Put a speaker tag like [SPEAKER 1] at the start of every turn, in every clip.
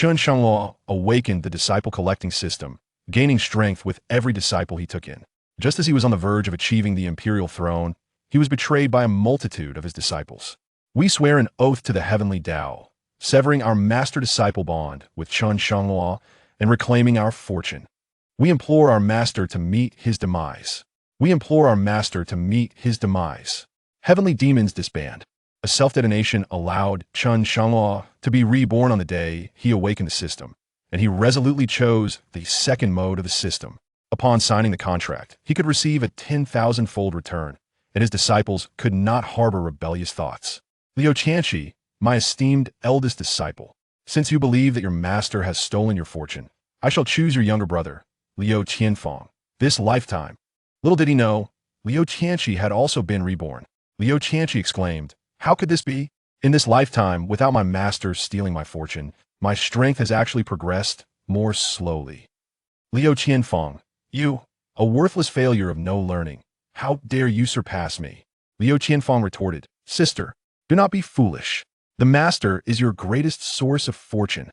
[SPEAKER 1] Chen Shangluo awakened the disciple collecting system, gaining strength with every disciple he took in. Just as he was on the verge of achieving the imperial throne, he was betrayed by a multitude of his disciples. We swear an oath to the heavenly Tao, severing our master-disciple bond with Chen Shangluo and reclaiming our fortune. We implore our master to meet his demise. We implore our master to meet his demise. Heavenly demons disband. A self-detonation allowed Chen Shangluo to be reborn on the day he awakened the system, and he resolutely chose the second mode of the system. Upon signing the contract, he could receive a 10,000-fold return, and his disciples could not harbor rebellious thoughts. Xianxia, my esteemed eldest disciple, since you believe that your master has stolen your fortune, I shall choose your younger brother, Liu Qianfeng, this lifetime. Little did he know, Liu Qianxia had also been reborn. Liu Qianxia exclaimed, "How could this be? In this lifetime, without my master stealing my fortune, my strength has actually progressed more slowly." Liu Qianfeng, you, a worthless failure of no learning, how dare you surpass me? Liu Qianfeng retorted, "Sister, do not be foolish. The master is your greatest source of fortune."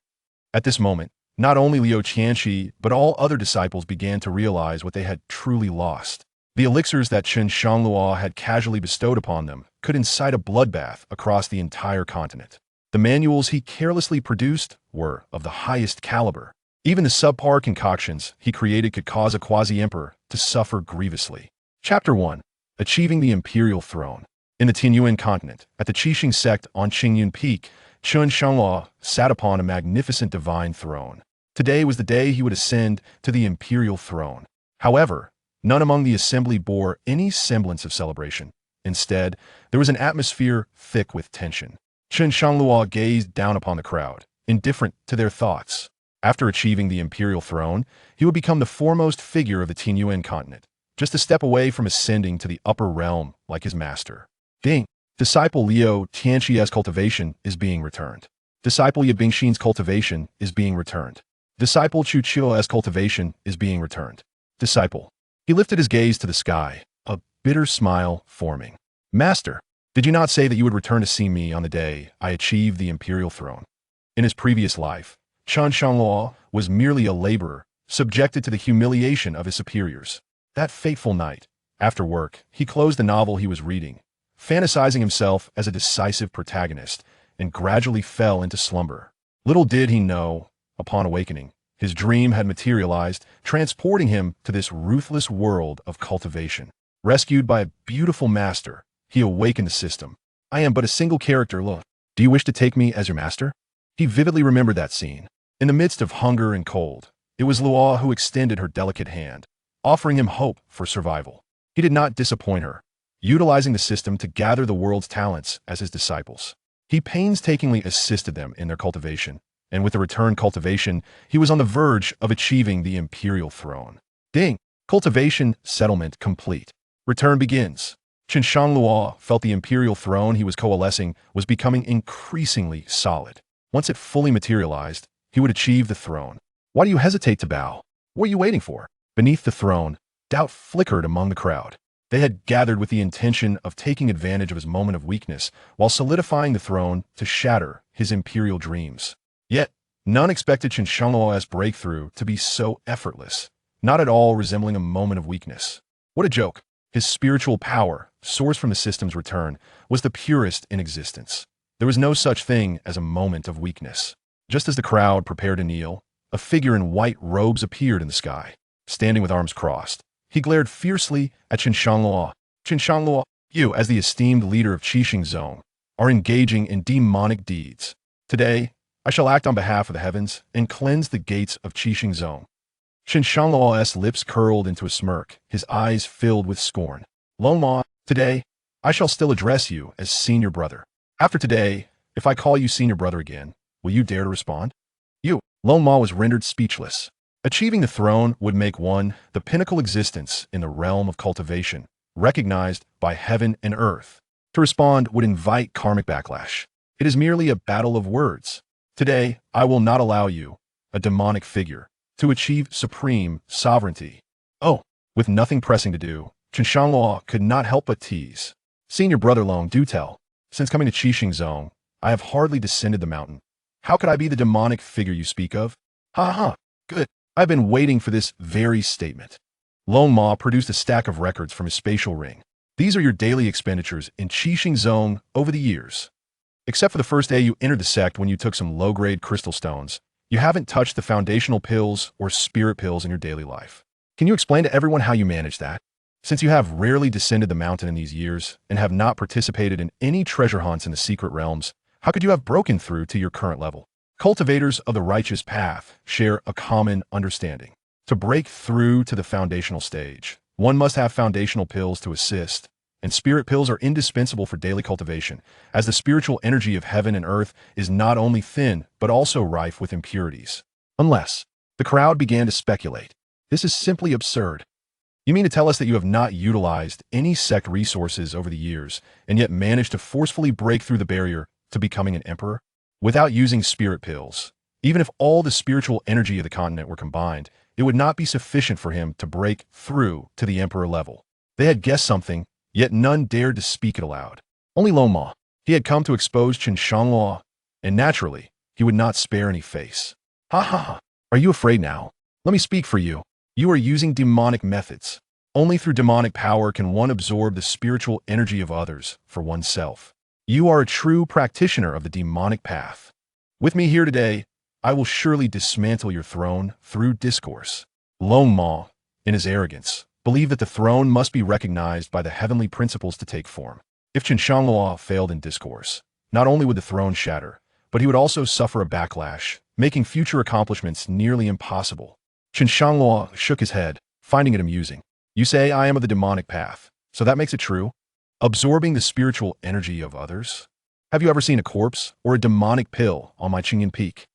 [SPEAKER 1] At this moment, not only Liu Qianxia, but all other disciples began to realize what they had truly lost. The elixirs that Chen Shangluo had casually bestowed upon them could incite a bloodbath across the entire continent. The manuals he carelessly produced were of the highest caliber. Even the subpar concoctions he created could cause a quasi-emperor to suffer grievously. Chapter 1. Achieving the Imperial Throne. In the Tianyuan continent, at the Qixing sect on Qingyun Peak, Chen Shangluo sat upon a magnificent divine throne. Today was the day he would ascend to the imperial throne. However, none among the assembly bore any semblance of celebration. Instead, there was an atmosphere thick with tension. Chen Shangluo gazed down upon the crowd, indifferent to their thoughts. After achieving the imperial throne, he would become the foremost figure of the Tianyuan continent, just a step away from ascending to the upper realm like his master. Ding! Disciple Liu Tianxia's cultivation is being returned. Disciple Ye Bingxin's cultivation is being returned. Disciple Chu Qiu's cultivation is being returned. Disciple. He lifted his gaze to the sky, a bitter smile forming. Master, did you not say that you would return to see me on the day I achieved the imperial throne? In his previous life, Chen Shangluo was merely a laborer, subjected to the humiliation of his superiors. That fateful night, after work, he closed the novel he was reading, fantasizing himself as a decisive protagonist, and gradually fell into slumber. Little did he know, upon awakening, his dream had materialized, transporting him to this ruthless world of cultivation. Rescued by a beautiful master, he awakened the system. I am but a single character, look. Do you wish to take me as your master? He vividly remembered that scene. In the midst of hunger and cold, it was Luo who extended her delicate hand, offering him hope for survival. He did not disappoint her, utilizing the system to gather the world's talents as his disciples. He painstakingly assisted them in their cultivation, and with the returned cultivation, he was on the verge of achieving the imperial throne. Ding! Cultivation settlement complete. Return begins. Chen Shangluo felt the imperial throne he was coalescing was becoming increasingly solid. Once it fully materialized, he would achieve the throne. Why do you hesitate to bow? What are you waiting for? Beneath the throne, doubt flickered among the crowd. They had gathered with the intention of taking advantage of his moment of weakness while solidifying the throne to shatter his imperial dreams. Yet, none expected Chen Shangluo's breakthrough to be so effortless, not at all resembling a moment of weakness. What a joke! His spiritual power, sourced from the system's return, was the purest in existence. There was no such thing as a moment of weakness. Just as the crowd prepared to kneel, a figure in white robes appeared in the sky. Standing with arms crossed, he glared fiercely at Chen Shangluo. Chen Shangluo, you, as the esteemed leader of Qixing Zone, are engaging in demonic deeds. Today, I shall act on behalf of the heavens and cleanse the gates of Qixing Zone. Chen Shangluo's lips curled into a smirk, his eyes filled with scorn. Longhua, today, I shall still address you as senior brother. After today, if I call you senior brother again, will you dare to respond? You, Longhua was rendered speechless. Achieving the throne would make one the pinnacle existence in the realm of cultivation, recognized by heaven and earth. To respond would invite karmic backlash. It is merely a battle of words. Today, I will not allow you, a demonic figure, to achieve supreme sovereignty. Oh, with nothing pressing to do, Chen Shangluo could not help but tease. Senior brother Long, do tell. Since coming to Qixing Zone, I have hardly descended the mountain. How could I be the demonic figure you speak of? Ha ha, good. I've been waiting for this very statement. Long Ma produced a stack of records from his spatial ring. These are your daily expenditures in Qixing Zone over the years. Except for the first day you entered the sect when you took some low-grade crystal stones, you haven't touched the foundational pills or spirit pills in your daily life. Can you explain to everyone how you manage that? Since you have rarely descended the mountain in these years and have not participated in any treasure hunts in the secret realms, how could you have broken through to your current level? Cultivators of the righteous path share a common understanding. To break through to the foundational stage, one must have foundational pills to assist, and spirit pills are indispensable for daily cultivation, as the spiritual energy of heaven and earth is not only thin, but also rife with impurities. Unless, the crowd began to speculate. This is simply absurd. You mean to tell us that you have not utilized any sect resources over the years, and yet managed to forcefully break through the barrier to becoming an emperor? Without using spirit pills, even if all the spiritual energy of the continent were combined, it would not be sufficient for him to break through to the emperor level. They had guessed something, yet none dared to speak it aloud. Only Long Ma. He had come to expose Chen Shangluo, and naturally, he would not spare any face. Ha ha ha. Are you afraid now? Let me speak for you. You are using demonic methods. Only through demonic power can one absorb the spiritual energy of others for oneself. You are a true practitioner of the demonic path. With me here today, I will surely dismantle your throne through discourse. Long Ma, in his arrogance, believed that the throne must be recognized by the heavenly principles to take form. If Chen Shangluo failed in discourse, not only would the throne shatter, but he would also suffer a backlash, making future accomplishments nearly impossible. Chen Shangluo shook his head, finding it amusing. You say I am of the demonic path, so that makes it true? Absorbing the spiritual energy of others? Have you ever seen a corpse or a demonic pill on my Qingyan Peak?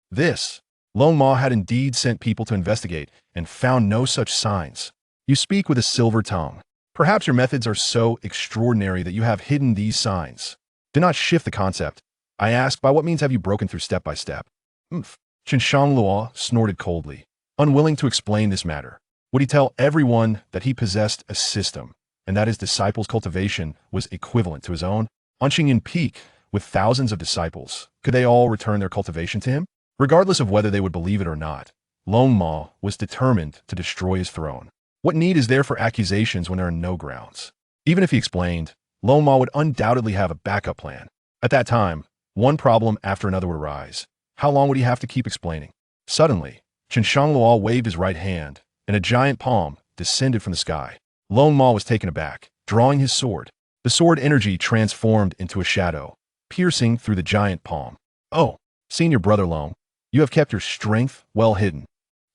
[SPEAKER 1] This, Long Ma had indeed sent people to investigate and found no such signs. You speak with a silver tongue. Perhaps your methods are so extraordinary that you have hidden these signs. Do not shift the concept. I ask, by what means have you broken through step by step? Chen Shangluo snorted coldly, unwilling to explain this matter. Would he tell everyone that he possessed a system, and that his disciples' cultivation was equivalent to his own? On Qingyan Peak, with thousands of disciples, could they all return their cultivation to him? Regardless of whether they would believe it or not, Long Ma was determined to destroy his throne. What need is there for accusations when there are no grounds? Even if he explained, Long Ma would undoubtedly have a backup plan. At that time, one problem after another would arise. How long would he have to keep explaining? Suddenly, Chen Shangluo waved his right hand, and a giant palm descended from the sky. Long Ma was taken aback, drawing his sword. The sword energy transformed into a shadow, piercing through the giant palm. Oh, senior brother Long, you have kept your strength well hidden.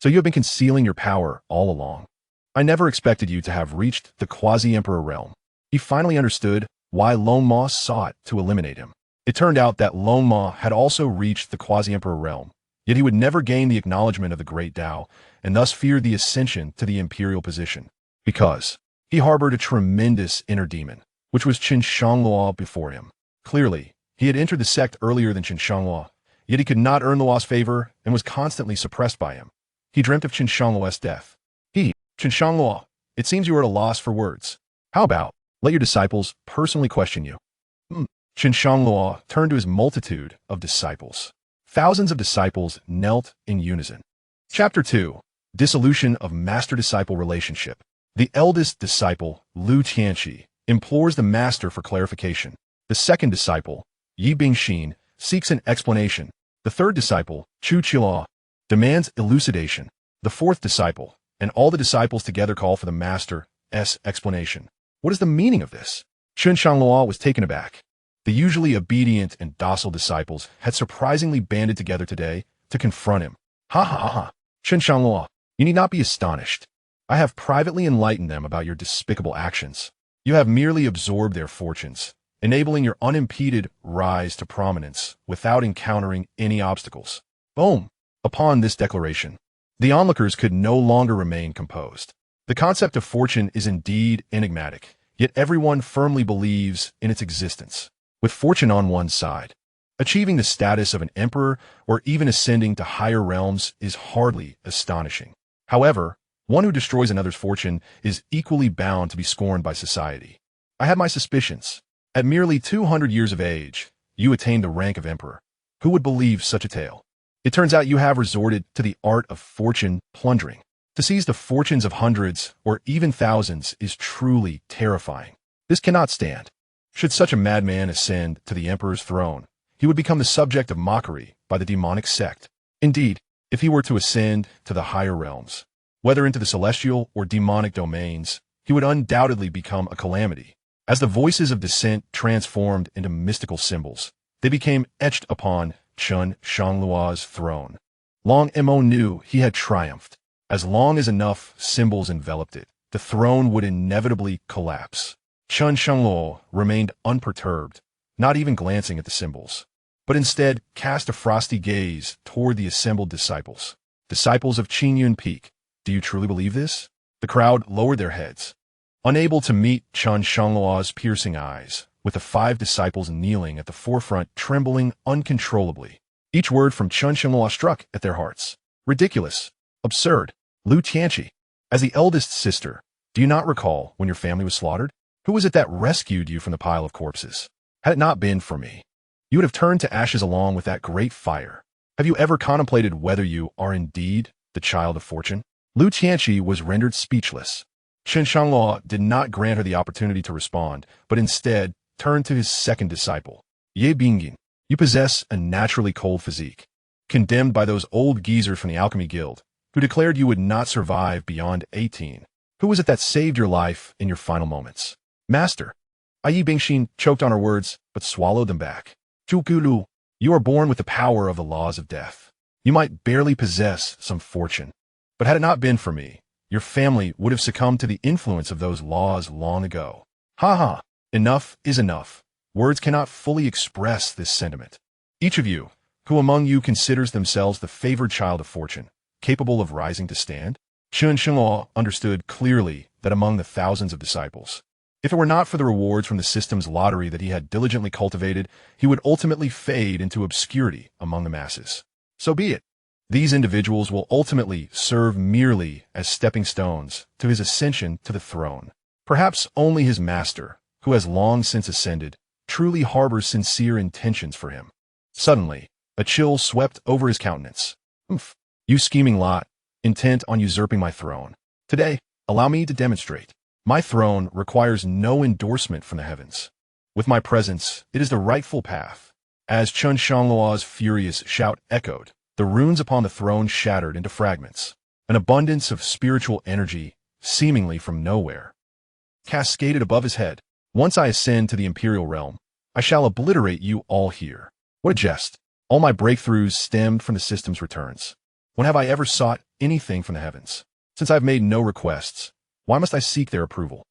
[SPEAKER 1] So you have been concealing your power all along. I never expected you to have reached the quasi-emperor realm. He finally understood why Long Ma sought to eliminate him. It turned out that Long Ma had also reached the quasi-emperor realm, yet he would never gain the acknowledgement of the great Tao, and thus feared the ascension to the imperial position. Because he harbored a tremendous inner demon, which was Chen Shangluo before him. Clearly, he had entered the sect earlier than Chen Shangluo, yet he could not earn the law's favor and was constantly suppressed by him. He dreamt of Chen Shangluo's death. Chen Shangluo, it seems you are at a loss for words. How about, let your disciples personally question you? Chen Shangluo turned to his multitude of disciples. Thousands of disciples knelt in unison. Chapter 2. Dissolution of Master-Disciple Relationship. The eldest disciple, Lu Qianxi, implores the master for clarification. The second disciple, Yi Bingxin, seeks an explanation. The third disciple, Chu Qilao, demands elucidation. The fourth disciple, and all the disciples together call for the master's explanation. What is the meaning of this? Chen Shangluo was taken aback. The usually obedient and docile disciples had surprisingly banded together today to confront him. Ha ha ha ha. Chen Shangluo, you need not be astonished. I have privately enlightened them about your despicable actions. You have merely absorbed their fortunes, enabling your unimpeded rise to prominence without encountering any obstacles. Boom! Upon this declaration, the onlookers could no longer remain composed. The concept of fortune is indeed enigmatic, yet everyone firmly believes in its existence. With fortune on one side, achieving the status of an emperor or even ascending to higher realms is hardly astonishing. However, one who destroys another's fortune is equally bound to be scorned by society. I had my suspicions. At merely 200 years of age, you attained the rank of emperor. Who would believe such a tale? It turns out you have resorted to the art of fortune plundering. To seize the fortunes of hundreds or even thousands is truly terrifying. This cannot stand. Should such a madman ascend to the emperor's throne, he would become the subject of mockery by the demonic sect. Indeed, if he were to ascend to the higher realms, whether into the celestial or demonic domains, he would undoubtedly become a calamity. As the voices of dissent transformed into mystical symbols, they became etched upon Chen Shangluo's throne. Long Mo knew he had triumphed. As long as enough symbols enveloped it, the throne would inevitably collapse. Chen Shangluo remained unperturbed, not even glancing at the symbols, but instead cast a frosty gaze toward the assembled disciples. Disciples of Qingyun Peak, do you truly believe this? The crowd lowered their heads, unable to meet Chen Shangluo's piercing eyes, with the 5 disciples kneeling at the forefront trembling uncontrollably. Each word from Chen Shangluo struck at their hearts. Ridiculous. Absurd. Lu Tianqi, as the eldest sister, do you not recall when your family was slaughtered? Who was it that rescued you from the pile of corpses? Had it not been for me, you would have turned to ashes along with that great fire. Have you ever contemplated whether you are indeed the child of fortune? Lu Tianqi was rendered speechless. Chen Shangluo did not grant her the opportunity to respond, but instead turned to his second disciple. Ye Bingyin, you possess a naturally cold physique. Condemned by those old geezers from the alchemy guild, who declared you would not survive beyond 18. Who was it that saved your life in your final moments? Master. Yi Bingxin choked on her words, but swallowed them back. Zhugulu, you are born with the power of the laws of death. You might barely possess some fortune, but had it not been for me, your family would have succumbed to the influence of those laws long ago. Ha ha, enough is enough. Words cannot fully express this sentiment. Each of you, who among you considers themselves the favored child of fortune, capable of rising to stand? Chen Shangluo understood clearly that among the thousands of disciples, if it were not for the rewards from the system's lottery that he had diligently cultivated, he would ultimately fade into obscurity among the masses. So be it. These individuals will ultimately serve merely as stepping stones to his ascension to the throne. Perhaps only his master, who has long since ascended, truly harbors sincere intentions for him. Suddenly, a chill swept over his countenance. Oomph. You scheming lot, intent on usurping my throne. Today, allow me to demonstrate. My throne requires no endorsement from the heavens. With my presence, it is the rightful path. As Chen Shangluo's furious shout echoed, the runes upon the throne shattered into fragments. An abundance of spiritual energy, seemingly from nowhere, cascaded above his head. Once I ascend to the imperial realm, I shall obliterate you all here. What a jest. All my breakthroughs stemmed from the system's returns. When have I ever sought anything from the heavens? Since I have made no requests, why must I seek their approval?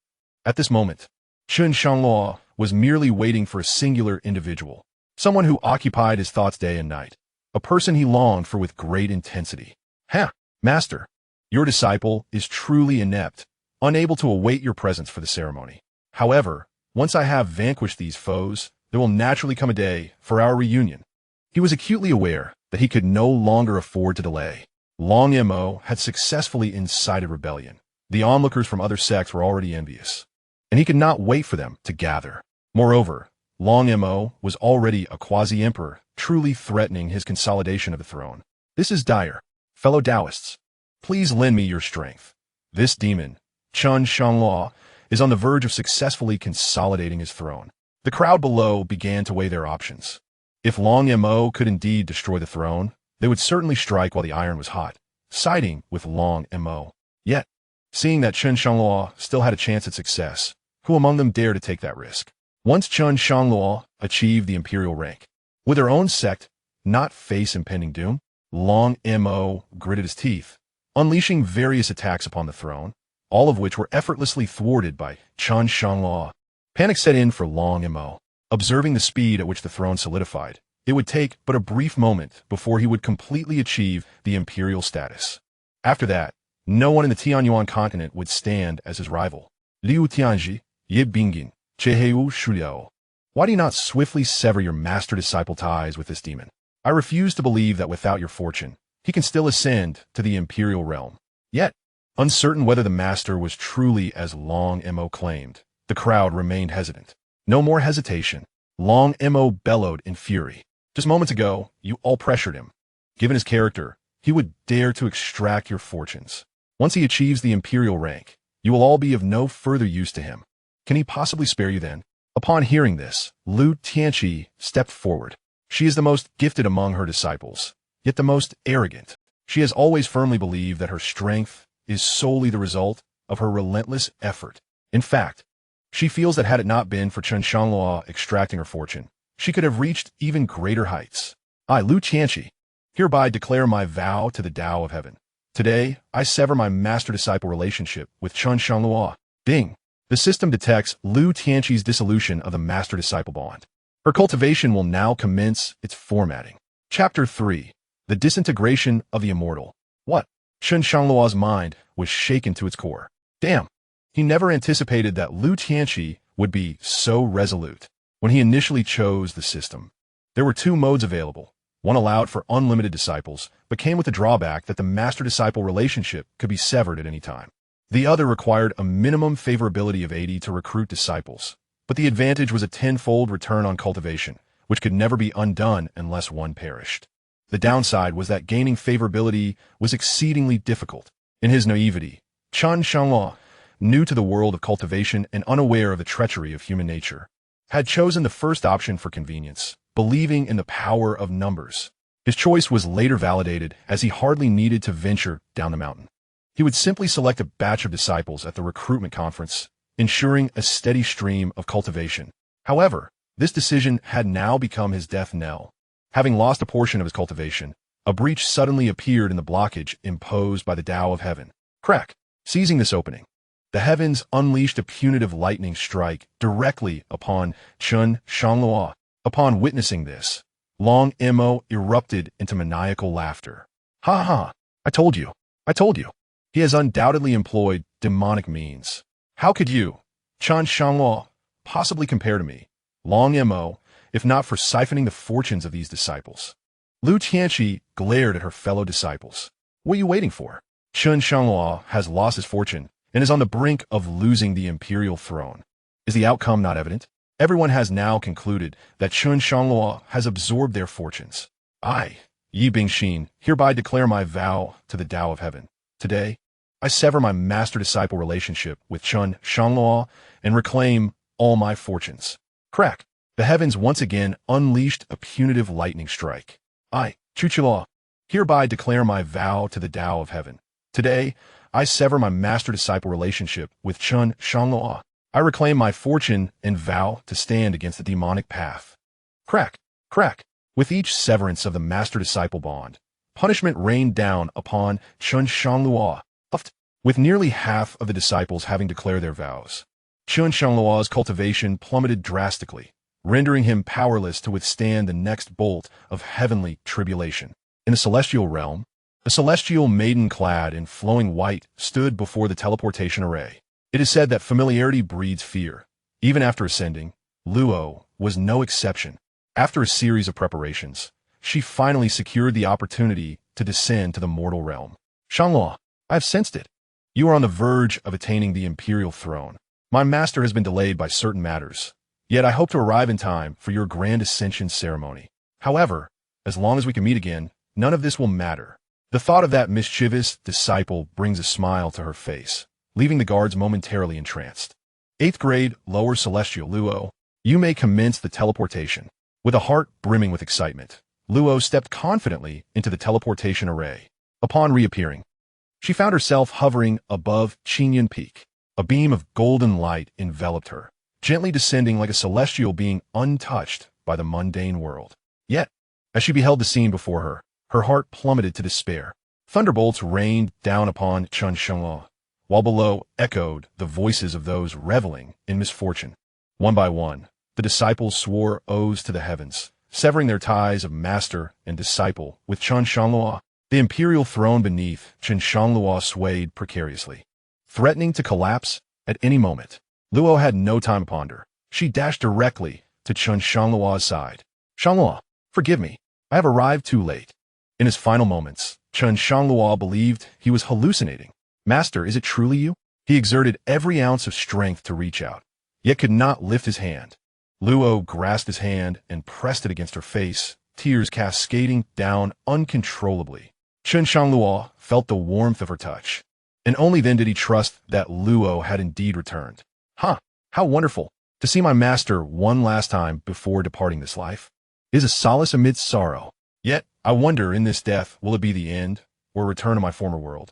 [SPEAKER 1] At this moment, Chen Shangluo was merely waiting for a singular individual, someone who occupied his thoughts day and night, a person he longed for with great intensity. Ha! Master, your disciple is truly inept, unable to await your presence for the ceremony. However, once I have vanquished these foes, there will naturally come a day for our reunion. He was acutely aware that he could no longer afford to delay. Long Mo had successfully incited rebellion. The onlookers from other sects were already envious, and he could not wait for them to gather. Moreover, Long Mo was already a quasi-emperor, truly threatening his consolidation of the throne. This is dire. Fellow Taoists, please lend me your strength. This demon, Chen Shangluo, is on the verge of successfully consolidating his throne. The crowd below began to weigh their options. If Long Mo could indeed destroy the throne, they would certainly strike while the iron was hot, siding with Long Mo. Yet, seeing that Chen Shangluo still had a chance at success, who among them dared to take that risk? Once Chen Shangluo achieved the imperial rank, would their own sect not face impending doom? Long Mo gritted his teeth, unleashing various attacks upon the throne, all of which were effortlessly thwarted by Chen Shangluo. Panic set in for Long Mo. Observing the speed at which the throne solidified, it would take but a brief moment before he would completely achieve the imperial status. After that, no one in the Tianyuan continent would stand as his rival. Liu Tianji, Ye Bingyin, Cheheu Shuliao. Why do you not swiftly sever your master-disciple ties with this demon? I refuse to believe that without your fortune, he can still ascend to the imperial realm. Yet, uncertain whether the master was truly as Long Mo claimed, the crowd remained hesitant. No more hesitation. Long Mo bellowed in fury. Just moments ago, you all pressured him. Given his character, he would dare to extract your fortunes. Once he achieves the imperial rank, you will all be of no further use to him. Can he possibly spare you then? Upon hearing this, Lu Tianqi stepped forward. She is the most gifted among her disciples, yet the most arrogant. She has always firmly believed that her strength is solely the result of her relentless effort. In fact, she feels that had it not been for Chen Shangluo extracting her fortune, she could have reached even greater heights. I, Lu Tianqi, hereby declare my vow to the Tao of Heaven. Today, I sever my master-disciple relationship with Chen Shangluo. Ding. The system detects Lu Tianqi's dissolution of the master-disciple bond. Her cultivation will now commence its formatting. Chapter 3. The Disintegration of the Immortal. What? Chen Shangluo's mind was shaken to its core. Damn. He never anticipated that Lu Tianqi would be so resolute. When he initially chose the system, there were two modes available. One allowed for unlimited disciples, but came with the drawback that the master-disciple relationship could be severed at any time. The other required a minimum favorability of 80 to recruit disciples, but the advantage was a tenfold return on cultivation, which could never be undone unless one perished. The downside was that gaining favorability was exceedingly difficult. In his naivety, Chen Shangluo, new to the world of cultivation and unaware of the treachery of human nature, had chosen the first option for convenience, believing in the power of numbers. His choice was later validated as he hardly needed to venture down the mountain. He would simply select a batch of disciples at the recruitment conference, ensuring a steady stream of cultivation. However, this decision had now become his death knell. Having lost a portion of his cultivation, a breach suddenly appeared in the blockage imposed by the Tao of Heaven. Crack! Seizing this opening, the heavens unleashed a punitive lightning strike directly upon Chen Shangluo. Upon witnessing this, Long Mo erupted into maniacal laughter. Ha ha! I told you! I told you! He has undoubtedly employed demonic means. How could you, Chen Shangluo, possibly compare to me, Long Mo, if not for siphoning the fortunes of these disciples? Lu Tianqi glared at her fellow disciples. What are you waiting for? Chen Shangluo has lost his fortune and is on the brink of losing the imperial throne. Is the outcome not evident? Everyone has now concluded that Chen Shangluo has absorbed their fortunes. I, Yi Bingxin, hereby declare my vow to the Tao of Heaven. Today, I sever my master-disciple relationship with Chen Shangluo and reclaim all my fortunes. Crack! The heavens once again unleashed a punitive lightning strike. I, Chuchulaw, hereby declare my vow to the Tao of Heaven. Today, I sever my master-disciple relationship with Chen Shangluo. I reclaim my fortune and vow to stand against the demonic path. Crack! Crack! With each severance of the master-disciple bond, punishment rained down upon Chen Shangluo. With nearly half of the disciples having declared their vows, Chen Shangluo's cultivation plummeted drastically, rendering him powerless to withstand the next bolt of heavenly tribulation. In the celestial realm, a celestial maiden clad in flowing white stood before the teleportation array. It is said that familiarity breeds fear. Even after ascending, Luo was no exception. After a series of preparations, she finally secured the opportunity to descend to the mortal realm. Shangluo, I have sensed it. You are on the verge of attaining the imperial throne. My master has been delayed by certain matters, yet I hope to arrive in time for your grand ascension ceremony. However, as long as we can meet again, none of this will matter. The thought of that mischievous disciple brings a smile to her face, leaving the guards momentarily entranced. 8th grade, lower celestial Luo, you may commence the teleportation. With a heart brimming with excitement, Luo stepped confidently into the teleportation array. Upon reappearing, she found herself hovering above Qinyan Peak. A beam of golden light enveloped her, gently descending like a celestial being untouched by the mundane world. Yet, as she beheld the scene before her, her heart plummeted to despair. Thunderbolts rained down upon Chen Shangluo, while below echoed the voices of those reveling in misfortune. One by one, the disciples swore oaths to the heavens, severing their ties of master and disciple with Chen Shangluo. The imperial throne beneath Chen Shangluo swayed precariously, threatening to collapse at any moment. Luo had no time to ponder. She dashed directly to Chen Shangluo's side. Shangluo, forgive me. I have arrived too late. In his final moments, Chen Shangluo believed he was hallucinating. Master, is it truly you? He exerted every ounce of strength to reach out, yet could not lift his hand. Luo grasped his hand and pressed it against her face, tears cascading down uncontrollably. Chen Shangluo felt the warmth of her touch, and only then did he trust that Luo had indeed returned. Huh, how wonderful to see my master one last time before departing this life. It is a solace amidst sorrow. Yet, I wonder in this death, will it be the end, or return to my former world?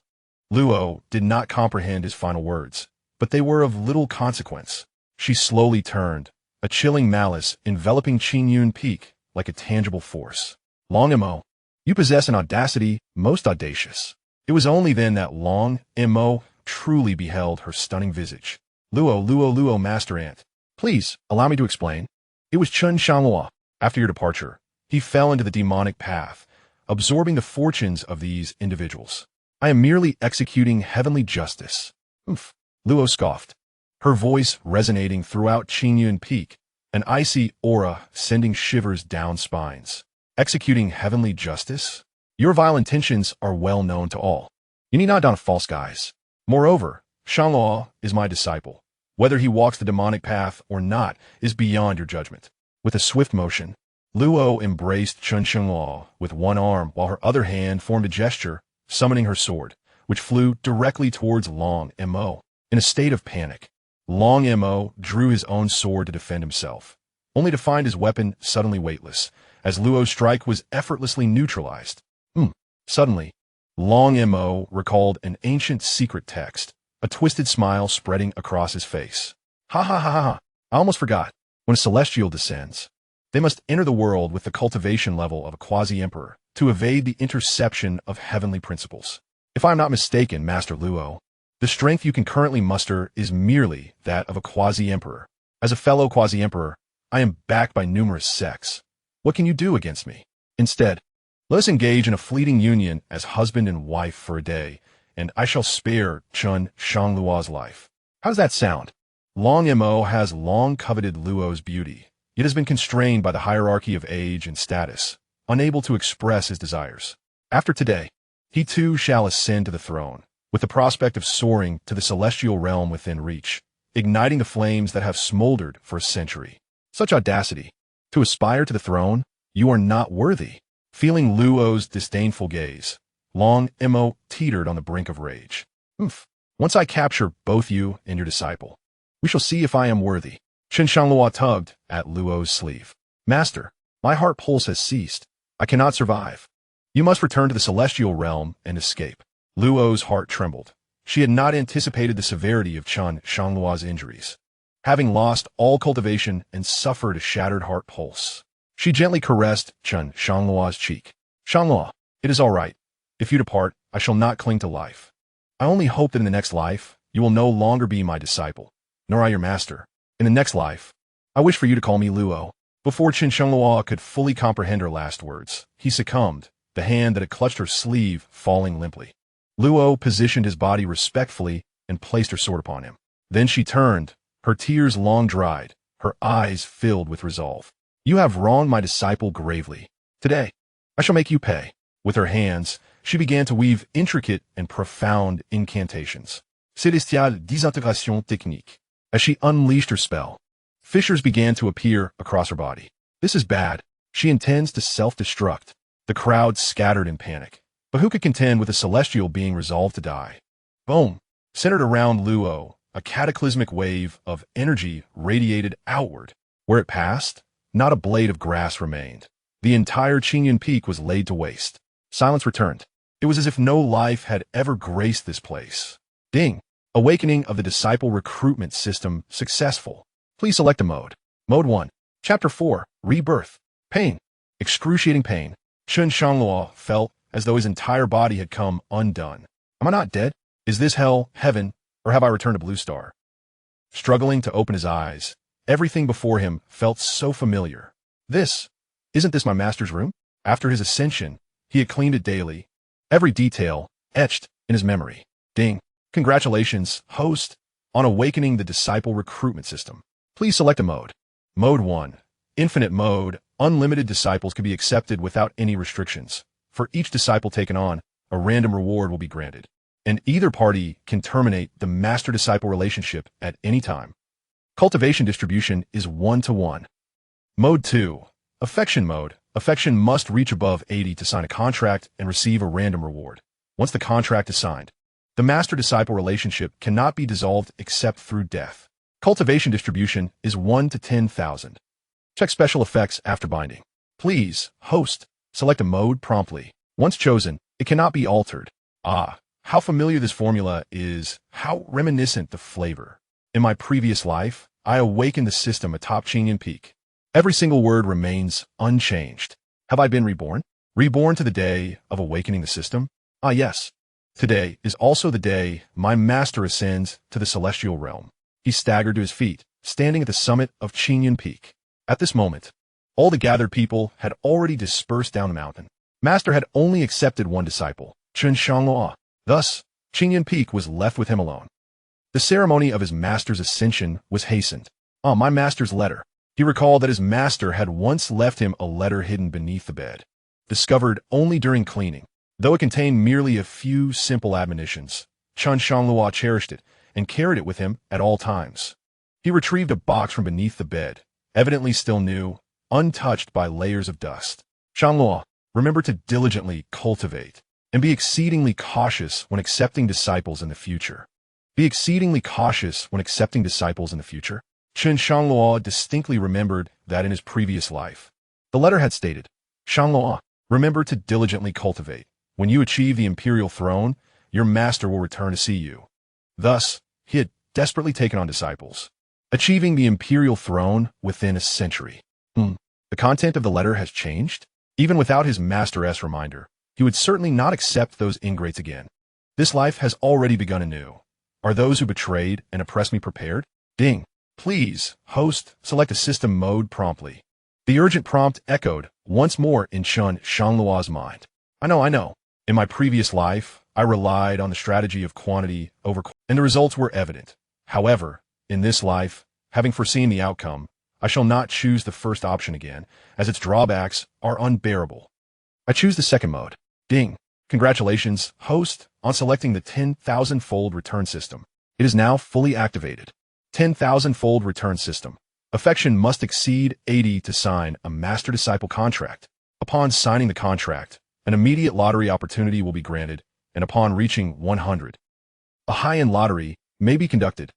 [SPEAKER 1] Luo did not comprehend his final words, but they were of little consequence. She slowly turned, a chilling malice enveloping Qingyun Peak like a tangible force. Long Mo, you possess an audacity most audacious. It was only then that Long Mo truly beheld her stunning visage. Luo, Master Ant. Please, allow me to explain. It was Chen Shangluo. After your departure, he fell into the demonic path, absorbing the fortunes of these individuals. I am merely executing heavenly justice. Oomph. Luo scoffed, her voice resonating throughout Qingyun Peak, an icy aura sending shivers down spines. Executing heavenly justice? Your vile intentions are well known to all. You need not don a false guise. Moreover, Shangluo is my disciple. Whether he walks the demonic path or not is beyond your judgment. With a swift motion, Luo embraced Chen Shangluo with one arm while her other hand formed a gesture, summoning her sword, which flew directly towards Long Mo. In a state of panic, Long Mo drew his own sword to defend himself, only to find his weapon suddenly weightless, as Luo's strike was effortlessly neutralized. Suddenly, Long Mo recalled an ancient secret text, a twisted smile spreading across his face. Ha ha ha ha, I almost forgot. When a celestial descends, they must enter the world with the cultivation level of a quasi-emperor to evade the interception of heavenly principles. If I am not mistaken, Master Luo, the strength you can currently muster is merely that of a quasi-emperor. As a fellow quasi-emperor, I am backed by numerous sects. What can you do against me? Instead, let us engage in a fleeting union as husband and wife for a day, and I shall spare Chen Shangluo's life. How does that sound? Long Mo has long coveted Luo's beauty, yet has been constrained by the hierarchy of age and status, unable to express his desires. After today, he too shall ascend to the throne, with the prospect of soaring to the celestial realm within reach, igniting the flames that have smoldered for a century. Such audacity! To aspire to the throne, you are not worthy. Feeling Luo's disdainful gaze, Long Mo teetered on the brink of rage. Once I capture both you and your disciple, we shall see if I am worthy. Chen Shangluo tugged at Luo's sleeve. Master, my heart pulse has ceased. I cannot survive. You must return to the celestial realm and escape. Luo's heart trembled. She had not anticipated the severity of Chen Shangluo's injuries, having lost all cultivation and suffered a shattered heart pulse. She gently caressed Chen Shangluo's cheek. Shangluo, it is all right. If you depart, I shall not cling to life. I only hope that in the next life, you will no longer be my disciple, nor I your master. In the next life, I wish for you to call me Luo. Before Chen Shangluo could fully comprehend her last words, he succumbed, the hand that had clutched her sleeve falling limply. Luo positioned his body respectfully and placed her sword upon him. Then she turned, her tears long dried, her eyes filled with resolve. You have wronged my disciple gravely. Today, I shall make you pay. With her hands, she began to weave intricate and profound incantations. Célestial désintégration technique. As she unleashed her spell, fissures began to appear across her body. This is bad. She intends to self-destruct. The crowd scattered in panic. But who could contend with a celestial being resolved to die? Boom! Centered around Luo, a cataclysmic wave of energy radiated outward. Where it passed, not a blade of grass remained. The entire Qingyun Peak was laid to waste. Silence returned. It was as if no life had ever graced this place. Ding! Awakening of the Disciple Recruitment System successful. Please select a mode. Mode 1. Chapter 4. Rebirth. Pain. Excruciating pain. Chen Shangluo felt as though his entire body had come undone. Am I not dead? Is this hell, heaven, or have I returned to Blue Star? Struggling to open his eyes, everything before him felt so familiar. Isn't this my master's room? After his ascension, he had cleaned it daily, every detail etched in his memory. Ding. Congratulations, host, on awakening the Disciple Recruitment System. Please select a mode. Mode 1. Infinite mode. Unlimited disciples can be accepted without any restrictions. For each disciple taken on, a random reward will be granted, and either party can terminate the master-disciple relationship at any time. Cultivation distribution is 1-to-1. Mode 2. Affection mode. Affection must reach above 80 to sign a contract and receive a random reward. Once the contract is signed, the master-disciple relationship cannot be dissolved except through death. Cultivation distribution is 1 to 10,000. Check special effects after binding. Please, host, select a mode promptly. Once chosen, it cannot be altered. Ah, how familiar this formula is, how reminiscent the flavor. In my previous life, I awakened the system atop Xianxia Peak. Every single word remains unchanged. Have I been reborn? Reborn to the day of awakening the system? Ah yes. Today is also the day my master ascends to the celestial realm. He staggered to his feet, standing at the summit of Xianxia Peak. At this moment, all the gathered people had already dispersed down the mountain. Master had only accepted one disciple, Chen Shangluo. Thus, Xianxia Peak was left with him alone. The ceremony of his master's ascension was hastened. Ah, my master's letter. He recalled that his master had once left him a letter hidden beneath the bed, discovered only during cleaning. Though it contained merely a few simple admonitions, Chen Shangluo cherished it and carried it with him at all times. He retrieved a box from beneath the bed, evidently still new, untouched by layers of dust. Shangluo, remember to diligently cultivate and be exceedingly cautious when accepting disciples in the future. Be exceedingly cautious when accepting disciples in the future. Chen Shangluo distinctly remembered that in his previous life. The letter had stated, Shangluo, remember to diligently cultivate. When you achieve the imperial throne, your master will return to see you. Thus, he had desperately taken on disciples, achieving the imperial throne within a century. The content of the letter has changed? Even without his master's reminder, he would certainly not accept those ingrates again. This life has already begun anew. Are those who betrayed and oppressed me prepared? Ding. Please, host, select a system mode promptly. The urgent prompt echoed once more in Chen Shangluo's mind. I know. In my previous life, I relied on the strategy of quantity over quality, and the results were evident. However, in this life, having foreseen the outcome, I shall not choose the first option again, as its drawbacks are unbearable. I choose the second mode. Ding. Congratulations, host, on selecting the 10,000-fold return system. It is now fully activated. 10,000-fold return system. Affection must exceed 80 to sign a master-disciple contract. Upon signing the contract, an immediate lottery opportunity will be granted, and upon reaching 100, a high-end lottery may be conducted.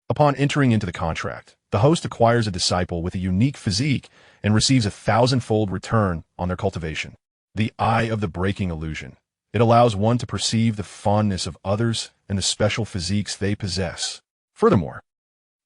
[SPEAKER 1] Upon entering into the contract, the host acquires a disciple with a unique physique and receives a 1,000-fold return on their cultivation. The eye of the breaking illusion. It allows one to perceive the fondness of others and the special physiques they possess. Furthermore,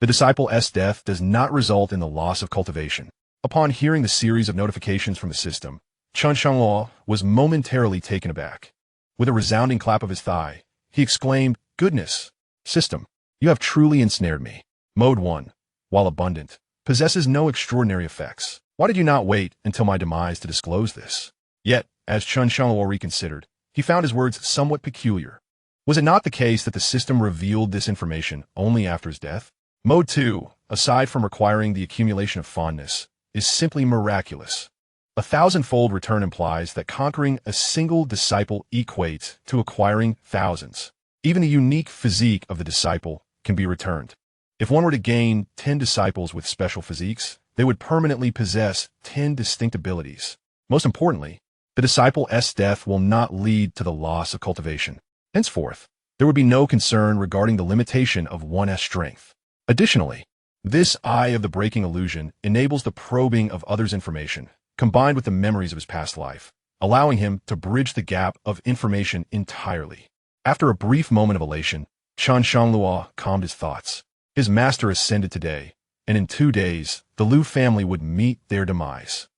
[SPEAKER 1] the disciple's death does not result in the loss of cultivation. Upon hearing the series of notifications from the system, Chen Shangluo was momentarily taken aback. With a resounding clap of his thigh, he exclaimed, "Goodness! System, you have truly ensnared me. Mode 1, while abundant, possesses no extraordinary effects. Why did you not wait until my demise to disclose this?" Yet, as Chen Shangluo reconsidered, he found his words somewhat peculiar. Was it not the case that the system revealed this information only after his death? Mode 2, aside from requiring the accumulation of fondness, is simply miraculous. A 1,000-fold return implies that conquering a single disciple equates to acquiring thousands. Even the unique physique of the disciple can be returned. If one were to gain 10 disciples with special physiques, they would permanently possess 10 distinct abilities. Most importantly, the disciple's death will not lead to the loss of cultivation. Henceforth, there would be no concern regarding the limitation of one's strength. Additionally, this eye of the breaking illusion enables the probing of others' information, combined with the memories of his past life, allowing him to bridge the gap of information entirely. After a brief moment of elation, Chen Shangluo calmed his thoughts. His master ascended today, and in 2 days, the Lu family would meet their demise.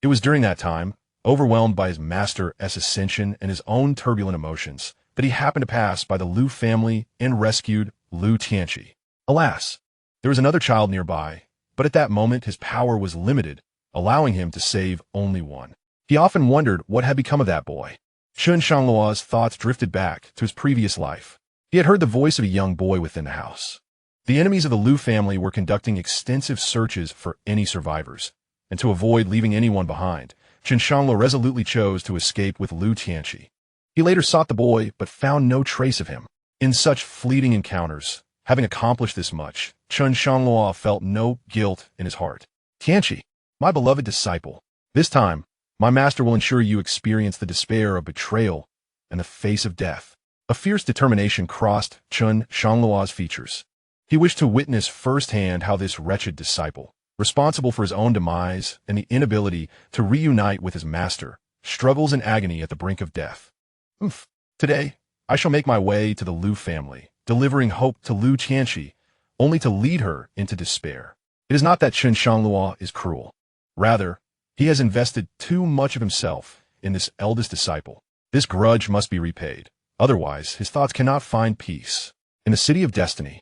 [SPEAKER 1] It was during that time, overwhelmed by his master's ascension and his own turbulent emotions, that he happened to pass by the Lu family and rescued Lu Xianxia. Alas, there was another child nearby, but at that moment his power was limited, allowing him to save only one. He often wondered what had become of that boy. Chen Shangluo's thoughts drifted back to his previous life. He had heard the voice of a young boy within the house. The enemies of the Lu family were conducting extensive searches for any survivors, and to avoid leaving anyone behind, Chen Shangluo resolutely chose to escape with Lu Xianxia. He later sought the boy, but found no trace of him. In such fleeting encounters, having accomplished this much, Chen Shangluo felt no guilt in his heart. "Xianxia, my beloved disciple, this time, My master will ensure you experience the despair of betrayal and the face of death. A fierce determination crossed Chen Shangluo's features. He wished to witness firsthand how this wretched disciple, responsible for his own demise and the inability to reunite with his master, struggles in agony at the brink of death. Today, I shall make my way to the Lu family, delivering hope to Lu Xianxia, only to lead her into despair. It is not that Chen Shangluo is cruel. Rather, he has invested too much of himself in this eldest disciple. This grudge must be repaid. Otherwise, his thoughts cannot find peace. In the city of destiny,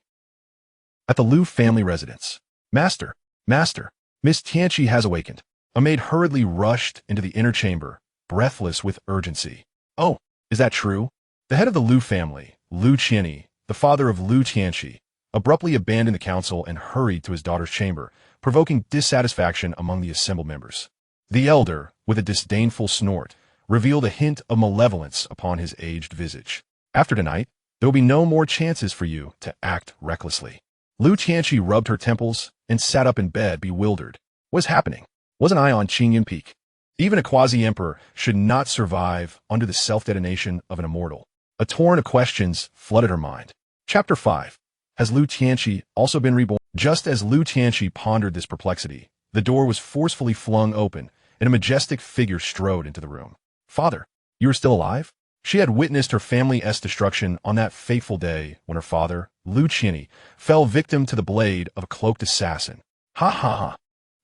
[SPEAKER 1] at the Lu family residence, Master, Miss Xianxia has awakened. A maid hurriedly rushed into the inner chamber, breathless with urgency. Oh, is that true? The head of the Lu family, Lu Qianyi, the father of Lu Xianxia, abruptly abandoned the council and hurried to his daughter's chamber, provoking dissatisfaction among the assembled members. The elder, with a disdainful snort, revealed a hint of malevolence upon his aged visage. After tonight, there will be no more chances for you to act recklessly. Lu Qianxia rubbed her temples and sat up in bed, bewildered. What is happening? Wasn't I on Qingyun Peak? Even a quasi-emperor should not survive under the self-detonation of an immortal. A torrent of questions flooded her mind. Chapter 5. Has Lu Qianxia also been reborn? Just as Lu Qianxia pondered this perplexity, the door was forcefully flung open, and a majestic figure strode into the room. Father, you are still alive? She had witnessed her family's destruction on that fateful day when her father, Lu Qianyi, fell victim to the blade of a cloaked assassin. Ha ha ha.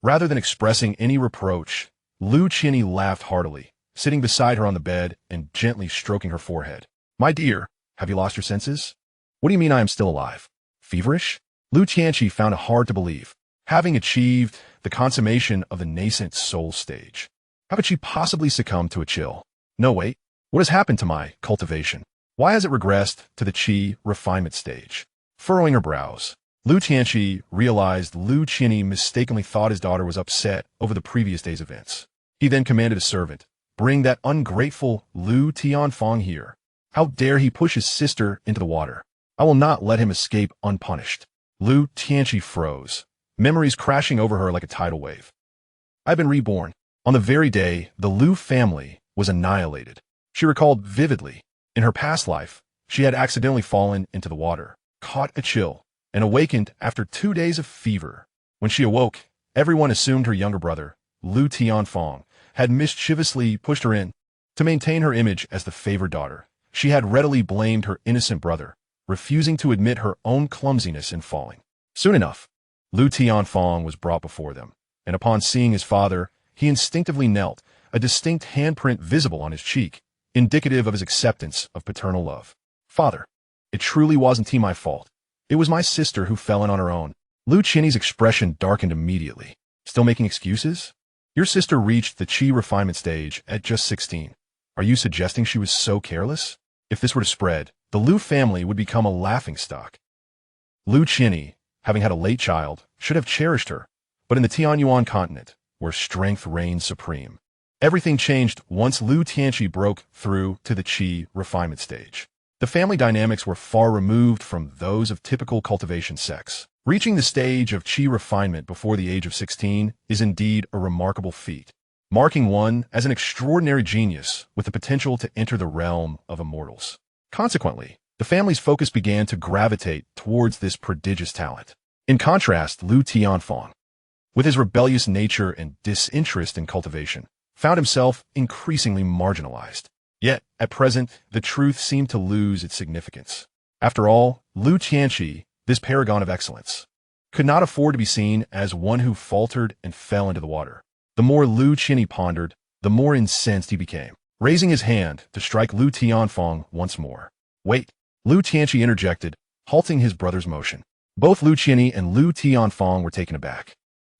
[SPEAKER 1] Rather than expressing any reproach, Lu Qianyi laughed heartily, sitting beside her on the bed and gently stroking her forehead. My dear, have you lost your senses? What do you mean I am still alive? Feverish? Lu Qianxia found it hard to believe, having achieved the consummation of the nascent soul stage. How could she possibly succumb to a chill? No, wait. What has happened to my cultivation? Why has it regressed to the qi refinement stage? Furrowing her brows, Lu Qianxia realized Lu Qianyi mistakenly thought his daughter was upset over the previous day's events. He then commanded a servant, bring that ungrateful Lu Tianfang here. How dare he push his sister into the water? I will not let him escape unpunished. Lu Qianxia froze, memories crashing over her like a tidal wave. I've been reborn. On the very day the Lu family was annihilated, she recalled vividly, in her past life, she had accidentally fallen into the water, caught a chill, and awakened after 2 days of fever. When she awoke, everyone assumed her younger brother, Lu Tianfang, had mischievously pushed her in. To maintain her image as the favored daughter, she had readily blamed her innocent brother, refusing to admit her own clumsiness in falling. Soon enough, Lu Tianfang was brought before them, and upon seeing his father, he instinctively knelt, a distinct handprint visible on his cheek, indicative of his acceptance of paternal love. Father, it truly wasn't my fault. It was my sister who fell in on her own. Lu Qianyi's expression darkened immediately. Still making excuses? Your sister reached the qi refinement stage at just 16. Are you suggesting she was so careless? If this were to spread, the Lu family would become a laughingstock. Lu Qianyi, having had a late child, should have cherished her, but in the Tianyuan continent, where strength reigned supreme, everything changed once Lu Qianxia broke through to the qi refinement stage. The family dynamics were far removed from those of typical cultivation sects. Reaching the stage of qi refinement before the age of 16 is indeed a remarkable feat, marking one as an extraordinary genius with the potential to enter the realm of immortals. Consequently, the family's focus began to gravitate towards this prodigious talent. In contrast, Lu Tianfang, with his rebellious nature and disinterest in cultivation, found himself increasingly marginalized. Yet, at present, the truth seemed to lose its significance. After all, Lu Qianxia, this paragon of excellence, could not afford to be seen as one who faltered and fell into the water. The more Lu Qianyi pondered, the more incensed he became, raising his hand to strike Lu Tianfang once more. Wait, Lu Qianxia interjected, halting his brother's motion. Both Lu Qianyi and Lu Tianfang were taken aback.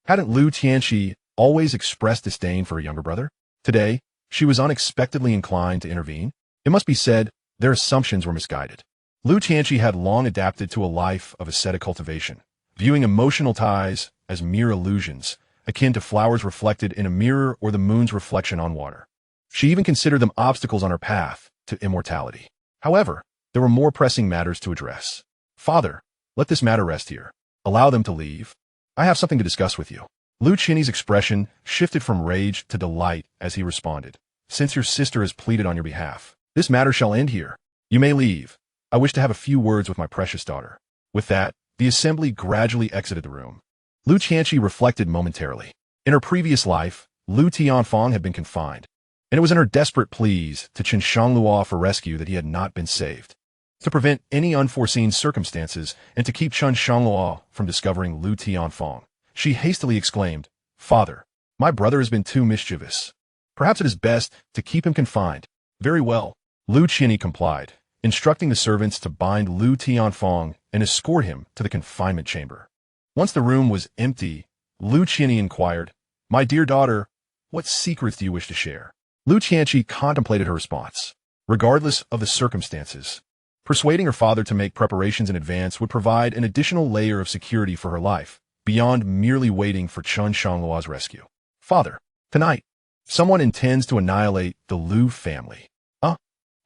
[SPEAKER 1] Hadn't Lu Qianxia always expressed disdain for her younger brother? Today, she was unexpectedly inclined to intervene. It must be said, their assumptions were misguided. Lu Qianxia had long adapted to a life of ascetic cultivation, viewing emotional ties as mere illusions, akin to flowers reflected in a mirror or the moon's reflection on water. She even considered them obstacles on her path to immortality. However, there were more pressing matters to address. Father, let this matter rest here. Allow them to leave. I have something to discuss with you. Lu Qianyi's expression shifted from rage to delight as he responded. Since your sister has pleaded on your behalf, this matter shall end here. You may leave. I wish to have a few words with my precious daughter. With that, the assembly gradually exited the room. Lu Qianxi reflected momentarily. In her previous life, Lu Tianfang had been confined, and it was in her desperate pleas to Chen Shangluo for rescue that he had not been saved. To prevent any unforeseen circumstances and to keep Chen Shangluo from discovering Lu Tianfang, she hastily exclaimed, "Father, my brother has been too mischievous. Perhaps it is best to keep him confined." Very well. Lu Qianyi complied, instructing the servants to bind Lu Tianfang and escort him to the confinement chamber. Once the room was empty, Lu Qianyi inquired, "My dear daughter, what secrets do you wish to share?" Lu Qianxi contemplated her response. Regardless of the circumstances, persuading her father to make preparations in advance would provide an additional layer of security for her life, beyond merely waiting for Chen Shangluo's rescue. "Father, tonight, someone intends to annihilate the Lu family."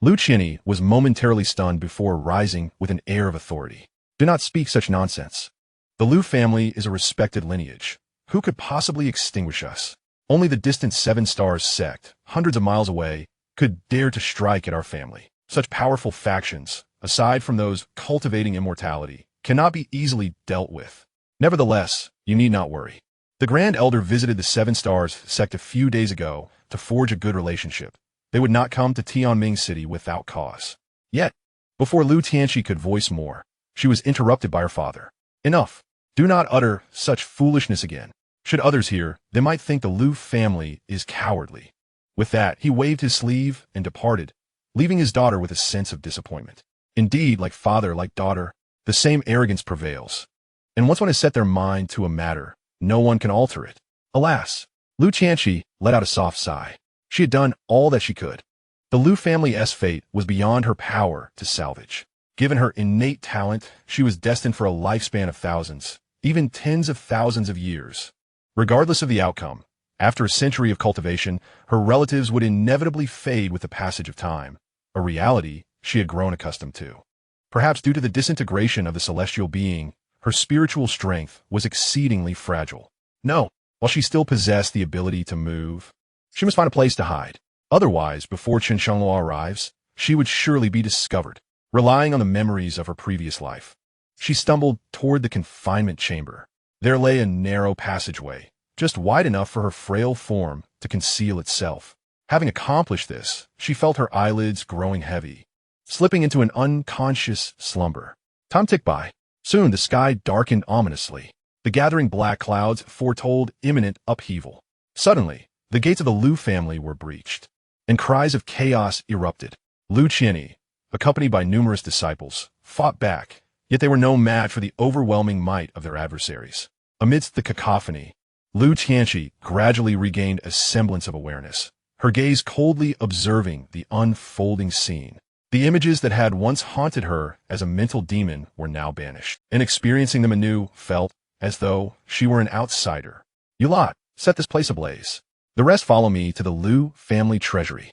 [SPEAKER 1] Lu Qianyi was momentarily stunned before rising with an air of authority. "Do not speak such nonsense. The Lu family is a respected lineage. Who could possibly extinguish us? Only the distant Seven Stars sect, hundreds of miles away, could dare to strike at our family. Such powerful factions, aside from those cultivating immortality, cannot be easily dealt with. Nevertheless, you need not worry. The Grand Elder visited the Seven Stars sect a few days ago to forge a good relationship. They would not come to Tianming City without cause." Yet, before Lu Tianxi could voice more, she was interrupted by her father. "Enough. Do not utter such foolishness again. Should others hear, they might think the Lu family is cowardly." With that, he waved his sleeve and departed, leaving his daughter with a sense of disappointment. Indeed, like father, like daughter, the same arrogance prevails. And once one has set their mind to a matter, no one can alter it. Alas, Lu Qianxi let out a soft sigh. She had done all that she could. The Lu family's fate was beyond her power to salvage. Given her innate talent, she was destined for a lifespan of thousands, even tens of thousands of years. Regardless of the outcome, after a century of cultivation, her relatives would inevitably fade with the passage of time, a reality she had grown accustomed to. Perhaps due to the disintegration of the celestial being, her spiritual strength was exceedingly fragile. No, while she still possessed the ability to move, she must find a place to hide. Otherwise, before Chen Shangluo arrives, she would surely be discovered. Relying on the memories of her previous life, she stumbled toward the confinement chamber. There lay a narrow passageway, just wide enough for her frail form to conceal itself. Having accomplished this, she felt her eyelids growing heavy, slipping into an unconscious slumber. Time ticked by. Soon the sky darkened ominously. The gathering black clouds foretold imminent upheaval. Suddenly, the gates of the Lu family were breached, and cries of chaos erupted. Lu Qianyi, accompanied by numerous disciples, fought back, yet they were no match for the overwhelming might of their adversaries. Amidst the cacophony, Lu Qianxi gradually regained a semblance of awareness, her gaze coldly observing the unfolding scene. The images that had once haunted her as a mental demon were now banished, and experiencing them anew felt as though she were an outsider. "You lot, set this place ablaze. The rest follow me to the Lu family treasury."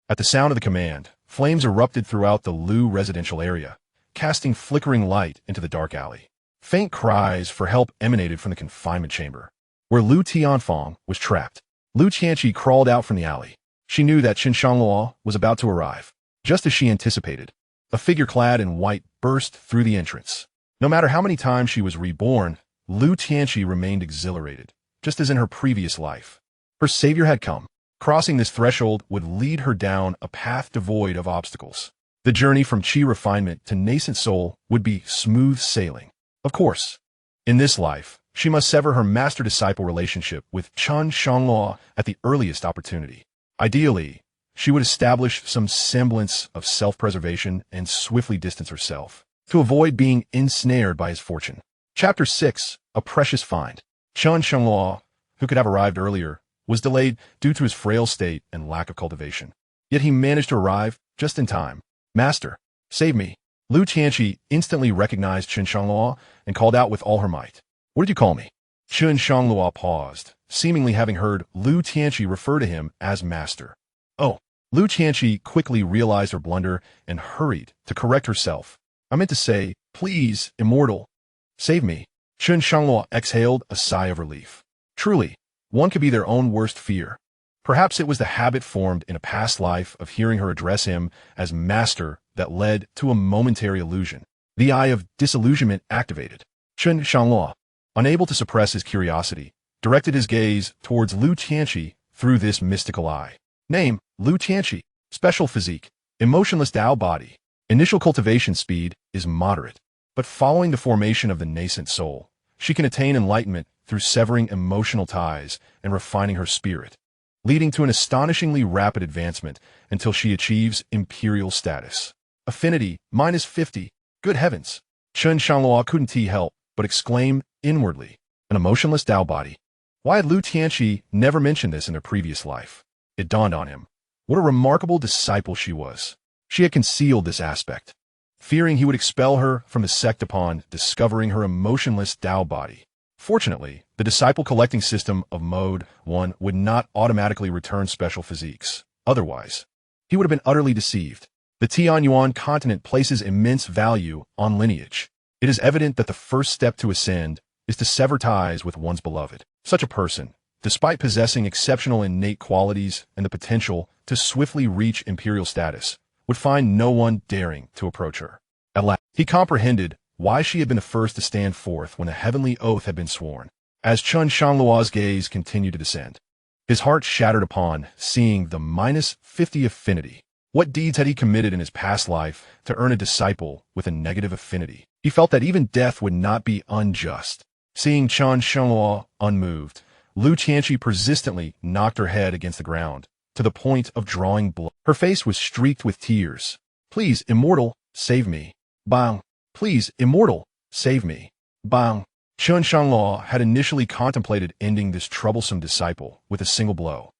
[SPEAKER 1] At the sound of the command, flames erupted throughout the Lu residential area, casting flickering light into the dark alley. Faint cries for help emanated from the confinement chamber, where Lu Tianfang was trapped. Lu Qianxi crawled out from the alley. She knew that Chen Shangluo was about to arrive. Just as she anticipated, a figure clad in white burst through the entrance. No matter how many times she was reborn, Lu Tianxi remained exhilarated, just as in her previous life. Her savior had come. Crossing this threshold would lead her down a path devoid of obstacles. The journey from chi refinement to nascent soul would be smooth sailing. Of course, in this life, she must sever her master-disciple relationship with Chen Shangluo at the earliest opportunity. Ideally, she would establish some semblance of self-preservation and swiftly distance herself to avoid being ensnared by his fortune. Chapter 6, A Precious Find. Chen Shangluo, who could have arrived earlier, was delayed due to his frail state and lack of cultivation. Yet he managed to arrive just in time. "Master, save me." Lu Qianxi instantly recognized Chen Shangluo and called out with all her might. "What did you call me?" Chen Shangluo paused, seemingly having heard Lu Tianxi refer to him as master. Oh, Lu Qianxi quickly realized her blunder and hurried to correct herself. "I meant to say, please, immortal, save me." Chen Shangluo exhaled a sigh of relief. Truly, one could be their own worst fear. Perhaps it was the habit formed in a past life of hearing her address him as master that led to a momentary illusion. The eye of disillusionment activated. Chen Shangluo, unable to suppress his curiosity, directed his gaze towards Lu Xianxia through this mystical eye. Name, Lu Xianxia. Special physique, emotionless Tao body. Initial cultivation speed is moderate, but following the formation of the nascent soul, she can attain enlightenment through severing emotional ties and refining her spirit, leading to an astonishingly rapid advancement until she achieves imperial status. Affinity, -50. Good heavens! Chen Shangluo couldn't help but exclaim inwardly, an emotionless Tao body. Why had Lu Xianxia never mentioned this in their previous life? It dawned on him. What a remarkable disciple she was. She had concealed this aspect, fearing he would expel her from the sect upon discovering her emotionless Tao body. Fortunately, the disciple collecting system of Mode 1 would not automatically return special physiques. Otherwise, he would have been utterly deceived. The Tianyuan continent places immense value on lineage. It is evident that the first step to ascend is to sever ties with one's beloved. Such a person, despite possessing exceptional innate qualities and the potential to swiftly reach imperial status, would find no one daring to approach her. At last, he comprehended why she had been the first to stand forth when a heavenly oath had been sworn. As Chen Shangluo's gaze continued to descend, his heart shattered upon seeing the -50 affinity. What deeds had he committed in his past life to earn a disciple with a negative affinity? He felt that even death would not be unjust. Seeing Chen Shangluo unmoved, Lu Qianxi persistently knocked her head against the ground, to the point of drawing blood. Her face was streaked with tears. Please, immortal, save me. Bang. Please, immortal, save me. Bang. Chen Shangluo had initially contemplated ending this troublesome disciple with a single blow.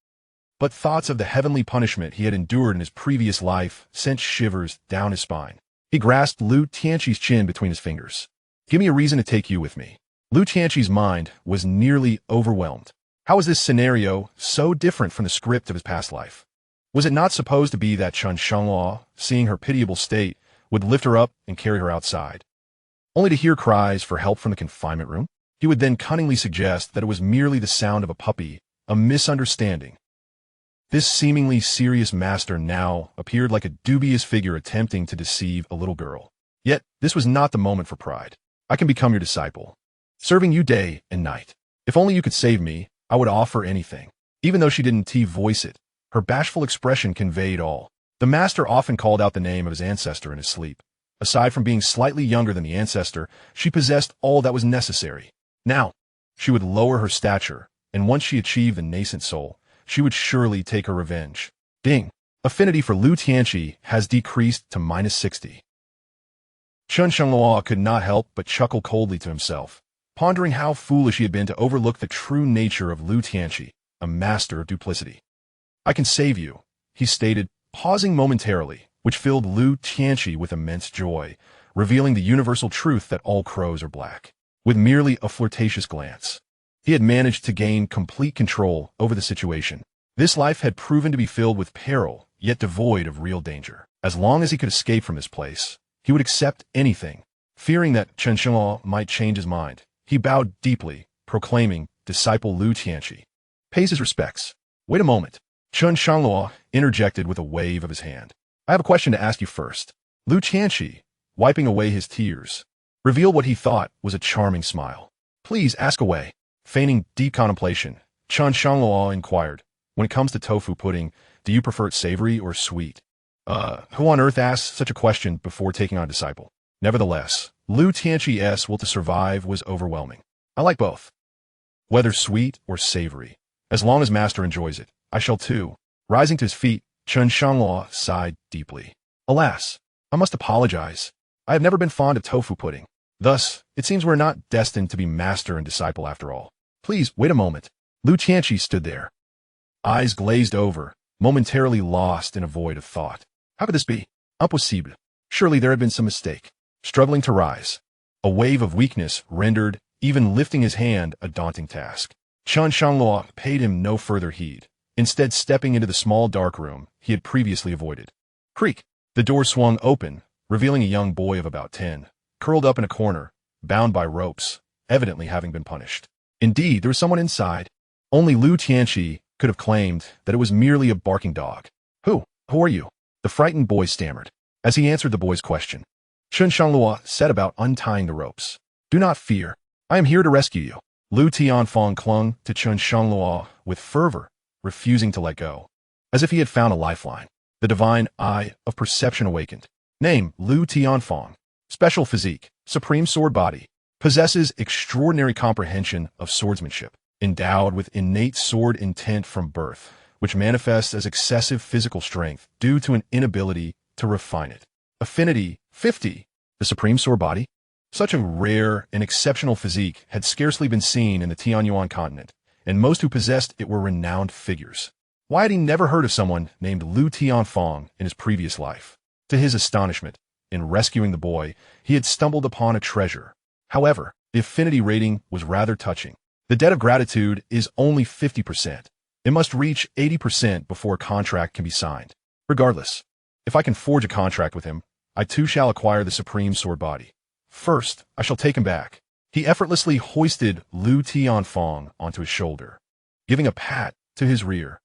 [SPEAKER 1] But thoughts of the heavenly punishment he had endured in his previous life sent shivers down his spine. He grasped Lu Tianxi's chin between his fingers. Give me a reason to take you with me. Lu Tianxi's mind was nearly overwhelmed. How was this scenario so different from the script of his past life? Was it not supposed to be that Chen Shangluo, seeing her pitiable state, would lift her up and carry her outside, only to hear cries for help from the confinement room? He would then cunningly suggest that it was merely the sound of a puppy, a misunderstanding. This seemingly serious master now appeared like a dubious figure attempting to deceive a little girl. Yet, this was not the moment for pride. I can become your disciple, serving you day and night. If only you could save me, I would offer anything. Even though she didn't voice it, her bashful expression conveyed all. The master often called out the name of his ancestor in his sleep. Aside from being slightly younger than the ancestor, she possessed all that was necessary. Now, she would lower her stature, and once she achieved the nascent soul, she would surely take her revenge. Ding. Affinity for Lu Tianxi has decreased to -60. Chen Shangluo could not help but chuckle coldly to himself, pondering how foolish he had been to overlook the true nature of Lu Tianxi, a master of duplicity. I can save you, he stated, pausing momentarily, which filled Lu Tianxi with immense joy, revealing the universal truth that all crows are black. With merely a flirtatious glance, he had managed to gain complete control over the situation. This life had proven to be filled with peril, yet devoid of real danger. As long as he could escape from this place, he would accept anything. Fearing that Chen Shangluo might change his mind, he bowed deeply, proclaiming, Disciple Lu Tianxi pays his respects. Wait a moment. Chen Shangluo interjected with a wave of his hand. I have a question to ask you first. Lu Tianxi, wiping away his tears, revealed what he thought was a charming smile. Please ask away. Feigning deep contemplation, Chen Shangluo inquired, when it comes to tofu pudding, do you prefer it savory or sweet? Who on earth asks such a question before taking on a disciple? Nevertheless, Lu Tianxi's will to survive was overwhelming. I like both. Whether sweet or savory. As long as master enjoys it, I shall too. Rising to his feet, Chen Shangluo sighed deeply. Alas, I must apologize. I have never been fond of tofu pudding. Thus, it seems we're not destined to be master and disciple after all. Please, wait a moment. Lu Qianxi stood there, eyes glazed over, momentarily lost in a void of thought. How could this be? Impossible. Surely there had been some mistake. Struggling to rise, a wave of weakness rendered even lifting his hand a daunting task. Chen Shangluo paid him no further heed, instead stepping into the small dark room he had previously avoided. Creak! The door swung open, revealing a young boy of about 10, curled up in a corner, bound by ropes, evidently having been punished. Indeed, there was someone inside. Only Lu Tianqi could have claimed that it was merely a barking dog. Who are you? The frightened boy stammered. As he answered the boy's question, Chen Shangluo set about untying the ropes. Do not fear. I am here to rescue you. Lu Tianfang clung to Chen Shangluo with fervor, refusing to let go. As if he had found a lifeline. The divine eye of perception awakened. Name, Lu Tianfang. Special physique, supreme sword body. Possesses extraordinary comprehension of swordsmanship. Endowed with innate sword intent from birth, which manifests as excessive physical strength due to an inability to refine it. Affinity, 50. The supreme sword body? Such a rare and exceptional physique had scarcely been seen in the Tianyuan continent, and most who possessed it were renowned figures. Why had he never heard of someone named Lu Tianfang in his previous life? To his astonishment, in rescuing the boy, he had stumbled upon a treasure. However, the affinity rating was rather touching. The debt of gratitude is only 50%. It must reach 80% before a contract can be signed. Regardless, if I can forge a contract with him, I too shall acquire the supreme sword body. First, I shall take him back. He effortlessly hoisted Lu Tianfang onto his shoulder, giving a pat to his rear.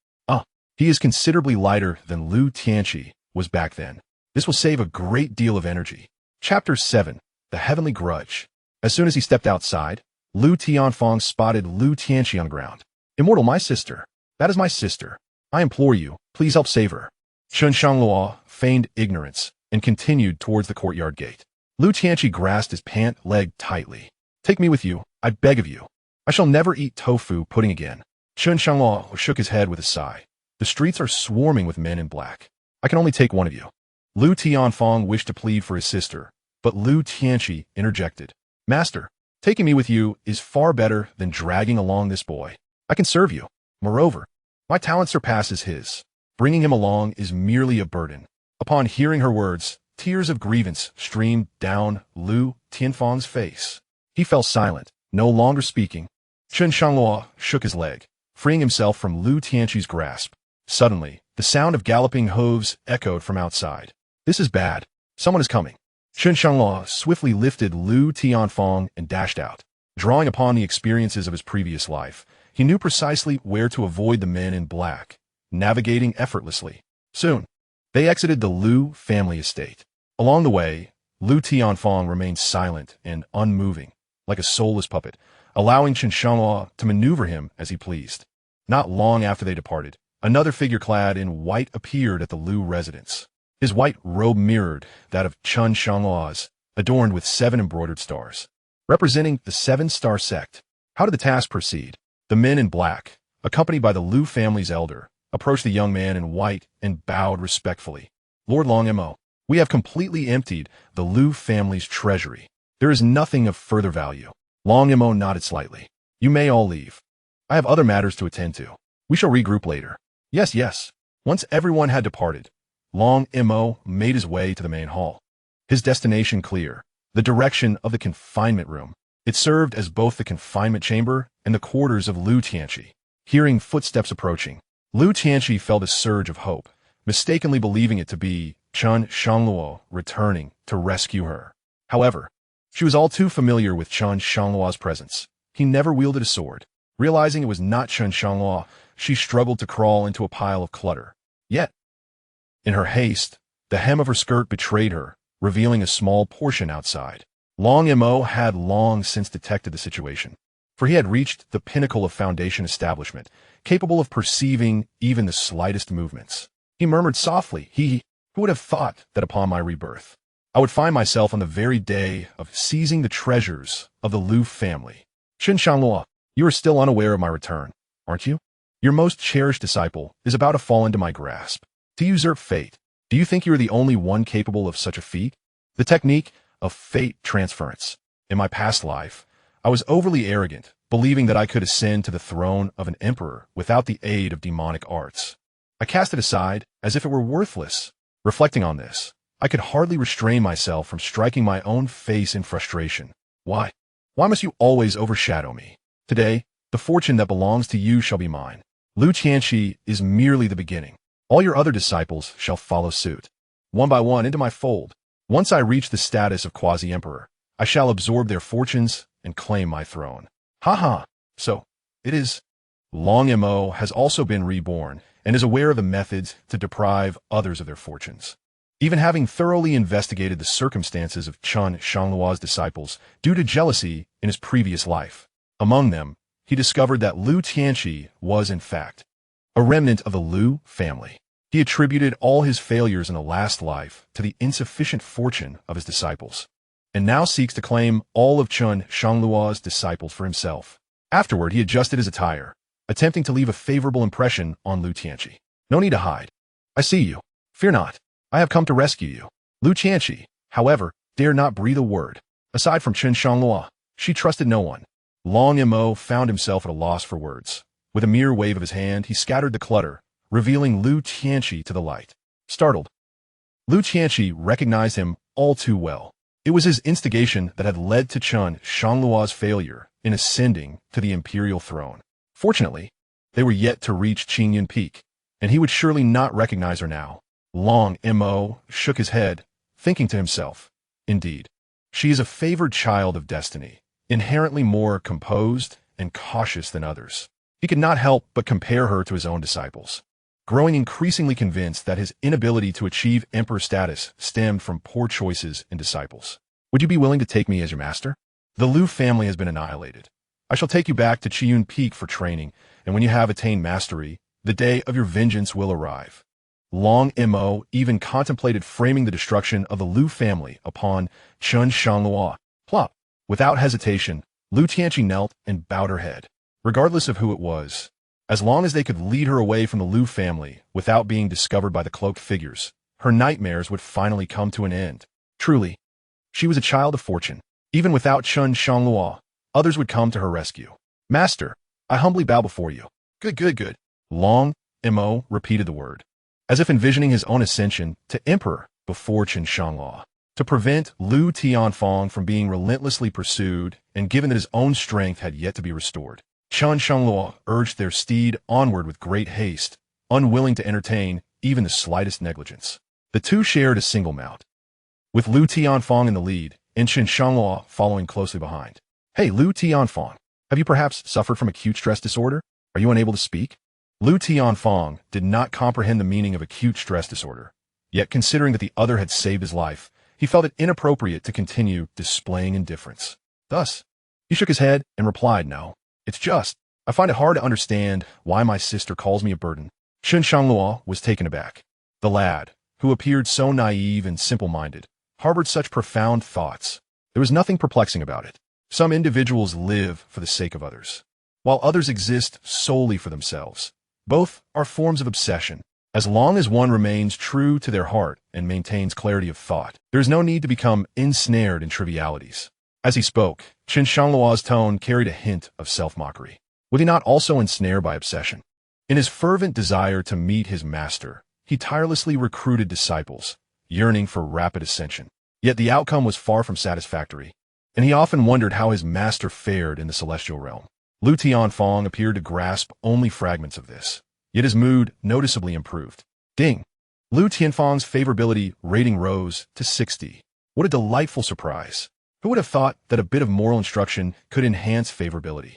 [SPEAKER 1] He is considerably lighter than Lu Tianqi was back then. This will save a great deal of energy. Chapter 7. The Heavenly Grudge. As soon as he stepped outside, Lu Tianfang spotted Lu Tianqi on the ground. Immortal, my sister. That is my sister. I implore you, please help save her. Chen Shangluo feigned ignorance and continued towards the courtyard gate. Lu Tianqi grasped his pant leg tightly. Take me with you, I beg of you. I shall never eat tofu pudding again. Chen Shangluo shook his head with a sigh. The streets are swarming with men in black. I can only take one of you. Lu Tianfang wished to plead for his sister, but Lu Tianqi interjected. Master, taking me with you is far better than dragging along this boy. I can serve you. Moreover, my talent surpasses his. Bringing him along is merely a burden. Upon hearing her words, tears of grievance streamed down Lu Tianfang's face. He fell silent, no longer speaking. Chen Shangluo shook his leg, freeing himself from Lu Tianqi's grasp. Suddenly, the sound of galloping hooves echoed from outside. This is bad. Someone is coming. Chen Shangluo swiftly lifted Lu Tianfang and dashed out. Drawing upon the experiences of his previous life, he knew precisely where to avoid the men in black, navigating effortlessly. Soon, they exited the Lu family estate. Along the way, Lu Tianfang remained silent and unmoving, like a soulless puppet, allowing Chen Shangluo to maneuver him as he pleased. Not long after they departed, another figure clad in white appeared at the Lu residence. His white robe mirrored that of Chen Shangluo's, adorned with 7 embroidered stars, representing the 7-star sect. How did the task proceed? The men in black, accompanied by the Lu family's elder, approached the young man in white and bowed respectfully. Lord Long-Mo, we have completely emptied the Lu family's treasury. There is nothing of further value. Long-Mo nodded slightly. You may all leave. I have other matters to attend to. We shall regroup later. Yes. Once everyone had departed, Long-Mo made his way to the main hall. His destination clear, the direction of the confinement room. It served as both the confinement chamber and the quarters of Lu Tianqi. Hearing footsteps approaching, Lu Tianqi felt a surge of hope, mistakenly believing it to be Chen Shangluo returning to rescue her. However, she was all too familiar with Chen Shangluo's presence. He never wielded a sword. Realizing it was not Chen Shangluo, she struggled to crawl into a pile of clutter. Yet, in her haste, the hem of her skirt betrayed her, revealing a small portion outside. Long-Mo had long since detected the situation, for he had reached the pinnacle of Foundation establishment, capable of perceiving even the slightest movements. He murmured softly, who would have thought that upon my rebirth, I would find myself on the very day of seizing the treasures of the Lu family. Chen Shangluo, you are still unaware of my return, aren't you? Your most cherished disciple is about to fall into my grasp. To usurp fate, do you think you are the only one capable of such a feat? The technique of fate transference. In my past life, I was overly arrogant, believing that I could ascend to the throne of an emperor without the aid of demonic arts. I cast it aside as if it were worthless. Reflecting on this, I could hardly restrain myself from striking my own face in frustration. Why? Why must you always overshadow me? Today, the fortune that belongs to you shall be mine. Lu Tianqi is merely the beginning. All your other disciples shall follow suit. One by one into my fold. Once I reach the status of quasi-emperor, I shall absorb their fortunes and claim my throne. Ha ha! So, it is. Long Mo has also been reborn and is aware of the methods to deprive others of their fortunes. Even having thoroughly investigated the circumstances of Chen Shangluo's disciples due to jealousy in his previous life. Among them, he discovered that Lu Tianqi was, in fact, a remnant of the Lu family. He attributed all his failures in the last life to the insufficient fortune of his disciples, and now seeks to claim all of Chen Shangluo's disciples for himself. Afterward, he adjusted his attire, attempting to leave a favorable impression on Lu Tianqi. No need to hide. I see you. Fear not. I have come to rescue you. Lu Tianqi, however, dared not breathe a word. Aside from Chen Shangluo, she trusted no one. Long Mo found himself at a loss for words. With a mere wave of his hand, he scattered the clutter, revealing Lu Tianqi to the light. Startled, Lu Tianqi recognized him all too well. It was his instigation that had led to Chen Shangluo's failure in ascending to the imperial throne. Fortunately, they were yet to reach Qingyun Peak, and he would surely not recognize her now. Long Mo shook his head, thinking to himself, indeed, she is a favored child of destiny, inherently more composed and cautious than others. He could not help but compare her to his own disciples, growing increasingly convinced that his inability to achieve emperor status stemmed from poor choices in disciples. Would you be willing to take me as your master? The Lu family has been annihilated. I shall take you back to Qiyun Peak for training, and when you have attained mastery, the day of your vengeance will arrive. Long Mo even contemplated framing the destruction of the Lu family upon Chen Shangluo. Plop. Without hesitation, Lu Tianqi knelt and bowed her head. Regardless of who it was, as long as they could lead her away from the Lu family without being discovered by the cloaked figures, her nightmares would finally come to an end. Truly, she was a child of fortune. Even without Chen Shangluo, others would come to her rescue. Master, I humbly bow before you. Good. Long Mo repeated the word, as if envisioning his own ascension to emperor before Chen Shangluo. To prevent Lu Tianfang from being relentlessly pursued, and given that his own strength had yet to be restored, Chen Shangluo urged their steed onward with great haste, unwilling to entertain even the slightest negligence. The two shared a single mount, with Lu Tianfang in the lead and Chen Shangluo following closely behind. Hey, Lu Tianfang, have you perhaps suffered from acute stress disorder? Are you unable to speak? Lu Tianfang did not comprehend the meaning of acute stress disorder, yet considering that the other had saved his life, he felt it inappropriate to continue displaying indifference. Thus, he shook his head and replied, no, it's just, I find it hard to understand why my sister calls me a burden. Chen Shangluo was taken aback. The lad, who appeared so naive and simple-minded, harbored such profound thoughts. There was nothing perplexing about it. Some individuals live for the sake of others, while others exist solely for themselves. Both are forms of obsession. As long as one remains true to their heart and maintains clarity of thought, there is no need to become ensnared in trivialities. As he spoke, Chen Shangluo's tone carried a hint of self-mockery. Would he not also ensnare by obsession? In his fervent desire to meet his master, he tirelessly recruited disciples, yearning for rapid ascension. Yet the outcome was far from satisfactory, and he often wondered how his master fared in the celestial realm. Lu Tianfang appeared to grasp only fragments of this, yet his mood noticeably improved. Ding! Lu Tianfang's favorability rating rose to 60. What a delightful surprise! Who would have thought that a bit of moral instruction could enhance favorability?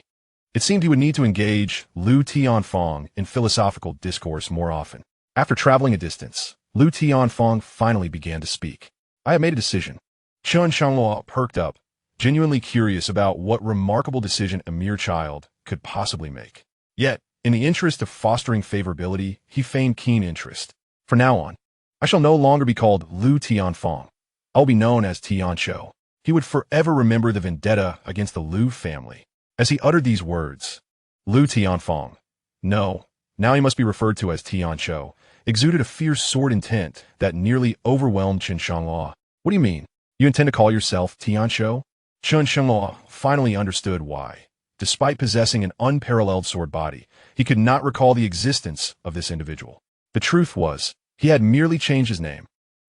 [SPEAKER 1] It seemed he would need to engage Lu Tianfang in philosophical discourse more often. After traveling a distance, Lu Tianfang finally began to speak. I have made a decision. Chen Shangluo perked up, genuinely curious about what remarkable decision a mere child could possibly make. Yet, in the interest of fostering favorability, he feigned keen interest. From now on, I shall no longer be called Lu Tianfang. I will be known as Xianxia. He would forever remember the vendetta against the Lu family. As he uttered these words, Lu Tianfang, no, now he must be referred to as Xianxia, exuded a fierce sword intent that nearly overwhelmed Chen Shangluo. What do you mean? You intend to call yourself Xianxia? Chen Shangluo finally understood why. Despite possessing an unparalleled sword body, he could not recall the existence of this individual. The truth was, he had merely changed his name.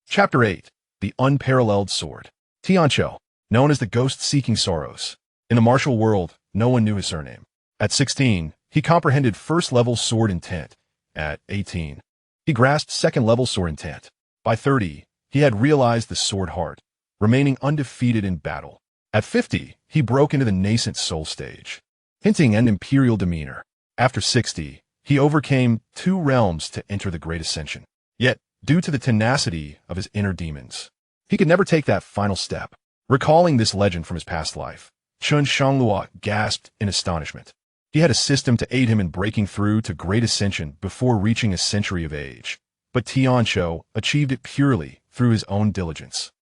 [SPEAKER 1] Chapter 8. The Unparalleled Sword. Xianxia, known as the Ghost-Seeking Sorrows. In the martial world, no one knew his surname. At 16, he comprehended first-level sword intent. At 18, he grasped second-level sword intent. By 30, he had realized the sword heart, remaining undefeated in battle. At 50, he broke into the nascent soul stage. hinting at an imperial demeanor. After 60, he overcame 2 realms to enter the Great Ascension. Yet, due to the tenacity of his inner demons, he could never take that final step. Recalling this legend from his past life, Chen Shangluo gasped in astonishment. He had a system to aid him in breaking through to Great Ascension before reaching a century of age, but Xianxia achieved it purely through his own diligence.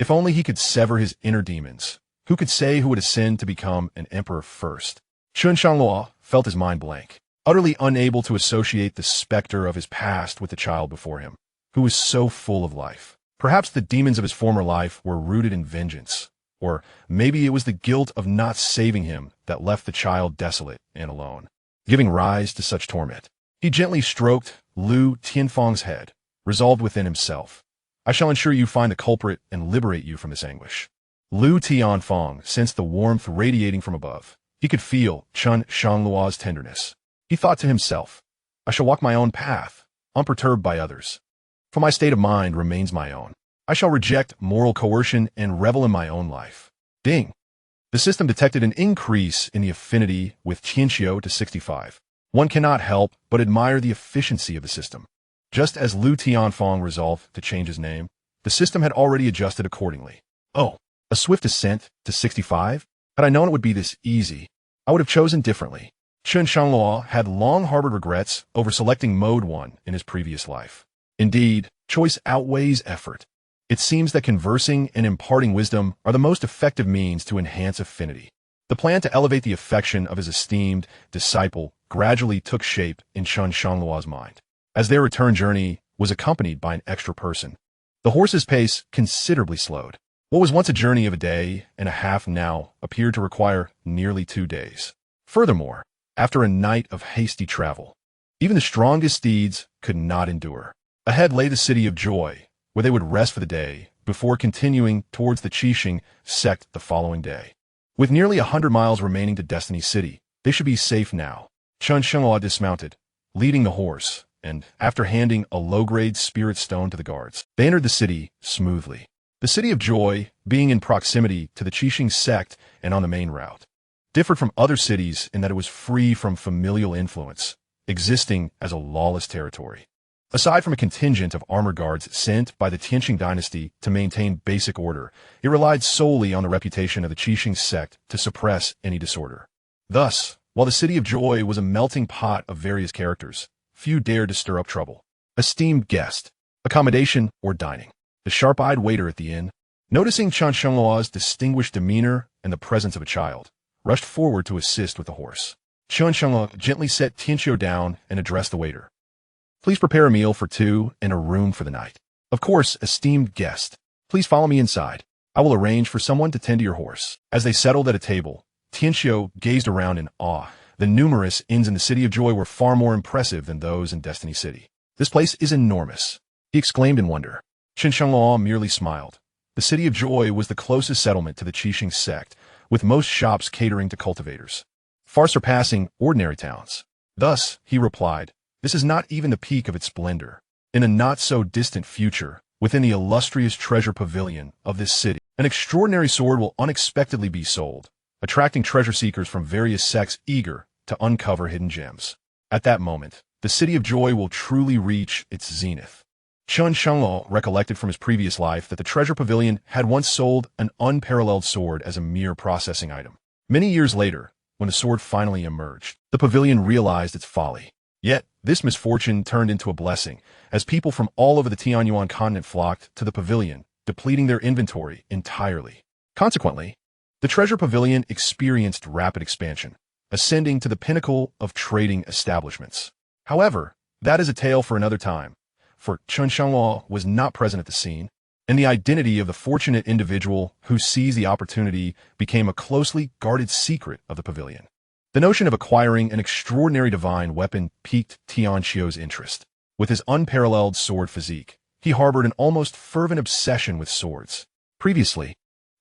[SPEAKER 1] If only he could sever his inner demons, who could say who would ascend to become an emperor first? Chen Shangluo felt his mind blank, utterly unable to associate the specter of his past with the child before him, who was so full of life. Perhaps the demons of his former life were rooted in vengeance, or maybe it was the guilt of not saving him that left the child desolate and alone, giving rise to such torment. He gently stroked Lu Tianfeng's head, resolved within himself, "I shall ensure you find the culprit and liberate you from this anguish." Lu Tianfeng sensed the warmth radiating from above. He could feel Chen Shangluo's tenderness. He thought to himself, "I shall walk my own path, unperturbed by others. For my state of mind remains my own. I shall reject moral coercion and revel in my own life." Ding! The system detected an increase in the affinity with Xianxia to 65. One cannot help but admire the efficiency of the system. Just as Lu Tianfeng resolved to change his name, the system had already adjusted accordingly. Oh, a swift ascent to 65? Had I known it would be this easy, I would have chosen differently. Chen Shangluo had long harbored regrets over selecting Mode 1 in his previous life. Indeed, choice outweighs effort. It seems that conversing and imparting wisdom are the most effective means to enhance affinity. The plan to elevate the affection of his esteemed disciple gradually took shape in Chen Shangluo's mind. As their return journey was accompanied by an extra person, the horse's pace considerably slowed. What was once a journey of a day and a half now appeared to require nearly 2 days. Furthermore, after a night of hasty travel, even the strongest steeds could not endure. Ahead lay the city of Joy, where they would rest for the day before continuing towards the Qixing sect the following day. With nearly 100 miles remaining to Destiny City, they should be safe now. Chen Shangluo dismounted, leading the horse, and after handing a low-grade spirit stone to the guards, they entered the city smoothly. The city of Joy, being in proximity to the Qixing sect and on the main route, differed from other cities in that it was free from familial influence, existing as a lawless territory. Aside from a contingent of armor guards sent by the Tianqing dynasty to maintain basic order, it relied solely on the reputation of the Qixing sect to suppress any disorder. Thus, while the city of Joy was a melting pot of various characters, few dared to stir up trouble. Esteemed guest, accommodation or dining. The sharp-eyed waiter at the inn, noticing Chen Shangluo's distinguished demeanor and the presence of a child, rushed forward to assist with the horse. Chen Shangluo gently set Tianxia down and addressed the waiter. "Please prepare a meal for 2 and a room for the night. Of course, esteemed guest, please follow me inside. I will arrange for someone to tend to your horse." As they settled at a table, Tianxia gazed around in awe. The numerous inns in the City of Joy were far more impressive than those in Destiny City. "This place is enormous," he exclaimed in wonder. Chen Shangluo merely smiled. The City of Joy was the closest settlement to the Qixing sect, with most shops catering to cultivators, far surpassing ordinary towns. Thus, he replied, "This is not even the peak of its splendor. In a not-so-distant future, within the illustrious treasure pavilion of this city, an extraordinary sword will unexpectedly be sold, attracting treasure seekers from various sects eager to uncover hidden gems. At that moment, the City of Joy will truly reach its zenith." Chen Shangluo recollected from his previous life that the treasure pavilion had once sold an unparalleled sword as a mere processing item. Many years later, when the sword finally emerged, the pavilion realized its folly. Yet, this misfortune turned into a blessing, as people from all over the Tianyuan continent flocked to the pavilion, depleting their inventory entirely. Consequently, the treasure pavilion experienced rapid expansion, ascending to the pinnacle of trading establishments. However, that is a tale for another time, for Chen Shangluo was not present at the scene, and the identity of the fortunate individual who seized the opportunity became a closely guarded secret of the pavilion. The notion of acquiring an extraordinary divine weapon piqued Tianxia's interest. With his unparalleled sword physique, he harbored an almost fervent obsession with swords. Previously,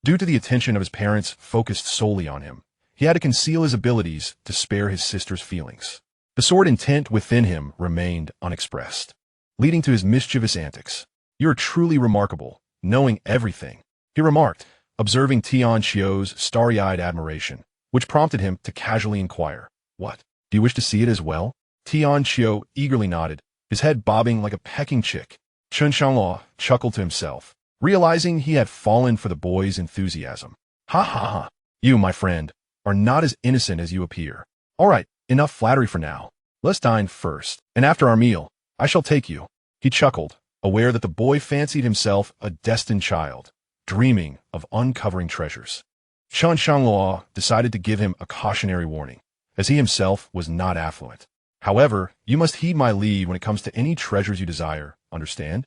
[SPEAKER 1] due to the attention of his parents focused solely on him, he had to conceal his abilities to spare his sister's feelings. The sword intent within him remained unexpressed, leading to his mischievous antics. "You are truly remarkable, knowing everything," he remarked, observing Tianxia's starry-eyed admiration. which prompted him to casually inquire, "What? Do you wish to see it as well?" Xianxia eagerly nodded, his head bobbing like a pecking chick. Chen Shangluo chuckled to himself, realizing he had fallen for the boy's enthusiasm. "Ha ha ha! You, my friend, are not as innocent as you appear. All right, enough flattery for now. Let's dine first, and after our meal, I shall take you." He chuckled, aware that the boy fancied himself a destined child, dreaming of uncovering treasures. Chen Shangluo decided to give him a cautionary warning, as he himself was not affluent. "However, you must heed my lead when it comes to any treasures you desire, understand?"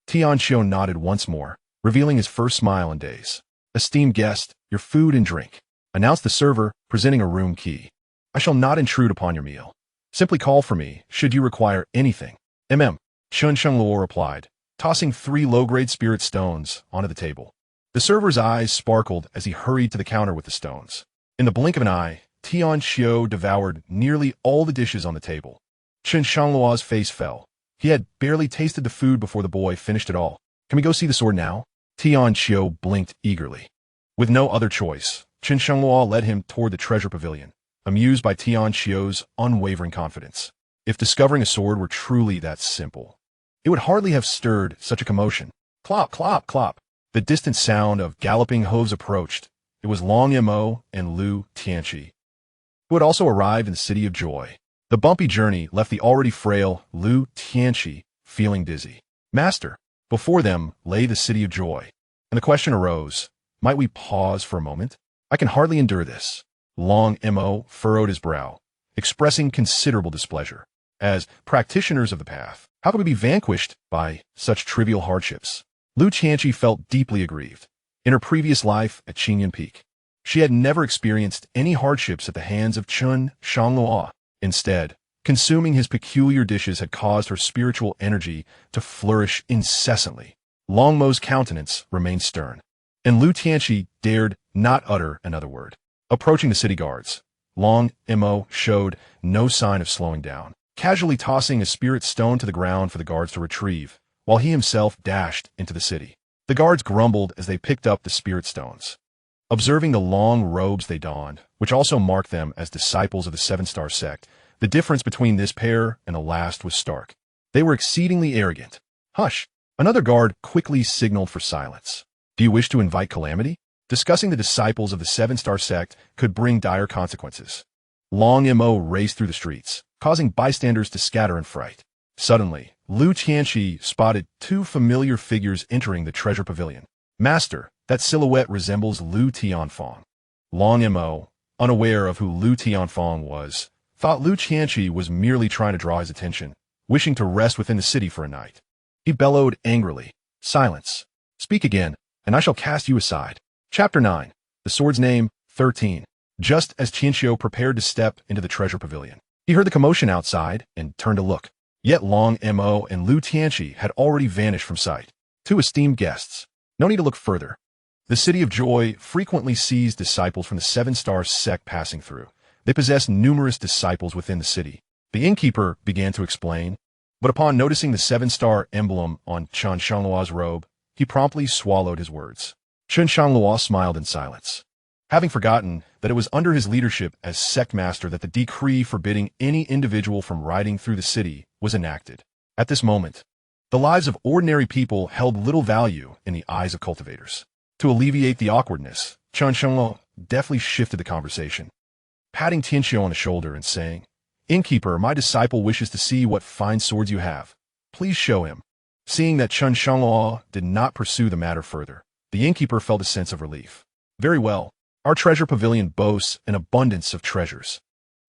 [SPEAKER 1] Tianxiu nodded once more, revealing his first smile in days. "Esteemed guest, your food and drink," announced the server, presenting a room key. "I shall not intrude upon your meal. Simply call for me should you require anything." Chen Shangluo replied, tossing 3 low-grade spirit stones onto the table. The server's eyes sparkled as he hurried to the counter with the stones. In the blink of an eye, Tianxiu devoured nearly all the dishes on the table. Chen Shangluo's face fell. He had barely tasted the food before the boy finished it all. "Can we go see the sword now?" Tianxiu blinked eagerly. With no other choice, Chen Shangluo led him toward the treasure pavilion, amused by Tianxiu's unwavering confidence. If discovering a sword were truly that simple, it would hardly have stirred such a commotion. Clop, clop, clop. The distant sound of galloping hooves approached. It was Long Mo and Lu Tianqi, who had also arrived in the City of Joy. The bumpy journey left the already frail Lu Tianqi feeling dizzy. "Master," before them lay the City of Joy, and the question arose, might we pause for a moment? "I can hardly endure this." Long Mo furrowed his brow, expressing considerable displeasure. As practitioners of the path, how could we be vanquished by such trivial hardships? Lu Tianqi felt deeply aggrieved. In her previous life at Qinyan Peak, she had never experienced any hardships at the hands of Chen Shangluo. Instead, consuming his peculiar dishes had caused her spiritual energy to flourish incessantly. Long Mo's countenance remained stern, and Lu Tianqi dared not utter another word. Approaching the city guards, Long Mo showed no sign of slowing down, casually tossing a spirit stone to the ground for the guards to retrieve, while he himself dashed into the city. The guards grumbled as they picked up the spirit stones. Observing the long robes they donned, which also marked them as disciples of the Seven-Star sect, the difference between this pair and the last was stark. They were exceedingly arrogant. "Hush!" Another guard quickly signaled for silence. "Do you wish to invite calamity?" Discussing the disciples of the Seven-Star sect could bring dire consequences. Long Mo raced through the streets, causing bystanders to scatter in fright. Suddenly, Lu Tianqi spotted 2 familiar figures entering the treasure pavilion. "Master, that silhouette resembles Lu Tianfeng." Long Mo, unaware of who Lu Tianfeng was, thought Lu Tianqi was merely trying to draw his attention, wishing to rest within the city for a night. He bellowed angrily, "Silence! Speak again, and I shall cast you aside." Chapter 9. The Sword's Name, 13. Just as Tianxiu prepared to step into the treasure pavilion, he heard the commotion outside and turned to look. Yet Long Mo and Lu Tianqi had already vanished from sight. 2 esteemed guests. No need to look further. The City of Joy frequently sees disciples from the Seven-Star sect passing through. They possess numerous disciples within the city. The innkeeper began to explain, but upon noticing the Seven-Star emblem on Chen Shangluo's robe, he promptly swallowed his words. Chen Shangluo smiled in silence, having forgotten that it was under his leadership as sect master that the decree forbidding any individual from riding through the city was enacted. At this moment, the lives of ordinary people held little value in the eyes of cultivators. To alleviate the awkwardness, Chen Shangluo deftly shifted the conversation, patting Tianxiu on the shoulder and saying, "Innkeeper, my disciple wishes to see what fine swords you have. Please show him." Seeing that Chen Shangluo did not pursue the matter further, the innkeeper felt a sense of relief. "Very well. Our treasure pavilion boasts an abundance of treasures."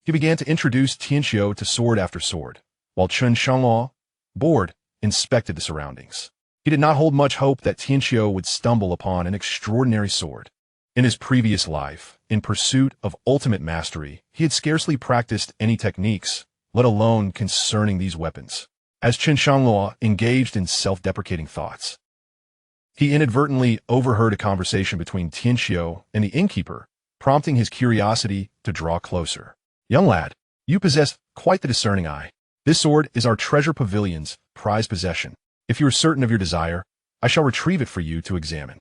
[SPEAKER 1] He began to introduce Tianxiu to sword after sword, while Chen Shangluo, bored, inspected the surroundings. He did not hold much hope that Xianxia would stumble upon an extraordinary sword. In his previous life, in pursuit of ultimate mastery, he had scarcely practiced any techniques, let alone concerning these weapons. As Chen Shangluo engaged in self-deprecating thoughts, he inadvertently overheard a conversation between Tianxiu and the innkeeper, prompting his curiosity to draw closer. "Young lad, you possess quite the discerning eye. This sword is our treasure pavilion's prized possession. If you are certain of your desire, I shall retrieve it for you to examine."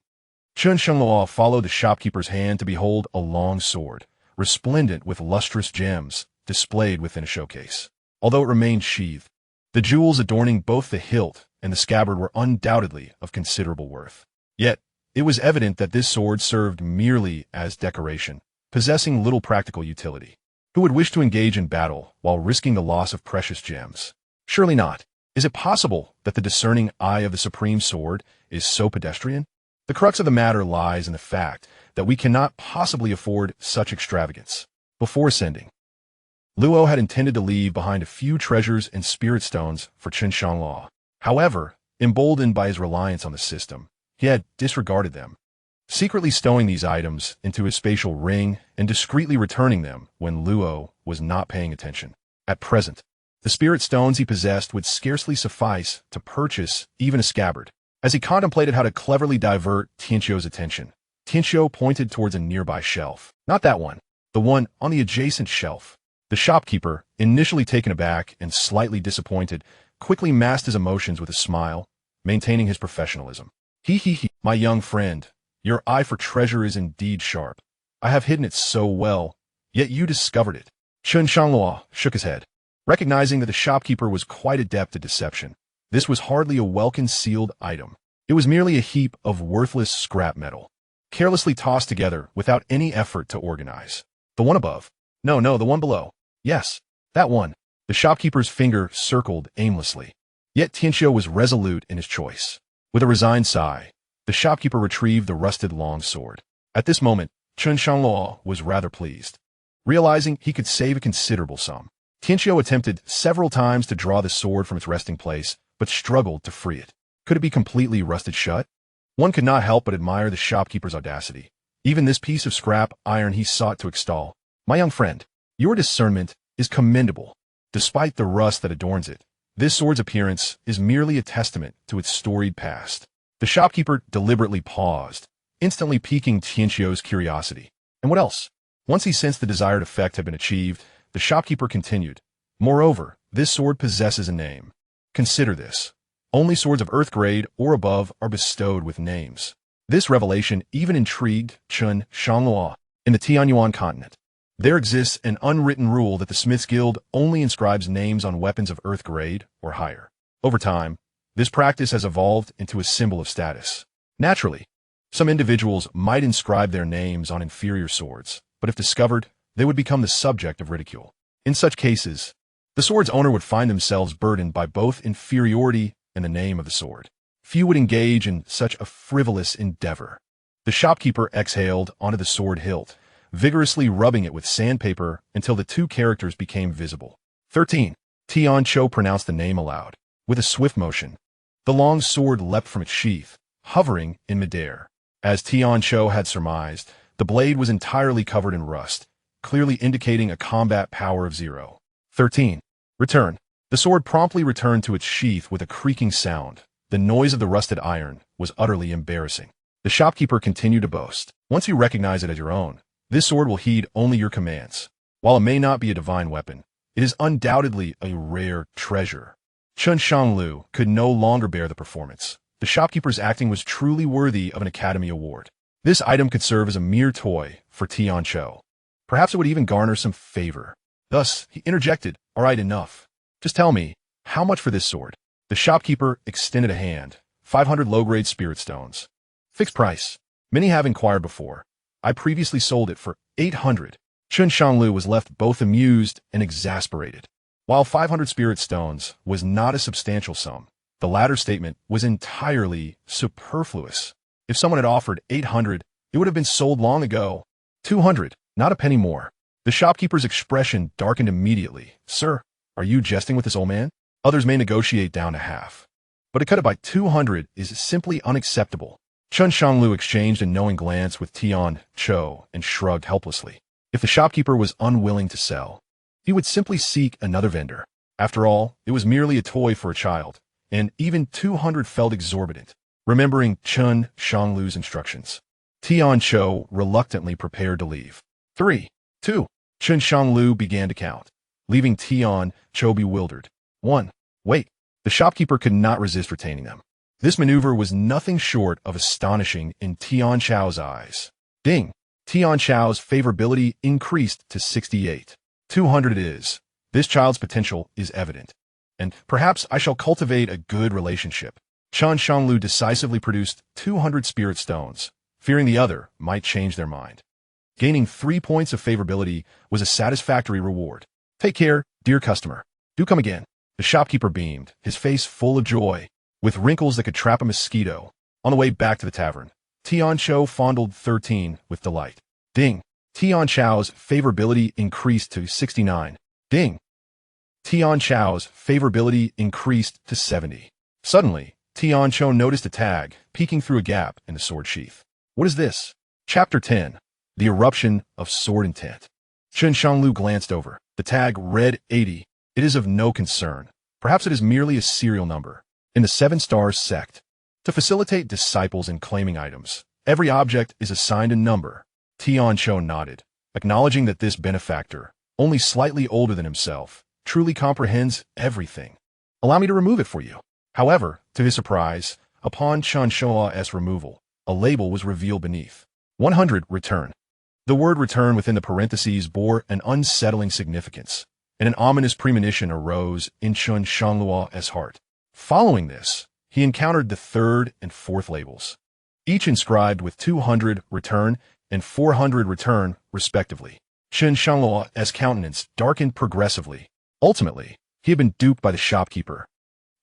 [SPEAKER 1] Chen Shangluo followed the shopkeeper's hand to behold a long sword, resplendent with lustrous gems, displayed within a showcase. Although it remained sheathed, the jewels adorning both the hilt and the scabbard were undoubtedly of considerable worth. Yet, it was evident that this sword served merely as decoration, possessing little practical utility. Who would wish to engage in battle while risking the loss of precious gems? Surely not. Is it possible that the discerning eye of the supreme sword is so pedestrian? The crux of the matter lies in the fact that we cannot possibly afford such extravagance. Before ascending, Luo had intended to leave behind a few treasures and spirit stones for Chen Shangluo. However, emboldened by his reliance on the system, he had disregarded them, secretly stowing these items into his spatial ring and discreetly returning them when Luo was not paying attention. At present, the spirit stones he possessed would scarcely suffice to purchase even a scabbard. As he contemplated how to cleverly divert Tianqiu's attention, Tianqiu pointed towards a nearby shelf. Not that one, the one on the adjacent shelf. The shopkeeper, initially taken aback and slightly disappointed, quickly masked his emotions with a smile, maintaining his professionalism. He, my young friend, your eye for treasure is indeed sharp. I have hidden it so well, yet you discovered it. Chen Shangluo shook his head, recognizing that the shopkeeper was quite adept at deception. This was hardly a well-concealed item. It was merely a heap of worthless scrap metal, carelessly tossed together without any effort to organize. The one above? No, the one below. Yes, that one. The shopkeeper's finger circled aimlessly. Yet Tianqiu was resolute in his choice. With a resigned sigh, the shopkeeper retrieved the rusted long sword. At this moment, Chen Shangluo was rather pleased, realizing he could save a considerable sum. Tianqiu attempted several times to draw the sword from its resting place, but struggled to free it. Could it be completely rusted shut? One could not help but admire the shopkeeper's audacity. Even this piece of scrap iron he sought to extol. My young friend, your discernment is commendable. Despite the rust that adorns it, this sword's appearance is merely a testament to its storied past. The shopkeeper deliberately paused, instantly piquing Tianqiu's curiosity. And what else? Once he sensed the desired effect had been achieved, the shopkeeper continued. Moreover, this sword possesses a name. Consider this. Only swords of earth grade or above are bestowed with names. This revelation even intrigued Chen Shangluo. In the Tianyuan continent, there exists an unwritten rule that the Smith's Guild only inscribes names on weapons of earth grade or higher. Over time, this practice has evolved into a symbol of status. Naturally, some individuals might inscribe their names on inferior swords, but if discovered, they would become the subject of ridicule. In such cases, the sword's owner would find themselves burdened by both inferiority and the name of the sword. Few would engage in such a frivolous endeavor. The shopkeeper exhaled onto the sword hilt, vigorously rubbing it with sandpaper until the two characters became visible. 13. Tianqiu pronounced the name aloud. With a swift motion, the long sword leapt from its sheath, hovering in midair. As Xianxia had surmised, the blade was entirely covered in rust, clearly indicating a combat power of 0. 13. Return. The sword promptly returned to its sheath with a creaking sound. The noise of the rusted iron was utterly embarrassing. The shopkeeper continued to boast. Once you recognize it as your own, this sword will heed only your commands. While it may not be a divine weapon, it is undoubtedly a rare treasure. Chen Shangluo could no longer bear the performance. The shopkeeper's acting was truly worthy of an Academy Award. This item could serve as a mere toy for Tianqiu. Perhaps it would even garner some favor. Thus, he interjected, "All right, enough. Just tell me, how much for this sword?" The shopkeeper extended a hand. 500 low-grade spirit stones. Fixed price. Many have inquired before. I previously sold it for 800. Chen Shangluo was left both amused and exasperated. While 500 spirit stones was not a substantial sum, the latter statement was entirely superfluous. If someone had offered 800, it would have been sold long ago. 200, not a penny more. The shopkeeper's expression darkened immediately. "Sir, are you jesting with this old man? Others may negotiate down to half, but to cut it by 200 is simply unacceptable." Chen Shangluo exchanged a knowing glance with Tianqiu and shrugged helplessly. If the shopkeeper was unwilling to sell, he would simply seek another vendor. After all, it was merely a toy for a child, and even 200 felt exorbitant. Remembering Chen Shangluo's instructions, Tianqiu reluctantly prepared to leave. 3, 2. Chen Shangluo began to count, leaving Tianqiu bewildered. 1. Wait. The shopkeeper could not resist retaining them. This maneuver was nothing short of astonishing in Xianxiao's eyes. Ding! Xianxiao's favorability increased to 68. 200 it is. This child's potential is evident. And perhaps I shall cultivate a good relationship. Chen Shangluo decisively produced 200 spirit stones, fearing the other might change their mind. Gaining 3 points of favorability was a satisfactory reward. Take care, dear customer. Do come again. The shopkeeper beamed, his face full of joy, with wrinkles that could trap a mosquito. On the way back to the tavern, Xianxia fondled 13 with delight. Ding! Xianxiao's favorability increased to 69. Ding! Xianxiao's favorability increased to 70. Suddenly, Xianxia noticed a tag peeking through a gap in the sword sheath. What is this? Chapter 10. The Eruption of Sword Intent. Chen Shangluo glanced over. The tag read 80. It is of no concern. Perhaps it is merely a serial number. In the 7 Stars sect, to facilitate disciples in claiming items, every object is assigned a number. Xianxia nodded, acknowledging that this benefactor, only slightly older than himself, truly comprehends everything. Allow me to remove it for you. However, to his surprise, upon Chen Shangluo's removal, a label was revealed beneath. 100 return. The word return within the parentheses bore an unsettling significance, and an ominous premonition arose in Chen Shangluo's heart. Following this, he encountered the 3rd and 4th labels, each inscribed with 200 return and 400 return, respectively. Chen Shangluo's countenance darkened progressively. Ultimately, he had been duped by the shopkeeper.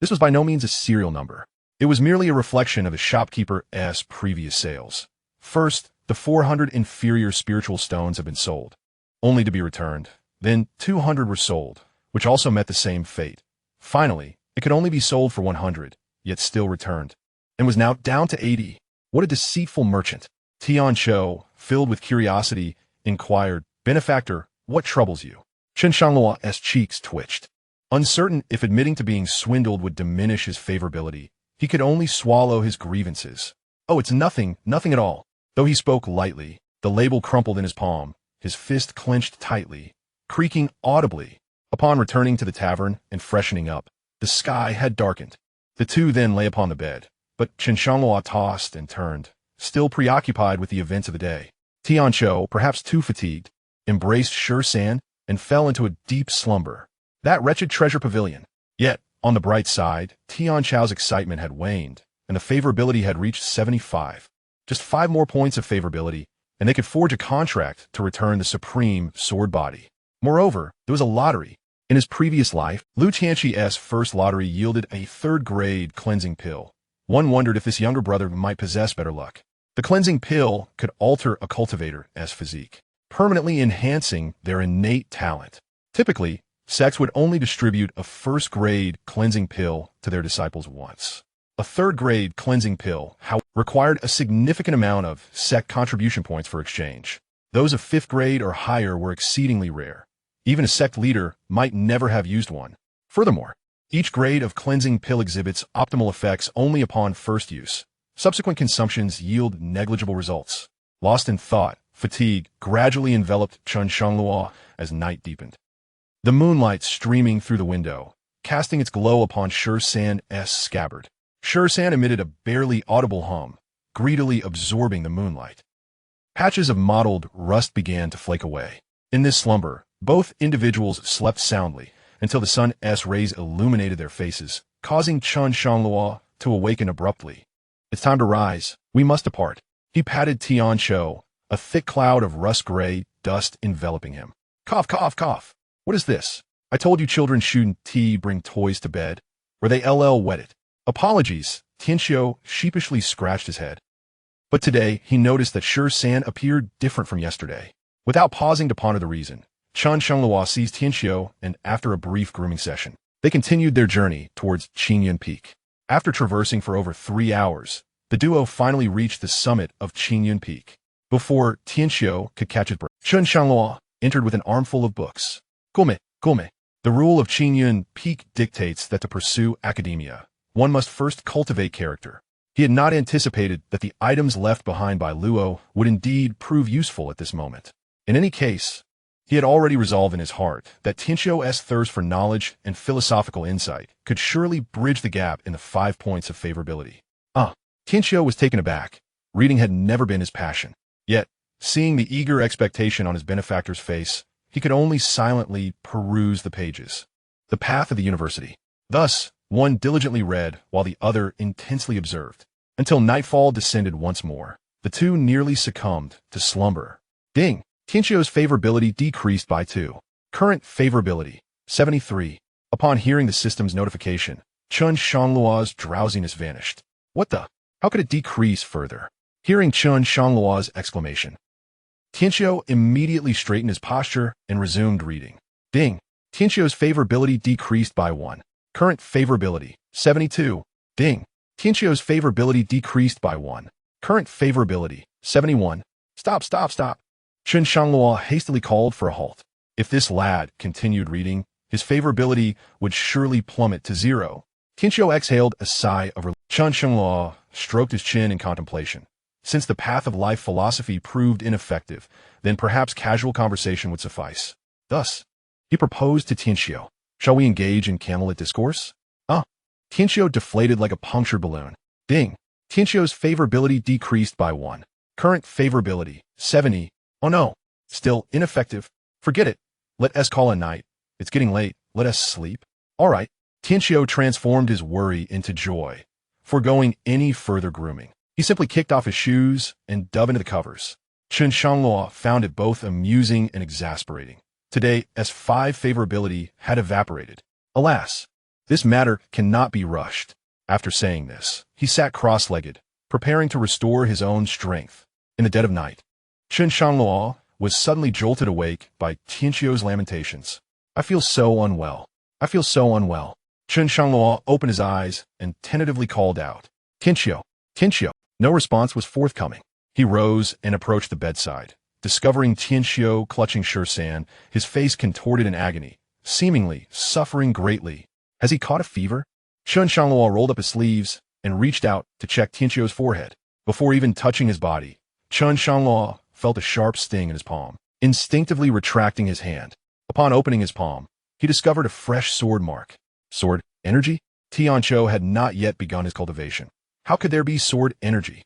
[SPEAKER 1] This was by no means a serial number. It was merely a reflection of the shopkeeper's previous sales. First, the 400 inferior spiritual stones had been sold, only to be returned. Then 200 were sold, which also met the same fate. Finally, it could only be sold for 100, yet still returned, and was now down to 80. What a deceitful merchant. Xianxia, filled with curiosity, inquired, Benefactor, what troubles you? Chen Shangluo's cheeks twitched. Uncertain if admitting to being swindled would diminish his favorability, he could only swallow his grievances. Oh, it's nothing at all. Though he spoke lightly, the label crumpled in his palm, his fist clenched tightly, creaking audibly. Upon returning to the tavern and freshening up, the sky had darkened. The two then lay upon the bed, but Chen Shangluo tossed and turned, still preoccupied with the events of the day. Xianxia, perhaps too fatigued, embraced San and fell into a deep slumber. That wretched treasure pavilion. Yet, on the bright side, Xianxiao's excitement had waned, and the favorability had reached 75. Just 5 more points of favorability, and they could forge a contract to return the supreme sword body. Moreover, there was a lottery. In his previous life, Lu Qianxi's first lottery yielded a 3rd-grade cleansing pill. One wondered if this younger brother might possess better luck. The cleansing pill could alter a cultivator's physique, permanently enhancing their innate talent. Typically, sects would only distribute a 1st-grade cleansing pill to their disciples once. A 3rd-grade cleansing pill, however, required a significant amount of sect contribution points for exchange. Those of 5th grade or higher were exceedingly rare. Even a sect leader might never have used one. Furthermore, each grade of cleansing pill exhibits optimal effects only upon first use. Subsequent consumptions yield negligible results. Lost in thought, fatigue gradually enveloped Chen Shangluo as night deepened. The moonlight streaming through the window, casting its glow upon San's scabbard. San emitted a barely audible hum, greedily absorbing the moonlight. Patches of mottled rust began to flake away. In this slumber, both individuals slept soundly until the sun's rays illuminated their faces, causing Chen Shangluo to awaken abruptly. It's time to rise. We must depart. He patted Xianxia, a thick cloud of rust-gray dust enveloping him. Cough, cough, cough. What is this? I told you children shouldn't bring toys to bed. Were they wetted? Apologies, Xianxia sheepishly scratched his head. But today, he noticed that San appeared different from yesterday. Without pausing to ponder the reason, Chen Shangluo seized Xianxia, and after a brief grooming session, they continued their journey towards Qingyun Peak. After traversing for over 3 hours, the duo finally reached the summit of Qingyun Peak. Before Xianxia could catch his breath, Chen Shangluo entered with an armful of books. Gome. The rule of Qingyun Peak dictates that to pursue academia, one must first cultivate character. He had not anticipated that the items left behind by Luo would indeed prove useful at this moment. In any case, he had already resolved in his heart that Xianxia's thirst for knowledge and philosophical insight could surely bridge the gap in the 5 points of favorability. Xianxia was taken aback. Reading had never been his passion. Yet, seeing the eager expectation on his benefactor's face, he could only silently peruse the pages. The path of the university. Thus, one diligently read while the other intensely observed. Until nightfall descended once more, the two nearly succumbed to slumber. Ding! Xianxia's favorability decreased by 2. Current favorability, 73. Upon hearing the system's notification, Chen Shangluo's drowsiness vanished. What the? How could it decrease further? Hearing Chen Shangluo's exclamation, Xianxia immediately straightened his posture and resumed reading. Ding! Xianxia's favorability decreased by 1. Current favorability, 72. Ding! Xianxia's favorability decreased by 1. Current favorability, 71. Stop! Chen Shangluo hastily called for a halt. If this lad continued reading, his favorability would surely plummet to 0. Xianxia exhaled a sigh of relief. Chen Shangluo stroked his chin in contemplation. Since the path of life philosophy proved ineffective, then perhaps casual conversation would suffice. Thus, he proposed to Xianxia, "Shall we engage in candlelit discourse?" Xianxia deflated like a punctured balloon. Ding! Xianxia's favorability decreased by 1. Current favorability, 70. Oh no! Still ineffective. Forget it. Let us call a night. It's getting late. Let us sleep. All right. Xianxia transformed his worry into joy. Foregoing any further grooming, he simply kicked off his shoes and dove into the covers. Chen Shangluo found it both amusing and exasperating. Today, S5 favorability had evaporated. Alas, this matter cannot be rushed. After saying this, he sat cross-legged, preparing to restore his own strength. In the dead of night, Chen Shangluo was suddenly jolted awake by Xianxia's lamentations. I feel so unwell. Chen Shangluo opened his eyes and tentatively called out, Xianxia. No response was forthcoming. He rose and approached the bedside. Discovering Xianxia clutching Shursan, his face contorted in agony, seemingly suffering greatly. Has he caught a fever? Chen Shangluo rolled up his sleeves and reached out to check Xianxia's forehead. Before even touching his body, Chen Shangluo felt a sharp sting in his palm. Instinctively retracting his hand, upon opening his palm, he discovered a fresh sword mark. Sword energy? Xianxia had not yet begun his cultivation. How could there be sword energy?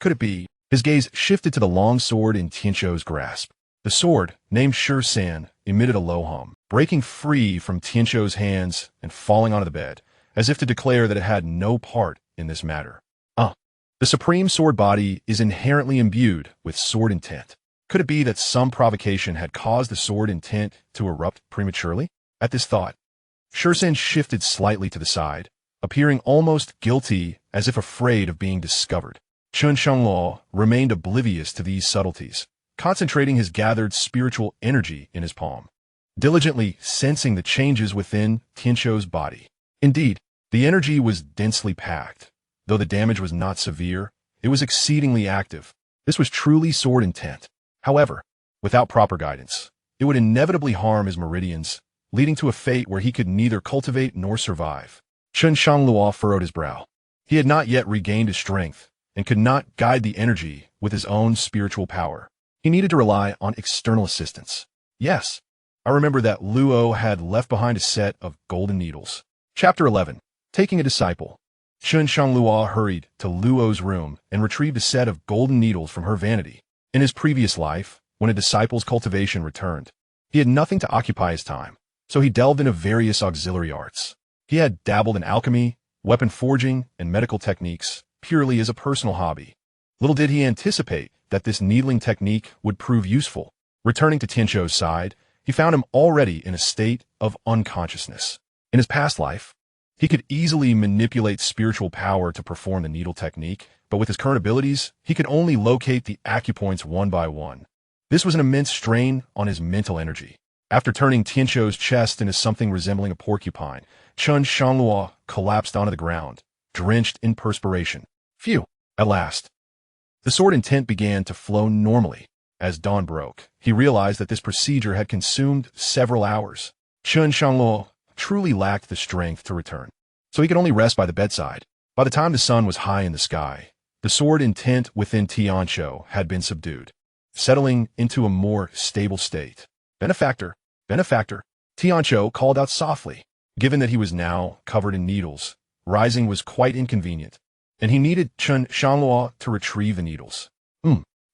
[SPEAKER 1] Could it be? His gaze shifted to the long sword in Xianxia's grasp. The sword, named Shursan, emitted a low hum, breaking free from Xianxia's hands and falling onto the bed, as if to declare that it had no part in this matter. The supreme sword body is inherently imbued with sword intent. Could it be that some provocation had caused the sword intent to erupt prematurely? At this thought, Shursan shifted slightly to the side, appearing almost guilty as if afraid of being discovered. Chen Shangluo remained oblivious to these subtleties, concentrating his gathered spiritual energy in his palm, diligently sensing the changes within Xianxia's body. Indeed, the energy was densely packed. Though the damage was not severe, it was exceedingly active. This was truly sword intent. However, without proper guidance, it would inevitably harm his meridians, leading to a fate where he could neither cultivate nor survive. Chen Shangluo furrowed his brow. He had not yet regained his strength and could not guide the energy with his own spiritual power. He needed to rely on external assistance. Yes, I remember that Luo had left behind a set of golden needles. Chapter 11. Taking a disciple. Chen Shangluo hurried to Luo's room and retrieved a set of golden needles from her vanity. In his previous life, when a disciple's cultivation returned, he had nothing to occupy his time, so he delved into various auxiliary arts. He had dabbled in alchemy, weapon forging, and medical techniques purely as a personal hobby. Little did he anticipate that this needling technique would prove useful. Returning to Xianxia's side, he found him already in a state of unconsciousness. In his past life, he could easily manipulate spiritual power to perform the needle technique, but with his current abilities, he could only locate the acupoints one by one. This was an immense strain on his mental energy. After turning Xianxia's chest into something resembling a porcupine, Chen Shangluo collapsed onto the ground, drenched in perspiration. Phew! At last, the sword intent began to flow normally. As dawn broke, he realized that this procedure had consumed several hours. Chen Shangluo truly lacked the strength to return, so he could only rest by the bedside. By the time the sun was high in the sky, the sword intent within Xianxia had been subdued, settling into a more stable state. Benefactor, Xianxia called out softly. Given that he was now covered in needles, rising was quite inconvenient. and he needed Chen Shangluo to retrieve the needles.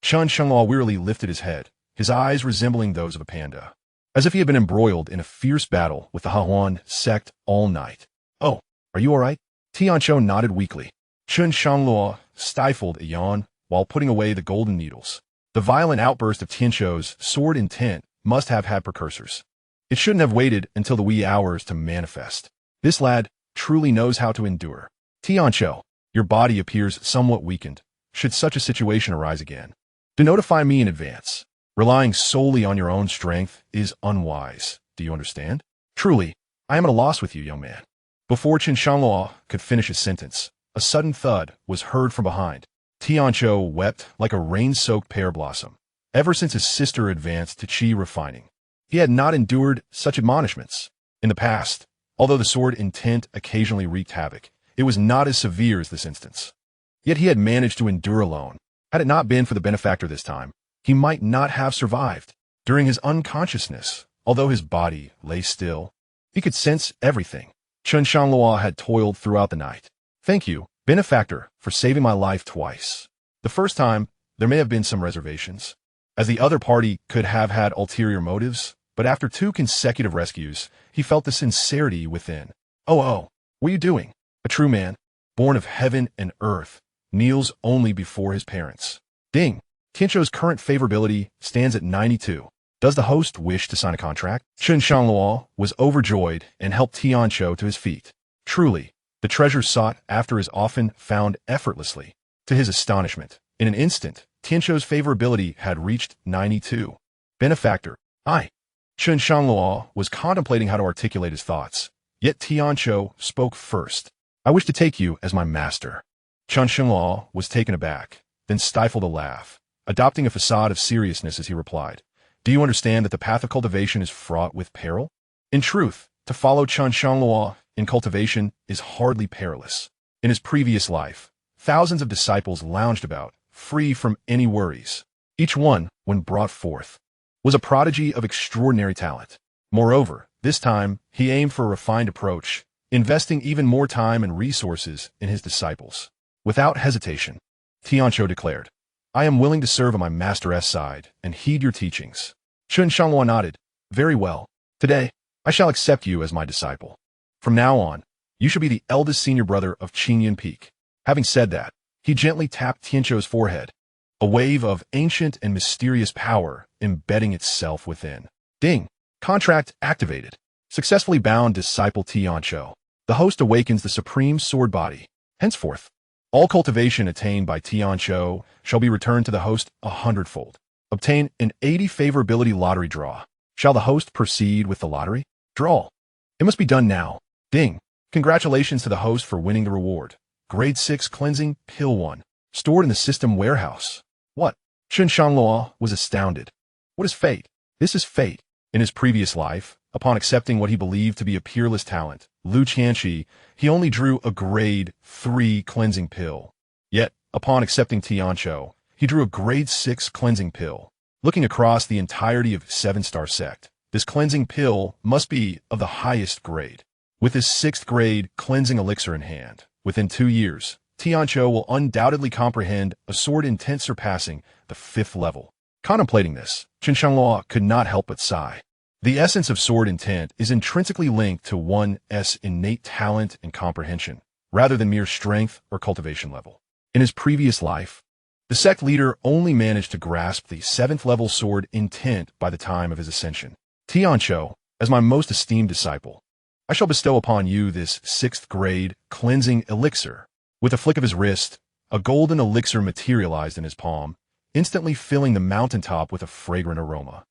[SPEAKER 1] Chen Shangluo wearily lifted his head, his eyes resembling those of a panda, as if he had been embroiled in a fierce battle with the Hahuan sect all night. "Oh, are you all right?" Tianqiu nodded weakly. Chen Shangluo stifled a yawn while putting away the golden needles. The violent outburst of Tianqiu's sword intent must have had precursors. It shouldn't have waited until the wee hours to manifest. This lad truly knows how to endure. "Tianqiu, your body appears somewhat weakened. Should such a situation arise again, do notify me in advance. Relying solely on your own strength is unwise. Do you understand? Truly, I am at a loss with you, young man." Before Chen Shangluo could finish his sentence, a sudden thud was heard from behind. Tianqiu wept like a rain-soaked pear blossom. Ever since his sister advanced to qi refining, he had not endured such admonishments. In the past, although the sword intent occasionally wreaked havoc, it was not as severe as this instance. Yet he had managed to endure alone. Had it not been for the benefactor this time, he might not have survived. During his unconsciousness, although his body lay still, he could sense everything. Chen Shangluo had toiled throughout the night. "Thank you, benefactor, for saving my life twice. The first time, there may have been some reservations, as the other party could have had ulterior motives, but after 2 consecutive rescues, he felt the sincerity within. Oh, what are you doing? A true man, born of heaven and earth, kneels only before his parents." Ding! Tianqiu's current favorability stands at 92. Does the host wish to sign a contract? Chen Shangluo was overjoyed and helped Tianqiu to his feet. Truly, the treasure sought after is often found effortlessly. To his astonishment, in an instant, Tianqiu's favorability had reached 92. "Benefactor, I." Chen Shangluo was contemplating how to articulate his thoughts, yet Tianqiu spoke first. "I wish to take you as my master." Chen Shangluo was taken aback, then stifled a laugh, adopting a facade of seriousness as he replied, "Do you understand that the path of cultivation is fraught with peril? In truth, to follow Chen Shangluo in cultivation is hardly perilous. In his previous life, thousands of disciples lounged about, free from any worries. Each one, when brought forth, was a prodigy of extraordinary talent. Moreover, this time, he aimed for a refined approach, investing even more time and resources in his disciples. Without hesitation, Tianqiu declared, "I am willing to serve on my master's side and heed your teachings." Chen Shangluo nodded. "Very well. Today, I shall accept you as my disciple. From now on, you shall be the eldest senior brother of Qingyan Peak." Having said that, he gently tapped Tianqiu's forehead, a wave of ancient and mysterious power embedding itself within. Ding! Contract activated. Successfully bound disciple Tianqiu. The host awakens the supreme sword body. Henceforth, all cultivation attained by Xianxia shall be returned to the host 100-fold. Obtain an 80 favorability lottery draw. Shall the host proceed with the lottery? Draw. It must be done now. Ding. Congratulations to the host for winning the reward. Grade 6 Cleansing Pill 1. Stored in the system warehouse. What? Chen Shangluo was astounded. What is fate? This is fate. In his previous life, upon accepting what he believed to be a peerless talent, Lu Qianxi, he only drew a grade 3 cleansing pill. Yet, upon accepting Tianqiu, he drew a grade 6 cleansing pill. Looking across the entirety of 7-star sect, this cleansing pill must be of the highest grade. With his 6th grade cleansing elixir in hand, within 2 years, Tianqiu will undoubtedly comprehend a sword intent surpassing the 5th level. Contemplating this, Chen Shangluo could not help but sigh. The essence of sword intent is intrinsically linked to one's innate talent and comprehension, rather than mere strength or cultivation level. In his previous life, the sect leader only managed to grasp the 7th level sword intent by the time of his ascension. Tianqiu, as my most esteemed disciple, I shall bestow upon you this 6th grade cleansing elixir. With a flick of his wrist, a golden elixir materialized in his palm, instantly filling the mountaintop with a fragrant aroma,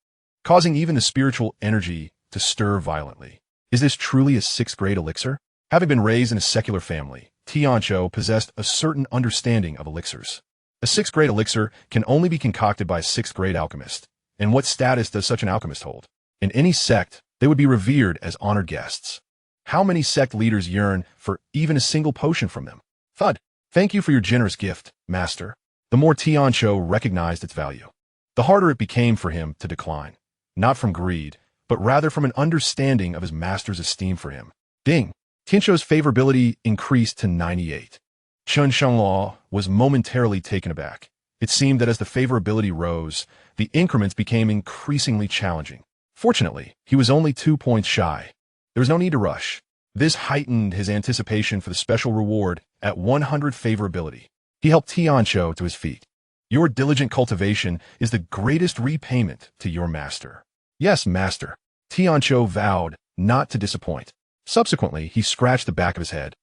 [SPEAKER 1] causing even the spiritual energy to stir violently. Is this truly a 6th grade elixir? Having been raised in a secular family, Tianqiu possessed a certain understanding of elixirs. A 6th grade elixir can only be concocted by a 6th grade alchemist. And what status does such an alchemist hold? In any sect, they would be revered as honored guests. How many sect leaders yearn for even a single potion from them? Thud. Thank you for your generous gift, master. The more Tianqiu recognized its value, the harder it became for him to decline. Not from greed, but rather from an understanding of his master's esteem for him. Ding! Tianqiu's favorability increased to 98. Chen Shangluo was momentarily taken aback. It seemed that as the favorability rose, the increments became increasingly challenging. Fortunately, he was only 2 points shy. There was no need to rush. This heightened his anticipation for the special reward at 100 favorability. He helped Xianxia to his feet. Your diligent cultivation is the greatest repayment to your master. Yes, master. Xianxia vowed not to disappoint. Subsequently, he scratched the back of his head,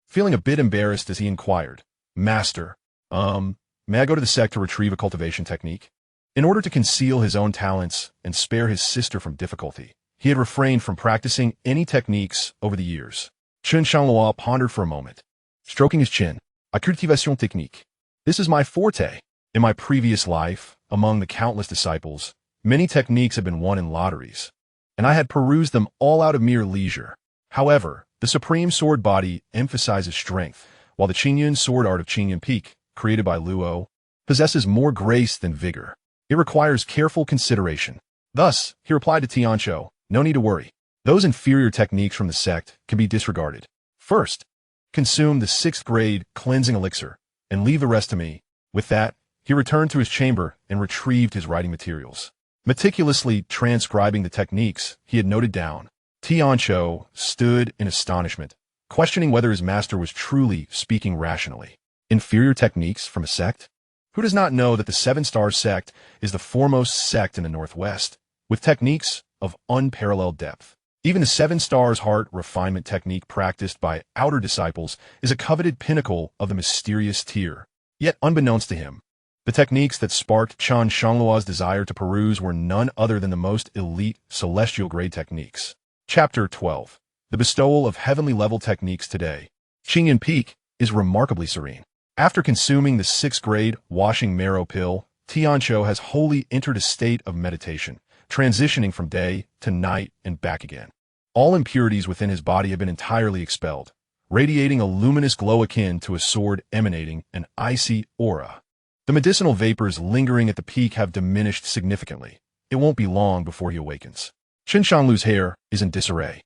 [SPEAKER 1] feeling a bit embarrassed as he inquired, Master, may I go to the sect to retrieve a cultivation technique? In order to conceal his own talents and spare his sister from difficulty, he had refrained from practicing any techniques over the years. Chen Shangluo pondered for a moment, stroking his chin. A cultivation technique. This is my forte. In my previous life, among the countless disciples, many techniques had been won in lotteries, and I had perused them all out of mere leisure. However, the supreme sword body emphasizes strength, while the Qingyun sword art of Qingyun Peak, created by Luo, possesses more grace than vigor. It requires careful consideration. Thus, he replied to Xianxia, no need to worry. Those inferior techniques from the sect can be disregarded. First, consume the 6th grade cleansing elixir, and leave the rest to me. With that, he returned to his chamber and retrieved his writing materials. Meticulously transcribing the techniques he had noted down, Xianxia stood in astonishment, questioning whether his master was truly speaking rationally. Inferior techniques from a sect? Who does not know that the 7-star sect is the foremost sect in the Northwest, with techniques of unparalleled depth? Even the 7 stars heart refinement technique practiced by outer disciples is a coveted pinnacle of the mysterious tier. Yet unbeknownst to him, the techniques that sparked Chen Shangluo's desire to peruse were none other than the most elite celestial grade techniques. Chapter 12. The bestowal of heavenly level techniques today. Qingyun Peak is remarkably serene. After consuming the 6th grade washing marrow pill, Xianxia has wholly entered a state of meditation, transitioning from day to night and back again. All impurities within his body have been entirely expelled, radiating a luminous glow akin to a sword emanating an icy aura. The medicinal vapors lingering at the peak have diminished significantly. It won't be long before he awakens. Chen Shangluo's hair is in disarray,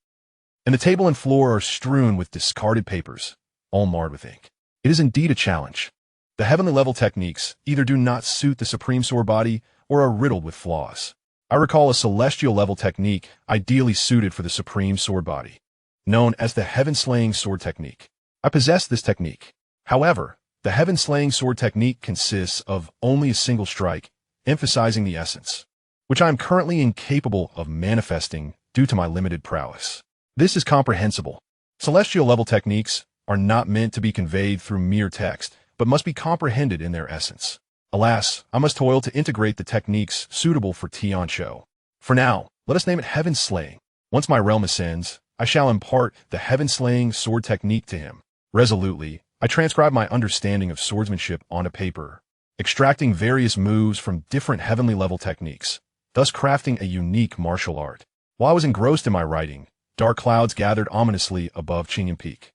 [SPEAKER 1] and the table and floor are strewn with discarded papers, all marred with ink. It is indeed a challenge. The heavenly level techniques either do not suit the supreme sword body or are riddled with flaws. I recall a celestial level technique ideally suited for the supreme sword body, known as the heaven-slaying sword technique. I possess this technique. However, the heaven-slaying sword technique consists of only a single strike, emphasizing the essence, which I am currently incapable of manifesting due to my limited prowess. This is comprehensible. Celestial level techniques are not meant to be conveyed through mere text, but must be comprehended in their essence. Alas, I must toil to integrate the techniques suitable for Xianxia. For now, let us name it Heaven Slaying. Once my realm ascends, I shall impart the Heaven Slaying sword technique to him. Resolutely, I transcribe my understanding of swordsmanship onto paper, extracting various moves from different heavenly level techniques, thus crafting a unique martial art. While I was engrossed in my writing, dark clouds gathered ominously above Qingyun Peak.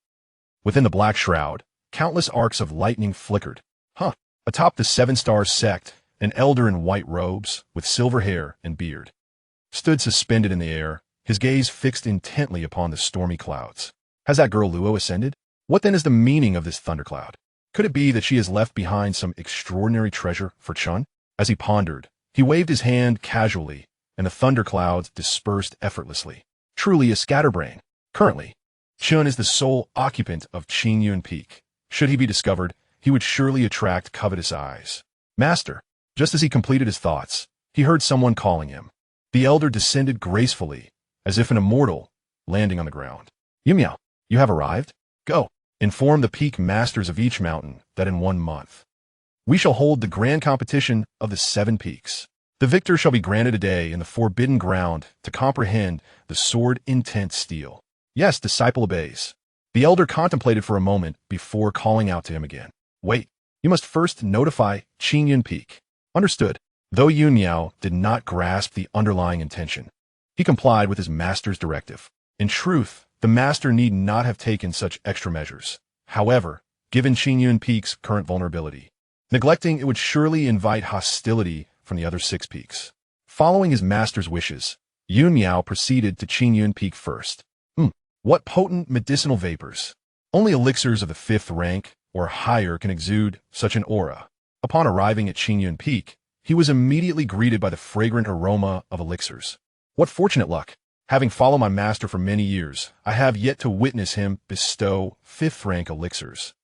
[SPEAKER 1] Within the black shroud, countless arcs of lightning flickered. Atop the 7-star sect, an elder in white robes, with silver hair and beard, stood suspended in the air, his gaze fixed intently upon the stormy clouds. Has that girl Luo ascended? What then is the meaning of this thundercloud? Could it be that she has left behind some extraordinary treasure for Chen? As he pondered, he waved his hand casually, and the thunderclouds dispersed effortlessly. Truly a scatterbrain. Currently, Chen is the sole occupant of Qingyun Peak. Should he be discovered, he would surely attract covetous eyes. Master, just as he completed his thoughts, he heard someone calling him. The elder descended gracefully, as if an immortal, landing on the ground. Xianxia, you have arrived? Go, inform the peak masters of each mountain that in 1 month we shall hold the grand competition of the 7 peaks. The victor shall be granted a day in the forbidden ground to comprehend the sword intent steel. Yes, disciple obeys. The elder contemplated for a moment before calling out to him again. Wait, you must first notify Qingyun Peak. Understood. Though Xianxia did not grasp the underlying intention, he complied with his master's directive. In truth, the master need not have taken such extra measures. However, given Qingyun Peak's current vulnerability, neglecting it would surely invite hostility from the other 6 peaks. Following his master's wishes, Xianxia proceeded to Qingyun Peak first. What potent medicinal vapors! Only elixirs of the 5th rank or higher can exude such an aura. Upon arriving at Qingyun Peak, he was immediately greeted by the fragrant aroma of elixirs. What fortunate luck! Having followed my master for many years, I have yet to witness him bestow 5th-rank elixirs.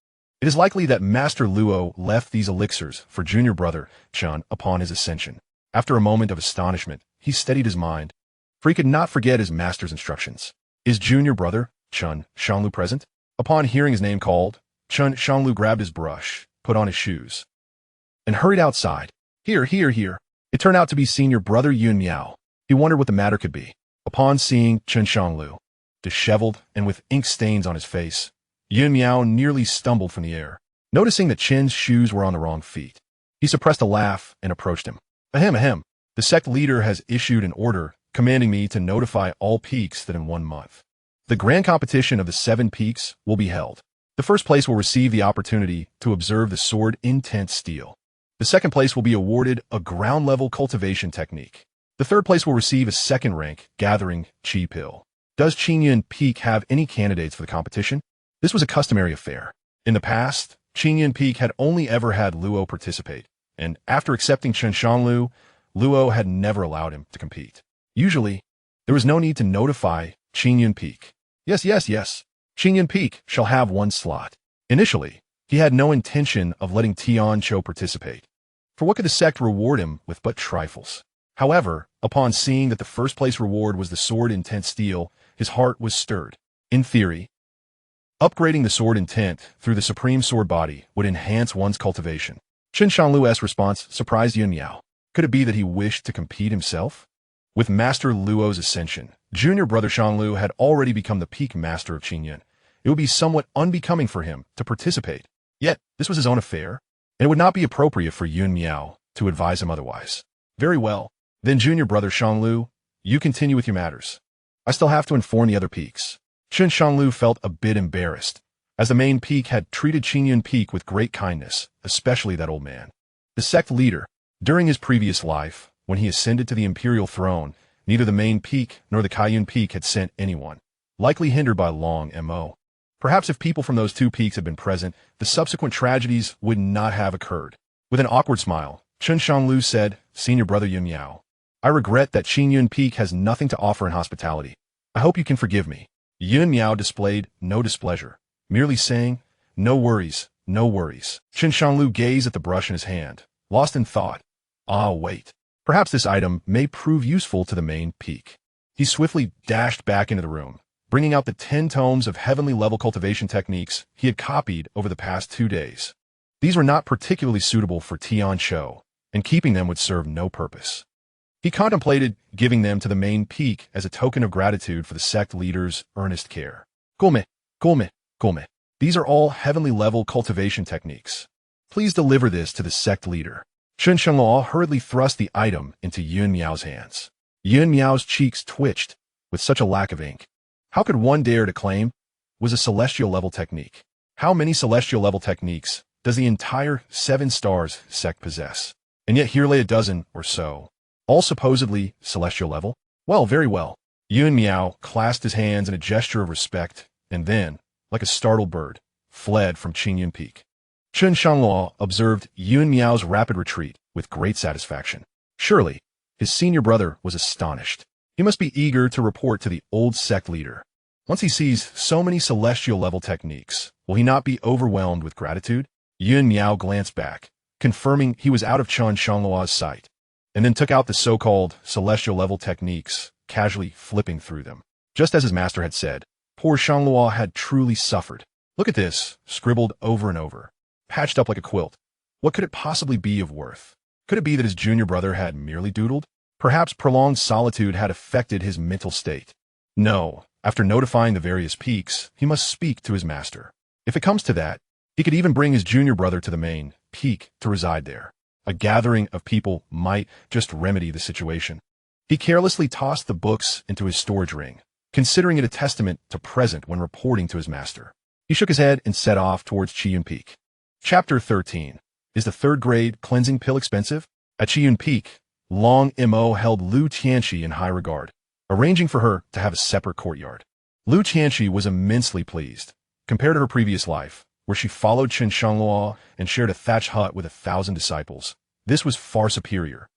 [SPEAKER 1] It is likely that Master Luo left these elixirs for junior brother Chen upon his ascension. After a moment of astonishment, he steadied his mind, for he could not forget his master's instructions. Is junior brother Chen Shangluo present? Upon hearing his name called, Chen Shangluo grabbed his brush, put on his shoes, and hurried outside. Here. It turned out to be senior brother Yun Miao. He wondered what the matter could be. Upon seeing Chen Shangluo, disheveled and with ink stains on his face, Yun Miao nearly stumbled from the air. Noticing that Chen's shoes were on the wrong feet, he suppressed a laugh and approached him. Ahem. The sect leader has issued an order commanding me to notify all peaks that in 1 month, the grand competition of the 7 peaks will be held. The first place will receive the opportunity to observe the sword intense steel. The second place will be awarded a ground-level cultivation technique. The third place will receive a 2nd rank gathering chi pill. Does Qingyun Peak have any candidates for the competition? This was a customary affair. In the past, Qingyun Peak had only ever had Luo participate, and after accepting Chen Shangluo, Luo had never allowed him to compete. Usually, there was no need to notify Qingyun Peak. Yes. Qingyun Peak shall have 1 slot. Initially, he had no intention of letting Tian Cho participate, for what could the sect reward him with but trifles? However, upon seeing that the first place reward was the sword intent steel, his heart was stirred. In theory, upgrading the sword intent through the supreme sword body would enhance one's cultivation. Chen Shangluo's response surprised Yun Miao. Could it be that he wished to compete himself? With Master Luo's ascension, junior brother Shangluo had already become the peak master of Qingyun. It would be somewhat unbecoming for him to participate. Yet, this was his own affair, and it would not be appropriate for Yun Miao to advise him otherwise. Very well. Then junior brother Shangluo, you continue with your matters. I still have to inform the other peaks. Chen Shangluo felt a bit embarrassed, as the main peak had treated Qingyun Peak with great kindness, especially that old man. The sect leader, during his previous life, when he ascended to the imperial throne, neither the main peak nor the Kaiyun Peak had sent anyone, likely hindered by long M.O. Perhaps if people from those 2 peaks had been present, the subsequent tragedies would not have occurred. With an awkward smile, Chen Shangluo said, Senior brother Yun Miao, I regret that Qingyun Peak has nothing to offer in hospitality. I hope you can forgive me. Yun Miao displayed no displeasure, merely saying, No worries. Chen Shangluo gazed at the brush in his hand, lost in thought. Wait. Perhaps this item may prove useful to the main peak. He swiftly dashed back into the room, bringing out the 10 tomes of heavenly level cultivation techniques he had copied over the past 2 days. These were not particularly suitable for Tian Cho, and keeping them would serve no purpose. He contemplated giving them to the main peak as a token of gratitude for the sect leader's earnest care. Gome. These are all heavenly level cultivation techniques. Please deliver this to the sect leader. Chen Shangluo hurriedly thrust the item into Yun Miao's hands. Yun Miao's cheeks twitched with such a lack of ink. How could one dare to claim was a celestial level technique? How many celestial level techniques does the entire 7 stars sect possess? And yet here lay a dozen or so, all supposedly celestial level? Well, very well. Yun Miao clasped his hands in a gesture of respect, and then, like a startled bird, fled from Qingyun Peak. Chen Shangluo observed Yun Miao's rapid retreat with great satisfaction. Surely, his senior brother was astonished. He must be eager to report to the old sect leader. Once he sees so many celestial level techniques, will he not be overwhelmed with gratitude? Yun Miao glanced back, confirming he was out of Chen Shangluo's sight, and then took out the so-called celestial level techniques, casually flipping through them. Just as his master had said, poor Shangluo had truly suffered. Look at this, scribbled over and over, patched up like a quilt. What could it possibly be of worth? Could it be that his junior brother had merely doodled? Perhaps prolonged solitude had affected his mental state. No, after notifying the various peaks, he must speak to his master. If it comes to that, he could even bring his junior brother to the main peak to reside there. A gathering of people might just remedy the situation. He carelessly tossed the books into his storage ring, considering it a testament to present when reporting to his master. He shook his head and set off towards Qiyun Peak. Chapter 13. Is the 3rd grade cleansing pill expensive? At Qiyun Peak, Long Mo held Lu Xianxia in high regard, arranging for her to have a separate courtyard. Lu Xianxia was immensely pleased. Compared to her previous life, where she followed Chen Shangluo and shared a thatched hut with 1,000 disciples. This was far superior.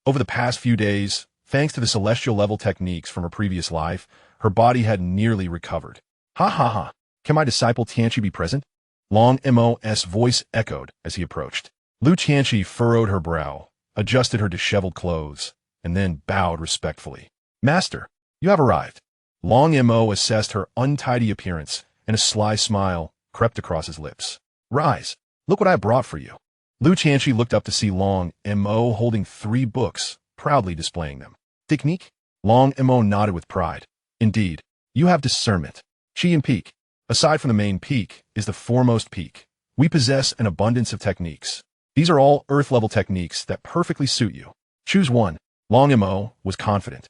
[SPEAKER 1] Over the past few days, thanks to the celestial level techniques from her previous life, her body had nearly recovered. Ha ha ha! Can my disciple Xianxia be present? Long Mo's voice echoed as he approached. Xianxia furrowed her brow, adjusted her disheveled clothes, and then bowed respectfully. Master, you have arrived. Long Mo assessed her untidy appearance, and a sly smile crept across his lips. Rise, look what I brought for you. Xianxia looked up to see Long Mo holding 3 books, proudly displaying them. Technique? Long Mo nodded with pride. Indeed, you have discernment. Qian Peak, aside from the main peak, is the foremost peak. We possess an abundance of techniques. These are all earth-level techniques that perfectly suit you. Choose one. Long Mo was confident.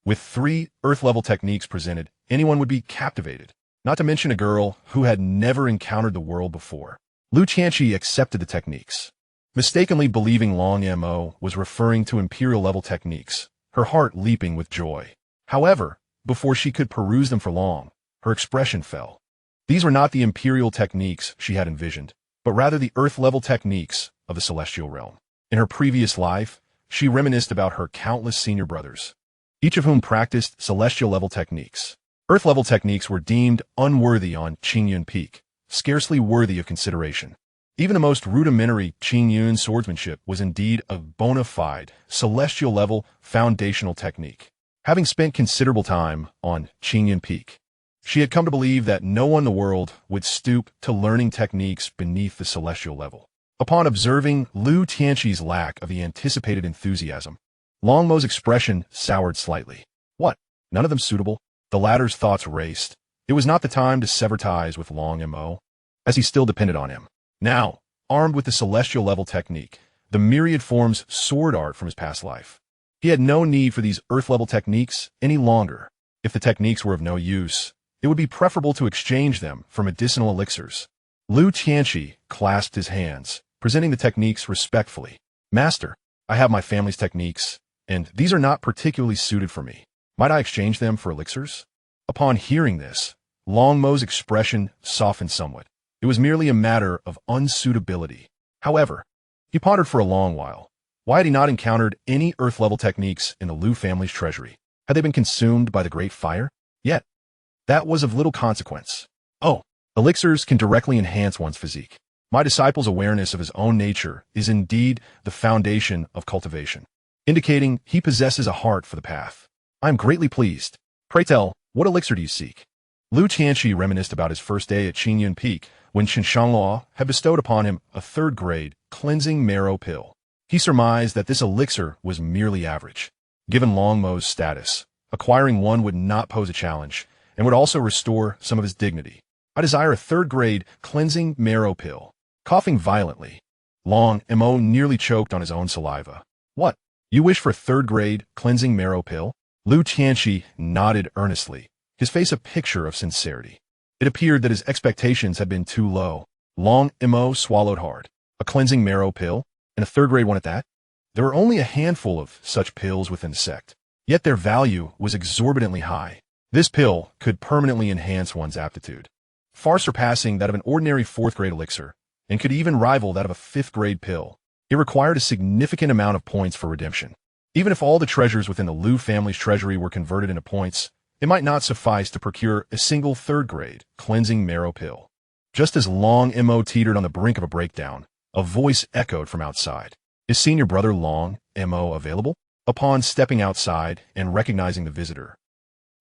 [SPEAKER 1] With 3 earth-level techniques presented, anyone would be captivated, not to mention a girl who had never encountered the world before. Xianxia accepted the techniques, mistakenly believing Long Mo was referring to imperial-level techniques, her heart leaping with joy. However, before she could peruse them for long, her expression fell. These were not the imperial techniques she had envisioned, but rather the earth-level techniques of the celestial realm. In her previous life, she reminisced about her countless senior brothers, each of whom practiced celestial-level techniques. Earth-level techniques were deemed unworthy on Qingyun Peak, scarcely worthy of consideration. Even the most rudimentary Qingyun swordsmanship was indeed a bona fide, celestial-level, foundational technique. Having spent considerable time on Qingyun Peak, she had come to believe that no one in the world would stoop to learning techniques beneath the celestial level. Upon observing Xianxia's lack of the anticipated enthusiasm, Long Mo's expression soured slightly. What? None of them suitable? The latter's thoughts raced. It was not the time to sever ties with Long Mo, as he still depended on him. Now, armed with the celestial level technique, the myriad forms sword art from his past life, he had no need for these earth-level techniques any longer. If the techniques were of no use, it would be preferable to exchange them for medicinal elixirs. Xianxia clasped his hands, presenting the techniques respectfully. Master, I have my family's techniques, and these are not particularly suited for me. Might I exchange them for elixirs? Upon hearing this, Long Mo's expression softened somewhat. It was merely a matter of unsuitability. However, he pondered for a long while. Why had he not encountered any earth-level techniques in the Lu family's treasury? Had they been consumed by the Great Fire? Yet, that was of little consequence. Oh, elixirs can directly enhance one's physique. My disciple's awareness of his own nature is indeed the foundation of cultivation, indicating he possesses a heart for the path. I am greatly pleased. Pray tell, what elixir do you seek? Xianxia reminisced about his first day at Qingyun Peak, when Chen Shangluo had bestowed upon him a 3rd-grade cleansing marrow pill. He surmised that this elixir was merely average. Given Long Mo's status, acquiring one would not pose a challenge, and would also restore some of his dignity. I desire a 3rd-grade cleansing marrow pill. Coughing violently, Long Mo nearly choked on his own saliva. What? You wish for a 3rd-grade cleansing marrow pill? Xianxia nodded earnestly, his face a picture of sincerity. It appeared that his expectations had been too low. Long Mo swallowed hard. A cleansing marrow pill, and a 3rd-grade one at that? There were only a handful of such pills within the sect, yet their value was exorbitantly high. This pill could permanently enhance one's aptitude, far surpassing that of an ordinary 4th-grade elixir, and could even rival that of a 5th-grade pill. It required a significant amount of points for redemption. Even if all the treasures within the Lu family's treasury were converted into points, it might not suffice to procure a single 3rd-grade cleansing marrow pill. Just as Long Mo teetered on the brink of a breakdown, a voice echoed from outside. Is senior brother Long Mo available? Upon stepping outside and recognizing the visitor,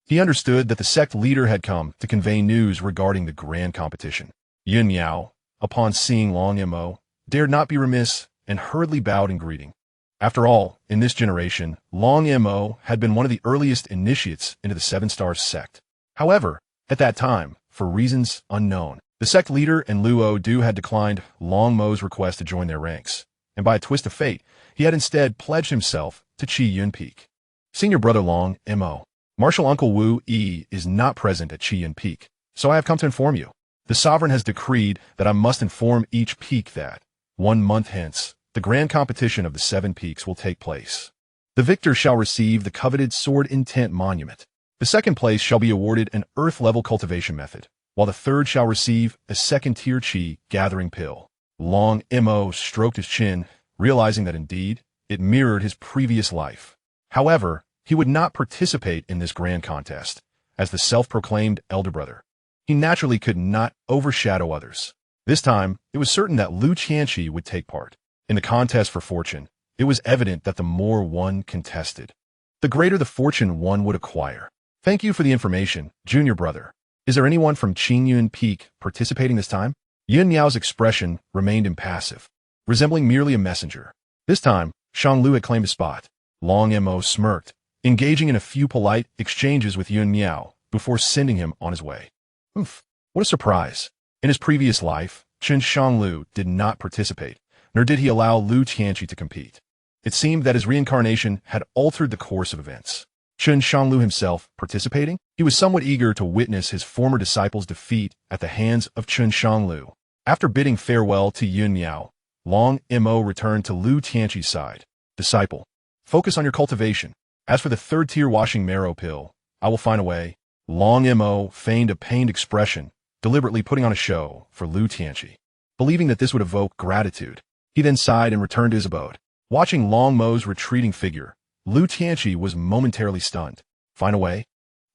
[SPEAKER 1] he understood that the sect leader had come to convey news regarding the grand competition. Yun Miao, upon seeing Long Mo, dared not be remiss and hurriedly bowed in greeting. After all, in this generation, Long Mo had been one of the earliest initiates into the 7-Star sect. However, at that time, for reasons unknown, the sect leader and Luo Du had declined Long Mo's request to join their ranks, and by a twist of fate, he had instead pledged himself to Qiyun Peak. Senior brother Long Mo, Marshal Uncle Wu Yi is not present at Qiyun Peak, so I have come to inform you. The sovereign has decreed that I must inform each peak that, 1 month hence, the grand competition of the 7 peaks will take place. The victor shall receive the coveted Sword Intent Monument. The 2nd place shall be awarded an Earth-level cultivation method, while the third shall receive a second-tier Qi gathering pill. Long Mo stroked his chin, realizing that indeed, it mirrored his previous life. However, he would not participate in this grand contest, as the self-proclaimed elder brother. He naturally could not overshadow others. This time, it was certain that Lu Qianxi would take part. In the contest for fortune, it was evident that the more one contested, the greater the fortune one would acquire. Thank you for the information, junior brother. Is there anyone from Qingyun Peak participating this time? Yun Miao's expression remained impassive, resembling merely a messenger. This time, Shangluo had claimed a spot. Long Mo smirked, engaging in a few polite exchanges with Yun Miao before sending him on his way. Oof, what a surprise. In his previous life, Chen Shangluo did not participate, nor did he allow Lu Qianxi to compete. It seemed that his reincarnation had altered the course of events. Chen Shangluo himself participating? He was somewhat eager to witness his former disciple's defeat at the hands of Chen Shangluo. After bidding farewell to Yun Miao, Long Mo returned to Lu Qianxi's side. Disciple, focus on your cultivation. As for the third-tier washing marrow pill, I will find a way. Long Mo feigned a pained expression, deliberately putting on a show for Lu Qianxi. Believing that this would evoke gratitude, he then sighed and returned to his abode. Watching Long Mo's retreating figure, Lu Qianxi was momentarily stunned. Find a way?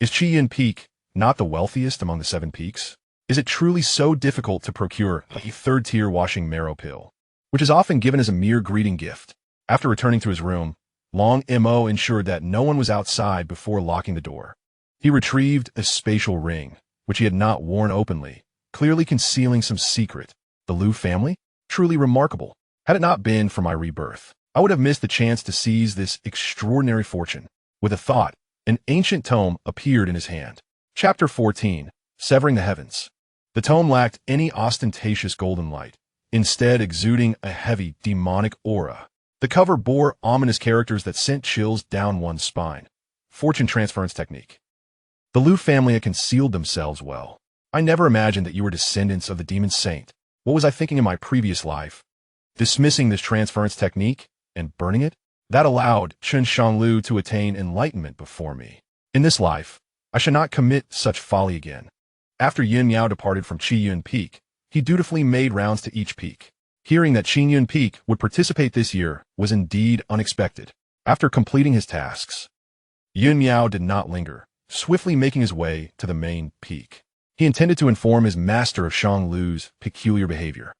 [SPEAKER 1] Is Qiyun Peak not the wealthiest among the 7 peaks? Is it truly so difficult to procure a third-tier washing marrow pill, which is often given as a mere greeting gift? After returning to his room, Long Mo ensured that no one was outside before locking the door. He retrieved a spatial ring, which he had not worn openly, clearly concealing some secret. The Lu family? Truly remarkable. Had it not been for my rebirth, I would have missed the chance to seize this extraordinary fortune. With a thought, an ancient tome appeared in his hand. Chapter 14, Severing the Heavens. The tome lacked any ostentatious golden light, instead exuding a heavy, demonic aura. The cover bore ominous characters that sent chills down one's spine. Fortune transference technique. The Lu family had concealed themselves well. I never imagined that you were descendants of the demon saint. What was I thinking in my previous life? Dismissing this transference technique and burning it? That allowed Chen Shangluo to attain enlightenment before me. In this life, I shall not commit such folly again. After Yin Miao departed from Qiyun Peak, he dutifully made rounds to each peak. Hearing that Qiyun Peak would participate this year was indeed unexpected. After completing his tasks, Yun Miao did not linger, swiftly making his way to the main peak. He intended to inform his master of Shangluo's peculiar behavior.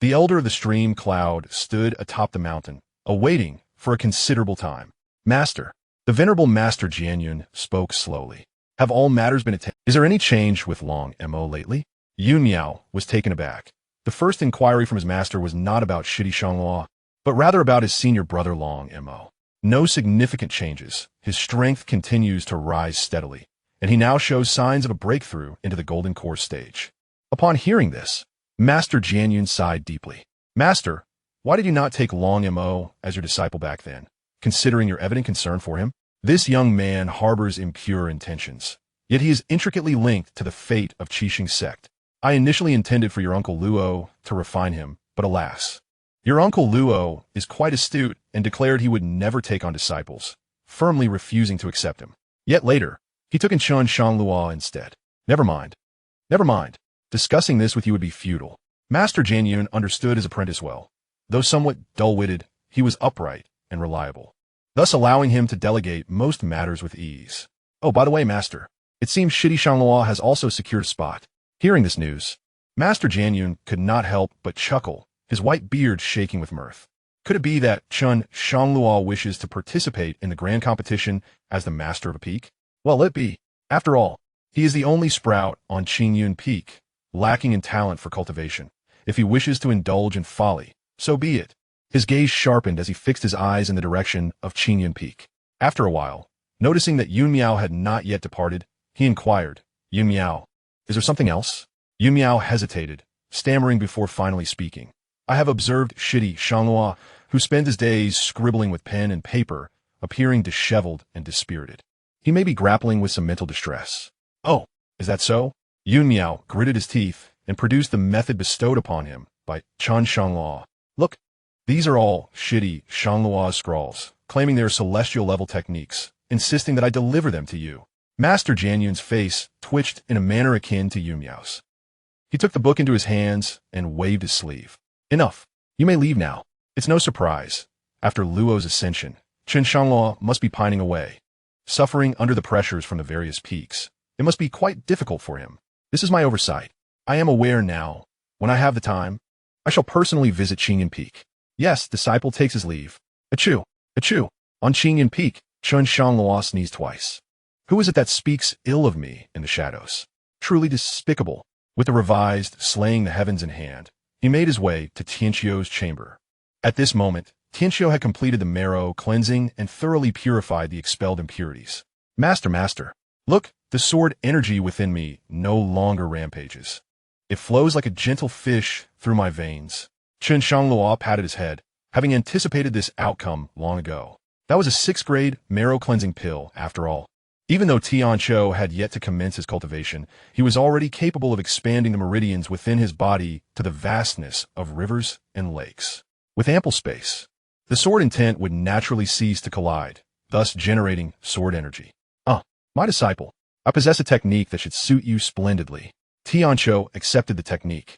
[SPEAKER 1] The elder of the stream cloud stood atop the mountain, awaiting for a considerable time. Master, the venerable Master Jianyun spoke slowly. Have all matters been attended? Is there any change with Long Mo lately? Yun Miao was taken aback. The first inquiry from his master was not about Shidi Shangluo, but rather about his senior brother Long Mo. No significant changes. His strength continues to rise steadily, and he now shows signs of a breakthrough into the golden core stage. Upon hearing this, Master Jianyun sighed deeply. Master, why did you not take Long Mo as your disciple back then, considering your evident concern for him? This young man harbors impure intentions, yet he is intricately linked to the fate of Qixing's sect. I initially intended for your uncle Luo to refine him, but alas. Your uncle Luo is quite astute and declared he would never take on disciples, firmly refusing to accept him. Yet later, he took in Chen Shangluo instead. Never mind. Never mind. Discussing this with you would be futile. Master Jianyun understood his apprentice well. Though somewhat dull-witted, he was upright and reliable, thus allowing him to delegate most matters with ease. Oh, by the way, Master, it seems Shidi Shangluo has also secured a spot. Hearing this news, Master Jianyun could not help but chuckle, his white beard shaking with mirth. Could it be that Chen Shangluo wishes to participate in the grand competition as the master of a peak? Well, let be. After all, he is the only sprout on Qingyun Peak, lacking in talent for cultivation. If he wishes to indulge in folly, so be it. His gaze sharpened as he fixed his eyes in the direction of Qingyun Peak. After a while, noticing that Yun Miao had not yet departed, he inquired, Yun Miao, is there something else? Yun Miao hesitated, stammering before finally speaking. I have observed Shidi Shangluo, who spends his days scribbling with pen and paper, appearing disheveled and dispirited. He may be grappling with some mental distress. Oh, is that so? Yun Miao gritted his teeth and produced the method bestowed upon him by Chen Shangluo. Look, these are all Shidi Shangluo's scrawls, claiming they are celestial level techniques, insisting that I deliver them to you. Master Jianyun's face twitched in a manner akin to Yunyao's. He took the book into his hands and waved his sleeve. Enough. You may leave now. It's no surprise. After Luo's ascension, Chen Shangluo must be pining away, suffering under the pressures from the various peaks. It must be quite difficult for him. This is my oversight. I am aware now. When I have the time, I shall personally visit Qingyan Peak. Yes, disciple takes his leave. Achoo! Achoo! On Qingyan Peak, Chen Shangluo sneezed twice. Who is it that speaks ill of me in the shadows? Truly despicable. With the revised slaying the heavens in hand, he made his way to Xianxia's chamber. At this moment, Xianxia had completed the marrow cleansing and thoroughly purified the expelled impurities. Master, look, the sword energy within me no longer rampages. It flows like a gentle fish through my veins. Chen Shangluo patted his head, having anticipated this outcome long ago. That was a 6th grade marrow cleansing pill, after all. Even though Tianqiu had yet to commence his cultivation, he was already capable of expanding the meridians within his body to the vastness of rivers and lakes. With ample space, the sword intent would naturally cease to collide, thus generating sword energy. My disciple, I possess a technique that should suit you splendidly. Tianqiu accepted the technique.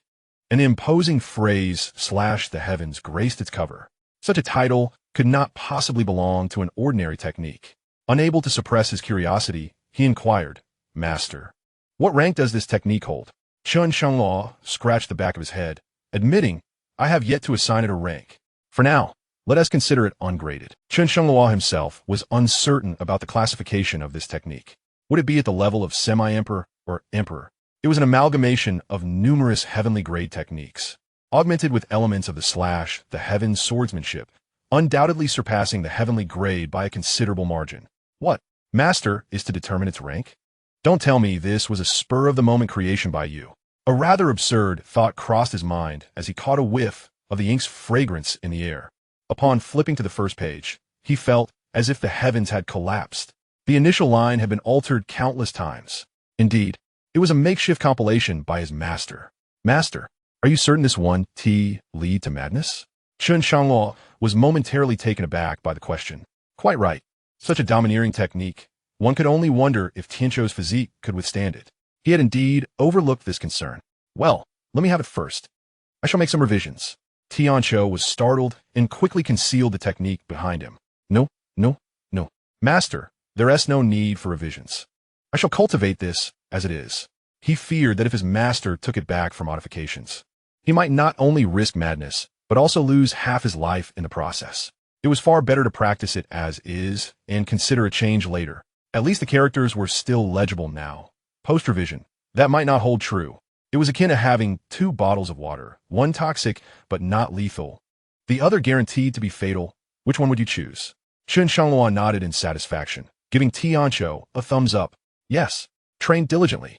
[SPEAKER 1] An imposing phrase slashed the heavens graced its cover. Such a title could not possibly belong to an ordinary technique. Unable to suppress his curiosity, he inquired, Master, what rank does this technique hold? Chen Shangluo scratched the back of his head, admitting, I have yet to assign it a rank. For now, let us consider it ungraded. Chen Shangluo himself was uncertain about the classification of this technique. Would it be at the level of semi-emperor or emperor? It was an amalgamation of numerous heavenly grade techniques, augmented with elements of the heaven swordsmanship, undoubtedly surpassing the heavenly grade by a considerable margin. What, Master, is to determine its rank? Don't tell me this was a spur-of-the-moment creation by you. A rather absurd thought crossed his mind as he caught a whiff of the ink's fragrance in the air. Upon flipping to the first page, he felt as if the heavens had collapsed. The initial line had been altered countless times. Indeed, it was a makeshift compilation by his master. Master, are you certain this one lead to madness? Chen Shangluo was momentarily taken aback by the question. Quite right. Such a domineering technique, one could only wonder if Tianqiu's physique could withstand it. He had indeed overlooked this concern. Well, let me have it first. I shall make some revisions. Tianqiu was startled and quickly concealed the technique behind him. No. Master, there is no need for revisions. I shall cultivate this as it is. He feared that if his master took it back for modifications, he might not only risk madness, but also lose half his life in the process. It was far better to practice it as is and consider a change later. At least the characters were still legible now. Post-revision, that might not hold true. It was akin to having 2 bottles of water, one toxic but not lethal, the other guaranteed to be fatal. Which one would you choose? Chen Shangluo nodded in satisfaction, giving Tianqiu a thumbs up. Yes, train diligently.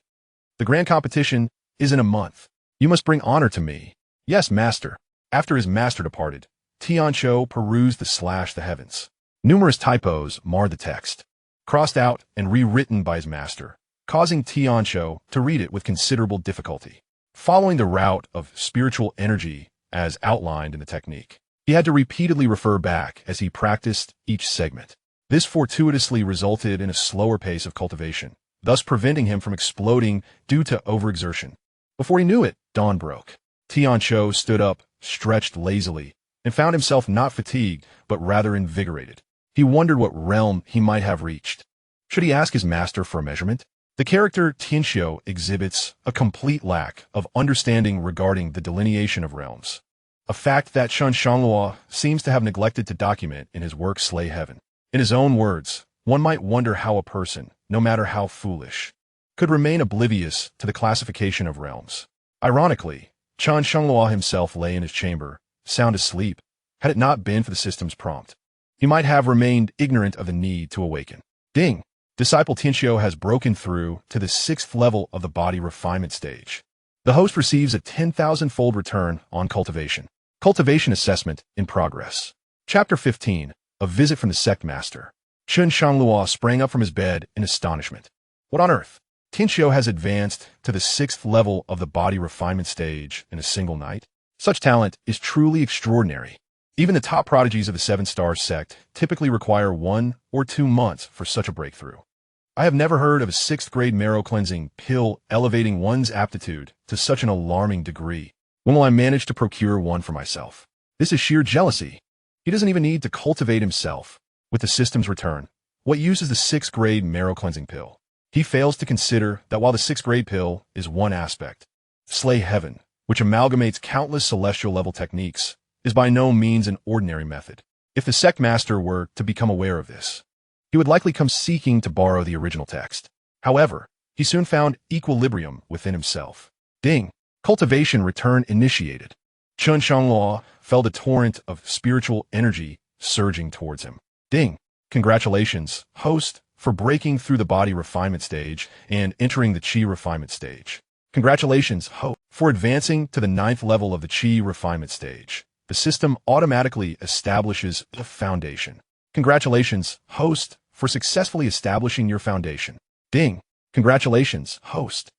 [SPEAKER 1] The grand competition is in a month. You must bring honor to me. Yes, master. After his master departed, Tianqiu perused the heavens. Numerous typos marred the text, crossed out and rewritten by his master, causing Xianxia to read it with considerable difficulty. Following the route of spiritual energy as outlined in the technique, he had to repeatedly refer back as he practiced each segment. This fortuitously resulted in a slower pace of cultivation, thus preventing him from exploding due to overexertion. Before he knew it, dawn broke. Tianqiu stood up, stretched lazily, and found himself not fatigued, but rather invigorated. He wondered what realm he might have reached. Should he ask his master for a measurement? The character Tianqiu exhibits a complete lack of understanding regarding the delineation of realms, a fact that Chen Shangluo seems to have neglected to document in his work Slay Heaven. In his own words, one might wonder how a person, no matter how foolish, could remain oblivious to the classification of realms. Ironically, Chen Shangluo himself lay in his chamber, sound asleep. Had it not been for the system's prompt, he might have remained ignorant of the need to awaken. Ding! Disciple Tianqiu has broken through to the 6th level of the body refinement stage. The host receives a 10,000-fold return on cultivation. Cultivation assessment in progress. Chapter 15, A Visit from the Sect Master. Chen Shangluo sprang up from his bed in astonishment. What on earth? Tianqiu has advanced to the 6th level of the body refinement stage in a single night? Such talent is truly extraordinary. Even the top prodigies of the 7-star sect typically require 1 or 2 months for such a breakthrough. I have never heard of a 6th grade marrow cleansing pill elevating one's aptitude to such an alarming degree. When will I manage to procure one for myself? This is sheer jealousy. He doesn't even need to cultivate himself. With the system's return, what use is the 6th grade marrow cleansing pill? He fails to consider that while the 6th grade pill is one aspect, Slay Heaven, which amalgamates countless celestial level techniques, is by no means an ordinary method. If the sect master were to become aware of this, he would likely come seeking to borrow the original text. However, he soon found equilibrium within himself. Ding! Cultivation return initiated. Chen Shangluo felt a torrent of spiritual energy surging towards him. Ding! Congratulations, host, for breaking through the body refinement stage and entering the Qi refinement stage. Congratulations, host, for advancing to the 9th level of the Qi refinement stage. The system automatically establishes the foundation. Congratulations, host, for successfully establishing your foundation. Ding! Congratulations, host,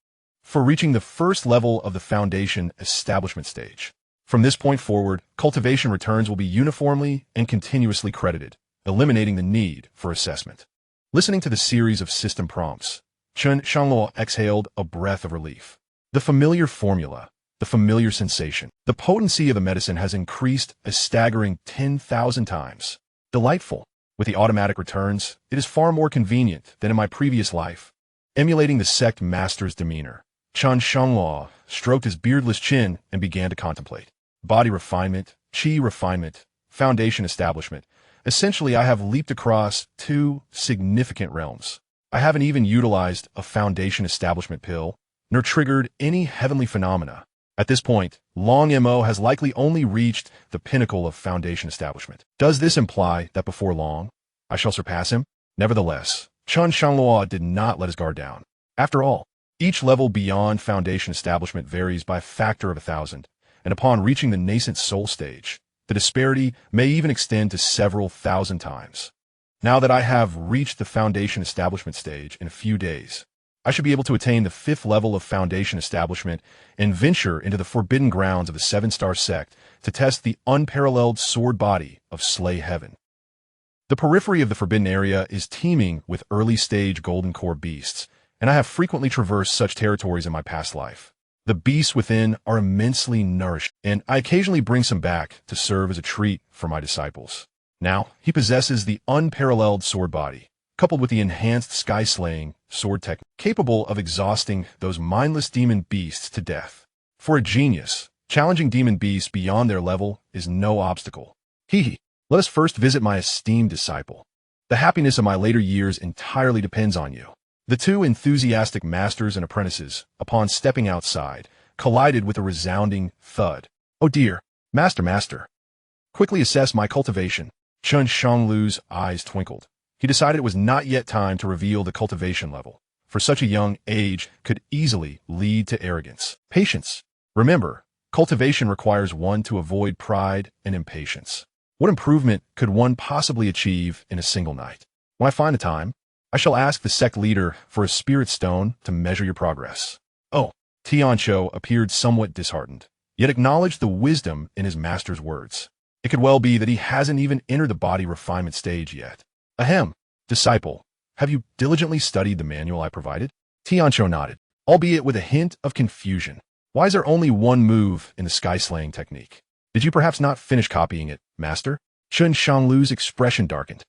[SPEAKER 1] for reaching the 1st level of the foundation establishment stage. From this point forward, cultivation returns will be uniformly and continuously credited, eliminating the need for assessment. Listening to the series of system prompts, Chen Shangluo exhaled a breath of relief. The familiar formula, the familiar sensation, the potency of the medicine has increased a staggering 10,000 times. Delightful. With the automatic returns, it is far more convenient than in my previous life. Emulating the sect master's demeanor, Chen Shangluo stroked his beardless chin and began to contemplate. Body refinement, Qi refinement, foundation establishment. Essentially, I have leaped across 2 significant realms. I haven't even utilized a foundation establishment pill, nor triggered any heavenly phenomena. At this point, Long Mo has likely only reached the pinnacle of foundation establishment. Does this imply that before long, I shall surpass him? Nevertheless, Chen Shangluo did not let his guard down. After all, each level beyond foundation establishment varies by a factor of 1,000, and upon reaching the nascent soul stage, the disparity may even extend to several thousand times. Now that I have reached the foundation establishment stage in a few days, I should be able to attain the 5th level of foundation establishment and venture into the forbidden grounds of the 7-star sect to test the unparalleled sword body of Slay Heaven. The periphery of the forbidden area is teeming with early-stage golden core beasts, and I have frequently traversed such territories in my past life. The beasts within are immensely nourished, and I occasionally bring some back to serve as a treat for my disciples. Now, he possesses the unparalleled sword body, coupled with the enhanced sky-slaying sword technique, capable of exhausting those mindless demon beasts to death. For a genius, challenging demon beasts beyond their level is no obstacle. Hee. Let us first visit my esteemed disciple. The happiness of my later years entirely depends on you. The 2 enthusiastic masters and apprentices, upon stepping outside, collided with a resounding thud. Oh dear, master. Quickly assess my cultivation. Chen Shangluo's eyes twinkled. He decided it was not yet time to reveal the cultivation level, for such a young age could easily lead to arrogance. Patience. Remember, cultivation requires one to avoid pride and impatience. What improvement could one possibly achieve in a single night? When I find the time, I shall ask the sect leader for a spirit stone to measure your progress. Oh, Xianxia appeared somewhat disheartened, yet acknowledged the wisdom in his master's words. It could well be that he hasn't even entered the body refinement stage yet. Ahem, disciple, have you diligently studied the manual I provided? Xianxia nodded, albeit with a hint of confusion. Why is there only one move in the sky-slaying technique? Did you perhaps not finish copying it, master? Chen Shangluo's expression darkened.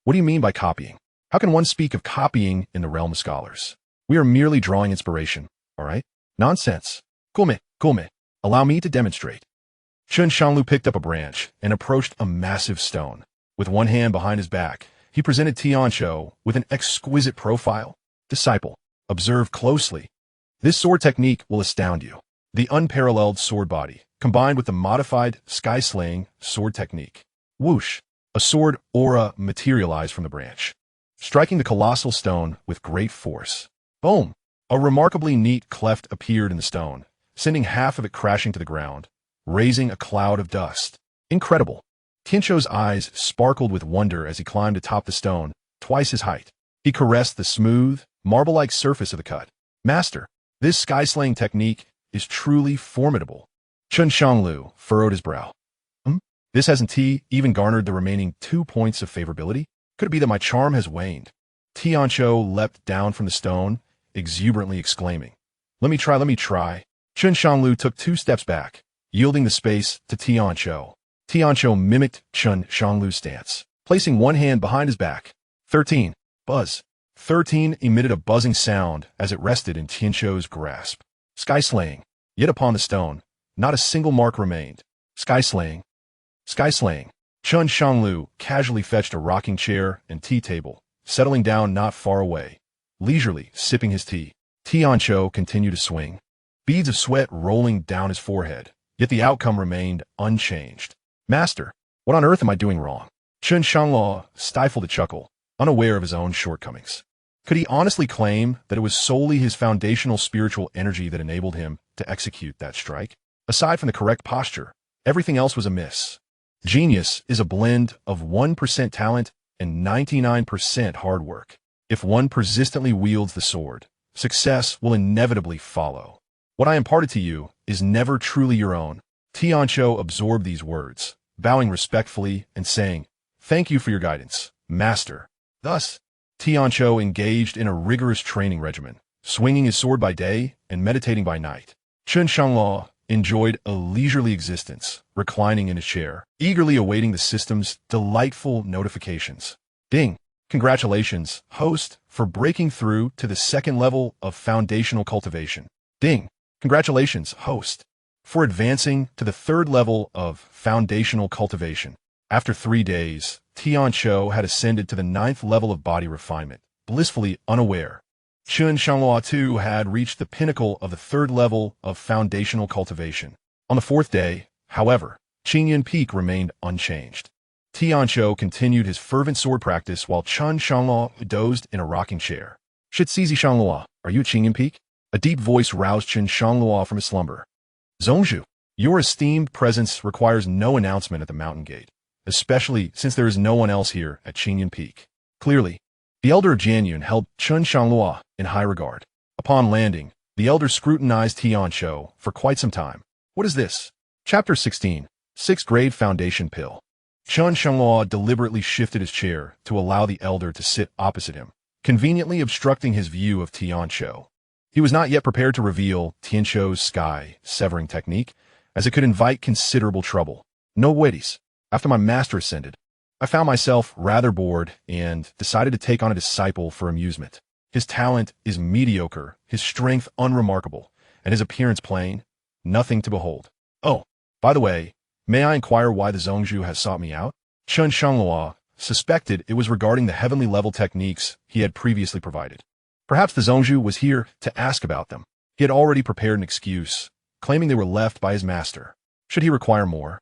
[SPEAKER 1] What do you mean by copying? How can one speak of copying in the realm of scholars? We are merely drawing inspiration, all right? Nonsense. Gulme. Allow me to demonstrate. Chen Shangluo picked up a branch and approached a massive stone. With one hand behind his back, he presented Xianxia with an exquisite profile. Disciple, observe closely. This sword technique will astound you. The unparalleled sword body, combined with the modified sky-slaying sword technique. Whoosh! A sword aura materialized from the branch, striking the colossal stone with great force. Boom! A remarkably neat cleft appeared in the stone, sending half of it crashing to the ground, raising a cloud of dust. Incredible! Xianxia's eyes sparkled with wonder as he climbed atop the stone, twice his height. He caressed the smooth, marble-like surface of the cut. Master, this sky-slaying technique is truly formidable. Chen Shangluo furrowed his brow. This hasn't even garnered the remaining 2 points of favorability? Could it be that my charm has waned? Xianxia leapt down from the stone, exuberantly exclaiming, let me try, let me try. Chen Shangluo took 2 steps back, yielding the space to Xianxia. Xianxia mimicked Chen Shangluo's stance, placing one hand behind his back. 13. Buzz. 13 emitted a buzzing sound as it rested in Xianxia's grasp. Sky slaying. Yet upon the stone, not a single mark remained. Sky slaying. Sky slaying. Chen Shangluo casually fetched a rocking chair and tea table, settling down not far away, leisurely sipping his tea. Xianxia continued to swing, beads of sweat rolling down his forehead, yet the outcome remained unchanged. Master, what on earth am I doing wrong? Chen Shangluo stifled a chuckle, unaware of his own shortcomings. Could he honestly claim that it was solely his foundational spiritual energy that enabled him to execute that strike? Aside from the correct posture, everything else was amiss. Genius is a blend of 1% talent and 99% hard work. If one persistently wields the sword, success will inevitably follow. What I imparted to you is never truly your own. Xianxia absorbed these words, bowing respectfully and saying, thank you for your guidance, Master. Thus, Xianxia engaged in a rigorous training regimen, swinging his sword by day and meditating by night. Chen Shangluo enjoyed a leisurely existence, reclining in his chair, eagerly awaiting the system's delightful notifications. Ding! Congratulations, host, for breaking through to the 2nd level of foundational cultivation. Ding! Congratulations, host, for advancing to the 3rd level of foundational cultivation. After 3 days, Xianxia had ascended to the 9th level of body refinement, blissfully unaware. Chen Shangluo too had reached the pinnacle of the 3rd level of foundational cultivation. On the 4th day, however, Qingyan Peak remained unchanged. Xianxia continued his fervent sword practice while Chen Shangluo dozed in a rocking chair. Shizizi Shangluo, are you at Qingyan Peak? A deep voice roused Chen Shangluo from his slumber. Zongzhu, your esteemed presence requires no announcement at the mountain gate, especially since there is no one else here at Qingyan Peak. Clearly, the elder of Jianyun held Chen Shangluo in high regard. Upon landing, the elder scrutinized Xianxia for quite some time. What is this? Chapter 16, 6th Grade Foundation Pill. Chen Shangluo deliberately shifted his chair to allow the elder to sit opposite him, conveniently obstructing his view of Xianxia. He was not yet prepared to reveal Xianxia's sky-severing technique, as it could invite considerable trouble. No waities. After my master ascended, I found myself rather bored and decided to take on a disciple for amusement. His talent is mediocre, his strength unremarkable, and his appearance plain, nothing to behold. Oh, by the way, may I inquire why the Zongzhu has sought me out? Chen Shangluo suspected it was regarding the heavenly level techniques he had previously provided. Perhaps the Zongzhu was here to ask about them. He had already prepared an excuse, claiming they were left by his master. Should he require more,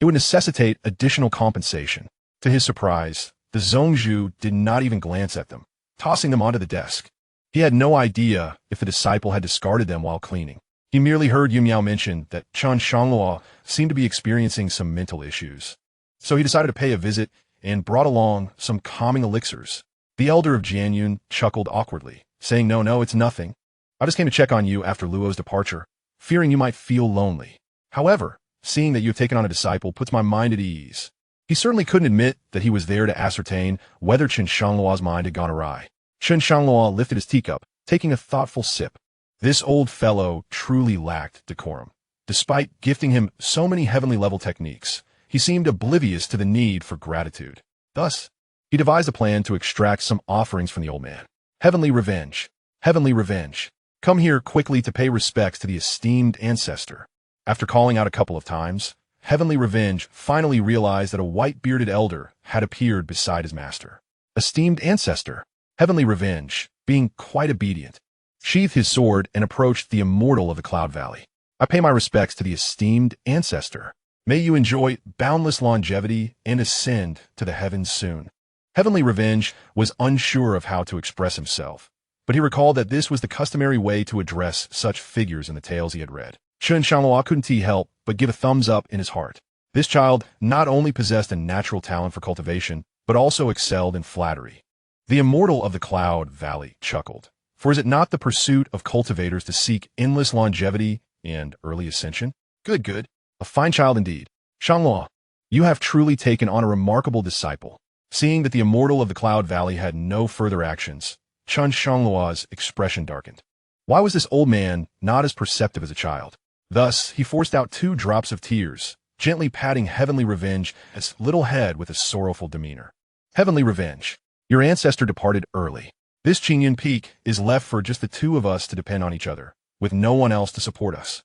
[SPEAKER 1] it would necessitate additional compensation. To his surprise, the Zongzhu did not even glance at them, tossing them onto the desk. He had no idea if the disciple had discarded them while cleaning. He merely heard Yumiao mention that Chen Shangluo seemed to be experiencing some mental issues. So he decided to pay a visit and brought along some calming elixirs. The elder of Jianyun chuckled awkwardly, saying, No, it's nothing. I just came to check on you after Luo's departure, fearing you might feel lonely. However, seeing that you have taken on a disciple puts my mind at ease. He certainly couldn't admit that he was there to ascertain whether Chen Shangluo's mind had gone awry. Chen Shangluo lifted his teacup, taking a thoughtful sip. This old fellow truly lacked decorum. Despite gifting him so many heavenly level techniques, he seemed oblivious to the need for gratitude. Thus, he devised a plan to extract some offerings from the old man. Heavenly revenge. Heavenly revenge. Come here quickly to pay respects to the esteemed ancestor. After calling out a couple of times, Heavenly Revenge finally realized that a white-bearded elder had appeared beside his master. Esteemed ancestor, Heavenly Revenge, being quite obedient, sheathed his sword and approached the immortal of the Cloud Valley. I pay my respects to the esteemed ancestor. May you enjoy boundless longevity and ascend to the heavens soon. Heavenly Revenge was unsure of how to express himself, but he recalled that this was the customary way to address such figures in the tales he had read. Chen Shangluo couldn't help but give a thumbs up in his heart. This child not only possessed a natural talent for cultivation, but also excelled in flattery. The immortal of the Cloud Valley chuckled. For is it not the pursuit of cultivators to seek endless longevity and early ascension? Good. A fine child indeed. Shangluo, you have truly taken on a remarkable disciple. Seeing that the immortal of the Cloud Valley had no further actions, Chen Shangluo's expression darkened. Why was this old man not as perceptive as a child? Thus, he forced out 2 drops of tears, gently patting Heavenly Revenge's little head with a sorrowful demeanor. Heavenly Revenge, your ancestor departed early. This Qingyun Peak is left for just the 2 of us to depend on each other, with no one else to support us.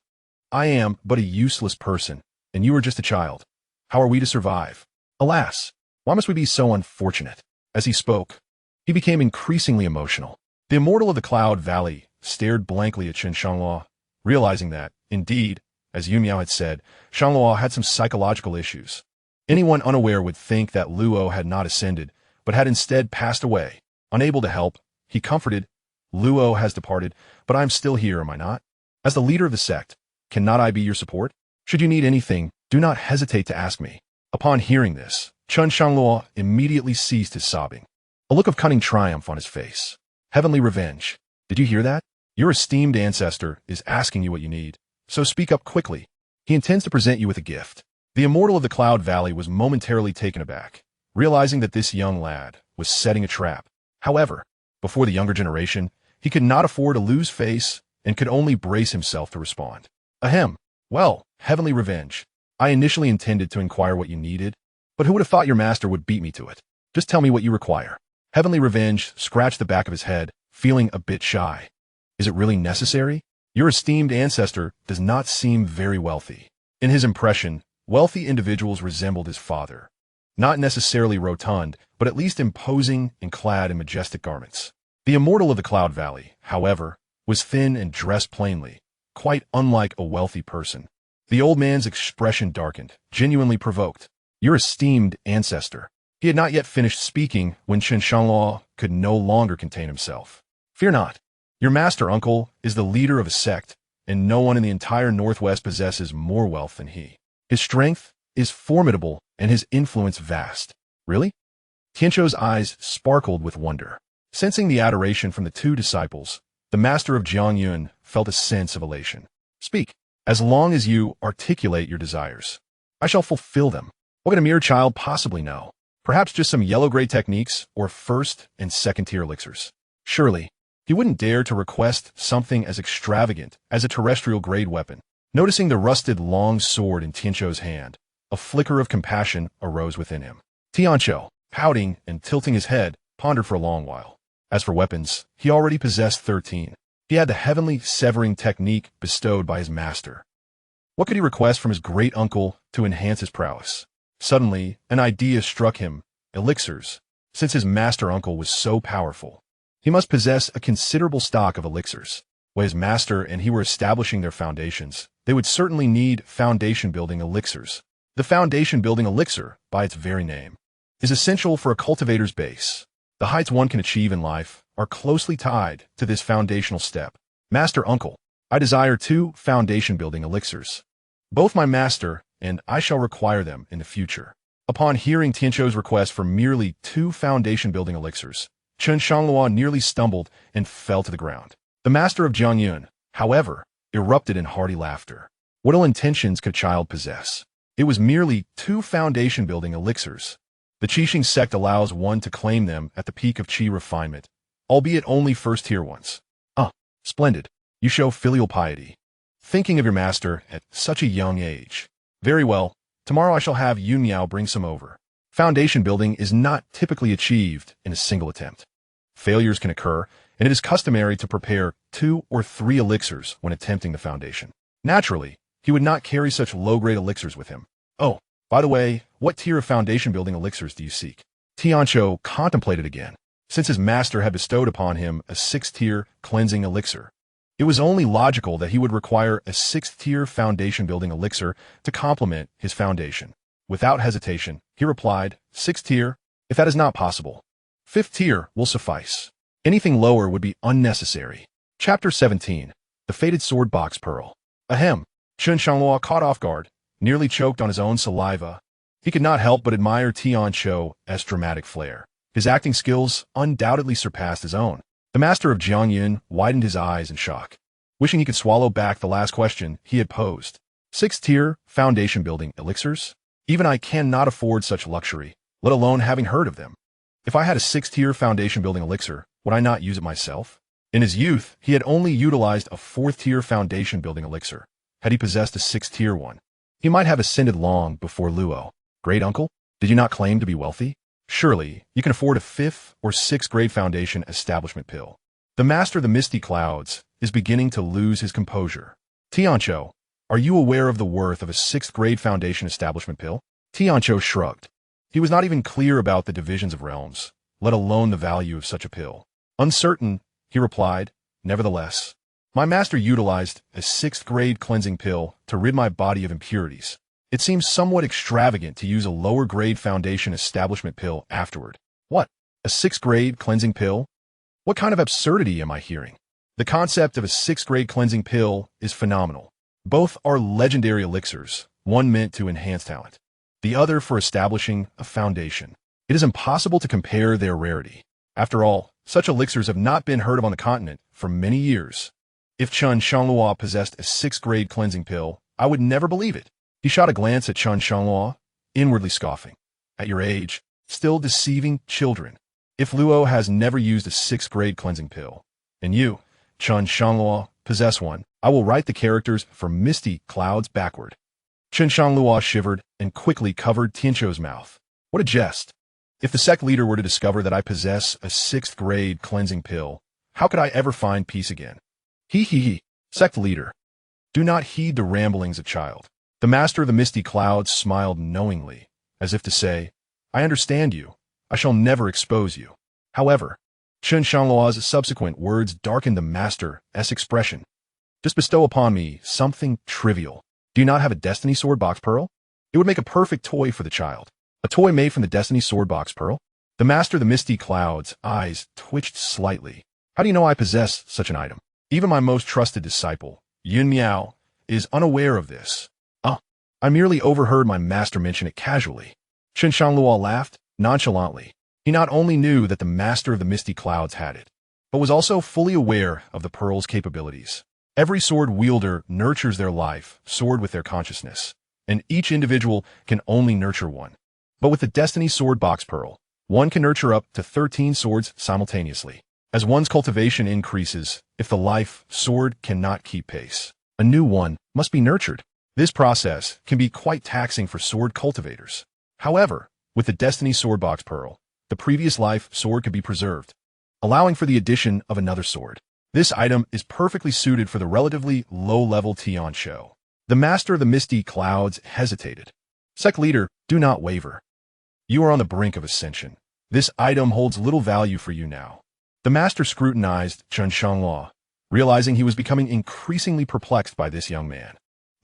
[SPEAKER 1] I am but a useless person, and you are just a child. How are we to survive? Alas, why must we be so unfortunate? As he spoke, he became increasingly emotional. The immortal of the Cloud Valley stared blankly at Chen Shangluo, realizing that, indeed, as Yunmiao had said, Shangluo had some psychological issues. Anyone unaware would think that Luo had not ascended, but had instead passed away. Unable to help, he comforted, Luo has departed, but I am still here, am I not? As the leader of the sect, cannot I be your support? Should you need anything, do not hesitate to ask me. Upon hearing this, Chen Shangluo immediately ceased his sobbing, a look of cunning triumph on his face. Heavenly Revenge, did you hear that? Your esteemed ancestor is asking you what you need, so speak up quickly. He intends to present you with a gift. The immortal of the Cloud Valley was momentarily taken aback, realizing that this young lad was setting a trap. However, before the younger generation, he could not afford to lose face and could only brace himself to respond. Ahem. Well, Heavenly Revenge, I initially intended to inquire what you needed, but who would have thought your master would beat me to it? Just tell me what you require. Heavenly Revenge scratched the back of his head, feeling a bit shy. Is it really necessary? Your esteemed ancestor does not seem very wealthy. In his impression, wealthy individuals resembled his father. Not necessarily rotund, but at least imposing and clad in majestic garments. The immortal of the Cloud Valley, however, was thin and dressed plainly, quite unlike a wealthy person. The old man's expression darkened, genuinely provoked. Your esteemed ancestor. He had not yet finished speaking when Chen Shangluo could no longer contain himself. Fear not. Your master uncle is the leader of a sect, and no one in the entire Northwest possesses more wealth than he. His strength is formidable and his influence vast. Really? Tianqiu's eyes sparkled with wonder. Sensing the adoration from the 2 disciples, the master of Jiangyun felt a sense of elation. Speak. As long as you articulate your desires, I shall fulfill them. What can a mere child possibly know? Perhaps just some yellow-gray techniques or 1st and 2nd-tier elixirs. Surely, he wouldn't dare to request something as extravagant as a terrestrial-grade weapon. Noticing the rusted long sword in Tianqiu's hand, a flicker of compassion arose within him. Tianqiu, pouting and tilting his head, pondered for a long while. As for weapons, he already possessed 13. He had the heavenly severing technique bestowed by his master. What could he request from his great-uncle to enhance his prowess? Suddenly, an idea struck him. Elixirs. Since his master-uncle was so powerful, he must possess a considerable stock of elixirs. When his master and he were establishing their foundations, they would certainly need foundation-building elixirs. The foundation-building elixir, by its very name, is essential for a cultivator's base. The heights one can achieve in life are closely tied to this foundational step. Master Uncle, I desire 2 foundation-building elixirs. Both my master and I shall require them in the future. Upon hearing Tianqiu's request for merely 2 foundation-building elixirs, Chen Shangluo nearly stumbled and fell to the ground. The master of Jiangyun, however, erupted in hearty laughter. What ill intentions could a child possess? It was merely 2 foundation-building elixirs. The Qixing sect allows one to claim them at the peak of Qi refinement, albeit only 1st-tier ones. Splendid. You show filial piety. Thinking of your master at such a young age. Very well. Tomorrow I shall have Yunmiao bring some over. Foundation building is not typically achieved in a single attempt. Failures can occur, and it is customary to prepare 2 or 3 elixirs when attempting the foundation. Naturally, he would not carry such low-grade elixirs with him. Oh, by the way, what tier of foundation-building elixirs do you seek? Tianqiu contemplated again. Since his master had bestowed upon him a 6th-tier cleansing elixir, it was only logical that he would require a 6th-tier foundation-building elixir to complement his foundation. Without hesitation, he replied, 6th tier, if that is not possible. 5th tier will suffice. Anything lower would be unnecessary. Chapter 17. The Fated Sword Box Pearl. Ahem. Chen Shangluo, caught off guard, nearly choked on his own saliva. He could not help but admire Tianqiu's dramatic flair. His acting skills undoubtedly surpassed his own. The master of Jiangyun widened his eyes in shock, wishing he could swallow back the last question he had posed. 6th tier foundation building elixirs? Even I cannot afford such luxury. let alone having heard of them. If I had a 6th-tier foundation-building elixir, would I not use it myself? In his youth, he had only utilized a 4th-tier foundation-building elixir. Had he possessed a 6th-tier one, he might have ascended long before Luo. Great uncle, did you not claim to be wealthy? Surely, you can afford a 5th or 6th grade foundation establishment pill. The master of the misty clouds is beginning to lose his composure. Xianxia, are you aware of the worth of a 6th grade foundation establishment pill? Xianxia shrugged. He was not even clear about the divisions of realms, let alone the value of such a pill. Uncertain, he replied, nevertheless, my master utilized a 6th grade cleansing pill to rid my body of impurities. It seems somewhat extravagant to use a lower grade foundation establishment pill afterward. What? A 6th grade cleansing pill? What kind of absurdity am I hearing? The concept of a 6th grade cleansing pill is phenomenal. Both are legendary elixirs, one meant to enhance talent, the other for establishing a foundation. It is impossible to compare their rarity. After all, such elixirs have not been heard of on the continent for many years. If Chen Shangluo possessed a 6th grade cleansing pill, I would never believe it. He shot a glance at Chen Shangluo, inwardly scoffing. At your age, still deceiving children. If Luo has never used a 6th grade cleansing pill, and you, Chen Shangluo, possess one, I will write the characters for Misty Clouds backward. Chen Shangluo shivered and quickly covered Tianqiu's mouth. What a jest. If the sect leader were to discover that I possess a 6th grade cleansing pill, how could I ever find peace again? He. Sect leader. Do not heed the ramblings of child. The master of the misty clouds smiled knowingly, as if to say, I understand you. I shall never expose you. However, Chen Shangluo's subsequent words darkened the master's expression. Just bestow upon me something trivial. Do you not have a Destiny Sword Box Pearl? It would make a perfect toy for the child. A toy made from the Destiny Sword Box Pearl? The master of the misty clouds' eyes twitched slightly. How do you know I possess such an item? Even my most trusted disciple, Yun Miao, is unaware of this. I merely overheard my master mention it casually. Chen Shangluo laughed nonchalantly. He not only knew that the master of the misty clouds had it, but was also fully aware of the pearl's capabilities. Every sword wielder nurtures their life sword with their consciousness, and each individual can only nurture one. But with the Destiny Sword Box Pearl, one can nurture up to 13 swords simultaneously. As one's cultivation increases, if the life sword cannot keep pace, a new one must be nurtured. This process can be quite taxing for sword cultivators. However, with the Destiny Sword Box Pearl, the previous life sword could be preserved, allowing for the addition of another sword. This item is perfectly suited for the relatively low-level Xianxia. The master of the misty clouds hesitated. Sect leader, do not waver. You are on the brink of ascension. This item holds little value for you now. The master scrutinized Chen Shangluo, realizing he was becoming increasingly perplexed by this young man.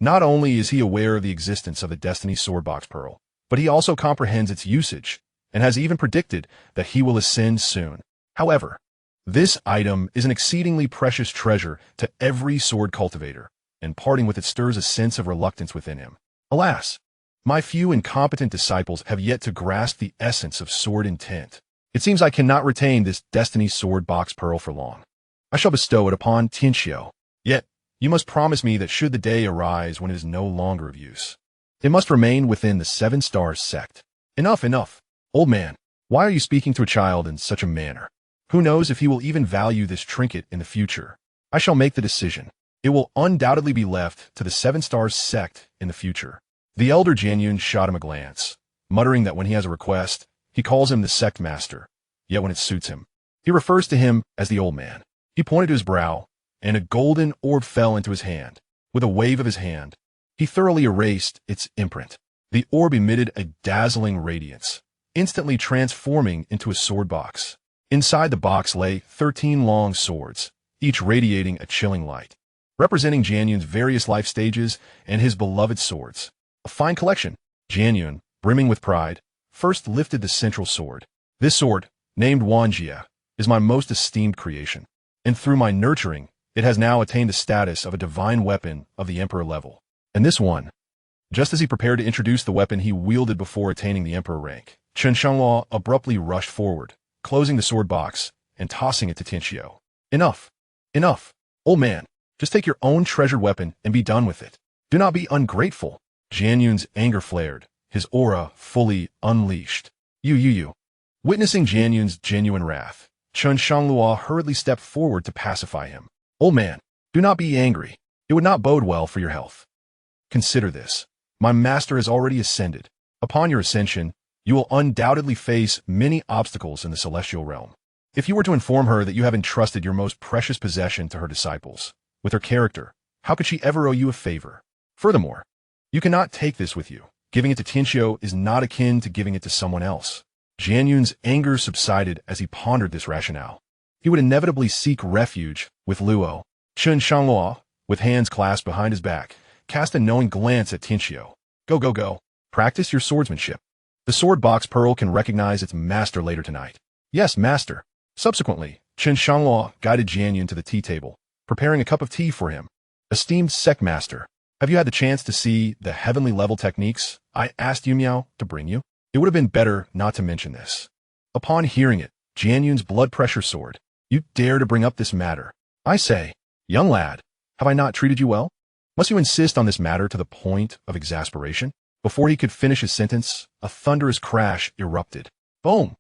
[SPEAKER 1] Not only is he aware of the existence of the Destiny Sword Box Pearl, but he also comprehends its usage and has even predicted that he will ascend soon. However, this item is an exceedingly precious treasure to every sword cultivator, and parting with it stirs a sense of reluctance within him. Alas, my few incompetent disciples have yet to grasp the essence of sword intent. It seems I cannot retain this Destiny Sword Box Pearl for long. I shall bestow it upon Xianxia. Yet, you must promise me that should the day arise when it is no longer of use, it must remain within the 7 Stars sect. Enough. Old man, why are you speaking to a child in such a manner? Who knows if he will even value this trinket in the future? I shall make the decision. It will undoubtedly be left to the 7 Stars sect in the future. The elder Jianyun shot him a glance, muttering that when he has a request, he calls him the sect master, yet when it suits him, he refers to him as the old man. He pointed to his brow, and a golden orb fell into his hand. With a wave of his hand, he thoroughly erased its imprint. The orb emitted a dazzling radiance, instantly transforming into a sword box. Inside the box lay 13 long swords, each radiating a chilling light, representing Jianyun's various life stages and his beloved swords. A fine collection. Jianyun, brimming with pride, first lifted the central sword. This sword, named Xianxia, is my most esteemed creation, and through my nurturing, it has now attained the status of a divine weapon of the Emperor level. And this one, just as he prepared to introduce the weapon he wielded before attaining the Emperor rank, Chen Shangluo abruptly rushed forward, closing the sword box and tossing it to Xianxia. Enough. Old man, just take your own treasured weapon and be done with it. Do not be ungrateful. Jianyun's anger flared, his aura fully unleashed. You. Witnessing Jian Yun's genuine wrath, Chen Shangluo hurriedly stepped forward to pacify him. Old man, do not be angry. It would not bode well for your health. Consider this. My master has already ascended. Upon your ascension, you will undoubtedly face many obstacles in the celestial realm. If you were to inform her that you have entrusted your most precious possession to her disciples, with her character, how could she ever owe you a favor? Furthermore, you cannot take this with you. Giving it to Xianxia is not akin to giving it to someone else. Jian Yun's anger subsided as he pondered this rationale. He would inevitably seek refuge with Luo. Chen Shangluo, with hands clasped behind his back, cast a knowing glance at Xianxia. Go. Practice your swordsmanship. The sword box pearl can recognize its master later tonight. Yes, master. Subsequently, Chen Shangluo guided Jian Yun to the tea table, preparing a cup of tea for him. Esteemed sect master, have you had the chance to see the heavenly level techniques I asked Yu Miao to bring you? It would have been better not to mention this. Upon hearing it, Jian Yun's blood pressure soared. You dare to bring up this matter? I say, young lad, have I not treated you well? Must you insist on this matter to the point of exasperation? Before he could finish his sentence, a thunderous crash erupted. Boom!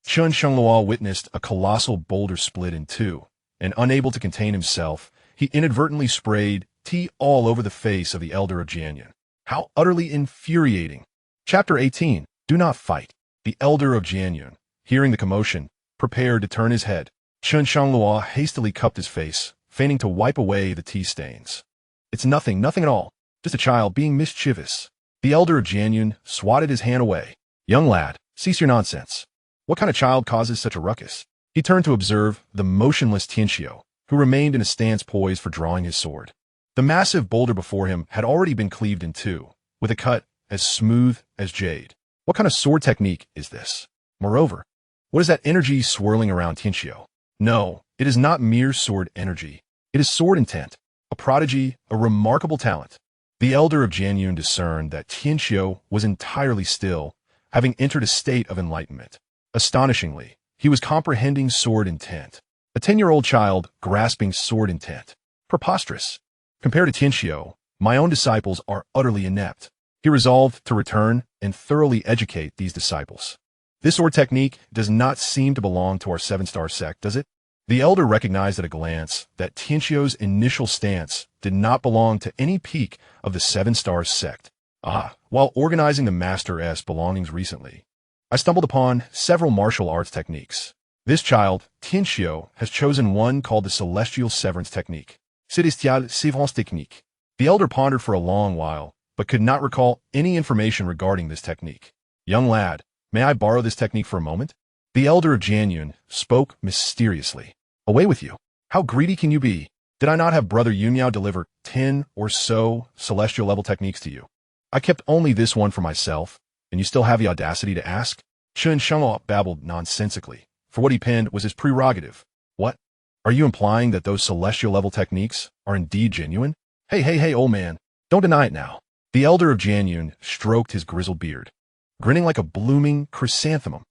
[SPEAKER 1] Chen Shangluo witnessed a colossal boulder split in two, and unable to contain himself, he inadvertently sprayed tea all over the face of the elder of Jian Yun. How utterly infuriating! Chapter 18. Do not fight. The elder of Jian Yun, hearing the commotion, prepared to turn his head. Chen Shangluo hastily cupped his face, feigning to wipe away the tea stains. It's nothing at all. Just a child being mischievous. The elder of Jian Yun swatted his hand away. Young lad, cease your nonsense. What kind of child causes such a ruckus? He turned to observe the motionless Xianxia, who remained in a stance poised for drawing his sword. The massive boulder before him had already been cleaved in two, with a cut as smooth as jade. What kind of sword technique is this? Moreover, what is that energy swirling around Xianxia? No, it is not mere sword energy. It is sword intent, a prodigy, a remarkable talent. The elder of Jian Yun discerned that Xianxia was entirely still, having entered a state of enlightenment. Astonishingly, he was comprehending sword intent. A 10-year-old child grasping sword intent. Preposterous. Compared to Xianxia, my own disciples are utterly inept. He resolved to return and thoroughly educate these disciples. This sword technique does not seem to belong to our 7-star sect, does it? The elder recognized at a glance that Xianxia's initial stance did not belong to any peak of the 7-star sect. While organizing the Master-S belongings recently, I stumbled upon several martial arts techniques. This child, Xianxia, has chosen one called the Celestial Severance Technique. Celestial Severance Technique. The elder pondered for a long while, but could not recall any information regarding this technique. Young lad, may I borrow this technique for a moment? The elder of Jian Yun spoke mysteriously. Away with you. How greedy can you be? Did I not have brother Yu Miao deliver 10 or so celestial level techniques to you? I kept only this one for myself, and you still have the audacity to ask? Chen Shangluo babbled nonsensically, for what he penned was his prerogative. What? Are you implying that those celestial level techniques are indeed genuine? Hey, old man, don't deny it now. The elder of Jian Yun stroked his grizzled beard, grinning like a blooming chrysanthemum.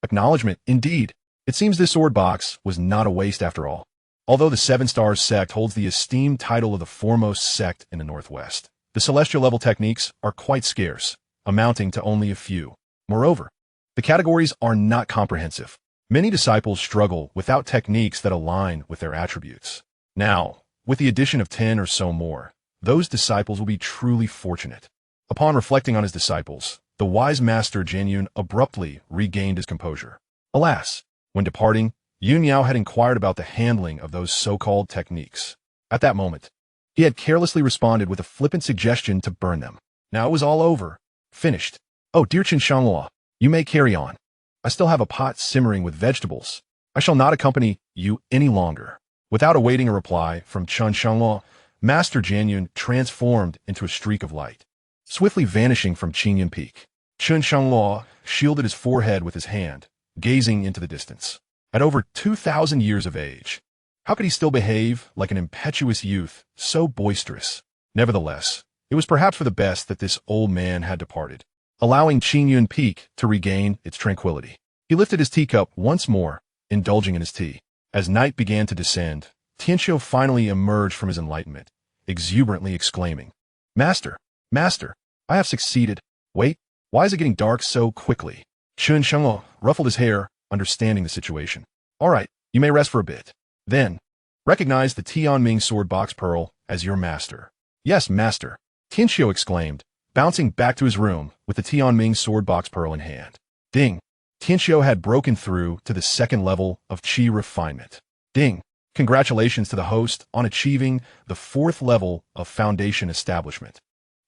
[SPEAKER 1] Acknowledgement, indeed. It seems this sword box was not a waste after all. Although the 7-star sect holds the esteemed title of the foremost sect in the Northwest, the celestial level techniques are quite scarce, amounting to only a few. Moreover, the categories are not comprehensive. Many disciples struggle without techniques that align with their attributes. Now, with the addition of 10 or so more, those disciples will be truly fortunate. Upon reflecting on his disciples, the wise master Jian Yun abruptly regained his composure. Alas, when departing, Yu Miao had inquired about the handling of those so-called techniques. At that moment, he had carelessly responded with a flippant suggestion to burn them. Now it was all over. Finished. Oh, dear Chen Shangluo, you may carry on. I still have a pot simmering with vegetables. I shall not accompany you any longer. Without awaiting a reply from Chen Shangluo, Master Jian Yun transformed into a streak of light, swiftly vanishing from Qingyun Peak. Chen Shangluo shielded his forehead with his hand, gazing into the distance. At over 2,000 years of age, how could he still behave like an impetuous youth, so boisterous? Nevertheless, it was perhaps for the best that this old man had departed, allowing Qingyun Peak to regain its tranquility. He lifted his teacup once more, indulging in his tea. As night began to descend, Xianxia finally emerged from his enlightenment, exuberantly exclaiming, Master, I have succeeded. Wait, why is it getting dark so quickly? Chen Shangluo ruffled his hair, understanding the situation. All right, you may rest for a bit. Then, recognize the Tianming sword box pearl as your master. Yes, master, Qianxia exclaimed, bouncing back to his room with the Tianming sword box pearl in hand. Ding! Qianxia had broken through to the second level of qi refinement. Ding! Congratulations to the host on achieving the fourth level of foundation establishment.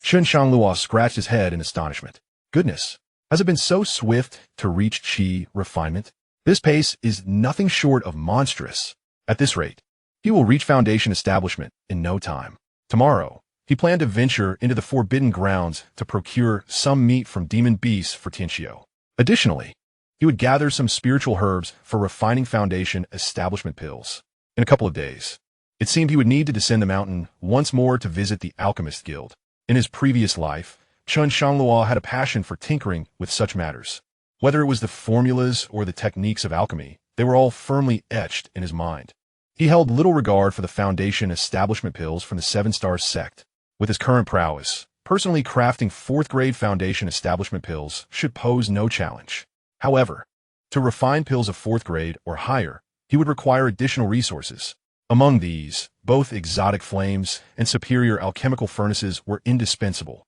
[SPEAKER 1] Chen Shangluo scratched his head in astonishment. Goodness, has it been so swift to reach qi refinement? This pace is nothing short of monstrous. At this rate, he will reach foundation establishment in no time. Tomorrow, he planned to venture into the forbidden grounds to procure some meat from demon beasts for Qianxia. Additionally, he would gather some spiritual herbs for refining foundation establishment pills. In a couple of days, it seemed he would need to descend the mountain once more to visit the Alchemist Guild. In his previous life, Chen Shangluo had a passion for tinkering with such matters. Whether it was the formulas or the techniques of alchemy, they were all firmly etched in his mind. He held little regard for the foundation establishment pills from the Seven Stars sect. With his current prowess, personally crafting fourth-grade foundation establishment pills should pose no challenge. However, to refine pills of fourth grade or higher, he would require additional resources. Among these, both exotic flames and superior alchemical furnaces were indispensable.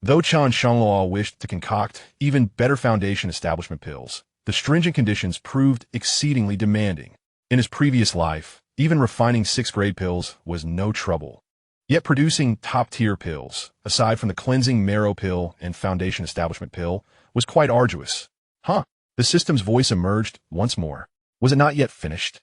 [SPEAKER 1] Though Chen Shangluo wished to concoct even better foundation establishment pills, the stringent conditions proved exceedingly demanding. In his previous life, even refining sixth-grade pills was no trouble. Yet producing top-tier pills, aside from the cleansing marrow pill and foundation establishment pill, was quite arduous. Huh? The system's voice emerged once more. Was it not yet finished?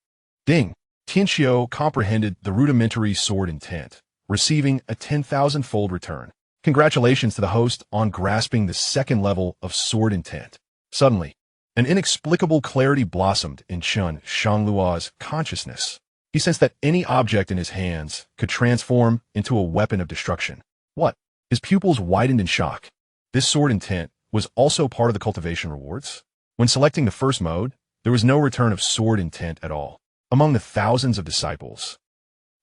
[SPEAKER 1] Ding! Qianxia comprehended the rudimentary sword intent, receiving a 10,000-fold return. Congratulations to the host on grasping the second level of sword intent. Suddenly, an inexplicable clarity blossomed in Chen Shangluo's consciousness. He sensed that any object in his hands could transform into a weapon of destruction. What? His pupils widened in shock. This sword intent was also part of the cultivation rewards. When selecting the first mode, there was no return of sword intent at all. Among the thousands of disciples,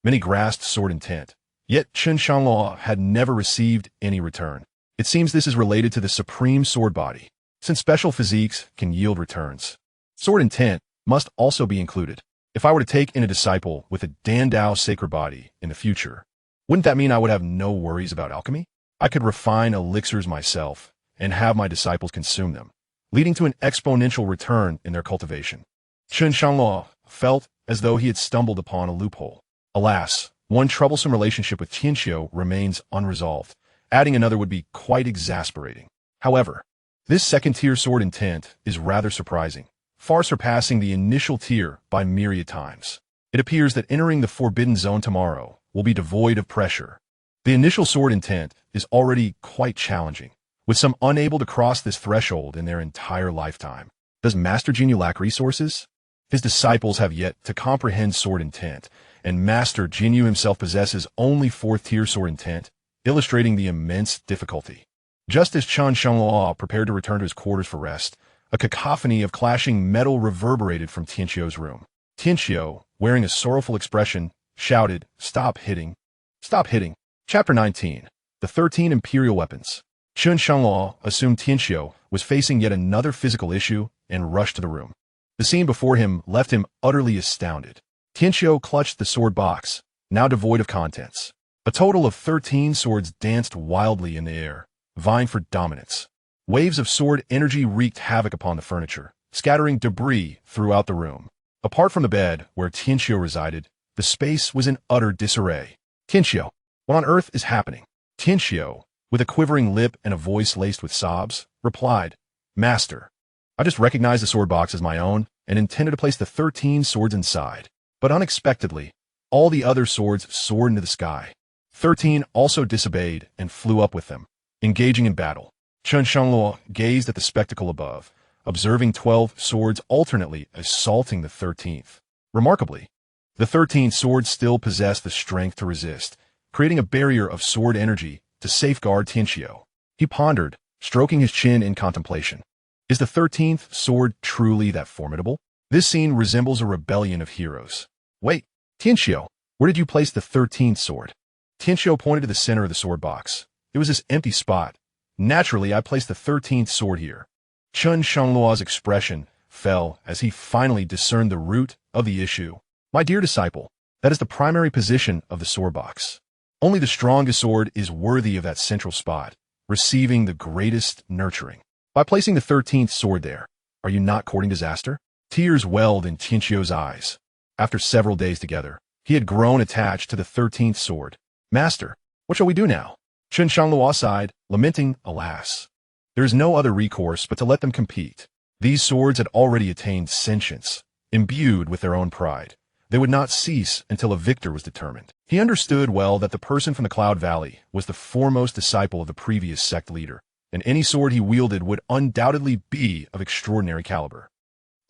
[SPEAKER 1] many grasped sword intent, yet Chen Shangluo had never received any return. It seems this is related to the supreme sword body, since special physiques can yield returns. Sword intent must also be included. If I were to take in a disciple with a Dandao sacred body in the future, wouldn't that mean I would have no worries about alchemy? I could refine elixirs myself and have my disciples consume them, leading to an exponential return in their cultivation. Chen Shangluo felt as though he had stumbled upon a loophole. Alas, one troublesome relationship with Qianxia remains unresolved. Adding another would be quite exasperating. However, this second-tier sword intent is rather surprising, far surpassing the initial tier by myriad times. It appears that entering the Forbidden Zone tomorrow will be devoid of pressure. The initial sword intent is already quite challenging, with some unable to cross this threshold in their entire lifetime. Does Master Jinyu lack resources? His disciples have yet to comprehend sword intent, and Master Jinyu himself possesses only fourth-tier sword intent, illustrating the immense difficulty. Just as Chen Shangluo prepared to return to his quarters for rest, a cacophony of clashing metal reverberated from Qianxia's room. Qianxia, wearing a sorrowful expression, shouted, "Stop hitting! Stop hitting!" Chapter 19. The 13 Imperial Weapons. Chen Shangluo assumed Qianxia was facing yet another physical issue and rushed to the room. The scene before him left him utterly astounded. Qianxia clutched the sword box, now devoid of contents. A total of 13 swords danced wildly in the air, vying for dominance. Waves of sword energy wreaked havoc upon the furniture, scattering debris throughout the room. Apart from the bed where Qianxia resided, the space was in utter disarray. Qianxia, what on earth is happening? Qianxia, with a quivering lip and a voice laced with sobs, replied, "Master, I just recognized the sword box as my own and intended to place the 13 swords inside. But unexpectedly, all the other swords soared into the sky. 13 also disobeyed and flew up with them, engaging in battle. Chen Shangluo gazed at the spectacle above, observing 12 swords alternately assaulting the 13th. Remarkably, the 13 swords still possessed the strength to resist, creating a barrier of sword energy to safeguard Qianxia. He pondered, stroking his chin in contemplation. Is the 13th sword truly that formidable? This scene resembles a rebellion of heroes. Wait, Qianxia, where did you place the 13th sword? Qianxia pointed to the center of the sword box. It was this empty spot. Naturally, I placed the 13th sword here. Chen Shangluo's expression fell as he finally discerned the root of the issue. My dear disciple, that is the primary position of the sword box. Only the strongest sword is worthy of that central spot, receiving the greatest nurturing. By placing the 13th sword there, are you not courting disaster? Tears welled in Xianxia's eyes. After several days together, he had grown attached to the 13th sword. Master, what shall we do now? Chen Shangluo sighed, lamenting, alas. There is no other recourse but to let them compete. These swords had already attained sentience, imbued with their own pride. They would not cease until a victor was determined. He understood well that the person from the Cloud Valley was the foremost disciple of the previous sect leader, and any sword he wielded would undoubtedly be of extraordinary caliber.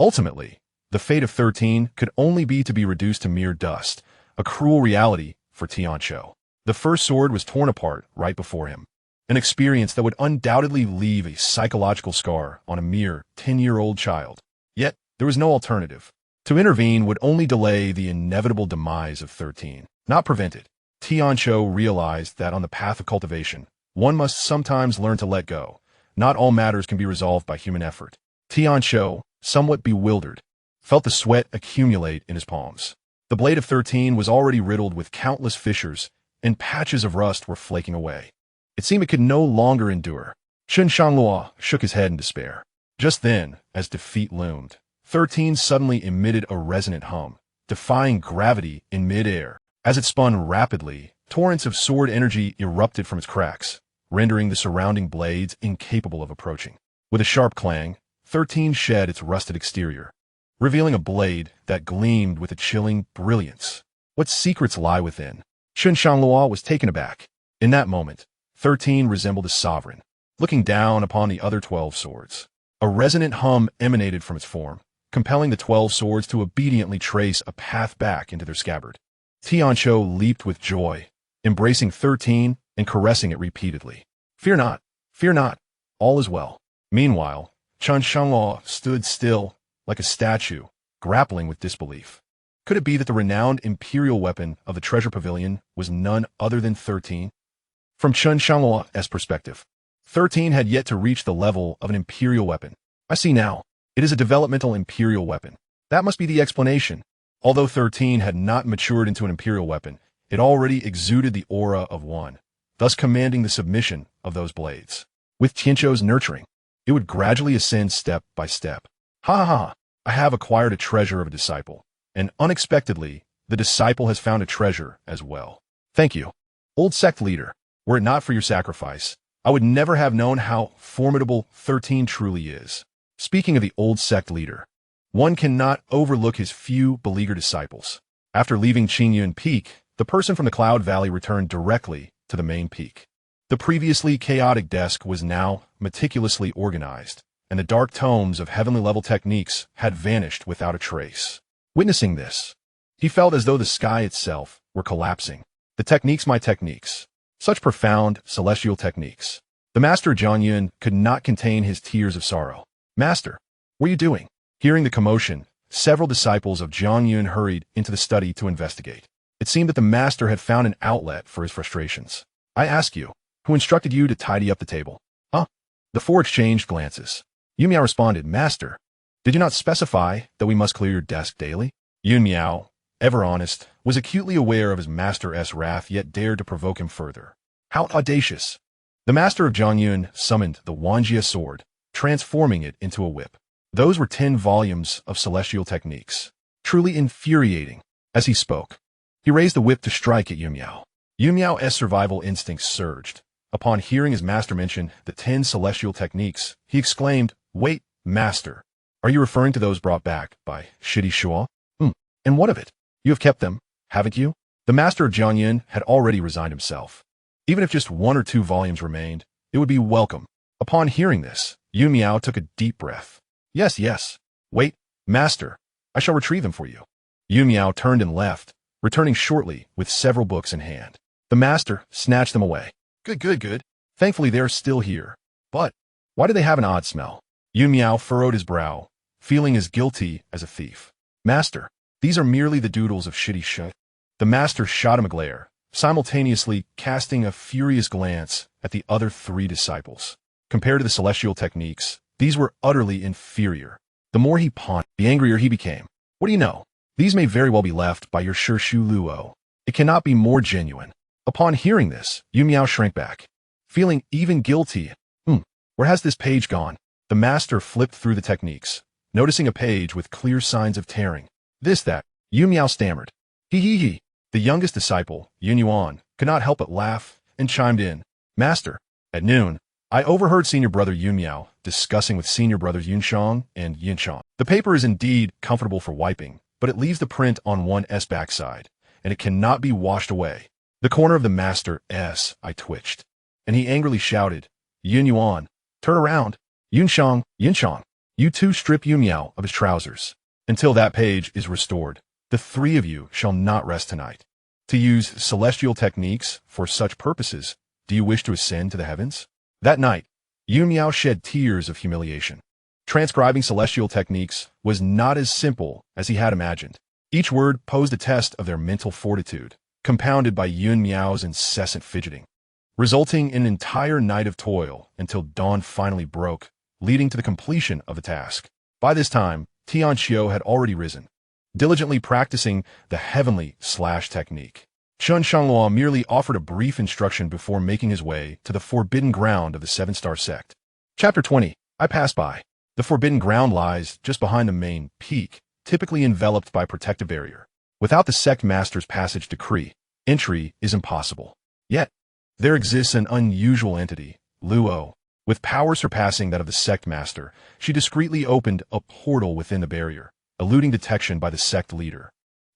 [SPEAKER 1] Ultimately, the fate of 13 could only be to be reduced to mere dust, a cruel reality for Xianxia. The first sword was torn apart right before him, an experience that would undoubtedly leave a psychological scar on a mere 10-year-old child. Yet, there was no alternative. To intervene would only delay the inevitable demise of 13, not prevent it. Xianxia realized that on the path of cultivation, one must sometimes learn to let go. Not all matters can be resolved by human effort. Xianxia, somewhat bewildered, felt the sweat accumulate in his palms. The blade of 13 was already riddled with countless fissures, and patches of rust were flaking away. It seemed it could no longer endure. Chen Shangluo shook his head in despair. Just then, as defeat loomed, 13 suddenly emitted a resonant hum, defying gravity in mid-air. As it spun rapidly, torrents of sword energy erupted from its cracks, rendering the surrounding blades incapable of approaching. With a sharp clang, 13 shed its rusted exterior, revealing a blade that gleamed with a chilling brilliance. What secrets lie within? Chen Shangluo was taken aback. In that moment, 13 resembled a sovereign, looking down upon the other 12 swords. A resonant hum emanated from its form, compelling the 12 swords to obediently trace a path back into their scabbard. Xianxia leaped with joy, embracing 13 and caressing it repeatedly. Fear not, all is well. Meanwhile, Chen Shangluo stood still, like a statue, grappling with disbelief. Could it be that the renowned imperial weapon of the treasure pavilion was none other than 13? From Chen Shangluo's perspective, 13 had yet to reach the level of an imperial weapon. I see now. It is a developmental imperial weapon. That must be the explanation. Although 13 had not matured into an imperial weapon, it already exuded the aura of one, thus commanding the submission of those blades. With Xianxia's nurturing, it would gradually ascend step by step. Ha ha ha! I have acquired a treasure of a disciple, and unexpectedly, the disciple has found a treasure as well. Thank you, old sect leader. Were it not for your sacrifice, I would never have known how formidable 13 truly is. Speaking of the old sect leader, one cannot overlook his few beleaguered disciples. After leaving Qingyun Peak, the person from the Cloud Valley returned directly to the main peak. The previously chaotic desk was now meticulously organized, and the dark tomes of heavenly-level techniques had vanished without a trace. Witnessing this, he felt as though the sky itself were collapsing. The techniques, my techniques. Such profound, celestial techniques. The master Jiangyun could not contain his tears of sorrow. Master, what are you doing? Hearing the commotion, several disciples of Jiangyun hurried into the study to investigate. It seemed that the master had found an outlet for his frustrations. I ask you, who instructed you to tidy up the table? Huh? The four exchanged glances. Yunmiao responded, Master, did you not specify that we must clear your desk daily? Yunmiao, ever honest, was acutely aware of his master's wrath yet dared to provoke him further. How audacious! The master of Jiangyun summoned the Xianxia sword, transforming it into a whip. Those were 10 volumes of celestial techniques. Truly infuriating. As he spoke, he raised the whip to strike at Yunmiao. Yunmiao's survival instincts surged. Upon hearing his master mention the 10 celestial techniques, he exclaimed, Wait, master, are you referring to those brought back by Shidi Shuo? And what of it? You have kept them, haven't you? The master of Jiangyun had already resigned himself. Even if just 1 or 2 volumes remained, it would be welcome. Upon hearing this, Yunmiao took a deep breath. Yes. Wait, master, I shall retrieve them for you. Yunmiao turned and left, returning shortly with several books in hand. The master snatched them away. Good. Thankfully they are still here. But why do they have an odd smell? Yunmiao furrowed his brow, feeling as guilty as a thief. Master, these are merely the doodles of Shidi Shuo. The master shot him a glare, simultaneously casting a furious glance at the other 3 disciples. Compared to the celestial techniques, These were utterly inferior. The more he pondered, the angrier he became. What do you know? These may very well be left by your Shi Luo. It cannot be more genuine. Upon hearing this, Yu Miao shrank back, feeling even guilty. Where has this page gone? The master flipped through the techniques, noticing a page with clear signs of tearing. That. Yu Miao stammered. He. The youngest disciple, Yun Yuan, could not help but laugh and chimed in. Master, at noon, I overheard senior brother Yun Miao discussing with senior brothers Yun Shang and Yin Shang. The paper is indeed comfortable for wiping, but it leaves the print on one's backside, and it cannot be washed away. The corner of the master's eye twitched, and he angrily shouted, Yun Yuan, turn around. Yin Shang, you two strip Yu Miao of his trousers. Until that page is restored, the three of you shall not rest tonight. To use celestial techniques for such purposes, do you wish to ascend to the heavens? That night, Yu Miao shed tears of humiliation. Transcribing celestial techniques was not as simple as he had imagined. Each word posed a test of their mental fortitude, compounded by Yun Miao's incessant fidgeting, resulting in an entire night of toil until dawn finally broke, leading to the completion of the task. By this time, Xianxia had already risen, diligently practicing the heavenly slash technique. Chen Shangluo merely offered a brief instruction before making his way to the forbidden ground of the seven-star sect. Chapter 20. I pass by. The forbidden ground lies just behind the main peak, typically enveloped by a protective barrier. Without the sect master's passage decree, entry is impossible. Yet, there exists an unusual entity, Luo. With power surpassing that of the sect master, she discreetly opened a portal within the barrier, eluding detection by the sect leader.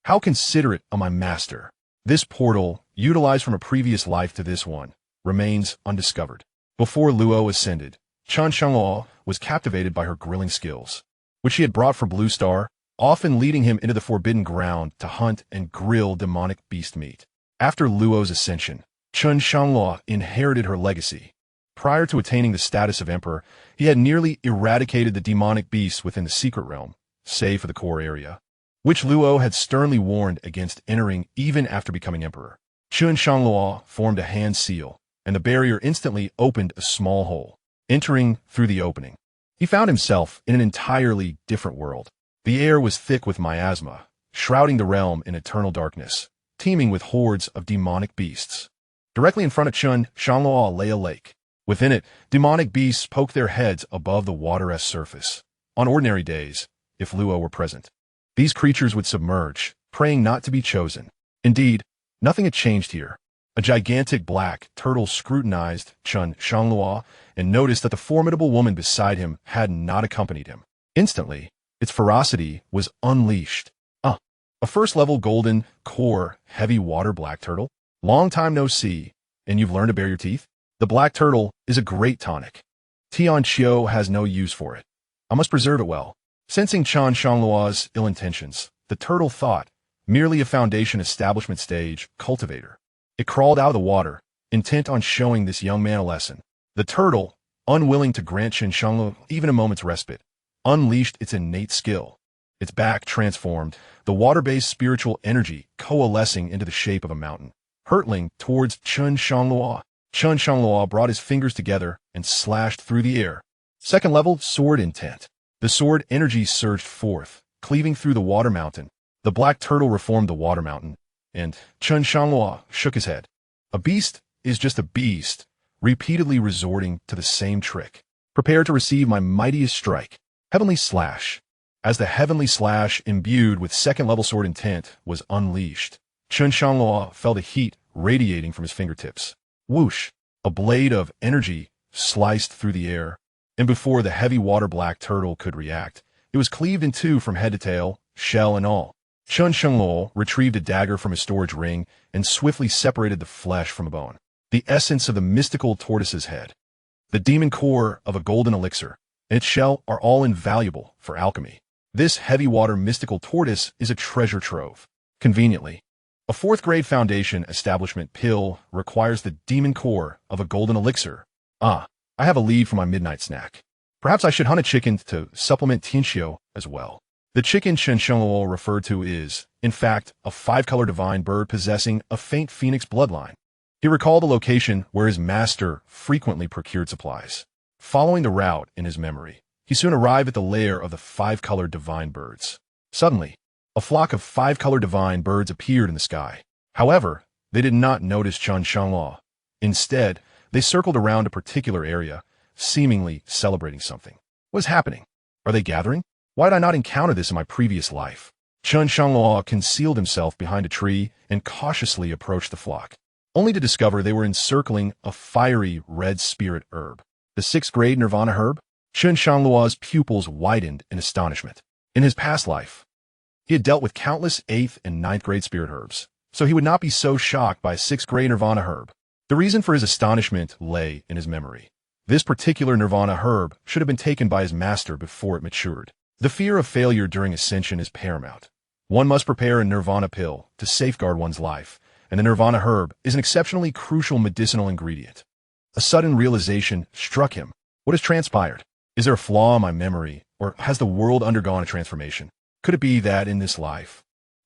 [SPEAKER 1] How considerate of my master! This portal, utilized from a previous life to this one, remains undiscovered. Before Luo ascended, Chen Shangluo was captivated by her grilling skills, which she had brought from Blue Star, often leading him into the forbidden ground to hunt and grill demonic beast meat. After Luo's ascension, Chen Shangluo inherited her legacy. Prior to attaining the status of emperor, he had nearly eradicated the demonic beasts within the secret realm, save for the core area, which Luo had sternly warned against entering even after becoming emperor. Chen Shangluo formed a hand seal, and the barrier instantly opened a small hole. Entering through the opening, he found himself in an entirely different world. The air was thick with miasma, shrouding the realm in eternal darkness, teeming with hordes of demonic beasts. Directly in front of Chen Shangluo lay a lake. Within it, demonic beasts poked their heads above the water's surface. On ordinary days, if Luo were present, these creatures would submerge, praying not to be chosen. Indeed, nothing had changed here. A gigantic black turtle scrutinized Chen Shangluo and noticed that the formidable woman beside him had not accompanied him. Instantly, its ferocity was unleashed. A first-level golden, core, heavy water black turtle? Long time no see, and you've learned to bare your teeth? The black turtle is a great tonic. Xianxia has no use for it. I must preserve it well. Sensing Chen Shangluo's ill intentions, the turtle thought, merely a foundation establishment stage cultivator. It crawled out of the water, intent on showing this young man a lesson. The turtle, unwilling to grant Chen Shangluo even a moment's respite, unleashed its innate skill. Its back transformed, the water-based spiritual energy coalescing into the shape of a mountain, hurtling towards Chen Shangluo. Chen Shangluo brought his fingers together and slashed through the air. Second level, sword intent. The sword energy surged forth, cleaving through the water mountain. The black turtle reformed the water mountain, and Chen Shangluo shook his head. A beast is just a beast, repeatedly resorting to the same trick. Prepare to receive my mightiest strike, Heavenly Slash. As the Heavenly Slash, imbued with second-level sword intent, was unleashed, Chen Shangluo felt the heat radiating from his fingertips. Whoosh! A blade of energy sliced through the air, and before the heavy water black turtle could react, it was cleaved in two from head to tail, shell and all. Chen Shangluo retrieved a dagger from his storage ring and swiftly separated the flesh from a bone. The essence of the mystical tortoise's head, the demon core of a golden elixir, and its shell are all invaluable for alchemy. This heavy water mystical tortoise is a treasure trove. Conveniently, a fourth-grade foundation establishment pill requires the demon core of a golden elixir. I have a lead for my midnight snack. Perhaps I should hunt a chicken to supplement Tianxio as well. The chicken Chen Shangluo referred to is, in fact, a five-color divine bird possessing a faint phoenix bloodline. He recalled the location where his master frequently procured supplies. Following the route in his memory, he soon arrived at the lair of the five-colored divine birds. Suddenly, a flock of five-colored divine birds appeared in the sky. However, they did not notice Chen Shangluo. Instead, they circled around a particular area, seemingly celebrating something. What is happening? Are they gathering? Why did I not encounter this in my previous life? Chen Shangluo concealed himself behind a tree and cautiously approached the flock, only to discover they were encircling a fiery red spirit herb. The sixth-grade nirvana herb? Chen Shangluo's pupils widened in astonishment. In his past life, he had dealt with countless 8th and 9th-grade spirit herbs, so he would not be so shocked by a 6th-grade nirvana herb. The reason for his astonishment lay in his memory. This particular nirvana herb should have been taken by his master before it matured. The fear of failure during ascension is paramount. One must prepare a nirvana pill to safeguard one's life, and the nirvana herb is an exceptionally crucial medicinal ingredient. A sudden realization struck him. What has transpired? Is there a flaw in my memory, or has the world undergone a transformation? Could it be that in this life,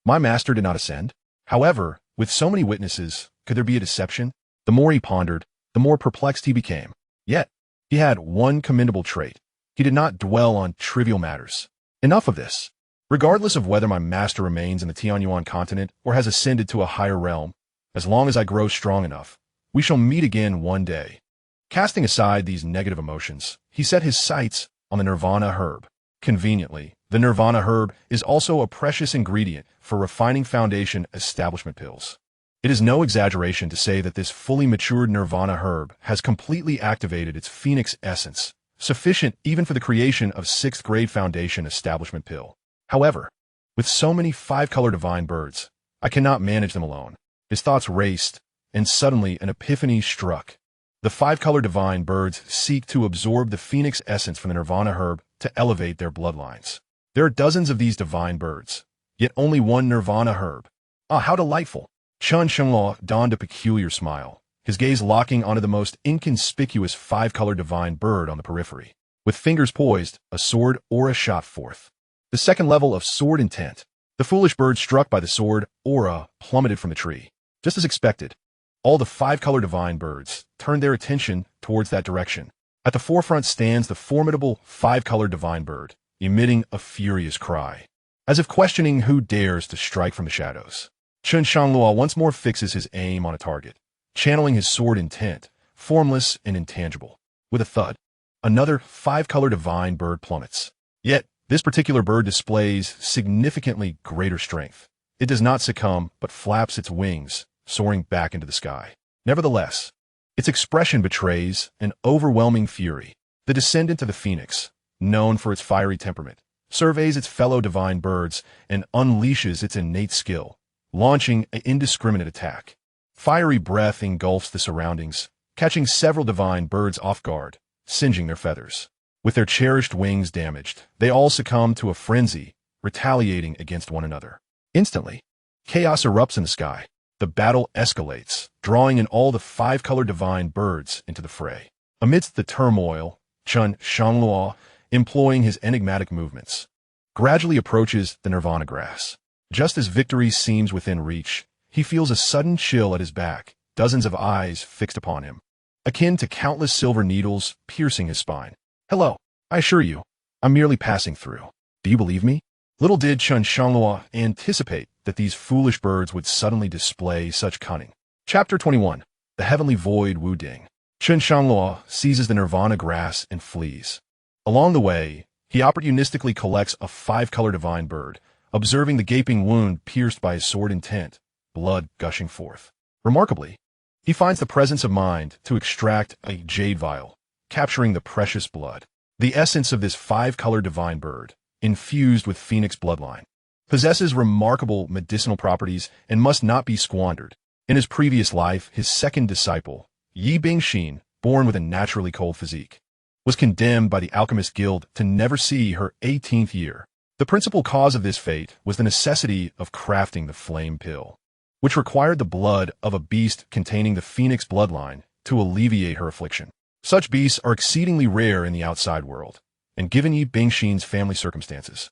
[SPEAKER 1] my master did not ascend? However, with so many witnesses, could there be a deception? The more he pondered, the more perplexed he became. Yet, he had one commendable trait. He did not dwell on trivial matters. Enough of this. Regardless of whether my master remains in the Tianyuan continent or has ascended to a higher realm, as long as I grow strong enough, we shall meet again one day. Casting aside these negative emotions, he set his sights on the nirvana herb. Conveniently, the nirvana herb is also a precious ingredient for refining foundation establishment pills. It is no exaggeration to say that this fully matured nirvana herb has completely activated its phoenix essence, sufficient even for the creation of 6th-grade foundation establishment pill. However, with so many five-color divine birds, I cannot manage them alone. His thoughts raced, and suddenly an epiphany struck. The five-color divine birds seek to absorb the phoenix essence from the nirvana herb to elevate their bloodlines. There are dozens of these divine birds, yet only one nirvana herb. Ah, how delightful! Chen Shangluo donned a peculiar smile, his gaze locking onto the most inconspicuous five-color divine bird on the periphery. With fingers poised, a sword aura shot forth. The second level of sword intent. The foolish bird struck by the sword aura plummeted from the tree. Just as expected, all the five-color divine birds turned their attention towards that direction. At the forefront stands the formidable five-color divine bird, emitting a furious cry, as if questioning who dares to strike from the shadows. Chen Shangluo once more fixes his aim on a target, channeling his sword intent, formless and intangible. With a thud, another five-color divine bird plummets. Yet, this particular bird displays significantly greater strength. It does not succumb, but flaps its wings, soaring back into the sky. Nevertheless, its expression betrays an overwhelming fury. The descendant of the phoenix, known for its fiery temperament, surveys its fellow divine birds and unleashes its innate skill, launching an indiscriminate attack. Fiery breath engulfs the surroundings, catching several divine birds off guard, singeing their feathers. With their cherished wings damaged, they all succumb to a frenzy, retaliating against one another. Instantly, chaos erupts in the sky. The battle escalates, drawing in all the five-color divine birds into the fray. Amidst the turmoil, Chen Shangluo, employing his enigmatic movements, gradually approaches the nirvana grass. Just as victory seems within reach, he feels a sudden chill at his back, dozens of eyes fixed upon him, akin to countless silver needles piercing his spine. Hello, I assure you, I'm merely passing through. Do you believe me? Little did Chen Shangluo anticipate that these foolish birds would suddenly display such cunning. Chapter 21. The Heavenly Void Wu Ding. Chen Shangluo seizes the nirvana grass and flees. Along the way, he opportunistically collects a five-color divine bird, observing the gaping wound pierced by his sword intent, blood gushing forth. Remarkably, he finds the presence of mind to extract a jade vial, capturing the precious blood. The essence of this five-color divine bird, infused with phoenix bloodline, possesses remarkable medicinal properties and must not be squandered. In his previous life, his second disciple, Yi Bingxin, born with a naturally cold physique, was condemned by the Alchemist Guild to never see her 18th year. The principal cause of this fate was the necessity of crafting the flame pill, which required the blood of a beast containing the phoenix bloodline to alleviate her affliction. Such beasts are exceedingly rare in the outside world, and given Yi Bingxin's family circumstances,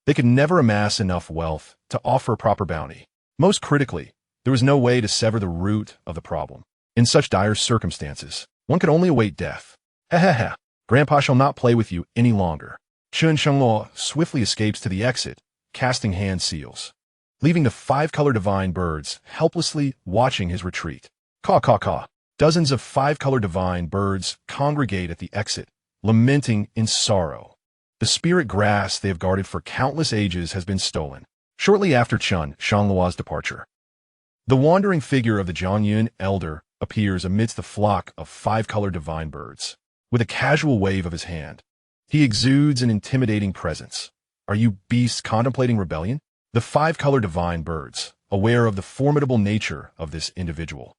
[SPEAKER 1] they could never amass enough wealth to offer a proper bounty. Most critically, there was no way to sever the root of the problem. In such dire circumstances, one could only await death. Grandpa shall not play with you any longer. Chen Shangluo swiftly escapes to the exit, casting hand seals, leaving the five-color divine birds helplessly watching his retreat. Caw, caw, caw. Dozens of five-color divine birds congregate at the exit, lamenting in sorrow. The spirit grass they have guarded for countless ages has been stolen. Shortly after Chen Shangluo's departure, the wandering figure of the Jianyun elder appears amidst the flock of five-color divine birds. With a casual wave of his hand, he exudes an intimidating presence. Are you beasts contemplating rebellion? The five-color divine birds, aware of the formidable nature of this individual,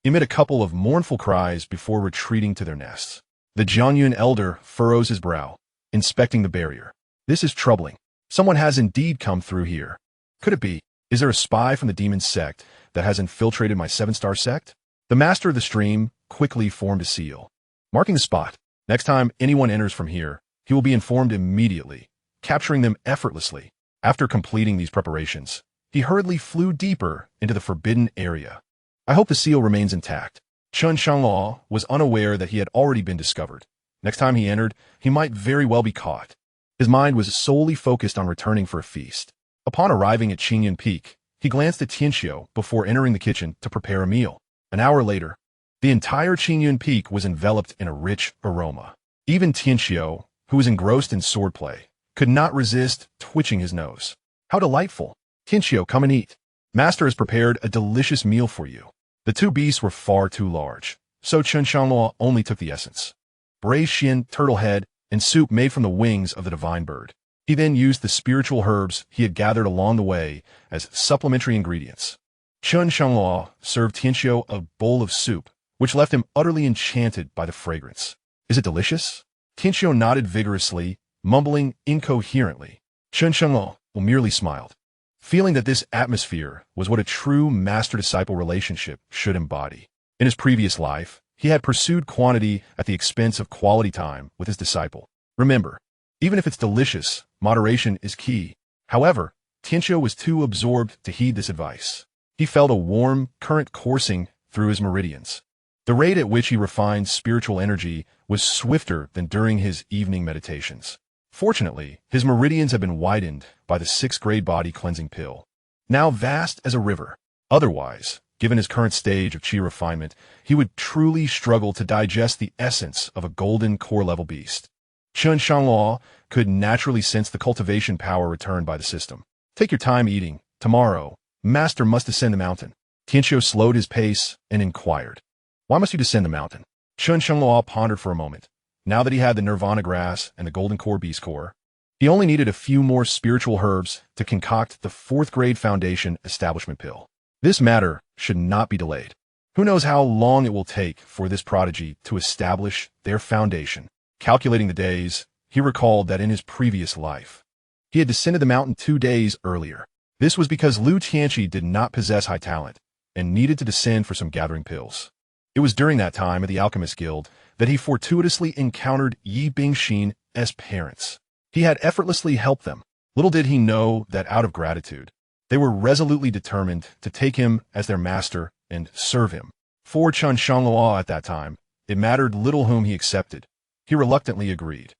[SPEAKER 1] emit a couple of mournful cries before retreating to their nests. The Jianyun elder furrows his brow, inspecting the barrier. This is troubling. Someone has indeed come through here. Could it be? Is there a spy from the demon sect that has infiltrated my seven-star sect? The master of the stream quickly formed a seal, marking the spot. Next time anyone enters from here, he will be informed immediately, capturing them effortlessly. After completing these preparations, he hurriedly flew deeper into the forbidden area. I hope the seal remains intact. Chen Shangluo was unaware that he had already been discovered. Next time he entered, he might very well be caught. His mind was solely focused on returning for a feast. Upon arriving at Qingyun Peak, he glanced at Xianxia before entering the kitchen to prepare a meal. An hour later, the entire Qingyun Peak was enveloped in a rich aroma. Even Xianxia, who was engrossed in swordplay, could not resist twitching his nose. How delightful! Xianxia, come and eat. Master has prepared a delicious meal for you. The two beasts were far too large, so Chen Shangluo only took the essence: braised shin, turtle head, and soup made from the wings of the divine bird. He then used the spiritual herbs he had gathered along the way as supplementary ingredients. Chen Shangluo served Xianxia a bowl of soup, which left him utterly enchanted by the fragrance. Is it delicious? Xianxia nodded vigorously, mumbling incoherently. Chen Shangluo merely smiled, feeling that this atmosphere was what a true master-disciple relationship should embody. In his previous life, he had pursued quantity at the expense of quality time with his disciple. Remember, even if it's delicious, moderation is key. However, Xianxia was too absorbed to heed this advice. He felt a warm current coursing through his meridians. The rate at which he refined spiritual energy was swifter than during his evening meditations. Fortunately, his meridians had been widened by the 6th-grade body cleansing pill, now vast as a river. Otherwise, given his current stage of qi refinement, he would truly struggle to digest the essence of a golden core-level beast. Chen Shangluo could naturally sense the cultivation power returned by the system. Take your time eating. Tomorrow, Master must descend the mountain. Xianxia slowed his pace and inquired, why must you descend the mountain? Chen Shangluo pondered for a moment. Now that he had the nirvana grass and the golden core beast core, he only needed a few more spiritual herbs to concoct the 4th-grade foundation establishment pill. This matter should not be delayed. Who knows how long it will take for this prodigy to establish their foundation. Calculating the days, he recalled that in his previous life, he had descended the mountain 2 days earlier. This was because Lu Tianqi did not possess high talent and needed to descend for some gathering pills. It was during that time at the Alchemist Guild that he fortuitously encountered Yi Bingxin's parents. He had effortlessly helped them. Little did he know that out of gratitude, they were resolutely determined to take him as their master and serve him. For Chen Shangluo at that time, it mattered little whom he accepted. He reluctantly agreed.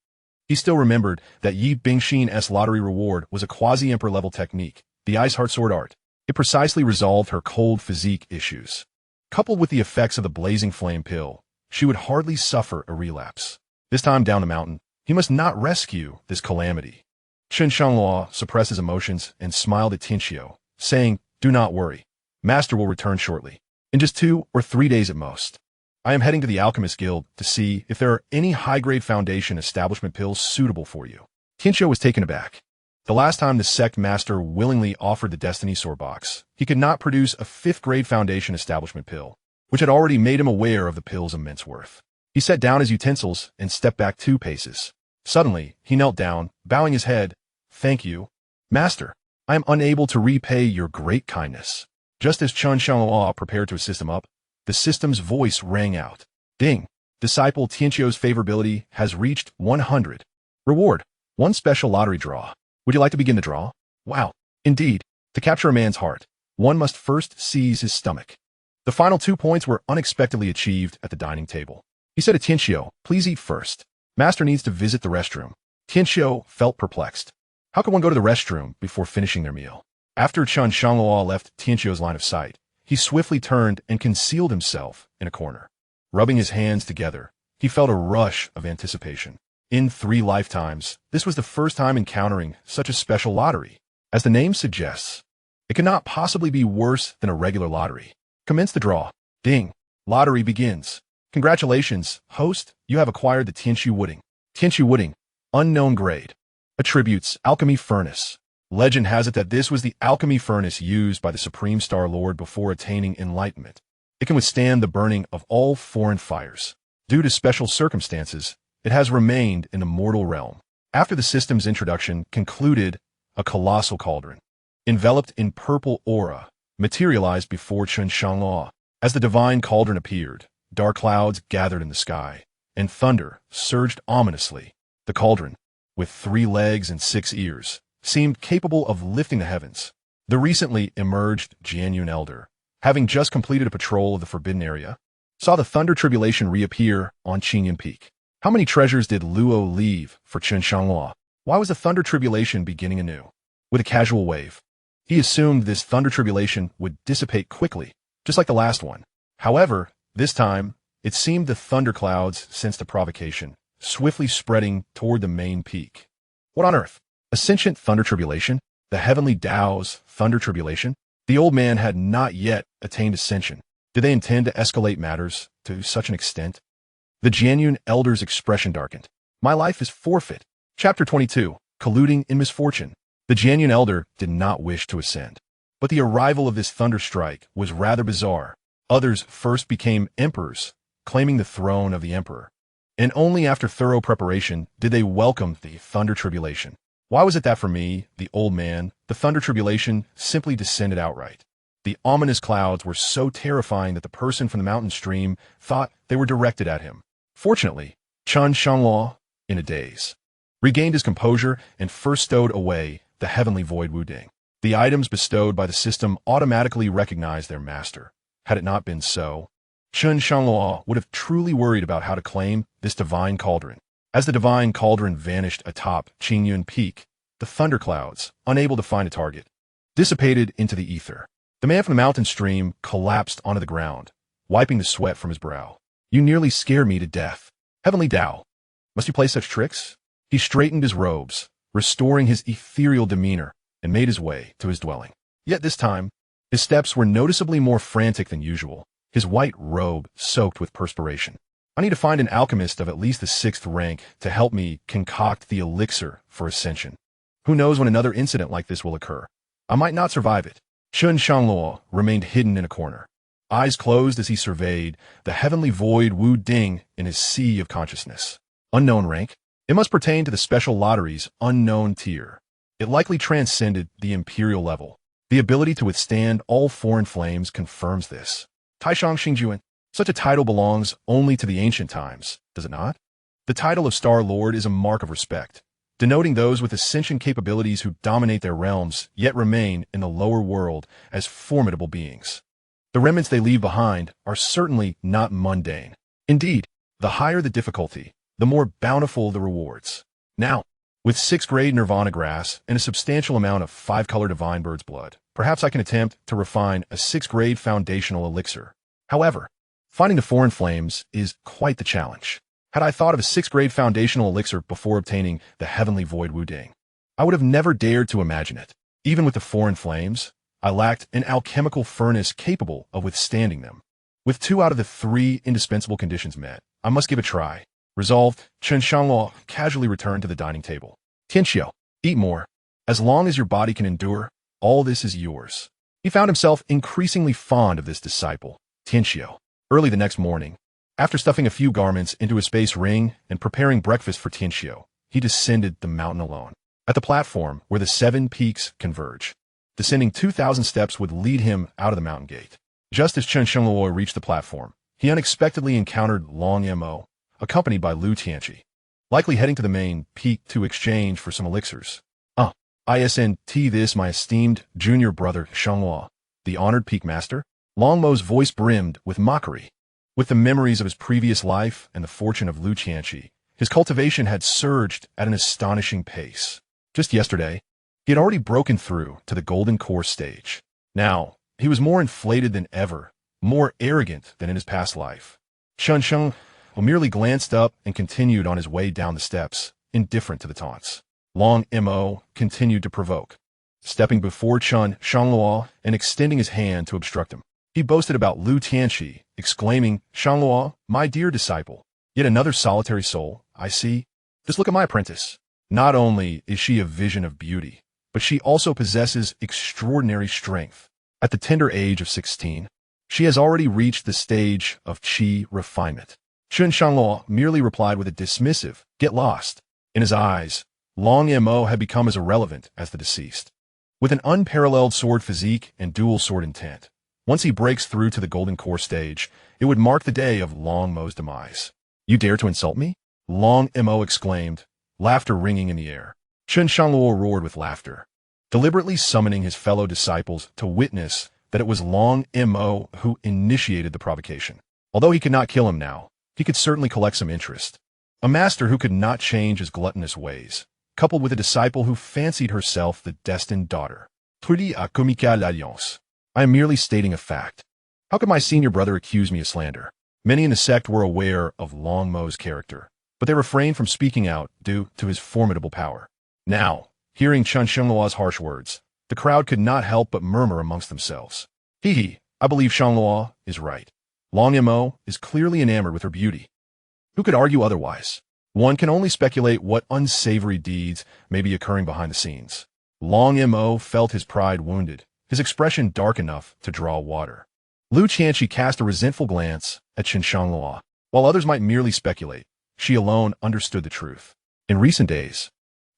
[SPEAKER 1] He still remembered that Yi Bingxin's lottery reward was a quasi-emperor level technique, the Ice Heart Sword Art. It precisely resolved her cold physique issues. Coupled with the effects of the blazing flame pill, she would hardly suffer a relapse. This time down the mountain, he must not rescue this calamity. Chen Shangluo suppressed his emotions and smiled at Xianxia, saying, do not worry. Master will return shortly. In just 2 or 3 days at most. I am heading to the Alchemist Guild to see if there are any high-grade foundation establishment pills suitable for you. Xianxia was taken aback. The last time the sect master willingly offered the Destiny Sword box, he could not produce a 5th-grade foundation establishment pill, which had already made him aware of the pill's immense worth. He set down his utensils and stepped back 2 paces. Suddenly, he knelt down, bowing his head. Thank you, Master. I am unable to repay your great kindness. Just as Chen Shangluo prepared to assist him up, the system's voice rang out. Ding! Disciple Tianxia's favorability has reached 100. Reward: 1 special lottery draw. Would you like to begin the draw? Wow! Indeed, to capture a man's heart, one must first seize his stomach. The final 2 points were unexpectedly achieved at the dining table. He said to Xianxia, "Please eat first. Master needs to visit the restroom." Xianxia felt perplexed. How could one go to the restroom before finishing their meal? After Chen Shangluo left Tianxia's line of sight, he swiftly turned and concealed himself in a corner. Rubbing his hands together, he felt a rush of anticipation. In 3 lifetimes, this was the first time encountering such a special lottery. As the name suggests, it cannot possibly be worse than a regular lottery. Commence the draw. Ding. Lottery begins. Congratulations, host, you have acquired the Tianxia Wooding. Tianxia Wooding, unknown grade. Attributes, alchemy furnace. Legend has it that this was the alchemy furnace used by the Supreme Star Lord before attaining enlightenment. It can withstand the burning of all foreign fires. Due to special circumstances, it has remained in the mortal realm. After the system's introduction concluded, a colossal cauldron, enveloped in purple aura, materialized before Chen Shangluo. As the divine cauldron appeared, dark clouds gathered in the sky, and thunder surged ominously. The cauldron, with 3 legs and 6 ears, seemed capable of lifting the heavens. The recently emerged Jianyun Elder, having just completed a patrol of the forbidden area, saw the thunder tribulation reappear on Qingyun Peak. How many treasures did Luo leave for Chen Shangluo? Why was the thunder tribulation beginning anew? With a casual wave, he assumed this thunder tribulation would dissipate quickly, just like the last one. However, this time, it seemed the thunder clouds sensed the provocation, swiftly spreading toward the main peak. What on earth? Ascension thunder tribulation? The heavenly Tao's thunder tribulation? The old man had not yet attained ascension. Did they intend to escalate matters to such an extent? The Jianyun Elder's expression darkened. My life is forfeit. Chapter 22, Colluding in Misfortune. The Jianyun Elder did not wish to ascend. But the arrival of this thunder strike was rather bizarre. Others first became emperors, claiming the throne of the emperor. And only after thorough preparation did they welcome the thunder tribulation. Why was it that for me, the old man, the thunder tribulation simply descended outright? The ominous clouds were so terrifying that the person from the mountain stream thought they were directed at him. Fortunately, Chen Shangluo, in a daze, regained his composure and first stowed away the heavenly void Wuding. The items bestowed by the system automatically recognized their master. Had it not been so, Chen Shangluo would have truly worried about how to claim this divine cauldron. As the divine cauldron vanished atop Qingyun Peak, the thunderclouds, unable to find a target, dissipated into the ether. The man from the mountain stream collapsed onto the ground, wiping the sweat from his brow. You nearly scare me to death. Heavenly Tao, must you play such tricks? He straightened his robes, restoring his ethereal demeanor, and made his way to his dwelling. Yet this time, his steps were noticeably more frantic than usual, his white robe soaked with perspiration. I need to find an alchemist of at least the 6th rank to help me concoct the elixir for ascension. Who knows when another incident like this will occur? I might not survive it. Chen Shangluo remained hidden in a corner, eyes closed as he surveyed the heavenly void Wu Ding in his sea of consciousness. Unknown rank? It must pertain to the special lottery's unknown tier. It likely transcended the imperial level. The ability to withstand all foreign flames confirms this. Taishang Xingjuan. Such a title belongs only to the ancient times, does it not? The title of Star Lord is a mark of respect, denoting those with ascension capabilities who dominate their realms yet remain in the lower world as formidable beings. The remnants they leave behind are certainly not mundane. Indeed, the higher the difficulty, the more bountiful the rewards. Now, with 6th grade Nirvana grass and a substantial amount of 5-color divine bird's blood, perhaps I can attempt to refine a 6th grade foundational elixir. However, finding the foreign flames is quite the challenge. Had I thought of a 6th grade foundational elixir before obtaining the heavenly void Wuding, I would have never dared to imagine it. Even with the foreign flames, I lacked an alchemical furnace capable of withstanding them. With 2 out of the 3 indispensable conditions met, I must give a try. Resolved, Chen Shangluo casually returned to the dining table. Xianxia, eat more. As long as your body can endure, all this is yours. He found himself increasingly fond of this disciple, Xianxia. Early the next morning, after stuffing a few garments into a space ring and preparing breakfast for Xianxia, he descended the mountain alone. At the platform where the 7 peaks converge, descending 2,000 steps would lead him out of the mountain gate. Just as Chen Shangluo reached the platform, he unexpectedly encountered Long Mo, accompanied by Lu Tianqi, likely heading to the main peak to exchange for some elixirs. Isn't this my esteemed junior brother Shangluo, the honored peak master? Long Mo's voice brimmed with mockery. With the memories of his previous life and the fortune of Xianxia, his cultivation had surged at an astonishing pace. Just yesterday, he had already broken through to the golden core stage. Now, he was more inflated than ever, more arrogant than in his past life. Chen Shangluo merely glanced up and continued on his way down the steps, indifferent to the taunts. Long Mo continued to provoke, stepping before Chen Shangluo and extending his hand to obstruct him. He boasted about Xianxia, exclaiming, "Shangluo, my dear disciple, yet another solitary soul, I see. Just look at my apprentice. Not only is she a vision of beauty, but she also possesses extraordinary strength. At the tender age of 16, she has already reached the stage of qi refinement." Chen Shangluo merely replied with a dismissive, "Get lost." In his eyes, Long Mo had become as irrelevant as the deceased. With an unparalleled sword physique and dual sword intent, once he breaks through to the golden core stage, it would mark the day of Long Mo's demise. "You dare to insult me?" Long Mo exclaimed, laughter ringing in the air. Chen Shangluo roared with laughter, deliberately summoning his fellow disciples to witness that it was Long Mo who initiated the provocation. Although he could not kill him now, he could certainly collect some interest. A master who could not change his gluttonous ways, coupled with a disciple who fancied herself the destined daughter. I am merely stating a fact. How could my senior brother accuse me of slander? Many in the sect were aware of Long Mo's character, but they refrained from speaking out due to his formidable power. Now, hearing Chen Shangluo's harsh words, the crowd could not help but murmur amongst themselves. I believe Shangluo is right. Long Mo is clearly enamored with her beauty. Who could argue otherwise? One can only speculate what unsavory deeds may be occurring behind the scenes. Long Mo felt his pride wounded, his expression dark enough to draw water. Xianxia cast a resentful glance at Chen Shangluo. While others might merely speculate, she alone understood the truth. In recent days,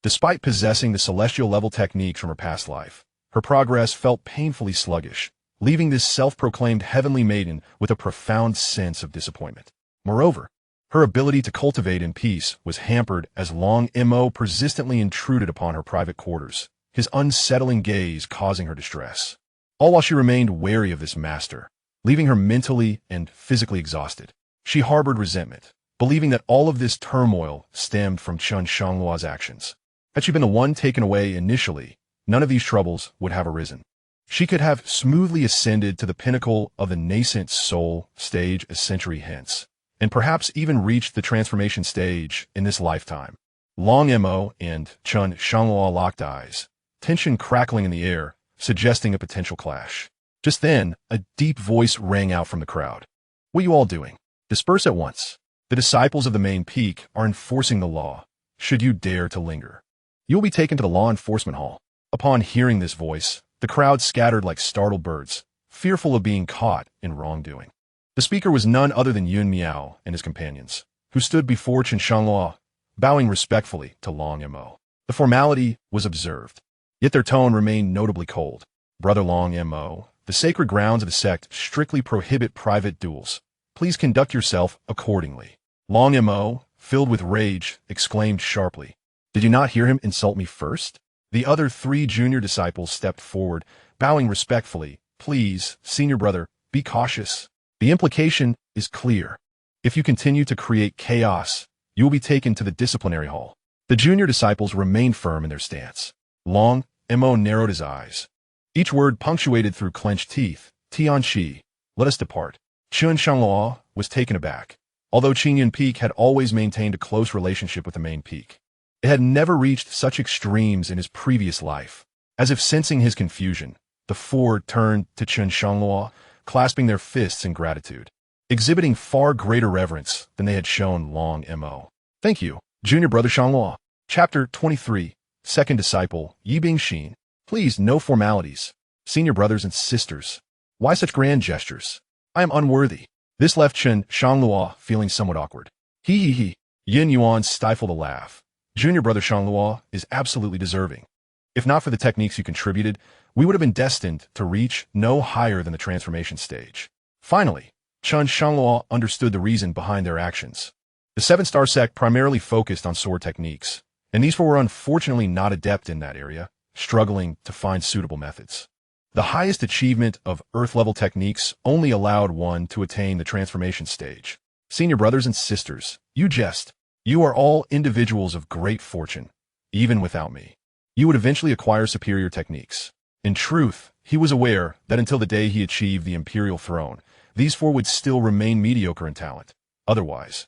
[SPEAKER 1] despite possessing the celestial level techniques from her past life, her progress felt painfully sluggish, leaving this self-proclaimed heavenly maiden with a profound sense of disappointment. Moreover, her ability to cultivate in peace was hampered as Long Mo persistently intruded upon her private quarters, his unsettling gaze causing her distress. All while she remained wary of this master, leaving her mentally and physically exhausted. She harbored resentment, believing that all of this turmoil stemmed from Chen Shangluo's actions. Had she been the one taken away initially, none of these troubles would have arisen. She could have smoothly ascended to the pinnacle of the nascent soul stage a century hence, and perhaps even reached the transformation stage in this lifetime. Long Mo and Chen Shangluo locked eyes, tension crackling in the air, suggesting a potential clash. Just then, a deep voice rang out from the crowd. "What are you all doing? Disperse at once. The disciples of the main peak are enforcing the law. Should you dare to linger, you will be taken to the law enforcement hall." Upon hearing this voice, the crowd scattered like startled birds, fearful of being caught in wrongdoing. The speaker was none other than Yun Miao and his companions, who stood before Chen Shangluo, bowing respectfully to Long Mo. The formality was observed, yet their tone remained notably cold. "Brother Long Mo, the sacred grounds of the sect strictly prohibit private duels. Please conduct yourself accordingly." Long Mo, filled with rage, exclaimed sharply, "Did you not hear him insult me first?" The other 3 junior disciples stepped forward, bowing respectfully. "Please, senior brother, be cautious. The implication is clear. If you continue to create chaos, you will be taken to the disciplinary hall." The junior disciples remained firm in their stance. Long Mo narrowed his eyes, each word punctuated through clenched teeth. "Tianxi, let us depart." Chen Shangluo was taken aback. Although Qingyun Peak had always maintained a close relationship with the main peak, it had never reached such extremes in his previous life. As if sensing his confusion, the 4 turned to Chen Shangluo, clasping their fists in gratitude, exhibiting far greater reverence than they had shown Long Mo. "Thank you, junior brother Shangluo." Chapter 23, Second Disciple, Yibing Xin. "Please, no formalities. Senior brothers and sisters, why such grand gestures? I am unworthy." This left Chen Shangluo feeling somewhat awkward. He. Yin Yuan stifled a laugh. "Junior brother Shangluo is absolutely deserving. If not for the techniques you contributed, we would have been destined to reach no higher than the transformation stage." Finally, Chen Shangluo understood the reason behind their actions. The 7-star sect primarily focused on sword techniques, and these 4 were unfortunately not adept in that area, struggling to find suitable methods. The highest achievement of Earth-level techniques only allowed one to attain the transformation stage. Senior brothers and sisters, you jest. You are all individuals of great fortune. Even without me, you would eventually acquire superior techniques. In truth, he was aware that until the day he achieved the imperial throne, these four would still remain mediocre in talent. Otherwise,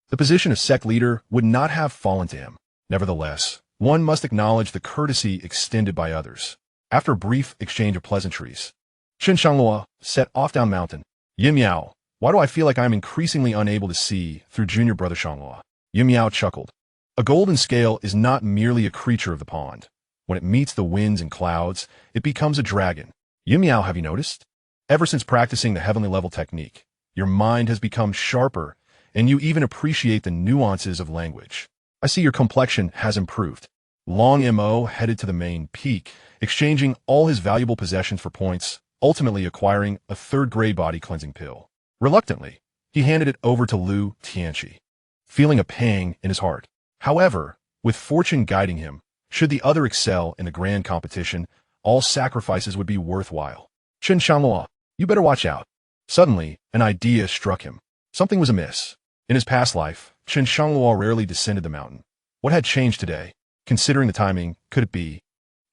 [SPEAKER 1] the position of sect leader would not have fallen to him. Nevertheless, one must acknowledge the courtesy extended by others. After a brief exchange of pleasantries, Chen Shangluo set off down mountain. Yin Miao, why do I feel like I'm increasingly unable to see through junior brother Shangluo? Yin Miao chuckled. A golden scale is not merely a creature of the pond. When it meets the winds and clouds, it becomes a dragon. Yin Miao, have you noticed? Ever since practicing the heavenly level technique, your mind has become sharper, and you even appreciate the nuances of language. I see your complexion has improved. Long Mo headed to the main peak, exchanging all his valuable possessions for points, ultimately acquiring a third-grade body cleansing pill. Reluctantly, he handed it over to Lu Tianxi, feeling a pang in his heart. However, with fortune guiding him, should the other excel in the grand competition, all sacrifices would be worthwhile. Chen Shangluo, you better watch out. Suddenly, an idea struck him. Something was amiss. In his past life, Chen Shangluo rarely descended the mountain. What had changed today? Considering the timing, could it be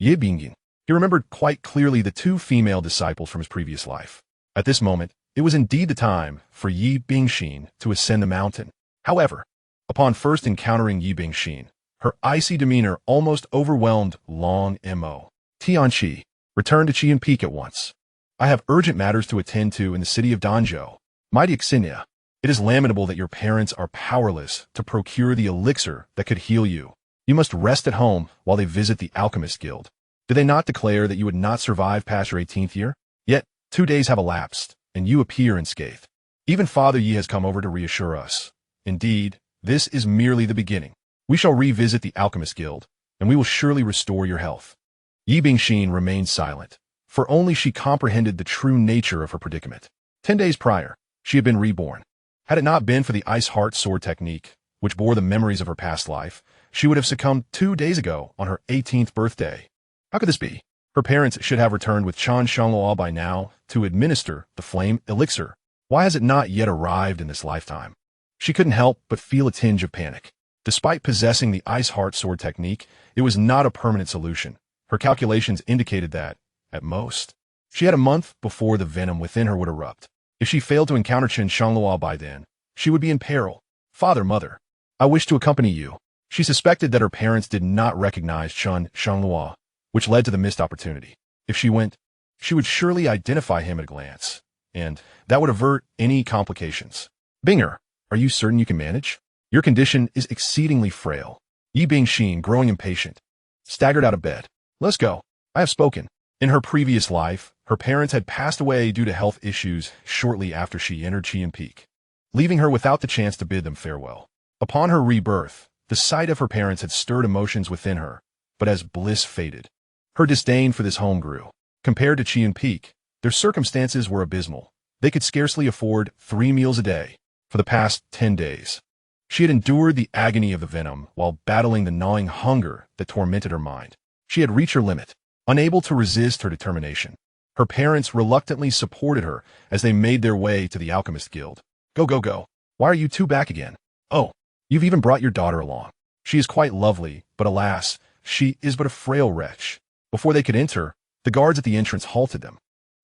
[SPEAKER 1] Yi Bingying? He remembered quite clearly the two female disciples from his previous life. At this moment, it was indeed the time for Yi Bingxin to ascend the mountain. However, upon first encountering Yi Bingxin, her icy demeanor almost overwhelmed Long Mo. Tianqi, return to Qian Peak at once. I have urgent matters to attend to in the city of Danzhou. Mighty Xianxia, it is lamentable that your parents are powerless to procure the elixir that could heal you. You must rest at home while they visit the Alchemist Guild. Did they not declare that you would not survive past your 18th year? Yet, 2 days have elapsed, and you appear unscathed. Even Father Yi has come over to reassure us. Indeed, this is merely the beginning. We shall revisit the Alchemist Guild, and we will surely restore your health. Yi Bingxin remained silent, for only she comprehended the true nature of her predicament. 10 days prior, she had been reborn. Had it not been for the Ice Heart Sword technique, which bore the memories of her past life, she would have succumbed 2 days ago on her 18th birthday. How could this be? Her parents should have returned with Chen Shangluo by now to administer the flame elixir. Why has it not yet arrived in this lifetime? She couldn't help but feel a tinge of panic. Despite possessing the Ice Heart Sword technique, it was not a permanent solution. Her calculations indicated that, at most, she had a month before the venom within her would erupt. If she failed to encounter Chen Shangluo by then, she would be in peril. Father, mother, I wish to accompany you. She suspected that her parents did not recognize Chen Shangluo, which led to the missed opportunity. If she went, she would surely identify him at a glance, and that would avert any complications. Binger, are you certain you can manage? Your condition is exceedingly frail. Yi Bingxin, growing impatient, staggered out of bed. Let's go. I have spoken. In her previous life, her parents had passed away due to health issues shortly after she entered Qian Peak, leaving her without the chance to bid them farewell. Upon her rebirth, the sight of her parents had stirred emotions within her, but as bliss faded, her disdain for this home grew. Compared to Qian Peak, their circumstances were abysmal. They could scarcely afford 3 meals a day for the past 10 days. She had endured the agony of the venom while battling the gnawing hunger that tormented her mind. She had reached her limit, unable to resist her determination. Her parents reluctantly supported her as they made their way to the Alchemist Guild. Go, go, go. Why are you two back again? Oh, you've even brought your daughter along. She is quite lovely, but alas, she is but a frail wretch. Before they could enter, the guards at the entrance halted them.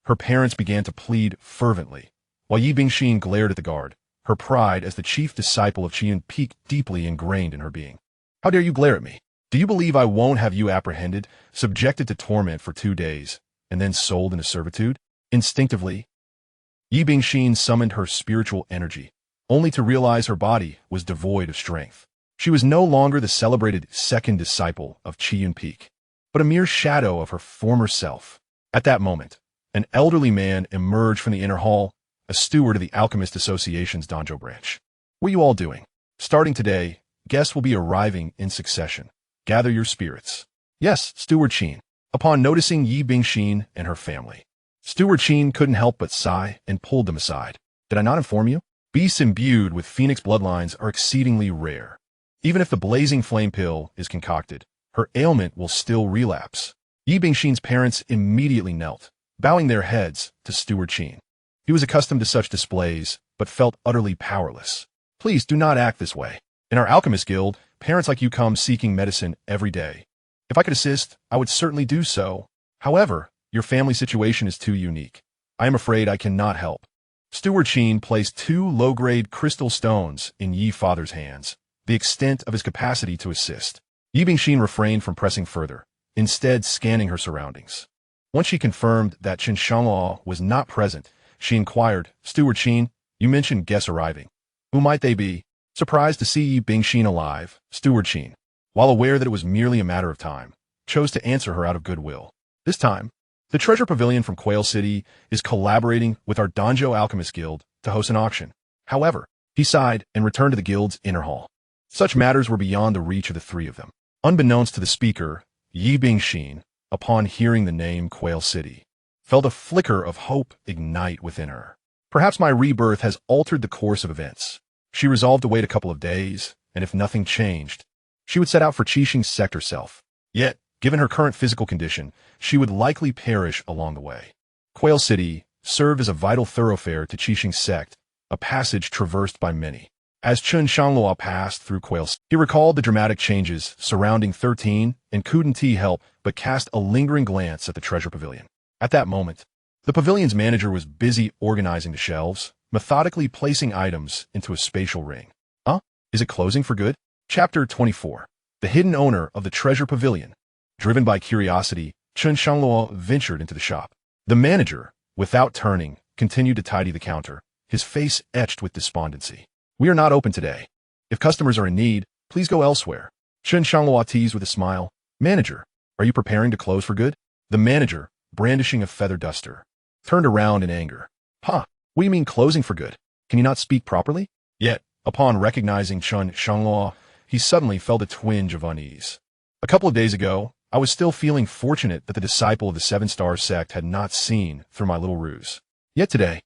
[SPEAKER 1] Her parents began to plead fervently, while Yi Bingxin glared at the guard, her pride as the chief disciple of Qian Peak deeply ingrained in her being. How dare you glare at me? Do you believe I won't have you apprehended, subjected to torment for 2 days, and then sold into servitude? Instinctively, Yi Bingxin summoned her spiritual energy, only to realize her body was devoid of strength. She was no longer the celebrated second disciple of Qian Peak, but a mere shadow of her former self. At that moment, an elderly man emerged from the inner hall, a steward of the Alchemist Association's Danzhou branch. What are you all doing? Starting today, guests will be arriving in succession. Gather your spirits. Yes, Steward Qin. Upon noticing Yi Bingxin and her family, Steward Qin couldn't help but sigh and pulled them aside. Did I not inform you? Beasts imbued with phoenix bloodlines are exceedingly rare. Even if the blazing flame pill is concocted, her ailment will still relapse. Yi Bingxin's parents immediately knelt, bowing their heads to Steward Qin. He was accustomed to such displays, but felt utterly powerless. Please do not act this way. In our alchemist guild, parents like you come seeking medicine every day. If I could assist, I would certainly do so. However, your family situation is too unique. I am afraid I cannot help. Steward Qin placed 2 low-grade crystal stones in Yi father's hands, the extent of his capacity to assist. Yi Bingxin refrained from pressing further, instead scanning her surroundings. Once she confirmed that Chen Shangluo was not present, she inquired, Steward Qin, you mentioned guests arriving. Who might they be? Surprised to see Yi Bingxin alive, Steward Qin, while aware that it was merely a matter of time, chose to answer her out of goodwill. This time, the Treasure Pavilion from Quail City is collaborating with our Danzhou Alchemist Guild to host an auction. However, he sighed and returned to the guild's inner hall. Such matters were beyond the reach of the 3 of them. Unbeknownst to the speaker, Yi Bingxin, upon hearing the name Quail City, felt a flicker of hope ignite within her. Perhaps my rebirth has altered the course of events. She resolved to wait a couple of days, and if nothing changed, she would set out for Qixing's sect herself. Yet, given her current physical condition, she would likely perish along the way. Quail City served as a vital thoroughfare to Qixing's sect, a passage traversed by many. As Chen Shangluo passed through Quail City, he recalled the dramatic changes surrounding 13 and couldn't help but cast a lingering glance at the Treasure Pavilion. At that moment, the pavilion's manager was busy organizing the shelves, methodically placing items into a spatial ring. Is it closing for good? Chapter 24. The hidden owner of the Treasure Pavilion. Driven by curiosity, Chen Shangluo ventured into the shop. The manager, without turning, continued to tidy the counter, his face etched with despondency. We are not open today. If customers are in need, please go elsewhere. Chen Shangluo teased with a smile. Manager, are you preparing to close for good? The manager, brandishing a feather duster, turned around in anger. What do you mean closing for good? Can you not speak properly? Yet, upon recognizing Chen Shangluo, he suddenly felt a twinge of unease. A couple of days ago, I was still feeling fortunate that the disciple of the 7-star sect had not seen through my little ruse. Yet today,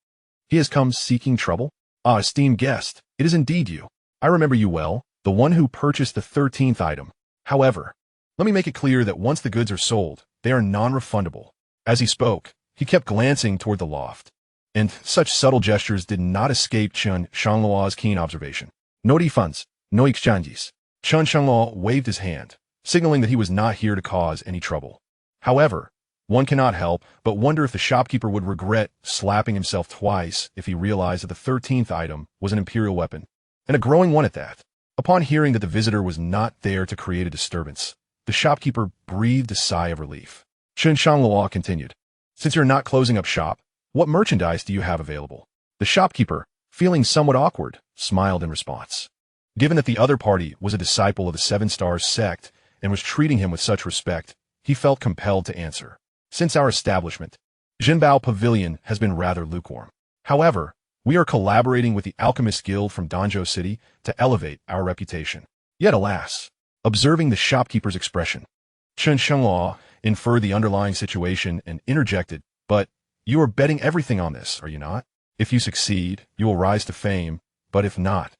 [SPEAKER 1] he has come seeking trouble? Esteemed guest, it is indeed you. I remember you well, the one who purchased the 13th item. However, let me make it clear that once the goods are sold, they are non-refundable. As he spoke, he kept glancing toward the loft, and such subtle gestures did not escape Chen Shangluo's keen observation. No refunds, no exchanges. Chen Shangluo waved his hand, signaling that he was not here to cause any trouble. However, one cannot help but wonder if the shopkeeper would regret slapping himself twice if he realized that the 13th item was an imperial weapon, and a growing one at that. Upon hearing that the visitor was not there to create a disturbance, the shopkeeper breathed a sigh of relief. Chen Shangluo continued, Since you're not closing up shop, what merchandise do you have available? The shopkeeper, feeling somewhat awkward, smiled in response. Given that the other party was a disciple of the 7-star sect and was treating him with such respect, he felt compelled to answer. Since our establishment, Jinbao Pavilion has been rather lukewarm. However, we are collaborating with the Alchemist Guild from Danzhou City to elevate our reputation. Yet alas, observing the shopkeeper's expression, Chen Shangluo inferred the underlying situation and interjected, But you are betting everything on this, are you not? If you succeed, you will rise to fame, but if not,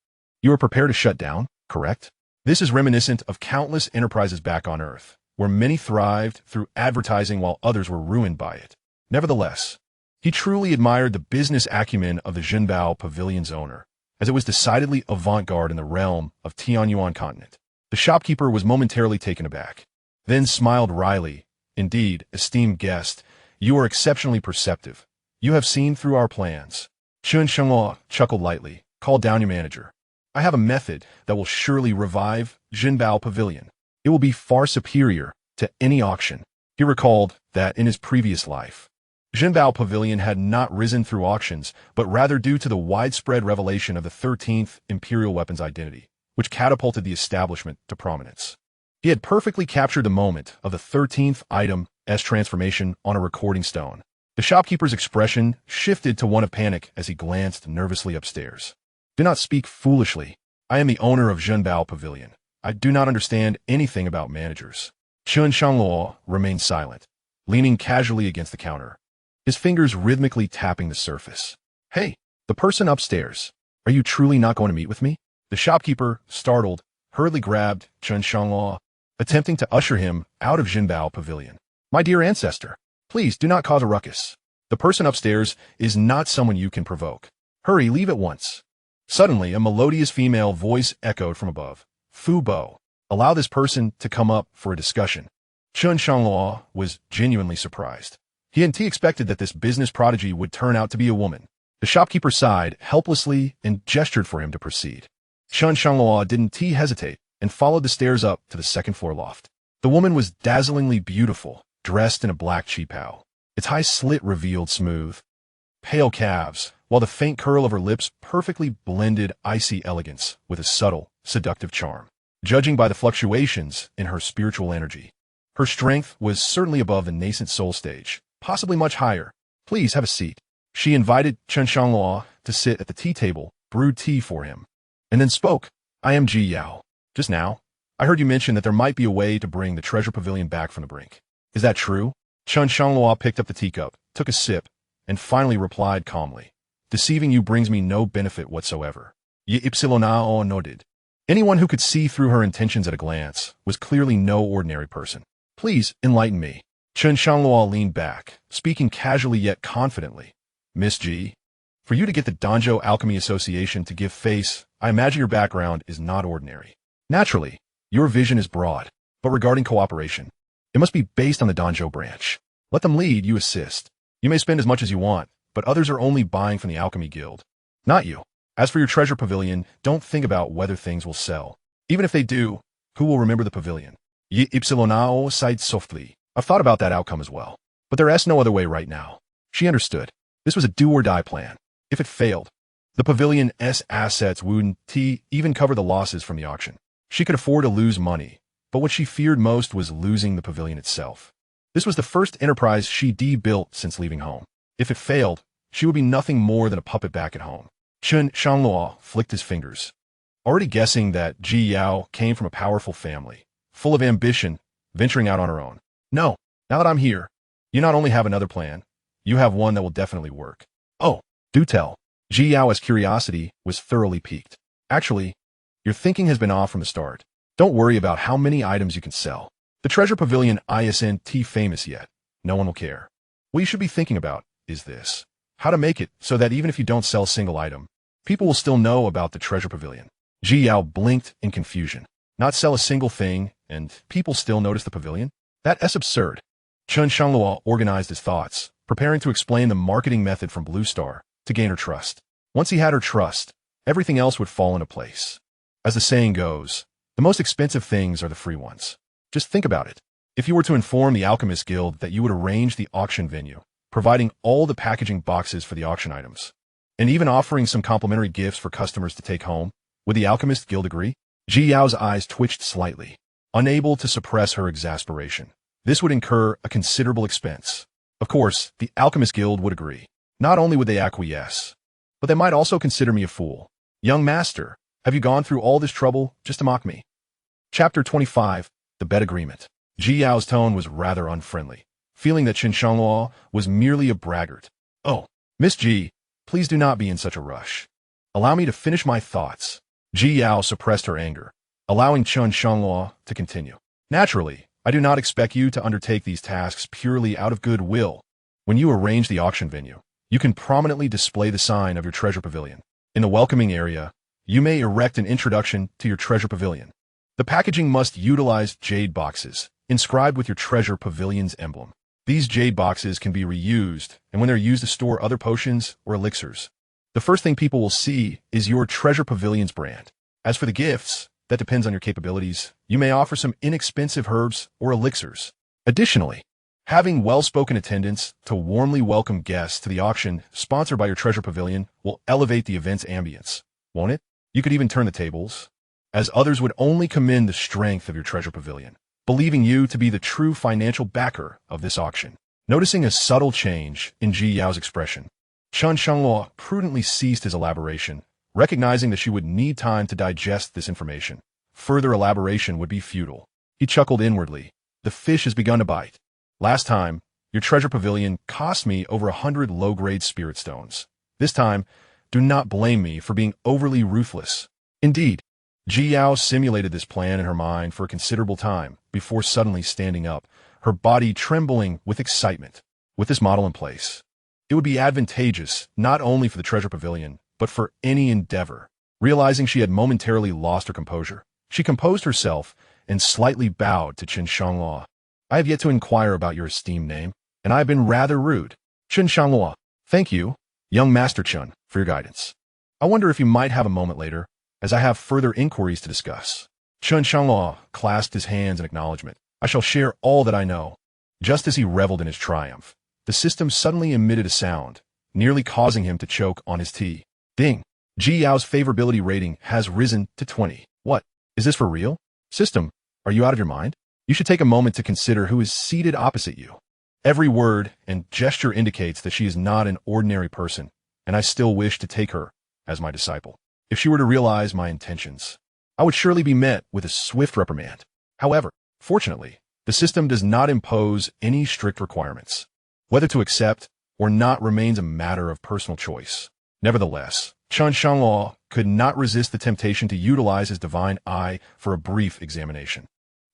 [SPEAKER 1] you are prepared to shut down, correct? This is reminiscent of countless enterprises back on Earth, where many thrived through advertising while others were ruined by it. Nevertheless, he truly admired the business acumen of the Jinbao Pavilion's owner, as it was decidedly avant-garde in the realm of Tianyuan continent. The shopkeeper was momentarily taken aback, then smiled wryly. Indeed, esteemed guest, you are exceptionally perceptive. You have seen through our plans. Chen Shangluo chuckled lightly. Call down your manager. I have a method that will surely revive Jinbao Pavilion. It will be far superior to any auction. He recalled that in his previous life, Jinbao Pavilion had not risen through auctions, but rather due to the widespread revelation of the 13th Imperial weapon's identity, which catapulted the establishment to prominence. He had perfectly captured the moment of the 13th item's transformation on a recording stone. The shopkeeper's expression shifted to one of panic as he glanced nervously upstairs. Do not speak foolishly. I am the owner of Jinbao Pavilion. I do not understand anything about managers. Chen Shangluo remained silent, leaning casually against the counter, his fingers rhythmically tapping the surface. Hey, the person upstairs. Are you truly not going to meet with me? The shopkeeper, startled, hurriedly grabbed Chen Shangluo, attempting to usher him out of Jinbao Pavilion. My dear ancestor, please do not cause a ruckus. The person upstairs is not someone you can provoke. Hurry, leave at once. Suddenly, a melodious female voice echoed from above. Fu Bo. Allow this person to come up for a discussion. Chen Shangluo was genuinely surprised. He hadn't expected that this business prodigy would turn out to be a woman. The shopkeeper sighed helplessly and gestured for him to proceed. Chen Shangluo didn't hesitate and followed the stairs up to the second-floor loft. The woman was dazzlingly beautiful, dressed in a black cheapao. Its high slit revealed smooth, pale calves, while the faint curl of her lips perfectly blended icy elegance with a subtle, seductive charm. Judging by the fluctuations in her spiritual energy, her strength was certainly above the nascent soul stage, possibly much higher. Please have a seat. She invited Chen Shangluo to sit at the tea table, brewed tea for him, and then spoke. I am Ji Yao. Just now, I heard you mention that there might be a way to bring the treasure pavilion back from the brink. Is that true? Chen Shangluo picked up the teacup, took a sip, and finally replied calmly. Deceiving you brings me no benefit whatsoever. Ye Ipsilonao nodded. Anyone who could see through her intentions at a glance was clearly no ordinary person. Please enlighten me. Chen Shangluo leaned back, speaking casually yet confidently. Miss Ji, for you to get the Danzhou Alchemy Association to give face, I imagine your background is not ordinary. Naturally, your vision is broad, but regarding cooperation, it must be based on the Danzhou branch. Let them lead, you assist. You may spend as much as you want, but others are only buying from the Alchemy Guild. Not you. As for your treasure pavilion, don't think about whether things will sell. Even if they do, who will remember the pavilion? Ye Ipsilonao sighed softly. I've thought about that outcome as well. But there's no other way right now. She understood. This was a do-or-die plan. If it failed, the pavilion's assets wouldn't even cover the losses from the auction. She could afford to lose money, but what she feared most was losing the pavilion itself. This was the first enterprise she'd built since leaving home. If it failed, she would be nothing more than a puppet back at home. Chen Shangluo flicked his fingers, already guessing that Ji Yao came from a powerful family, full of ambition, venturing out on her own. No, now that I'm here, you not only have another plan, you have one that will definitely work. Oh, do tell. Ji Yao's curiosity was thoroughly piqued. Actually, your thinking has been off from the start. Don't worry about how many items you can sell. The treasure pavilion isn't famous yet. No one will care. What you should be thinking about is this. How to make it so that even if you don't sell a single item, people will still know about the treasure pavilion. Ji Yao blinked in confusion. Not sell a single thing, and people still notice the pavilion? That's absurd. Chen Shangluo organized his thoughts, preparing to explain the marketing method from Blue Star to gain her trust. Once he had her trust, everything else would fall into place. As the saying goes, the most expensive things are the free ones. Just think about it. If you were to inform the Alchemist Guild that you would arrange the auction venue, providing all the packaging boxes for the auction items, and even offering some complimentary gifts for customers to take home, would the Alchemist Guild agree? Ji Yao's eyes twitched slightly, unable to suppress her exasperation. This would incur a considerable expense. Of course, the Alchemist Guild would agree. Not only would they acquiesce, but they might also consider me a fool. Young master, have you gone through all this trouble just to mock me? Chapter 25, The Bet Agreement. Ji Yao's tone was rather unfriendly, feeling that Chen Shangluo was merely a braggart. Oh, Miss Ji, please do not be in such a rush. Allow me to finish my thoughts. Ji Yao suppressed her anger, allowing Chen Shangluo to continue. Naturally, I do not expect you to undertake these tasks purely out of goodwill. When you arrange the auction venue, you can prominently display the sign of your treasure pavilion. In the welcoming area, you may erect an introduction to your treasure pavilion. The packaging must utilize jade boxes, inscribed with your treasure pavilion's emblem. These jade boxes can be reused, and when they're used to store other potions or elixirs, the first thing people will see is your treasure pavilion's brand. As for the gifts, that depends on your capabilities. You may offer some inexpensive herbs or elixirs. Additionally, having well-spoken attendants to warmly welcome guests to the auction sponsored by your treasure pavilion will elevate the event's ambience, won't it? You could even turn the tables, as others would only commend the strength of your treasure pavilion, believing you to be the true financial backer of this auction. Noticing a subtle change in Ji Yao's expression, Chen Shangluo prudently ceased his elaboration, recognizing that she would need time to digest this information. Further elaboration would be futile. He chuckled inwardly. The fish has begun to bite. Last time, your treasure pavilion cost me over 100 low-grade spirit stones. This time, do not blame me for being overly ruthless. Indeed, Ji Yao simulated this plan in her mind for a considerable time before suddenly standing up, her body trembling with excitement. With this model in place, It would be advantageous not only for the treasure pavilion, but for any endeavor. Realizing she had momentarily lost her composure, she composed herself and slightly bowed to Chen Shangluo. I have yet to inquire about your esteemed name, and I have been rather rude. Chen Shangluo. Thank you, young Master Chen, for your guidance. I wonder if you might have a moment later, as I have further inquiries to discuss. Chen Shangluo clasped his hands in acknowledgement. I shall share all that I know. Just as he reveled in his triumph, the system suddenly emitted a sound, nearly causing him to choke on his tea. Ding! Ji Yao's favorability rating has risen to 20. What? Is this for real? System, are you out of your mind? You should take a moment to consider who is seated opposite you. Every word and gesture indicates that she is not an ordinary person, and I still wish to take her as my disciple. If she were to realize my intentions, I would surely be met with a swift reprimand. However, fortunately, the system does not impose any strict requirements. Whether to accept or not remains a matter of personal choice. Nevertheless, Chen Shangluo could not resist the temptation to utilize his divine eye for a brief examination.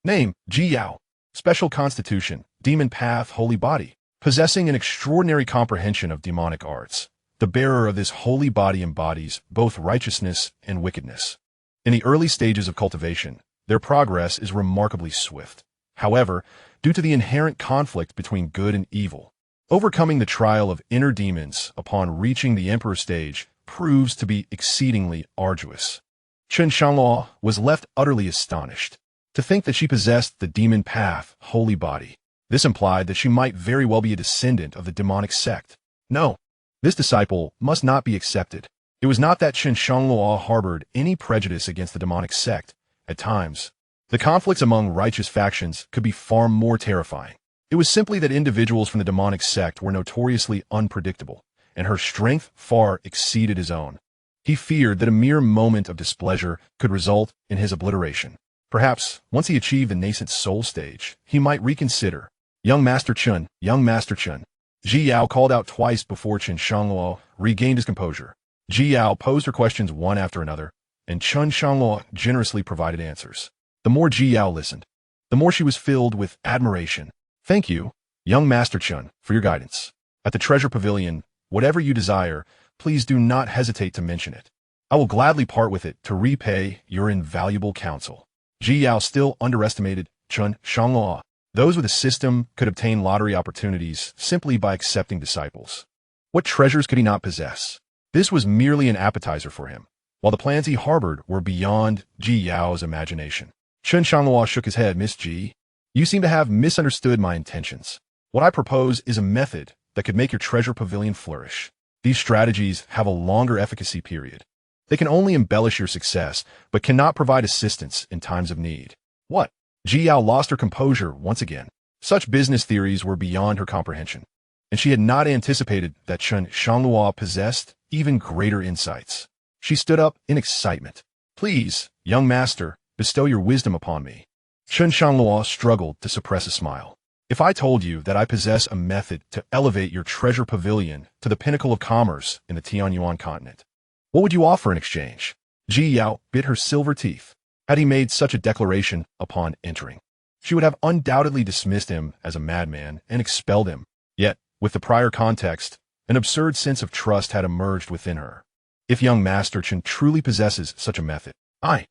[SPEAKER 1] Name, Ji Yao. Special constitution, demon path, holy body. Possessing an extraordinary comprehension of demonic arts, the bearer of this holy body embodies both righteousness and wickedness. In the early stages of cultivation, their progress is remarkably swift. However, due to the inherent conflict between good and evil, overcoming the trial of inner demons upon reaching the emperor stage proves to be exceedingly arduous. Chen Shangluo was left utterly astonished to think that she possessed the demon path, holy body. This implied that she might very well be a descendant of the demonic sect. No, this disciple must not be accepted. It was not that Chen Shangluo harbored any prejudice against the demonic sect. At times, the conflicts among righteous factions could be far more terrifying. It was simply that individuals from the demonic sect were notoriously unpredictable, and her strength far exceeded his own. He feared that a mere moment of displeasure could result in his obliteration. Perhaps, once he achieved the nascent soul stage, he might reconsider. Young Master Chen, young Master Chen. Ji Yao called out twice before Chen Shangluo regained his composure. Ji Yao posed her questions one after another, and Chen Shangluo generously provided answers. The more Ji Yao listened, the more she was filled with admiration. Thank you, young Master Chen, for your guidance. At the treasure pavilion, whatever you desire, please do not hesitate to mention it. I will gladly part with it to repay your invaluable counsel. Ji Yao still underestimated Chen Shangluo. Those with a system could obtain lottery opportunities simply by accepting disciples. What treasures could he not possess? This was merely an appetizer for him, while the plans he harbored were beyond Ji Yao's imagination. Chen Shangluo shook his head. Miss Ji, you seem to have misunderstood my intentions. What I propose is a method that could make your treasure pavilion flourish. These strategies have a longer efficacy period. They can only embellish your success, but cannot provide assistance in times of need. What? Ji Yao lost her composure once again. Such business theories were beyond her comprehension, and she had not anticipated that Chen Shangluo possessed even greater insights. She stood up in excitement. Please, young master, bestow your wisdom upon me. Chen Shangluo struggled to suppress a smile. If I told you that I possess a method to elevate your treasure pavilion to the pinnacle of commerce in the Tianyuan continent, what would you offer in exchange? Ji Yao bit her silver teeth. Had he made such a declaration upon entering, she would have undoubtedly dismissed him as a madman and expelled him. Yet, with the prior context, an absurd sense of trust had emerged within her. If young Master Chen truly possesses such a method, I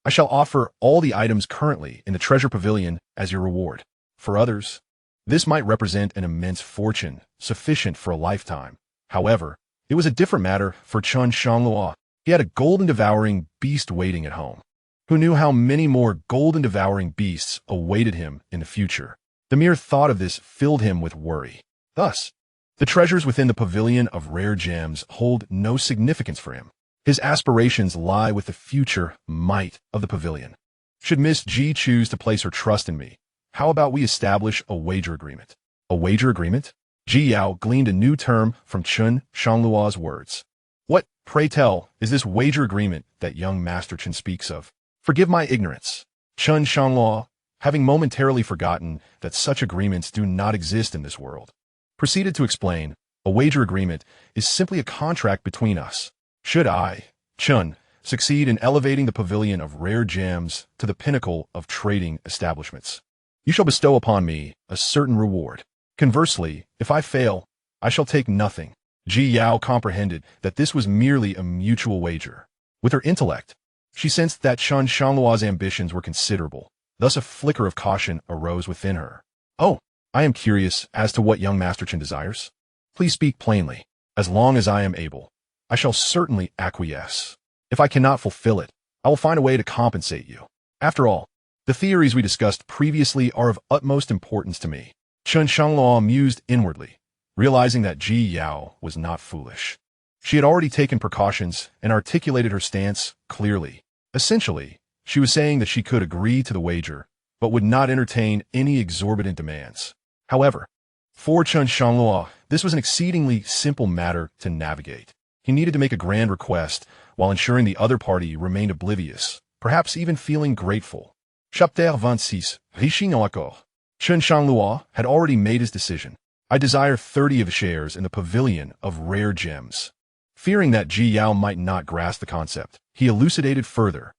[SPEAKER 1] shall offer all the items currently in the treasure pavilion as your reward. For others, this might represent an immense fortune, sufficient for a lifetime. However, it was a different matter for Chen Shangluo. He had a golden-devouring beast waiting at home. Who knew how many more golden-devouring beasts awaited him in the future? The mere thought of this filled him with worry. Thus, the treasures within the pavilion of rare gems hold no significance for him. His aspirations lie with the future might of the pavilion. Should Miss Ji choose to place her trust in me, how about we establish a wager agreement? A wager agreement? Ji Yao gleaned a new term from Chen Shangluo's words. What, pray tell, is this wager agreement that young Master Chen speaks of? Forgive my ignorance. Chen Shangluo, having momentarily forgotten that such agreements do not exist in this world, proceeded to explain, a wager agreement is simply a contract between us. Should I, Chen, succeed in elevating the pavilion of rare gems to the pinnacle of trading establishments, you shall bestow upon me a certain reward. Conversely, if I fail, I shall take nothing. Ji Yao comprehended that this was merely a mutual wager. With her intellect, she sensed that Chen Shangluo's ambitions were considerable. Thus a flicker of caution arose within her. Oh, I am curious as to what young Master Chen desires. Please speak plainly. As long as I am able, I shall certainly acquiesce. If I cannot fulfill it, I will find a way to compensate you. After all, the theories we discussed previously are of utmost importance to me. Chen Shangluo mused inwardly, realizing that Ji Yao was not foolish. She had already taken precautions and articulated her stance clearly. Essentially, she was saying that she could agree to the wager, but would not entertain any exorbitant demands. However, for Chen Shangluo, this was an exceedingly simple matter to navigate. He needed to make a grand request while ensuring the other party remained oblivious, perhaps even feeling grateful. Chapitre 26, Riching en accord. Chen Shangluo had already made his decision. I desire 30 of the shares in the pavilion of rare gems. Fearing that Ji Yao might not grasp the concept, he elucidated further.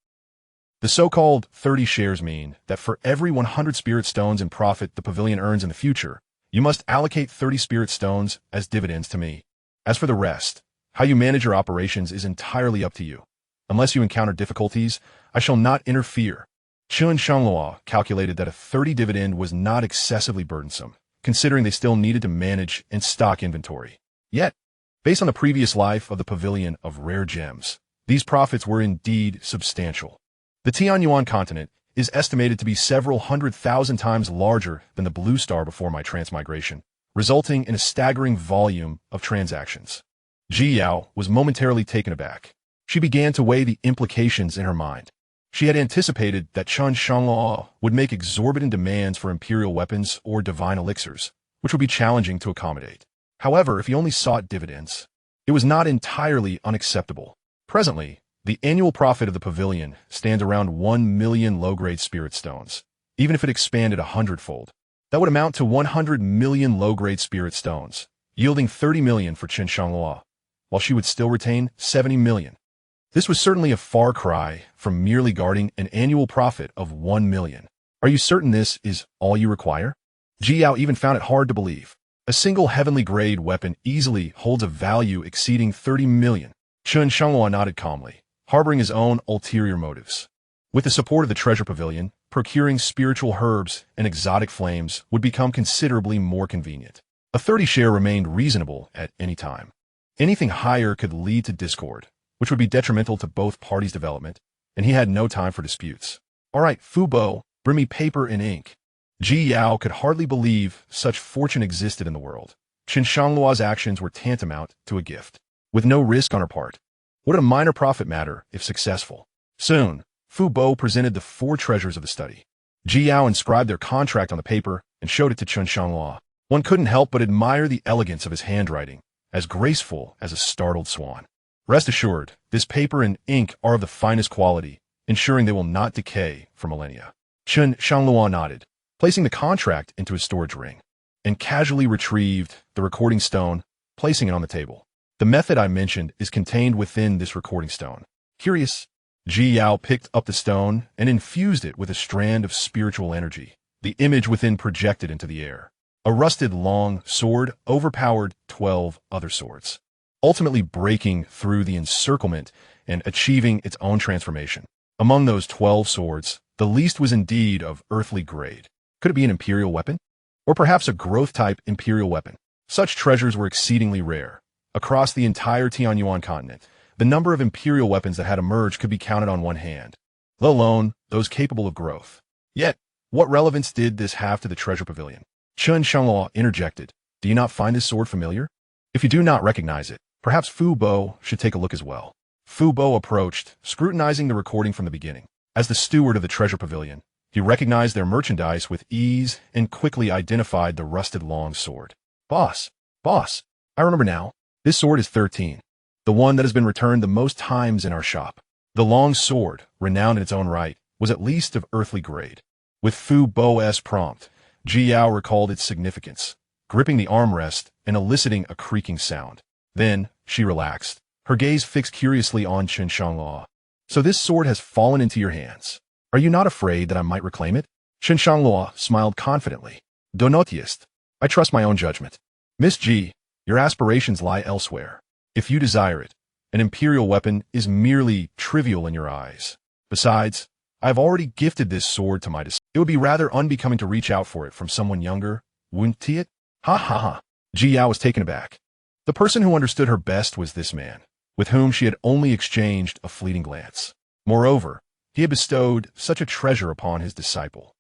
[SPEAKER 1] The so-called 30 shares mean that for every 100 spirit stones in profit the pavilion earns in the future, you must allocate 30 spirit stones as dividends to me. As for the rest, how you manage your operations is entirely up to you. Unless you encounter difficulties, I shall not interfere. Chen Shangluo calculated that a 30 dividend was not excessively burdensome, considering they still needed to manage and stock inventory. Yet, based on the previous life of the pavilion of rare gems, these profits were indeed substantial. The Tianyuan continent is estimated to be several 100,000 times larger than the Blue Star before my transmigration, resulting in a staggering volume of transactions. Ji Yao was momentarily taken aback. She began to weigh the implications in her mind. She had anticipated that Chen Shangluo would make exorbitant demands for imperial weapons or divine elixirs, which would be challenging to accommodate. However, if he only sought dividends, it was not entirely unacceptable. Presently, the annual profit of the pavilion stands around 1 million low-grade spirit stones. Even if it expanded 100-fold, that would amount to 100 million low-grade spirit stones, yielding 30 million for Chen Shangluo, while she would still retain 70 million. This was certainly a far cry from merely guarding an annual profit of 1 million. Are you certain this is all you require? Ji Yao even found it hard to believe. A single heavenly grade weapon easily holds a value exceeding 30 million. Chen Shangluo nodded calmly, harboring his own ulterior motives. With the support of the treasure pavilion, procuring spiritual herbs and exotic flames would become considerably more convenient. A 30 share remained reasonable at any time. Anything higher could lead to discord, which would be detrimental to both parties' development, and he had no time for disputes. All right, Fu Bo, bring me paper and ink. Ji Yao could hardly believe such fortune existed in the world. Chen Shangluo's actions were tantamount to a gift, with no risk on her part. Would a minor profit matter if successful? Soon, Fu Bo presented the 4 treasures of the study. Ji Yao inscribed their contract on the paper and showed it to Chen Shangluo. One couldn't help but admire the elegance of his handwriting, as graceful as a startled swan. Rest assured, this paper and ink are of the finest quality, ensuring they will not decay for millennia. Chen Shangluo nodded, placing the contract into his storage ring, and casually retrieved the recording stone, placing it on the table. The method I mentioned is contained within this recording stone. Curious, Ji Yao picked up the stone and infused it with a strand of spiritual energy. The image within projected into the air. A rusted long sword overpowered 12 other swords, ultimately breaking through the encirclement and achieving its own transformation. Among those 12 swords, the least was indeed of earthly grade. Could it be an imperial weapon? Or perhaps a growth-type imperial weapon? Such treasures were exceedingly rare. Across the entire Tianyuan continent, the number of imperial weapons that had emerged could be counted on one hand, let alone those capable of growth. Yet, what relevance did this have to the treasure pavilion? Chen Shangluo interjected, "Do you not find this sword familiar? If you do not recognize it, perhaps Fu Bo should take a look as well." Fu Bo approached, scrutinizing the recording from the beginning. As the steward of the treasure pavilion, he recognized their merchandise with ease and quickly identified the rusted long sword. Boss, I remember now. This sword is 13, the one that has been returned the most times in our shop. The long sword, renowned in its own right, was at least of earthly grade. With Fu Bo's prompt, Ji Yao recalled its significance, gripping the armrest and eliciting a creaking sound. Then, she relaxed, her gaze fixed curiously on Chen Shangluo. "So this sword has fallen into your hands. Are you not afraid that I might reclaim it?" Chen Shangluo smiled confidently. "Donotist, I trust my own judgment. Miss Ji, Your aspirations lie elsewhere. If you desire it, an imperial weapon is merely trivial in your eyes. Besides, I have already gifted this sword to my disciple. It would be rather unbecoming to reach out for it from someone younger, wouldn't it? Ha ha ha. Ji Yao was taken aback. The person who understood her best was this man, with whom she had only exchanged a fleeting glance. Moreover, he had bestowed such a treasure upon his disciple.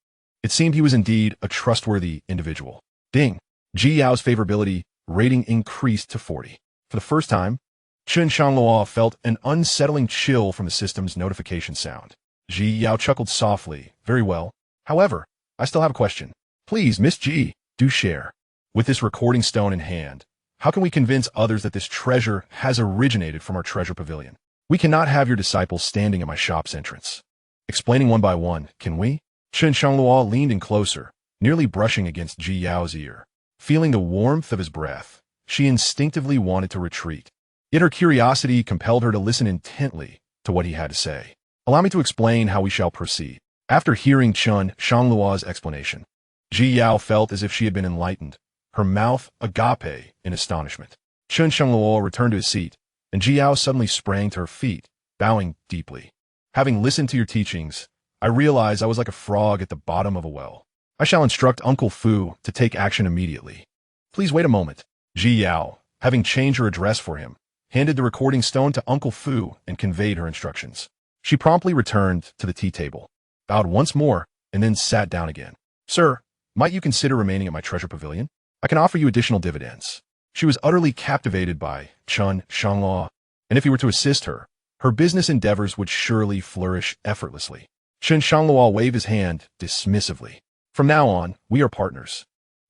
[SPEAKER 1] It seemed he was indeed a trustworthy individual. Ding! Ji Yao's favorability rating increased to 40. For the first time, Chen Shangluo felt an unsettling chill from the system's notification sound. Ji Yao chuckled softly. Very well. However, I still have a question. Please, Miss Ji, do share. With this recording stone in hand, how can we convince others that this treasure has originated from our treasure pavilion? We cannot have your disciples standing at my shop's entrance, explaining one by one, can we? Chen Shangluo leaned in closer, nearly brushing against Ji Yao's ear. Feeling the warmth of his breath, she instinctively wanted to retreat. Yet her curiosity compelled her to listen intently to what he had to say. Allow me to explain how we shall proceed. After hearing Chen Shangluo's explanation, Ji Yao felt as if she had been enlightened, her mouth agape in astonishment. Chen Shangluo returned to his seat, and Ji Yao suddenly sprang to her feet, bowing deeply. Having listened to your teachings, I realize I was like a frog at the bottom of a well. I shall instruct Uncle Fu to take action immediately. Please wait a moment. Ji Yao, having changed her address for him, handed the recording stone to Uncle Fu and conveyed her instructions. She promptly returned to the tea table, bowed once more, and then sat down again. Sir, might you consider remaining at my treasure pavilion? I can offer you additional dividends. She was utterly captivated by Chen Shangluo, and if he were to assist her, her business endeavors would surely flourish effortlessly. Chen Shangluo waved his hand dismissively. From now on, we are partners.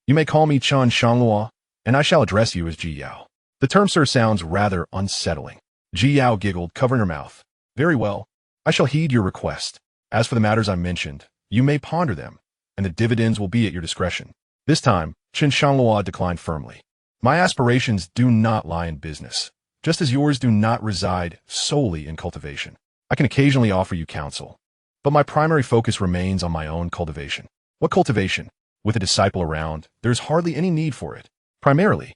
[SPEAKER 1] You may call me Chen Shangluo, and I shall address you as Ji Yao. The term sir sounds rather unsettling. Ji Yao giggled, covering her mouth. Very well. I shall heed your request. As for the matters I mentioned, you may ponder them, and the dividends will be at your discretion. This time, Chen Shangluo declined firmly. My aspirations do not lie in business, just as yours do not reside solely in cultivation. I can occasionally offer you counsel, but my primary focus remains on my own cultivation. What cultivation? With a disciple around, there is hardly any need for it. Primarily,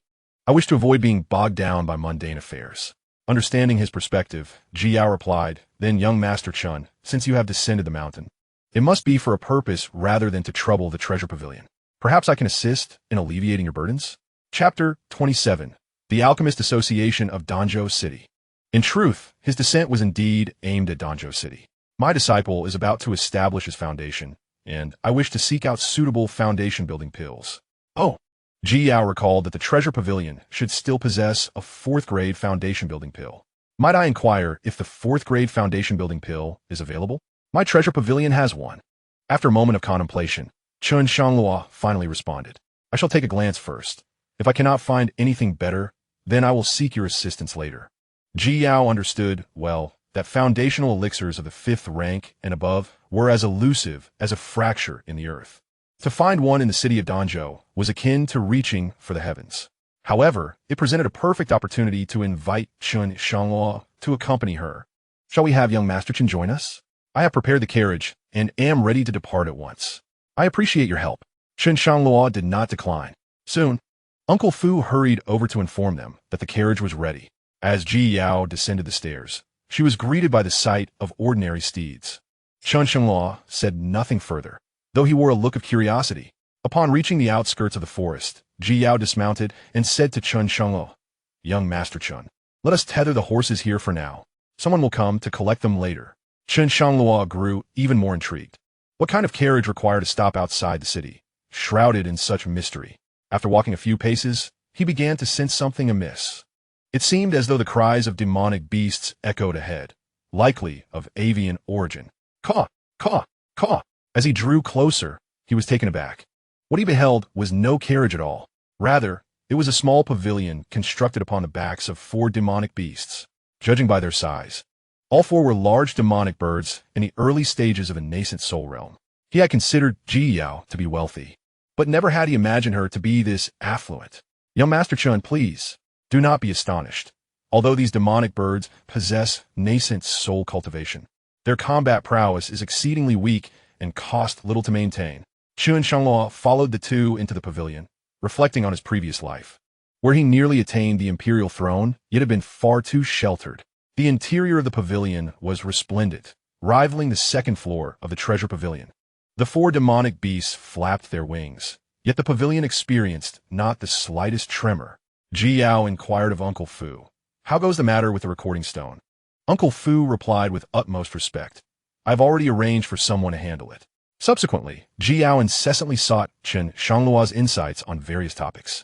[SPEAKER 1] I wish to avoid being bogged down by mundane affairs. Understanding his perspective, Ji Yao replied, Then, young Master Chen, since you have descended the mountain, it must be for a purpose rather than to trouble the treasure pavilion. Perhaps I can assist in alleviating your burdens? Chapter 27. The Alchemist Association of Danzhou City. In truth, his descent was indeed aimed at Danzhou City. My disciple is about to establish his foundation, and I wish to seek out suitable foundation-building pills. Oh! Ji Yao recalled that the treasure pavilion should still possess a 4th-grade foundation-building pill. Might I inquire if the 4th-grade foundation-building pill is available? My treasure pavilion has one. After a moment of contemplation, Chen Shangluo finally responded. I shall take a glance first. If I cannot find anything better, then I will seek your assistance later. Ji Yao understood, well, that foundational elixirs of the 5th rank and above were as elusive as a fracture in the earth. To find one in the city of Danzhou was akin to reaching for the heavens. However, it presented a perfect opportunity to invite Chen Shangluo to accompany her. Shall we have young Master Chen join us? I have prepared the carriage and am ready to depart at once. I appreciate your help. Chen Shangluo did not decline. Soon, Uncle Fu hurried over to inform them that the carriage was ready. As Ji Yao descended the stairs, she was greeted by the sight of ordinary steeds. Chen Shangluo said nothing further, though he wore a look of curiosity. Upon reaching the outskirts of the forest, Ji Yao dismounted and said to Chen Shangluo, Young Master Chen, let us tether the horses here for now. Someone will come to collect them later. Chen Shangluo grew even more intrigued. What kind of carriage required to stop outside the city, shrouded in such mystery? After walking a few paces, he began to sense something amiss. It seemed as though the cries of demonic beasts echoed ahead, likely of avian origin. Caw, caw, caw. As he drew closer, he was taken aback. What he beheld was no carriage at all. Rather, it was a small pavilion constructed upon the backs of 4 demonic beasts. Judging by their size, all 4 were large demonic birds in the early stages of a nascent soul realm. He had considered Ji Yao to be wealthy, but never had he imagined her to be this affluent. Young Master Chen, please, do not be astonished. Although these demonic birds possess nascent soul cultivation, their combat prowess is exceedingly weak and cost little to maintain. Chen Shangluo followed the 2 into the pavilion, reflecting on his previous life. where he nearly attained the imperial throne, yet had been far too sheltered. The interior of the pavilion was resplendent, rivaling the second floor of the treasure pavilion. The 4 demonic beasts flapped their wings, yet the pavilion experienced not the slightest tremor. Ji Yao inquired of Uncle Fu, "How goes the matter with the recording stone?" Uncle Fu replied with utmost respect, "I've already arranged for someone to handle it." Subsequently, Ji Yao incessantly sought Chen Shangluo's insights on various topics.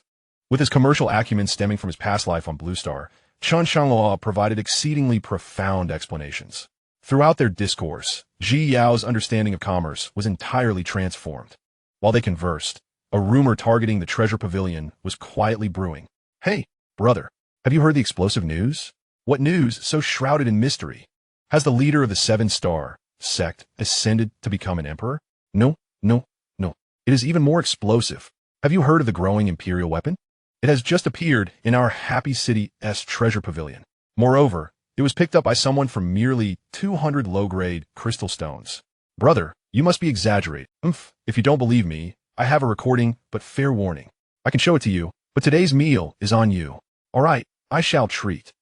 [SPEAKER 1] With his commercial acumen stemming from his past life on Blue Star, Chen Shangluo provided exceedingly profound explanations. Throughout their discourse, Ji Yao's understanding of commerce was entirely transformed. While they conversed, a rumor targeting the treasure pavilion was quietly brewing. "Hey, brother, have you heard the explosive news?" "What news so shrouded in mystery? Has the leader of the 7-star sect ascended to become an emperor?" No. It is even more explosive. Have you heard of the growing imperial weapon? It has just appeared in our Happy City's treasure pavilion. Moreover, it was picked up by someone for merely 200 low-grade crystal stones. Brother, you must be exaggerating. If you don't believe me, I have a recording, but fair warning. I can show it to you, but today's meal is on you. All right, I shall treat.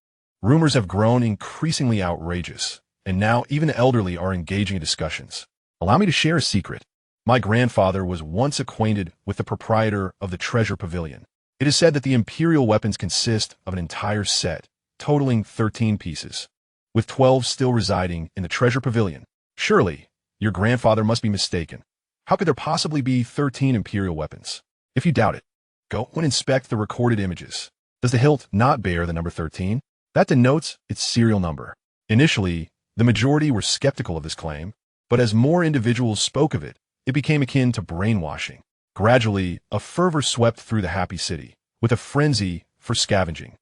[SPEAKER 1] Rumors have grown increasingly outrageous, and now even the elderly are engaging in discussions. Allow me to share a secret. My grandfather was once acquainted with the proprietor of the treasure pavilion. It is said that the imperial weapons consist of an entire set, totaling 13 pieces, with 12 still residing in the treasure pavilion. Surely, your grandfather must be mistaken. How could there possibly be 13 imperial weapons? If you doubt it, go and inspect the recorded images. Does the hilt not bear the number 13? That denotes its serial number. Initially, the majority were skeptical of this claim, but as more individuals spoke of it, it became akin to brainwashing. Gradually, a fervor swept through the Happy City, with a frenzy for scavenging.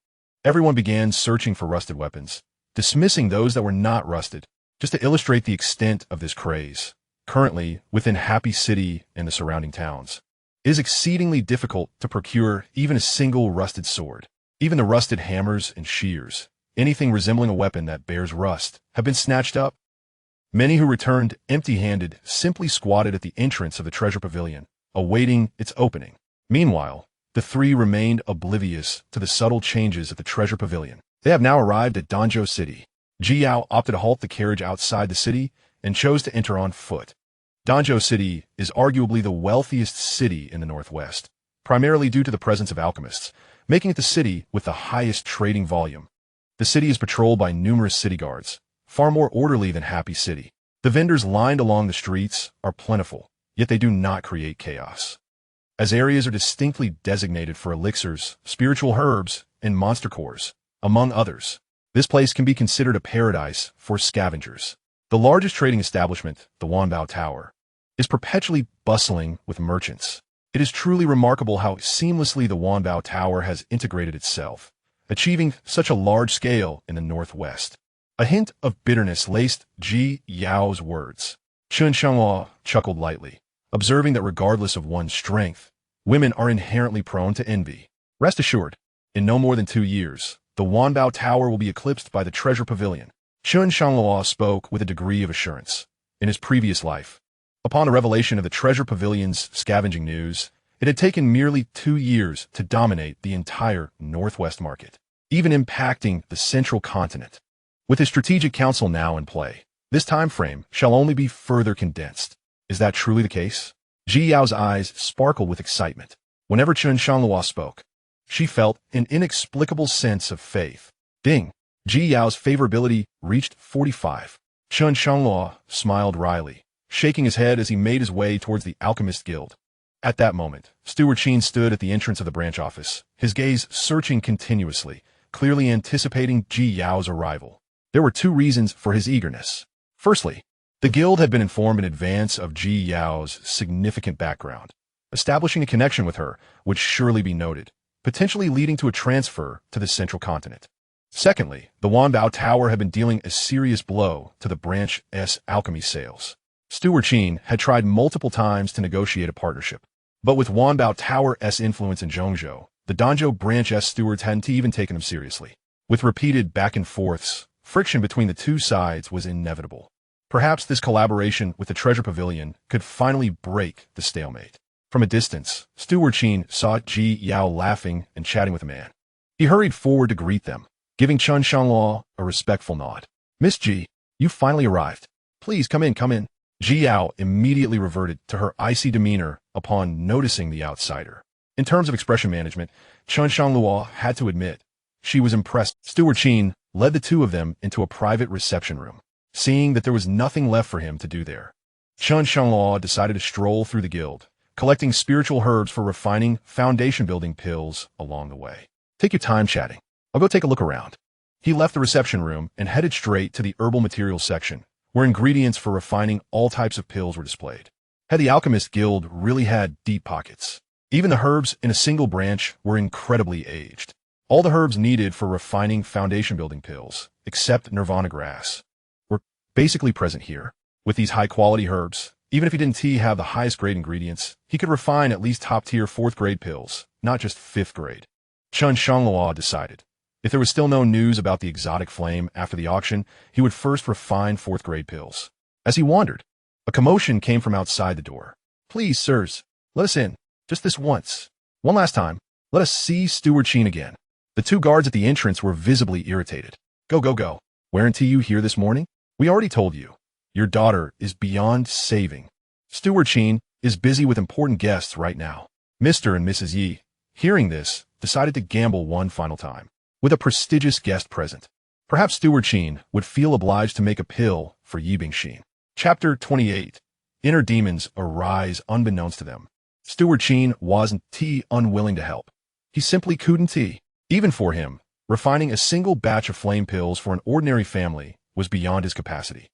[SPEAKER 1] Everyone began searching for rusted weapons, dismissing those that were not rusted. Just to illustrate the extent of this craze, currently, within Happy City and the surrounding towns, it is exceedingly difficult to procure even a single rusted sword. Even the rusted hammers and shears, anything resembling a weapon that bears rust, have been snatched up. Many who returned empty-handed simply squatted at the entrance of the treasure pavilion, awaiting its opening. Meanwhile, the 3 remained oblivious to the subtle changes at the treasure pavilion. They have now arrived at Danzhou City. Ji Yao opted to halt the carriage outside the city and chose to enter on foot. Danzhou City is arguably the wealthiest city in the northwest, primarily due to the presence of alchemists, making it the city with the highest trading volume. The city is patrolled by numerous city guards, far more orderly than Happy City. The vendors lined along the streets are plentiful, yet they do not create chaos, as areas are distinctly designated for elixirs, spiritual herbs, and monster cores, among others. This place can be considered a paradise for scavengers. The largest trading establishment, the Wanbao Tower, is perpetually bustling with merchants. It is truly remarkable how seamlessly the Wanbao Tower has integrated itself, achieving such a large scale in the northwest. A hint of bitterness laced Ji Yao's words. Chen Shangluo chuckled lightly, observing that regardless of one's strength, women are inherently prone to envy. Rest assured, in no more than 2 years, the Wanbao Tower will be eclipsed by the treasure pavilion. Chen Shangluo spoke with a degree of assurance. In his previous life, upon the revelation of the treasure pavilion's scavenging news, it had taken merely 2 years to dominate the entire northwest market, even impacting the central continent. With his strategic council now in play, this time frame shall only be further condensed. Is that truly the case? Ji Yao's eyes sparkled with excitement. Whenever Chen Shangluo spoke, she felt an inexplicable sense of faith. Ding! Ji Yao's favorability reached 45. Chen Shangluo smiled wryly, shaking his head as he made his way towards the Alchemist Guild. At that moment, Steward Qin stood at the entrance of the branch office, his gaze searching continuously, clearly anticipating Ji Yao's arrival. There were 2 reasons for his eagerness. Firstly, the guild had been informed in advance of Ji Yao's significant background. Establishing a connection with her would surely be noted, potentially leading to a transfer to the central continent. Secondly, the Wanbao Tower had been dealing a serious blow to the branch's alchemy sales. Steward Qin had tried multiple times to negotiate a partnership, but with Wanbao Tower's influence in Zhongzhou, the Danzhou branch's stewards hadn't even taken him seriously. With repeated back and forths, friction between the 2 sides was inevitable. Perhaps this collaboration with the treasure pavilion could finally break the stalemate. From a distance, Steward Qin saw Ji Yao laughing and chatting with a man. He hurried forward to greet them, giving Chen Shangluo a respectful nod. "Miss Ji, you finally arrived. Please come in, come in." Ji Yao immediately reverted to her icy demeanor upon noticing the outsider. In terms of expression management, Chen Shangluo had to admit she was impressed. Steward Qin led the two of them into a private reception room, seeing that there was nothing left for him to do there. Chen Shangluo decided to stroll through the guild, collecting spiritual herbs for refining foundation-building pills along the way. "Take your time chatting. I'll go take a look around." He left the reception room and headed straight to the herbal materials section, where ingredients for refining all types of pills were displayed. The Alchemist Guild really had deep pockets. Even the herbs in a single branch were incredibly aged. All the herbs needed for refining foundation-building pills, except Nirvana grass, were basically present here. With these high-quality herbs, even if he didn't have the highest-grade ingredients, he could refine at least top-tier 4th-grade pills, not just 5th-grade. Chen Shangluo decided, if there was still no news about the exotic flame after the auction, he would first refine 4th-grade pills. As he wandered, a commotion came from outside the door. "Please, sirs, let us in. Just this once. One last time. Let us see Steward Qin again." The two guards at the entrance were visibly irritated. Go, go, go. Weren't you here this morning? We already told you. Your daughter is beyond saving. Steward Qin is busy with important guests right now." Mr. and Mrs. Yi, hearing this, decided to gamble one final time. With a prestigious guest present, perhaps Steward Qin would feel obliged to make a pill for Yi Bingxin. Chapter 28. Inner demons arise unbeknownst to them. Steward Qin wasn't unwilling to help. He simply couldn't. Even for him, refining a single batch of flame pills for an ordinary family was beyond his capacity.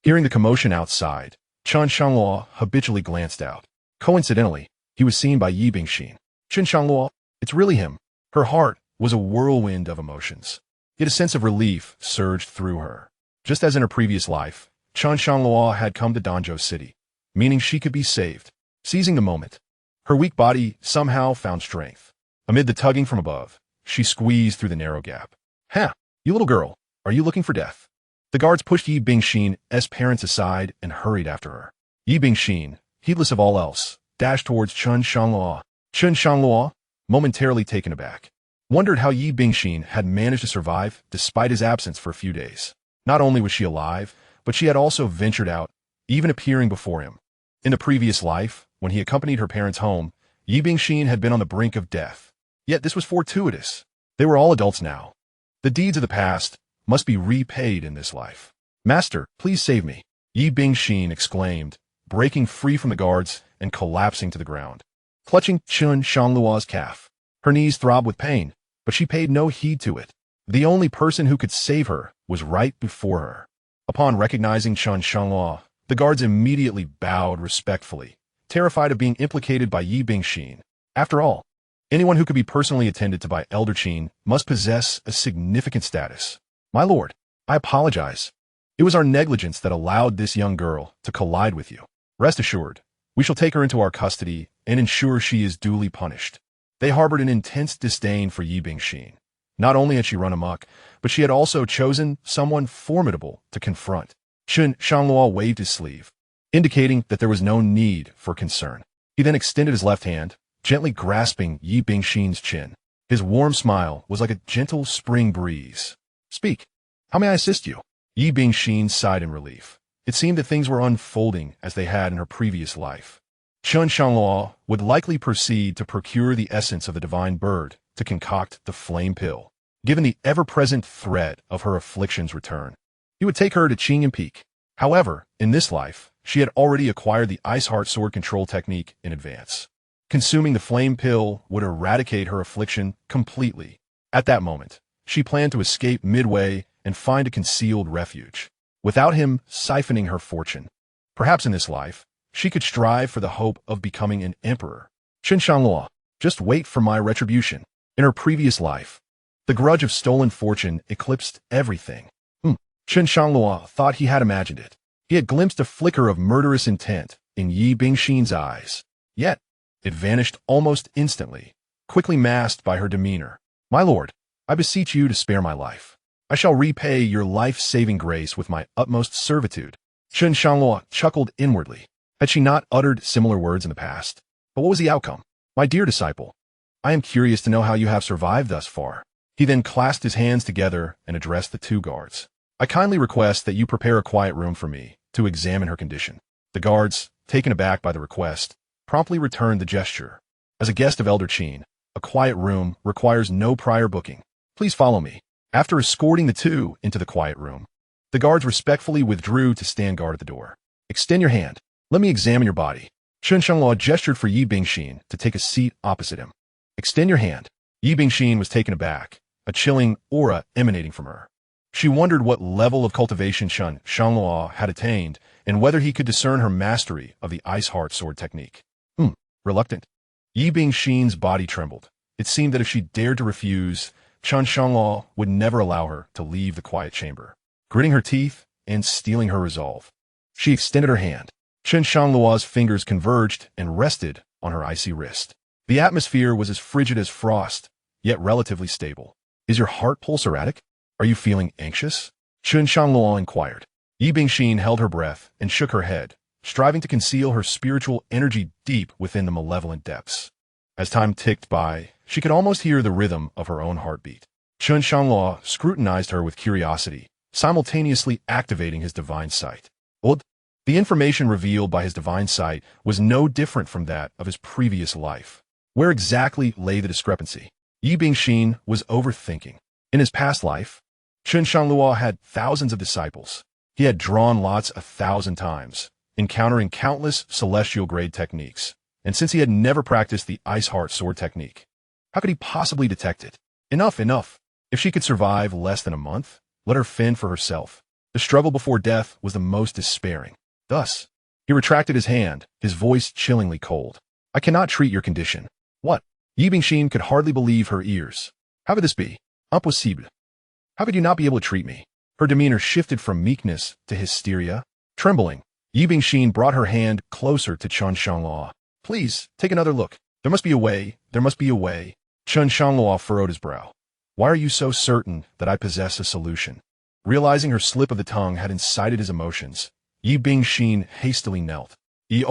[SPEAKER 1] Hearing the commotion outside, Chen Shangluo habitually glanced out. Coincidentally, he was seen by Yi Bingxin. "Chen Shangluo, it's really him." Her heart was a whirlwind of emotions. Yet a sense of relief surged through her. Just as in her previous life, Chen Shangluo had come to Danzhou City, meaning she could be saved. Seizing the moment, her weak body somehow found strength. Amid the tugging from above, she squeezed through the narrow gap. "Ha! You little girl, are you looking for death?" The guards pushed Yi Bingxin's parents aside and hurried after her. Yi Bingxin, heedless of all else, dashed towards Chen Shangluo. Chen Shangluo, momentarily taken aback, wondered how Yi Bingxin had managed to survive despite his absence for a few days. Not only was she alive, but she had also ventured out, even appearing before him. In the previous life, when he accompanied her parents home, Yi Bingxin had been on the brink of death. Yet this was fortuitous. They were all adults now. The deeds of the past must be repaid in this life. "Master, please save me," Yi Bingxin exclaimed, breaking free from the guards and collapsing to the ground. Clutching Chen Shangluo's calf, her knees throbbed with pain, but she paid no heed to it. The only person who could save her was right before her. Upon recognizing Chen Shangluo, the guards immediately bowed respectfully, terrified of being implicated by Yi Bingxin. After all, anyone who could be personally attended to by Elder Qin must possess a significant status. "My lord, I apologize. It was our negligence that allowed this young girl to collide with you. Rest assured, we shall take her into our custody and ensure she is duly punished." They harbored an intense disdain for Yi Bingxin. Not only had she run amok, but she had also chosen someone formidable to confront. Chen Shangluo waved his sleeve, indicating that there was no need for concern. He then extended his left hand, gently grasping Yi Bingxin's chin. His warm smile was like a gentle spring breeze. "Speak. How may I assist you?" Yi Bingxin sighed in relief. It seemed that things were unfolding as they had in her previous life. Chen Shangluo would likely proceed to procure the essence of the divine bird to concoct the flame pill. Given the ever-present threat of her affliction's return, he would take her to Qingyan Peak. However, in this life, she had already acquired the Ice Heart Sword control technique in advance. Consuming the flame pill would eradicate her affliction completely. At that moment, she planned to escape midway and find a concealed refuge, without him siphoning her fortune. Perhaps in this life, she could strive for the hope of becoming an emperor. Chen Shangluo, just wait for my retribution. In her previous life, the grudge of stolen fortune eclipsed everything. Chen Shangluo thought he had imagined it. He had glimpsed a flicker of murderous intent in Yi Bingxin's eyes. Yet, it vanished almost instantly, quickly masked by her demeanor. "My lord, I beseech you to spare my life. I shall repay your life-saving grace with my utmost servitude." Chen Shangluo chuckled inwardly. Had she not uttered similar words in the past? But what was the outcome? My dear disciple, I am curious to know how you have survived thus far. He then clasped his hands together and addressed the two guards. I kindly request that you prepare a quiet room for me to examine her condition. The guards, taken aback by the request, promptly returned the gesture. As a guest of Elder Qin, a quiet room requires no prior booking. Please follow me. After escorting the two into the quiet room, the guards respectfully withdrew to stand guard at the door. Extend your hand. Let me examine your body. Chen Shangluo gestured for Yi Bingxin to take a seat opposite him. Extend your hand. Yi Bingxin was taken aback, a chilling aura emanating from her. She wondered what level of cultivation Chen Shangluo had attained and whether he could discern her mastery of the Ice Heart sword technique. Reluctant. Yi Bingxin's body trembled. It seemed that if she dared to refuse, Chen Shangluo would never allow her to leave the quiet chamber. Gritting her teeth and steeling her resolve, she extended her hand. Chen Shangluo's fingers converged and rested on her icy wrist. The atmosphere was as frigid as frost, yet relatively stable. Is your heart pulse erratic? Are you feeling anxious? Chen Shangluo inquired. Yi Bingxin held her breath and shook her head, striving to conceal her spiritual energy deep within the malevolent depths. As time ticked by, she could almost hear the rhythm of her own heartbeat. Chen Shangluo scrutinized her with curiosity, simultaneously activating his divine sight. The information revealed by his divine sight was no different from that of his previous life. Where exactly lay the discrepancy? Yi Bingxin was overthinking. In his past life, Chen Shangluo had thousands of disciples. He had drawn lots 1,000 times, encountering countless celestial-grade techniques. And since he had never practiced the Ice Heart sword technique, how could he possibly detect it? Enough. If she could survive less than a month, let her fend for herself. The struggle before death was the most despairing. Thus, he retracted his hand, his voice chillingly cold. I cannot treat your condition. What? Yi Bingxin could hardly believe her ears. How could this be? Impossible. How could you not be able to treat me? Her demeanor shifted from meekness to hysteria. Trembling, Yi Bingxin brought her hand closer to Chen Shangluo. Please, take another look. There must be a way. There must be a way. Chen Shangluo furrowed his brow. Why are you so certain that I possess a solution? Realizing her slip of the tongue had incited his emotions, Yi Bingxin hastily knelt. I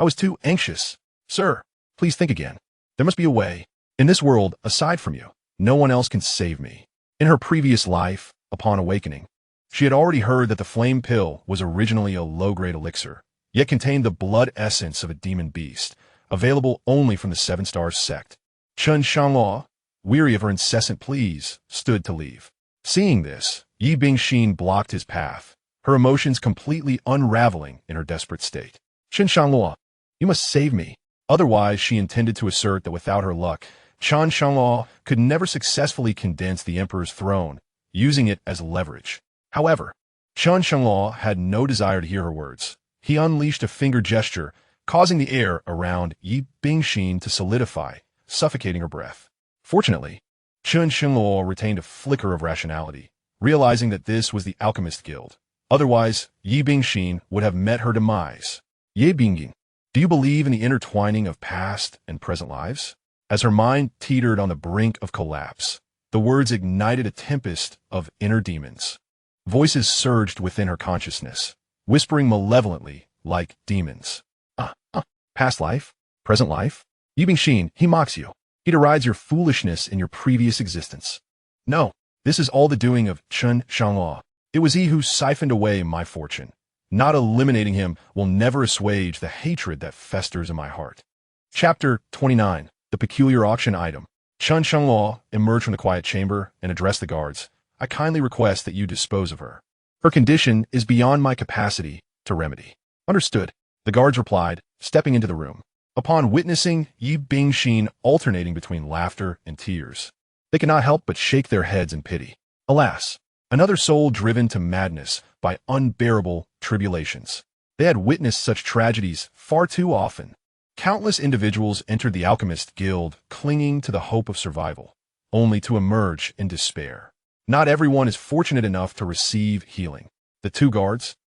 [SPEAKER 1] was too anxious. Sir, please think again. There must be a way. In this world, aside from you, no one else can save me. In her previous life, upon awakening, she had already heard that the flame pill was originally a low-grade elixir, yet contained the blood essence of a demon beast, available only from the Seven Stars sect. Chen Shangluo, weary of her incessant pleas, stood to leave. Seeing this, Yi Bingxin blocked his path, her emotions completely unraveling in her desperate state. Chen Shangluo, you must save me. Otherwise, she intended to assert that without her luck, Chen Shangluo could never successfully condense the emperor's throne, using it as leverage. However, Chen Shangluo had no desire to hear her words. He unleashed a finger gesture, causing the air around Yi Bingxin to solidify, suffocating her breath. Fortunately, Chen Shangluo retained a flicker of rationality, realizing that this was the Alchemist Guild. Otherwise, Yi Bingxin would have met her demise. Ye Binging, do you believe in the intertwining of past and present lives? As her mind teetered on the brink of collapse, the words ignited a tempest of inner demons. Voices surged within her consciousness, whispering malevolently like demons. Past life? Present life? Yi Bingxin, he mocks you. He derides your foolishness in your previous existence. No, this is all the doing of Chen Shangluo. It was he who siphoned away my fortune. Not eliminating him will never assuage the hatred that festers in my heart. Chapter 29. The Peculiar Auction Item. Chen Shangluo emerged from the quiet chamber and addressed the guards. I kindly request that you dispose of her. Her condition is beyond my capacity to remedy. Understood, the guards replied, stepping into the room. Upon witnessing Yi Bingxin alternating between laughter and tears, they could not help but shake their heads in pity. Alas, another soul driven to madness by unbearable tribulations. They had witnessed such tragedies far too often. Countless individuals entered the Alchemist Guild clinging to the hope of survival, only to emerge in despair. Not everyone is fortunate enough to receive healing. The two guards,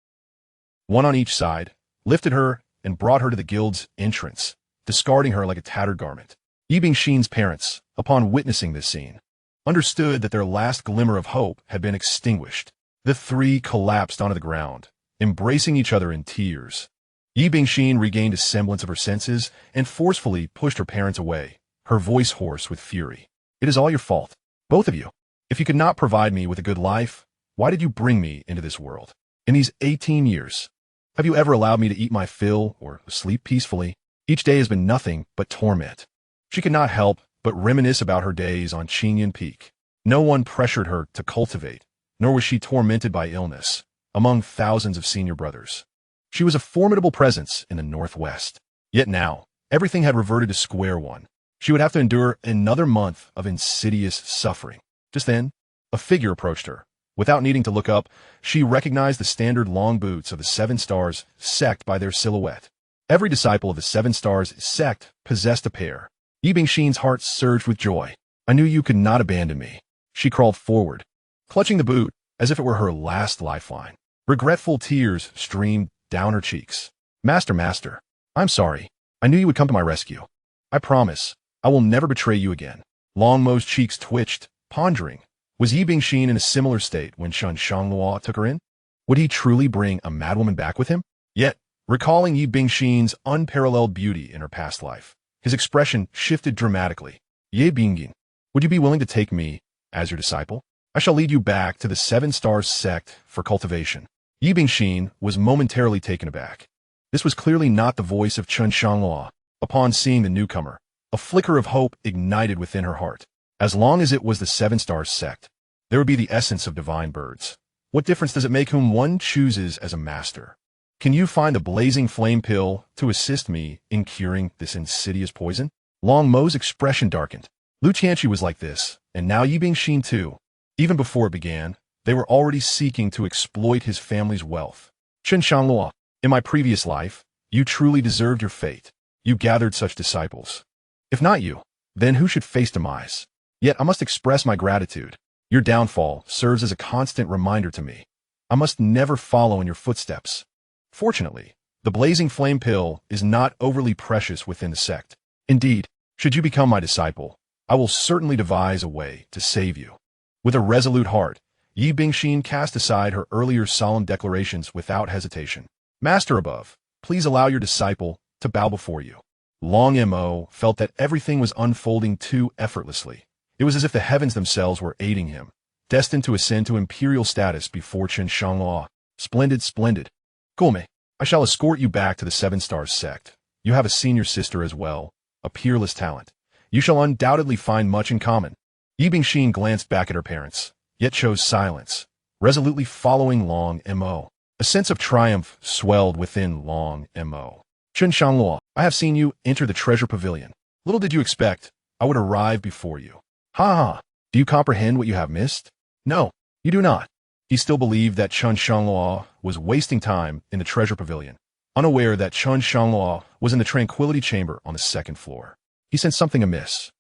[SPEAKER 1] one on each side, lifted her and brought her to the guild's entrance, discarding her like a tattered garment. Yi Bingxin's parents, upon witnessing this scene, understood that their last glimmer of hope had been extinguished. The three collapsed onto the ground, embracing each other in tears. Yi Bingxin regained a semblance of her senses and forcefully pushed her parents away, her voice hoarse with fury. It is all your fault. Both of you. If you could not provide me with a good life, why did you bring me into this world? In these 18 years, have you ever allowed me to eat my fill or sleep peacefully? Each day has been nothing but torment. She could not help but reminisce about her days on Qingyun Peak. No one pressured her to cultivate, nor was she tormented by illness, among thousands of senior brothers. She was a formidable presence in the Northwest. Yet now, everything had reverted to square one. She would have to endure another month of insidious suffering. Just then, a figure approached her. Without needing to look up, she recognized the standard long boots of the Seven Stars sect by their silhouette. Every disciple of the Seven Stars sect possessed a pair. Yi Bingxin's heart surged with joy. I knew you could not abandon me. She crawled forward, clutching the boot as if it were her last lifeline. Regretful tears streamed down her cheeks. Master, I'm sorry. I knew you would come to my rescue. I promise, I will never betray you again. Long Mo's cheeks twitched, pondering. Was Yi Bingxin in a similar state when Chen Shangluo took her in? Would he truly bring a madwoman back with him? Yet, recalling Yi Bingxin's unparalleled beauty in her past life, his expression shifted dramatically. Ye Bingin, would you be willing to take me as your disciple? I shall lead you back to the Seven Stars sect for cultivation. Yi Bingxin was momentarily taken aback. This was clearly not the voice of Chen Shangluo. Upon seeing the newcomer, a flicker of hope ignited within her heart. As long as it was the Seven Stars sect, there would be the essence of divine birds. What difference does it make whom one chooses as a master? Can you find the blazing flame pill to assist me in curing this insidious poison? Long Mo's expression darkened. Lu Qianxi was like this, and now Yi Bingxin too. Even before it began, they were already seeking to exploit his family's wealth. Chen Shangluo, in my previous life, you truly deserved your fate. You gathered such disciples. If not you, then who should face demise? Yet I must express my gratitude. Your downfall serves as a constant reminder to me. I must never follow in your footsteps. Fortunately, the blazing flame pill is not overly precious within the sect. Indeed, should you become my disciple, I will certainly devise a way to save you. With a resolute heart, Yi Bingxin cast aside her earlier solemn declarations without hesitation. Master above, please allow your disciple to bow before you. Long Mo felt that everything was unfolding too effortlessly. It was as if the heavens themselves were aiding him, destined to ascend to imperial status before Chen Shangluo. Splendid. Gulme, I shall escort you back to the Seven Stars sect. You have a senior sister as well, a peerless talent. You shall undoubtedly find much in common. Yi Bingxin glanced back at her parents, yet chose silence, resolutely following Long Mo. A sense of triumph swelled within Long Mo. Chen Shangluo, I have seen you enter the treasure pavilion. Little did you expect I would arrive before you. Ha! Do you comprehend what you have missed? No, you do not. He still believed that Chen Shangluo was wasting time in the treasure pavilion, unaware that Chen Shangluo was in the tranquility chamber on the second floor. He sensed something amiss.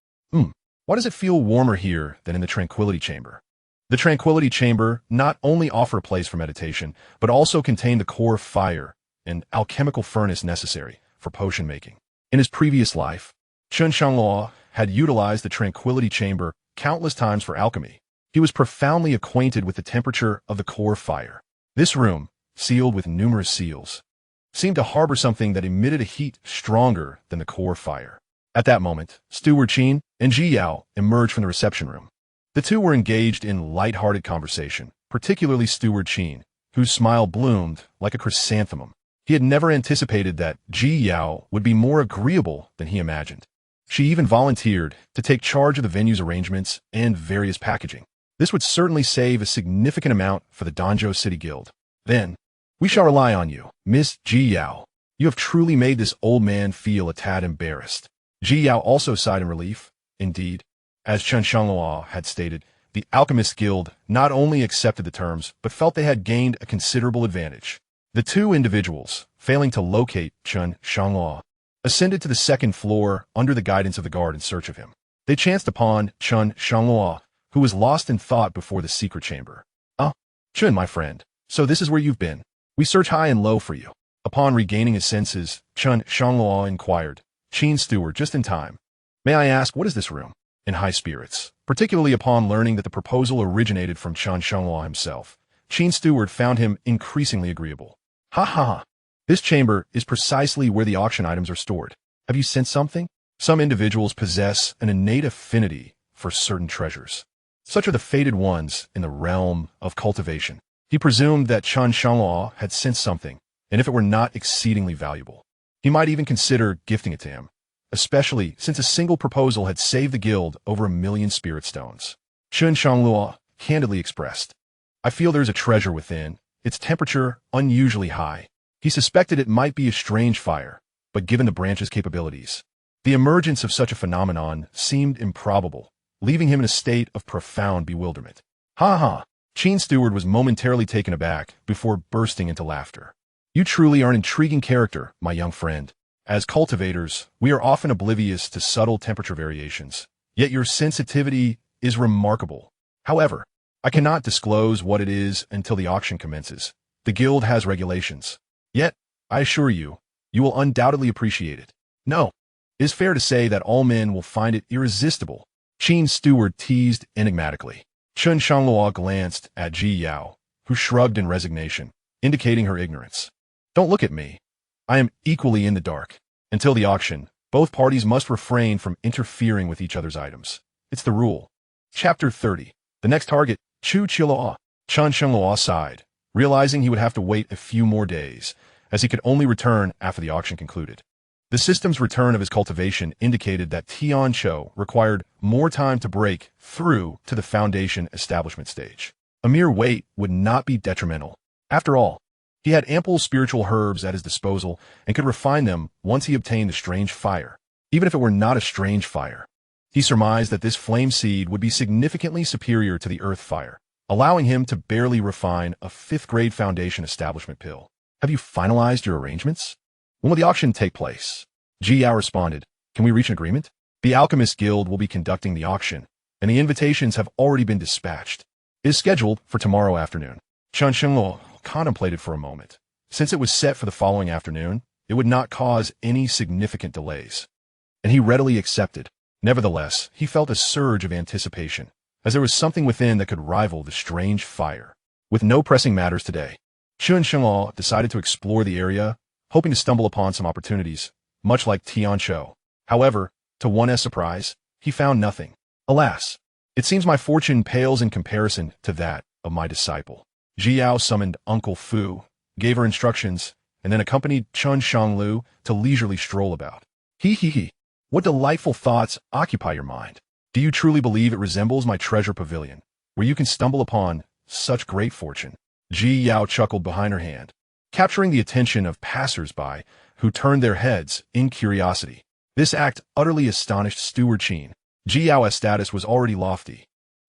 [SPEAKER 1] Why does it feel warmer here than in the tranquility chamber? The tranquility chamber not only offered a place for meditation, but also contained the core fire and alchemical furnace necessary for potion making. In his previous life, Chen Shangluo had utilized the tranquility chamber countless times for alchemy. He was profoundly acquainted with the temperature of the core fire. This room, sealed with numerous seals, seemed to harbor something that emitted a heat stronger than the core fire. At that moment, Steward Qin and Ji Yao emerged from the reception room. The two were engaged in light-hearted conversation, particularly Steward Qin, whose smile bloomed like a chrysanthemum. He had never anticipated that Ji Yao would be more agreeable than he imagined. She even volunteered to take charge of the venue's arrangements and various packaging. This would certainly save a significant amount for the Danzhou City Guild. Then, we shall rely on you, Miss Ji Yao. You have truly made this old man feel a tad embarrassed. Ji Yao also sighed in relief. Indeed, as Chen Shangluo had stated, the Alchemist Guild not only accepted the terms, but felt they had gained a considerable advantage. The two individuals, failing to locate Chen Shangluo, ascended to the second floor under the guidance of the guard in search of him. They chanced upon Chen Shangluo, who was lost in thought before the secret chamber. Chen, my friend, so this is where you've been. We search high and low for you. Upon regaining his senses, Chen Shangluo inquired, Qin's steward just in time. May I ask, what is this room? In high spirits, particularly upon learning that the proposal originated from Chen Shangluo himself, Qin's steward found him increasingly agreeable. Ha! This chamber is precisely where the auction items are stored. Have you sensed something? Some individuals possess an innate affinity for certain treasures. Such are the fated ones in the realm of cultivation. He presumed that Chen Shangluo had sensed something, and if it were not exceedingly valuable, he might even consider gifting it to him, especially since a single proposal had saved the guild over 1,000,000 spirit stones. Chen Shangluo candidly expressed, "I feel there's a treasure within, its temperature unusually high." He suspected it might be a strange fire, but given the branch's capabilities, the emergence of such a phenomenon seemed improbable, leaving him in a state of profound bewilderment. "Ha ha!" Chen Steward was momentarily taken aback before bursting into laughter. "You truly are an intriguing character, my young friend. As cultivators, we are often oblivious to subtle temperature variations, yet your sensitivity is remarkable. However, I cannot disclose what it is until the auction commences. The guild has regulations. Yet, I assure you, you will undoubtedly appreciate it. No, it is fair to say that all men will find it irresistible." Chen Steward teased enigmatically. Chen Shangluo glanced at Ji Yao, who shrugged in resignation, indicating her ignorance. "Don't look at me. I am equally in the dark. Until the auction, both parties must refrain from interfering with each other's items. It's the rule." Chapter 30. The next target, Chu Qiluo. Chen Shangluo sighed, realizing he would have to wait a few more days, as he could only return after the auction concluded. The system's return of his cultivation indicated that Xianxia required more time to break through to the foundation establishment stage. A mere wait would not be detrimental. After all, he had ample spiritual herbs at his disposal and could refine them once he obtained the strange fire. Even if it were not a strange fire, he surmised that this flame seed would be significantly superior to the earth fire, allowing him to barely refine a 5th-grade foundation establishment pill. "Have you finalized your arrangements? When will the auction take place?" Ji Yao responded, "Can we reach an agreement? The Alchemist Guild will be conducting the auction, and the invitations have already been dispatched. It is scheduled for tomorrow afternoon." Chen Shangluo contemplated for a moment. Since it was set for the following afternoon, it would not cause any significant delays, and he readily accepted. Nevertheless, he felt a surge of anticipation, as there was something within that could rival the strange fire. With no pressing matters today, Chen Shangluo decided to explore the area, hoping to stumble upon some opportunities, much like Tianqiu. However, to one's surprise, he found nothing. "Alas, it seems my fortune pales in comparison to that of my disciple." Ji Yao summoned Uncle Fu, gave her instructions, and then accompanied Chen Shangluo to leisurely stroll about. He. What delightful thoughts occupy your mind. Do you truly believe it resembles my treasure pavilion, where you can stumble upon such great fortune?" Ji Yao chuckled behind her hand, capturing the attention of passers-by who turned their heads in curiosity. This act utterly astonished Steward Chen. Ji Yao's status was already lofty,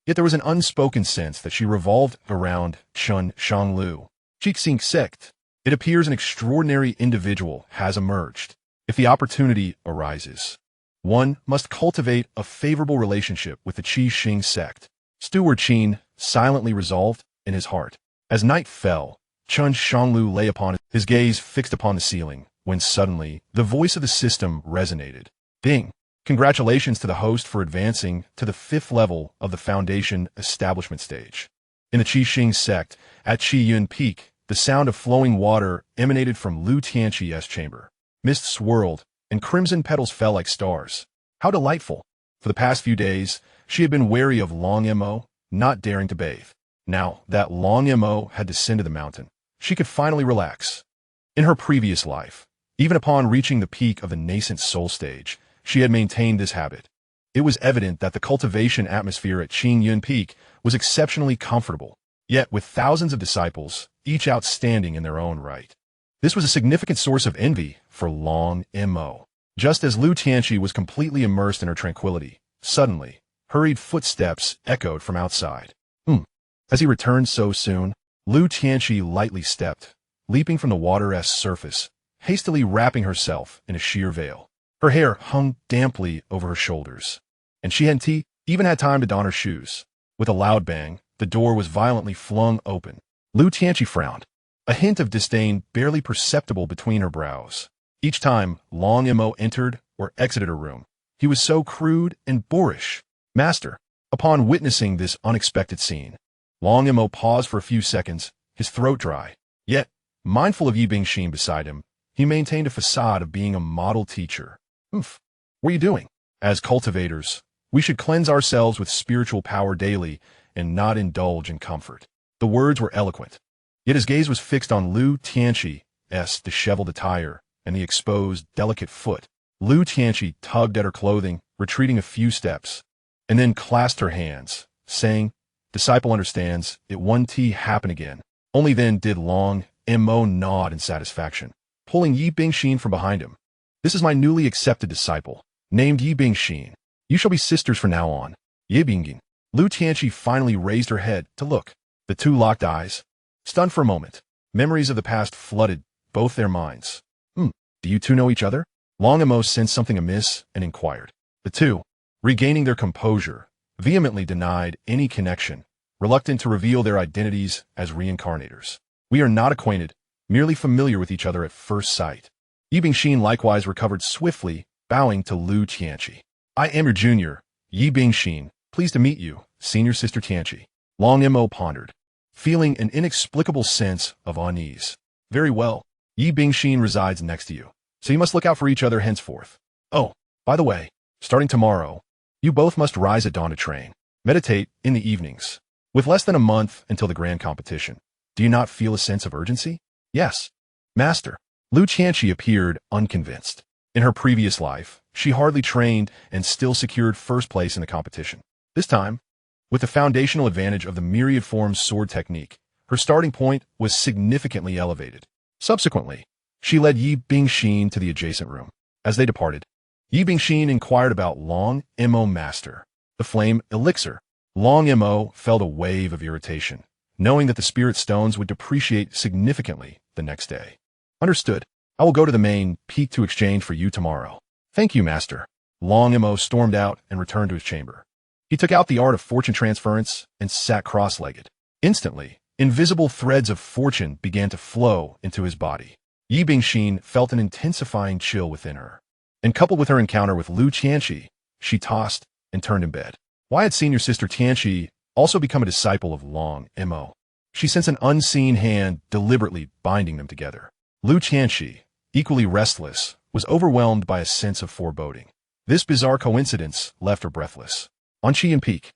[SPEAKER 1] yet there was an unspoken sense that she revolved around Chen Shangluo. Jixing sect. It appears an extraordinary individual has emerged. If the opportunity arises, one must cultivate a favorable relationship with the Qixing sect. Steward Chen silently resolved in his heart. As night fell, Chen Shangluo lay upon his gaze fixed upon the ceiling, when suddenly the voice of the system resonated. "Ding! Congratulations to the host for advancing to the 5th level of the foundation establishment stage." In the Qixing sect, at Qiyun Peak, the sound of flowing water emanated from Lu Tianqi's chamber. Mist swirled, and crimson petals fell like stars. How delightful! For the past few days, she had been wary of Long Mo, not daring to bathe. Now that Long Mo had descended the mountain, she could finally relax. In her previous life, even upon reaching the peak of the nascent soul stage, she had maintained this habit. It was evident that the cultivation atmosphere at Qiyun Peak was exceptionally comfortable, yet with thousands of disciples, each outstanding in their own right. This was a significant source of envy for Long Mo. Just as Lu Tianqi was completely immersed in her tranquility, suddenly, hurried footsteps echoed from outside. As he returned so soon, Lu Tianqi lightly stepped, leaping from the water's surface, hastily wrapping herself in a sheer veil. Her hair hung damply over her shoulders, and she hadn't even had time to don her shoes. With a loud bang, the door was violently flung open. Lu Tianqi frowned, a hint of disdain barely perceptible between her brows. Each time Long Mo entered or exited her room, he was so crude and boorish. "Master." Upon witnessing this unexpected scene, Long Mo paused for a few seconds, his throat dry. Yet, Mindful of Yi Bingxin beside him, he maintained a facade of being a model teacher. What are you doing? As cultivators, we should cleanse ourselves with spiritual power daily and not indulge in comfort. The words were eloquent, yet his gaze was fixed on Lu Tianqi's disheveled attire and the exposed, delicate foot. Lu Tianqi tugged at her clothing, retreating a few steps, and then clasped her hands, saying, "Disciple understands, it won't happen again." Only then did Long Mo nod in satisfaction, pulling Yi Bingxin from behind him. "This is my newly accepted disciple, named Yi Bingxin. You shall be sisters from now on." Yi Bingxin. Lu Tianqi finally raised her head to look. The two locked eyes. Stunned for a moment, memories of the past flooded both their minds. Do you two know each other? Long Mo sensed something amiss and inquired. The two, regaining their composure, vehemently denied any connection, reluctant to reveal their identities as reincarnators. "We are not acquainted, merely familiar with each other at first sight." Yi Bingxin likewise recovered swiftly, bowing to Lu Tianqi. "I am your junior, Yi Bingxin. Pleased to meet you, senior sister Tianqi." Long Mo pondered, feeling an inexplicable sense of unease. "Very well. Yi Bingxin resides next to you, so you must look out for each other henceforth. Oh, by the way, starting tomorrow, you both must rise at dawn to train. Meditate in the evenings. With less than a month until the grand competition, do you not feel a sense of urgency?" "Yes, master." Lu Tianqi appeared unconvinced. In her previous life, she hardly trained and still secured first place in the competition. This time, with the foundational advantage of the myriad forms sword technique, her starting point was significantly elevated. Subsequently, she led Yi Bingxin to the adjacent room. As they departed, Yi Bingxin inquired about Long Mo master, the flame elixir. Long Mo felt a wave of irritation, knowing that the spirit stones would depreciate significantly the next day. "Understood. I will go to the main peak to exchange for you tomorrow." "Thank you, master." Long Mo stormed out and returned to his chamber. He took out the art of fortune transference and sat cross-legged. Instantly, invisible threads of fortune began to flow into his body. Yi Bingxin felt an intensifying chill within her, and coupled with her encounter with Lu Tianqi, she tossed and turned in bed. Why had senior sister Tianqi also become a disciple of Long Mo? She sensed an unseen hand deliberately binding them together. Lu Tianqi, equally restless, was overwhelmed by a sense of foreboding. This bizarre coincidence left her breathless. On Qian Peak,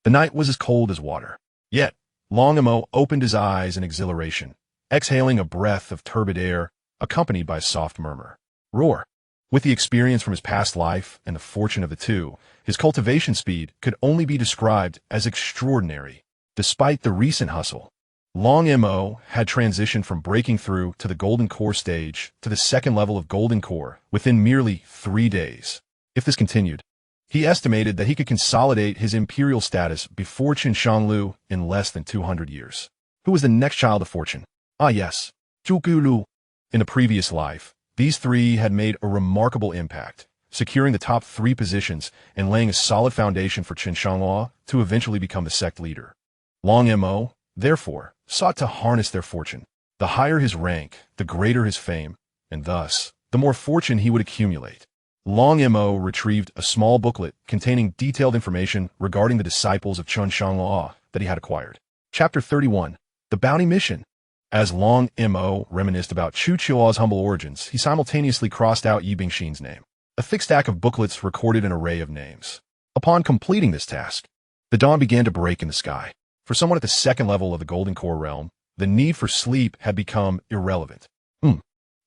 [SPEAKER 1] the night was as cold as water. Yet, Long Mo opened his eyes in exhilaration, exhaling a breath of turbid air, accompanied by a soft murmur. Roar. With the experience from his past life and the fortune of the two, his cultivation speed could only be described as extraordinary. Despite the recent hustle, Long Mo had transitioned from breaking through to the Golden Core stage to the second level of Golden Core within merely 3 days. If this continued, he estimated that he could consolidate his imperial status before Chen Shangluo in less than 200 years. Who was the next child of fortune? Ah yes, Zhuge Lu. In the previous life, these three had made a remarkable impact, securing the top 3 positions and laying a solid foundation for Chen Shangluo to eventually become the sect leader. Long Mo, therefore, sought to harness their fortune. The higher his rank, the greater his fame, and thus, the more fortune he would accumulate. Long Mo retrieved a small booklet containing detailed information regarding the disciples of Chen Shangluo that he had acquired. Chapter 31. The Bounty Mission. As Long Mo reminisced about Chu Qiuao's humble origins, he simultaneously crossed out Yi Bingxin's name. A thick stack of booklets recorded an array of names. Upon completing this task, the dawn began to break in the sky. For someone at the second level of the Golden Core realm, the need for sleep had become irrelevant.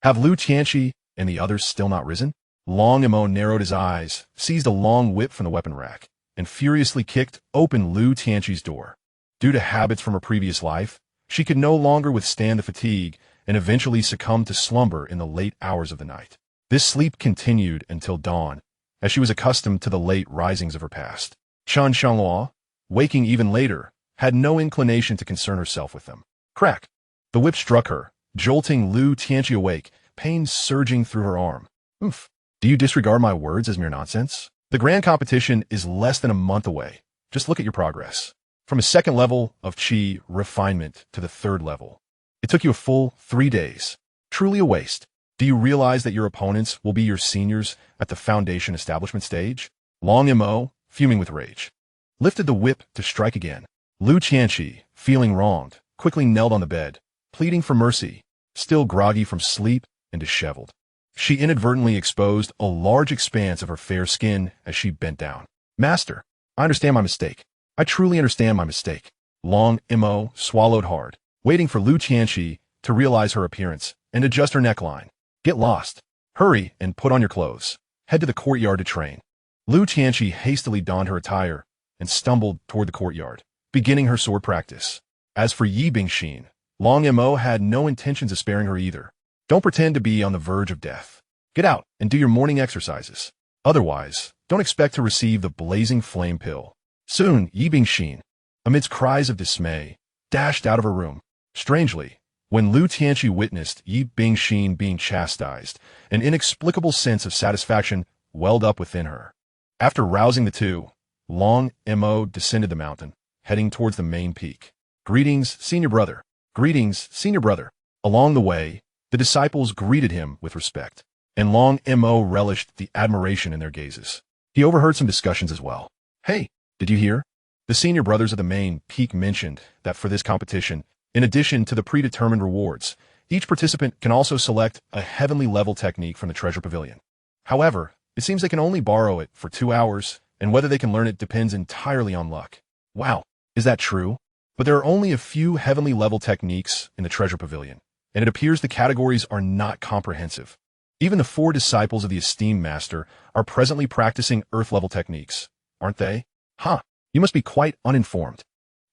[SPEAKER 1] Have Lu Tianqi and the others still not risen? Long Mo narrowed his eyes, seized a long whip from the weapon rack, and furiously kicked open Lu Tianqi's door. Due to habits from her previous life, she could no longer withstand the fatigue and eventually succumbed to slumber in the late hours of the night. This sleep continued until dawn, as she was accustomed to the late risings of her past. Chen Shangluo, waking even later, had no inclination to concern herself with them. Crack! The whip struck her, jolting Lu Tianqi awake, pain surging through her arm. Do you disregard my words as mere nonsense? The grand competition is less than a month away. Just look at your progress. From a second level of Qi refinement to the third level, it took you a full 3 days. Truly a waste. Do you realize that your opponents will be your seniors at the foundation establishment stage? Long Mo, fuming with rage, lifted the whip to strike again. Lu Tianqi, feeling wronged, quickly knelt on the bed, pleading for mercy. still groggy from sleep and disheveled. She inadvertently exposed a large expanse of her fair skin as she bent down. Master, I understand my mistake. I truly understand my mistake. Long Mo swallowed hard, waiting for Lu Qianxi to realize her appearance and adjust her neckline. Get lost. Hurry and put on your clothes. Head to the courtyard to train. Lu Qianxi hastily donned her attire and stumbled toward the courtyard, beginning her sword practice. As for Yi Bingxin, Long Mo had no intentions of sparing her either. Don't pretend to be on the verge of death. Get out and do your morning exercises. Otherwise, don't expect to receive the blazing flame pill. Soon, Yi Bingxin, amidst cries of dismay, dashed out of her room. Strangely, when Lu Tianqi witnessed Yi Bingxin being chastised, an inexplicable sense of satisfaction welled up within her. After rousing the two, Long Mo descended the mountain, heading towards the main peak. Greetings, senior brother. Greetings, senior brother. Along the way, the disciples greeted him with respect, and Long Mo relished the admiration in their gazes. He overheard some discussions as well. Hey, did you hear? The senior brothers of the main peak mentioned that for this competition, in addition to the predetermined rewards, each participant can also select a heavenly level technique from the treasure pavilion. However, it seems they can only borrow it for 2 hours, and whether they can learn it depends entirely on luck. Wow, is that true? But there are only a few heavenly level techniques in the treasure pavilion, and it appears the categories are not comprehensive. Even the 4 disciples of the esteemed master are presently practicing earth-level techniques, aren't they? Huh, you must be quite uninformed.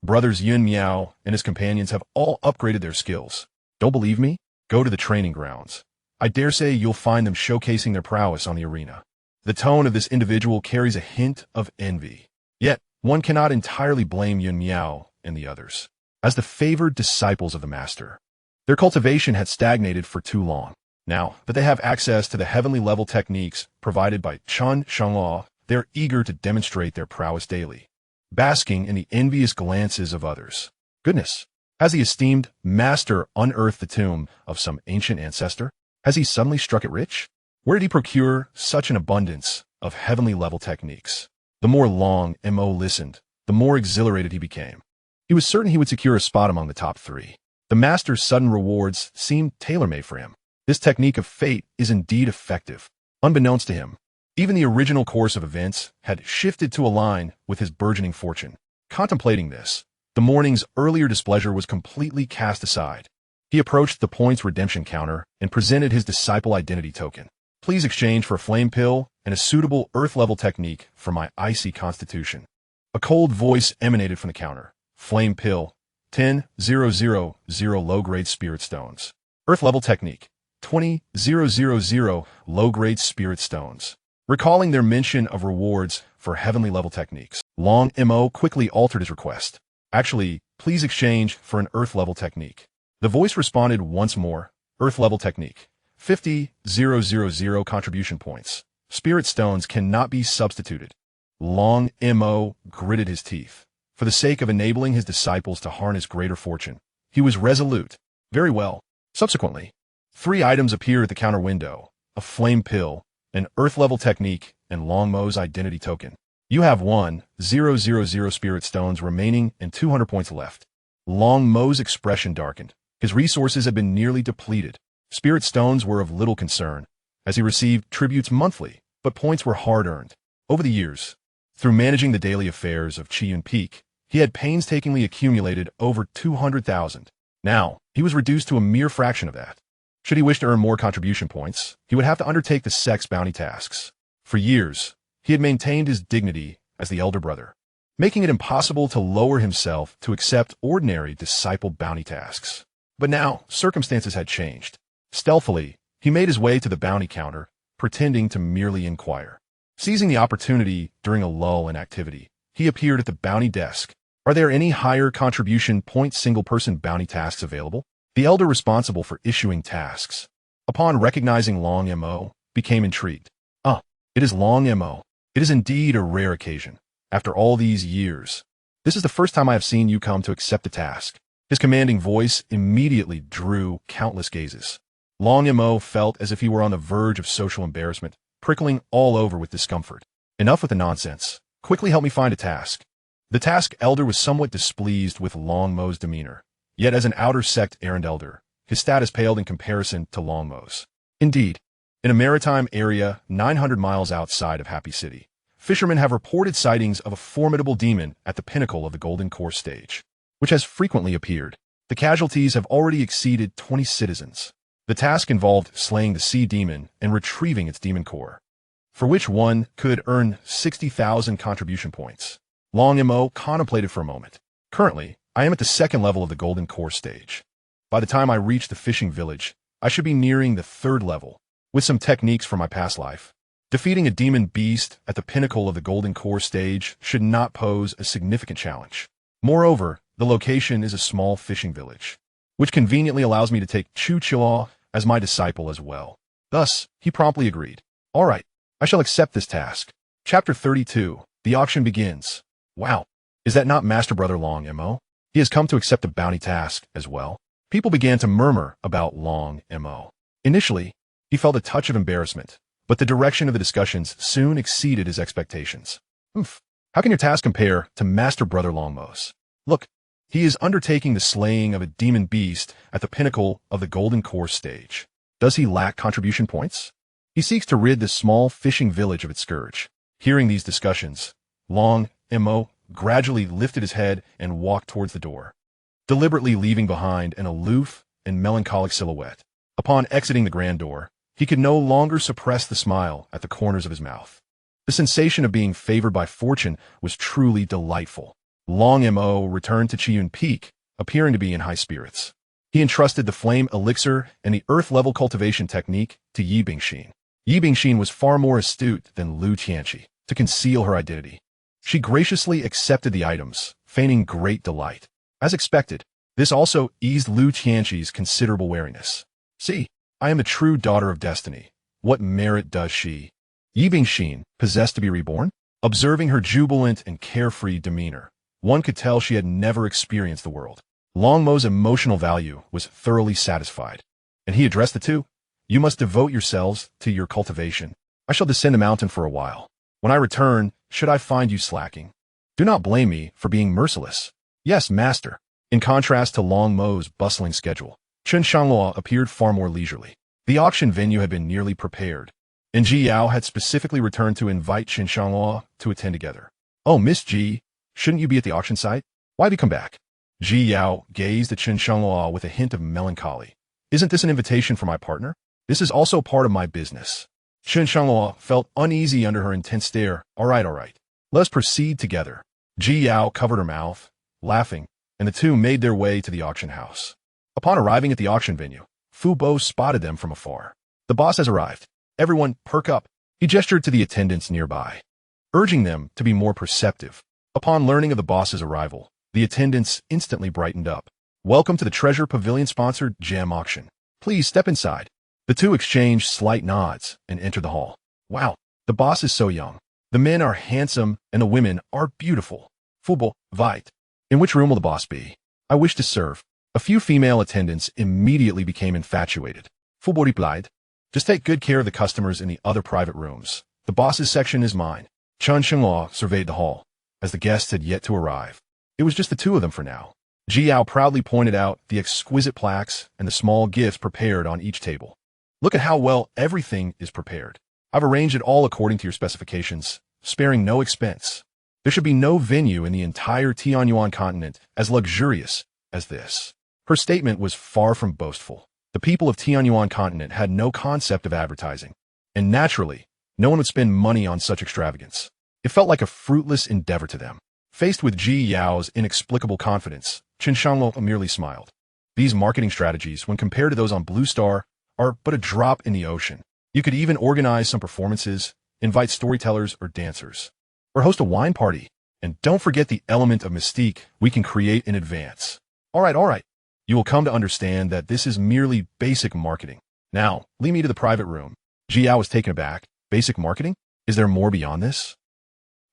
[SPEAKER 1] Brothers Yun Miao and his companions have all upgraded their skills. Don't believe me? Go to the training grounds. I dare say you'll find them showcasing their prowess on the arena. The tone of this individual carries a hint of envy. Yet, one cannot entirely blame Yun Miao and the others. As the favored disciples of the master, their cultivation had stagnated for too long. Now that they have access to the heavenly level techniques provided by Chen Shangluo, they are eager to demonstrate their prowess daily, basking in the envious glances of others. Goodness, has the esteemed master unearthed the tomb of some ancient ancestor? Has he suddenly struck it rich? Where did he procure such an abundance of heavenly level techniques? The more Long Mo listened, the more exhilarated he became. He was certain he would secure a spot among the top 3. The master's sudden rewards seemed tailor-made for him. This technique of fate is indeed effective. Unbeknownst to him, even the original course of events had shifted to align with his burgeoning fortune. Contemplating this, the morning's earlier displeasure was completely cast aside. He approached the points redemption counter and presented his disciple identity token. Please exchange for a flame pill and a suitable earth-level technique for my icy constitution. A cold voice emanated from the counter. Flame pill, 10,000 low-grade spirit stones. Earth-level technique, 20,000 low-grade spirit stones. Recalling their mention of rewards for heavenly level techniques, Long Mo quickly altered his request. Actually, please exchange for an earth-level technique. The voice responded once more. Earth-level technique, 50,000 contribution points. Spirit stones cannot be substituted. Long Mo gritted his teeth. For the sake of enabling his disciples to harness greater fortune, he was resolute. Very well. Subsequently, 3 items appeared at the counter window: a flame pill, an earth-level technique, and Long Mo's identity token. You have 1,000 spirit stones remaining and 200 points left. Long Mo's expression darkened. His resources had been nearly depleted. Spirit stones were of little concern, as he received tributes monthly, but points were hard-earned. Over the years, through managing the daily affairs of Qiyun Peak, he had painstakingly accumulated over 200,000. Now, he was reduced to a mere fraction of that. Should he wish to earn more contribution points, he would have to undertake the sex bounty tasks. For years, he had maintained his dignity as the elder brother, making it impossible to lower himself to accept ordinary disciple bounty tasks. But now, circumstances had changed. Stealthily, he made his way to the bounty counter, pretending to merely inquire. Seizing the opportunity during a lull in activity, he appeared at the bounty desk. Are there any higher contribution point single-person bounty tasks available? The elder responsible for issuing tasks, upon recognizing Long Mo, became intrigued. It is Long Mo. It is indeed a rare occasion. After all these years, this is the first time I have seen you come to accept the task. His commanding voice immediately drew countless gazes. Long Mo felt as if he were on the verge of social embarrassment, prickling all over with discomfort. Enough with the nonsense. Quickly help me find a task. The task elder was somewhat displeased with Long Mo's demeanor. Yet as an outer sect errand elder, his status paled in comparison to Longmo's. Indeed, in a maritime area 900 miles outside of Happy City, fishermen have reported sightings of a formidable demon at the pinnacle of the Golden Core stage, which has frequently appeared. The casualties have already exceeded 20 citizens. The task involved slaying the sea demon and retrieving its demon core, for which one could earn 60,000 contribution points. Long Mo contemplated for a moment. Currently, I am at the second level of the Golden Core stage. By the time I reach the fishing village, I should be nearing the third level. With some techniques from my past life, defeating a demon beast at the pinnacle of the Golden Core stage should not pose a significant challenge. Moreover, the location is a small fishing village, which conveniently allows me to take Chu Chua as my disciple as well. Thus, he promptly agreed. All right, I shall accept this task. Chapter 32. The auction begins. Wow, is that not Master Brother Long Mo? He has come to accept a bounty task as well. People began to murmur about Long Mo. Initially, he felt a touch of embarrassment, but the direction of the discussions soon exceeded his expectations. How can your task compare to Master Brother Longmo's? Look, he is undertaking the slaying of a demon beast at the pinnacle of the Golden Core stage. Does he lack contribution points? He seeks to rid this small fishing village of its scourge. Hearing these discussions, Long Mo gradually lifted his head and walked towards the door, deliberately leaving behind an aloof and melancholic silhouette. Upon exiting the grand door, he could no longer suppress the smile at the corners of his mouth. The sensation of being favored by fortune was truly delightful. Long Mo returned to Chiyun Peak, appearing to be in high spirits. He entrusted the flame elixir and the earth-level cultivation technique to Yi Bingxin. Yi Bingxin was far more astute than Lu Qianxi to conceal her identity. She graciously accepted the items, feigning great delight. As expected, this also eased Lu Qianxi's considerable wariness. See, I am the true daughter of destiny. What merit does she? Yi Bingxin possessed to be reborn? Observing her jubilant and carefree demeanor, one could tell she had never experienced the world. Long Mo's emotional value was thoroughly satisfied, and he addressed the two. You must devote yourselves to your cultivation. I shall descend the mountain for a while. When I return, should I find you slacking, do not blame me for being merciless. Yes, master. In contrast to Long Mo's bustling schedule, Chen Shangluo appeared far more leisurely. The auction venue had been nearly prepared, and Ji Yao had specifically returned to invite Chen Shangluo to attend together. Oh, Miss Ji, shouldn't you be at the auction site? Why have you come back? Ji Yao gazed at Chen Shangluo with a hint of melancholy. Isn't this an invitation for my partner? This is also part of my business. Chen Shangluo felt uneasy under her intense stare. All right. Let us proceed together. Ji Yao covered her mouth, laughing, and the two made their way to the auction house. Upon arriving at the auction venue, Fu Bo spotted them from afar. The boss has arrived. Everyone, perk up. He gestured to the attendants nearby, urging them to be more perceptive. Upon learning of the boss's arrival, the attendants instantly brightened up. Welcome to the Treasure Pavilion-sponsored gem auction. Please step inside. The two exchanged slight nods and entered the hall. Wow, the boss is so young. The men are handsome and the women are beautiful. Fu Bo, Vite. In which room will the boss be? I wish to serve. A few female attendants immediately became infatuated. Fu Bo replied, just take good care of the customers in the other private rooms. The boss's section is mine. Chen Shangluo surveyed the hall, as the guests had yet to arrive. It was just the two of them for now. Ji Yao proudly pointed out the exquisite plaques and the small gifts prepared on each table. Look at how well everything is prepared. I've arranged it all according to your specifications, sparing no expense. There should be no venue in the entire Tianyuan continent as luxurious as this. Her statement was far from boastful. The people of Tianyuan continent had no concept of advertising, and naturally, no one would spend money on such extravagance. It felt like a fruitless endeavor to them. Faced with Ji Yao's inexplicable confidence, Chen Shangluo merely smiled. These marketing strategies, when compared to those on Blue Star, are but a drop in the ocean. You could even organize some performances, invite storytellers or dancers, or host a wine party. And don't forget the element of mystique we can create in advance. All right. You will come to understand that this is merely basic marketing. Now, lead me to the private room. Ji Yao was taken aback. Basic marketing? Is there more beyond this?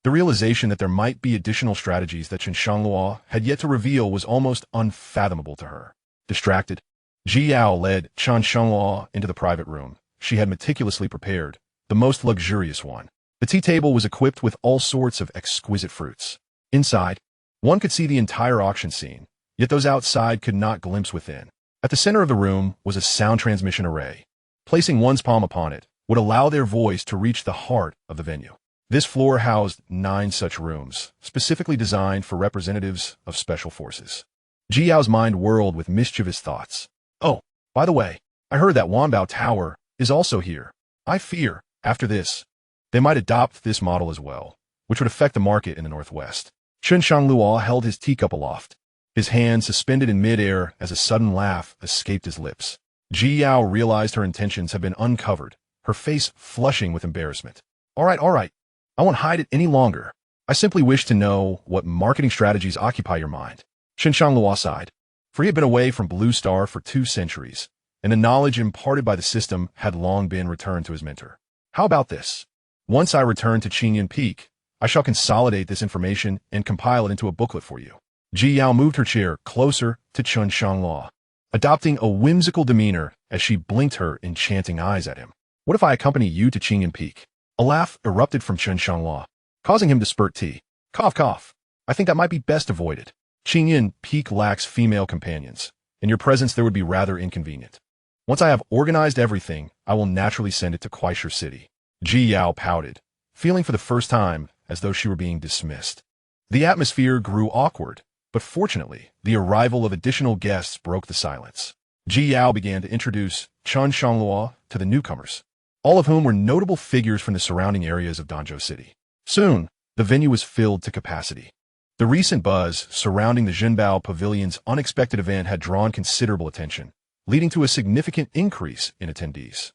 [SPEAKER 1] The realization that there might be additional strategies that Chen Shangluo had yet to reveal was almost unfathomable to her. Distracted, Ji Yao led Chen Shangluo into the private room she had meticulously prepared, the most luxurious one. The tea table was equipped with all sorts of exquisite fruits. Inside, one could see the entire auction scene, yet those outside could not glimpse within. At the center of the room was a sound transmission array. Placing one's palm upon it would allow their voice to reach the heart of the venue. This floor housed 9 such rooms, specifically designed for representatives of special forces. Ji Yao's mind whirled with mischievous thoughts. Oh, by the way, I heard that Wanbao Tower is also here. I fear, after this, they might adopt this model as well, which would affect the market in the northwest. Chen Shangluo held his teacup aloft, his hand suspended in midair as a sudden laugh escaped his lips. Ji Yao realized her intentions had been uncovered, her face flushing with embarrassment. All right. I won't hide it any longer. I simply wish to know what marketing strategies occupy your mind. Chen Shangluo sighed, for he had been away from Blue Star for 2 centuries, and the knowledge imparted by the system had long been returned to his mentor. How about this? Once I return to Qingyan Peak, I shall consolidate this information and compile it into a booklet for you. Ji Yao moved her chair closer to Chen Shangluo, adopting a whimsical demeanor as she blinked her enchanting eyes at him. What if I accompany you to Qingyan Peak? A laugh erupted from Chen Shangluo, causing him to spurt tea. Cough. I think that might be best avoided. Qingyan Peak lacks female companions. In your presence there would be rather inconvenient. Once I have organized everything, I will naturally send it to Kuaishur City. Ji Yao pouted, feeling for the first time as though she were being dismissed. The atmosphere grew awkward, but fortunately, the arrival of additional guests broke the silence. Ji Yao began to introduce Chen Shangluo to the newcomers, all of whom were notable figures from the surrounding areas of Danzhou City. Soon, the venue was filled to capacity. The recent buzz surrounding the Zhenbao Pavilion's unexpected event had drawn considerable attention, leading to a significant increase in attendees.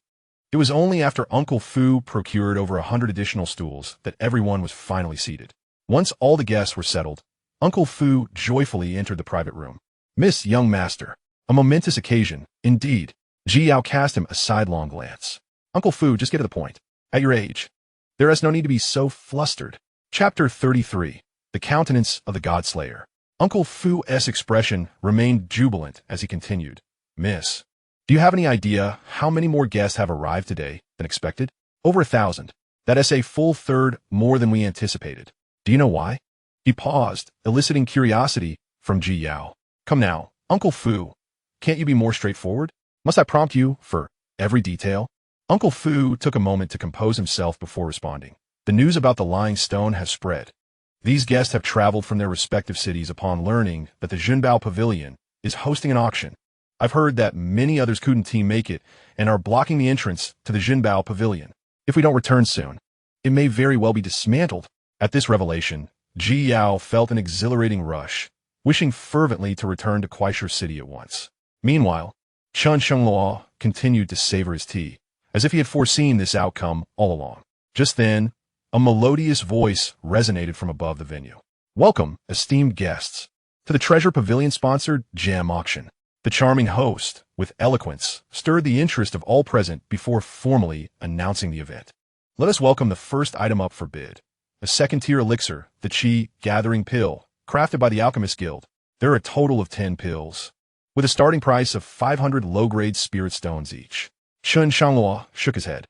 [SPEAKER 1] It was only after Uncle Fu procured over 100 additional stools that everyone was finally seated. Once all the guests were settled, Uncle Fu joyfully entered the private room. Miss Young Master, a momentous occasion, indeed. Ji Yao cast him a sidelong glance. Uncle Fu, just get to the point. At your age, there is no need to be so flustered. Chapter 33. The Countenance of the God-Slayer. Uncle Fu's expression remained jubilant as he continued. Miss, do you have any idea how many more guests have arrived today than expected? Over 1,000. That is a full third more than we anticipated. Do you know why? He paused, eliciting curiosity from Ji Yao. Come now, Uncle Fu, can't you be more straightforward? Must I prompt you for every detail? Uncle Fu took a moment to compose himself before responding. The news about the Lying Stone has spread. These guests have traveled from their respective cities upon learning that the Zhenbao Pavilion is hosting an auction. I've heard that many others couldn't make it and are blocking the entrance to the Zhenbao Pavilion. If we don't return soon, it may very well be dismantled. At this revelation, Ji Yao felt an exhilarating rush, wishing fervently to return to Kuaishur City at once. Meanwhile, Chen Shangluo continued to savor his tea, as if he had foreseen this outcome all along. Just then, a melodious voice resonated from above the venue. Welcome, esteemed guests, to the Treasure Pavilion-sponsored Gem Auction. The charming host, with eloquence, stirred the interest of all present before formally announcing the event. Let us welcome the first item up for bid, a second-tier elixir, the Qi Gathering Pill, crafted by the Alchemist Guild. There are a total of 10 pills, with a starting price of 500 low-grade spirit stones each. Chen Shangluo shook his head,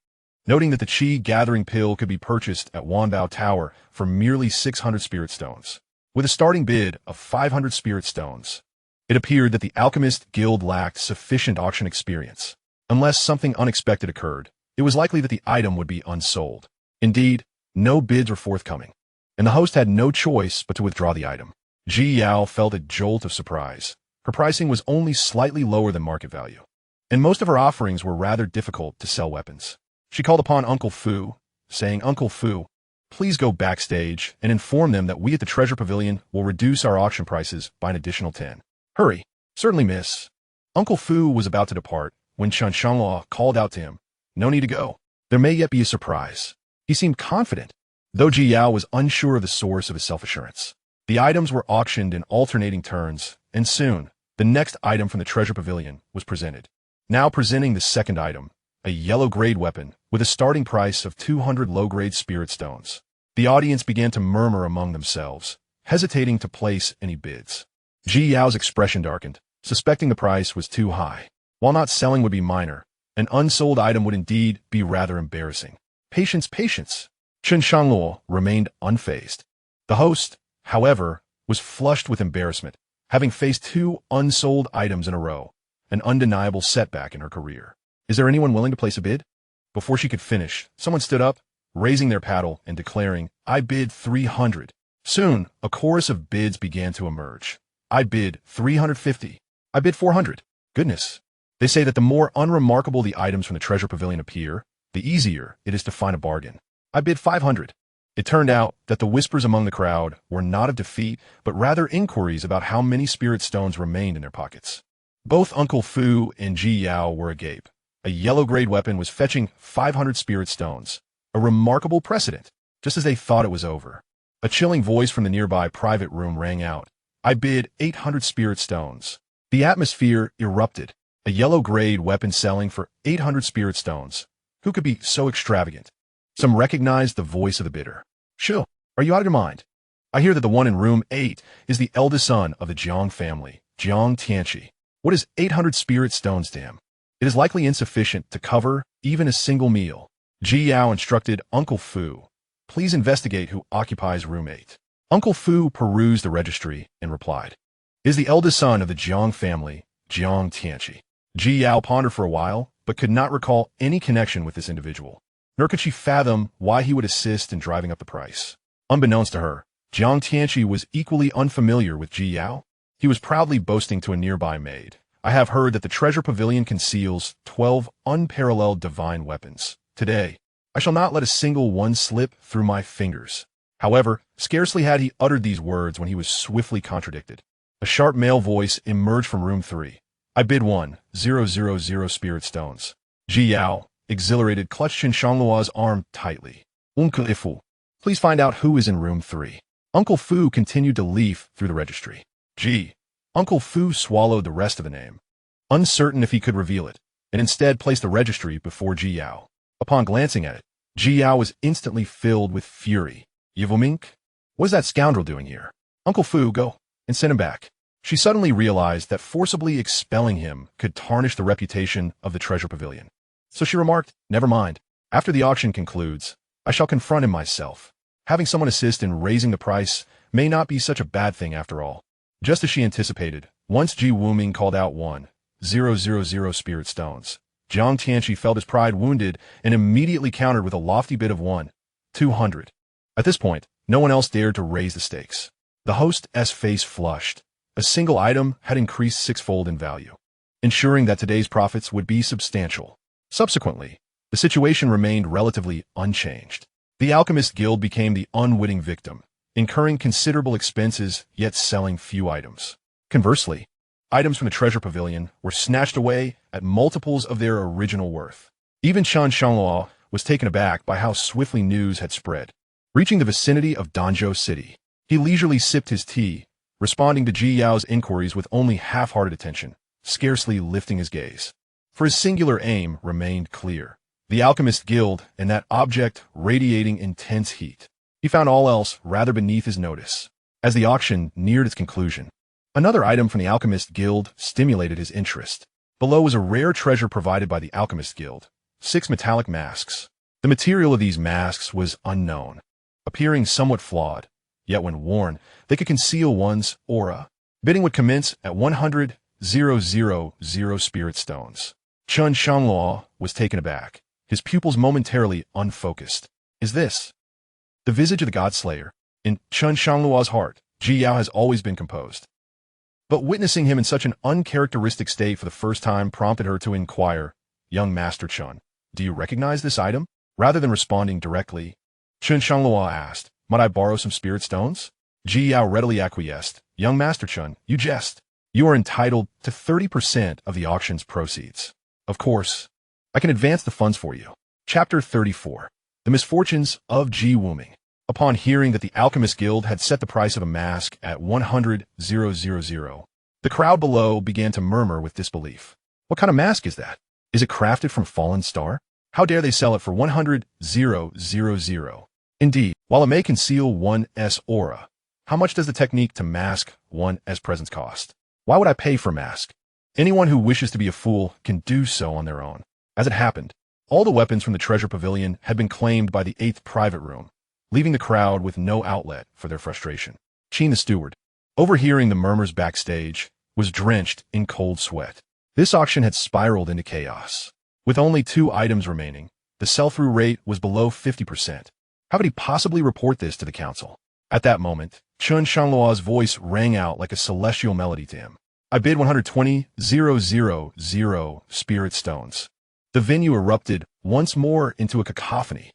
[SPEAKER 1] noting that the Qi Gathering Pill could be purchased at Wanbao Tower for merely 600 spirit stones. With a starting bid of 500 spirit stones, it appeared that the Alchemist Guild lacked sufficient auction experience. Unless something unexpected occurred, it was likely that the item would be unsold. Indeed, no bids were forthcoming, and the host had no choice but to withdraw the item. Ji Yao felt a jolt of surprise. Her pricing was only slightly lower than market value, and most of her offerings were rather difficult to sell weapons. She called upon Uncle Fu, saying, Uncle Fu, please go backstage and inform them that we at the Treasure Pavilion will reduce our auction prices by an additional 10. Hurry. Certainly, miss. Uncle Fu was about to depart when Chen Shangluo called out to him. No need to go. There may yet be a surprise. He seemed confident, though Ji Yao was unsure of the source of his self-assurance. The items were auctioned in alternating turns, and soon, the next item from the Treasure Pavilion was presented. Now presenting the second item, a yellow-grade weapon with a starting price of 200 low-grade spirit stones. The audience began to murmur among themselves, hesitating to place any bids. Ji Yao's expression darkened, suspecting the price was too high. While not selling would be minor, an unsold item would indeed be rather embarrassing. Patience. Chen Shangluo remained unfazed. The host, however, was flushed with embarrassment, having faced 2 unsold items in a row, an undeniable setback in her career. Is there anyone willing to place a bid? Before she could finish, someone stood up, raising their paddle and declaring, I bid 300. Soon, a chorus of bids began to emerge. I bid 350. I bid 400. Goodness. They say that the more unremarkable the items from the treasure pavilion appear, the easier it is to find a bargain. I bid 500. It turned out that the whispers among the crowd were not of defeat, but rather inquiries about how many spirit stones remained in their pockets. Both Uncle Fu and Ji Yao were agape. A yellow-grade weapon was fetching 500 spirit stones, a remarkable precedent, just as they thought it was over. A chilling voice from the nearby private room rang out. I bid 800 spirit stones. The atmosphere erupted. A yellow-grade weapon selling for 800 spirit stones. Who could be so extravagant? Some recognized the voice of the bidder. Shu, are you out of your mind? I hear that the one in room 8 is the eldest son of the Jiang family, Jiang Tianqi. What is 800 spirit stones, damn? It is likely insufficient to cover even a single meal. Ji Yao instructed Uncle Fu, please investigate who occupies room 8. Uncle Fu perused the registry and replied, is the eldest son of the Jiang family, Jiang Tianqi. Ji Yao pondered for a while, but could not recall any connection with this individual. Nor could she fathom why he would assist in driving up the price. Unbeknownst to her, Jiang Tianqi was equally unfamiliar with Ji Yao. He was proudly boasting to a nearby maid, I have heard that the treasure pavilion conceals 12 unparalleled divine weapons. Today, I shall not let a single one slip through my fingers. However, scarcely had he uttered these words when he was swiftly contradicted. A sharp male voice emerged from room 3. I bid 1,000 spirit stones. Ji Yao, exhilarated, clutched Chen Shangluo's arm tightly. Uncle Fu, please find out who is in room 3. Uncle Fu continued to leaf through the registry. Uncle Fu swallowed the rest of the name, uncertain if he could reveal it, and instead placed the registry before Ji Yao. Upon glancing at it, Ji Yao was instantly filled with fury. Yivomink? What is that scoundrel doing here? Uncle Fu, go and send him back. She suddenly realized that forcibly expelling him could tarnish the reputation of the treasure pavilion. So she remarked, never mind. After the auction concludes, I shall confront him myself. Having someone assist in raising the price may not be such a bad thing after all. Just as she anticipated, once Ji Wuming called out 1,000 spirit stones, Jiang Tianqi felt his pride wounded and immediately countered with a lofty bid of 1,200. At this point, no one else dared to raise the stakes. The host's face flushed. A single item had increased sixfold in value, ensuring that today's profits would be substantial. Subsequently, the situation remained relatively unchanged. The Alchemist Guild became the unwitting victim, incurring considerable expenses yet selling few items. Conversely, items from the treasure pavilion were snatched away at multiples of their original worth. Even Chen Shangluo was taken aback by how swiftly news had spread. Reaching the vicinity of Danzhou City, he leisurely sipped his tea, responding to Ji Yao's inquiries with only half-hearted attention, scarcely lifting his gaze. For his singular aim remained clear. The Alchemist Guild and that object radiating intense heat. He found all else rather beneath his notice. As the auction neared its conclusion, another item from the Alchemist Guild stimulated his interest. Below was a rare treasure provided by the Alchemist Guild, 6 metallic masks. The material of these masks was unknown, appearing somewhat flawed, yet when worn, they could conceal one's aura. Bidding would commence at 100,000 spirit stones. Chen Shangluo was taken aback, his pupils momentarily unfocused. Is this the visage of the God-Slayer? In Chen Shangluo's heart, Ji Yao has always been composed. But witnessing him in such an uncharacteristic state for the first time prompted her to inquire, Young Master Chen, do you recognize this item? Rather than responding directly, Chen Shangluo asked, might I borrow some spirit stones? Ji Yao readily acquiesced. Young Master Chen, you jest. You are entitled to 30% of the auction's proceeds. Of course, I can advance the funds for you. Chapter 34. The Misfortunes of Ji Wuming. Upon hearing that the Alchemist Guild had set the price of a mask at 100,000, the crowd below began to murmur with disbelief. What kind of mask is that? Is it crafted from fallen star? How dare they sell it for 100,000? Indeed, while it may conceal one's aura, how much does the technique to mask one's presence cost? Why would I pay for a mask? Anyone who wishes to be a fool can do so on their own. As it happened, all the weapons from the treasure pavilion had been claimed by the 8th private room, leaving the crowd with no outlet for their frustration. Chen the steward, overhearing the murmurs backstage, was drenched in cold sweat. This auction had spiraled into chaos. With only 2 items remaining, the sell-through rate was below 50%. How could he possibly report this to the council? At that moment, Chen Shangluo's voice rang out like a celestial melody to him. I bid 120,000 spirit stones. The venue erupted once more into a cacophony.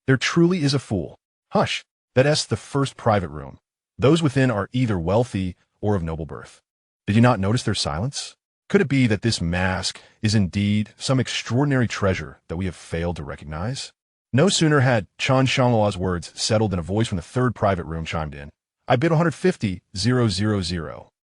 [SPEAKER 1] There truly is a fool. Hush, that's the first private room. Those within are either wealthy or of noble birth. Did you not notice their silence? Could it be that this mask is indeed some extraordinary treasure that we have failed to recognize? No sooner had Chen Shangluo's words settled than a voice from the third private room chimed in. I bid 150,000.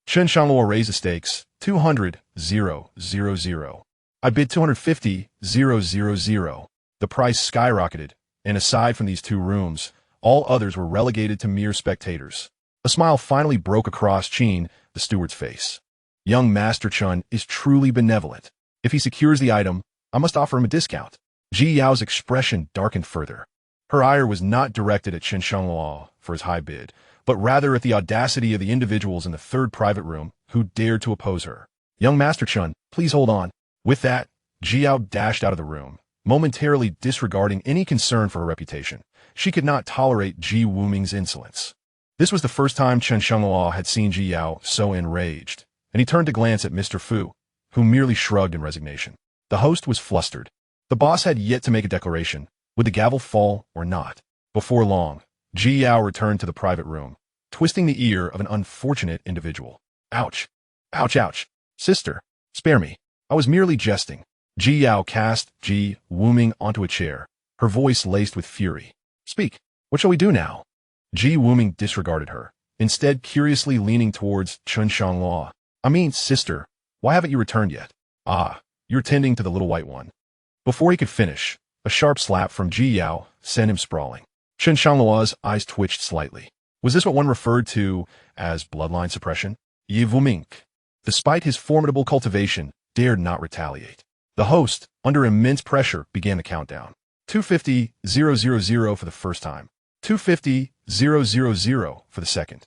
[SPEAKER 1] Chen Shangluo raised the stakes. 200,000. I bid 250,000. The price skyrocketed, and aside from these 2 rooms, all others were relegated to mere spectators. A smile finally broke across Qin, the steward's face. Young Master Chen is truly benevolent. If he secures the item, I must offer him a discount. Ji Yao's expression darkened further. Her ire was not directed at Chen Shangluo for his high bid, but rather at the audacity of the individuals in the third private room who dared to oppose her. Young Master Chen, please hold on. With that, Ji Yao dashed out of the room, momentarily disregarding any concern for her reputation. She could not tolerate Ji Wuming's insolence. This was the first time Chen Shangluo had seen Ji Yao so enraged, and he turned to glance at Mr. Fu, who merely shrugged in resignation. The host was flustered. The boss had yet to make a declaration. Would the gavel fall or not? Before long, Ji Yao returned to the private room, twisting the ear of an unfortunate individual. Ouch! Ouch, ouch! Sister, spare me. I was merely jesting. Ji Yao cast Ji Wuming onto a chair, her voice laced with fury. Speak. What shall we do now? Ji Wuming disregarded her, instead curiously leaning towards Chen Shangluo. I mean, sister, why haven't you returned yet? You're tending to the little white one. Before he could finish, a sharp slap from Ji Yao sent him sprawling. Chen Shangluo's eyes twitched slightly. Was this what one referred to as bloodline suppression? Yi Wuming, despite his formidable cultivation, dared not retaliate. The host, under immense pressure, began the countdown. 250,000 for the first time. 250,000 for the second.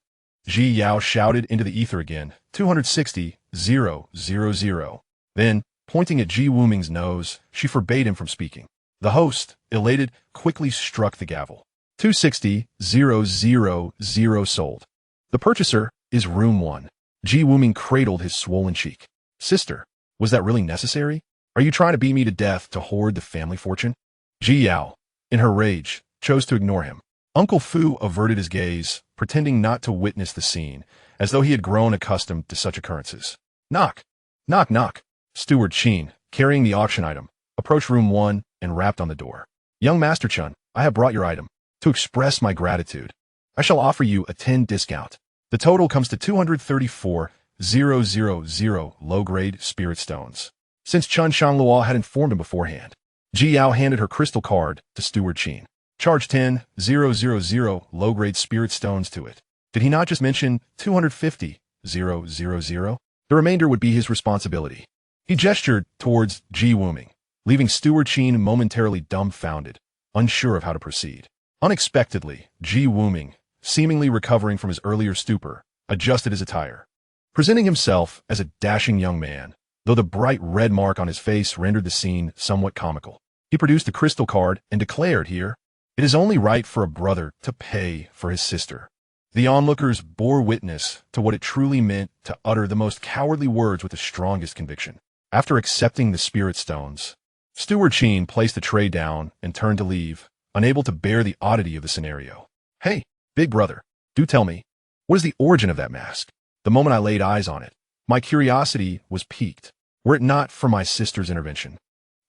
[SPEAKER 1] Ji Yao shouted into the ether again, 260,000. Then, pointing at Ji Wuming's nose, she forbade him from speaking. The host, elated, quickly struck the gavel. 260,000 sold. The purchaser is room 1. Ji Wuming cradled his swollen cheek. Sister, was that really necessary? Are you trying to beat me to death to hoard the family fortune? Ji Yao, in her rage, chose to ignore him. Uncle Fu averted his gaze, pretending not to witness the scene, as though he had grown accustomed to such occurrences. Knock! Knock, knock! Steward Qin, carrying the auction item, approached room 1 and rapped on the door. Young Master Chen, I have brought your item. To express my gratitude, I shall offer you a 10 discount. The total comes to 234,000 low-grade spirit stones. Since Chen Shangluo had informed him beforehand, Ji Yao handed her crystal card to Steward Qin. Charge 10,000 low-grade spirit stones to it. Did he not just mention 250,000? The remainder would be his responsibility. He gestured towards Ji Wuming, leaving Steward Qin momentarily dumbfounded, unsure of how to proceed. Unexpectedly, Ji Wuming, seemingly recovering from his earlier stupor, adjusted his attire. Presenting himself as a dashing young man, though the bright red mark on his face rendered the scene somewhat comical, he produced the crystal card and declared here, "It is only right for a brother to pay for his sister." The onlookers bore witness to what it truly meant to utter the most cowardly words with the strongest conviction. After accepting the spirit stones, Steward Qin placed the tray down and turned to leave, unable to bear the oddity of the scenario. Hey, big brother, do tell me, what is the origin of that mask? The moment I laid eyes on it, my curiosity was piqued. Were it not for my sister's intervention,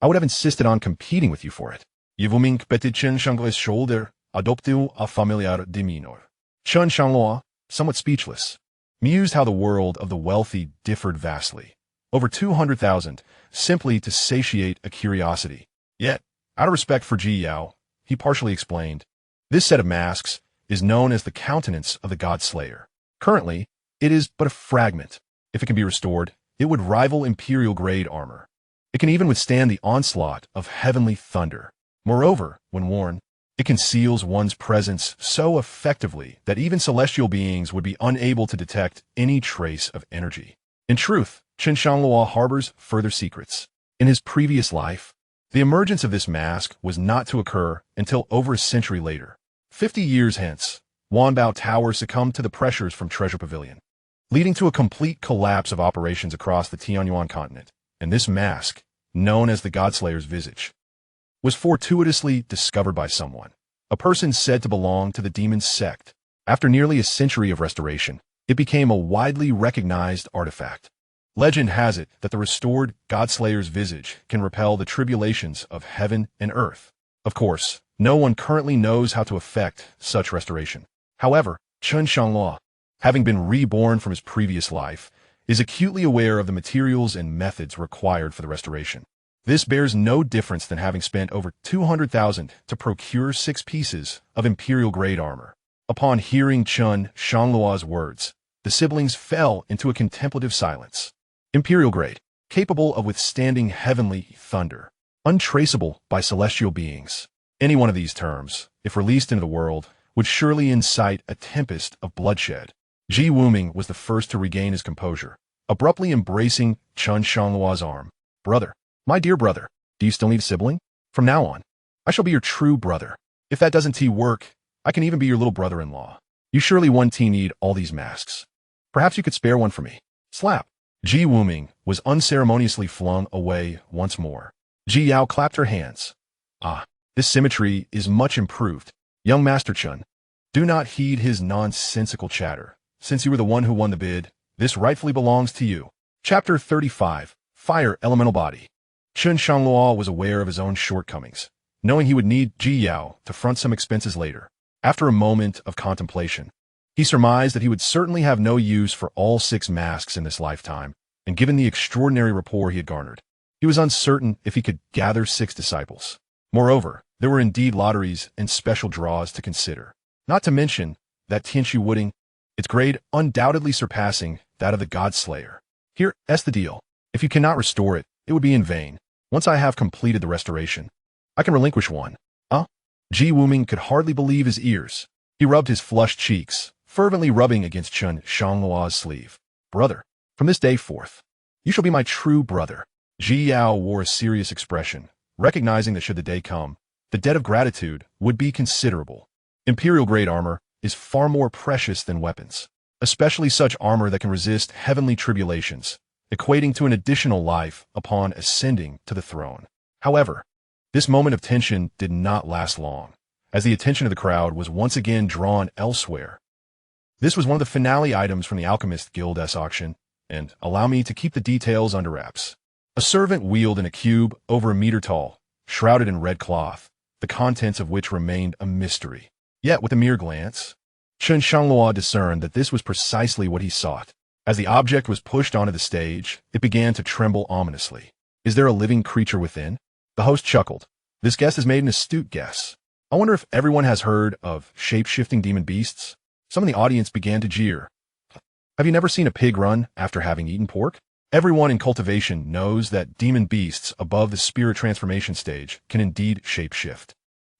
[SPEAKER 1] I would have insisted on competing with you for it. Yi Wuming petted Chen Shangluo's shoulder, adoptu a familiar demeanor. Chen Shangluo, somewhat speechless, mused how the world of the wealthy differed vastly. Over 200,000, simply to satiate a curiosity. Yet, out of respect for Ji Yao, he partially explained, this set of masks is known as the countenance of the God Slayer. Currently, it is but a fragment. If it can be restored, it would rival imperial-grade armor. It can even withstand the onslaught of heavenly thunder. Moreover, when worn, it conceals one's presence so effectively that even celestial beings would be unable to detect any trace of energy. In truth, Chen Shangluo harbors further secrets. In his previous life, the emergence of this mask was not to occur until over a century later. 50 years hence, Wanbao Tower succumbed to the pressures from Treasure Pavilion, leading to a complete collapse of operations across the Tianyuan continent. And this mask, known as the Godslayer's visage, was fortuitously discovered by someone, a person said to belong to the demon sect. After nearly a century of restoration, it became a widely recognized artifact. Legend has it that the restored Godslayer's visage can repel the tribulations of heaven and earth. Of course, no one currently knows how to effect such restoration. However, Chen Shangluo, having been reborn from his previous life, is acutely aware of the materials and methods required for the restoration. This bears no difference than having spent over 200,000 to procure 6 pieces of imperial-grade armor. Upon hearing Chen Shangluo's words, the siblings fell into a contemplative silence. Imperial grade, capable of withstanding heavenly thunder, untraceable by celestial beings. Any one of these terms, if released into the world, would surely incite a tempest of bloodshed. Ji Wuming was the first to regain his composure, abruptly embracing Chen Shangluo's arm. Brother, my dear brother, do you still need a sibling? From now on, I shall be your true brother. If that doesn't work, I can even be your little brother-in-law. You surely need all these masks. Perhaps you could spare one for me. Slap. Ji Wuming was unceremoniously flung away once more. Ji Yao clapped her hands. Ah, this symmetry is much improved. Young Master Chen, do not heed his nonsensical chatter. Since you were the one who won the bid, this rightfully belongs to you. Chapter 35, Fire Elemental Body. Chen Shangluo was aware of his own shortcomings, knowing he would need Ji Yao to front some expenses later. After a moment of contemplation, he surmised that he would certainly have no use for all 6 masks in this lifetime, and given the extraordinary rapport he had garnered, he was uncertain if he could gather 6 disciples. Moreover, there were indeed lotteries and special draws to consider, not to mention that Tianxi Wooding, its grade undoubtedly surpassing that of the Godslayer. Here's the deal. If you cannot restore it, it would be in vain. Once I have completed the restoration, I can relinquish one. Ji Wuming could hardly believe his ears. He rubbed his flushed cheeks, fervently rubbing against Chen Shangluo's sleeve. Brother, from this day forth, you shall be my true brother. Ji Yao wore a serious expression, recognizing that should the day come, the debt of gratitude would be considerable. Imperial-grade armor is far more precious than weapons, especially such armor that can resist heavenly tribulations, equating to an additional life upon ascending to the throne. However, this moment of tension did not last long, as the attention of the crowd was once again drawn elsewhere. This was one of the finale items from the Alchemist Guild's auction, and allow me to keep the details under wraps. A servant wheeled in a cube over a meter tall, shrouded in red cloth, the contents of which remained a mystery. Yet with a mere glance, Chen Shangluo discerned that this was precisely what he sought. As the object was pushed onto the stage, it began to tremble ominously. Is there a living creature within? The host chuckled. This guest has made an astute guess. I wonder if everyone has heard of shape-shifting demon beasts? Some in the audience began to jeer. Have you never seen a pig run after having eaten pork? Everyone in cultivation knows that demon beasts above the spirit transformation stage can indeed shape-shift.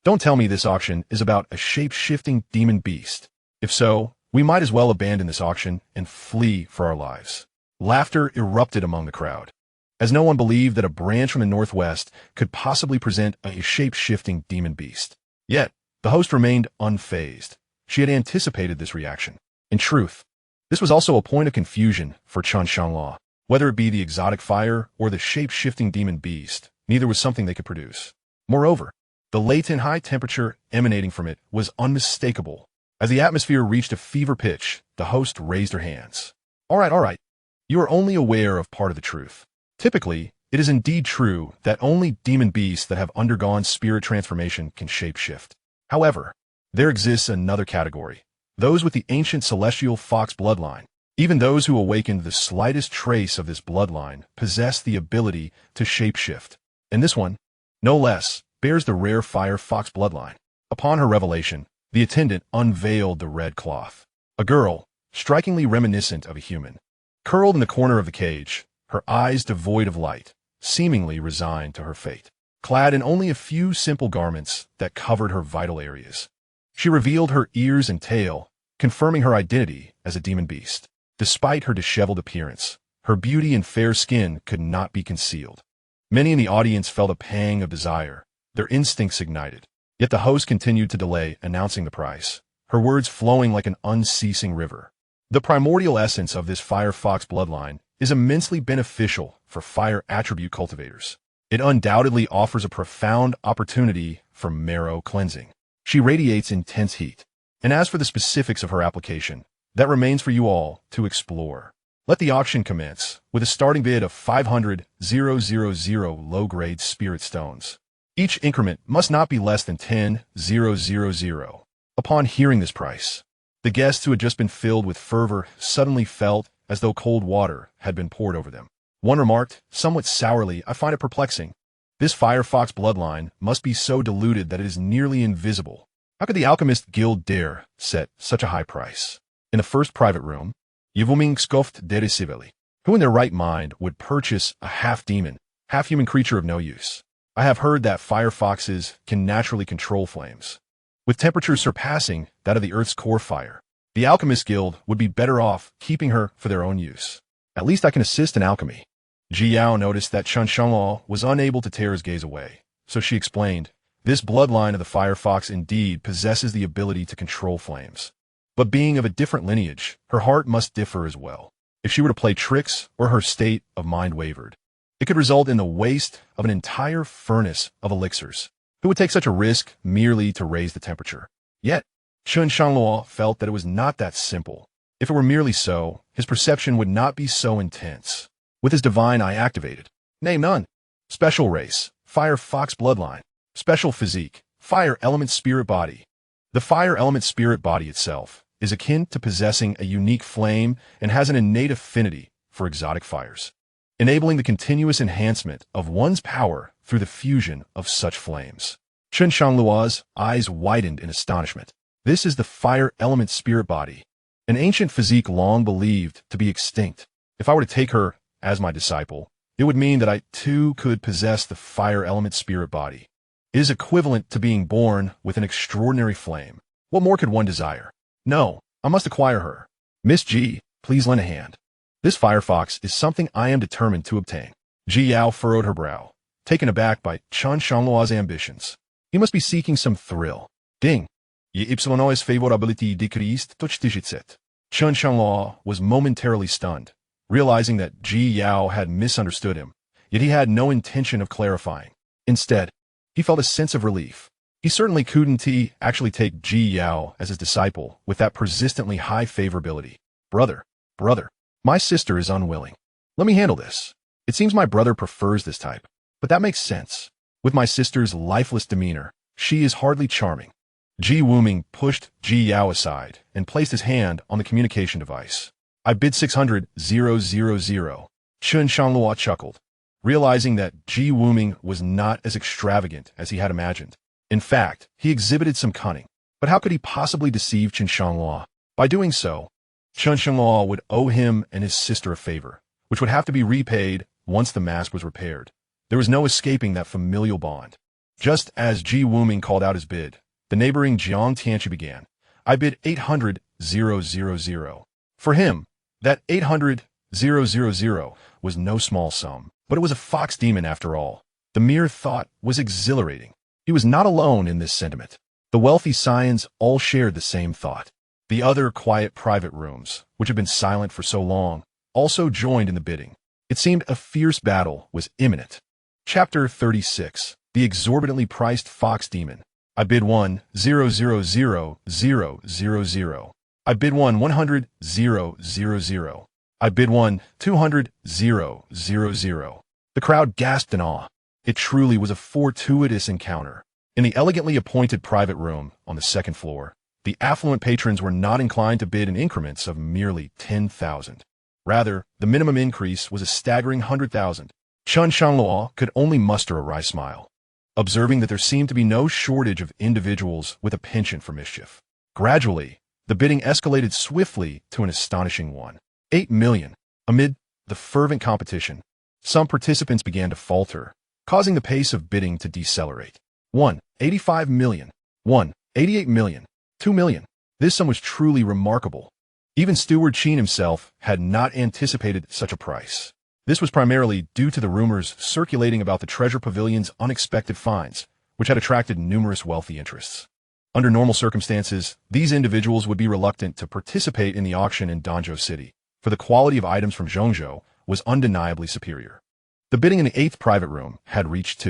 [SPEAKER 1] Don't tell me this auction is about a shape-shifting demon beast. If so, we might as well abandon this auction and flee for our lives. Laughter erupted among the crowd, as no one believed that a branch from the northwest could possibly present a shape-shifting demon beast. Yet, the host remained unfazed. She had anticipated this reaction. In truth, this was also a point of confusion for Chen Shangluo. Whether it be the exotic fire or the shape-shifting demon beast, neither was something they could produce. Moreover, the latent high temperature emanating from it was unmistakable. As the atmosphere reached a fever pitch, the host raised her hands. All right. You are only aware of part of the truth. Typically, it is indeed true that only demon beasts that have undergone spirit transformation can shapeshift. However, there exists another category, those with the ancient celestial fox bloodline. Even those who awakened the slightest trace of this bloodline possess the ability to shapeshift. And this one, no less, bears the rare fire fox bloodline. Upon her revelation, the attendant unveiled the red cloth. A girl, strikingly reminiscent of a human, curled in the corner of the cage, her eyes devoid of light, seemingly resigned to her fate. Clad in only a few simple garments that covered her vital areas, she revealed her ears and tail, confirming her identity as a demon beast. Despite her disheveled appearance, Her beauty and fair skin could not be concealed. Many in the audience felt a pang of desire. Their instincts ignited. Yet the host continued to delay announcing the price, her words flowing like an unceasing river. The primordial essence of this fire fox bloodline is immensely beneficial for fire attribute cultivators. It undoubtedly offers a profound opportunity for marrow cleansing. She radiates intense heat. And as for the specifics of her application, that remains for you all to explore. Let the auction commence with a starting bid of 500,000 low-grade spirit stones. Each increment must not be less than 10,000. Upon hearing this price, the guests who had just been filled with fervor suddenly felt as though cold water had been poured over them. One remarked, somewhat sourly, "I find it perplexing. This Firefox bloodline must be so diluted that it is nearly invisible. How could the Alchemist Guild dare set such a high price?" In the first private room, Yvuming scoffed derisively. Who in their right mind would purchase a half-demon, half-human creature of no use? I have heard that firefoxes can naturally control flames, with temperatures surpassing that of the Earth's core fire. The Alchemist Guild would be better off keeping her for their own use. At least I can assist in alchemy. Jiao noticed that Chen Shangluo was unable to tear his gaze away, so she explained, "This bloodline of the firefox indeed possesses the ability to control flames. But being of a different lineage, her heart must differ as well. If she were to play tricks or her state of mind wavered, it could result in the waste of an entire furnace of elixirs. Who would take such a risk merely to raise the temperature?" Yet, Chen Shangluo felt that it was not that simple. If it were merely so, his perception would not be so intense. With his divine eye activated. Name none. Special race, Fire Fox bloodline. Special physique, Fire Element Spirit Body. The Fire Element Spirit Body itself is akin to possessing a unique flame and has an innate affinity for exotic fires, enabling the continuous enhancement of one's power through the fusion of such flames. Chen Shangluo's eyes widened in astonishment. This is the Fire Element Spirit Body, an ancient physique long believed to be extinct. If I were to take her as my disciple, it would mean that I too could possess the Fire Element Spirit Body. It is equivalent to being born with an extraordinary flame. What more could one desire? No, I must acquire her. Miss G, please lend a hand. This firefox is something I am determined to obtain. Ji Yao furrowed her brow, taken aback by Chen Shangluo's ambitions. He must be seeking some thrill. Ding. Ye ypsilonois favorability decreased touchtigitset. Chen Shangluo was momentarily stunned, realizing that Ji Yao had misunderstood him, yet he had no intention of clarifying. Instead, he felt a sense of relief. He certainly couldn't actually take Ji Yao as his disciple with that persistently high favorability. Brother, my sister is unwilling. Let me handle this. It seems my brother prefers this type, but that makes sense. With my sister's lifeless demeanor, she is hardly charming. Ji Wuming pushed Ji Yao aside and placed his hand on the communication device. I bid 600,000. Chen Shangluo chuckled, realizing that Ji Wuming was not as extravagant as he had imagined. In fact, he exhibited some cunning. But how could he possibly deceive Chen Shangluo? By doing so, Chen Shangluo would owe him and his sister a favor, which would have to be repaid once the mask was repaired. There was no escaping that familial bond. Just as Ji Wuming called out his bid, the neighboring Xianxia began. I bid 800,000. For him, that 800,000 was no small sum, but it was a fox demon after all. The mere thought was exhilarating. He was not alone in this sentiment. The wealthy scions all shared the same thought. The other quiet private rooms, which had been silent for so long, also joined in the bidding. It seemed a fierce battle was imminent. Chapter 36. The exorbitantly priced fox demon. I bid 1,000,000. I bid 100,000. I bid 200,000. The crowd gasped in awe. It truly was a fortuitous encounter. In the elegantly appointed private room on the second floor, the affluent patrons were not inclined to bid in increments of merely 10,000. Rather, the minimum increase was a staggering 100,000. Chen Shangluo could only muster a wry smile, observing that there seemed to be no shortage of individuals with a penchant for mischief. Gradually, the bidding escalated swiftly to an astonishing 8 million. Amid the fervent competition, some participants began to falter, causing the pace of bidding to decelerate. 85 million. 88 million. 2 million. This sum was truly remarkable. Even Steward Qin himself had not anticipated such a price. This was primarily due to the rumors circulating about the treasure pavilion's unexpected finds, which had attracted numerous wealthy interests. Under normal circumstances, these individuals would be reluctant to participate in the auction in Danzhou City, for the quality of items from Zhongzhou was undeniably superior. The bidding in the 8th private room had reached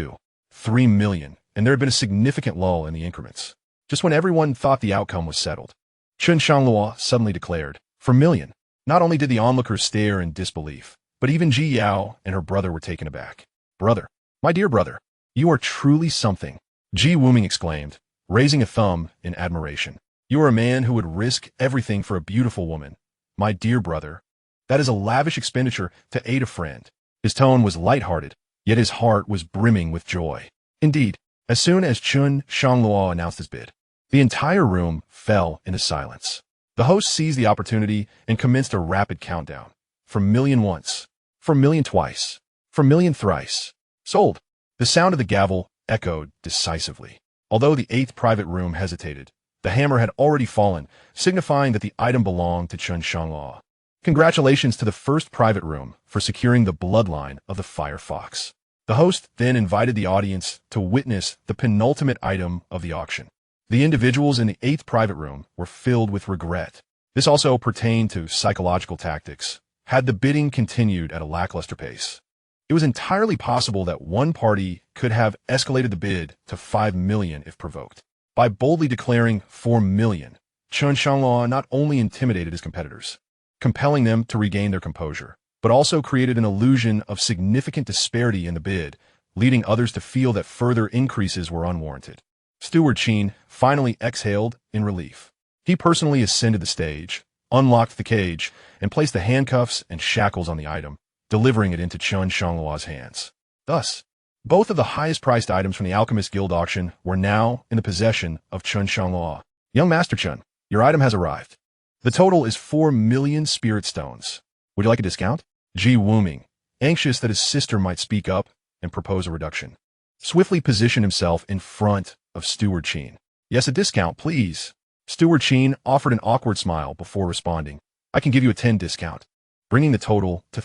[SPEAKER 1] 3 million, and there had been a significant lull in the increments. Just when everyone thought the outcome was settled, Chen Shangluo suddenly declared, "4 million." Not only did the onlookers stare in disbelief, but even Ji Yao and her brother were taken aback. "Brother, my dear brother, you are truly something," Ji Wuming exclaimed, raising a thumb in admiration. "You are a man who would risk everything for a beautiful woman. My dear brother, that is a lavish expenditure to aid a friend." His tone was light-hearted, yet his heart was brimming with joy. Indeed, as soon as Chen Shangluo announced his bid, the entire room fell into silence. The host seized the opportunity and commenced a rapid countdown. 4 million once, 4 million twice, 4 million thrice. Sold. The sound of the gavel echoed decisively. Although the 8th private room hesitated, the hammer had already fallen, signifying that the item belonged to Chen Shangluo. Congratulations to the 1st private room for securing the bloodline of the Fire Fox. The host then invited the audience to witness the penultimate item of the auction. The individuals in the 8th private room were filled with regret. This also pertained to psychological tactics. Had the bidding continued at a lackluster pace, it was entirely possible that one party could have escalated the bid to 5 million if provoked. By boldly declaring 4 million, Chen Shangluo not only intimidated his competitors, compelling them to regain their composure, but also created an illusion of significant disparity in the bid, leading others to feel that further increases were unwarranted. Steward Qin finally exhaled in relief. He personally ascended the stage, unlocked the cage, and placed the handcuffs and shackles on the item, delivering it into Chen Shangluo's hands. Thus, both of the highest-priced items from the Alchemist Guild auction were now in the possession of Chen Shangluo. "Young Master Chen, your item has arrived. The total is 4 million spirit stones. Would you like a discount?" Ji Wuming, anxious that his sister might speak up and propose a reduction, swiftly positioned himself in front of Steward Qin. "Yes, a discount, please." Steward Qin offered an awkward smile before responding, "I can give you a 10 discount," bringing the total to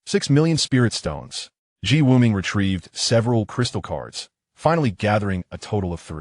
[SPEAKER 1] 6 million spirit stones. Ji Wuming retrieved several crystal cards, finally gathering a total of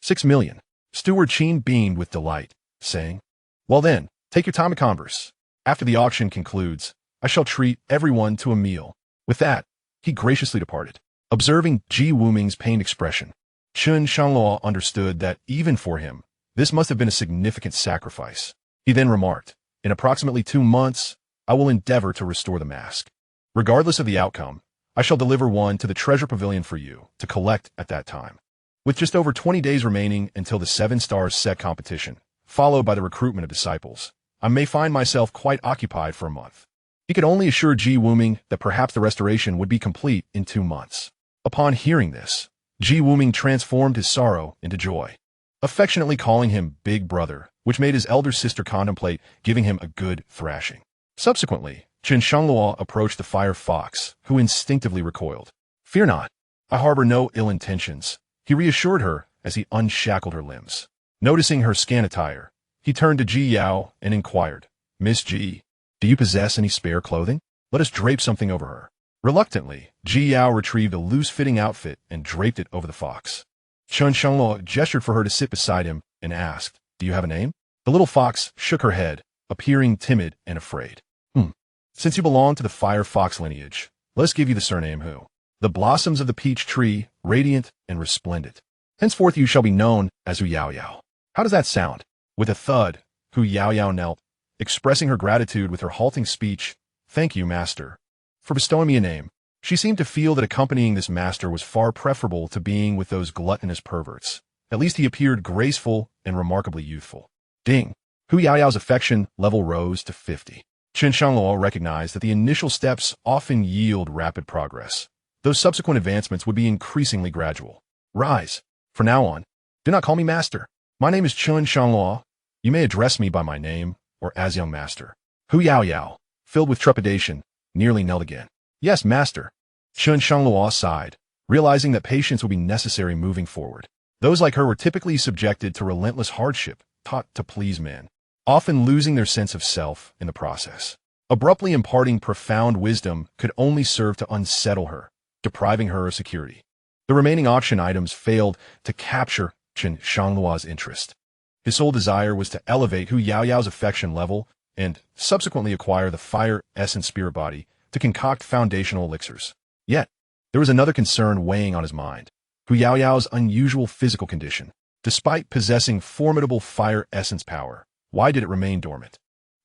[SPEAKER 1] 6 million. Steward Qin beamed with delight, saying, "Well then, take your time to converse. After the auction concludes, I shall treat everyone to a meal." With that, he graciously departed. Observing Ji Wuming's pained expression, Chen Shangluo understood that even for him, this must have been a significant sacrifice. He then remarked, "In approximately 2 months, I will endeavor to restore the mask. Regardless of the outcome, I shall deliver one to the treasure pavilion for you to collect at that time." With just over 20 days remaining until the 7 stars set competition, followed by the recruitment of disciples, I may find myself quite occupied for a month. He could only assure Ji Wuming that perhaps the restoration would be complete in 2 months. Upon hearing this, Ji Wuming transformed his sorrow into joy, affectionately calling him Big Brother, which made his elder sister contemplate giving him a good thrashing. Subsequently, Chen Shangluo approached the Fire Fox, who instinctively recoiled. "Fear not, I harbor no ill intentions," he reassured her as he unshackled her limbs. Noticing her scant attire, he turned to Ji Yao and inquired, "Miss Ji, do you possess any spare clothing? Let us drape something over her." Reluctantly, Ji Yao retrieved a loose-fitting outfit and draped it over the fox. Chen Shangluo gestured for her to sit beside him and asked, "Do you have a name?" The little fox shook her head, appearing timid and afraid. Since you belong to the Fire Fox lineage, let us give you the surname Hu. The blossoms of the peach tree, radiant and resplendent. Henceforth you shall be known as Hu Yao Yao. How does that sound?" With a thud, Hu Yao Yao knelt, expressing her gratitude with her halting speech, "Thank you, master, for bestowing me a name." She seemed to feel that accompanying this master was far preferable to being with those gluttonous perverts. At least he appeared graceful and remarkably youthful. Ding! Hu Yao Yao's affection level rose to 50. Chen Shangluo recognized that the initial steps often yield rapid progress. Those subsequent advancements would be increasingly gradual. "Rise. From now on, do not call me master. My name is Chen Shangluo. You may address me by my name or as young master." Hu Yao Yao, filled with trepidation, nearly knelt again. "Yes, master." Chen Shangluo sighed, realizing that patience would be necessary moving forward. Those like her were typically subjected to relentless hardship, taught to please men. often losing their sense of self in the process. Abruptly imparting profound wisdom could only serve to unsettle her, depriving her of security. The remaining auction items failed to capture Chen Shangluo's interest. His sole desire was to elevate Hu Yaoyao's affection level and subsequently acquire the fire essence spirit body to concoct foundational elixirs. Yet, there was another concern weighing on his mind: Hu Yaoyao's unusual physical condition. Despite possessing formidable fire essence power, why did it remain dormant?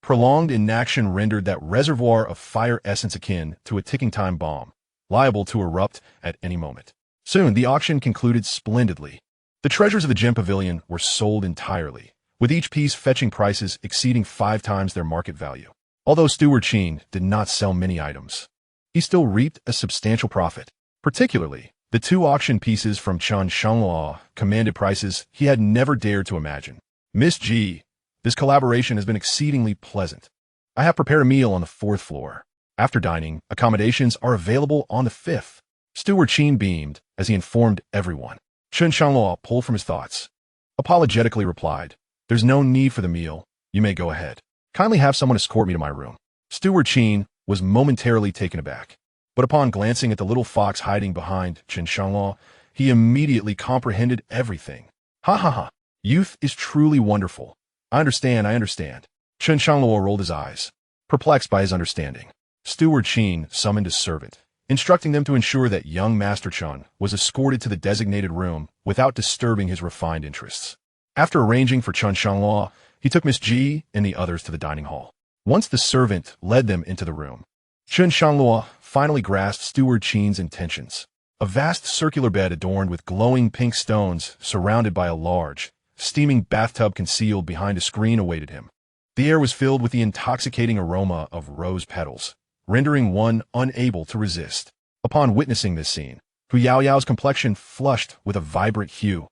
[SPEAKER 1] Prolonged inaction rendered that reservoir of fire essence akin to a ticking time bomb, liable to erupt at any moment. Soon, the auction concluded splendidly. The treasures of the gem pavilion were sold entirely, with each piece fetching prices exceeding 5 times their market value. Although Steward Qin did not sell many items, he still reaped a substantial profit. Particularly, the 2 auction pieces from Chen Shangluo commanded prices he had never dared to imagine. Miss G, this collaboration has been exceedingly pleasant. I have prepared a meal on the 4th floor. After dining, accommodations are available on the 5th. Steward Qin beamed as he informed everyone. Chen Shangluo pulled from his thoughts. Apologetically replied, "There's no need for the meal. You may go ahead. Kindly have someone escort me to my room." Steward Qin was momentarily taken aback, but upon glancing at the little fox hiding behind Chen Shangluo, he immediately comprehended everything. Ha ha ha. Youth is truly wonderful. I understand. Chen Shangluo rolled his eyes, perplexed by his understanding. Steward Qin summoned his servant, instructing them to ensure that young Master Chen was escorted to the designated room without disturbing his refined interests. After arranging for Chen Shangluo, he took Miss Ji and the others to the dining hall. Once the servant led them into the room, Chen Shangluo finally grasped Steward Qin's intentions. A vast circular bed adorned with glowing pink stones surrounded by a large, steaming bathtub concealed behind a screen awaited him. The air was filled with the intoxicating aroma of rose petals, rendering one unable to resist. Upon witnessing this scene, Hu Yaoyao's complexion flushed with a vibrant hue.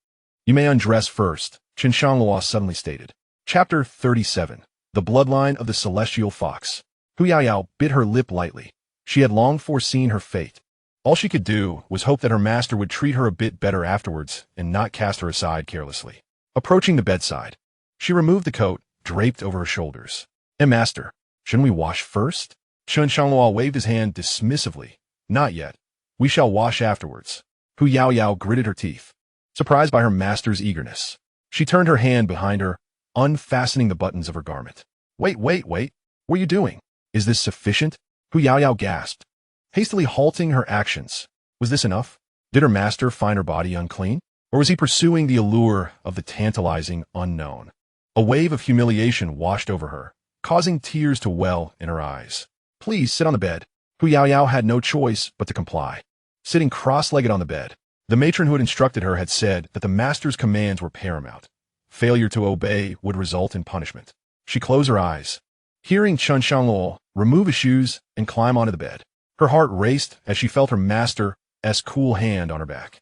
[SPEAKER 1] "You may undress first," Chen Shangluo suddenly stated. Chapter 37. The Bloodline of the Celestial Fox. Hu Yaoyao bit her lip lightly. She had long foreseen her fate. All she could do was hope that her master would treat her a bit better afterwards and not cast her aside carelessly. Approaching the bedside, she removed the coat draped over her shoulders. "Master, shouldn't we wash first?" Chen Shangluo waved his hand dismissively. "Not yet. We shall wash afterwards." Hu Yaoyao gritted her teeth, surprised by her master's eagerness. She turned her hand behind her, unfastening the buttons of her garment. Wait. What are you doing? Is this sufficient?" Hu Yaoyao gasped, hastily halting her actions. Was this enough? Did her master find her body unclean? Or was he pursuing the allure of the tantalizing unknown? A wave of humiliation washed over her, causing tears to well in her eyes. "Please sit on the bed." Hu Yaoyao had no choice but to comply. Sitting cross-legged on the bed, the matron who had instructed her had said that the master's commands were paramount. Failure to obey would result in punishment. She closed her eyes, hearing Chen Shangluo remove his shoes and climb onto the bed. Her heart raced as she felt her master's cool hand on her back.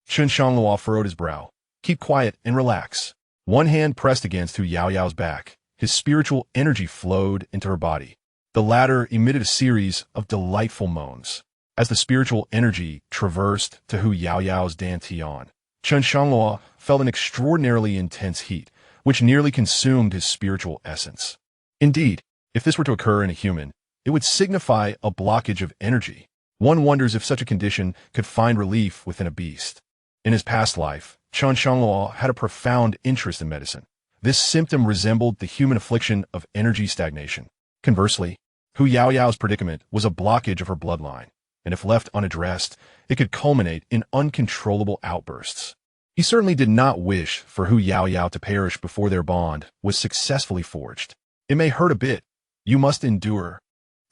[SPEAKER 1] Chen Shangluo furrowed his brow. "Keep quiet and relax." One hand pressed against Hu Yaoyao's back. His spiritual energy flowed into her body. The latter emitted a series of delightful moans. As the spiritual energy traversed to Hu Yaoyao's dantian, Chen Shangluo felt an extraordinarily intense heat, which nearly consumed his spiritual essence. Indeed, if this were to occur in a human, it would signify a blockage of energy. One wonders if such a condition could find relief within a beast. In his past life, Chen Shangluo had a profound interest in medicine. This symptom resembled the human affliction of energy stagnation. Conversely, Hu Yaoyao's predicament was a blockage of her bloodline, and if left unaddressed, it could culminate in uncontrollable outbursts. He certainly did not wish for Hu Yaoyao to perish before their bond was successfully forged. "It may hurt a bit. You must endure."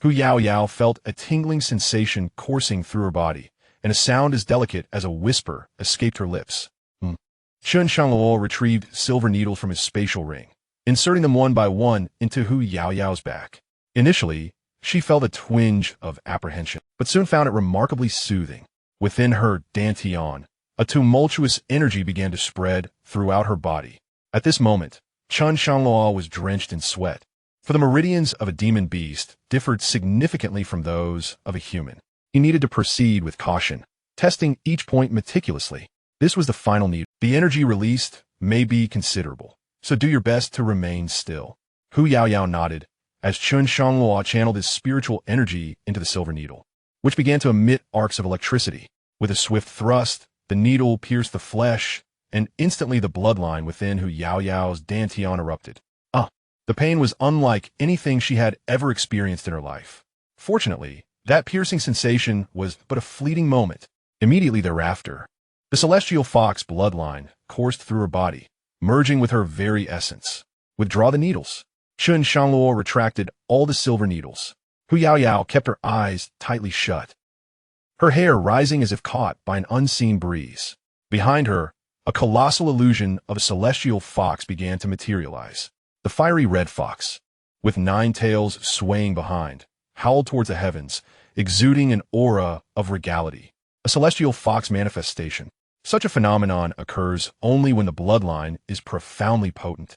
[SPEAKER 1] Hu Yaoyao felt a tingling sensation coursing through her body, and a sound as delicate as a whisper escaped her lips. Chen Shangluo retrieved silver needles from his spatial ring, inserting them one by one into Hu Yaoyao's back. Initially, she felt a twinge of apprehension, but soon found it remarkably soothing. Within her dantian, a tumultuous energy began to spread throughout her body. At this moment, Chen Shangluo was drenched in sweat, for the meridians of a demon beast differed significantly from those of a human. He needed to proceed with caution, testing each point meticulously. This was the final need. The energy released may be considerable, so do your best to remain still. Hu Yaoyao nodded as Chen Shangluo channeled his spiritual energy into the silver needle, which began to emit arcs of electricity. With a swift thrust, the needle pierced the flesh, and instantly the bloodline within Hu Yaoyao's dantian erupted. The pain was unlike anything she had ever experienced in her life. Fortunately, that piercing sensation was but a fleeting moment. Immediately thereafter, the celestial fox bloodline coursed through her body, merging with her very essence. Withdraw the needles. Chen Shangluo retracted all the silver needles. Hu Yaoyao kept her eyes tightly shut, her hair rising as if caught by an unseen breeze. Behind her, a colossal illusion of a celestial fox began to materialize. The fiery red fox, with 9 tails swaying behind, howled towards the heavens, exuding an aura of regality. A celestial fox manifestation. Such a phenomenon occurs only when the bloodline is profoundly potent.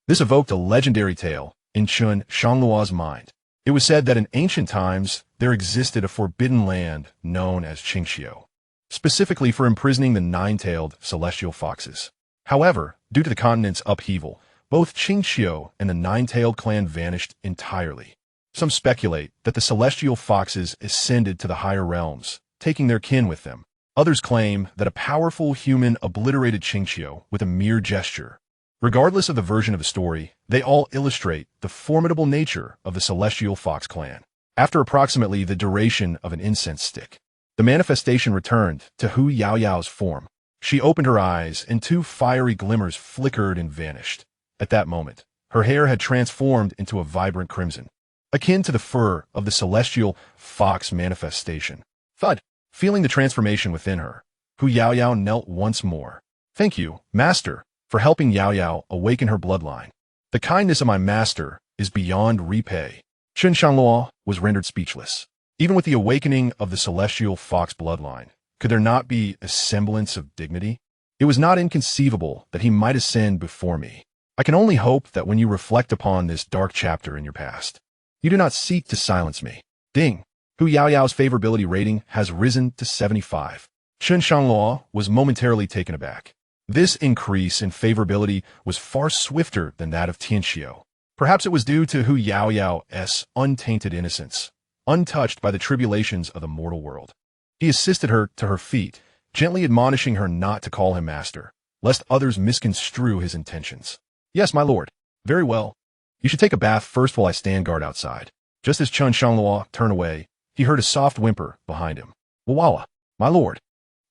[SPEAKER 1] This evoked a legendary tale in Chen Shangluo's mind. It was said that in ancient times there existed a forbidden land known as Xianxia, specifically for imprisoning the 9-tailed celestial foxes. However, due to the continent's upheaval, both Xianxia and the 9-tailed clan vanished entirely. Some speculate that the celestial foxes ascended to the higher realms, taking their kin with them. Others claim that a powerful human obliterated Xianxia with a mere gesture. Regardless of the version of the story, they all illustrate the formidable nature of the celestial fox clan. After approximately the duration of an incense stick, the manifestation returned to Hu Yaoyao's form. She opened her eyes, and 2 fiery glimmers flickered and vanished. At that moment, her hair had transformed into a vibrant crimson, akin to the fur of the celestial fox manifestation. Thud! Feeling the transformation within her, Hu Yaoyao knelt once more. Thank you, Master, for helping Yaoyao awaken her bloodline. The kindness of my master is beyond repay. Chen Shangluo was rendered speechless. Even with the awakening of the celestial fox bloodline, could there not be a semblance of dignity? It was not inconceivable that he might ascend before me. I can only hope that when you reflect upon this dark chapter in your past, you do not seek to silence me. Ding! Hu Yaoyao's favorability rating has risen to 75. Chen Shangluo was momentarily taken aback. This increase in favorability was far swifter than that of Tianxiu. Perhaps it was due to Hu Yaoyao's untainted innocence, untouched by the tribulations of the mortal world. He assisted her to her feet, gently admonishing her not to call him master, lest others misconstrue his intentions. Yes, my lord. Very well. You should take a bath first while I stand guard outside. Just as Chen Shangluo turned away, he heard a soft whimper behind him. Wawala, my lord,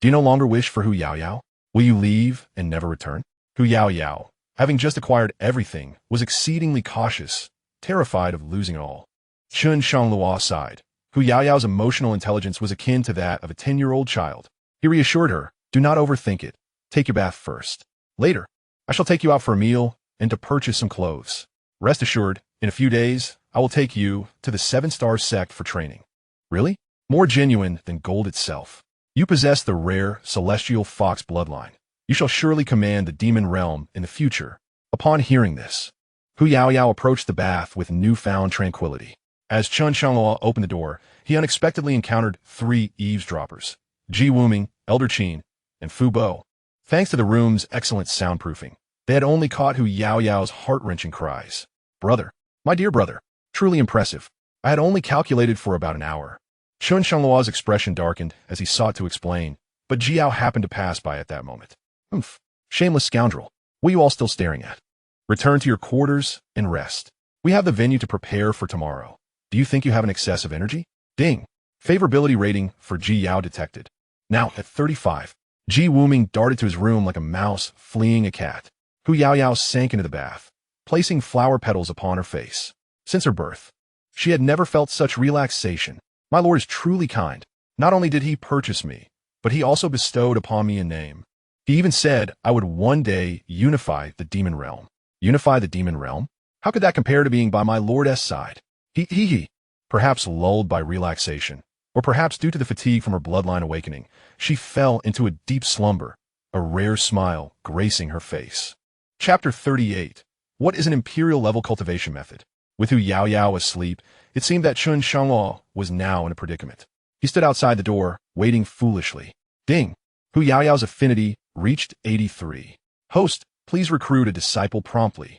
[SPEAKER 1] do you no longer wish for Hu Yaoyao? Will you leave and never return? Hu Yaoyao, having just acquired everything, was exceedingly cautious, terrified of losing it all. Chen Shangluo sighed. Hu Yaoyao's emotional intelligence was akin to that of a 10-year-old child. He reassured her, do not overthink it. Take your bath first. Later, I shall take you out for a meal and to purchase some clothes. Rest assured, in a few days, I will take you to the 7-star sect for training. Really? More genuine than gold itself. You possess the rare celestial fox bloodline. You shall surely command the demon realm in the future. Upon hearing this, Hu Yaoyao approached the bath with newfound tranquility. As Chen Shangluo opened the door, he unexpectedly encountered 3 eavesdroppers, Ji Wuming, Elder Qin, and Fu Bo. Thanks to the room's excellent soundproofing, they had only caught Hu Yaoyao's heart-wrenching cries. Brother, my dear brother, truly impressive. I had only calculated for about an hour. Chen Shangluo's expression darkened as he sought to explain, but Jiao happened to pass by at that moment. Humph, shameless scoundrel. What are you all still staring at? Return to your quarters and rest. We have the venue to prepare for tomorrow. Do you think you have an excess of energy? Ding. Favorability rating for Ji Yao detected. Now at 35. Ji Wuming darted to his room like a mouse fleeing a cat. Hu Yaoyao sank into the bath, placing flower petals upon her face. Since her birth, she had never felt such relaxation. My lord is truly kind. Not only did he purchase me, but he also bestowed upon me a name. He even said I would one day unify the demon realm. Unify the demon realm? How could that compare to being by my lord's side? He. Perhaps lulled by relaxation, or perhaps due to the fatigue from her bloodline awakening, she fell into a deep slumber, a rare smile gracing her face. Chapter 38. What is an imperial-level cultivation method? With Hu Yaoyao asleep, it seemed that Chen Shangluo was now in a predicament. He stood outside the door, waiting foolishly. Ding! Hu Yaoyao's affinity reached 83. Host, Please recruit a disciple promptly.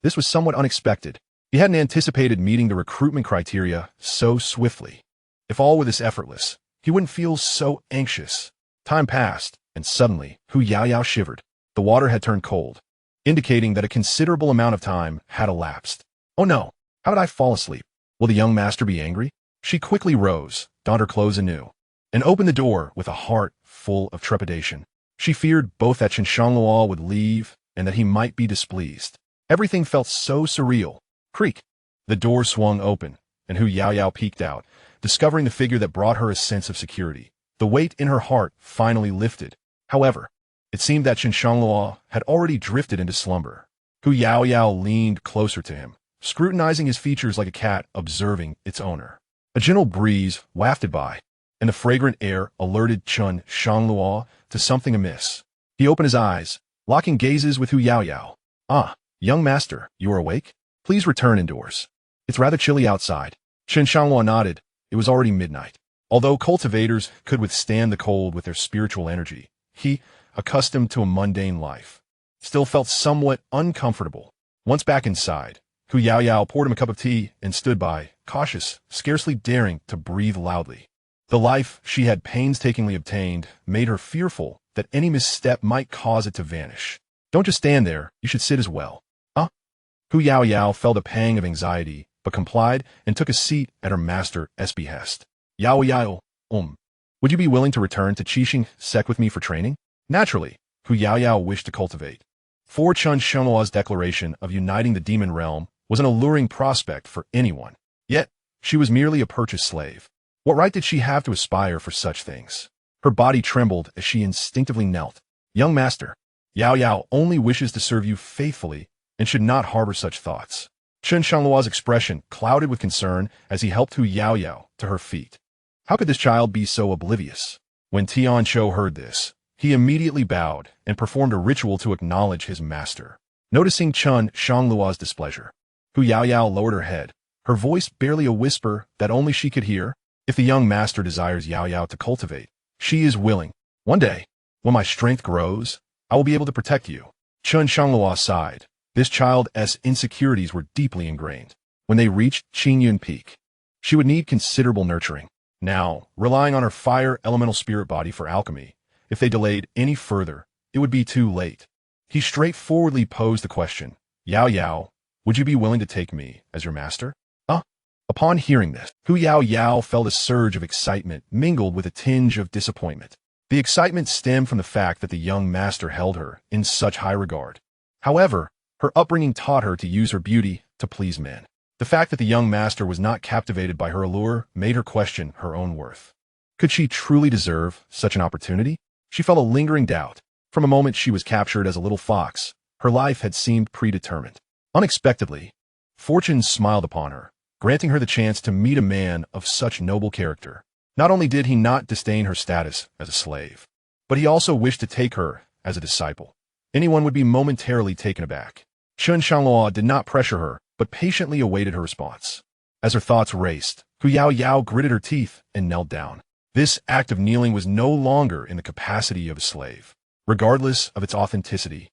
[SPEAKER 1] This was somewhat unexpected. He hadn't anticipated meeting the recruitment criteria so swiftly. If all were this effortless, he wouldn't feel so anxious. Time passed, and suddenly, Hu Yaoyao shivered. The water had turned cold, indicating that a considerable amount of time had elapsed. Oh no, how did I fall asleep? Will the young master be angry? She quickly rose, donned her clothes anew, and opened the door with a heart full of trepidation. She feared both that Chen Shangluo would leave and that he might be displeased. Everything felt so surreal. Creak. The door swung open, and Hu Yaoyao peeked out, discovering the figure that brought her a sense of security. The weight in her heart finally lifted. However, it seemed that Chen Shangluo had already drifted into slumber. Hu Yaoyao leaned closer to him, scrutinizing his features like a cat observing its owner. A gentle breeze wafted by, and the fragrant air alerted Chen Shangluo to something amiss. He opened his eyes, locking gazes with Hu Yaoyao. Ah, young master, you are awake? Please return indoors. It's rather chilly outside. Chen Shangluo nodded. It was already midnight. Although cultivators could withstand the cold with their spiritual energy, he, accustomed to a mundane life, still felt somewhat uncomfortable. Once back inside, Hu Yaoyao poured him a cup of tea and stood by, cautious, scarcely daring to breathe loudly. The life she had painstakingly obtained made her fearful that any misstep might cause it to vanish. Don't just stand there, you should sit as well. Hu Yaoyao felt a pang of anxiety, but complied and took a seat at her master's behest. Yaoyao, would you be willing to return to Xianxia with me for training? Naturally, Hu Yaoyao wished to cultivate. For Chen Shangluo's declaration of uniting the demon realm was an alluring prospect for anyone. Yet, she was merely a purchased slave. What right did she have to aspire for such things? Her body trembled as she instinctively knelt. Young master, Yaoyao only wishes to serve you faithfully and should not harbor such thoughts. Chen Shangluo's expression clouded with concern as he helped Hu Yaoyao to her feet. How could this child be so oblivious? When Tianqiu heard this, he immediately bowed and performed a ritual to acknowledge his master. Noticing Chen Shangluo's displeasure, Hu Yaoyao lowered her head, her voice barely a whisper that only she could hear. If the young master desires Yaoyao to cultivate, she is willing. One day, when my strength grows, I will be able to protect you. Chen Shangluo sighed. This child's insecurities were deeply ingrained. When they reached Qingyun Peak, she would need considerable nurturing. Now, relying on her fire elemental spirit body for alchemy, if they delayed any further, it would be too late. He straightforwardly posed the question, Yaoyao, would you be willing to take me as your master? Upon hearing this, Hu Yaoyao felt a surge of excitement mingled with a tinge of disappointment. The excitement stemmed from the fact that the young master held her in such high regard. However, her upbringing taught her to use her beauty to please men. The fact that the young master was not captivated by her allure made her question her own worth. Could she truly deserve such an opportunity? She felt a lingering doubt. From a moment she was captured as a little fox, her life had seemed predetermined. Unexpectedly, fortune smiled upon her, granting her the chance to meet a man of such noble character. Not only did he not disdain her status as a slave, but he also wished to take her as a disciple. Anyone would be momentarily taken aback. Chen Shangluo did not pressure her, but patiently awaited her response. As her thoughts raced, Hu Yaoyao gritted her teeth and knelt down. This act of kneeling was no longer in the capacity of a slave, regardless of its authenticity.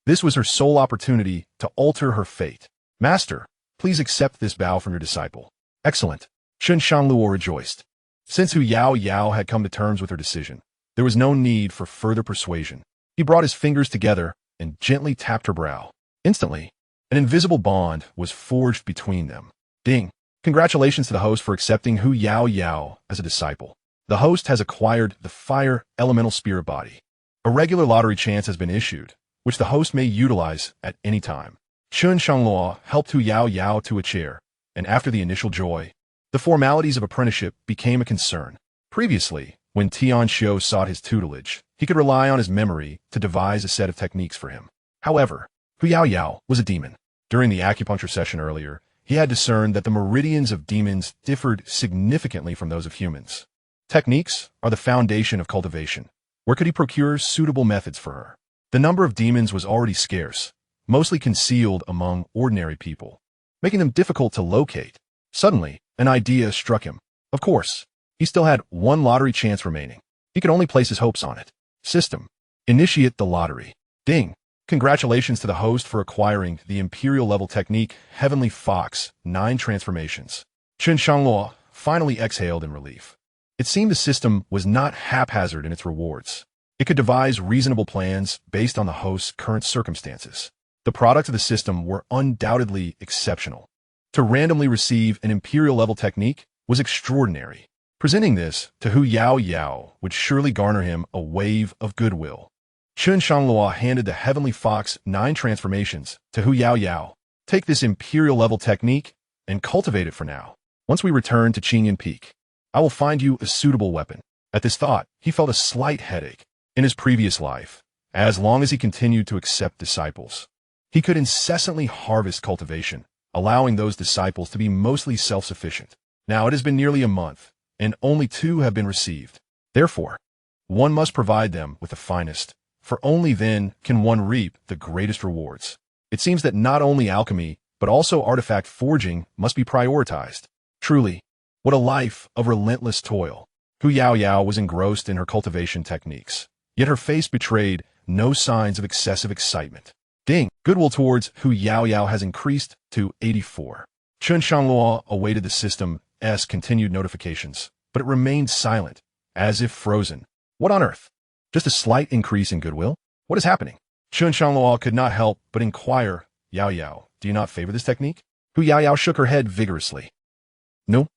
[SPEAKER 1] This was her sole opportunity to alter her fate. Master, please accept this bow from your disciple. Excellent. Chen Shangluo rejoiced. Since Hu Yaoyao had come to terms with her decision, there was no need for further persuasion. He brought his fingers together and gently tapped her brow. Instantly, an invisible bond was forged between them. Ding! Congratulations to the host for accepting Hu Yaoyao as a disciple. The host has acquired the fire elemental spirit body. A regular lottery chance has been issued, which the host may utilize at any time. Chen Shangluo helped Hu Yaoyao to a chair, and after the initial joy, the formalities of apprenticeship became a concern. Previously, when Tianqiu sought his tutelage, he could rely on his memory to devise a set of techniques for him. However, Hu Yaoyao was a demon. During the acupuncture session earlier, he had discerned that the meridians of demons differed significantly from those of humans. Techniques are the foundation of cultivation. Where could he procure suitable methods for her? The number of demons was already scarce, mostly concealed among ordinary people, making them difficult to locate. Suddenly, an idea struck him. Of course, he still had one lottery chance remaining. He could only place his hopes on it. System. Initiate the lottery. Ding. Congratulations to the host for acquiring the Imperial-level technique Heavenly Fox 9 Transformations. Chen Shangluo finally exhaled in relief. It seemed the system was not haphazard in its rewards. It could devise reasonable plans based on the host's current circumstances. The products of the system were undoubtedly exceptional. To randomly receive an Imperial-level technique was extraordinary. Presenting this to Xianxia would surely garner him a wave of goodwill. Chen Shangluo handed the Heavenly Fox 9 Transformations to Xianxia. Take this Imperial-level technique and cultivate it for now. Once we return to Qinyan Peak, I will find you a suitable weapon. At this thought, he felt a slight headache. In his previous life, as long as he continued to accept disciples, he could incessantly harvest cultivation, allowing those disciples to be mostly self-sufficient. Now it has been nearly a month, and only 2 have been received. Therefore, one must provide them with the finest, for only then can one reap the greatest rewards. It seems that not only alchemy, but also artifact forging must be prioritized. Truly, what a life of relentless toil. Xianxia was engrossed in her cultivation techniques, yet her face betrayed no signs of excessive excitement. Ding! Goodwill towards Xianxia has increased to 84. Chen Shangluo awaited the system's continued notifications, but it remained silent, as if frozen. What on earth? Just a slight increase in goodwill? What is happening? Chen Shangluo could not help but inquire, Xiao, do you not favor this technique? Xiao shook her head vigorously. No.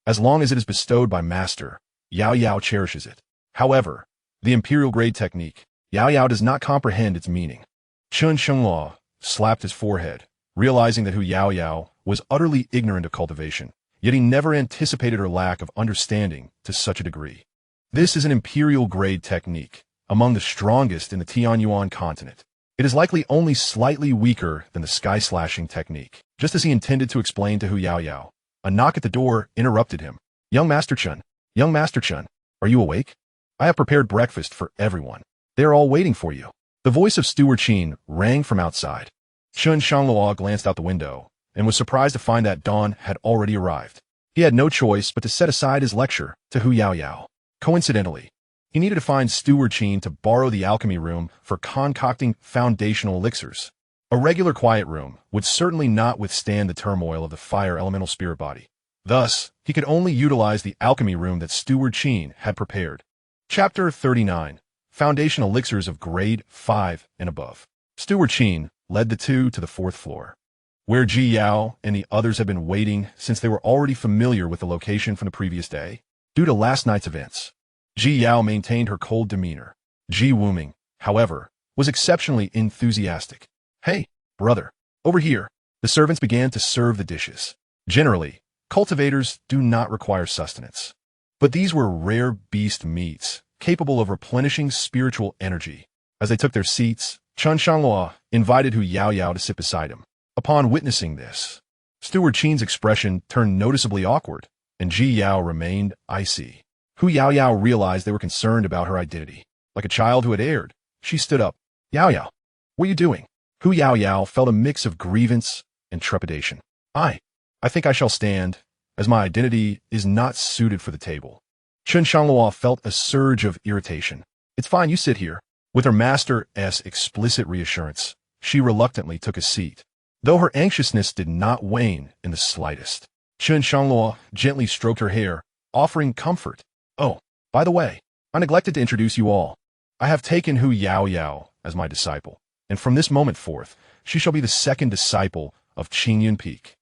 [SPEAKER 1] As long as it is bestowed by Master, Xiao cherishes it. However, the Imperial-grade technique, Xiao does not comprehend its meaning. Chen Shangluo slapped his forehead, realizing that Xiao was utterly ignorant of cultivation, yet he never anticipated her lack of understanding to such a degree. This is an Imperial-grade technique, among the strongest in the Tianyuan continent. It is likely only slightly weaker than the sky-slashing technique. Just as he intended to explain to Xiao, a knock at the door interrupted him. Young Master Chen, are you awake? I have prepared breakfast for everyone. They are all waiting for you. The voice of Steward Qin rang from outside. Chen Shangluo glanced out the window and was surprised to find that dawn had already arrived. He had no choice but to set aside his lecture to Xiao. Coincidentally, he needed to find Steward Qin to borrow the alchemy room for concocting foundational elixirs. A regular quiet room would certainly not withstand the turmoil of the fire elemental spirit body. Thus, he could only utilize the alchemy room that Steward Qin had prepared. Chapter 39. Foundation Elixirs of Grade 5 and above. Steward Qin led the 2 to the 4th floor, where Ji Yao and the others had been waiting since they were already familiar with the location from the previous day. Due to last night's events, Ji Yao maintained her cold demeanor. Ji Wuming, however, was exceptionally enthusiastic. Hey, brother, over here. The servants began to serve the dishes. Generally, cultivators do not require sustenance. But these were rare beast meats, capable of replenishing spiritual energy. As they took their seats, Chen Shangluo invited Xiao to sit beside him. Upon witnessing this, Steward Qin's expression turned noticeably awkward, and Ji Yao remained icy. Xiao realized they were concerned about her identity. Like a child who had erred, she stood up. Yao, what are you doing? Xiao felt a mix of grievance and trepidation. I think I shall stand, as my identity is not suited for the table. Chen Shangluo felt a surge of irritation. It's fine, you sit here. With her master's explicit reassurance, she reluctantly took a seat, though her anxiousness did not wane in the slightest. Chen Shangluo gently stroked her hair, offering comfort. Oh, by the way, I neglected to introduce you all. I have taken Xiao as my disciple, and from this moment forth, she shall be the 2nd disciple of Qinyan Peak.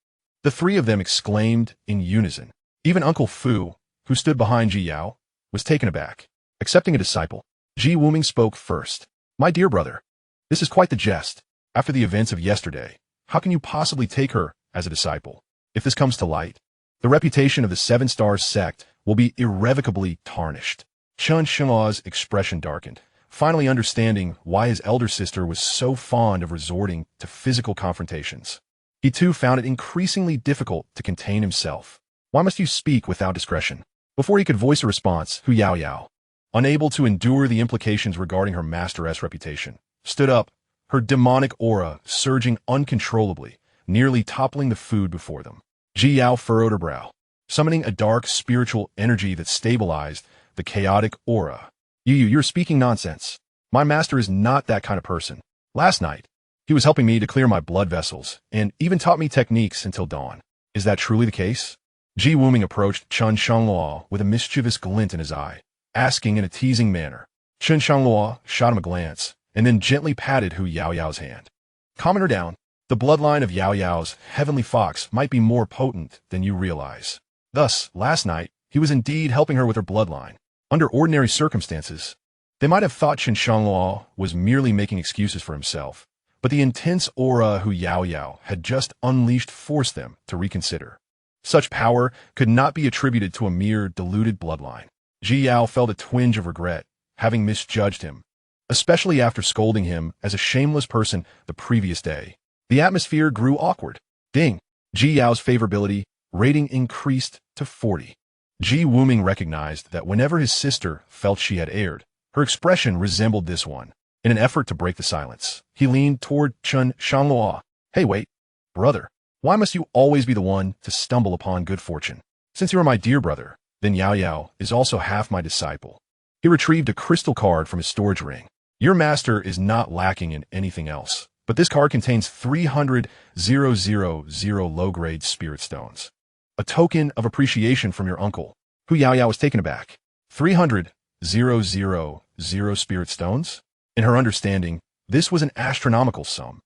[SPEAKER 1] The 3 of them exclaimed in unison. Even Uncle Fu, who stood behind Ji Yao, was taken aback. Accepting a disciple, Ji Wuming spoke first. My dear brother, this is quite the jest. After the events of yesterday, how can you possibly take her as a disciple? If this comes to light, the reputation of the 7 Stars sect will be irrevocably tarnished. Chen Shangluo's expression darkened, finally understanding why his elder sister was so fond of resorting to physical confrontations. He too found it increasingly difficult to contain himself. Why must you speak without discretion? Before he could voice a response, Xiao, unable to endure the implications regarding her master's reputation, stood up, her demonic aura surging uncontrollably, nearly toppling the food before them. Ji Yao furrowed her brow, summoning a dark spiritual energy that stabilized the chaotic aura. You're speaking nonsense. My master is not that kind of person. Last night, he was helping me to clear my blood vessels and even taught me techniques until dawn. Is that truly the case? Ji Wuming approached Chen Shangluo with a mischievous glint in his eye, asking in a teasing manner. Chen Shangluo shot him a glance and then gently patted Hu Yaoyao's hand. Calm her down. The bloodline of Yaoyao's heavenly fox might be more potent than you realize. Thus, last night, he was indeed helping her with her bloodline. Under ordinary circumstances, they might have thought Chen Shangluo was merely making excuses for himself, but the intense aura Hu Yaoyao had just unleashed forced them to reconsider. Such power could not be attributed to a mere deluded bloodline. Ji Yao felt a twinge of regret, having misjudged him, especially after scolding him as a shameless person the previous day. The atmosphere grew awkward. Ding! Ji Yao's favorability rating increased to 40. Ji Wuming recognized that whenever his sister felt she had erred, her expression resembled this one. In an effort to break the silence, he leaned toward Chen Shangluo. Hey, wait, brother, why must you always be the one to stumble upon good fortune? Since you are my dear brother, then Yao Yao is also half my disciple. He retrieved a crystal card from his storage ring. Your master is not lacking in anything else, but this card contains 300,000 low-grade spirit stones. A token of appreciation from your uncle. Hu Yaoyao was taken aback. 300,000 spirit stones? In her understanding, this was an astronomical sum.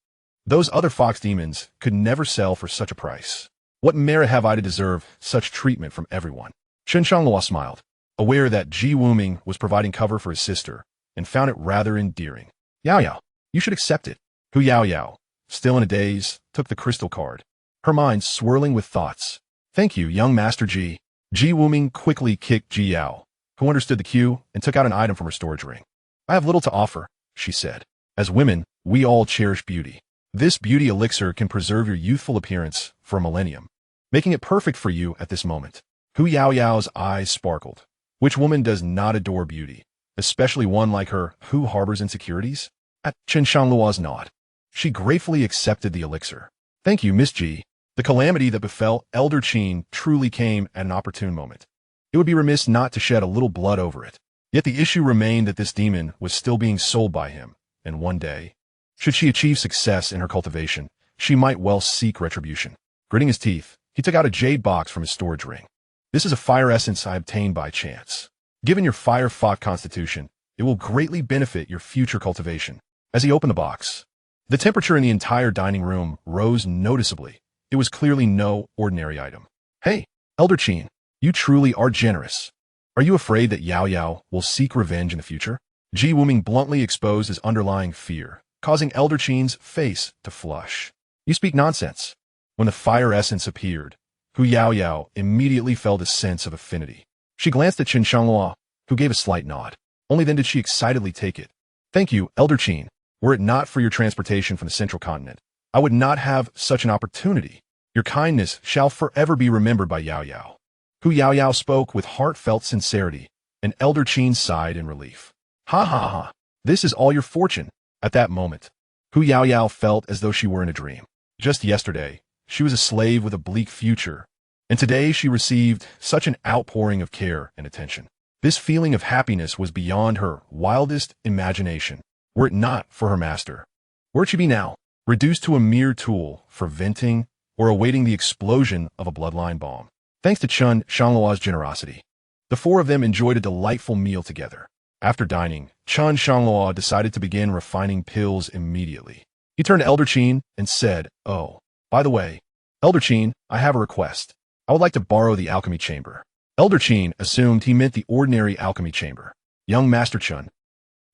[SPEAKER 1] Those other fox demons could never sell for such a price. What merit have I to deserve such treatment from everyone? Chen Shangluo smiled, aware that Ji Wuming was providing cover for his sister, and found it rather endearing. Yao Yao, you should accept it. Hu Yaoyao, still in a daze, took the crystal card, her mind swirling with thoughts. Thank you, young Master Ji. Ji Wuming quickly kicked Ji Yao, who understood the cue, and took out an item from her storage ring. I have little to offer, she said. As women, we all cherish beauty. This beauty elixir can preserve your youthful appearance for a millennium, making it perfect for you at this moment. Hu Yaoyao's eyes sparkled. Which woman does not adore beauty, especially one like her who harbors insecurities? At Chen Shangluo's nod, she gratefully accepted the elixir. Thank you, Miss Ji. The calamity that befell Elder Qin truly came at an opportune moment. It would be remiss not to shed a little blood over it. Yet the issue remained that this demon was still being sold by him, and one day, should she achieve success in her cultivation, she might well seek retribution. Gritting his teeth, he took out a jade box from his storage ring. This is a fire essence I obtained by chance. Given your fire fox constitution, it will greatly benefit your future cultivation. As he opened the box, the temperature in the entire dining room rose noticeably. It was clearly no ordinary item. Hey, Elder Qin, you truly are generous. Are you afraid that Yao Yao will seek revenge in the future? Ji Wuming bluntly exposed his underlying fear, causing Elder Qin's face to flush. You speak nonsense. When the fire essence appeared, Hu Yaoyao immediately felt a sense of affinity. She glanced at Chen Shangluo, who gave a slight nod. Only then did she excitedly take it. Thank you, Elder Qin. Were it not for your transportation from the central continent, I would not have such an opportunity. Your kindness shall forever be remembered by Yao Yao. Hu Yaoyao spoke with heartfelt sincerity, and Elder Qin sighed in relief. Ha ha ha, this is all your fortune. At that moment, Hu Yaoyao felt as though she were in a dream. Just yesterday, she was a slave with a bleak future, and today she received such an outpouring of care and attention. This feeling of happiness was beyond her wildest imagination, were it not for her master. Where'd she be now? Reduced to a mere tool for venting or awaiting the explosion of a bloodline bomb. Thanks to Chen Shangluo's generosity, the four of them enjoyed a delightful meal together. After dining, Chen Shangluo decided to begin refining pills immediately. He turned to Elder Qin and said, Oh, by the way, Elder Qin, I have a request. I would like to borrow the alchemy chamber. Elder Qin assumed he meant the ordinary alchemy chamber. Young Master Chen,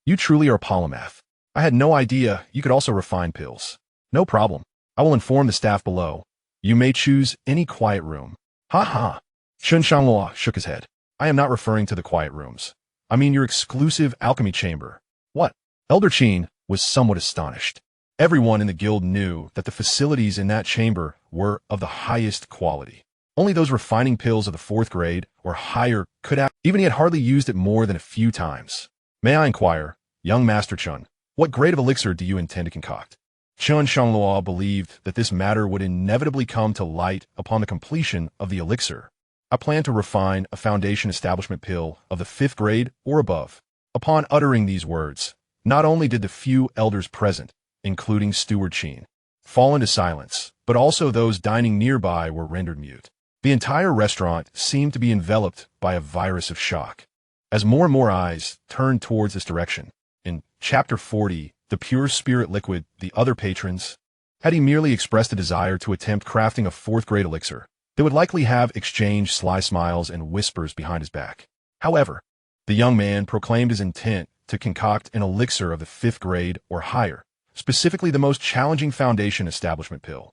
[SPEAKER 1] you truly are a polymath. I had no idea you could also refine pills. No problem. I will inform the staff below. You may choose any quiet room. Ha ha. Chen Shangluo shook his head. I am not referring to the quiet rooms. I mean your exclusive alchemy chamber. What? Elder Qin was somewhat astonished. Everyone in the guild knew that the facilities in that chamber were of the highest quality. Only those refining pills of the 4th grade or higher could have, even he had hardly used it more than a few times. May I inquire, young Master Chen, what grade of elixir do you intend to concoct? Chen Shangluo believed that this matter would inevitably come to light upon the completion of the elixir. I plan to refine a foundation establishment pill of the 5th grade or above. Upon uttering these words, Not only did the few elders present, including Steward Chen, fall into silence, but also those dining nearby were rendered mute. The entire restaurant seemed to be enveloped by a virus of shock. As more and more eyes turned towards this direction, in Chapter 40, the pure spirit liquid, the other patrons, had he merely expressed a desire to attempt crafting a fourth-grade elixir, they would likely have exchanged sly smiles and whispers behind his back. However, the young man proclaimed his intent to concoct an elixir of the 5th grade or higher, specifically the most challenging foundation establishment pill.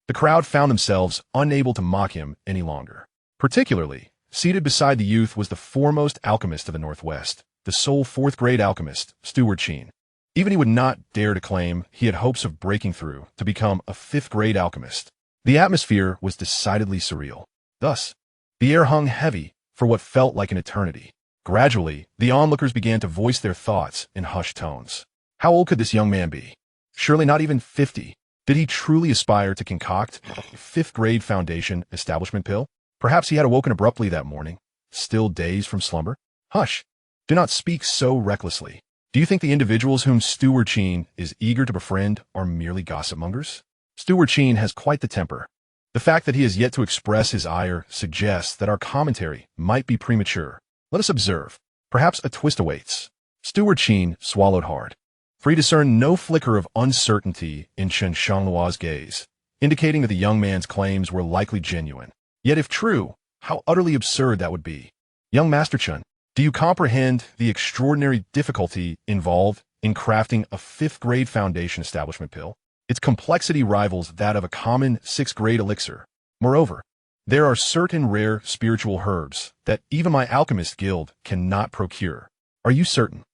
[SPEAKER 1] The crowd found themselves unable to mock him any longer. Particularly, seated beside the youth was the foremost alchemist of the Northwest, the sole 4th-grade alchemist, Steward Chen. Even he would not dare to claim he had hopes of breaking through to become a 5th-grade alchemist. The atmosphere was decidedly surreal. Thus, the air hung heavy for what felt like an eternity. Gradually, the onlookers began to voice their thoughts in hushed tones. How old could this young man be? Surely not even 50. Did he truly aspire to concoct a 5th-grade foundation establishment pill? Perhaps he had awoken abruptly that morning, still dazed from slumber. Hush! Do not speak so recklessly. Do you think the individuals whom Steward Chen is eager to befriend are merely gossip-mongers? Steward Chen has quite the temper. The fact that he has yet to express his ire suggests that our commentary might be premature. Let us observe. Perhaps a twist awaits. Steward Chen swallowed hard, for he discerned no flicker of uncertainty in Chen Shangluo's gaze, indicating that the young man's claims were likely genuine. Yet if true, how utterly absurd that would be. Young Master Chen, do you comprehend the extraordinary difficulty involved in crafting a 5th-grade foundation establishment pill? Its complexity rivals that of a common 6th-grade elixir. Moreover, there are certain rare spiritual herbs that even my alchemist guild cannot procure. Are you certain?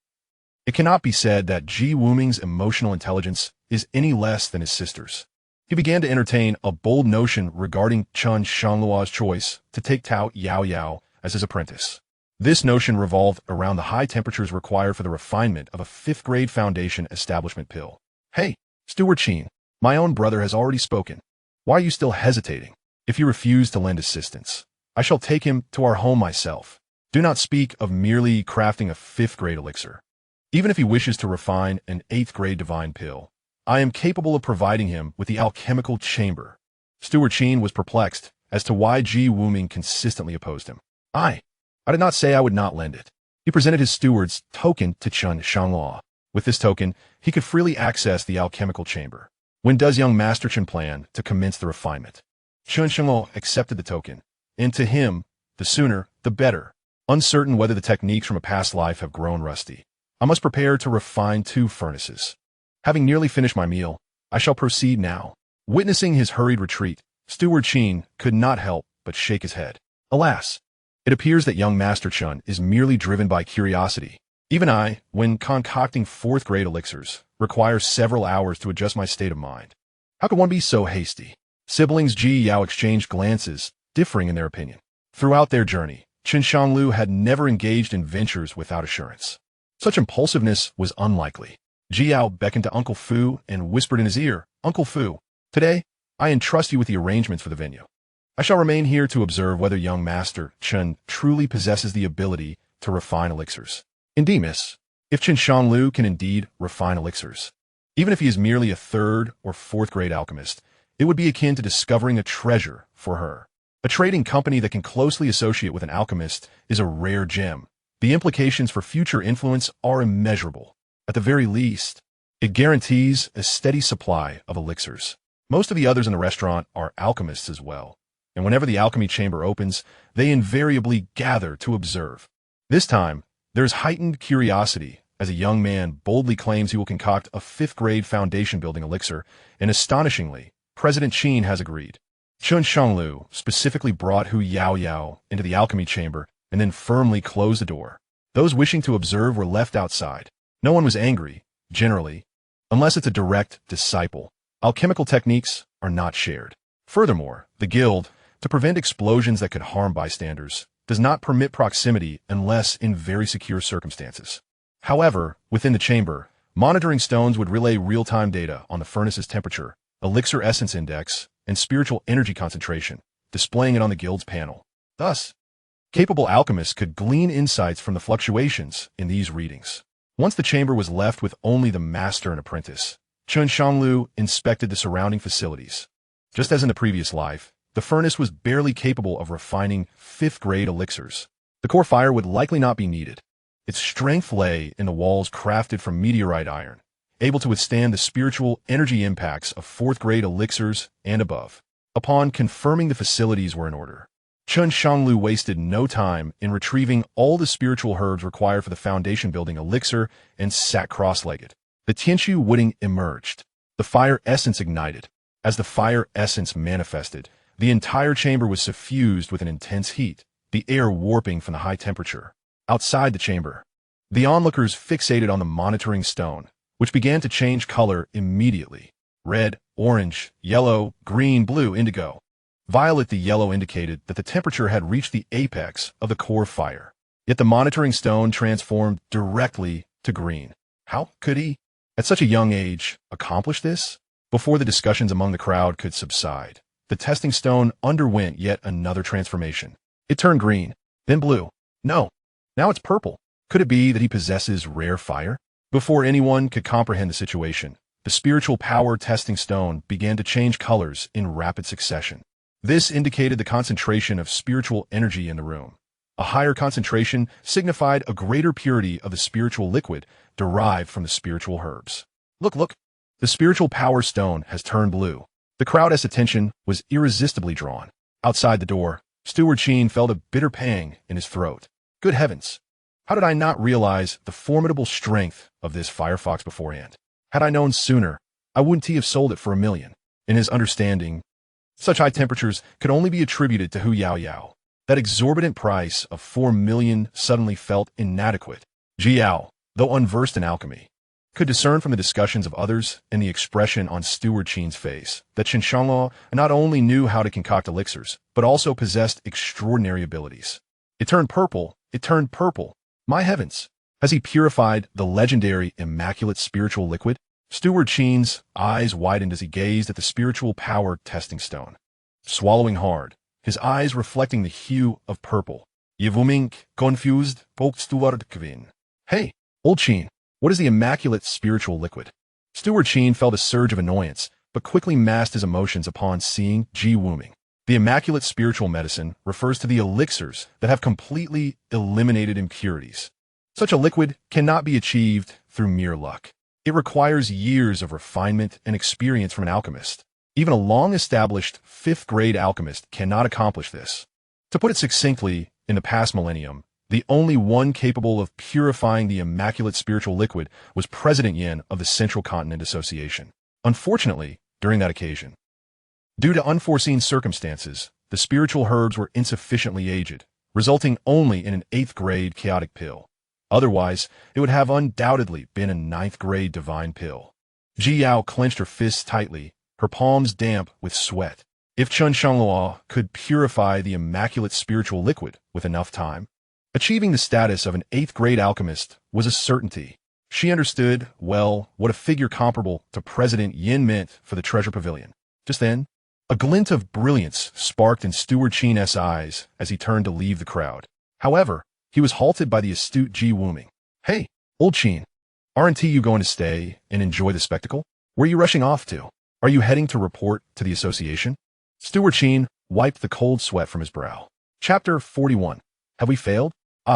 [SPEAKER 1] It cannot be said that Ji Wuming's emotional intelligence is any less than his sister's. He began to entertain a bold notion regarding Chen Shangluo's choice to take Tao Yaoyao as his apprentice. This notion revolved around the high temperatures required for the refinement of a 5th-grade foundation establishment pill. Hey, Steward Chen, my own brother has already spoken. Why are you still hesitating? If you refuse to lend assistance, I shall take him to our home myself. Do not speak of merely crafting a 5th-grade elixir. Even if he wishes to refine an 8th-grade divine pill, I am capable of providing him with the alchemical chamber. Steward Chen was perplexed as to why Ji Wuming consistently opposed him. I did not say I would not lend it. He presented his steward's token to Chen Shangluo. With this token, he could freely access the alchemical chamber. When does young Master Chen plan to commence the refinement? Chen Shangluo accepted the token, and to him, the sooner, the better. Uncertain whether the techniques from a past life have grown rusty, I must prepare to refine 2 furnaces. Having nearly finished my meal, I shall proceed now. Witnessing his hurried retreat, Steward Chen could not help but shake his head. Alas, it appears that young Master Chen is merely driven by curiosity. Even I, when concocting 4th-grade elixirs, require several hours to adjust my state of mind. How could one be so hasty? Siblings Ji Yao exchanged glances, differing in their opinion. Throughout their journey, Chen Shangluo had never engaged in ventures without assurance. Such impulsiveness was unlikely. Ji Yao beckoned to Uncle Fu and whispered in his ear, "Uncle Fu, today, I entrust you with the arrangements for the venue. I shall remain here to observe whether young Master Chen truly possesses the ability to refine elixirs." Indeed, miss, if Chen Shangluo can indeed refine elixirs, even if he is merely a 3rd or 4th-grade alchemist, it would be akin to discovering a treasure for her. A trading company that can closely associate with an alchemist is a rare gem. The implications for future influence are immeasurable. At the very least, it guarantees a steady supply of elixirs. Most of the others in the restaurant are alchemists as well, and whenever the alchemy chamber opens, they invariably gather to observe. This time, there is heightened curiosity as a young man boldly claims he will concoct a 5th-grade foundation-building elixir, and astonishingly, President Chen has agreed. Chen Shangluo specifically brought Hu Yaoyao into the alchemy chamber and then firmly closed the door. Those wishing to observe were left outside. No one was angry, generally, unless it's a direct disciple. Alchemical techniques are not shared. Furthermore, the guild, to prevent explosions that could harm bystanders, does not permit proximity unless in very secure circumstances. However, within the chamber, monitoring stones would relay real-time data on the furnace's temperature, elixir essence index, and spiritual energy concentration, displaying it on the guild's panel. Thus, capable alchemists could glean insights from the fluctuations in these readings. Once the chamber was left with only the master and apprentice, Chen Shangluo inspected the surrounding facilities. Just as in the previous life, the furnace was barely capable of refining 5th-grade elixirs. The core fire would likely not be needed. Its strength lay in the walls crafted from meteorite iron, able to withstand the spiritual energy impacts of 4th-grade elixirs and above. Upon confirming the facilities were in order, Chen Shangluo wasted no time in retrieving all the spiritual herbs required for the foundation-building elixir and sat cross-legged. The Tianshu Wooding emerged. The fire essence ignited. As the fire essence manifested, the entire chamber was suffused with an intense heat, the air warping from the high temperature. Outside the chamber, the onlookers fixated on the monitoring stone, which began to change color immediately. Red, orange, yellow, green, blue, indigo. Violet the yellow indicated that the temperature had reached the apex of the core fire. Yet the monitoring stone transformed directly to green. How could he, at such a young age, accomplish this? Before the discussions among the crowd could subside, the testing stone underwent yet another transformation. It turned green, then blue. No, now it's purple. Could it be that he possesses rare fire? Before anyone could comprehend the situation, the spiritual power testing stone began to change colors in rapid succession. This indicated the concentration of spiritual energy in the room. A higher concentration signified a greater purity of the spiritual liquid derived from the spiritual herbs. Look, the spiritual power stone has turned blue. The crowd's attention was irresistibly drawn. Outside the door, Steward Chen felt a bitter pang in his throat. Good heavens! How did I not realize the formidable strength of this firefox beforehand? Had I known sooner, I wouldn't have sold it for $1 million. In his understanding, such high temperatures could only be attributed to Hu Yaoyao. That exorbitant price of $4 million suddenly felt inadequate. Jiao, though unversed in alchemy, could discern from the discussions of others and the expression on Steward Chen's face that Chen Shangluo not only knew how to concoct elixirs, but also possessed extraordinary abilities. It turned purple. My heavens! Has he purified the legendary immaculate spiritual liquid? Steward Chen's eyes widened as he gazed at the spiritual power testing stone. Swallowing hard, his eyes reflecting the hue of purple. Yevumink, confused, poked Steward Kvin. Hey, old Chen, what is the immaculate spiritual liquid? Steward Chen felt a surge of annoyance, but quickly masked his emotions upon seeing Ji Wuming. The immaculate spiritual medicine refers to the elixirs that have completely eliminated impurities. Such a liquid cannot be achieved through mere luck. It requires years of refinement and experience from an alchemist. Even a long-established 5th-grade alchemist cannot accomplish this. To put it succinctly, in the past millennium, the only one capable of purifying the immaculate spiritual liquid was President Yin of the Central Continent Association. Unfortunately, during that occasion, due to unforeseen circumstances, the spiritual herbs were insufficiently aged, resulting only in an 8th-grade chaotic pill. Otherwise, it would have undoubtedly been a 9th-grade divine pill. Ji Yao clenched her fists tightly, her palms damp with sweat. If Chen Shangluo could purify the immaculate spiritual liquid with enough time, achieving the status of an 8th-grade alchemist was a certainty. She understood, well, what a figure comparable to President Yin meant for the Treasure Pavilion. Just then, a glint of brilliance sparked in Steward Chen's eyes as he turned to leave the crowd. However, he was halted by the astute Ji Wuming. Hey, old Chen, aren't you going to stay and enjoy the spectacle? Where are you rushing off to? Are you heading to report to the association? Steward Chen wiped the cold sweat from his brow. Chapter 41. Have we failed?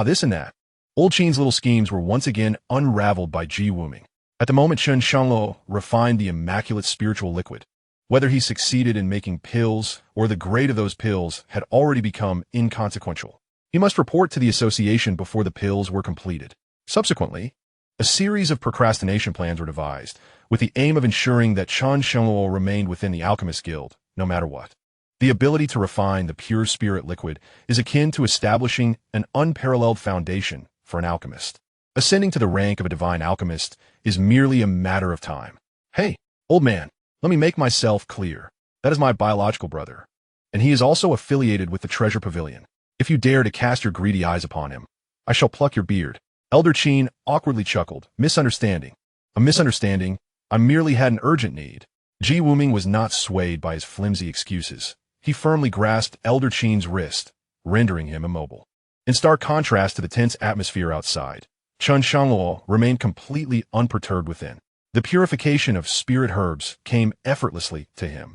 [SPEAKER 1] This and that. Old Chen's little schemes were once again unraveled by Ji Wuming. At the moment Chen Shangluo refined the immaculate spiritual liquid, whether he succeeded in making pills or the grade of those pills had already become inconsequential. He must report to the association before the pills were completed. Subsequently, a series of procrastination plans were devised, with the aim of ensuring that Chen Shangluo remained within the Alchemist Guild, no matter what. The ability to refine the pure spirit liquid is akin to establishing an unparalleled foundation for an alchemist. Ascending to the rank of a divine alchemist is merely a matter of time. Hey, old man, let me make myself clear. That is my biological brother, and he is also affiliated with the Treasure Pavilion. If you dare to cast your greedy eyes upon him, I shall pluck your beard. Elder Chen awkwardly chuckled. Misunderstanding. A misunderstanding. I merely had an urgent need. Ji Wuming was not swayed by his flimsy excuses. He firmly grasped Elder Chen's wrist, rendering him immobile. In stark contrast to the tense atmosphere outside, Chen Shangluo remained completely unperturbed within. The purification of spirit herbs came effortlessly to him,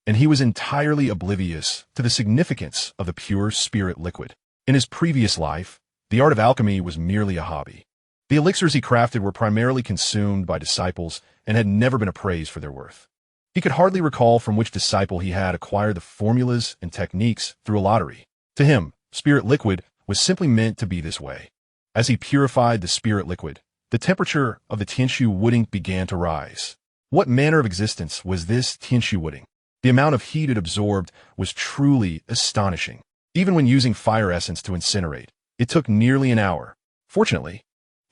[SPEAKER 1] and he was entirely oblivious to the significance of the pure spirit liquid. In his previous life, the art of alchemy was merely a hobby. The elixirs he crafted were primarily consumed by disciples and had never been appraised for their worth. He could hardly recall from which disciple he had acquired the formulas and techniques through a lottery. To him, spirit liquid was simply meant to be this way. As he purified the spirit liquid, the temperature of the Tianshu wooding began to rise. What manner of existence was this Tianshu wooding? The amount of heat it absorbed was truly astonishing. Even when using fire essence to incinerate, it took nearly an hour. Fortunately,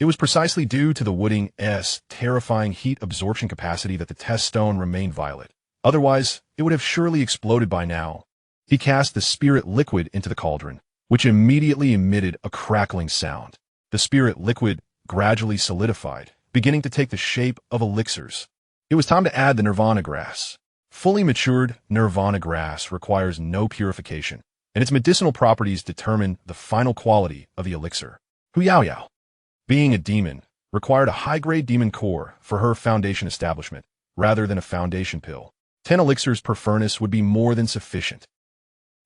[SPEAKER 1] it was precisely due to the wooding's terrifying heat absorption capacity that the test stone remained violet. Otherwise, it would have surely exploded by now. He cast the spirit liquid into the cauldron, which immediately emitted a crackling sound. The spirit liquid gradually solidified, beginning to take the shape of elixirs. It was time to add the nirvana grass. Fully matured nirvana grass requires no purification, and its medicinal properties determine the final quality of the elixir. Xiaoyao, being a demon, required a high-grade demon core for her foundation establishment, rather than a foundation pill. 10 elixirs per furnace would be more than sufficient.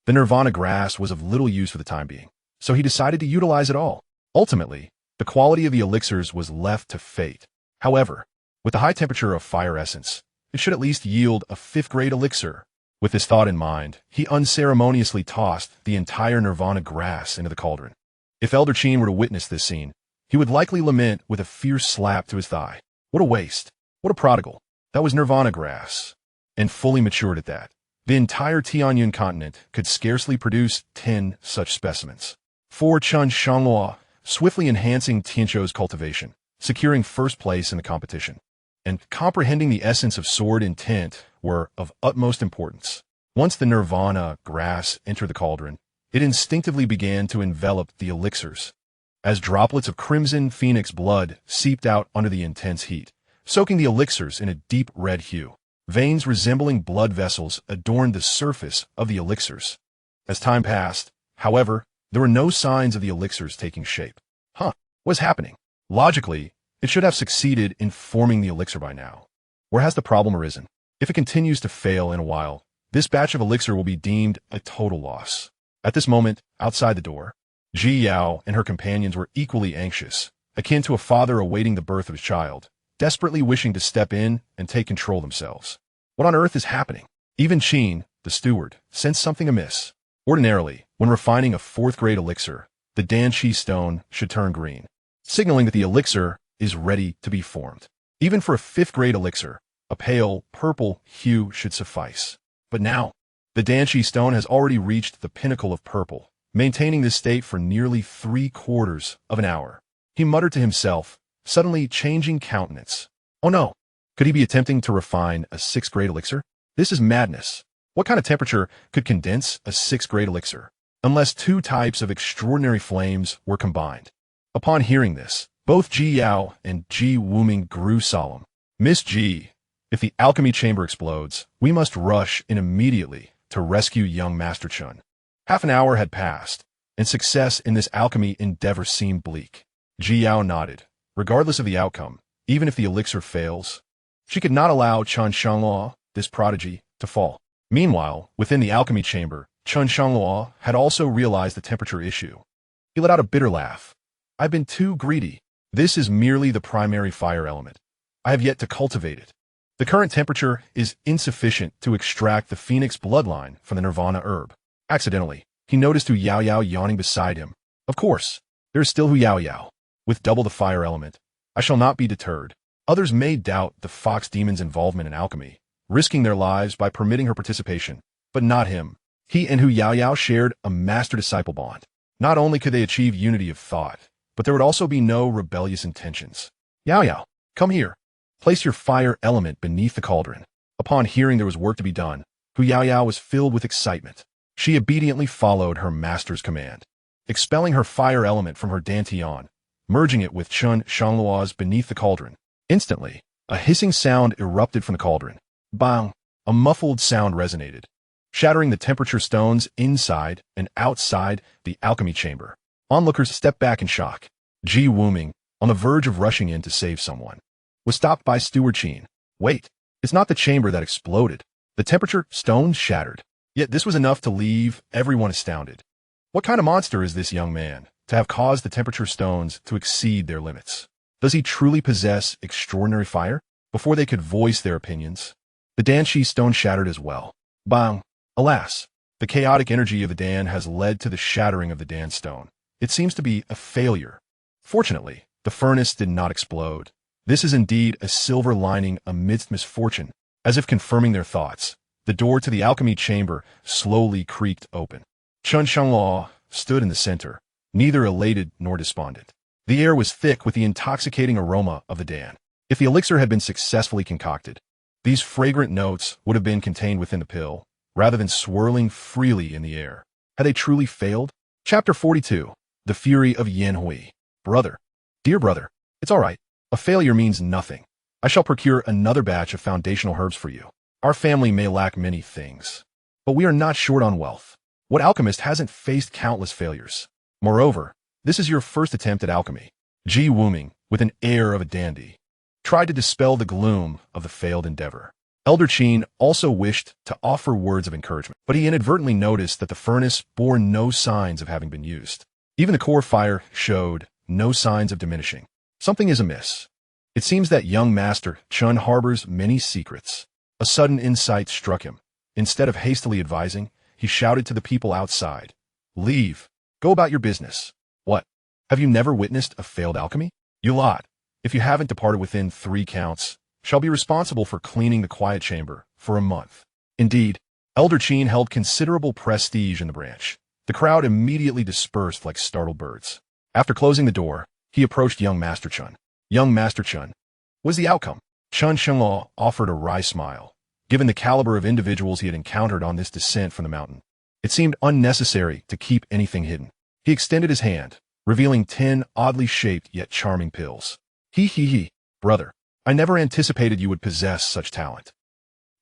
[SPEAKER 1] The nirvana grass was of little use for the time being, so he decided to utilize it all. Ultimately, the quality of the elixirs was left to fate. However, with the high temperature of fire essence, it should at least yield a 5th-grade elixir. With this thought in mind, he unceremoniously tossed the entire nirvana grass into the cauldron. If Elder Chen were to witness this scene, he would likely lament with a fierce slap to his thigh. What a waste! What a prodigal! That was nirvana grass. And fully matured at that. The entire Tianyun continent could scarcely produce 10 such specimens. 4. Chen Shangluo, swiftly enhancing Tianzhou's cultivation, securing first place in the competition, and comprehending the essence of sword intent were of utmost importance. Once the nirvana grass entered the cauldron, it instinctively began to envelop the elixirs. As droplets of crimson phoenix blood seeped out under the intense heat, soaking the elixirs in a deep red hue, veins resembling blood vessels adorned the surface of the elixirs. As time passed, however, there were no signs of the elixirs taking shape. What's happening? Logically, it should have succeeded in forming the elixir by now. Where has the problem arisen? If it continues to fail in a while, this batch of elixir will be deemed a total loss. At this moment, outside the door, Ji Yao and her companions were equally anxious, akin to a father awaiting the birth of his child, desperately wishing to step in and take control themselves. What on earth is happening? Even Qin, the steward, sensed something amiss. Ordinarily, when refining a 4th-grade elixir, the Danqi stone should turn green, signaling that the elixir is ready to be formed. Even for a 5th-grade elixir, a pale purple hue should suffice. But now, the Danqi stone has already reached the pinnacle of purple, maintaining this state for nearly 3/4 of an hour. He muttered to himself, suddenly changing countenance. Oh no! Could he be attempting to refine a 6th-grade elixir? This is madness. What kind of temperature could condense a 6th-grade elixir? Unless 2 types of extraordinary flames were combined. Upon hearing this, both Ji Yao and Ji Wuming grew solemn. Miss Ji, if the alchemy chamber explodes, we must rush in immediately to rescue young Master Chen. Half an hour had passed, and success in this alchemy endeavor seemed bleak. Ji Yao nodded. Regardless of the outcome, even if the elixir fails, she could not allow Chen Shangluo, this prodigy, to fall. Meanwhile, within the alchemy chamber, Chen Shangluo had also realized the temperature issue. He let out a bitter laugh. I've been too greedy. This is merely the primary fire element. I have yet to cultivate it. The current temperature is insufficient to extract the phoenix bloodline from the nirvana herb. Accidentally, he noticed Hu Yaoyao yawning beside him. Of course, there is still Hu Yaoyao. With double the fire element, I shall not be deterred. Others may doubt the fox demon's involvement in alchemy, risking their lives by permitting her participation, but not him. He and Hu Yaoyao shared a master-disciple bond. Not only could they achieve unity of thought, but there would also be no rebellious intentions. Yaoyao, come here. Place your fire element beneath the cauldron. Upon hearing there was work to be done, Hu Yaoyao was filled with excitement. She obediently followed her master's command, expelling her fire element from her dantian, merging it with Chen Shangluo's beneath the cauldron. Instantly, a hissing sound erupted from the cauldron. Bang! A muffled sound resonated, shattering the temperature stones inside and outside the alchemy chamber. Onlookers stepped back in shock. Ji Wuming, on the verge of rushing in to save someone, was stopped by Steward Qin. Wait, it's not the chamber that exploded. The temperature stone shattered. Yet this was enough to leave everyone astounded. What kind of monster is this young man to have caused the temperature stones to exceed their limits? Does he truly possess extraordinary fire? Before they could voice their opinions, the Danshi stone shattered as well. Bang! Alas, the chaotic energy of the Dan has led to the shattering of the Dan stone. It seems to be a failure. Fortunately, the furnace did not explode. This is indeed a silver lining amidst misfortune. As if confirming their thoughts, the door to the alchemy chamber slowly creaked open. Chen Shangluo stood in the center, neither elated nor despondent. The air was thick with the intoxicating aroma of the Dan. If the elixir had been successfully concocted, these fragrant notes would have been contained within the pill, rather than swirling freely in the air. Had they truly failed? Chapter 42. The Fury of Yanhui. Brother. Dear brother, it's all right. A failure means nothing. I shall procure another batch of foundational herbs for you. Our family may lack many things, but we are not short on wealth. What alchemist hasn't faced countless failures? Moreover, this is your first attempt at alchemy. Ji Wuming, with an air of a dandy, tried to dispel the gloom of the failed endeavor. Elder Qin also wished to offer words of encouragement, but he inadvertently noticed that the furnace bore no signs of having been used. Even the core fire showed no signs of diminishing. Something is amiss. It seems that young Master Chen harbors many secrets. A sudden insight struck him. Instead of hastily advising, he shouted to the people outside, "Leave. Go about your business." What? Have you never witnessed a failed alchemy? You lot, if you haven't departed within 3 counts, shall be responsible for cleaning the quiet chamber for a month. Indeed, Elder Qin held considerable prestige in the branch. The crowd immediately dispersed like startled birds. After closing the door, he approached young Master Chen. Young Master Chen, was the outcome? Chen Shangluo offered a wry smile. Given the caliber of individuals he had encountered on this descent from the mountain, it seemed unnecessary to keep anything hidden. He extended his hand, revealing 10 oddly shaped yet charming pills. He, brother, I never anticipated you would possess such talent.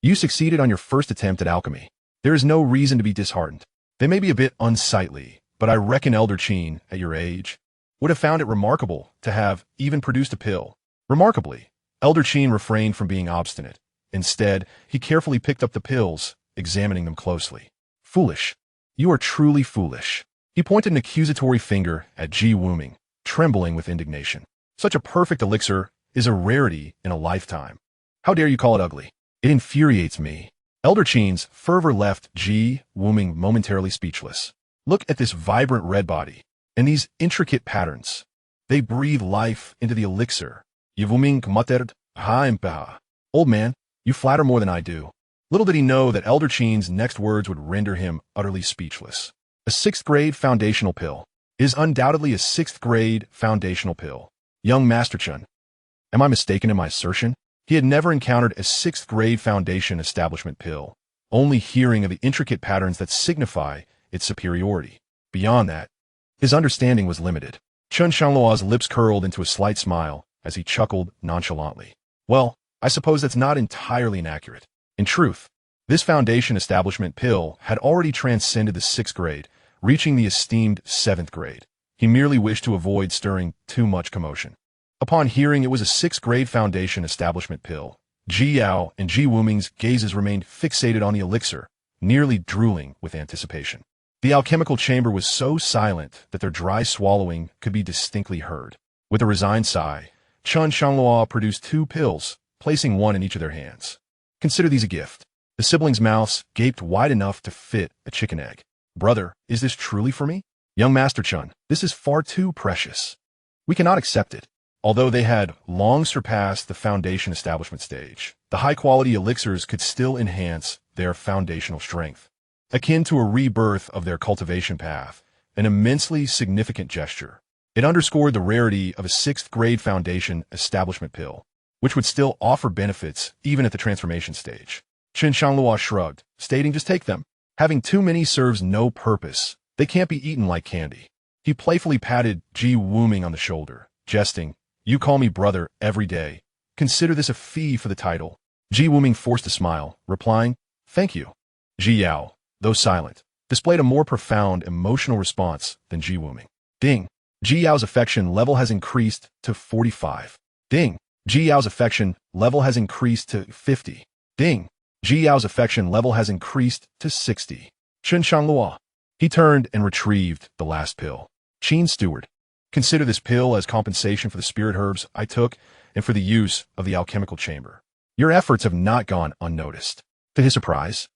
[SPEAKER 1] You succeeded on your first attempt at alchemy. There is no reason to be disheartened. They may be a bit unsightly, but I reckon Elder Qin, at your age, would have found it remarkable to have even produced a pill. Remarkably, Elder Qin refrained from being obstinate. Instead, he carefully picked up the pills, examining them closely. Foolish. You are truly foolish. He pointed an accusatory finger at Ji Wuming, trembling with indignation. Such a perfect elixir is a rarity in a lifetime. How dare you call it ugly? It infuriates me. Elder Qin's fervor left Ji Wuming momentarily speechless. Look at this vibrant red body, and these intricate patterns. They breathe life into the elixir. Yvuming kmaterd ha. Old man, you flatter more than I do. Little did he know that Elder Qin's next words would render him utterly speechless. A 6th grade foundational pill is undoubtedly a 6th grade foundational pill. Young Master Chen, am I mistaken in my assertion? He had never encountered a 6th grade foundation establishment pill, only hearing of the intricate patterns that signify its superiority. Beyond that, his understanding was limited. Chen Shangluo's lips curled into a slight smile as he chuckled nonchalantly. Well, I suppose that's not entirely inaccurate. In truth, this foundation establishment pill had already transcended the 6th grade, reaching the esteemed 7th grade. He merely wished to avoid stirring too much commotion. Upon hearing it was a 6th grade foundation establishment pill, Ji Yao and Ji Wuming's gazes remained fixated on the elixir, nearly drooling with anticipation. The alchemical chamber was so silent that their dry swallowing could be distinctly heard. With a resigned sigh, Chen Shangluo produced 2 pills, placing one in each of their hands. Consider these a gift. The siblings' mouths gaped wide enough to fit a chicken egg. Brother, is this truly for me? Young Master Chen, this is far too precious. We cannot accept it. Although they had long surpassed the foundation establishment stage, the high-quality elixirs could still enhance their foundational strength. Akin to a rebirth of their cultivation path, an immensely significant gesture. It underscored the rarity of a 6th grade foundation establishment pill, which would still offer benefits even at the transformation stage. Chen Shangluo shrugged, stating, just take them. Having too many serves no purpose. They can't be eaten like candy. He playfully patted Ji Wuming on the shoulder, jesting, you call me brother every day. Consider this a fee for the title. Ji Wuming forced a smile, replying, thank you. Ji Yao, though silent, displayed a more profound emotional response than Ji Wuming. Ding! Ji Yao's affection level has increased to 45. Ding. Ji Yao's affection level has increased to 50. Ding. Ji Yao's affection level has increased to 60. Chen Shangluo. He turned and retrieved the last pill. Qin Steward. Consider this pill as compensation for the spirit herbs I took and for the use of the alchemical chamber. Your efforts have not gone unnoticed. To his surprise,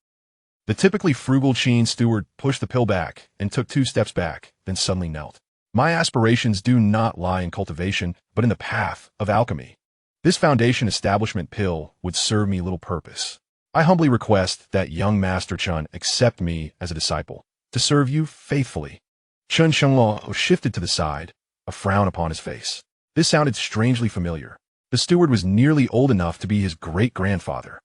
[SPEAKER 1] the typically frugal Qin Steward pushed the pill back and took 2 steps back, then suddenly knelt. My aspirations do not lie in cultivation, but in the path of alchemy. This foundation establishment pill would serve me little purpose. I humbly request that young Master Chen accept me as a disciple, to serve you faithfully. Chen Shangluo shifted to the side, a frown upon his face. This sounded strangely familiar. The steward was nearly old enough to be his great-grandfather.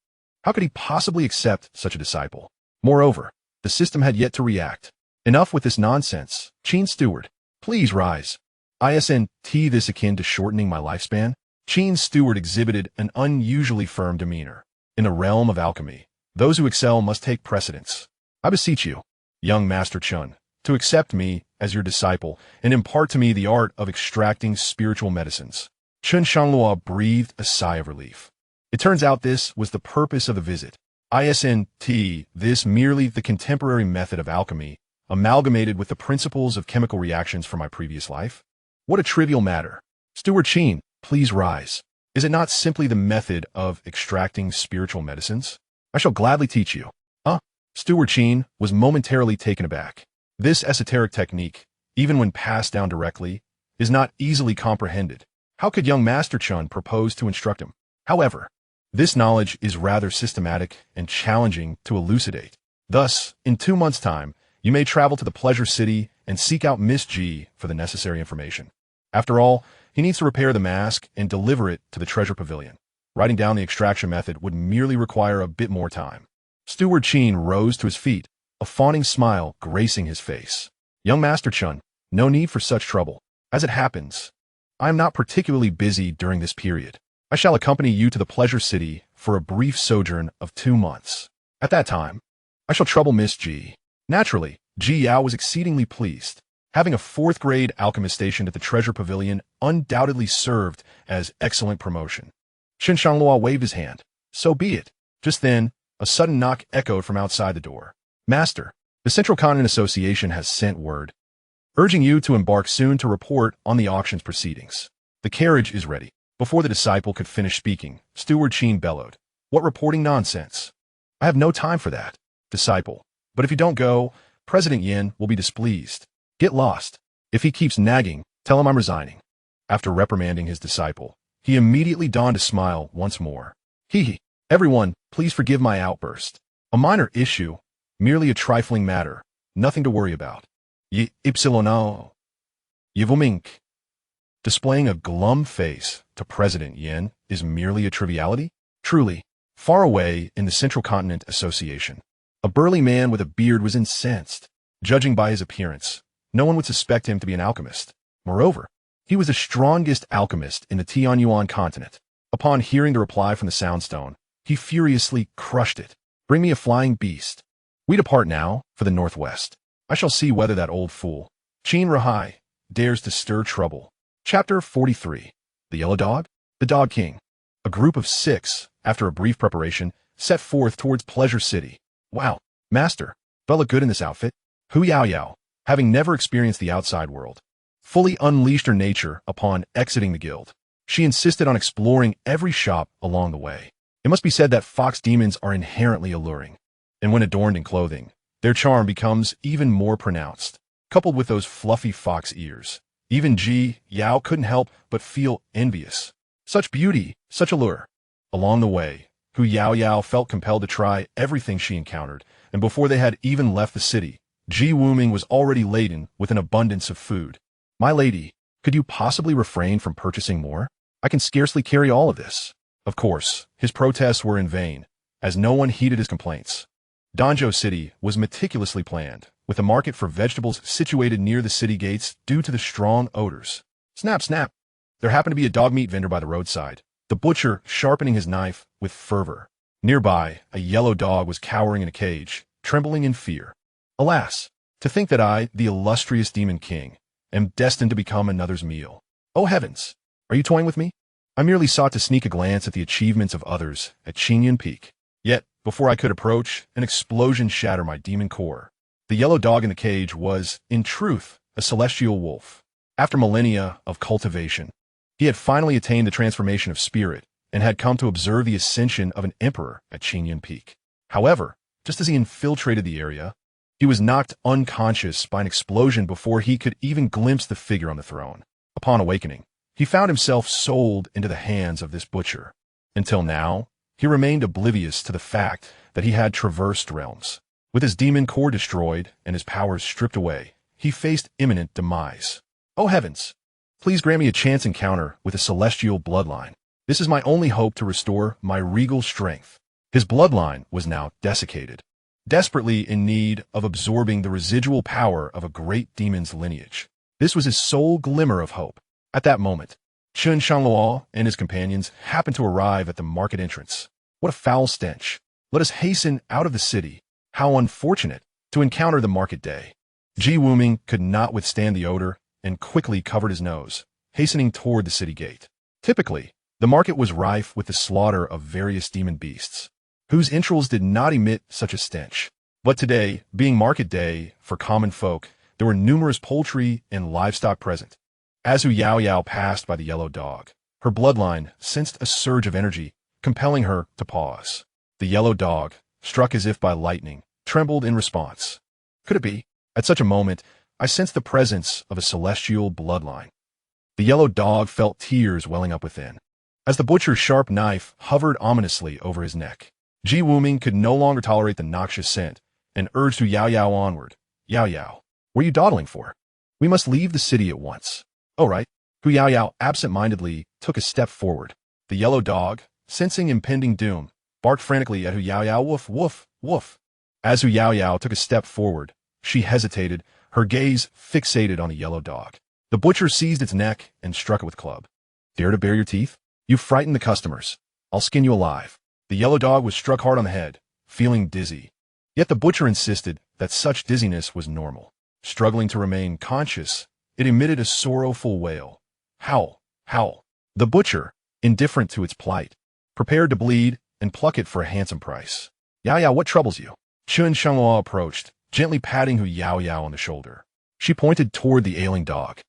[SPEAKER 1] How could he possibly accept such a disciple? Moreover, the system had yet to react. Enough with this nonsense. Qin Steward, please rise. Isn't this akin to shortening my lifespan? Qin Steward exhibited an unusually firm demeanor. In the realm of alchemy, those who excel must take precedence. I beseech you, young Master Chen, to accept me as your disciple and impart to me the art of extracting spiritual medicines. Chen Shangluo breathed a sigh of relief. It turns out this was the purpose of the visit. Isn't this merely the contemporary method of alchemy, amalgamated with the principles of chemical reactions from my previous life? What a trivial matter. Steward Qin, please rise. Is it not simply the method of extracting spiritual medicines? I shall gladly teach you. Steward Qin was momentarily taken aback. This esoteric technique, even when passed down directly, is not easily comprehended. How could young Master Chen propose to instruct him? However, this knowledge is rather systematic and challenging to elucidate. Thus, in 2 months' time, you may travel to the Pleasure City and seek out Miss Ji for the necessary information. After all, he needs to repair the mask and deliver it to the Treasure Pavilion. Writing down the extraction method would merely require a bit more time. Steward Qin rose to his feet, a fawning smile gracing his face. Young Master Chen, no need for such trouble. As it happens, I am not particularly busy during this period. I shall accompany you to the Pleasure City for a brief sojourn of 2 months. At that time, I shall trouble Miss Ji. Naturally, Ji Yao was exceedingly pleased. Having a 4th-grade alchemist stationed at the Treasure Pavilion undoubtedly served as excellent promotion. Chen Shangluo waved his hand. So be it. Just then, a sudden knock echoed from outside the door. Master, the Central Continent Association has sent word, urging you to embark soon to report on the auction's proceedings. The carriage is ready. Before the disciple could finish speaking, Steward Qin bellowed. What reporting nonsense? I have no time for that, disciple. But if you don't go, President Yin will be displeased. Get lost. If he keeps nagging, tell him I'm resigning. After reprimanding his disciple, he immediately donned a smile once more. Hee. Everyone, please forgive my outburst. A minor issue, merely a trifling matter, nothing to worry about. Ypsilonao. Yvomink. Displaying a glum face to President Yin is merely a triviality? Truly, far away in the Central Continent Association, a burly man with a beard was incensed. Judging by his appearance, no one would suspect him to be an alchemist. Moreover, he was the strongest alchemist in the Tianyuan continent. Upon hearing the reply from the Soundstone, he furiously crushed it. Bring me a flying beast. We depart now for the northwest. I shall see whether that old fool, Qin Rahai, dares to stir trouble. Chapter 43. The Yellow Dog? The Dog King. A group of 6, after a brief preparation, set forth towards Pleasure City. Wow, Master, fella good in this outfit. Hu Yao, having never experienced the outside world, fully unleashed her nature upon exiting the guild. She insisted on exploring every shop along the way. It must be said that fox demons are inherently alluring, and when adorned in clothing, their charm becomes even more pronounced. Coupled with those fluffy fox ears, even Ji Yao couldn't help but feel envious. Such beauty, such allure. Along the way, Hu Yao felt compelled to try everything she encountered, and before they had even left the city, Ji Wuming was already laden with an abundance of food. My lady, could you possibly refrain from purchasing more? I can scarcely carry all of this. Of course, his protests were in vain, as no one heeded his complaints. Danzhou City was meticulously planned, with a market for vegetables situated near the city gates due to the strong odors. Snap, snap! There happened to be a dog meat vendor by the roadside, the butcher sharpening his knife with fervor. Nearby, a yellow dog was cowering in a cage, trembling in fear. Alas, to think that I, the illustrious Demon King, am destined to become another's meal. Oh heavens! Are you toying with me? I merely sought to sneak a glance at the achievements of others at Qinyan Peak. Yet, before I could approach, an explosion shattered my demon core. The yellow dog in the cage was, in truth, a celestial wolf. After millennia of cultivation, he had finally attained the transformation of spirit and had come to observe the ascension of an emperor at Qinyan Peak. However, just as he infiltrated the area, he was knocked unconscious by an explosion before he could even glimpse the figure on the throne. Upon awakening, he found himself sold into the hands of this butcher. Until now, he remained oblivious to the fact that he had traversed realms. With his demon core destroyed and his powers stripped away, he faced imminent demise. Oh heavens! Please grant me a chance encounter with a celestial bloodline. This is my only hope to restore my regal strength. His bloodline was now desiccated, desperately in need of absorbing the residual power of a great demon's lineage. This was his sole glimmer of hope. At that moment, Chen Shangluo and his companions happened to arrive at the market entrance. What a foul stench! Let us hasten out of the city. How unfortunate to encounter the market day. Ji Wuming could not withstand the odor and quickly covered his nose, hastening toward the city gate. Typically, the market was rife with the slaughter of various demon beasts, whose entrails did not emit such a stench. But today, being market day for common folk, there were numerous poultry and livestock present. As Xianxia passed by the yellow dog, her bloodline sensed a surge of energy, compelling her to pause. The yellow dog, struck as if by lightning, trembled in response. Could it be? At such a moment, I sensed the presence of a celestial bloodline. The yellow dog felt tears welling up within, as the butcher's sharp knife hovered ominously over his neck. Ji Wuming could no longer tolerate the noxious scent and urged Xianxia onward. Xianxia, what are you dawdling for? We must leave the city at once. Oh, right. Xianxia absent-mindedly took a step forward. The yellow dog, sensing impending doom, barked frantically at Xianxia. Woof, woof, woof. As Xianxia took a step forward, she hesitated, her gaze fixated on the yellow dog. The butcher seized its neck and struck it with a club. Dare to bare your teeth? You frightened the customers. I'll skin you alive. The yellow dog was struck hard on the head, feeling dizzy. Yet the butcher insisted that such dizziness was normal. Struggling to remain conscious, it emitted a sorrowful wail. Howl, howl. The butcher, indifferent to its plight, prepared to bleed and pluck it for a handsome price. Xianxia, what troubles you? Chen Shangluo approached, gently patting Xianxia on the shoulder. She pointed toward the ailing dog.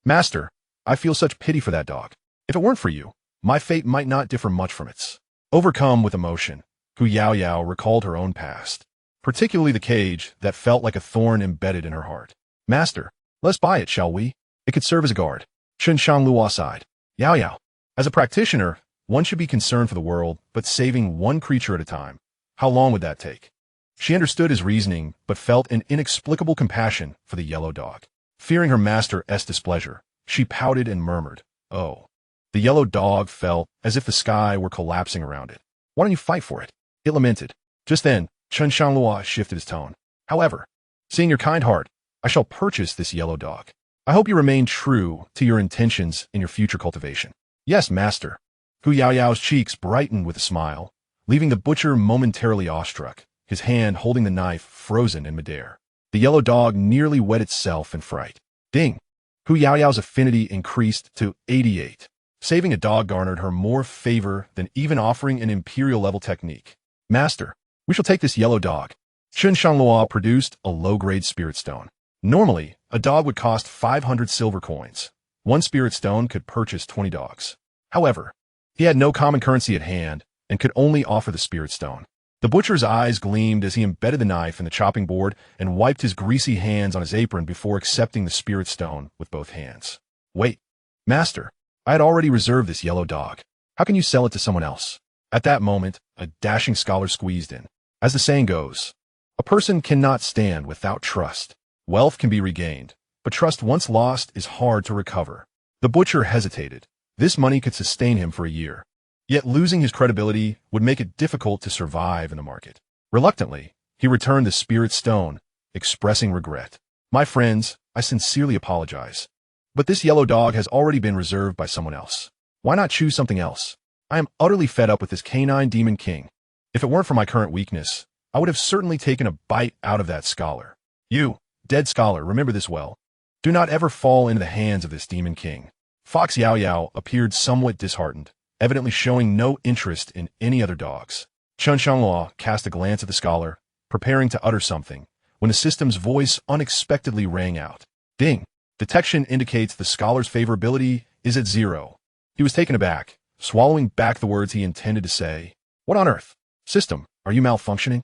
[SPEAKER 1] Master, I feel such pity for that dog. If it weren't for you, my fate might not differ much from its. Overcome with emotion, Xianxia recalled her own past, particularly the cage that felt like a thorn embedded in her heart. Master, let's buy it, shall we? It could serve as a guard. Chen Shangluo sighed. Xianxia, as a practitioner, one should be concerned for the world, but saving one creature at a time. How long would that take? She understood his reasoning, but felt an inexplicable compassion for the yellow dog. Fearing her master's displeasure, she pouted and murmured, Oh. The yellow dog felt as if the sky were collapsing around it. Why don't you fight for it? It lamented. Just then, Chen Shangluo shifted his tone. However, seeing your kind heart, I shall purchase this yellow dog. I hope you remain true to your intentions in your future cultivation. Yes, master. Xiaoyao's cheeks brightened with a smile, leaving the butcher momentarily awestruck, his hand holding the knife frozen in midair. The yellow dog nearly wet itself in fright. Ding! Xiaoyao's affinity increased to 88. Saving a dog garnered her more favor than even offering an imperial-level technique. Master, we shall take this yellow dog. Chen Shangluo produced a low-grade spirit stone. Normally, a dog would cost 500 silver coins. One spirit stone could purchase 20 dogs. However, he had no common currency at hand and could only offer the spirit stone. The butcher's eyes gleamed as he embedded the knife in the chopping board and wiped his greasy hands on his apron before accepting the spirit stone with both hands. Wait, master, I had already reserved this yellow dog. How can you sell it to someone else? At that moment, a dashing scholar squeezed in. As the saying goes, a person cannot stand without trust. Wealth can be regained, but trust once lost is hard to recover. The butcher hesitated. This money could sustain him for a year. Yet losing his credibility would make it difficult to survive in the market. Reluctantly, he returned the spirit stone, expressing regret. My friends, I sincerely apologize. But this yellow dog has already been reserved by someone else. Why not choose something else? I am utterly fed up with this canine demon king. If it weren't for my current weakness, I would have certainly taken a bite out of that scholar. You, dead scholar, remember this well. Do not ever fall into the hands of this demon king. Fox Xiaoyao appeared somewhat disheartened, evidently showing no interest in any other dogs. Chen Shangluo cast a glance at the scholar, preparing to utter something, when the system's voice unexpectedly rang out. Ding! Detection indicates the scholar's favorability is at 0. He was taken aback, swallowing back the words he intended to say. What on earth? System, are you malfunctioning?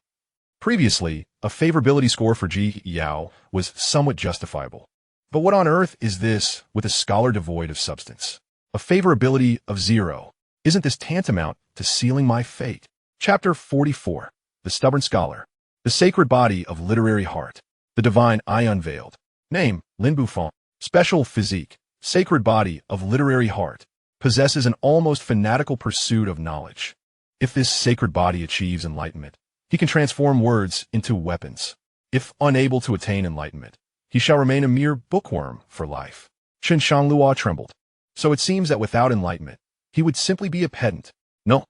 [SPEAKER 1] Previously, a favorability score for Ji Yao was somewhat justifiable. But what on earth is this with a scholar devoid of substance? A favorability of 0. Isn't this tantamount to sealing my fate? Chapter 44. The Stubborn Scholar. The Sacred Body of Literary Heart. The Divine Eye Unveiled. Name, Lin Buffon. Special physique. Sacred Body of Literary Heart. Possesses an almost fanatical pursuit of knowledge. If this sacred body achieves enlightenment, he can transform words into weapons. If unable to attain enlightenment, he shall remain a mere bookworm for life. Chen Shangluo trembled. So it seems that without enlightenment, he would simply be a pedant. No,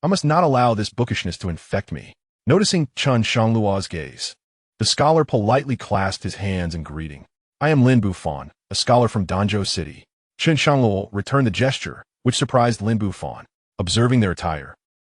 [SPEAKER 1] I must not allow this bookishness to infect me. Noticing Chen Shangluo's gaze, the scholar politely clasped his hands in greeting. I am Lin Buffon, a scholar from Danzhou City. Chen Shangluo returned the gesture, which surprised Lin Buffon, observing their attire.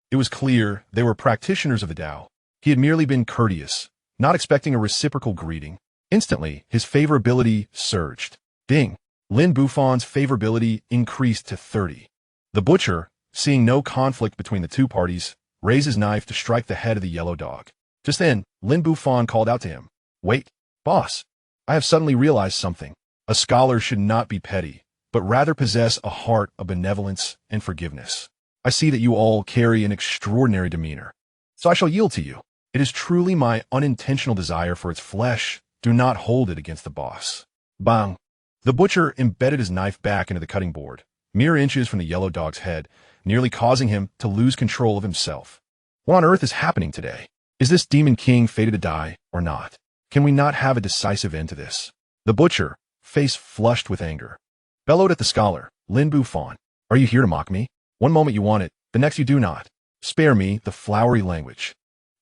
[SPEAKER 1] It was clear they were practitioners of the Tao. He had merely been courteous, not expecting a reciprocal greeting. Instantly, his favorability surged. Ding! Lin Buffon's favorability increased to 30. The butcher, seeing no conflict between the two parties, raised his knife to strike the head of the yellow dog. Just then, Lin Buffon called out to him. Wait, boss. I have suddenly realized something. A scholar should not be petty, but rather possess a heart of benevolence and forgiveness. I see that you all carry an extraordinary demeanor, so I shall yield to you. It is truly my unintentional desire for its flesh. Do not hold it against the boss. Bang! The butcher embedded his knife back into the cutting board, mere inches from the yellow dog's head, nearly causing him to lose control of himself. What on earth is happening today? Is this demon king fated to die or not? Can we not have a decisive end to this? The butcher, face flushed with anger, bellowed at the scholar. Lin Buffon, are you here to mock me? One moment you want it, the next you do not. Spare me the flowery language.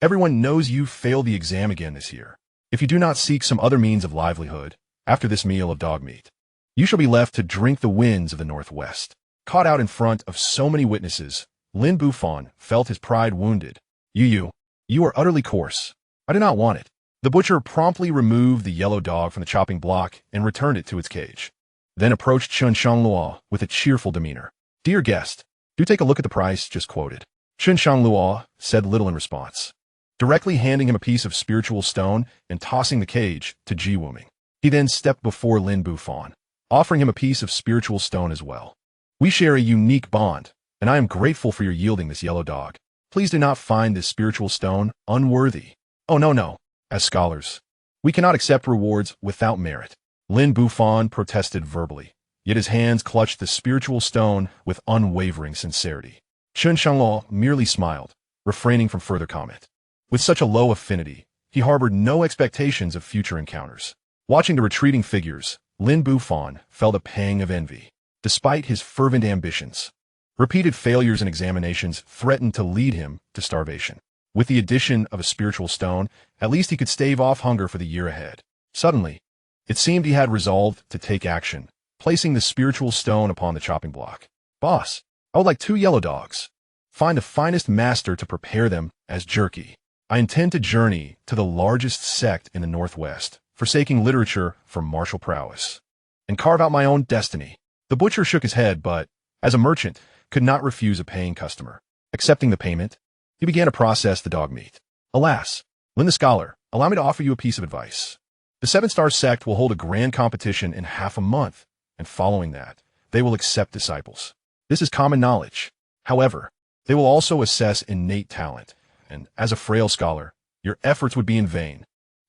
[SPEAKER 1] Everyone knows you failed the exam again this year. If you do not seek some other means of livelihood, after this meal of dog meat, you shall be left to drink the winds of the Northwest. Caught out in front of so many witnesses, Lin Buffon felt his pride wounded. You are utterly coarse. I do not want it. The butcher promptly removed the yellow dog from the chopping block and returned it to its cage. Then approached Chen Shangluo with a cheerful demeanor. Dear guest, do take a look at the price just quoted. Chen Shangluo said little in response, directly handing him a piece of spiritual stone and tossing the cage to Ji Wuming. He then stepped before Lin Buffon, offering him a piece of spiritual stone as well. We share a unique bond, and I am grateful for your yielding this yellow dog. Please do not find this spiritual stone unworthy. Oh no. As scholars, we cannot accept rewards without merit. Lin Buffon protested verbally, yet his hands clutched the spiritual stone with unwavering sincerity. Chen Shangluo merely smiled, refraining from further comment. With such a low affinity, he harbored no expectations of future encounters. Watching the retreating figures, Lin Buffon felt a pang of envy. Despite his fervent ambitions, repeated failures in examinations threatened to lead him to starvation. With the addition of a spiritual stone, at least he could stave off hunger for the year ahead. Suddenly, it seemed he had resolved to take action, placing the spiritual stone upon the chopping block. Boss, I would like 2 yellow dogs. Find the finest master to prepare them as jerky. I intend to journey to the largest sect in the Northwest, forsaking literature for martial prowess, and carve out my own destiny. The butcher shook his head, but, as a merchant, could not refuse a paying customer. Accepting the payment, he began to process the dog meat. Alas, Lin the scholar, allow me to offer you a piece of advice. The 7-star sect will hold a grand competition in half a month, and following that, they will accept disciples. This is common knowledge. However, they will also assess innate talent, and as a frail scholar, your efforts would be in vain.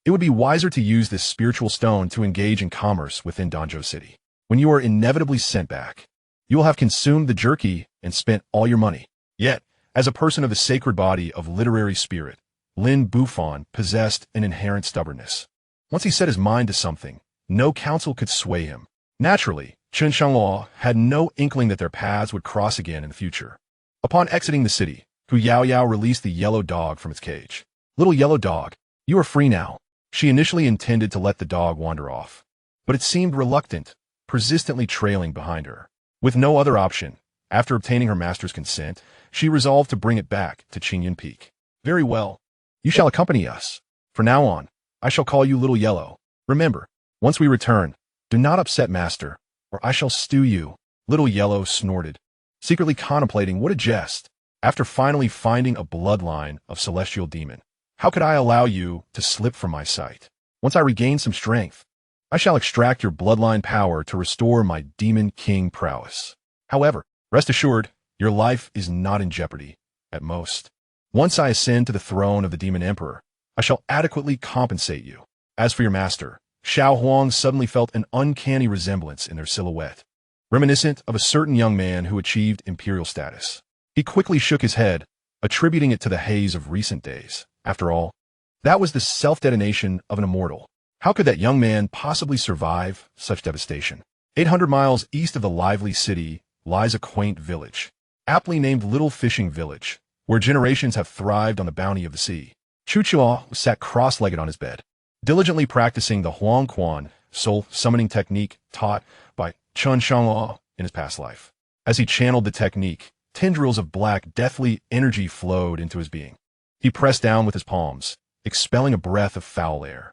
[SPEAKER 1] It would be wiser to use this spiritual stone to engage in commerce within Danzhou City. When you are inevitably sent back, you will have consumed the jerky and spent all your money. Yet, as a person of the sacred body of literary spirit, Lin Buffon possessed an inherent stubbornness. Once he set his mind to something, no counsel could sway him. Naturally, Chen Shangluo had no inkling that their paths would cross again in the future. Upon exiting the city, Hu Yaoyao released the yellow dog from its cage. Little yellow dog, you are free now. She initially intended to let the dog wander off, but it seemed reluctant, persistently trailing behind her. With no other option, after obtaining her master's consent, she resolved to bring it back to Qingyan Peak. Very well. You shall accompany us. From now on, I shall call you Little Yellow. Remember, once we return, do not upset Master, or I shall stew you. Little Yellow snorted, secretly contemplating what a jest. After finally finding a bloodline of celestial demon, how could I allow you to slip from my sight? Once I regain some strength, I shall extract your bloodline power to restore my demon king prowess. However, rest assured, your life is not in jeopardy, at most. Once I ascend to the throne of the demon emperor, I shall adequately compensate you. As for your master, Xiao Huang suddenly felt an uncanny resemblance in their silhouette, reminiscent of a certain young man who achieved imperial status. He quickly shook his head, attributing it to the haze of recent days. After all, that was the self-detonation of an immortal. How could that young man possibly survive such devastation? 800 miles east of the lively city lies a quaint village, aptly named Little Fishing Village, where generations have thrived on the bounty of the sea. Chu Chuo sat cross-legged on his bed, diligently practicing the Huang Quan soul summoning technique taught by Chen Shangluo in his past life. As he channeled the technique, tendrils of black, deathly energy flowed into his being. He pressed down with his palms, expelling a breath of foul air.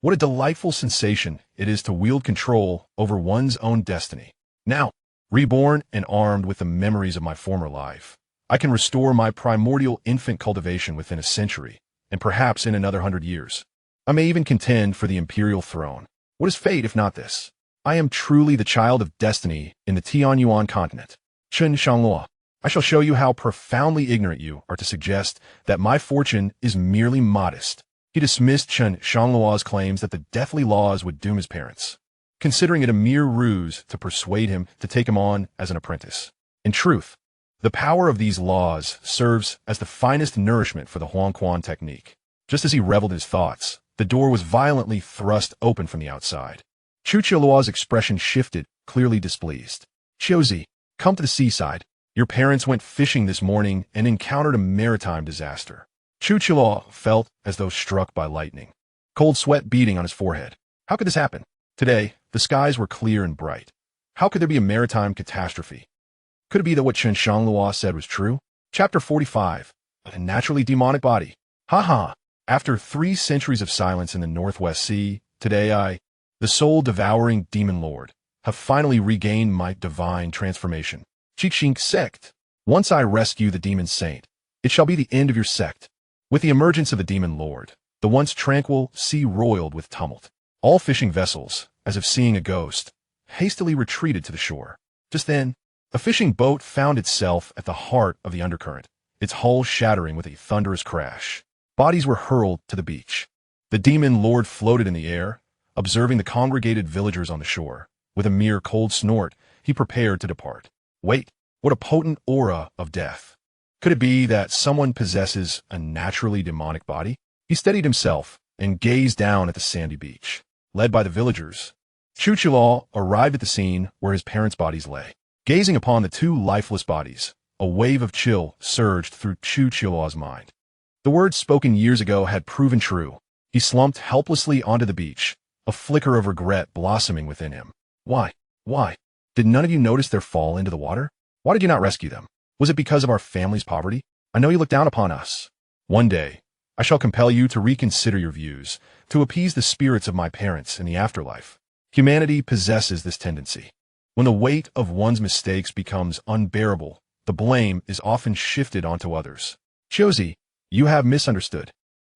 [SPEAKER 1] What a delightful sensation it is to wield control over one's own destiny. Now, reborn and armed with the memories of my former life, I can restore my primordial infant cultivation within a century, and perhaps in another 100 years. I may even contend for the imperial throne. What is fate if not this? I am truly the child of destiny in the Tianyuan continent. Chen Shangluo, I shall show you how profoundly ignorant you are to suggest that my fortune is merely modest. He dismissed Chen Shangluo's claims that the deathly laws would doom his parents, considering it a mere ruse to persuade him to take him on as an apprentice. In truth, the power of these laws serves as the finest nourishment for the Huang Quan technique. Just as he reveled in his thoughts, the door was violently thrust open from the outside. Chu Qiluo's expression shifted, clearly displeased. Xiaozi, come to the seaside. Your parents went fishing this morning and encountered a maritime disaster. Chu Qiluo felt as though struck by lightning, cold sweat beading on his forehead. How could this happen? Today, the skies were clear and bright. How could there be a maritime catastrophe? Could it be that what Chen Shangluo said was true? Chapter 45. A naturally demonic body. Ha. After 3 centuries of silence in the Northwest Sea, today I, the soul-devouring demon lord, have finally regained my divine transformation. Qixing sect. Once I rescue the demon saint, it shall be the end of your sect. With the emergence of the demon lord, the once tranquil sea roiled with tumult. All fishing vessels, as if seeing a ghost, hastily retreated to the shore. Just then, a fishing boat found itself at the heart of the undercurrent, its hull shattering with a thunderous crash. Bodies were hurled to the beach. The demon lord floated in the air, observing the congregated villagers on the shore. With a mere cold snort, he prepared to depart. Wait, what a potent aura of death. Could it be that someone possesses a naturally demonic body? He steadied himself and gazed down at the sandy beach. Led by the villagers, Chu Qiluo arrived at the scene where his parents' bodies lay. Gazing upon the 2 lifeless bodies, a wave of chill surged through Chu Qiluo's mind. The words spoken years ago had proven true. He slumped helplessly onto the beach, a flicker of regret blossoming within him. Why? Did none of you notice their fall into the water? Why did you not rescue them? Was it because of our family's poverty? I know you look down upon us. One day, I shall compel you to reconsider your views, to appease the spirits of my parents in the afterlife. Humanity possesses this tendency. When the weight of one's mistakes becomes unbearable, the blame is often shifted onto others. Xiaozi, you have misunderstood.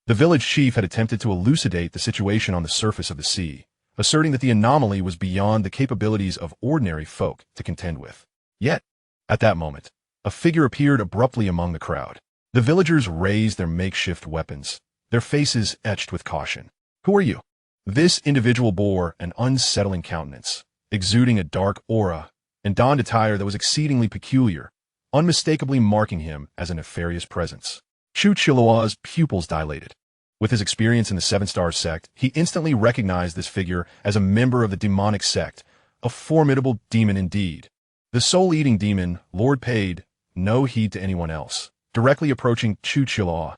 [SPEAKER 1] The village chief had attempted to elucidate the situation on the surface of the sea, asserting that the anomaly was beyond the capabilities of ordinary folk to contend with. Yet, at that moment, a figure appeared abruptly among the crowd. The villagers raised their makeshift weapons, their faces etched with caution. Who are you? This individual bore an unsettling countenance, exuding a dark aura, and donned attire that was exceedingly peculiar, unmistakably marking him as a nefarious presence. Chu Qiluo's pupils dilated. With his experience in the 7-Star sect, he instantly recognized this figure as a member of the demonic sect, a formidable demon indeed. The soul-eating demon, Lord paid no heed to anyone else, directly approaching Chu Qiluo.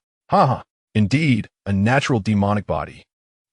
[SPEAKER 1] Indeed, a natural demonic body.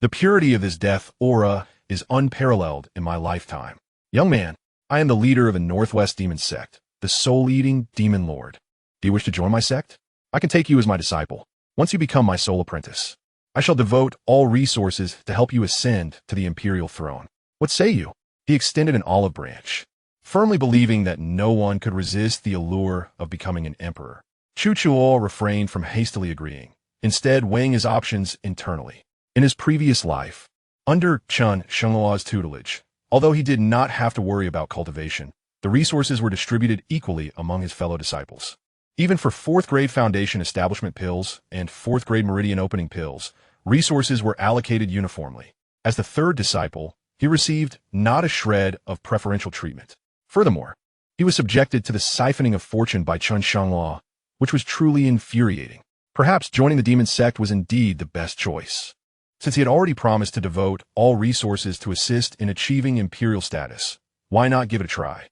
[SPEAKER 1] The purity of this death aura is unparalleled in my lifetime. Young man, I am the leader of a Northwest demon sect, the soul-eating demon lord. Do you wish to join my sect? I can take you as my disciple. Once you become my soul apprentice, I shall devote all resources to help you ascend to the imperial throne. What say you? He extended an olive branch, firmly believing that no one could resist the allure of becoming an emperor. Chu Chuo refrained from hastily agreeing, instead weighing his options internally. In his previous life, under Chen Shangluo's tutelage, although he did not have to worry about cultivation, the resources were distributed equally among his fellow disciples. Even for 4th grade foundation establishment pills and 4th grade meridian opening pills, resources were allocated uniformly. As the 3rd disciple, he received not a shred of preferential treatment. Furthermore, he was subjected to the siphoning of fortune by Chen Shangluo, which was truly infuriating. Perhaps joining the demon sect was indeed the best choice. Since he had already promised to devote all resources to assist in achieving imperial status, why not give it a try?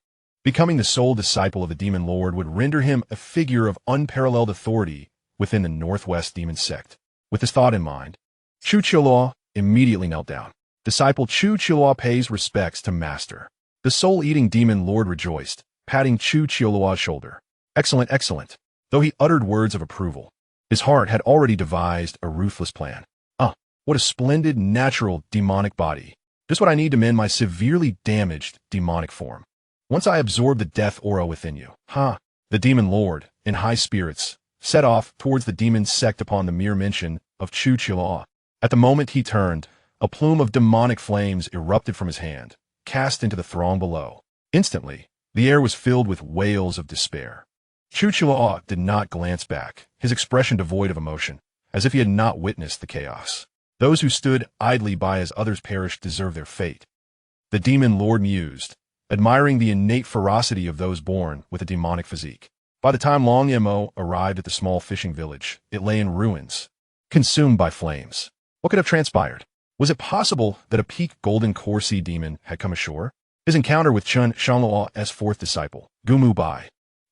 [SPEAKER 1] Becoming the sole disciple of the demon lord would render him a figure of unparalleled authority within the Northwest demon sect. With this thought in mind, Chu Chuo immediately knelt down. Disciple Chu Chuo pays respects to master. The soul-eating demon lord rejoiced, patting Chu Chuo's shoulder. Excellent, excellent. Though he uttered words of approval, his heart had already devised a ruthless plan. What a splendid, natural, demonic body. Just what I need to mend my severely damaged demonic form. Once I absorb the death aura within you. The demon lord, in high spirits, set off towards the demon sect upon the mere mention of Chu Chuo. At the moment he turned, a plume of demonic flames erupted from his hand, cast into the throng below. Instantly, the air was filled with wails of despair. Chu Chuo did not glance back, his expression devoid of emotion, as if he had not witnessed the chaos. Those who stood idly by as others perished deserve their fate. The demon lord mused, admiring the innate ferocity of those born with a demonic physique. By the time Long Mo arrived at the small fishing village, it lay in ruins, consumed by flames. What could have transpired? Was it possible that a peak golden core sea demon had come ashore? His encounter with Chen Shangluo's 4th disciple, Gu Mubai,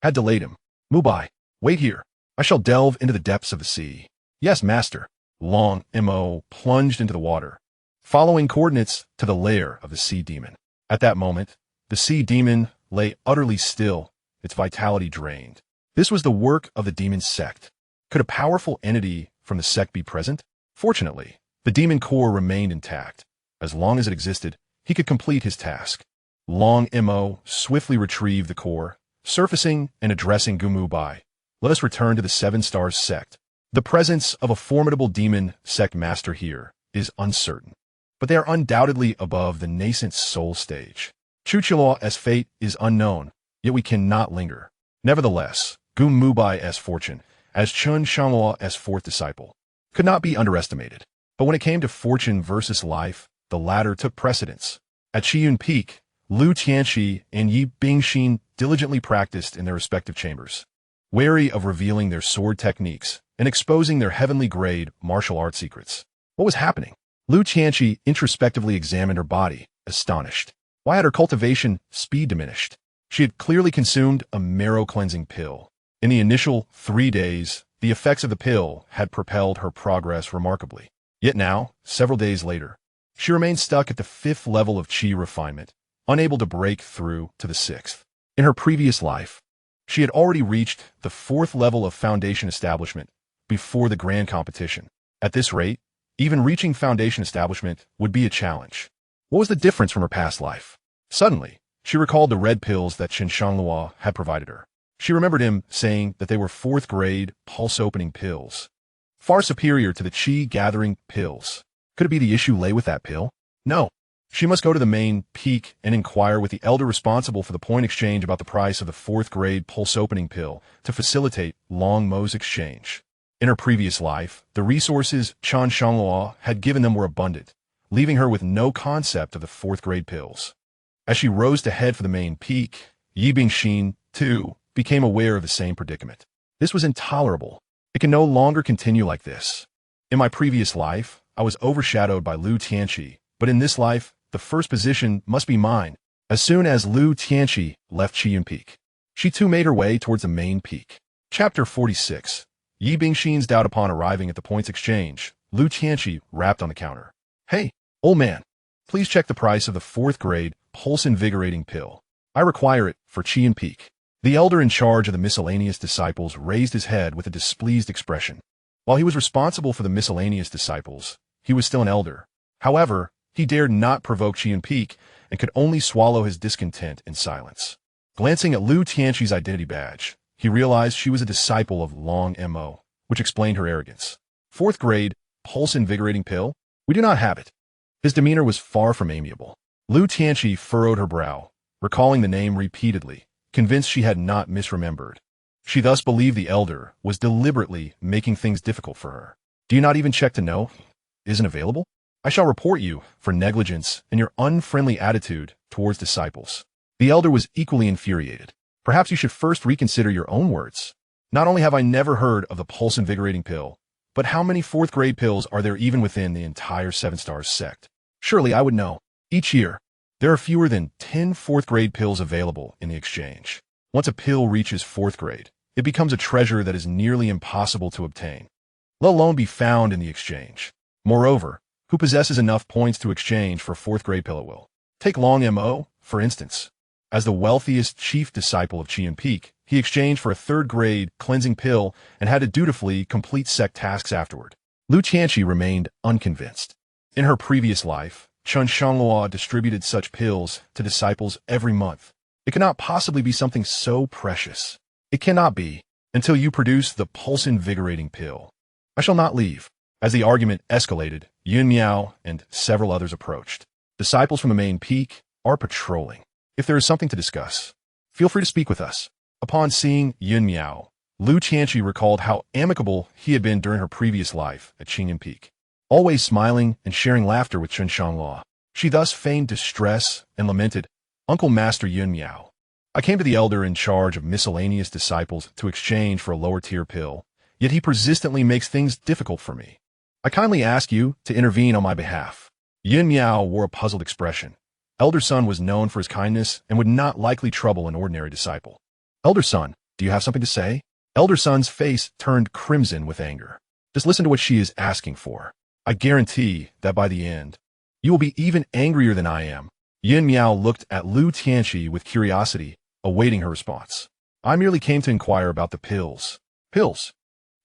[SPEAKER 1] had delayed him. Mubai, wait here. I shall delve into the depths of the sea. Yes, master. Long Mo plunged into the water, following coordinates to the lair of the sea demon. At that moment, the sea demon lay utterly still, its vitality drained. This was the work of the demon sect. Could a powerful entity from the sect be present? Fortunately, the demon core remained intact. As long as it existed, he could complete his task. Long Mo swiftly retrieved the core, surfacing and addressing Gumubai. Let us return to the 7 Stars sect. The presence of a formidable demon sect master here is uncertain, but they are undoubtedly above the nascent soul stage. Chu Chuo's fate is unknown, yet we cannot linger. Nevertheless, Gu Mubai's fortune, as Chen Shangluo's 4th disciple, could not be underestimated. But when it came to fortune versus life, the latter took precedence. At Qiyun Peak, Lu Tianxi and Yi Bingxin diligently practiced in their respective chambers, wary of revealing their sword techniques and exposing their heavenly grade martial art secrets. What was happening? Lu Tianxi introspectively examined her body, astonished. Why had her cultivation speed diminished? She had clearly consumed a marrow-cleansing pill. In the initial 3 days, the effects of the pill had propelled her progress remarkably. Yet now, several days later, she remained stuck at the 5th level of qi refinement, unable to break through to the 6th. In her previous life, she had already reached the 4th level of foundation establishment before the grand competition. At this rate, even reaching foundation establishment would be a challenge. What was the difference from her past life? Suddenly, she recalled the red pills that Chen Shangluo had provided her. She remembered him saying that they were 4th grade pulse-opening pills, far superior to the qi-gathering pills. Could it be the issue lay with that pill? No. She must go to the main peak and inquire with the elder responsible for the point exchange about the price of the 4th grade pulse-opening pill to facilitate Long Mo's exchange. In her previous life, the resources Chen Shangluo had given them were abundant, leaving her with no concept of the 4th grade pills. As she rose to head for the main peak, Yi Bingxin, too, became aware of the same predicament. This was intolerable. It can no longer continue like this. In my previous life, I was overshadowed by Lu Tianxi, but in this life, the first position must be mine. As soon as Lu Tianxi left Qiyun Peak, she too made her way towards the main peak. Chapter 46. Yi Bingxin's doubt upon arriving at the points exchange. Lu Tianxi rapped on the counter. Hey, old man. Please check the price of the 4th grade pulse-invigorating pill. I require it for Chi and Peak. The elder in charge of the miscellaneous disciples raised his head with a displeased expression. While he was responsible for the miscellaneous disciples, he was still an elder. However, he dared not provoke Chi and Peak and could only swallow his discontent in silence. Glancing at Lu Tianqi's identity badge, he realized she was a disciple of Long Mo, which explained her arrogance. 4th grade pulse-invigorating pill? We do not have it. His demeanor was far from amiable. Lu Tianqi furrowed her brow, recalling the name repeatedly, convinced she had not misremembered. She thus believed the elder was deliberately making things difficult for her. Do you not even check to know? Isn't available? I shall report you for negligence and your unfriendly attitude towards disciples. The elder was equally infuriated. Perhaps you should first reconsider your own words. Not only have I never heard of the pulse-invigorating pill, but how many 4th grade pills are there even within the entire 7 Stars sect? Surely I would know. Each year, there are fewer than 10 4th grade pills available in the exchange. Once a pill reaches 4th grade, it becomes a treasure that is nearly impossible to obtain, let alone be found in the exchange. Moreover, who possesses enough points to exchange for 4th grade pill at will? Take Long Mo, for instance. As the wealthiest chief disciple of Chi and Peak, he exchanged for a 3rd grade cleansing pill and had to dutifully complete sect tasks afterward. Lu Tianqi remained unconvinced. In her previous life, Chen Shangluo distributed such pills to disciples every month. It cannot possibly be something so precious. It cannot be, until you produce the pulse-invigorating pill. I shall not leave. As the argument escalated, Yun Miao and several others approached. Disciples from the main peak are patrolling. If there is something to discuss, feel free to speak with us. Upon seeing Yun Miao, Lu Tianqi recalled how amicable he had been during her previous life at Qing and Peak, always smiling and sharing laughter with Chen Shangluo. She thus feigned distress and lamented, Uncle Master Yun Miao, I came to the elder in charge of miscellaneous disciples to exchange for a lower-tier pill, yet he persistently makes things difficult for me. I kindly ask you to intervene on my behalf. Yun Miao wore a puzzled expression. Elder Son was known for his kindness and would not likely trouble an ordinary disciple. Elder Son, do you have something to say? Elder Son's face turned crimson with anger. Just listen to what she is asking for. I guarantee that by the end, you will be even angrier than I am. Yun Miao looked at Lu Tianqi with curiosity, awaiting her response. I merely came to inquire about the pills. Pills?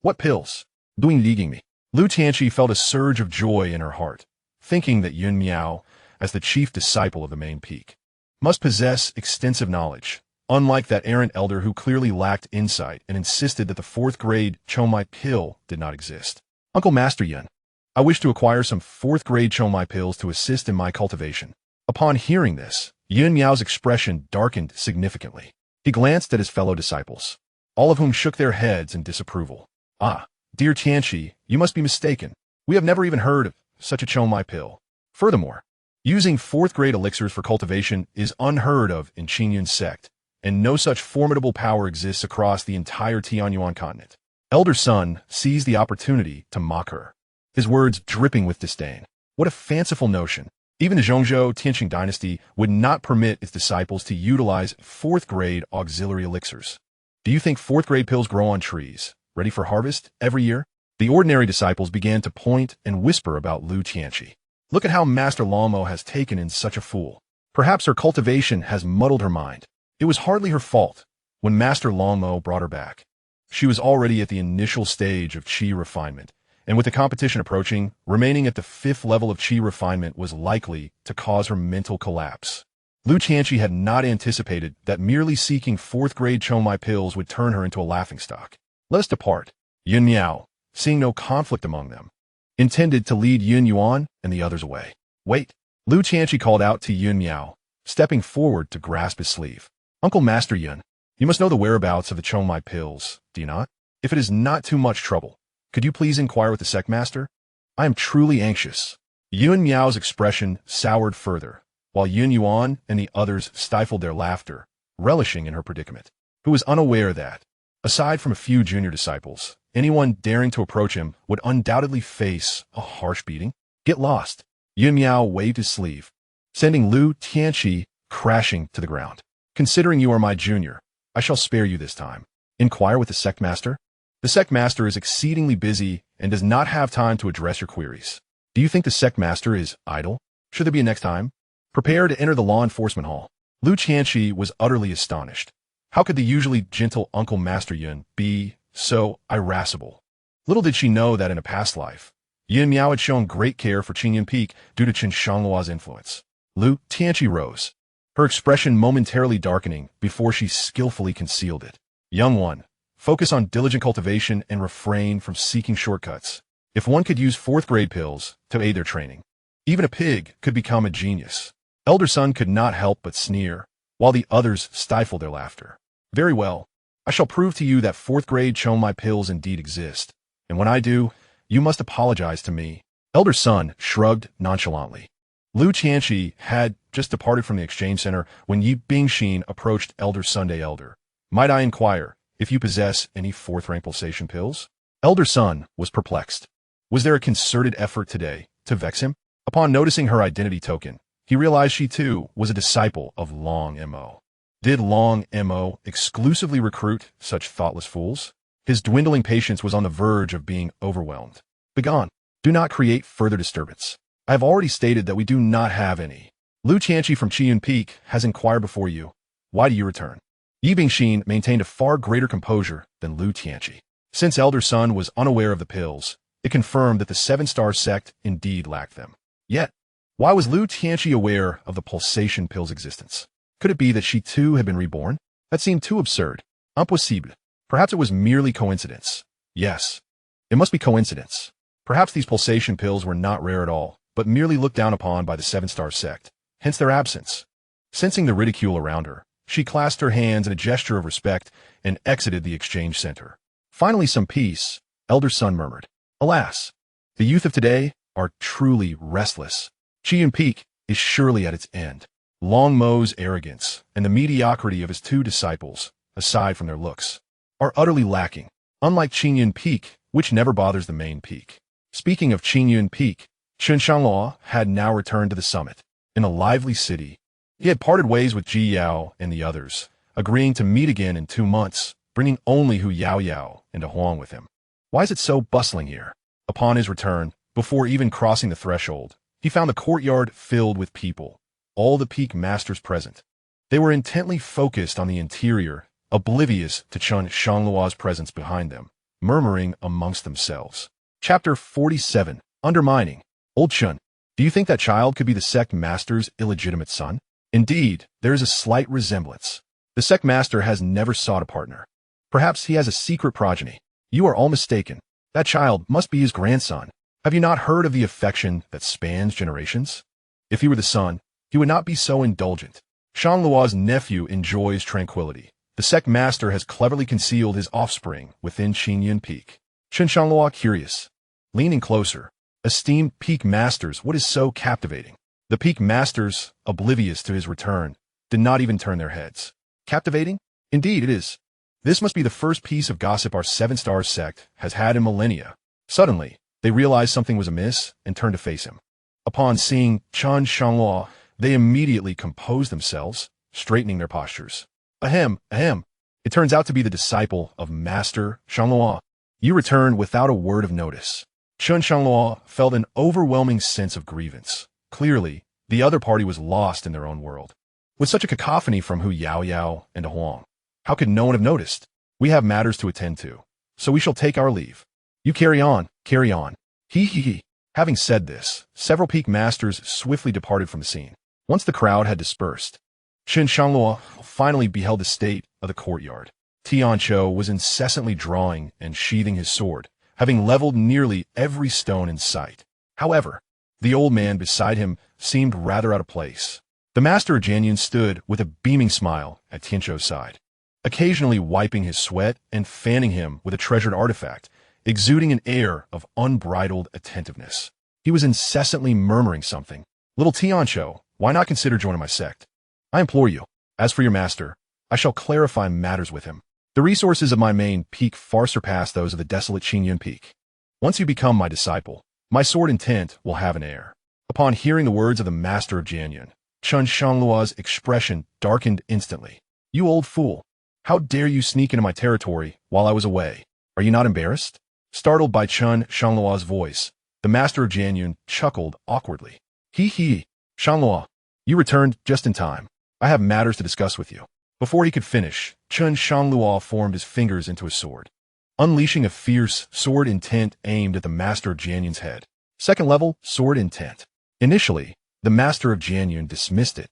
[SPEAKER 1] What pills? Doing leading me. Lu Tianqi felt a surge of joy in her heart, thinking that Yun Miao, as the chief disciple of the main peak, must possess extensive knowledge, unlike that errant elder who clearly lacked insight and insisted that the 4th grade Chomai pill did not exist. Uncle Master Yun, I wish to acquire some 4th grade Chomai pills to assist in my cultivation. Upon hearing this, Yun Miao's expression darkened significantly. He glanced at his fellow disciples, all of whom shook their heads in disapproval. Ah, dear Tianqi, you must be mistaken. We have never even heard of such a Chomai pill. Furthermore, using 4th grade elixirs for cultivation is unheard of in Qingyun's sect, and no such formidable power exists across the entire Tianyuan continent. Elder Son seized the opportunity to mock her, his words dripping with disdain. What a fanciful notion. Even the Zhongzhou Tianqing dynasty would not permit its disciples to utilize 4th grade auxiliary elixirs. Do you think 4th grade pills grow on trees, ready for harvest, every year? The ordinary disciples began to point and whisper about Lu Tianqi. Look at how Master Longmo has taken in such a fool. Perhaps her cultivation has muddled her mind. It was hardly her fault when Master Longmo brought her back. She was already at the initial stage of Qi refinement, and with the competition approaching, remaining at the 5th level of Qi refinement was likely to cause her mental collapse. Lu Tianqi had not anticipated that merely seeking 4th grade Chomai pills would turn her into a laughingstock. Let us depart. Yun Miao, seeing no conflict among them, intended to lead Yun Yuan and the others away. Wait. Lu Tianqi called out to Yun Miao, stepping forward to grasp his sleeve. Uncle Master Yun, you must know the whereabouts of the Chomai pills, do you not? If it is not too much trouble, could you please inquire with the sect master? I am truly anxious. Yun Miao's expression soured further, while Yun Yuan and the others stifled their laughter, relishing in her predicament. Who was unaware that, aside from a few junior disciples, anyone daring to approach him would undoubtedly face a harsh beating? Get lost. Yun Miao waved his sleeve, sending Lu Tianqi crashing to the ground. Considering you are my junior, I shall spare you this time. Inquire with the sect master? The sect master is exceedingly busy and does not have time to address your queries. Do you think the sect master is idle? Should there be a next time? Prepare to enter the law enforcement hall. Lu Qianxi was utterly astonished. How could the usually gentle Uncle Master Yun be so irascible? Little did she know that in a past life, Yin Miao had shown great care for Qingyun Peak due to Chen Shangluo's influence. Lu Tianqi rose, her expression momentarily darkening before she skillfully concealed it. Young one, focus on diligent cultivation and refrain from seeking shortcuts. If one could use fourth-grade pills to aid their training, even a pig could become a genius. Elder son could not help but sneer, while the others stifled their laughter. Very well. I shall prove to you that fourth-grade Chomai pills indeed exist, and when I do, you must apologize to me. Elder son shrugged nonchalantly. Lu Qianxi had just departed from the exchange center when Yi Bingxin approached Elder Sunday Elder. Might I inquire if you possess any fourth-rank pulsation pills? Elder son was perplexed. Was there a concerted effort today to vex him? Upon noticing her identity token, he realized she too was a disciple of Long Mo. Did Long Mo exclusively recruit such thoughtless fools? His dwindling patience was on the verge of being overwhelmed. Begone. Do not create further disturbance. I have already stated that we do not have any. Lu Qianxi from Qiyun Peak has inquired before you. Why do you return? Yi Bingxin maintained a far greater composure than Lu Qianxi. Since Elder Sun was unaware of the pills, it confirmed that the seven-star sect indeed lacked them. Yet, why was Lu Qianxi aware of the pulsation pill's existence? Could it be that she too had been reborn? That seemed too absurd. Impossible. Perhaps it was merely coincidence. Yes, it must be coincidence. Perhaps these pulsation pills were not rare at all, but merely looked down upon by the seven-star sect, hence their absence. Sensing the ridicule around her, she clasped her hands in a gesture of respect and exited the exchange center. Finally some peace, Elder Sun murmured. Alas, the youth of today are truly restless. Qiyun Peak is surely at its end. Long Mo's arrogance and the mediocrity of his two disciples, aside from their looks, are utterly lacking, unlike Qiyun Peak, which never bothers the main peak. Speaking of Qiyun Peak, Chen Shangluo had now returned to the summit. In a lively city, he had parted ways with Ji Yao and the others, agreeing to meet again in 2 months, bringing only Hu Yao Yao and Huang with him. Why is it so bustling here? Upon his return, before even crossing the threshold, he found the courtyard filled with people, all the peak masters present. They were intently focused on the interior, oblivious to Chen Shangluo's presence behind them, murmuring amongst themselves. Chapter 47, Undermining. Old Chen, do you think that child could be the sect master's illegitimate son? Indeed, there is a slight resemblance. The sect master has never sought a partner. Perhaps he has a secret progeny. You are all mistaken. That child must be his grandson. Have you not heard of the affection that spans generations? If he were the son, he would not be so indulgent. Shangluo's nephew enjoys tranquility. The sect master has cleverly concealed his offspring within Qiyun Peak. Chen Shangluo curious. Leaning closer. Esteemed peak masters, what is so captivating? The peak masters, oblivious to his return, did not even turn their heads. Captivating? Indeed it is. This must be the first piece of gossip our seven-star sect has had in millennia. Suddenly, they realized something was amiss and turned to face him. Upon seeing Chen Shangluo, they immediately composed themselves, straightening their postures. Ahem, ahem. It turns out to be the disciple of Master Shangluo. You return without a word of notice. Chen Shangluo felt an overwhelming sense of grievance. Clearly, the other party was lost in their own world. With such a cacophony from Hu Yao Yao and Huang, how could no one have noticed? We have matters to attend to, so we shall take our leave. You carry on, carry on. Hee hee hee. Having said this, several peak masters swiftly departed from the scene. Once the crowd had dispersed, Chen Shangluo finally beheld the state of the courtyard. Tianqiu was incessantly drawing and sheathing his sword, having leveled nearly every stone in sight. However, the old man beside him seemed rather out of place. The master of Jianyun stood with a beaming smile at Tianqiu's side, occasionally wiping his sweat and fanning him with a treasured artifact, exuding an air of unbridled attentiveness. He was incessantly murmuring something. Little Tianqiu, why not consider joining my sect? I implore you. As for your master, I shall clarify matters with him. The resources of my main peak far surpass those of the desolate Qiyun Peak. Once you become my disciple, my sword intent will have an heir. Upon hearing the words of the master of Jianyun, Chen Shangluo's expression darkened instantly. You old fool! How dare you sneak into my territory while I was away? Are you not embarrassed? Startled by Chen Shangluo's voice, the master of Jianyun chuckled awkwardly. Hee hee, Shangluo, you returned just in time. I have matters to discuss with you. Before he could finish, Chen Shangluo formed his fingers into a sword, unleashing a fierce sword intent aimed at the Master of Jianyun's head. Second level, sword intent. Initially, the Master of Jianyun dismissed it,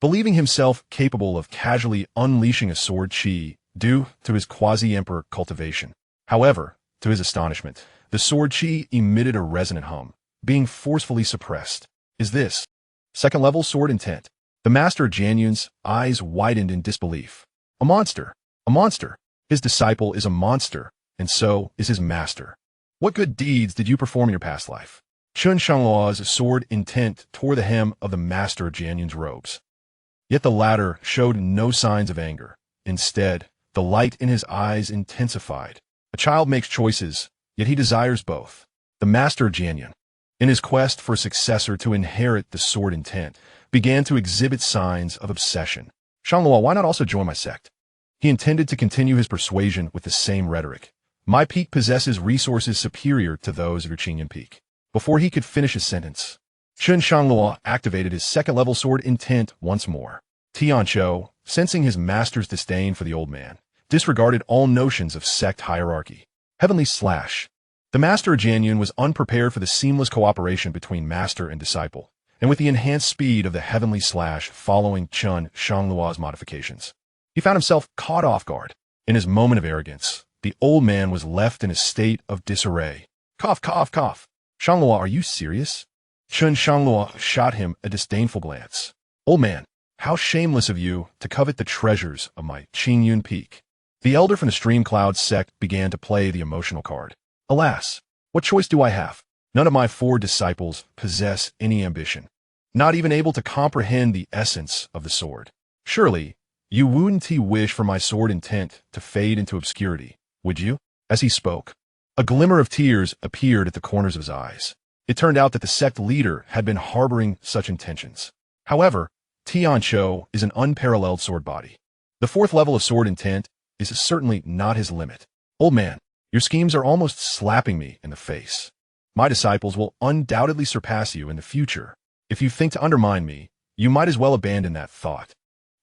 [SPEAKER 1] believing himself capable of casually unleashing a sword chi due to his quasi-emperor cultivation. However, to his astonishment, the sword chi emitted a resonant hum, being forcefully suppressed. Is this second level sword intent? The Master of Jianyun's eyes widened in disbelief. A monster! A monster! His disciple is a monster, and so is his master. What good deeds did you perform in your past life? Chen Shangluo's sword intent tore the hem of the Master of Jianyun's robes. Yet the latter showed no signs of anger. Instead, the light in his eyes intensified. A child makes choices, yet he desires both. The Master of Jianyun, in his quest for a successor to inherit the sword intent, began to exhibit signs of obsession. Shangluo, why not also join my sect? He intended to continue his persuasion with the same rhetoric. My peak possesses resources superior to those of your Qingyun peak. Before he could finish his sentence, Chen Shangluo activated his second-level sword intent once more. Xianxia, sensing his master's disdain for the old man, disregarded all notions of sect hierarchy. Heavenly Slash. The Master of Jianyun was unprepared for the seamless cooperation between master and disciple, and with the enhanced speed of the Heavenly Slash following Chen Shangluo's modifications, he found himself caught off guard. In his moment of arrogance, the old man was left in a state of disarray. Cough, cough, cough. Shangluo, are you serious? Chen Shangluo shot him a disdainful glance. Old man, how shameless of you to covet the treasures of my Qingyun peak. The elder from the Stream Cloud sect began to play the emotional card. Alas, what choice do I have? None of my 4 disciples possess any ambition, not even able to comprehend the essence of the sword. Surely, you wouldn't wish for my sword intent to fade into obscurity, would you? As he spoke, a glimmer of tears appeared at the corners of his eyes. It turned out that the sect leader had been harboring such intentions. However, Xianxia is an unparalleled sword body. The 4th level of sword intent is certainly not his limit. Old man, your schemes are almost slapping me in the face. My disciples will undoubtedly surpass you in the future. If you think to undermine me, you might as well abandon that thought.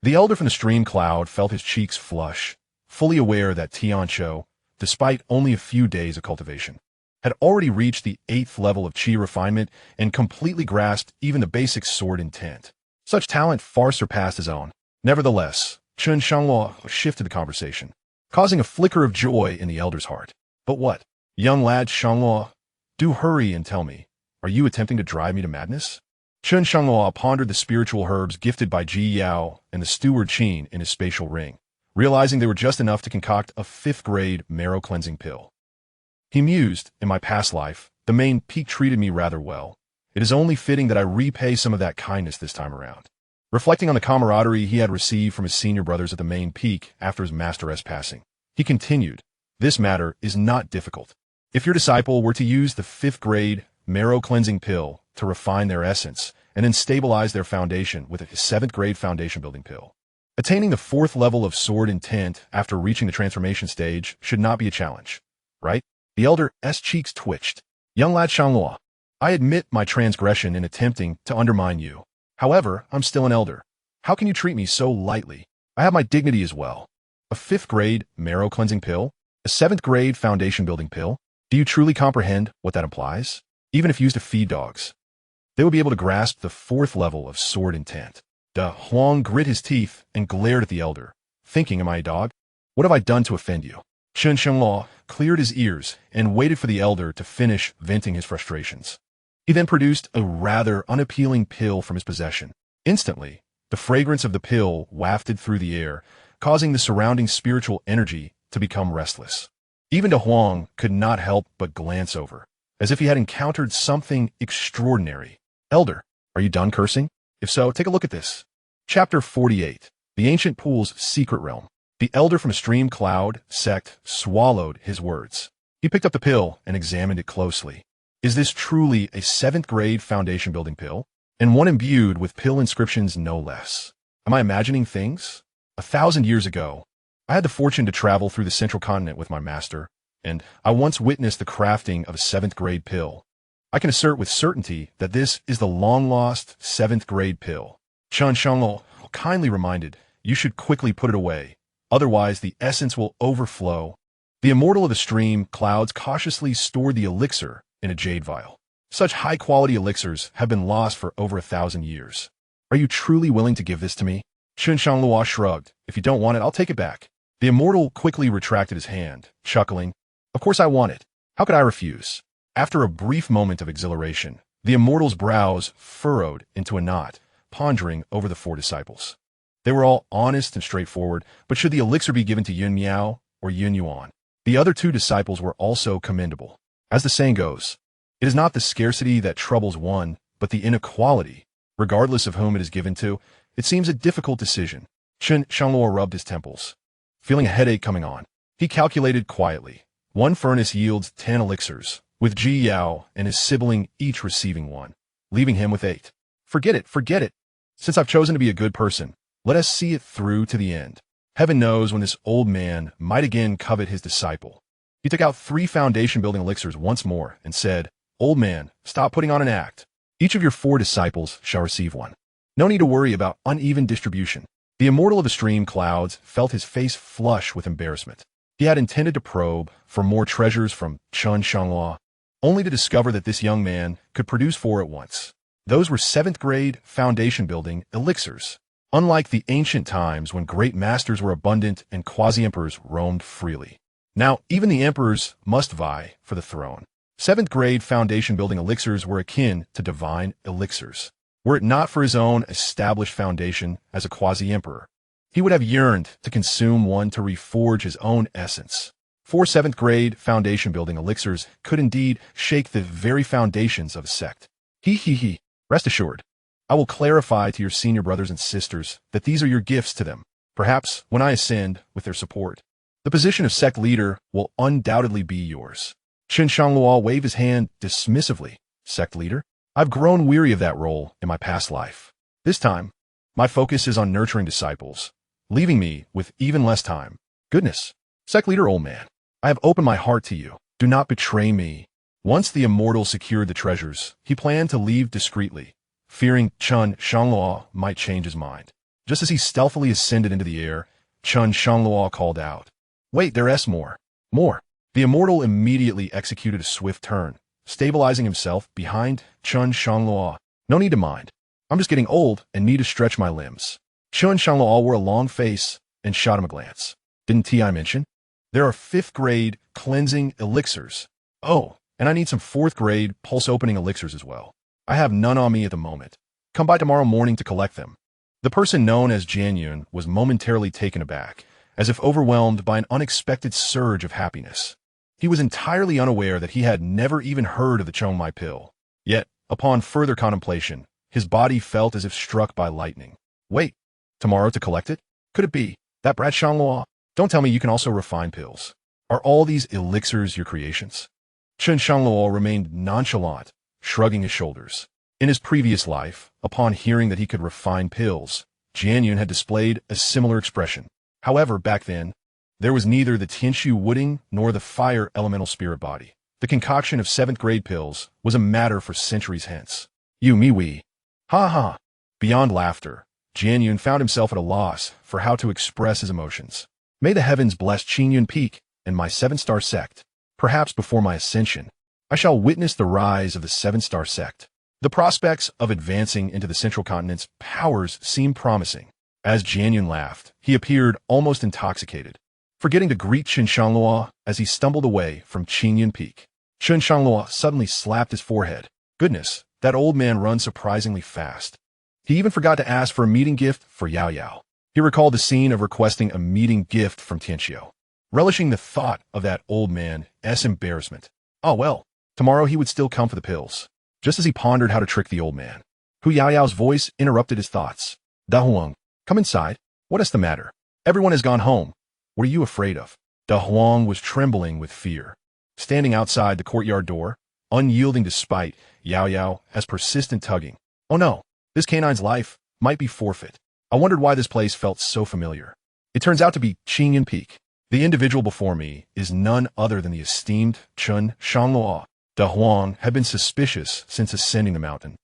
[SPEAKER 1] The elder from the Stream Cloud felt his cheeks flush, fully aware that Xianxia, despite only a few days of cultivation, had already reached the 8th level of chi refinement and completely grasped even the basic sword intent. Such talent far surpassed his own. Nevertheless, Chen Shangluo shifted the conversation, causing a flicker of joy in the elder's heart. But what? Young lad Shangluo, do hurry and tell me, are you attempting to drive me to madness? Chen Shangluo pondered the spiritual herbs gifted by Ji Yao and the steward Qin in his spatial ring, realizing they were just enough to concoct a 5th-grade marrow-cleansing pill. He mused, in my past life, the main peak treated me rather well. It is only fitting that I repay some of that kindness this time around. Reflecting on the camaraderie he had received from his senior brothers at the main peak after his master's passing, he continued, this matter is not difficult. If your disciple were to use the 5th-grade marrow-cleansing pill to refine their essence and then stabilize their foundation with a 7th-grade foundation-building pill, attaining the 4th level of sword intent after reaching the transformation stage should not be a challenge, right? The elder's cheeks twitched. Young lad Shangluo, I admit my transgression in attempting to undermine you. However, I'm still an elder. How can you treat me so lightly? I have my dignity as well. A 5th-grade marrow-cleansing pill? A 7th-grade foundation-building pill? Do you truly comprehend what that implies? Even if used to feed dogs, they would be able to grasp the 4th level of sword intent. De Huang grit his teeth and glared at the elder, thinking, am I a dog? What have I done to offend you? Chen Shangluo cleared his ears and waited for the elder to finish venting his frustrations. He then produced a rather unappealing pill from his possession. Instantly, the fragrance of the pill wafted through the air, causing the surrounding spiritual energy to become restless. Even De Huang could not help but glance over, as if he had encountered something extraordinary. Elder, are you done cursing? If so, take a look at this. Chapter 48, The Ancient Pool's Secret Realm. The elder from Stream Cloud sect swallowed his words. He picked up the pill and examined it closely. Is this truly a 7th-grade foundation-building pill? And one imbued with pill inscriptions no less. Am I imagining things? 1,000 years ago, I had the fortune to travel through the central continent with my master, and I once witnessed the crafting of a 7th-grade pill. I can assert with certainty that this is the long-lost 7th grade pill. Chen Shangluo kindly reminded, you should quickly put it away, otherwise the essence will overflow. The immortal of the stream clouds cautiously stored the elixir in a jade vial. Such high-quality elixirs have been lost for over 1,000 years. Are you truly willing to give this to me? Chen Shangluo shrugged. If you don't want it, I'll take it back. The immortal quickly retracted his hand, chuckling. Of course I want it. How could I refuse? After a brief moment of exhilaration, the immortal's brows furrowed into a knot, pondering over the 4 disciples. They were all honest and straightforward, but should the elixir be given to Yun Miao or Yun Yuan? The other 2 disciples were also commendable. As the saying goes, it is not the scarcity that troubles one, but the inequality. Regardless of whom it is given to, it seems a difficult decision. Chen Shangluo rubbed his temples, feeling a headache coming on. He calculated quietly. 1 furnace yields 10 elixirs, with Ji Yao and his sibling each receiving 1, leaving him with 8. Forget it, forget it. Since I've chosen to be a good person, let us see it through to the end. Heaven knows when this old man might again covet his disciple. He took out 3 foundation-building elixirs once more and said, Old man, stop putting on an act. Each of your 4 disciples shall receive 1. No need to worry about uneven distribution. The immortal of the stream clouds felt his face flush with embarrassment. He had intended to probe for more treasures from Chen Shangluo, only to discover that this young man could produce 4 at once. Those were 7th grade foundation-building elixirs. Unlike the ancient times when great masters were abundant and quasi-emperors roamed freely. Now, even the emperors must vie for the throne. 7th grade foundation-building elixirs were akin to divine elixirs. Were it not for his own established foundation as a quasi-emperor, he would have yearned to consume one to reforge his own essence. 4 7th grade foundation-building elixirs could indeed shake the very foundations of a sect. He. Rest assured, I will clarify to your senior brothers and sisters that these are your gifts to them. Perhaps, when I ascend with their support, the position of sect leader will undoubtedly be yours. Chen Shangluo waved his hand dismissively. Sect leader? I've grown weary of that role in my past life. This time, my focus is on nurturing disciples, leaving me with even less time. Goodness. Sect leader, old man, I have opened my heart to you. Do not betray me. Once the immortal secured the treasures, he planned to leave discreetly, fearing Chen Shangluo might change his mind. Just as he stealthily ascended into the air, Chen Shangluo called out, Wait, there's more. More. The immortal immediately executed a swift turn, stabilizing himself behind Chen Shangluo. No need to mind. I'm just getting old and need to stretch my limbs. Chen Shangluo wore a long face and shot him a glance. Didn't Ti mention? There are 5th grade cleansing elixirs. Oh, and I need some 4th grade pulse opening elixirs as well. I have none on me at the moment. Come by tomorrow morning to collect them. The person known as Jianyun was momentarily taken aback, as if overwhelmed by an unexpected surge of happiness. He was entirely unaware that he had never even heard of the Chongmai pill. Yet, upon further contemplation, his body felt as if struck by lightning. Wait, tomorrow to collect it? Could it be that brat Shangluo? Don't tell me you can also refine pills. Are all these elixirs your creations? Chen Shangluo remained nonchalant, shrugging his shoulders. In his previous life, upon hearing that he could refine pills, Jianyun had displayed a similar expression. However, back then, there was neither the Tianshu wooding nor the fire elemental spirit body. The concoction of 7th grade pills was a matter for centuries hence. You me we. Ha ha. Beyond laughter, Jianyun found himself at a loss for how to express his emotions. May the heavens bless Qingyun Peak and my 7-star sect. Perhaps before my ascension, I shall witness the rise of the 7-star sect. The prospects of advancing into the central continent's powers seemed promising. As Jianyun laughed, he appeared almost intoxicated, forgetting to greet Chen Shangluo as he stumbled away from Qingyun Peak. Chen Shangluo suddenly slapped his forehead. Goodness, that old man runs surprisingly fast. He even forgot to ask for a meeting gift for Yao Yao. He recalled the scene of requesting a meeting gift from Xianxia, relishing the thought of that old man's embarrassment. Oh well, tomorrow he would still come for the pills. Just as he pondered how to trick the old man, Hu Yaoyao's voice interrupted his thoughts. Da Huang, come inside. What is the matter? Everyone has gone home. What are you afraid of? Da Huang was trembling with fear. Standing outside the courtyard door, unyielding despite Yao Yao's persistent tugging. Oh no, this canine's life might be forfeit. I wondered why this place felt so familiar. It turns out to be Qingyun Peak. The individual before me is none other than the esteemed Chen Shangluo. De Huang had been suspicious since ascending the mountain.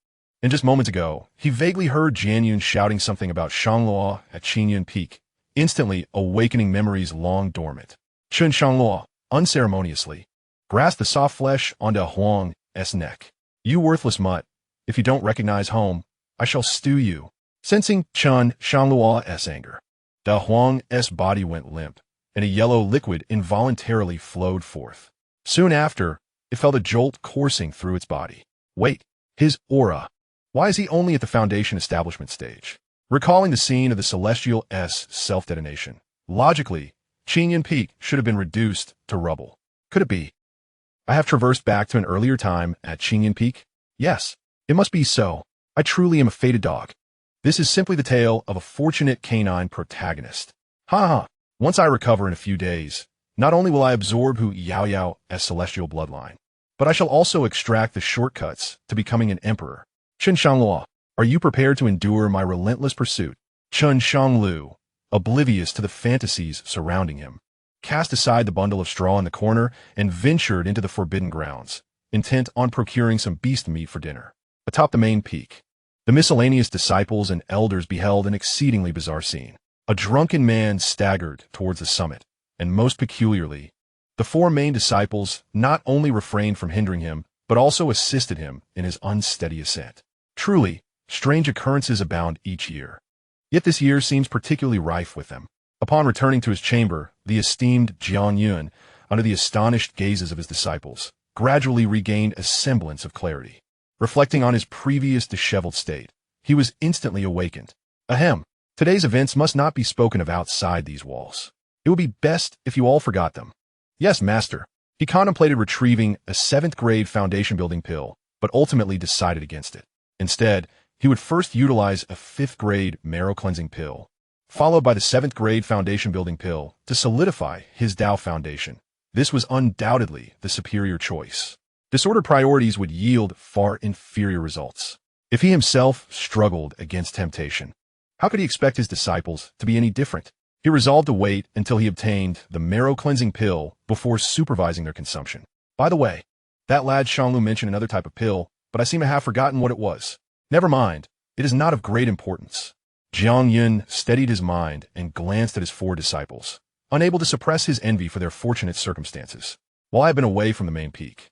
[SPEAKER 1] And just moments ago, he vaguely heard Jian Yun shouting something about Shangluo at Qingyun Peak, instantly awakening memories long dormant. Chen Shangluo, unceremoniously, grasped the soft flesh on De Huang's neck. "You worthless mutt, if you don't recognize home, I shall stew you." Sensing Chen Shangluo's anger, De Huang's body went limp, and a yellow liquid involuntarily flowed forth. Soon after, it felt a jolt coursing through its body. Wait, his aura. Why is he only at the Foundation establishment stage? Recalling the scene of the Celestial S self-detonation, logically, Qingyun Peak should have been reduced to rubble. Could it be? I have traversed back to an earlier time at Qingyun Peak? Yes, it must be so. I truly am a fated dog. This is simply the tale of a fortunate canine protagonist. Ha ha. Once I recover in a few days, not only will I absorb Hu Yaoyao as celestial bloodline, but I shall also extract the shortcuts to becoming an emperor. Chen Shangluo, are you prepared to endure my relentless pursuit? Chen Shangluo, oblivious to the fantasies surrounding him, cast aside the bundle of straw in the corner and ventured into the forbidden grounds, intent on procuring some beast meat for dinner. Atop the main peak, the miscellaneous disciples and elders beheld an exceedingly bizarre scene. A drunken man staggered towards the summit, and most peculiarly, the four main disciples not only refrained from hindering him, but also assisted him in his unsteady ascent. Truly, strange occurrences abound each year. Yet this year seems particularly rife with them. Upon returning to his chamber, the esteemed Jian Yun, under the astonished gazes of his disciples, gradually regained a semblance of clarity. Reflecting on his previous disheveled state, he was instantly awakened. Ahem. Today's events must not be spoken of outside these walls. It would be best if you all forgot them. Yes, master. He contemplated retrieving a 7th grade foundation building pill, but ultimately decided against it. Instead, he would first utilize a 5th grade marrow cleansing pill, followed by the 7th grade foundation building pill to solidify his Dao foundation. This was undoubtedly the superior choice. Disordered priorities would yield far inferior results. If he himself struggled against temptation, how could he expect his disciples to be any different? He resolved to wait until he obtained the marrow-cleansing pill before supervising their consumption. By the way, that lad Shangluo mentioned another type of pill, but I seem to have forgotten what it was. Never mind, it is not of great importance. Jiang Yun steadied his mind and glanced at his 4 disciples, unable to suppress his envy for their fortunate circumstances. While I have been away from the main peak,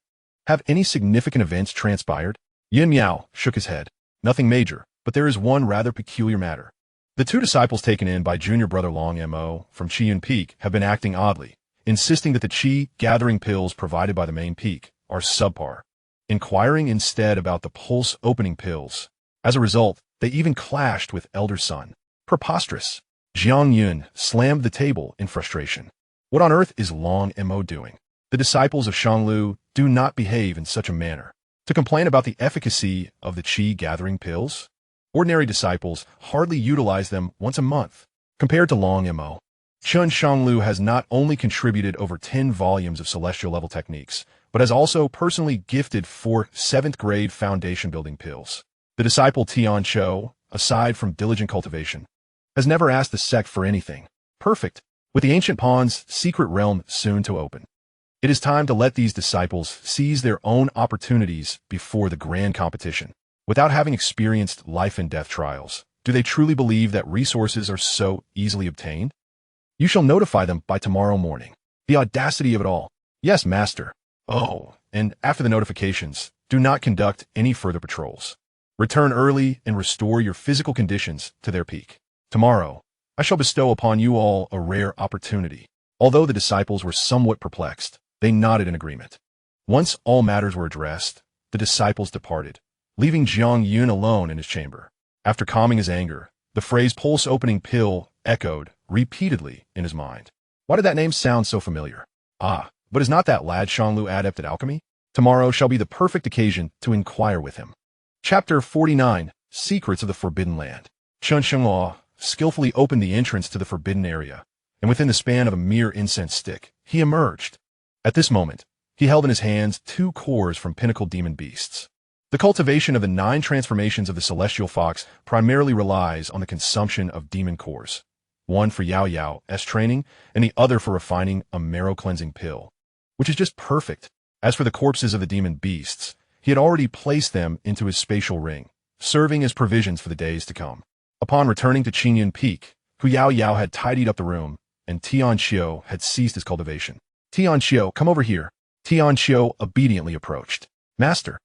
[SPEAKER 1] have any significant events transpired? Yin Miao shook his head. Nothing major, but there is one rather peculiar matter. The 2 disciples taken in by junior brother Long Mo from Qiyun Peak have been acting oddly, insisting that the qi gathering pills provided by the main peak are subpar, inquiring instead about the pulse opening pills. As a result, they even clashed with elder son. Preposterous. Jiang Yun slammed the table in frustration. What on earth is Long Mo doing? The disciples of Shangluo do not behave in such a manner. To complain about the efficacy of the qi gathering pills? Ordinary disciples hardly utilize them once a month. Compared to Long Mo, Chen Shangluo has not only contributed over 10 volumes of celestial level techniques, but has also personally gifted 4 7th grade foundation building pills. The disciple Tian Cho, aside from diligent cultivation, has never asked the sect for anything. Perfect. With the ancient pawn's secret realm soon to open, it is time to let these disciples seize their own opportunities before the grand competition. Without having experienced life and death trials, do they truly believe that resources are so easily obtained? You shall notify them by tomorrow morning. The audacity of it all. Yes, master. Oh, and after the notifications, do not conduct any further patrols. Return early and restore your physical conditions to their peak. Tomorrow, I shall bestow upon you all a rare opportunity. Although the disciples were somewhat perplexed, they nodded in agreement. Once all matters were addressed, the disciples departed, leaving Jiang Yun alone in his chamber. After calming his anger, the phrase pulse-opening pill echoed repeatedly in his mind. Why did that name sound so familiar? Ah, but is not that lad Shangluo adept at alchemy? Tomorrow shall be the perfect occasion to inquire with him. Chapter 49, Secrets of the Forbidden Land. Chen Shangluo skillfully opened the entrance to the forbidden area, and within the span of a mere incense stick, he emerged. At this moment, he held in his hands 2 cores from pinnacle demon beasts. The cultivation of the 9 transformations of the celestial fox primarily relies on the consumption of demon cores, one for Yao Yao's training and the other for refining a marrow-cleansing pill, which is just perfect. As for the corpses of the demon beasts, he had already placed them into his spatial ring, serving as provisions for the days to come. Upon returning to Qingyun Peak, Hu Yaoyao had tidied up the room, and Xianxia had ceased his cultivation. Xianxia, come over here. Xianxia obediently approached. Master.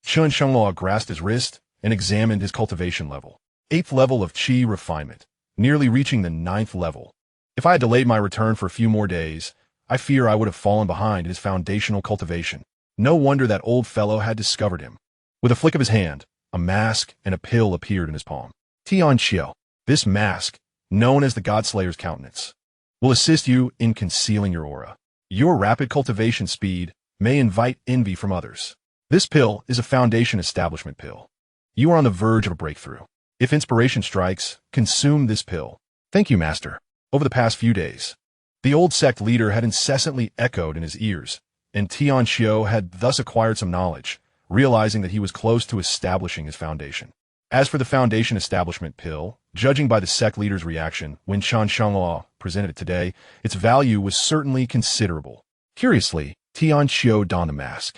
[SPEAKER 1] Chen Shangluo grasped his wrist and examined his cultivation level. 8th level of Qi refinement, nearly reaching the 9th level. If I had delayed my return for a few more days, I fear I would have fallen behind in his foundational cultivation. No wonder that old fellow had discovered him. With a flick of his hand, a mask and a pill appeared in his palm. Xianxia, this mask, known as the Godslayer's Countenance, will assist you in concealing your aura. Your rapid cultivation speed may invite envy from others. This pill is a foundation establishment pill. You are on the verge of a breakthrough. If inspiration strikes, consume this pill. Thank you, Master. Over the past few days, the old sect leader had incessantly echoed in his ears, and Xianxia had thus acquired some knowledge, realizing that he was close to establishing his foundation. As for the foundation establishment pill, judging by the sect leader's reaction when Chen Shangluo presented it today, its value was certainly considerable. Curiously, Xianxia donned the mask,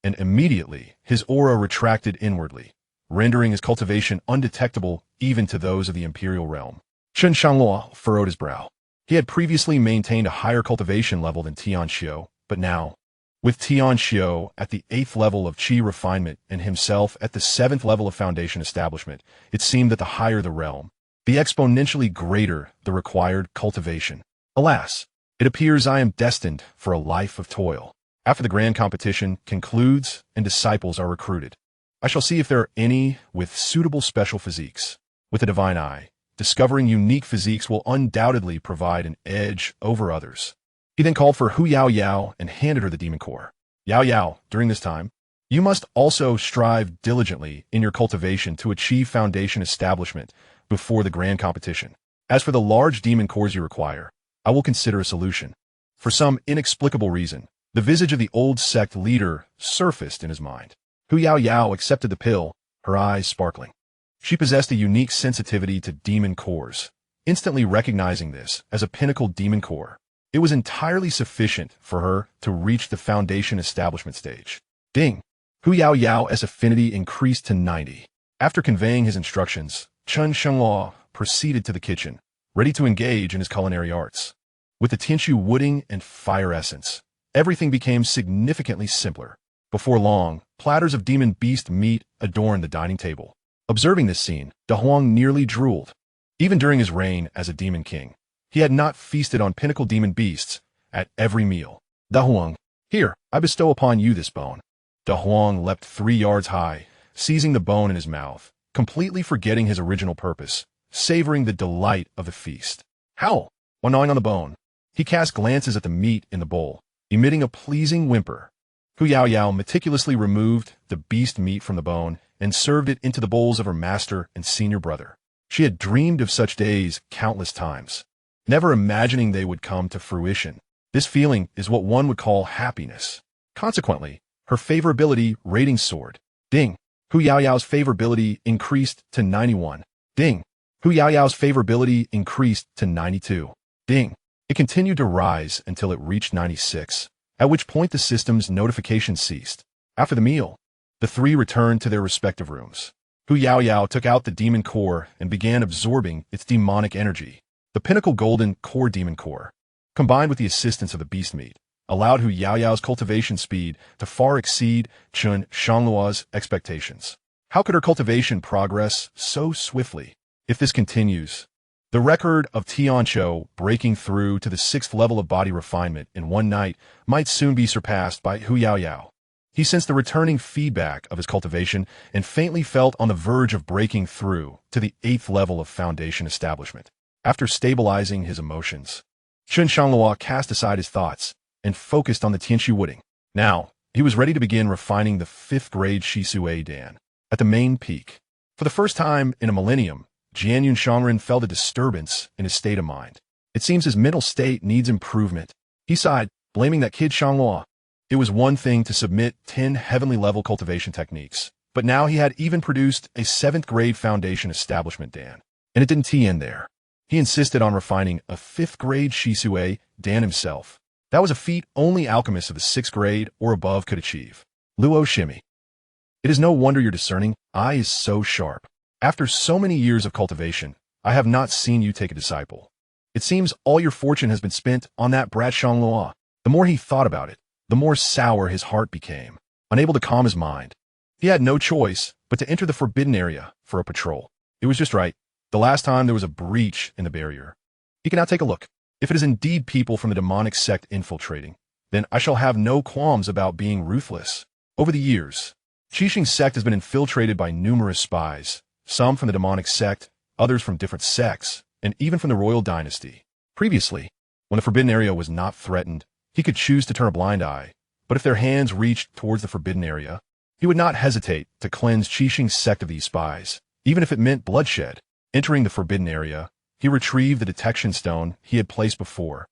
[SPEAKER 1] and immediately his aura retracted inwardly, rendering his cultivation undetectable even to those of the imperial realm. Chen Shangluo furrowed his brow. He had previously maintained a higher cultivation level than Xianxia, but now, with Xianxia at the 8th level of Qi refinement and himself at the 7th level of foundation establishment, it seemed that the higher the realm, the exponentially greater the required cultivation. Alas, it appears I am destined for a life of toil. After the grand competition concludes and disciples are recruited, I shall see if there are any with suitable special physiques. With a divine eye, discovering unique physiques will undoubtedly provide an edge over others. He then called for Hu Yaoyao and handed her the demon core. Yaoyao, during this time, you must also strive diligently in your cultivation to achieve foundation establishment before the grand competition. As for the large demon cores you require, I will consider a solution. For some inexplicable reason, the visage of the old sect leader surfaced in his mind. Hu Yaoyao accepted the pill, her eyes sparkling. She possessed a unique sensitivity to demon cores, instantly recognizing this as a pinnacle demon core. It was entirely sufficient for her to reach the foundation establishment stage. Ding! Hu Yaoyao's affinity increased to 90. After conveying his instructions, Chen Shangluo proceeded to the kitchen, ready to engage in his culinary arts. With the Tianshu wooding and fire essence, everything became significantly simpler. Before long, platters of demon beast meat adorned the dining table. Observing this scene, De Huang nearly drooled. Even during his reign as a demon king, he had not feasted on pinnacle demon beasts at every meal. De Huang, here, I bestow upon you this bone. De Huang leapt 3 yards high, seizing the bone in his mouth, completely forgetting his original purpose, savoring the delight of the feast. Howl! While gnawing on the bone, he cast glances at the meat in the bowl, emitting a pleasing whimper. Hu Yaoyao meticulously removed the beast meat from the bone and served it into the bowls of her master and senior brother. She had dreamed of such days countless times, never imagining they would come to fruition. This feeling is what one would call happiness. Consequently, her favorability rating soared. Ding! Hu Yaoyao's favorability increased to 91. Ding! Hu Yaoyao's favorability increased to 92. Ding! It continued to rise until it reached 96, at which point the system's notification ceased. After the meal, the three returned to their respective rooms. Hu Yaoyao took out the demon core and began absorbing its demonic energy. The pinnacle golden core demon core, combined with the assistance of the beast meat, allowed Hu Yaoyao's cultivation speed to far exceed Chen Shangluo's expectations. How could her cultivation progress so swiftly? If this continues, the record of Xianxia breaking through to the 6th level of body refinement in one night might soon be surpassed by Hu Yaoyao. He sensed the returning feedback of his cultivation and faintly felt on the verge of breaking through to the 8th level of foundation establishment. After stabilizing his emotions, Chen Shangluo cast aside his thoughts and focused on the Tianshu wooding. Now, he was ready to begin refining the 5th grade Shisui Dan. At the main peak, for the first time in a millennium, Jianyun Shangren felt a disturbance in his state of mind. It seems his mental state needs improvement. He sighed, blaming that kid Shangluo. It was one thing to submit 10 heavenly level cultivation techniques, but now he had even produced a 7th grade foundation establishment Dan. And it didn't end there. He insisted on refining a 5th grade Shisui Dan himself. That was a feat only alchemists of the 6th grade or above could achieve. Luo shimmy. It is no wonder your discerning eye is so sharp. After so many years of cultivation, I have not seen you take a disciple. It seems all your fortune has been spent on that brat Shangluo. The more he thought about it, the more sour his heart became. Unable to calm his mind, he had no choice but to enter the forbidden area for a patrol. It was just right. The last time there was a breach in the barrier. He can now take a look. If it is indeed people from the demonic sect infiltrating, then I shall have no qualms about being ruthless. Over the years, Qixing's sect has been infiltrated by numerous spies, some from the demonic sect, others from different sects, and even from the royal dynasty. Previously, when the forbidden area was not threatened, he could choose to turn a blind eye, but if their hands reached towards the forbidden area, he would not hesitate to cleanse Qixing's sect of these spies, even if it meant bloodshed. Entering the forbidden area, he retrieved the detection stone he had placed before.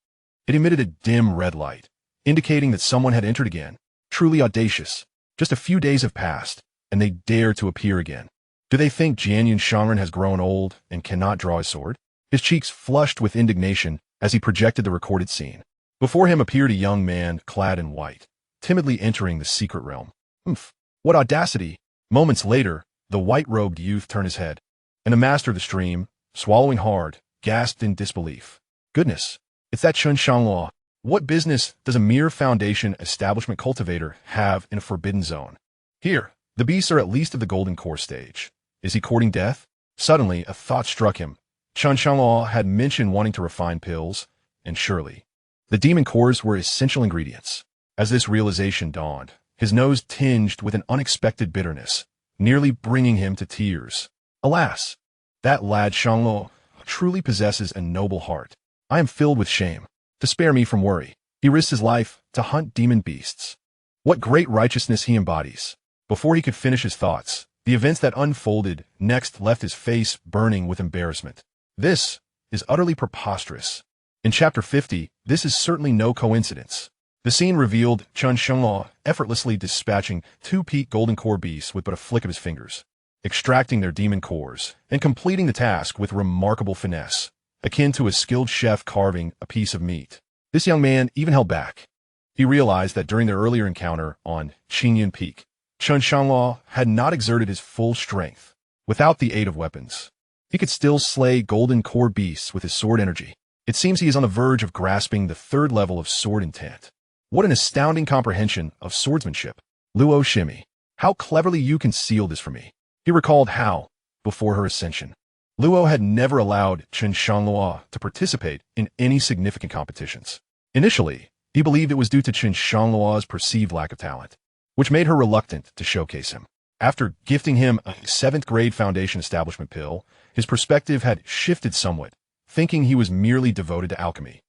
[SPEAKER 1] It emitted a dim red light, indicating that someone had entered again. Truly audacious. Just a few days have passed, and they dare to appear again. Do they think Jianyun Shangren has grown old and cannot draw his sword? His cheeks flushed with indignation as he projected the recorded scene. Before him appeared a young man clad in white, timidly entering the secret realm. Oomph! What audacity! Moments later, the white-robed youth turned his head, and the master of the stream, swallowing hard, gasped in disbelief. Goodness, it's that Chen Shangluo. What business does a mere foundation establishment cultivator have in a forbidden zone? Here, the beasts are at least of the golden core stage. Is he courting death? Suddenly, a thought struck him. Chen Shangluo had mentioned wanting to refine pills, and surely, the demon cores were essential ingredients. As this realization dawned, his nose tinged with an unexpected bitterness, nearly bringing him to tears. Alas, that lad Shangluo truly possesses a noble heart. I am filled with shame. To spare me from worry, he risked his life to hunt demon beasts. What great righteousness he embodies. Before he could finish his thoughts, the events that unfolded next left his face burning with embarrassment. This is utterly preposterous. In Chapter 50, this is certainly no coincidence. The scene revealed Chen Shangluo effortlessly dispatching 2 peak golden core beasts with but a flick of his fingers, extracting their demon cores, and completing the task with remarkable finesse, akin to a skilled chef carving a piece of meat. This young man even held back. He realized that during their earlier encounter on Qingyun Peak, Chen Shangluo had not exerted his full strength. Without the aid of weapons, he could still slay golden core beasts with his sword energy. It seems he is on the verge of grasping the 3rd level of sword intent. What an astounding comprehension of swordsmanship. Luo shimmy. How cleverly you concealed this from me. He recalled how, before her ascension, Luo had never allowed Chen Shangluo to participate in any significant competitions. Initially, he believed it was due to Chen Shangluo's perceived lack of talent, which made her reluctant to showcase him. After gifting him a 7th grade foundation establishment pill, his perspective had shifted somewhat, thinking he was merely devoted to alchemy.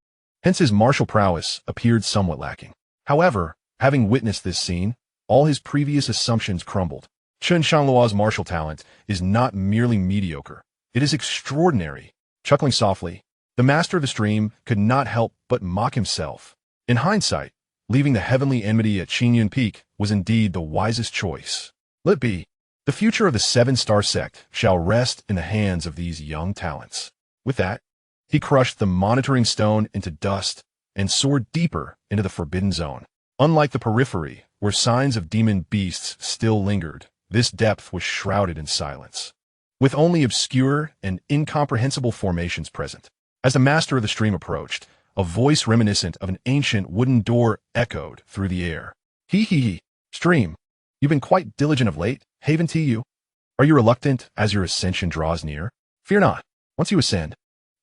[SPEAKER 1] Hence his martial prowess appeared somewhat lacking. However, having witnessed this scene, all his previous assumptions crumbled. Chen Shangluo's martial talent is not merely mediocre. It is extraordinary. Chuckling softly, the master of the stream could not help but mock himself. In hindsight, leaving the heavenly enmity at Qingyun Peak was indeed the wisest choice. Let it be. The future of the 7-star sect shall rest in the hands of these young talents. With that, he crushed the monitoring stone into dust and soared deeper into the forbidden zone. Unlike the periphery, where signs of demon beasts still lingered, this depth was shrouded in silence, with only obscure and incomprehensible formations present. As the master of the stream approached, a voice reminiscent of an ancient wooden door echoed through the air. Hee. Stream, you've been quite diligent of late, haven to you. Are you reluctant as your ascension draws near? Fear not. Once you ascend,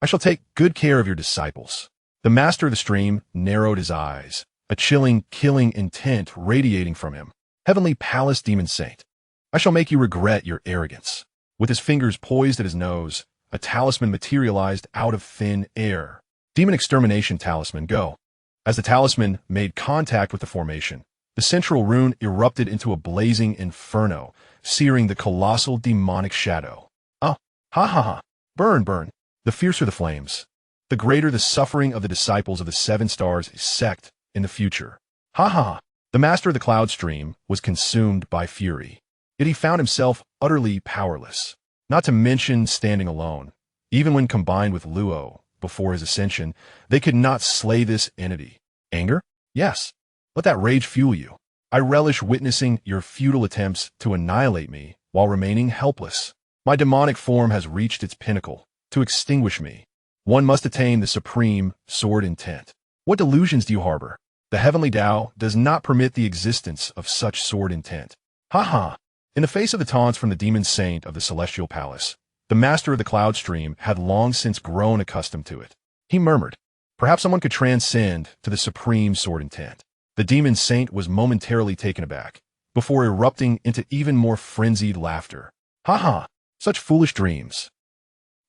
[SPEAKER 1] I shall take good care of your disciples. The master of the stream narrowed his eyes, a chilling, killing intent radiating from him. Heavenly Palace Demon Saint, I shall make you regret your arrogance. With his fingers poised at his nose, a talisman materialized out of thin air. Demon Extermination Talisman, go. As the talisman made contact with the formation, the central rune erupted into a blazing inferno, searing the colossal demonic shadow. Oh, ha. Burn. The fiercer the flames, the greater the suffering of the disciples of the 7 stars sect in the future. Ha. The master of the cloud stream was consumed by fury, yet he found himself utterly powerless, not to mention standing alone. Even when combined with Luo, before his ascension, they could not slay this entity. Anger? Yes. Let that rage fuel you. I relish witnessing your futile attempts to annihilate me while remaining helpless. My demonic form has reached its pinnacle. To extinguish me, one must attain the supreme sword intent. What delusions do you harbor? The heavenly Tao does not permit the existence of such sword intent. Ha! In the face of the taunts from the demon saint of the celestial palace, the master of the cloud stream had long since grown accustomed to it. He murmured, perhaps someone could transcend to the supreme sword intent. The demon saint was momentarily taken aback, before erupting into even more frenzied laughter. Ha! Such foolish dreams.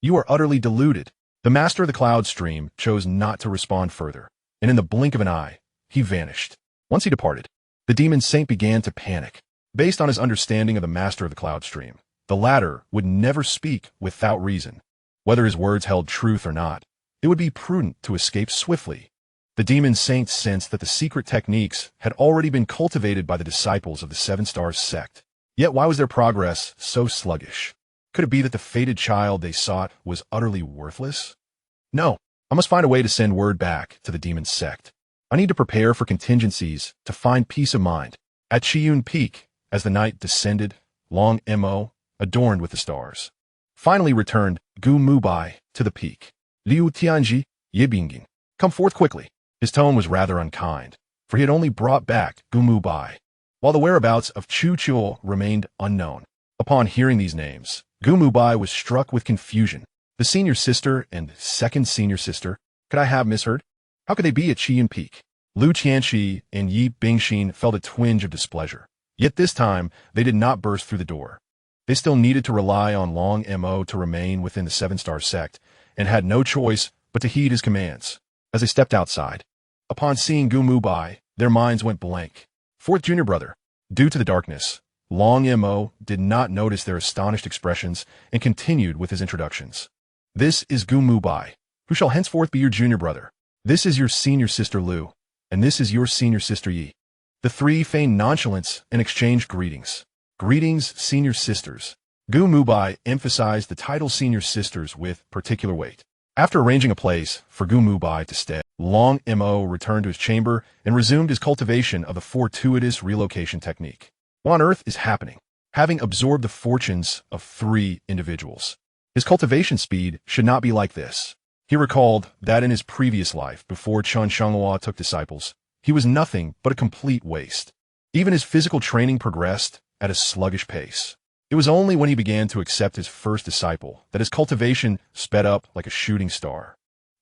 [SPEAKER 1] You are utterly deluded. The master of the cloud stream chose not to respond further, and in the blink of an eye, he vanished. Once he departed, the demon saint began to panic. Based on his understanding of the master of the cloud stream, the latter would never speak without reason. Whether his words held truth or not, it would be prudent to escape swiftly. The demon saint sensed that the secret techniques had already been cultivated by the disciples of the Seven Stars sect. Yet why was their progress so sluggish? Could it be that the fated child they sought was utterly worthless? No, I must find a way to send word back to the demon sect. I need to prepare for contingencies to find peace of mind. At Chiyun Peak, as the night descended, Long Mo, adorned with the stars, finally returned Gu Mubai to the peak. Liu Tianji, Yibinging, come forth quickly. His tone was rather unkind, for he had only brought back Gu Mubai, while the whereabouts of Chu Chuo remained unknown. Upon hearing these names, Gu Mubai was struck with confusion. The senior sister and second senior sister, could I have misheard? How could they be at Chiyun Peak? Lu Qianxi and Yi Bingxin felt a twinge of displeasure. Yet this time, they did not burst through the door. They still needed to rely on Long Mo to remain within the Seven-Star sect, and had no choice but to heed his commands. As they stepped outside, upon seeing Gu Mubai, their minds went blank. Fourth junior brother. Due to the darkness, Long Mo did not notice their astonished expressions and continued with his introductions. This is Gu Mubai, who shall henceforth be your junior brother. This is your senior sister Lu, and this is your senior sister Yi. The three feigned nonchalance and exchanged greetings. Greetings, senior sisters. Gu Mubai emphasized the title senior sisters with particular weight. After arranging a place for Gu Mubai to stay, Long Mo returned to his chamber and resumed his cultivation of the fortuitous relocation technique. What on earth is happening? Having absorbed the fortunes of three individuals, his cultivation speed should not be like this. He recalled that in his previous life, before Chen Shangluo took disciples, he was nothing but a complete waste. Even his physical training progressed at a sluggish pace. It was only when he began to accept his first disciple that his cultivation sped up like a shooting star,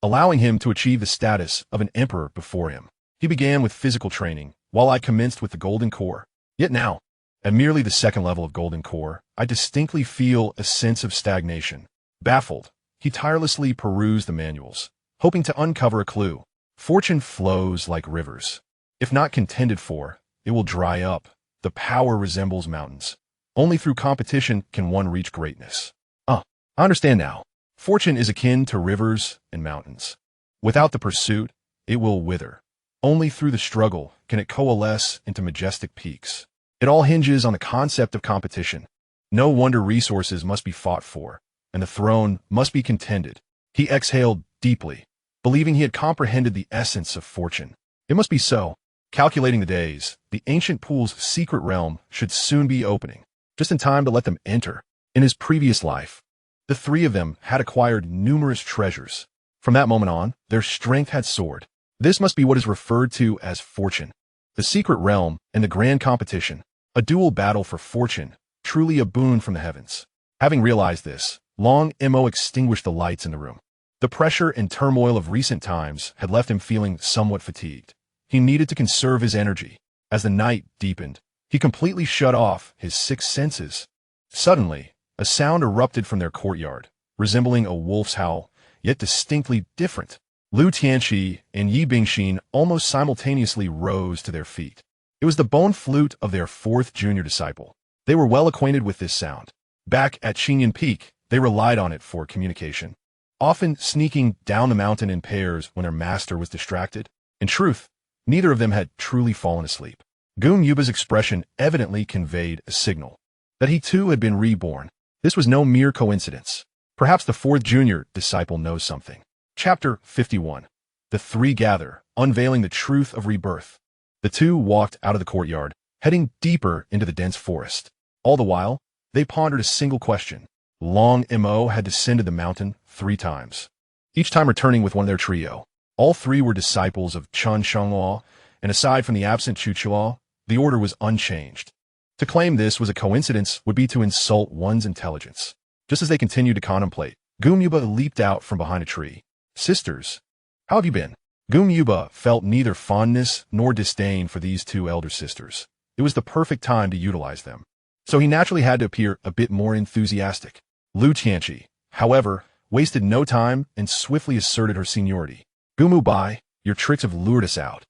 [SPEAKER 1] allowing him to achieve the status of an emperor before him. He began with physical training, while I commenced with the golden core. Yet now, at merely the second level of golden core, I distinctly feel a sense of stagnation. Baffled, he tirelessly perused the manuals, hoping to uncover a clue. Fortune flows like rivers. If not contended for, it will dry up. The power resembles mountains. Only through competition can one reach greatness. I understand now. Fortune is akin to rivers and mountains. Without the pursuit, it will wither. Only through the struggle can it coalesce into majestic peaks. It all hinges on the concept of competition. No wonder resources must be fought for, and the throne must be contended. He exhaled deeply, believing he had comprehended the essence of fortune. It must be so. Calculating the days, the ancient pool's secret realm should soon be opening, just in time to let them enter. In his previous life, the three of them had acquired numerous treasures. From that moment on, their strength had soared. This must be what is referred to as fortune. The secret realm and the grand competition, a dual battle for fortune, truly a boon from the heavens. Having realized this, Long Mo extinguished the lights in the room. The pressure and turmoil of recent times had left him feeling somewhat fatigued. He needed to conserve his energy. As the night deepened, he completely shut off his six senses. Suddenly, a sound erupted from their courtyard, resembling a wolf's howl, yet distinctly different. Lu Tianxi and Yi Bingxin almost simultaneously rose to their feet. It was the bone flute of their fourth junior disciple. They were well acquainted with this sound. Back at Chiyun Peak, they relied on it for communication, often sneaking down the mountain in pairs when their master was distracted. In truth, neither of them had truly fallen asleep. Gun Yuba's expression evidently conveyed a signal that he too had been reborn. This was no mere coincidence. Perhaps the fourth junior disciple knows something. Chapter 51. The three gather unveiling the truth of rebirth. The two walked out of the courtyard, heading deeper into the dense forest. All the while, they pondered a single question. Long Mo had descended the mountain 3 times, each time returning with one of their trio. All 3 were disciples of Chen Shangluo, and aside from the absent Chu Chuo, the order was unchanged. To claim this was a coincidence would be to insult one's intelligence. Just as they continued to contemplate, Gumyuba leaped out from behind a tree. "Sisters, how have you been?" Gumyuba felt neither fondness nor disdain for these 2 elder sisters. It was the perfect time to utilize them. So he naturally had to appear a bit more enthusiastic. Lu Xianxia, however, wasted no time and swiftly asserted her seniority. "Gumu Bai, your tricks have lured us out.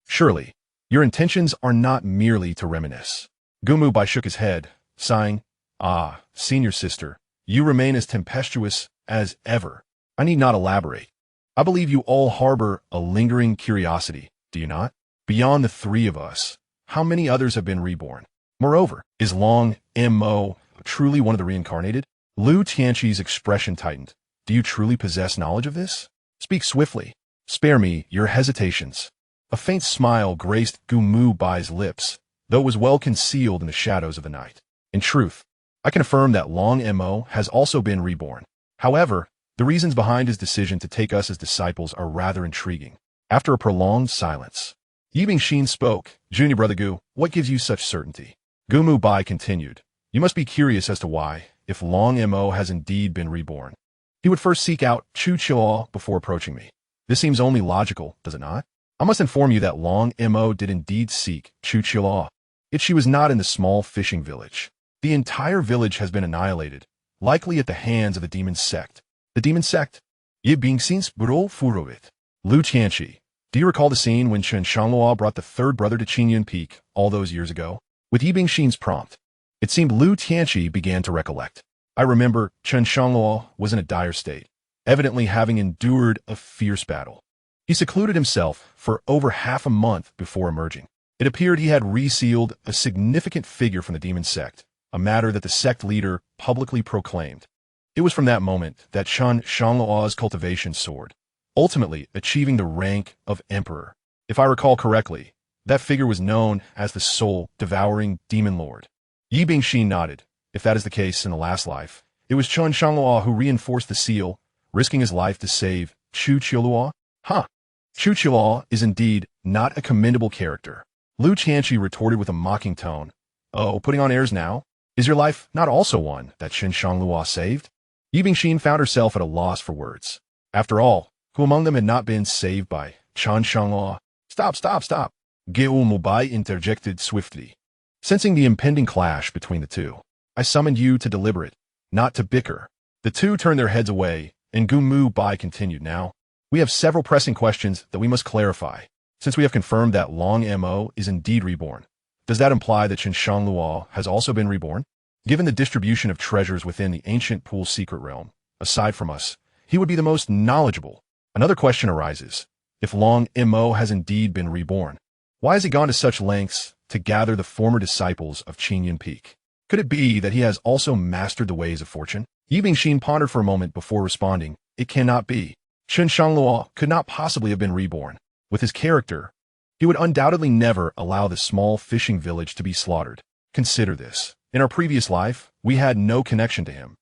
[SPEAKER 1] Surely, your intentions are not merely to reminisce." Gumu Bai shook his head, sighing, "Ah, senior sister, you remain as tempestuous as ever. I need not elaborate. I believe you all harbor a lingering curiosity, do you not? Beyond the 3 of us, how many others have been reborn? Moreover, is Long Mo truly one of the reincarnated?" Lu Tianqi's expression tightened. "Do you truly possess knowledge of this? Speak swiftly. Spare me your hesitations." A faint smile graced Gumu Bai's lips, though it was well concealed in the shadows of the night. "In truth, I can affirm that Long Mo has also been reborn. However, the reasons behind his decision to take us as disciples are rather intriguing." After a prolonged silence, Yi Bingxin spoke. "Junior brother Gu, what gives you such certainty?" Gumu Bai continued. "You must be curious as to why, if Long Mo has indeed been reborn, he would first seek out Chu Chuo before approaching me. This seems only logical, does it not? I must inform you that Long Mo did indeed seek Chu Chuo, yet she was not in the small fishing village. The entire village has been annihilated, likely at the hands of the demon sect." "The demon sect?" Yi Bingxin's bro furovit. Lu Qianxi, do you recall the scene when Chen Shangluo brought the 3rd brother to Qingyun Peak all those years ago? With Yi Bingxin's prompt, it seemed Lu Tianqi began to recollect. "I remember Chen Shangluo was in a dire state, evidently having endured a fierce battle. He secluded himself for over half a month before emerging. It appeared he had resealed a significant figure from the demon sect, a matter that the sect leader publicly proclaimed. It was from that moment that Chen Shangluo's cultivation soared, ultimately achieving the rank of emperor. If I recall correctly, that figure was known as the soul-devouring demon lord." Yi Bingxin nodded. "If that is the case in the last life, it was Chen Shangluo who reinforced the seal, risking his life to save Chu Chuo? Huh. Chu Chuo is indeed not a commendable character." Lu Qianxi retorted with a mocking tone. "Oh, putting on airs now? Is your life not also one that Chen Shangluo saved?" Yi Bingxin found herself at a loss for words. After all, who among them had not been saved by Chen Shangluo? Stop. Gumu Bai interjected swiftly. Sensing the impending clash between the 2, "I summoned you to deliberate, not to bicker." The 2 turned their heads away, and Gumu Bai continued. "Now, we have several pressing questions that we must clarify. Since we have confirmed that Long Mo is indeed reborn, does that imply that Chen Shangluo has also been reborn? Given the distribution of treasures within the ancient pool secret realm, aside from us, he would be the most knowledgeable. Another question arises. If Long Mo has indeed been reborn, why has he gone to such lengths to gather the former disciples of Qingyun Peak? Could it be that he has also mastered the ways of fortune?" Yi Bingxin pondered for a moment before responding. "It cannot be. Chen Shangluo could not possibly have been reborn. With his character, he would undoubtedly never allow the small fishing village to be slaughtered. Consider this. In our previous life, we had no connection to him.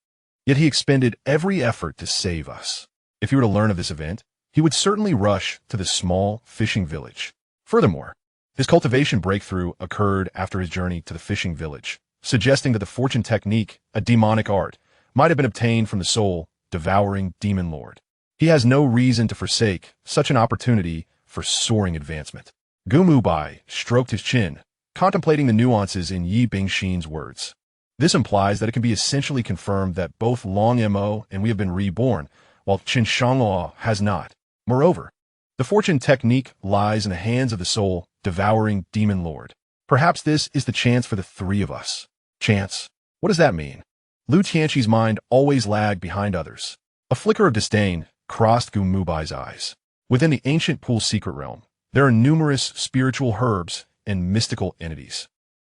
[SPEAKER 1] Yet he expended every effort to save us. If he were to learn of this event, he would certainly rush to the small fishing village. Furthermore, his cultivation breakthrough occurred after his journey to the fishing village, suggesting that the fortune technique, a demonic art, might have been obtained from the soul-devouring demon lord. He has no reason to forsake such an opportunity for soaring advancement." Gumu Bai stroked his chin, contemplating the nuances in Yi Bingxin's words. "This implies that it can be essentially confirmed that both Long Mo and we have been reborn, while Chen Shangluo has not. Moreover, the fortune technique lies in the hands of the soul-devouring demon lord. Perhaps this is the chance for the 3 of us." "Chance? What does that mean?" Lu Tianqi's mind always lagged behind others. A flicker of disdain crossed Gumu Bai's eyes. Within the ancient pool secret realm, there are numerous spiritual herbs and mystical entities,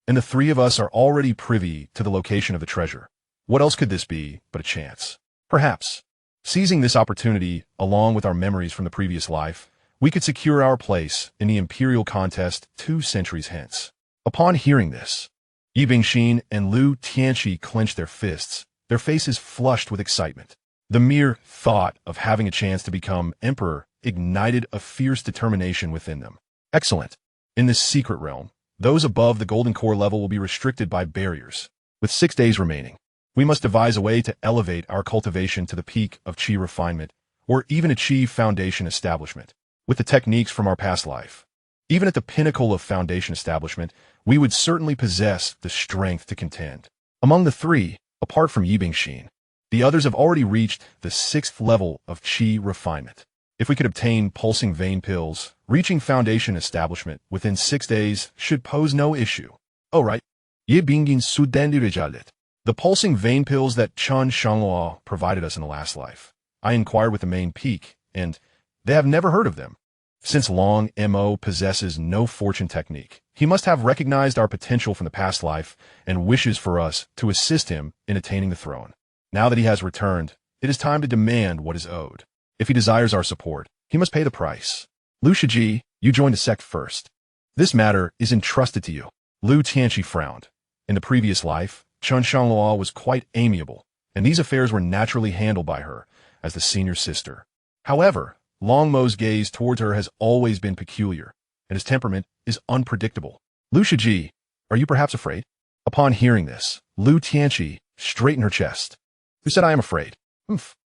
[SPEAKER 1] and the 3 of us are already privy to the location of the treasure. What else could this be but a chance? Perhaps, seizing this opportunity along with our memories from the previous life, we could secure our place in the imperial contest 2 centuries hence. Upon hearing this, Yi Bingxin and Lu Tianqi clenched their fists, their faces flushed with excitement. The mere thought of having a chance to become emperor ignited a fierce determination within them. Excellent. In this secret realm, those above the golden core level will be restricted by barriers. With 6 days remaining, we must devise a way to elevate our cultivation to the peak of qi refinement, or even achieve foundation establishment, with the techniques from our past life. Even at the pinnacle of foundation establishment, we would certainly possess the strength to contend. Among the 3, apart from Yi Bingxin, the others have already reached the 6th level of qi refinement. If we could obtain pulsing vein pills, reaching foundation establishment within 6 days should pose no issue. Oh right. Ye bingin sudendi rejalet. The pulsing vein pills that Chen Shangluo provided us in the last life. I inquired with the main peak, and they have never heard of them. Since Long Mo possesses no fortune technique, he must have recognized our potential from the past life and wishes for us to assist him in attaining the throne. Now that he has returned, it is time to demand what is owed. If he desires our support, he must pay the price. Lu Shiji, you joined the sect first. This matter is entrusted to you. Lu Tianqi frowned. In the previous life, Chen Shangluo was quite amiable, and these affairs were naturally handled by her as the senior sister. However, Long Mo's gaze towards her has always been peculiar, and his temperament is unpredictable. Lu Shiji, are you perhaps afraid? Upon hearing this, Lu Tianqi straightened her chest. Who said I am afraid?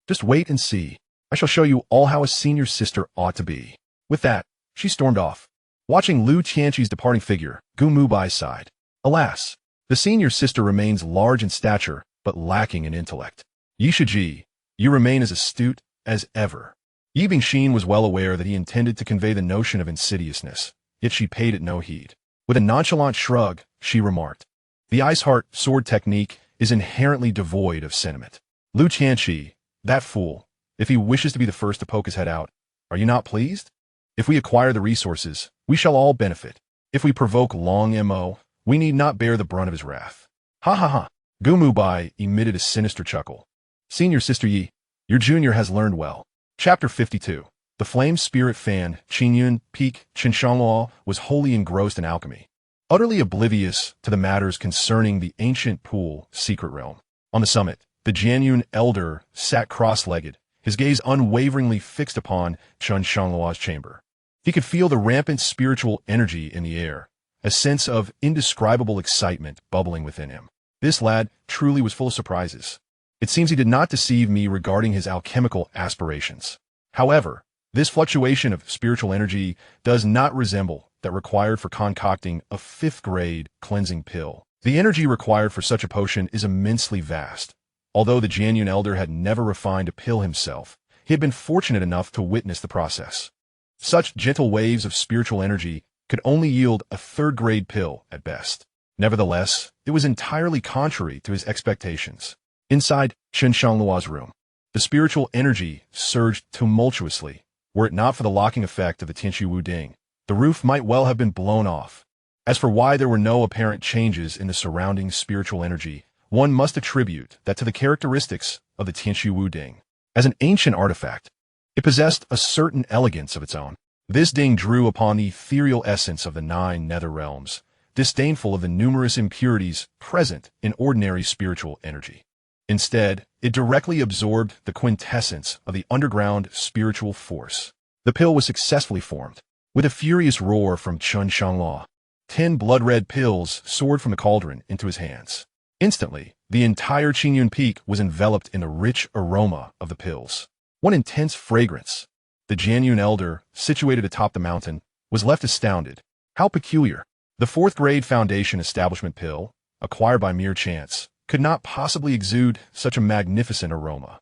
[SPEAKER 1] Just wait and see. I shall show you all how a senior sister ought to be. With that, she stormed off. Watching Lu Tianqi's departing figure, Gu Mubai's sighed. Alas, the senior sister remains large in stature, but lacking in intellect. Yi Shiji, you remain as astute as ever. Yi Bingxin was well aware that he intended to convey the notion of insidiousness, yet she paid it no heed. With a nonchalant shrug, she remarked, the Ice Heart sword technique is inherently devoid of sentiment. Lu Tianqi, that fool, if he wishes to be the first to poke his head out, are you not pleased? If we acquire the resources, we shall all benefit. If we provoke Long Mo, we need not bear the brunt of his wrath. Ha ha ha. Gu Mubai emitted a sinister chuckle. Senior Sister Yi, your junior has learned well. Chapter 52. The flame spirit fan, Qingyun, Peak, Chen Shangluo, was wholly engrossed in alchemy, utterly oblivious to the matters concerning the ancient pool secret realm. On the summit, the Jianyun elder sat cross-legged, his gaze unwaveringly fixed upon Chen Shangluo's chamber. He could feel the rampant spiritual energy in the air, a sense of indescribable excitement bubbling within him. This lad truly was full of surprises. It seems he did not deceive me regarding his alchemical aspirations. However, this fluctuation of spiritual energy does not resemble that required for concocting a 5th-grade cleansing pill. The energy required for such a potion is immensely vast. Although the Jianyun elder had never refined a pill himself, he had been fortunate enough to witness the process. Such gentle waves of spiritual energy could only yield a 3rd-grade pill at best. Nevertheless, it was entirely contrary to his expectations. Inside Chen Shangluo's room, the spiritual energy surged tumultuously. Were it not for the locking effect of the Tianqi Wu Ding, the roof might well have been blown off. As for why there were no apparent changes in the surrounding spiritual energy, one must attribute that to the characteristics of the Tianqi Wu Ding. As an ancient artifact, it possessed a certain elegance of its own. This ding drew upon the ethereal essence of the 9 nether realms, disdainful of the numerous impurities present in ordinary spiritual energy. Instead, it directly absorbed the quintessence of the underground spiritual force. The pill was successfully formed. With a furious roar from Chen Shangluo, 10 blood-red pills soared from the cauldron into his hands. Instantly, the entire Qingyun Peak was enveloped in the rich aroma of the pills. One intense fragrance. The Jianyun elder, situated atop the mountain, was left astounded. How peculiar. The 4th-grade foundation establishment pill, acquired by mere chance, could not possibly exude such a magnificent aroma.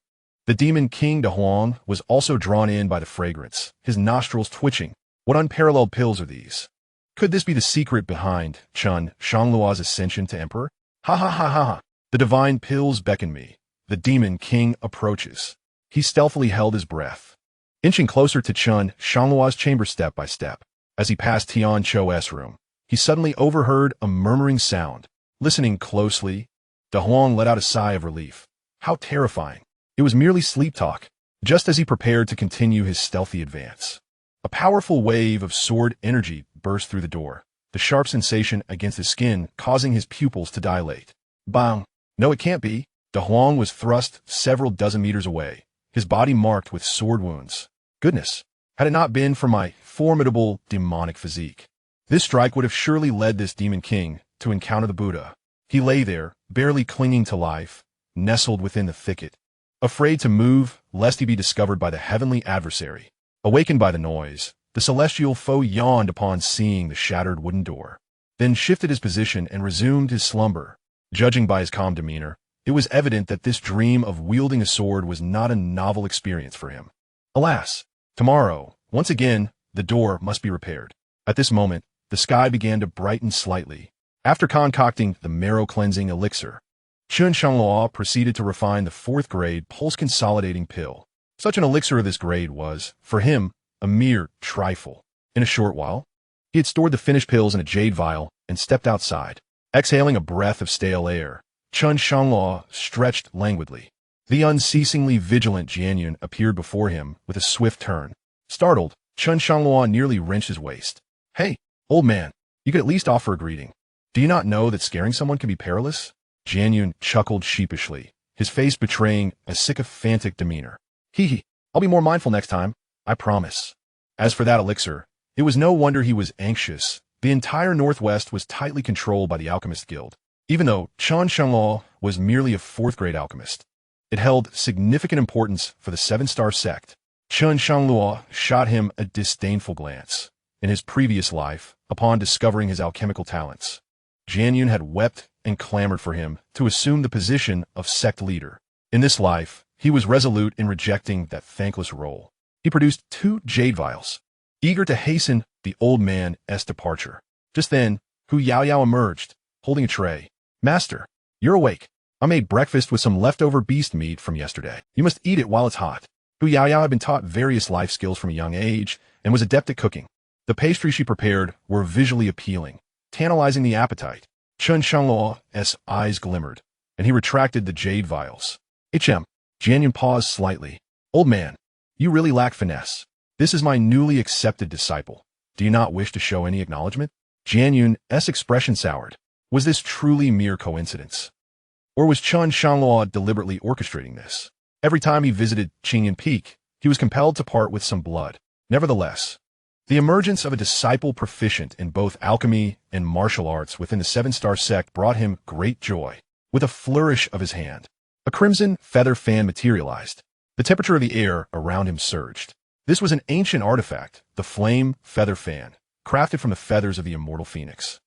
[SPEAKER 1] The demon King De Huang was also drawn in by the fragrance, his nostrils twitching. What unparalleled pills are these? Could this be the secret behind Chen Shangluo's ascension to emperor? Ha ha ha ha ha. The divine pills beckon me. The demon king approaches. He stealthily held his breath, inching closer to Chen Shangluo's chamber step by step. As he passed Tian Cho's room, he suddenly overheard a murmuring sound. Listening closely, De Huang let out a sigh of relief. How terrifying. It was merely sleep talk. Just as he prepared to continue his stealthy advance, A powerful wave of sword energy burst through the door, the sharp sensation against his skin causing his pupils to dilate. Bang! No, it can't be. De Huang was thrust several dozen meters away, his body marked with sword wounds. Goodness, had it not been for my formidable demonic physique, this strike would have surely led this demon king to encounter the Buddha. He lay there, barely clinging to life, nestled within the thicket, afraid to move lest he be discovered by the heavenly adversary. Awakened by the noise, the celestial foe yawned upon seeing the shattered wooden door, then shifted his position and resumed his slumber. Judging by his calm demeanor, it was evident that this dream of wielding a sword was not a novel experience for him. Alas, tomorrow, once again, the door must be repaired. At this moment, the sky began to brighten slightly. After concocting the marrow-cleansing elixir, Chen Shangluo proceeded to refine the 4th-grade pulse-consolidating pill. Such an elixir of this grade was, for him, a mere trifle. In a short while, he had stored the finished pills in a jade vial and stepped outside. Exhaling a breath of stale air, Chen Shangluo stretched languidly. The unceasingly vigilant Jianyun appeared before him with a swift turn. Startled, Chen Shangluo nearly wrenched his waist. "Hey, old man, you could at least offer a greeting. Do you not know that scaring someone can be perilous?" Jianyun chuckled sheepishly, his face betraying a sycophantic demeanor. "Hee, I'll be more mindful next time, I promise." As for that elixir, it was no wonder he was anxious. The entire Northwest was tightly controlled by the Alchemist Guild. Even though Chen Shangluo was merely a 4th-grade alchemist, it held significant importance for the 7-star sect. Chen Shangluo shot him a disdainful glance. In his previous life, upon discovering his alchemical talents, Jianyun had wept and clamored for him to assume the position of sect leader. In this life, he was resolute in rejecting that thankless role. He produced 2 jade vials, eager to hasten the old man's departure. Just then, Hu Yaoyao emerged, holding a tray. "Master, you're awake. I made breakfast with some leftover beast meat from yesterday. You must eat it while it's hot." Hu Yaoyao had been taught various life skills from a young age and was adept at cooking. The pastries she prepared were visually appealing, tantalizing the appetite. Chen Shangluo's eyes glimmered, and he retracted the jade vials. Jianyun paused slightly. "Old man, you really lack finesse. This is my newly accepted disciple. Do you not wish to show any acknowledgement?" Jianyun's expression soured. Was this truly mere coincidence? Or was Chen Shangluo deliberately orchestrating this? Every time he visited Qingyan Peak, he was compelled to part with some blood. Nevertheless, the emergence of a disciple proficient in both alchemy and martial arts within the 7-star sect brought him great joy. With a flourish of his hand, a crimson feather fan materialized. The temperature of the air around him surged. This was an ancient artifact, the flame feather fan, crafted from the feathers of the immortal phoenix.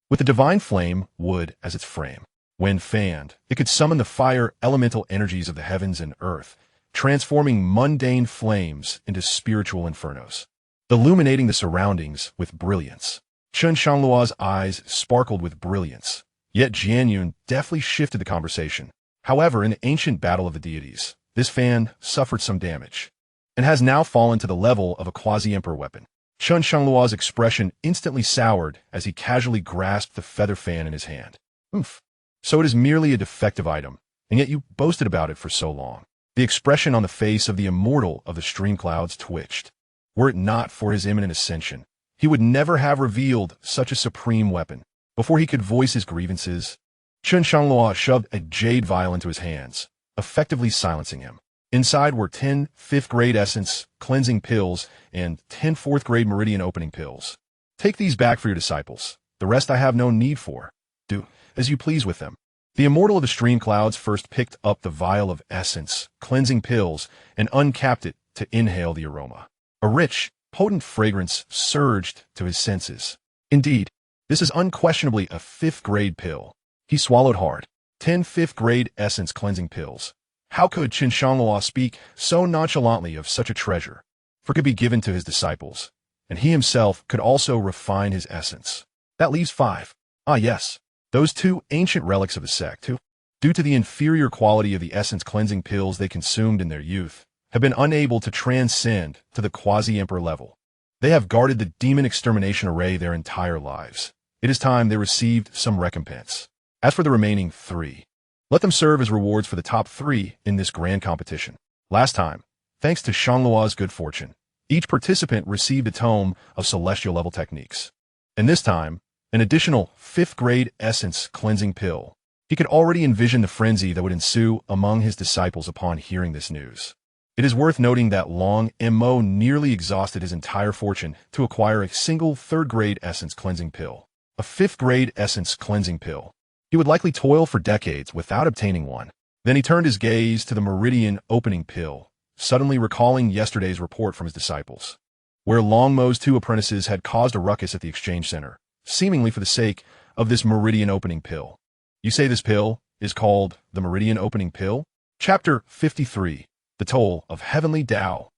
[SPEAKER 1] With the divine flame wood as its frame, when fanned, it could summon the fire elemental energies of the heavens and earth, transforming mundane flames into spiritual infernos, illuminating the surroundings with brilliance. Chen Shangluo's eyes sparkled with brilliance, yet Jianyun deftly shifted the conversation. However, in the ancient battle of the deities, this fan suffered some damage, and has now fallen to the level of a quasi-emperor weapon. Chen Shangluo's expression instantly soured as he casually grasped the feather fan in his hand. "Oof. So it is merely a defective item, and yet you boasted about it for so long." The expression on the face of the immortal of the stream clouds twitched. Were it not for his imminent ascension, he would never have revealed such a supreme weapon. Before he could voice his grievances, Chen Shangluo shoved a jade vial into his hands, effectively silencing him. Inside were 10 5th-grade essence cleansing pills and 10 4th-grade meridian opening pills. "Take these back for your disciples. The rest I have no need for. Do as you please with them." The immortal of the stream clouds first picked up the vial of essence cleansing pills and uncapped it to inhale the aroma. A rich, potent fragrance surged to his senses. Indeed, this is unquestionably a 5th-grade pill. He swallowed hard. 10 5th-grade essence cleansing pills. How could Chen Shangluo speak so nonchalantly of such a treasure? For it could be given to his disciples, and he himself could also refine his essence. That leaves 5. Ah yes, those 2 ancient relics of the sect who, due to the inferior quality of the essence cleansing pills they consumed in their youth, have been unable to transcend to the quasi-emperor level. They have guarded the demon extermination array their entire lives. It is time they received some recompense. As for the remaining 3, let them serve as rewards for the top 3 in this grand competition. Last time, thanks to Shangluo's good fortune, Each participant received a tome of celestial-level techniques. And this time, an additional 5th-grade essence cleansing pill. He could already envision the frenzy that would ensue among his disciples upon hearing this news. It is worth noting that Long Mo nearly exhausted his entire fortune to acquire a single 3rd-grade essence cleansing pill. A 5th-grade essence cleansing pill. He would likely toil for decades without obtaining one. Then he turned his gaze to the meridian opening pill, suddenly recalling yesterday's report from his disciples, where Long Mo's 2 apprentices had caused a ruckus at the exchange center, seemingly for the sake of this meridian opening pill. You say this pill is called the meridian opening pill? Chapter 53. The Toll of Heavenly Tao.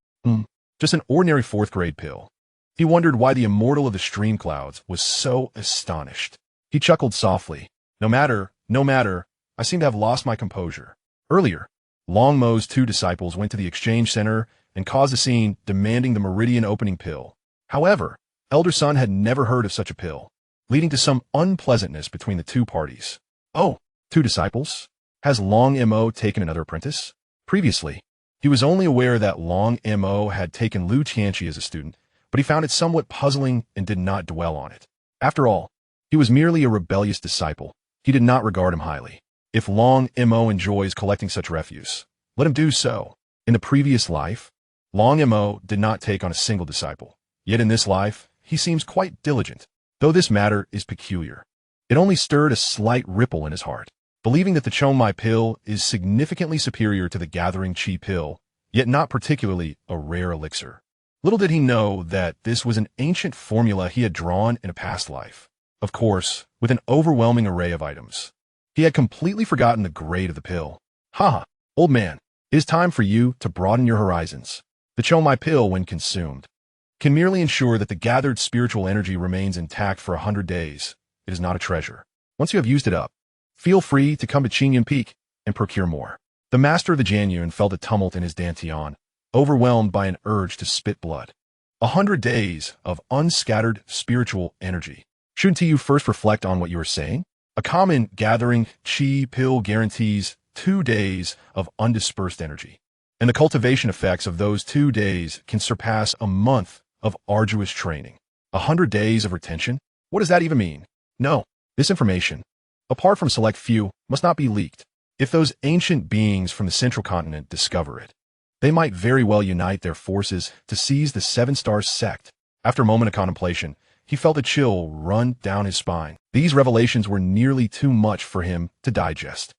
[SPEAKER 1] Just an ordinary 4th-grade pill. He wondered why the immortal of the stream clouds was so astonished. He chuckled softly. No matter, I seem to have lost my composure. Earlier, Long Mo's 2 disciples went to the exchange center and caused a scene demanding the meridian opening pill. However, Elder Sun had never heard of such a pill, leading to some unpleasantness between the 2 parties. Oh, 2 disciples? Has Long Mo taken another apprentice? Previously, he was only aware that Long Mo had taken Lu Xianxia as a student, but he found it somewhat puzzling and did not dwell on it. After all, he was merely a rebellious disciple. He did not regard him highly. If Long Mo enjoys collecting such refuse, let him do so. In the previous life, Long Mo did not take on a single disciple. Yet in this life, he seems quite diligent. Though this matter is peculiar, it only stirred a slight ripple in his heart. Believing that the Chomai pill is significantly superior to the Gathering Chi pill, yet not particularly a rare elixir. Little did he know that this was an ancient formula he had drawn in a past life. Of course, with an overwhelming array of items. He had completely forgotten the grade of the pill. Haha, old man, it is time for you to broaden your horizons. The Chomai pill, when consumed, can merely ensure that the gathered spiritual energy remains intact for 100 days. It is not a treasure. Once you have used it up, feel free to come to Qingyun Peak and procure more. The master of the Jianyun felt a tumult in his dantian, overwhelmed by an urge to spit blood. 100 days of unscattered spiritual energy. Shouldn't you first reflect on what you are saying? A common gathering chi pill guarantees 2 days of undispersed energy, and the cultivation effects of those 2 days can surpass a month of arduous training. 100 days of retention? What does that even mean? No, this information, apart from select few, must not be leaked. If those ancient beings from the central continent discover it, they might very well unite their forces to seize the 7-star sect. After a moment of contemplation, he felt a chill run down his spine. These revelations were nearly too much for him to digest.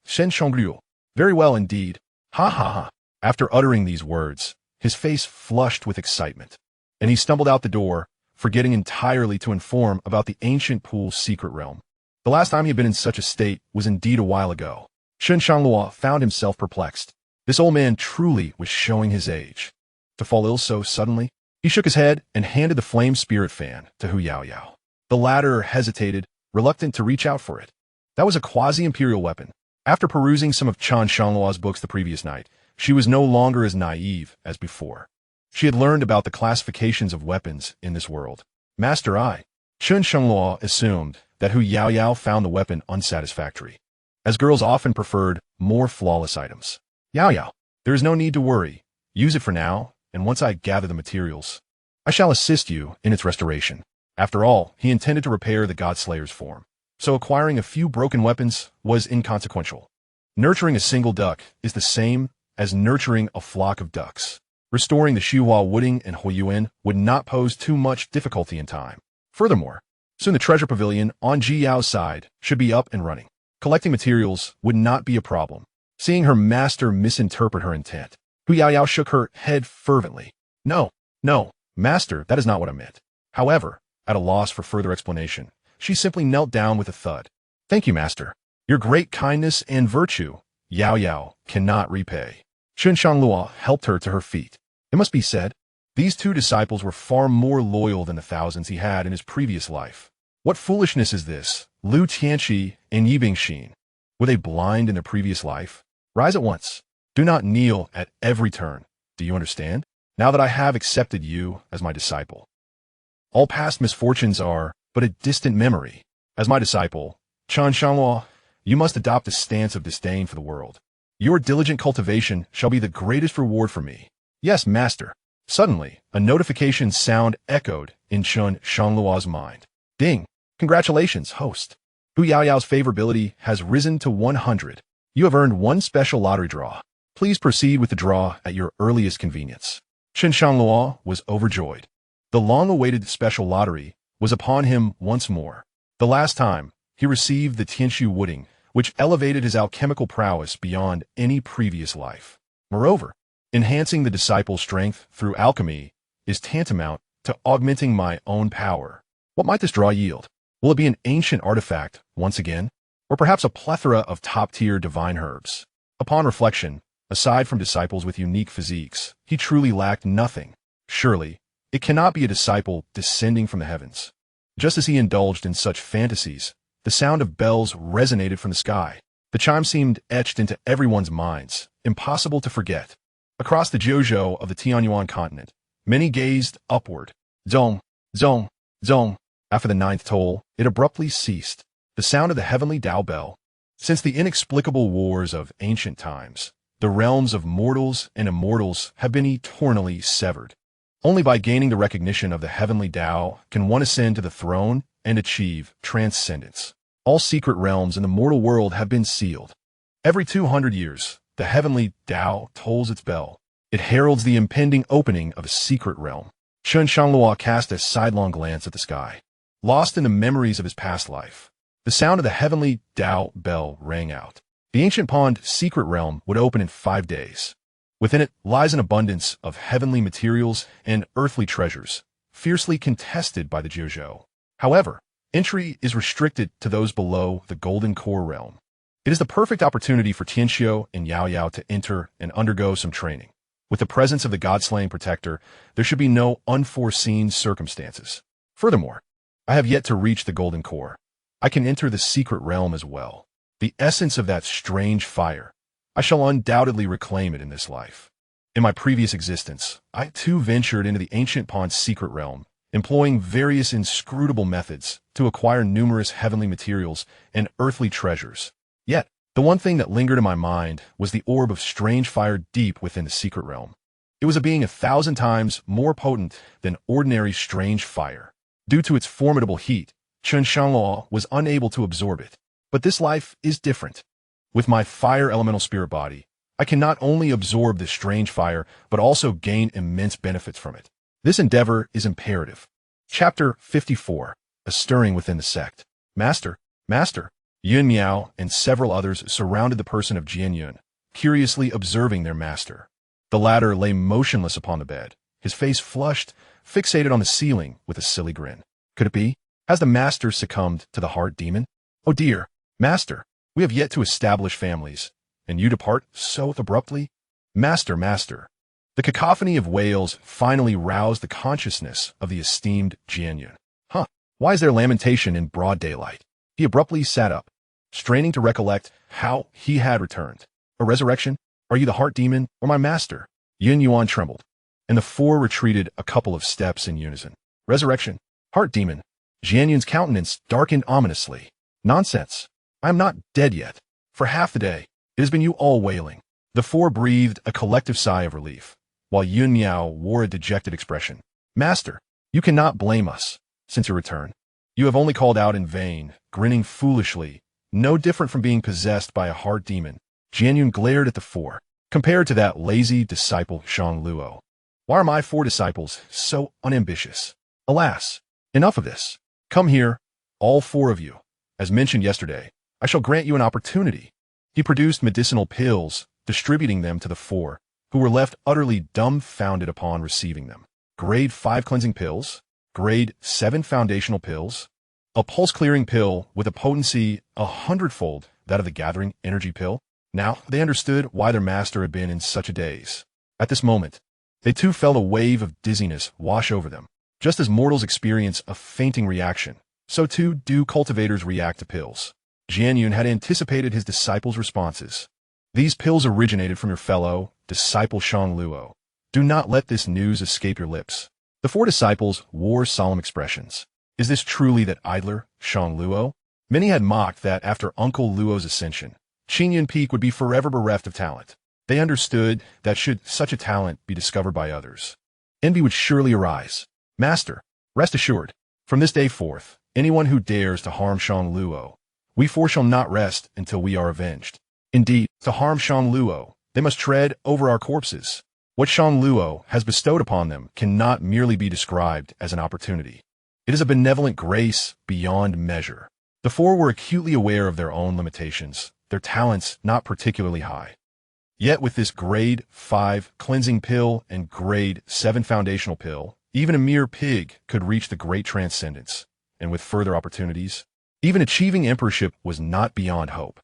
[SPEAKER 1] Chen Shangluo. Very well indeed. Ha ha ha. After uttering these words, his face flushed with excitement, and he stumbled out the door, forgetting entirely to inform about the ancient pool's secret realm. The last time he had been in such a state was indeed a while ago. Chen Shangluo found himself perplexed. This old man truly was showing his age. To fall ill so suddenly? He shook his head and handed the flame spirit fan to Hu Yaoyao. The latter hesitated, reluctant to reach out for it. That was a quasi-imperial weapon. After perusing some of Chen Shangluo's books the previous night, she was no longer as naive as before. She had learned about the classifications of weapons in this world. Master Chen Shangluo assumed that Hu Yaoyao found the weapon unsatisfactory, as girls often preferred more flawless items. Yaoyao, there is no need to worry. Use it for now, and once I gather the materials, I shall assist you in its restoration. After all, he intended to repair the God-Slayer's form, so acquiring a few broken weapons was inconsequential. Nurturing a single duck is the same as nurturing a flock of ducks. Restoring the Xihua Wooding and Huiyuan would not pose too much difficulty in time. Furthermore, soon the treasure pavilion on Ji Yao's side should be up and running. Collecting materials would not be a problem. Seeing her master misinterpret her intent, Hu Yaoyao shook her head fervently. No, master, that is not what I meant. However, at a loss for further explanation, she simply knelt down with a thud. Thank you, master. Your great kindness and virtue, Yaoyao cannot repay. Chen Shangluo helped her to her feet. It must be said, these 2 disciples were far more loyal than the thousands he had in his previous life. What foolishness is this? Lu Tianqi and Yi Bingxin. Were they blind in their previous life? Rise at once. Do not kneel at every turn. Do you understand? Now that I have accepted you as my disciple, all past misfortunes are but a distant memory. As my disciple, Chen Shangluo, you must adopt a stance of disdain for the world. Your diligent cultivation shall be the greatest reward for me. Yes, master. Suddenly, a notification sound echoed in Chen Shangluo's mind. Ding! Congratulations, host. Hu Yaoyao's favorability has risen to 100. You have earned one special lottery draw. Please proceed with the draw at your earliest convenience. Chen Shangluo was overjoyed. The long-awaited special lottery was upon him once more. The last time, he received the Tianshu wooding, which elevated his alchemical prowess beyond any previous life. Moreover, enhancing the disciple's strength through alchemy is tantamount to augmenting my own power. What might this draw yield? Will it be an ancient artifact once again? Or perhaps a plethora of top-tier divine herbs? Upon reflection, aside from disciples with unique physiques, he truly lacked nothing. Surely, it cannot be a disciple descending from the heavens. Just as he indulged in such fantasies, the sound of bells resonated from the sky. The chime seemed etched into everyone's minds, impossible to forget. Across the Jiuzhou of the Tianyuan continent, many gazed upward. Zong, zong, zong. After the ninth toll, it abruptly ceased. The sound of the heavenly Tao bell. Since the inexplicable wars of ancient times, the realms of mortals and immortals have been eternally severed. Only by gaining the recognition of the heavenly Tao can one ascend to the throne and achieve transcendence. All secret realms in the mortal world have been sealed. Every 200 years, the heavenly Tao tolls its bell. It heralds the impending opening of a secret realm. Chen Shangluo cast a sidelong glance at the sky. Lost in the memories of his past life, the sound of the heavenly Tao bell rang out. The ancient pond secret realm would open in 5 days. Within it lies an abundance of heavenly materials and earthly treasures, fiercely contested by the Jiuzhou. However, entry is restricted to those below the Golden Core realm. It is the perfect opportunity for Xianxia and Yaoyao to enter and undergo some training. With the presence of the God-slaying protector, there should be no unforeseen circumstances. Furthermore, I have yet to reach the Golden Core. I can enter the secret realm as well. The essence of that strange fire. I shall undoubtedly reclaim it in this life. In my previous existence, I too ventured into the ancient pond's secret realm, employing various inscrutable methods to acquire numerous heavenly materials and earthly treasures. Yet, the one thing that lingered in my mind was the orb of strange fire deep within the secret realm. It was a being 1,000 times more potent than ordinary strange fire. Due to its formidable heat, Chen Shangluo was unable to absorb it. But this life is different. With my fire elemental spirit body, I can not only absorb this strange fire, but also gain immense benefits from it. This endeavor is imperative. Chapter 54. A stirring within the sect. Master, Yun Miao and several others surrounded the person of Jian Yun, curiously observing their master. The latter lay motionless upon the bed, his face flushed, fixated on the ceiling with a silly grin. Could it be? Has the master succumbed to the heart demon? Oh dear, master, we have yet to establish families, and you depart so abruptly? Master. The cacophony of wails finally roused the consciousness of the esteemed Jian Yun. Why is there lamentation in broad daylight? He abruptly sat up, straining to recollect how he had returned. A resurrection? Are you the heart demon or my master? Yin Yuan trembled, and the four retreated a couple of steps in unison. Resurrection? Heart demon? Jian Yun's countenance darkened ominously. Nonsense. I am not dead yet. For half the day, it has been you all wailing. The four breathed a collective sigh of relief, while Yun Miao wore a dejected expression. Master, you cannot blame us, since your return. You have only called out in vain, grinning foolishly, no different from being possessed by a heart demon. Jian Yun glared at the four, compared to that lazy disciple Shangluo. Why are my 4 disciples so unambitious? Alas, enough of this. Come here, all 4 of you. As mentioned yesterday, I shall grant you an opportunity. He produced medicinal pills, distributing them to the 4, who were left utterly dumbfounded upon receiving them. Grade 5 cleansing pills, Grade 7 foundational pills, a pulse-clearing pill with a potency 100-fold that of the gathering energy pill. Now they understood why their master had been in such a daze. At this moment, they too felt a wave of dizziness wash over them. Just as mortals experience a fainting reaction, so too do cultivators react to pills. Jian Yun had anticipated his disciples' responses. These pills originated from your fellow, disciple Shangluo. Do not let this news escape your lips. The 4 disciples wore solemn expressions. Is this truly that idler, Shangluo? Many had mocked that after Uncle Luo's ascension, Qingyun Peak would be forever bereft of talent. They understood that should such a talent be discovered by others, envy would surely arise. Master, rest assured, from this day forth, anyone who dares to harm Shangluo, we four shall not rest until we are avenged. Indeed, to harm Shangluo, they must tread over our corpses. What Shangluo has bestowed upon them cannot merely be described as an opportunity. It is a benevolent grace beyond measure. The four were acutely aware of their own limitations, their talents not particularly high. Yet with this grade 5 cleansing pill and grade 7 foundational pill, even a mere pig could reach the great transcendence. And with further opportunities, even achieving emperorship was not beyond hope.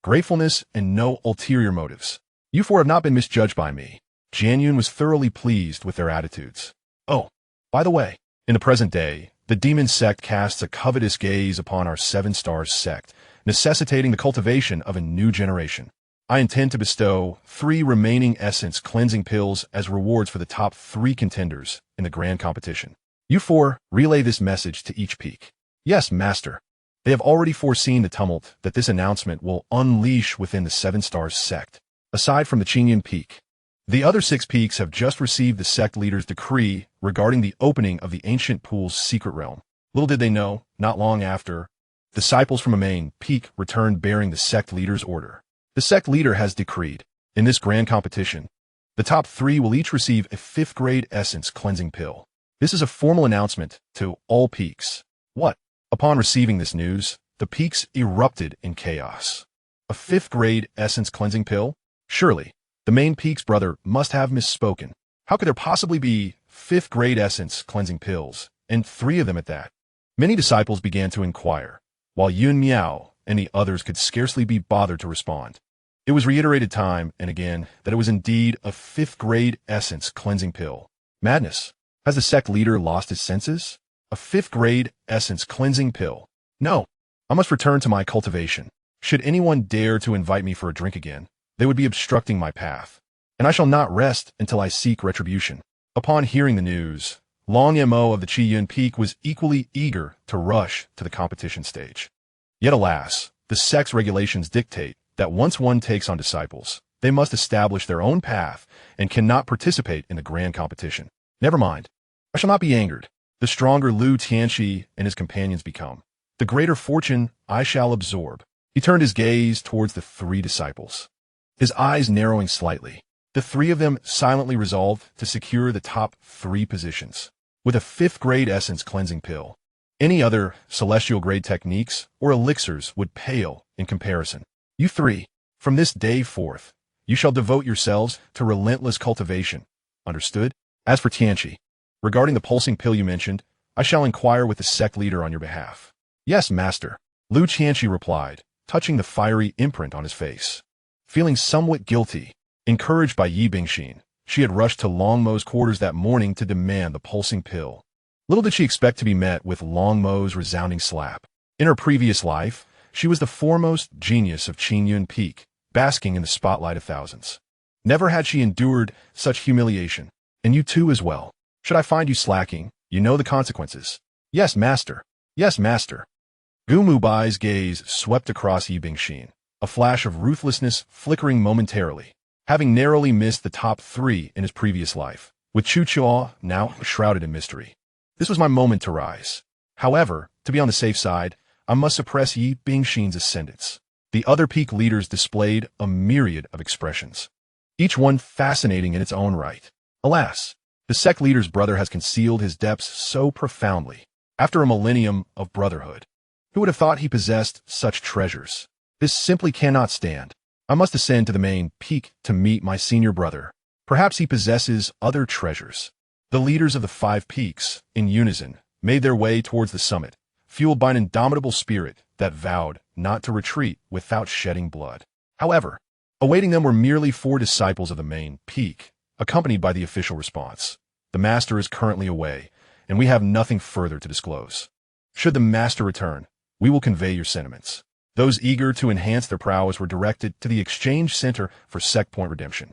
[SPEAKER 1] Gratefulness and no ulterior motives. You four have not been misjudged by me. Jianyun was thoroughly pleased with their attitudes. Oh, by the way, in the present day, the demon sect casts a covetous gaze upon our 7 stars sect, necessitating the cultivation of a new generation. I intend to bestow 3 remaining essence cleansing pills as rewards for the top 3 contenders in the grand competition. You four relay this message to each peak. Yes, master. They have already foreseen the tumult that this announcement will unleash within the 7 stars sect. Aside from the Qingyun peak, the other 6 peaks have just received the sect leader's decree regarding the opening of the ancient pool's secret realm. Little did they know, not long after, disciples from a main peak returned bearing the sect leader's order. The sect leader has decreed, in this grand competition, the top 3 will each receive a 5th grade essence cleansing pill. This is a formal announcement to all peaks. What? Upon receiving this news, the peaks erupted in chaos. A 5th grade essence cleansing pill? Surely, the main peak's brother must have misspoken. How could there possibly be 5th grade essence cleansing pills, and 3 of them at that? Many disciples began to inquire, while Yun Miao and the others could scarcely be bothered to respond. It was reiterated time and again that it was indeed a 5th grade essence cleansing pill. Madness. Has the sect leader lost his senses? A 5th grade essence cleansing pill. No, I must return to my cultivation. Should anyone dare to invite me for a drink again, they would be obstructing my path, and I shall not rest until I seek retribution. Upon hearing the news, Long Mo of the Qiyun Peak was equally eager to rush to the competition stage. Yet alas, the sect's regulations dictate that once one takes on disciples, they must establish their own path and cannot participate in the grand competition. Never mind, I shall not be angered. The stronger Lu Tianxi and his companions become, the greater fortune I shall absorb. He turned his gaze towards the 3 disciples, his eyes narrowing slightly. The 3 of them silently resolved to secure the top 3 positions with a 5th grade essence cleansing pill. Any other celestial grade techniques or elixirs would pale in comparison. You 3, from this day forth, you shall devote yourselves to relentless cultivation. Understood? As for Tianxi, regarding the pulsing pill you mentioned, I shall inquire with the sect leader on your behalf. Yes, master, Lu Qianxi replied, touching the fiery imprint on his face. Feeling somewhat guilty, encouraged by Yi Bingxin, she had rushed to Long Mo's quarters that morning to demand the pulsing pill. Little did she expect to be met with Long Mo's resounding slap. In her previous life, she was the foremost genius of Qingyun Peak, basking in the spotlight of thousands. Never had she endured such humiliation, and you too as well. Should I find you slacking, you know the consequences. Yes, master. Yes, master. Gu Mubai's gaze swept across Yi Bingxin, a flash of ruthlessness flickering momentarily, having narrowly missed the top 3 in his previous life, with Chu Chua now shrouded in mystery. This was my moment to rise. However, to be on the safe side, I must suppress Yi Bingxin's ascendance. The other peak leaders displayed a myriad of expressions, each one fascinating in its own right. Alas, the sect leader's brother has concealed his depths so profoundly. After a millennium of brotherhood, who would have thought he possessed such treasures? This simply cannot stand. I must ascend to the main peak to meet my senior brother. Perhaps he possesses other treasures. The leaders of the 5 peaks, in unison, made their way towards the summit, fueled by an indomitable spirit that vowed not to retreat without shedding blood. However, awaiting them were merely 4 disciples of the main peak, accompanied by the official response. The master is currently away, and we have nothing further to disclose. Should the master return, we will convey your sentiments. Those eager to enhance their prowess were directed to the Exchange Center for Sect Point Redemption.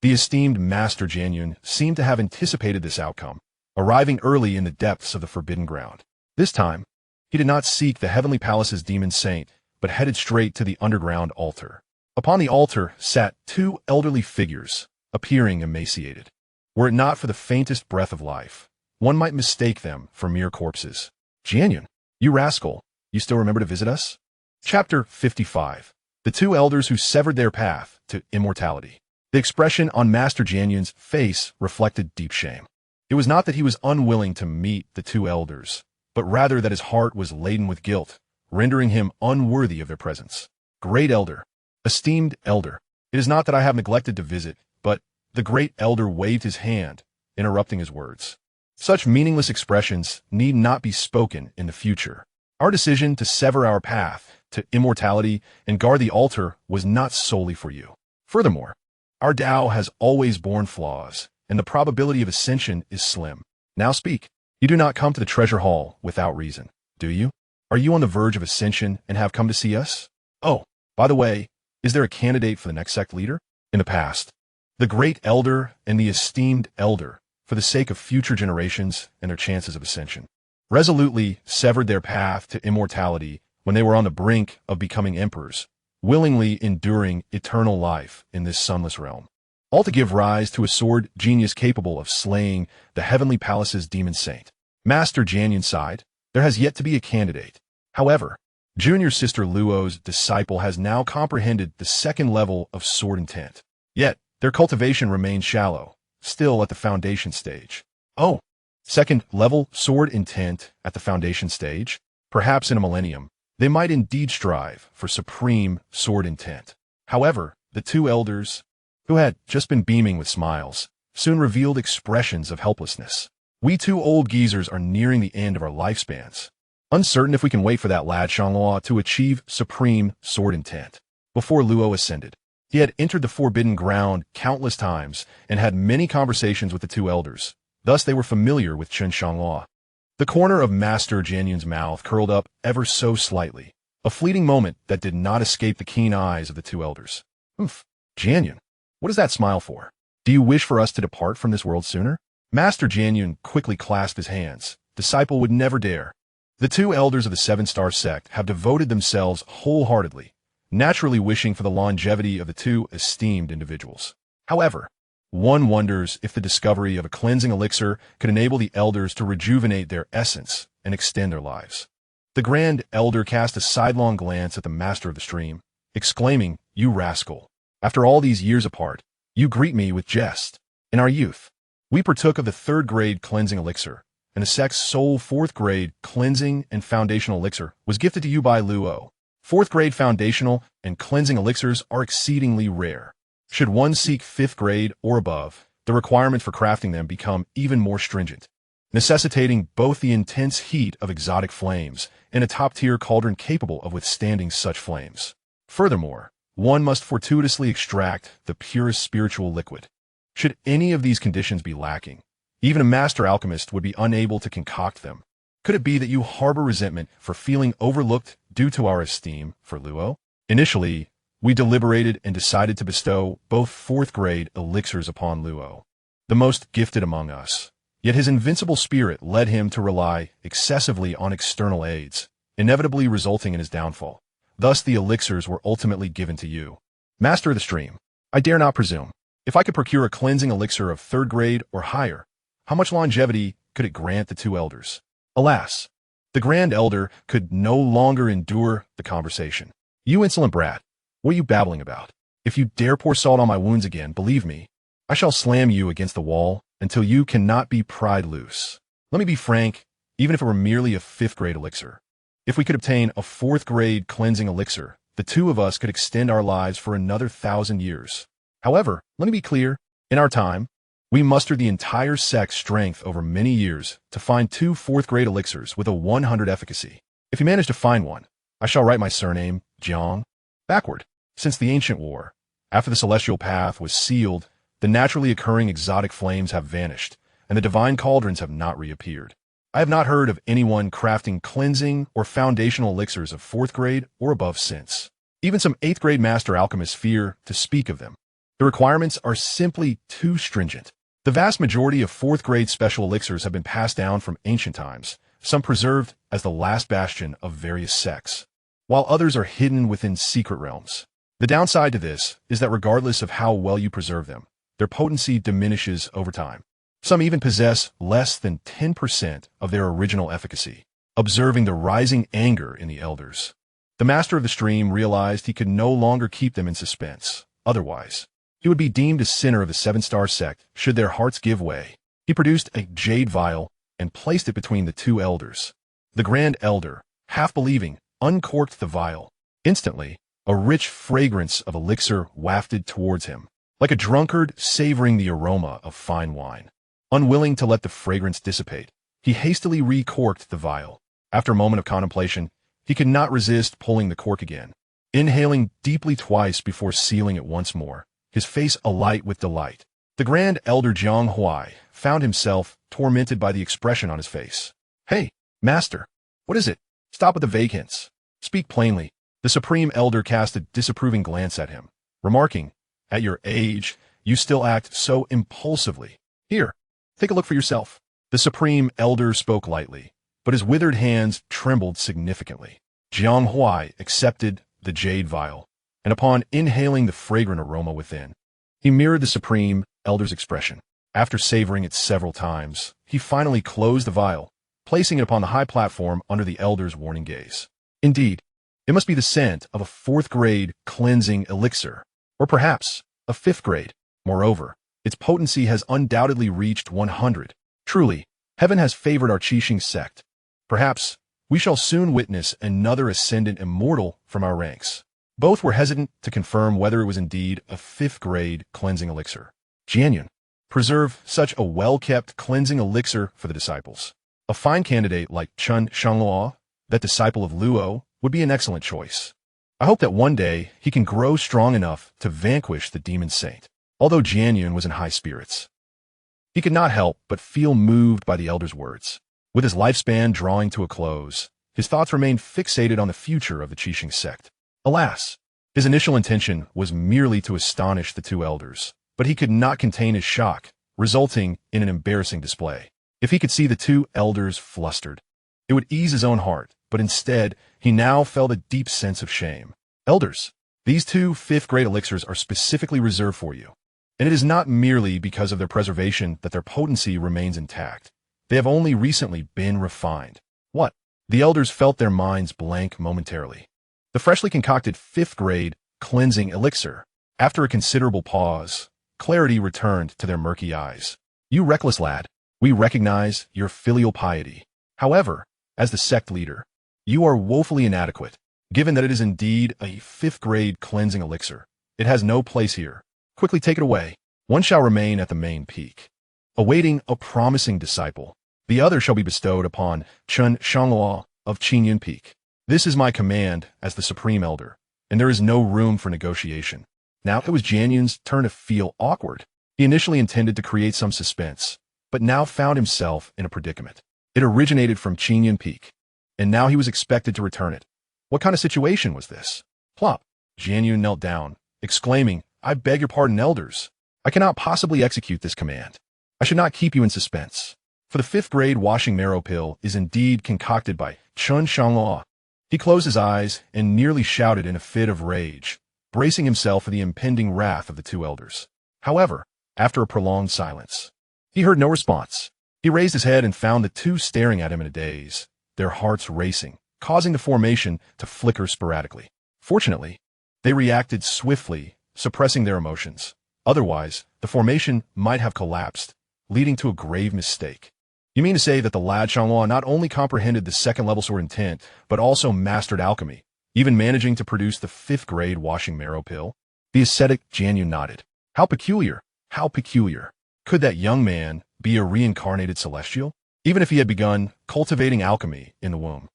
[SPEAKER 1] The esteemed Master Jianyun seemed to have anticipated this outcome, arriving early in the depths of the Forbidden Ground. This time, he did not seek the Heavenly Palace's demon saint, but headed straight to the underground altar. Upon the altar sat 2 elderly figures, appearing emaciated. Were it not for the faintest breath of life, one might mistake them for mere corpses. Jianyan, you rascal, you still remember to visit us? Chapter 55. The two elders who severed their path to immortality. The expression on Master Jianyan's face reflected deep shame. It was not that he was unwilling to meet the two elders, but rather that his heart was laden with guilt, rendering him unworthy of their presence. Great elder, esteemed elder, it is not that I have neglected to visit, but the great elder waved his hand, interrupting his words. Such meaningless expressions need not be spoken in the future. Our decision to sever our path to immortality and guard the altar was not solely for you. Furthermore, our Tao has always borne flaws, and the probability of ascension is slim. Now speak. You do not come to the treasure hall without reason, do you? Are you on the verge of ascension and have come to see us? Oh, by the way, is there a candidate for the next sect leader? In the past, the great elder and the esteemed elder, for the sake of future generations and their chances of ascension, resolutely severed their path to immortality when they were on the brink of becoming emperors, willingly enduring eternal life in this sunless realm, all to give rise to a sword genius capable of slaying the heavenly palace's demon saint. Master Jianyan sighed. There has yet to be a candidate. However, junior sister Luo's disciple has now comprehended the second level of sword intent. Yet, their cultivation remains shallow, still at the foundation stage. Oh, second level sword intent at the foundation stage? Perhaps in a millennium, they might indeed strive for supreme sword intent. However, the two elders, who had just been beaming with smiles, soon revealed expressions of helplessness. We two old geezers are nearing the end of our lifespans, uncertain if we can wait for that lad Shangluo to achieve supreme sword intent. Before Luo ascended, he had entered the forbidden ground countless times and had many conversations with the two elders. Thus they were familiar with Chen Shangluo. The corner of Master Jianyan's mouth curled up ever so slightly, a fleeting moment that did not escape the keen eyes of the two elders. Oof, Jianyan, what is that smile for? Do you wish for us to depart from this world sooner? Master Jianyan quickly clasped his hands. Disciple would never dare. The two elders of the seven-star sect have devoted themselves wholeheartedly, naturally wishing for the longevity of the two esteemed individuals. However, one wonders if the discovery of a cleansing elixir could enable the elders to rejuvenate their essence and extend their lives. The grand elder cast a sidelong glance at the master of the stream, exclaiming, "You rascal! After all these years apart, you greet me with jest. In our youth, we partook of the third-grade cleansing elixir, and the sect's sole fourth-grade cleansing and foundational elixir was gifted to you by Luo. Fourth-grade foundational and cleansing elixirs are exceedingly rare. Should one seek fifth grade or above, the requirements for crafting them become even more stringent, necessitating both the intense heat of exotic flames and a top-tier cauldron capable of withstanding such flames. Furthermore, one must fortuitously extract the purest spiritual liquid. Should any of these conditions be lacking, even a master alchemist would be unable to concoct them. Could it be that you harbor resentment for feeling overlooked due to our esteem for Luo? Initially, we deliberated and decided to bestow both fourth-grade elixirs upon Luo, the most gifted among us. Yet his invincible spirit led him to rely excessively on external aids, inevitably resulting in his downfall. Thus the elixirs were ultimately given to you. Master of the stream, I dare not presume. If I could procure a cleansing elixir of third grade or higher, how much longevity could it grant the two elders? Alas, the grand elder could no longer endure the conversation. You insolent brat, what are you babbling about? If you dare pour salt on my wounds again, believe me, I shall slam you against the wall until you cannot be pried loose. Let me be frank, even if it were merely a fifth-grade elixir. If we could obtain a fourth-grade cleansing elixir, the two of us could extend our lives for another 1,000 years. However, let me be clear, in our time, we mustered the entire sect's strength over many years to find two fourth-grade elixirs with a 100 efficacy. If you manage to find one, I shall write my surname, Jiang, backward. Since the ancient war, after the celestial path was sealed, the naturally occurring exotic flames have vanished, and the divine cauldrons have not reappeared. I have not heard of anyone crafting cleansing or foundational elixirs of fourth grade or above since. Even some eighth-grade master alchemists fear to speak of them. The requirements are simply too stringent. The vast majority of fourth-grade special elixirs have been passed down from ancient times, some preserved as the last bastion of various sects, while others are hidden within secret realms. The downside to this is that regardless of how well you preserve them, their potency diminishes over time. Some even possess less than 10% of their original efficacy. Observing the rising anger in the elders, the master of the stream realized he could no longer keep them in suspense. Otherwise, he would be deemed a sinner of the seven-star sect should their hearts give way. He produced a jade vial and placed it between the two elders. The Grand Elder, half believing, uncorked the vial. Instantly, a rich fragrance of elixir wafted towards him, like a drunkard savoring the aroma of fine wine. Unwilling to let the fragrance dissipate, he hastily recorked the vial. After a moment of contemplation, he could not resist pulling the cork again. Inhaling deeply twice before sealing it once more, his face alight with delight, the Grand Elder Xianxia found himself tormented by the expression on his face. "Hey, Master, what is it? Stop with the vacants. Speak plainly." The Supreme Elder cast a disapproving glance at him, remarking, "At your age, you still act so impulsively. Here, take a look for yourself." The Supreme Elder spoke lightly, but his withered hands trembled significantly. Xianxia accepted the jade vial, and upon inhaling the fragrant aroma within, he mirrored the Supreme Elder's expression. After savoring it several times, he finally closed the vial, placing it upon the high platform under the Elder's warning gaze. Indeed, it must be the scent of a 4th-grade cleansing elixir, or perhaps a 5th grade. Moreover, its potency has undoubtedly reached 100. Truly, heaven has favored our Qixing sect. Perhaps we shall soon witness another ascendant immortal from our ranks. Both were hesitant to confirm whether it was indeed a 5th-grade cleansing elixir. Jianyun, preserve such a well-kept cleansing elixir for the disciples. A fine candidate like Chen Shangluo, that disciple of Luo, would be an excellent choice. I hope that one day he can grow strong enough to vanquish the demon saint. Although Jianyun was in high spirits, he could not help but feel moved by the elder's words. With his lifespan drawing to a close, his thoughts remained fixated on the future of the Qixing sect. Alas, his initial intention was merely to astonish the two elders, but he could not contain his shock, resulting in an embarrassing display. If he could see the two elders flustered, it would ease his own heart, but instead, he now felt a deep sense of shame. Elders, these two 5th-grade elixirs are specifically reserved for you, and it is not merely because of their preservation that their potency remains intact. They have only recently been refined. What? The elders felt their minds blank momentarily. The freshly concocted 5th-grade cleansing elixir. After a considerable pause, clarity returned to their murky eyes. "You reckless lad, we recognize your filial piety. However, as the sect leader, you are woefully inadequate. Given that it is indeed a 5th-grade cleansing elixir, it has no place here. Quickly take it away. One shall remain at the main peak, awaiting a promising disciple. The other shall be bestowed upon Chen Shangluo of Qingyun Peak. This is my command as the Supreme Elder, and there is no room for negotiation." Now it was Jianyun's turn to feel awkward. He initially intended to create some suspense, but now found himself in a predicament. It originated from Qingyun Peak, and now he was expected to return it. What kind of situation was this? Plop! Jianyun knelt down, exclaiming, "I beg your pardon, elders. I cannot possibly execute this command. I should not keep you in suspense. For the 5th-grade washing marrow pill is indeed concocted by Chen Shangluo." He closed his eyes and nearly shouted in a fit of rage, bracing himself for the impending wrath of the two elders. However, after a prolonged silence, he heard no response. He raised his head and found the two staring at him in a daze, their hearts racing, causing the formation to flicker sporadically. Fortunately, they reacted swiftly, suppressing their emotions. Otherwise, the formation might have collapsed, leading to a grave mistake. "You mean to say that the lad Shangluo not only comprehended the 2nd-level sword intent, but also mastered alchemy, even managing to produce the 5th-grade washing marrow pill?" The ascetic Jianyun nodded. How peculiar, how peculiar. Could that young man be a reincarnated celestial? Even if he had begun cultivating alchemy in the womb,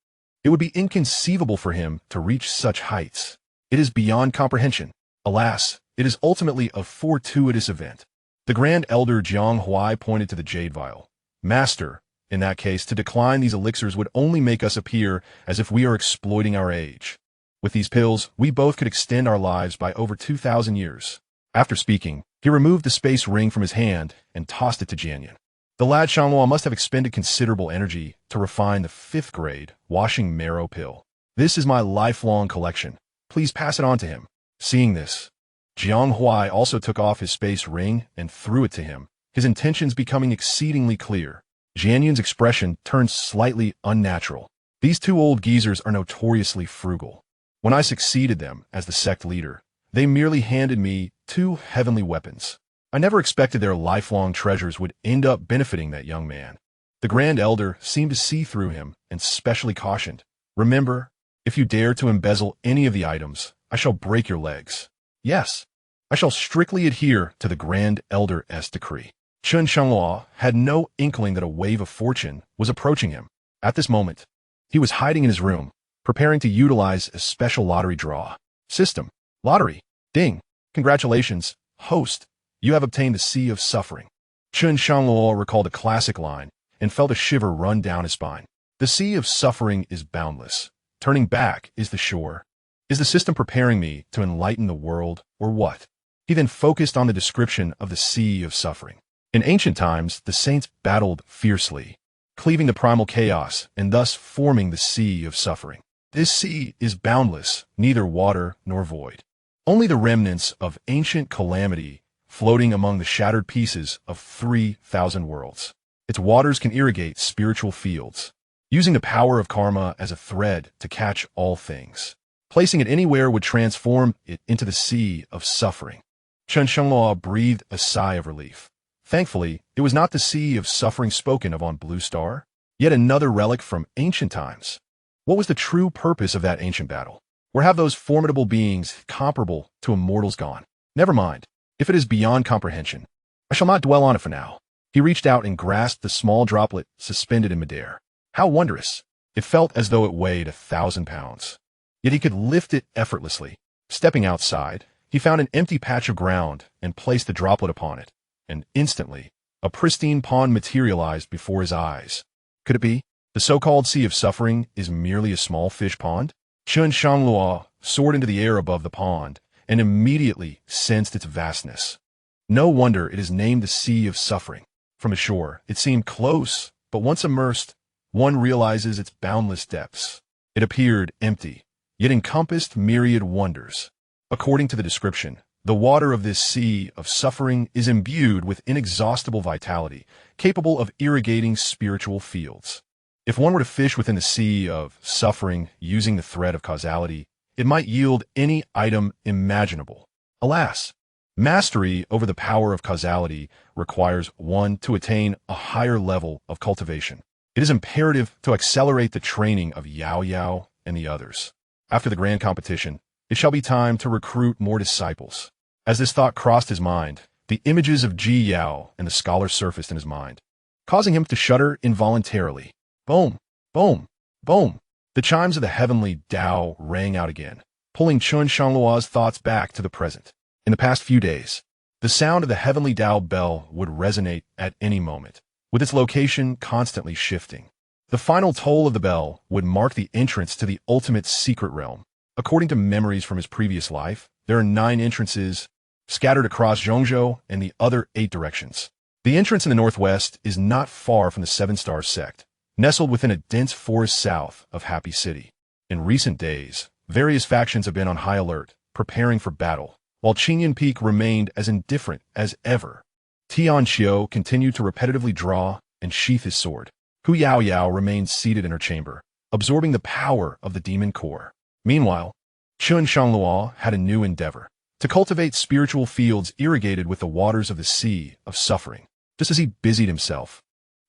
[SPEAKER 1] it would be inconceivable for him to reach such heights. It is beyond comprehension. Alas, it is ultimately a fortuitous event. The Grand Elder Xianxia pointed to the jade vial. "Master, in that case, to decline these elixirs would only make us appear as if we are exploiting our age. With these pills, we both could extend our lives by over 2,000 years. After speaking, he removed the space ring from his hand and tossed it to Jianyun. The lad Shangluo must have expended considerable energy to refine the 5th-grade washing marrow pill. This is my lifelong collection. Please pass it on to him." Seeing this, Jiang also took off his space ring and threw it to him, his intentions becoming exceedingly clear. Jianyun's expression turned slightly unnatural. These two old geezers are notoriously frugal. When I succeeded them as the sect leader, they merely handed me 2 heavenly weapons. I never expected their lifelong treasures would end up benefiting that young man. The Grand Elder seemed to see through him and specially cautioned, "Remember, if you dare to embezzle any of the items, I shall break your legs. Yes, I shall strictly adhere to the Grand Elder's decree." Chen Shangluo had no inkling that a wave of fortune was approaching him. At this moment, he was hiding in his room, preparing to utilize a special lottery draw. System. Lottery. Ding. Congratulations, host. You have obtained the Sea of Suffering. Chen Shangluo recalled a classic line and felt a shiver run down his spine. The Sea of Suffering is boundless. Turning back is the shore. Is the system preparing me to enlighten the world, or what? He then focused on the description of the Sea of Suffering. In ancient times, the saints battled fiercely, cleaving the primal chaos and thus forming the Sea of Suffering. This sea is boundless, neither water nor void. Only the remnants of ancient calamity floating among the shattered pieces of 3,000 worlds. Its waters can irrigate spiritual fields, using the power of karma as a thread to catch all things. Placing it anywhere would transform it into the Sea of Suffering. Chen Shangluo breathed a sigh of relief. Thankfully, it was not the Sea of Suffering spoken of on Blue Star, yet another relic from ancient times. What was the true purpose of that ancient battle? Or have those formidable beings comparable to immortals gone? Never mind. If it is beyond comprehension, I shall not dwell on it for now. He reached out and grasped the small droplet suspended in midair. How wondrous! It felt as though it weighed 1,000 pounds. Yet he could lift it effortlessly. Stepping outside, he found an empty patch of ground and placed the droplet upon it. And instantly, a pristine pond materialized before his eyes. Could it be? The so-called Sea of Suffering is merely a small fish pond? Chen Shangluo soared into the air above the pond and immediately sensed its vastness. No wonder it is named the Sea of Suffering. From the shore, it seemed close, but once immersed, one realizes its boundless depths. It appeared empty, yet encompassed myriad wonders. According to the description, the water of this Sea of Suffering is imbued with inexhaustible vitality, capable of irrigating spiritual fields. If one were to fish within the Sea of Suffering using the thread of causality, it might yield any item imaginable. Alas, mastery over the power of causality requires one to attain a higher level of cultivation. It is imperative to accelerate the training of Xiaoyao and the others. After the grand competition, it shall be time to recruit more disciples. As this thought crossed his mind, the images of Ji Yao and the scholar surfaced in his mind, causing him to shudder involuntarily. Boom, boom, boom. The chimes of the heavenly Tao rang out again, pulling Chen Shangluo's thoughts back to the present. In the past few days, the sound of the heavenly Tao bell would resonate at any moment, with its location constantly shifting. The final toll of the bell would mark the entrance to the ultimate secret realm. According to memories from his previous life, there are 9 entrances scattered across Zhongzhou and the other 8 directions. The entrance in the northwest is not far from the 7-Star sect, nestled within a dense forest south of Happy City. In recent days, various factions have been on high alert, preparing for battle, while Qingyun Peak remained as indifferent as ever. Xianxia continued to repetitively draw and sheath his sword. Hu Yaoyao remained seated in her chamber, absorbing the power of the demon core. Meanwhile, Chen Shangluo had a new endeavor, to cultivate spiritual fields irrigated with the waters of the Sea of Suffering. Just as he busied himself,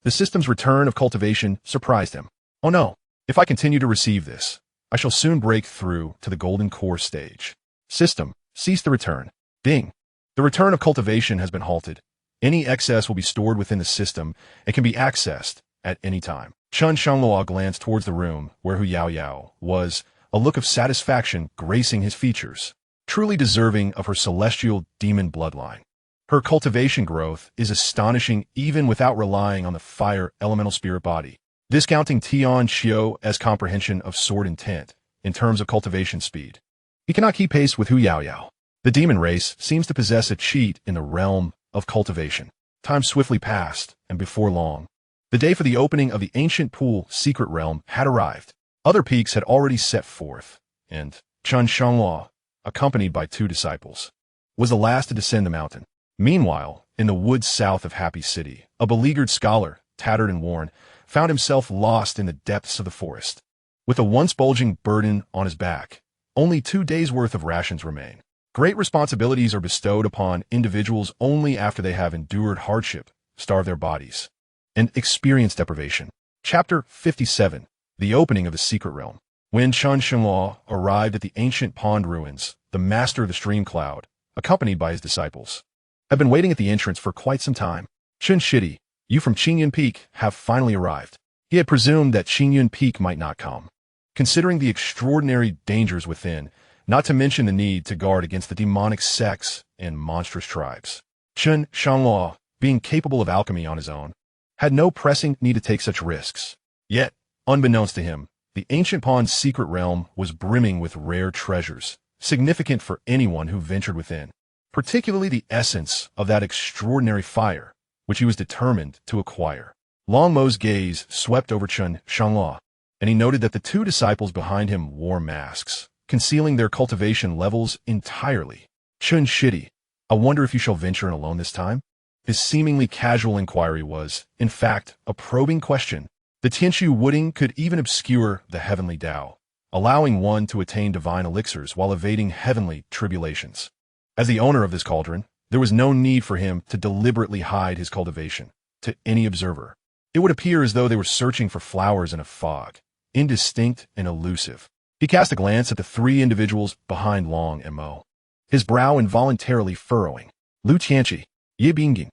[SPEAKER 1] the system's return of cultivation surprised him. Oh no, if I continue to receive this, I shall soon break through to the golden core stage. System, cease the return. Ding. The return of cultivation has been halted. Any excess will be stored within the system and can be accessed at any time. Chen Shangluo glanced towards the room where Hu Yaoyao was, a look of satisfaction gracing his features, truly deserving of her celestial demon bloodline. Her cultivation growth is astonishing even without relying on the fire elemental spirit body, discounting Xianxia's comprehension of sword intent in terms of cultivation speed. He cannot keep pace with Hu Yaoyao. The demon race seems to possess a cheat in the realm of cultivation. Time swiftly passed, and before long, the day for the opening of the ancient pool secret realm had arrived. Other peaks had already set forth, and Chen Shangluo, accompanied by 2 disciples, was the last to descend the mountain. Meanwhile, in the woods south of Happy City, a beleaguered scholar, tattered and worn, found himself lost in the depths of the forest. With a once bulging burden on his back, only 2 days' worth of rations remain. Great responsibilities are bestowed upon individuals only after they have endured hardship, starved their bodies, and experienced deprivation. Chapter 57. The Opening of the Secret Realm. When Chen Shangluo arrived at the ancient pond ruins, the master of the stream cloud, accompanied by his disciples, had been waiting at the entrance for quite some time. Chen Shidi, you from Qingyun Peak have finally arrived. He had presumed that Qingyun Peak might not come. Considering the extraordinary dangers within, not to mention the need to guard against the demonic sects and monstrous tribes, Chen Shangluo, being capable of alchemy on his own, had no pressing need to take such risks. Yet, unbeknownst to him, the ancient pond's secret realm was brimming with rare treasures, significant for anyone who ventured within, particularly the essence of that extraordinary fire, which he was determined to acquire. Long Mo's gaze swept over Chen Shangluo, and he noted that the 2 disciples behind him wore masks, concealing their cultivation levels entirely. Chen Shidi, I wonder if you shall venture in alone this time? His seemingly casual inquiry was, in fact, a probing question. The Tianshu wooding could even obscure the heavenly Tao, allowing one to attain divine elixirs while evading heavenly tribulations. As the owner of this cauldron, there was no need for him to deliberately hide his cultivation to any observer. It would appear as though they were searching for flowers in a fog, indistinct and elusive. He cast a glance at the 3 individuals behind Long Mo, his brow involuntarily furrowing. Lu Tianqi, Ye Bingying,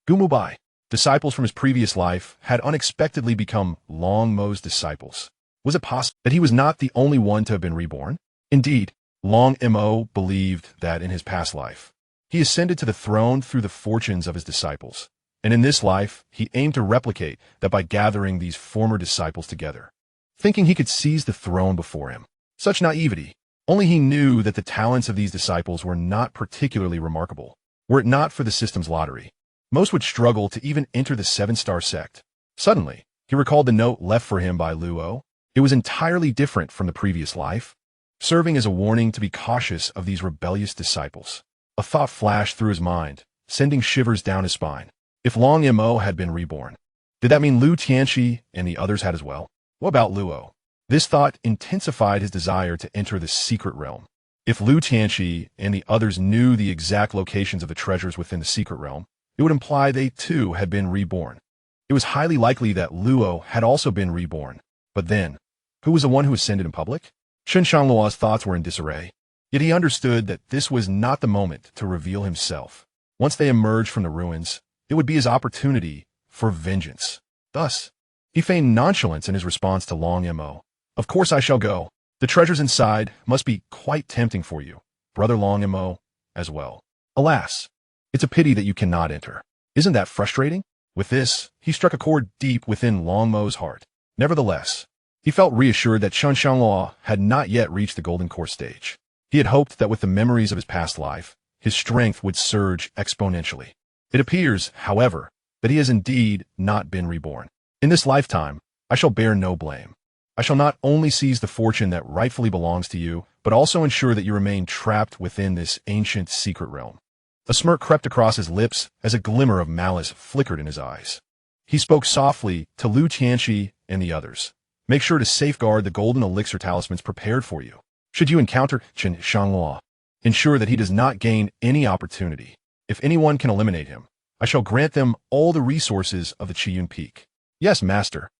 [SPEAKER 1] Gu Mubai, disciples from his previous life, had unexpectedly become Long Mo's disciples. Was it possible that he was not the only one to have been reborn? Indeed, Long Mo believed that in his past life, he ascended to the throne through the fortunes of his disciples, and in this life, he aimed to replicate that by gathering these former disciples together, thinking he could seize the throne before him. Such naivety! Only he knew that the talents of these disciples were not particularly remarkable. Were it not for the system's lottery, most would struggle to even enter the 7-star sect. Suddenly, he recalled the note left for him by Luo. It was entirely different from the previous life, serving as a warning to be cautious of these rebellious disciples. A thought flashed through his mind, sending shivers down his spine. If Long Mo had been reborn, did that mean Lu Tianqi and the others had as well? What about Luo? This thought intensified his desire to enter the secret realm. If Lu Tianqi and the others knew the exact locations of the treasures within the secret realm, it would imply they too had been reborn. It was highly likely that Luo had also been reborn. But then, who was the one who ascended in public? Chen Shangluo's thoughts were in disarray. Yet he understood that this was not the moment to reveal himself. Once they emerged from the ruins, it would be his opportunity for vengeance. Thus, he feigned nonchalance in his response to Long Mo. Of course I shall go. The treasures inside must be quite tempting for you, Brother Long Mo, as well. Alas, it's a pity that you cannot enter. Isn't that frustrating? With this, he struck a chord deep within Long Mo's heart. Nevertheless, he felt reassured that Chen Shangluo had not yet reached the golden core stage. He had hoped that with the memories of his past life, his strength would surge exponentially. It appears, however, that he has indeed not been reborn. In this lifetime, I shall bear no blame. I shall not only seize the fortune that rightfully belongs to you, but also ensure that you remain trapped within this ancient secret realm. A smirk crept across his lips as a glimmer of malice flickered in his eyes. He spoke softly to Lu Tianqi and the others. Make sure to safeguard the golden elixir talismans prepared for you. Should you encounter Chen Shangluo, ensure that he does not gain any opportunity. If anyone can eliminate him, I shall grant them all the resources of the Qiyun Peak. Yes, master.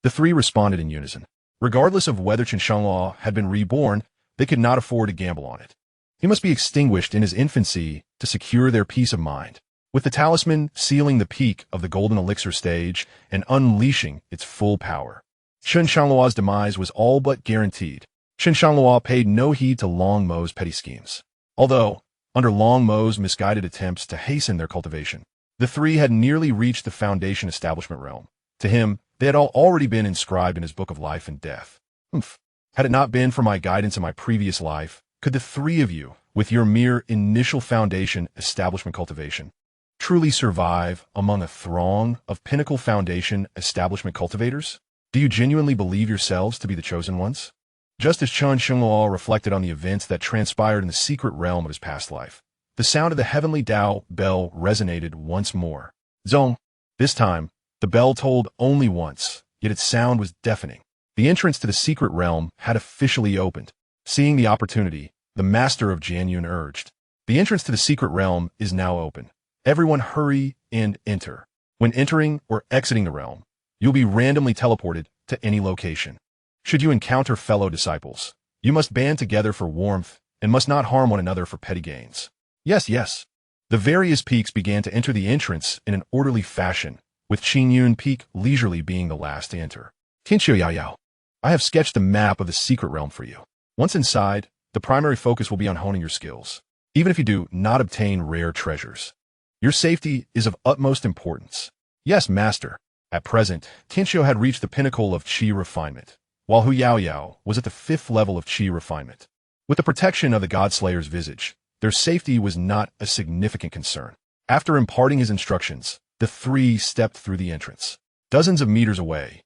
[SPEAKER 1] The 3 responded in unison. Regardless of whether Chen Shangluo had been reborn, they could not afford to gamble on it. He must be extinguished in his infancy to secure their peace of mind, with the talisman sealing the peak of the golden elixir stage and unleashing its full power. Chen Shangluo's demise was all but guaranteed. Chen Shangluo paid no heed to Long Mo's petty schemes. Although, under Long Mo's misguided attempts to hasten their cultivation, the 3 had nearly reached the foundation establishment realm. To him, they had all already been inscribed in his book of life and death. Had it not been for my guidance in my previous life, could the 3 of you, with your mere initial foundation establishment cultivation, truly survive among a throng of pinnacle foundation establishment cultivators? Do you genuinely believe yourselves to be the chosen ones? Just as Chen Shangluo reflected on the events that transpired in the secret realm of his past life, the sound of the heavenly Tao bell resonated once more. Zong. This time, the bell tolled only once, yet its sound was deafening. The entrance to the secret realm had officially opened. Seeing the opportunity, the master of Jianyun urged, "The entrance to the secret realm is now open. Everyone hurry and enter. When entering or exiting the realm, you'll be randomly teleported to any location. Should you encounter fellow disciples, you must band together for warmth and must not harm one another for petty gains." Yes, yes. The various peaks began to enter the entrance in an orderly fashion, with Qingyun Peak leisurely being the last to enter. Tianqiu Yao Yao, I have sketched a map of the secret realm for you. Once inside, the primary focus will be on honing your skills, even if you do not obtain rare treasures. Your safety is of utmost importance. Yes, master. At present, Tianqiu had reached the pinnacle of qi refinement, while Hu Yao Yao was at the 5th level of qi refinement. With the protection of the Godslayer's visage, their safety was not a significant concern. After imparting his instructions, the three stepped through the entrance. Dozens of meters away,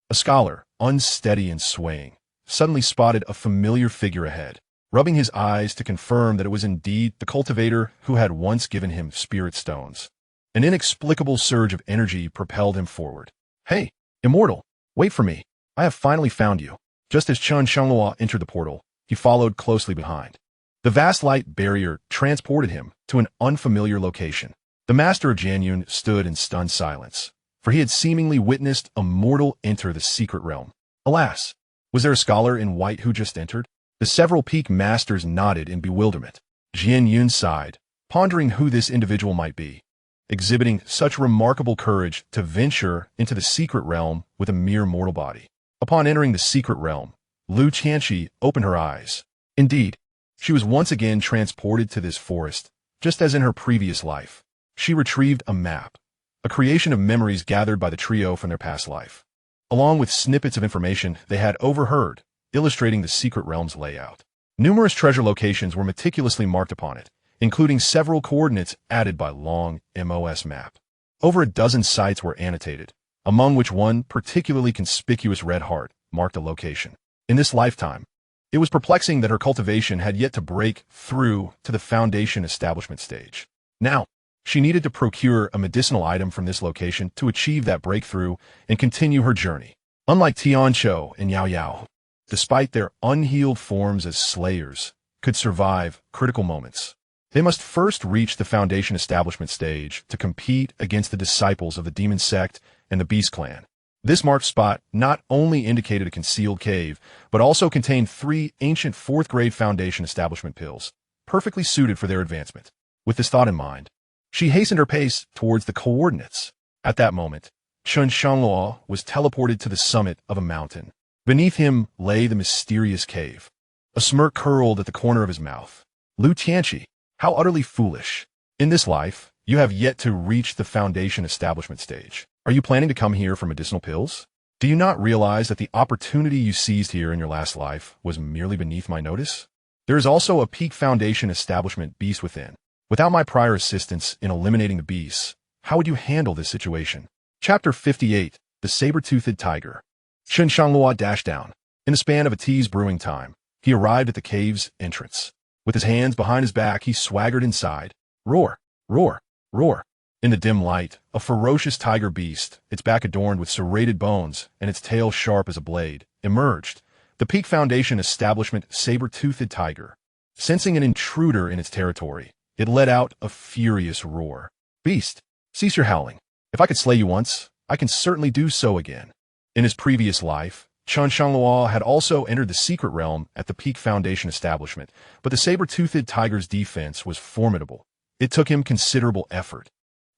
[SPEAKER 1] a scholar, unsteady and swaying, suddenly spotted a familiar figure ahead. Rubbing his eyes to confirm that it was indeed the cultivator who had once given him spirit stones. An inexplicable surge of energy propelled him forward. "Hey, immortal, wait for me. I have finally found you." Just as Chen Shangluo entered the portal, he followed closely behind. The vast light barrier transported him to an unfamiliar location. The master of Jianyun stood in stunned silence, for he had seemingly witnessed a mortal enter the secret realm. Alas, was there a scholar in white who just entered? The several peak masters nodded in bewilderment. Jianyun sighed, pondering who this individual might be, exhibiting such remarkable courage to venture into the secret realm with a mere mortal body. Upon entering the secret realm, Lu Qianxi opened her eyes. Indeed, she was once again transported to this forest, just as in her previous life. She retrieved a map, a creation of memories gathered by the trio from their past life, along with snippets of information they had overheard, illustrating the secret realm's layout. Numerous treasure locations were meticulously marked upon it, including several coordinates added by long MOS map. Over a dozen sites were annotated, among which one particularly conspicuous red heart marked a location. In this lifetime, it was perplexing that her cultivation had yet to break through to the foundation establishment stage. Now, she needed to procure a medicinal item from this location to achieve that breakthrough and continue her journey. Unlike Tianqiu and Yao Yao, despite their unhealed forms as slayers, could survive critical moments. They must first reach the foundation establishment stage to compete against the disciples of the demon sect and the beast clan. This marked spot not only indicated a concealed cave, but also contained 3 ancient 4th-grade foundation establishment pills, perfectly suited for their advancement. With this thought in mind, she hastened her pace towards the coordinates. At that moment, Chen Shangluo was teleported to the summit of a mountain. Beneath him lay the mysterious cave. A smirk curled at the corner of his mouth. Lu Tianqi, how utterly foolish. In this life, you have yet to reach the foundation establishment stage. Are you planning to come here for medicinal pills? Do you not realize that the opportunity you seized here in your last life was merely beneath my notice? There is also a peak foundation establishment beast within. Without my prior assistance in eliminating the beasts, how would you handle this situation? Chapter 58, The Saber-Toothed Tiger. Chen Shangluo dashed down. In the span of a tea's brewing time, he arrived at the cave's entrance. With his hands behind his back, he swaggered inside. Roar, roar, roar. In the dim light, a ferocious tiger beast, its back adorned with serrated bones and its tail sharp as a blade, emerged. The peak foundation establishment saber-toothed tiger. Sensing an intruder in its territory, it let out a furious roar. Beast, cease your howling. If I could slay you once, I can certainly do so again. In his previous life, Chen Shangluo had also entered the secret realm at the peak foundation establishment, but the saber-toothed tiger's defense was formidable. It took him considerable effort,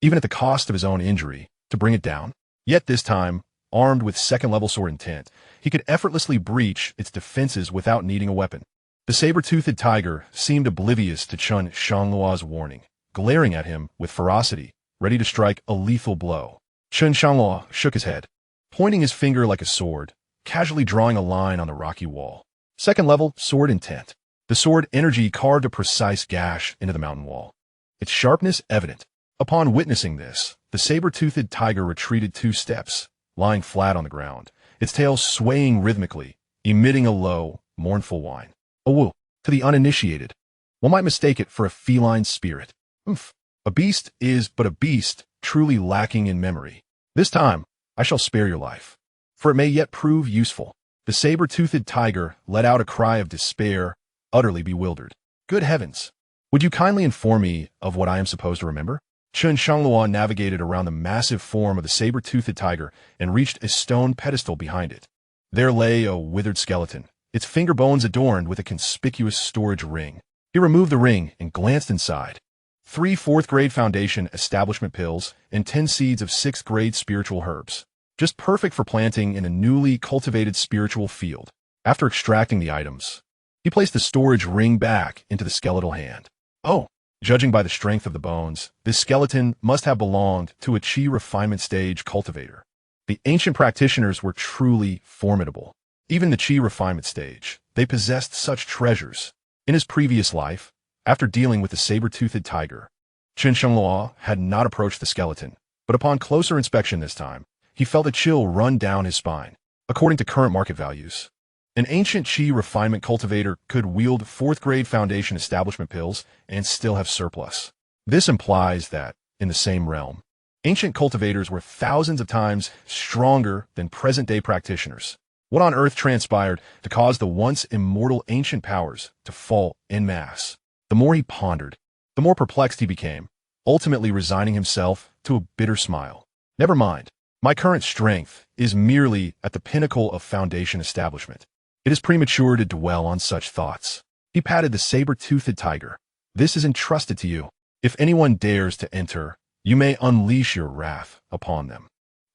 [SPEAKER 1] even at the cost of his own injury, to bring it down. Yet this time, armed with second-level sword intent, he could effortlessly breach its defenses without needing a weapon. The saber-toothed tiger seemed oblivious to Chen Shangluo's warning, glaring at him with ferocity, ready to strike a lethal blow. Chen Shangluo shook his head, pointing his finger like a sword, casually drawing a line on the rocky wall. Second-level sword intent. The sword energy carved a precise gash into the mountain wall, its sharpness evident. Upon witnessing this, the saber-toothed tiger retreated 2 steps, lying flat on the ground, its tail swaying rhythmically, emitting a low, mournful whine. A woo. To the uninitiated, One might mistake it for a feline spirit. Oomph. A beast is but a beast, truly lacking in memory. This time, I shall spare your life, for it may yet prove useful. The saber-toothed tiger let out a cry of despair, utterly bewildered. Good heavens! Would you kindly inform me of what I am supposed to remember? Chen Shangluo navigated around the massive form of the saber-toothed tiger and reached a stone pedestal behind it. There lay a withered skeleton, its finger bones adorned with a conspicuous storage ring. He removed the ring and glanced inside. 3 4th-grade foundation establishment pills and 10 seeds of 6th-grade spiritual herbs. Just perfect for planting in a newly cultivated spiritual field. After extracting the items, he placed the storage ring back into the skeletal hand. Oh, judging by the strength of the bones, this skeleton must have belonged to a chi refinement stage cultivator. The ancient practitioners were truly formidable. Even the chi refinement stage, they possessed such treasures. In his previous life, after dealing with the saber-toothed tiger, Chen Shangluo had not approached the skeleton, but upon closer inspection this time, he felt a chill run down his spine. According to current market values, an ancient chi refinement cultivator could wield 4th-grade foundation establishment pills and still have surplus. This implies that, in the same realm, ancient cultivators were thousands of times stronger than present-day practitioners. What on earth transpired to cause the once immortal ancient powers to fall en masse? The more he pondered, the more perplexed he became, ultimately resigning himself to a bitter smile. Never mind. My current strength is merely at the pinnacle of foundation establishment. It is premature to dwell on such thoughts. He patted the saber-toothed tiger. This is entrusted to you. If anyone dares to enter, you may unleash your wrath upon them.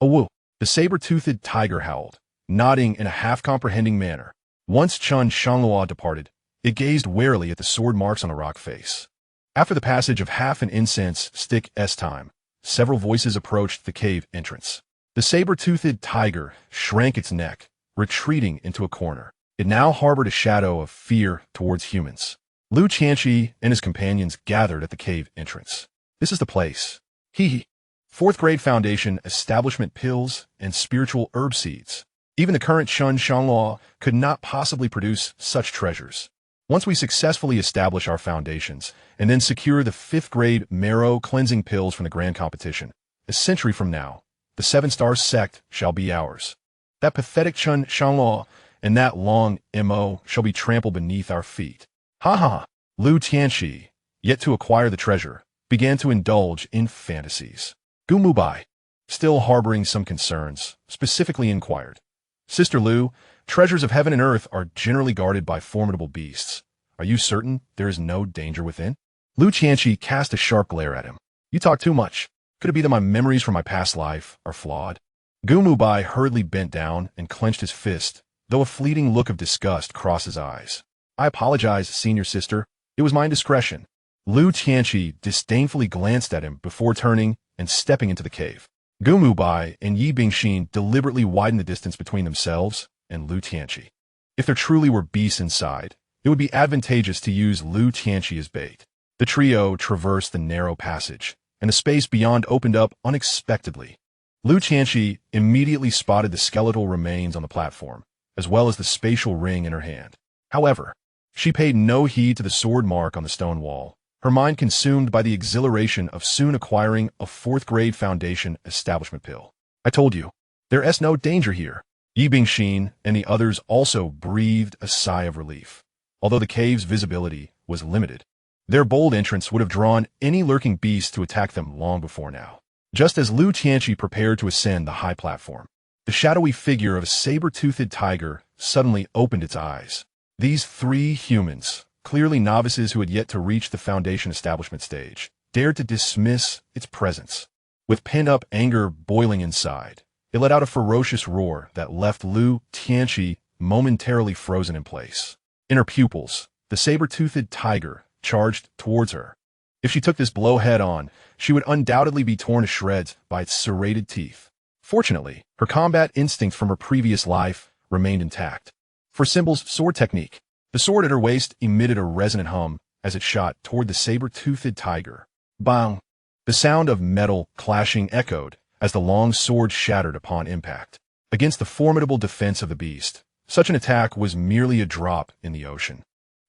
[SPEAKER 1] Awoo! The saber-toothed tiger howled, nodding in a half-comprehending manner. Once Chen Shangluo departed, it gazed warily at the sword marks on the rock face. After the passage of half an incense stick's time, several voices approached the cave entrance. The saber-toothed tiger shrank its neck, retreating into a corner. It now harbored a shadow of fear towards humans. Xianxia and his companions gathered at the cave entrance. This is the place. Hee. 4th-grade foundation establishment pills and spiritual herb seeds. Even the current Chen Shangluo could not possibly produce such treasures. Once we successfully establish our foundations and then secure the 5th-grade marrow cleansing pills from the grand competition, a century from now, the 7-star sect shall be ours. That pathetic Chen Shangluo and that long M.O. shall be trampled beneath our feet. Ha ha! Xianxia, yet to acquire the treasure, began to indulge in fantasies. Gumubai, still harboring some concerns, specifically inquired. Sister Lu, treasures of heaven and earth are generally guarded by formidable beasts. Are you certain there is no danger within? Xianxia cast a sharp glare at him. You talk too much. Could it be that my memories from my past life are flawed? Gumubai hurriedly bent down and clenched his fist, though a fleeting look of disgust crossed his eyes. I apologize, senior sister. It was my indiscretion. Xianxia disdainfully glanced at him before turning and stepping into the cave. Gumubai and Yi Bingxin deliberately widened the distance between themselves and Xianxia. If there truly were beasts inside, it would be advantageous to use Xianxia as bait. The trio traversed the narrow passage, and the space beyond opened up unexpectedly. Xianxia immediately spotted the skeletal remains on the platform, as well as the spatial ring in her hand. However, she paid no heed to the sword mark on the stone wall, her mind consumed by the exhilaration of soon acquiring a 4th-grade foundation establishment pill. I told you, there is no danger here. Yi Bingxin and the others also breathed a sigh of relief. Although the cave's visibility was limited, their bold entrance would have drawn any lurking beast to attack them long before now. Just as Xianxia prepared to ascend the high platform, the shadowy figure of a saber-toothed tiger suddenly opened its eyes. These 3 humans, clearly novices who had yet to reach the foundation establishment stage, dared to dismiss its presence. With pent-up anger boiling inside, it let out a ferocious roar that left Xianxia momentarily frozen in place. In her pupils, the saber-toothed tiger charged towards her. If she took this blow head-on, she would undoubtedly be torn to shreds by its serrated teeth. Fortunately, her combat instinct from her previous life remained intact. For Symbol's sword technique, the sword at her waist emitted a resonant hum as it shot toward the saber-toothed tiger. Bang! The sound of metal clashing echoed as the long sword shattered upon impact. Against the formidable defense of the beast, such an attack was merely a drop in the ocean,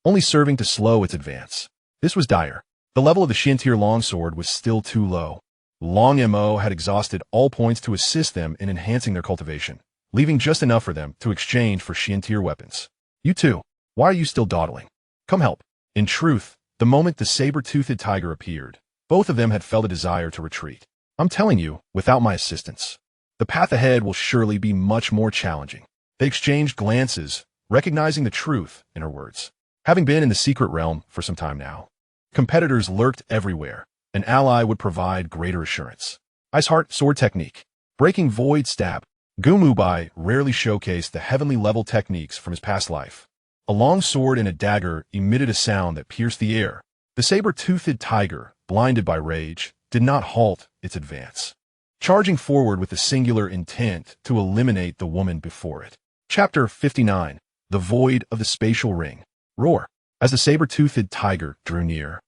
[SPEAKER 1] only serving to slow its advance. This was dire. The level of the Xianxia longsword was still too low. Long Mo had exhausted all points to assist them in enhancing their cultivation, leaving just enough for them to exchange for Xianxia weapons. You two, why are you still dawdling? Come help. In truth, the moment the saber-toothed tiger appeared, both of them had felt a desire to retreat. I'm telling you, without my assistance, the path ahead will surely be much more challenging. They exchanged glances, recognizing the truth in her words. Having been in the secret realm for some time now, competitors lurked everywhere. An ally would provide greater assurance. Ice Heart sword technique. Breaking void stab. Gumubai rarely showcased the heavenly level techniques from his past life. A long sword and a dagger emitted a sound that pierced the air. The saber-toothed tiger, blinded by rage, did not halt its advance, charging forward with the singular intent to eliminate the woman before it. Chapter 59. The Void of the Spatial Ring. Roar. As the saber-toothed tiger drew near,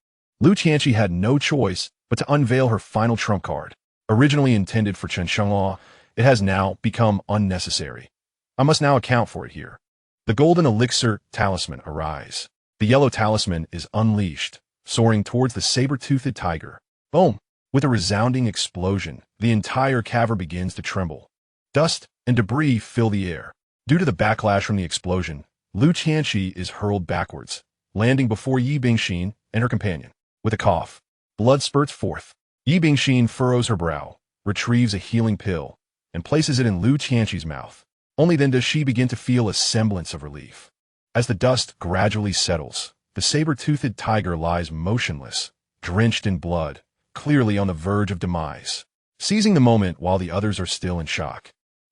[SPEAKER 1] Xianxia had no choice but to unveil her final trump card. Originally intended for Chen Shangluo, it has now become unnecessary. I must now account for it here. The golden elixir talisman arise. The yellow talisman is unleashed, soaring towards the saber-toothed tiger. Boom! With a resounding explosion, the entire cavern begins to tremble. Dust and debris fill the air. Due to the backlash from the explosion, Xianxia is hurled backwards, landing before Yi Bingxin and her companion. With a cough, blood spurts forth. Yi Bingxin furrows her brow, retrieves a healing pill, and places it in Xianxia's mouth. Only then does she begin to feel a semblance of relief. As the dust gradually settles, the saber-toothed tiger lies motionless, drenched in blood, clearly on the verge of demise. Seizing the moment while the others are still in shock,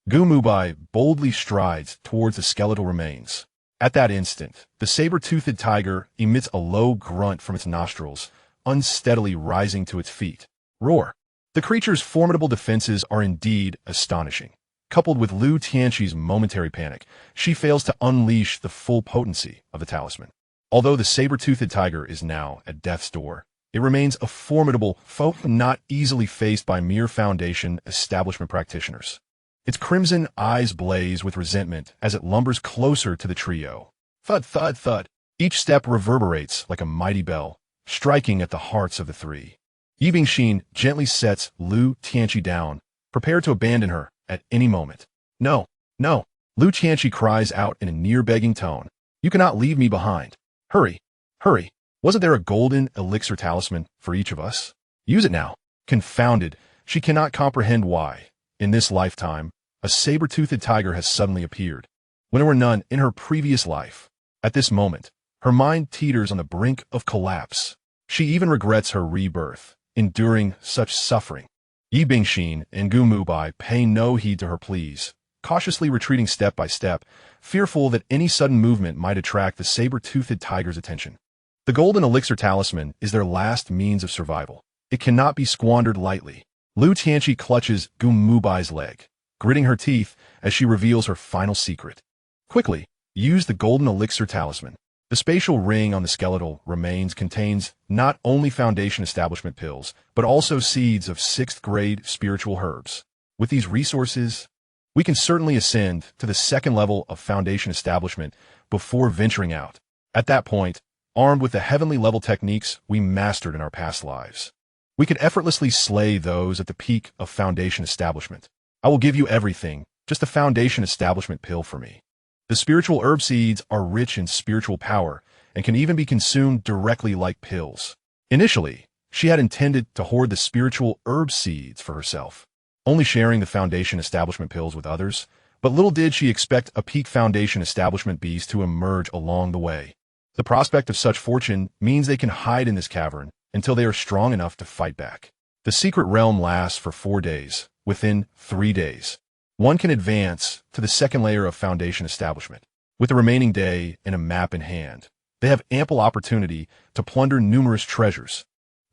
[SPEAKER 1] Gumubai boldly strides towards the skeletal remains. At that instant, the saber-toothed tiger emits a low grunt from its nostrils, unsteadily rising to its feet. Roar! The creature's formidable defenses are indeed astonishing. Coupled with Xianxia's momentary panic, she fails to unleash the full potency of the talisman. Although the saber-toothed tiger is now at death's door, it remains a formidable foe not easily faced by mere Foundation establishment practitioners. Its crimson eyes blaze with resentment as it lumbers closer to the trio. Thud, thud, thud. Each step reverberates like a mighty bell, striking at the hearts of the three. Yi Bingxin gently sets Xianxia down, prepared to abandon her at any moment. No, no. Xianxia cries out in a near-begging tone. You cannot leave me behind. Hurry, hurry. Wasn't there a golden elixir talisman for each of us? Use it now. Confounded, she cannot comprehend why, in this lifetime, a saber-toothed tiger has suddenly appeared, when there were none in her previous life. At this moment, her mind teeters on the brink of collapse. She even regrets her rebirth, enduring such suffering. Yi Bingxin and Gumubai pay no heed to her pleas, cautiously retreating step by step, fearful that any sudden movement might attract the saber-toothed tiger's attention. The golden elixir talisman is their last means of survival. It cannot be squandered lightly. Xianxia clutches Gumubai's leg, gritting her teeth as she reveals her final secret. Quickly, use the golden elixir talisman. The spatial ring on the skeletal remains contains not only Foundation establishment pills, but also seeds of 6th grade spiritual herbs. With these resources, we can certainly ascend to the 2nd level of Foundation establishment before venturing out. At that point, armed with the heavenly level techniques we mastered in our past lives, we could effortlessly slay those at the peak of Foundation establishment. I will give you everything, just a Foundation establishment pill for me. The spiritual herb seeds are rich in spiritual power and can even be consumed directly like pills. Initially, she had intended to hoard the spiritual herb seeds for herself, only sharing the Foundation establishment pills with others, but little did she expect a peak Foundation establishment beast to emerge along the way. The prospect of such fortune means they can hide in this cavern until they are strong enough to fight back. The secret realm lasts for 4 days. Within 3 days, one can advance to the 2nd layer of Foundation establishment. With the remaining day and a map in hand, they have ample opportunity to plunder numerous treasures.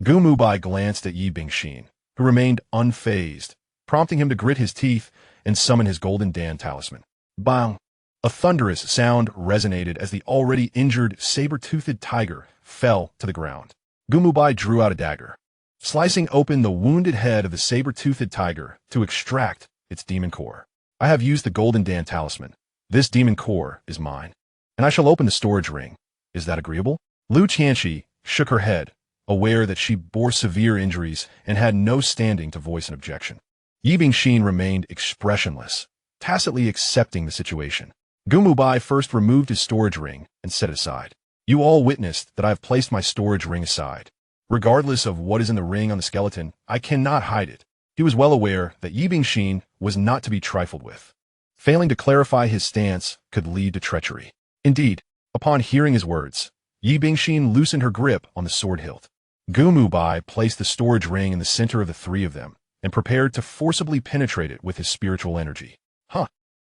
[SPEAKER 1] Gumubai glanced at Yi Bingxin, who remained unfazed, prompting him to grit his teeth and summon his golden Dan talisman. Bang! A thunderous sound resonated as the already injured saber-toothed tiger fell to the ground. Gumubai drew out a dagger, slicing open the wounded head of the saber-toothed tiger to extract its demon core. I have used the golden Dan talisman. This demon core is mine, and I shall open the storage ring. Is that agreeable? Xianxia shook her head, aware that she bore severe injuries and had no standing to voice an objection. Yi Bingxin remained expressionless, tacitly accepting the situation. Gumu Bai first removed his storage ring and set it aside. You all witnessed that I have placed my storage ring aside. Regardless of what is in the ring on the skeleton, I cannot hide it. He was well aware that Yi Bingxin was not to be trifled with. Failing to clarify his stance could lead to treachery. Indeed, upon hearing his words, Yi Bingxin loosened her grip on the sword hilt. Gumu Bai placed the storage ring in the center of the three of them and prepared to forcibly penetrate it with his spiritual energy.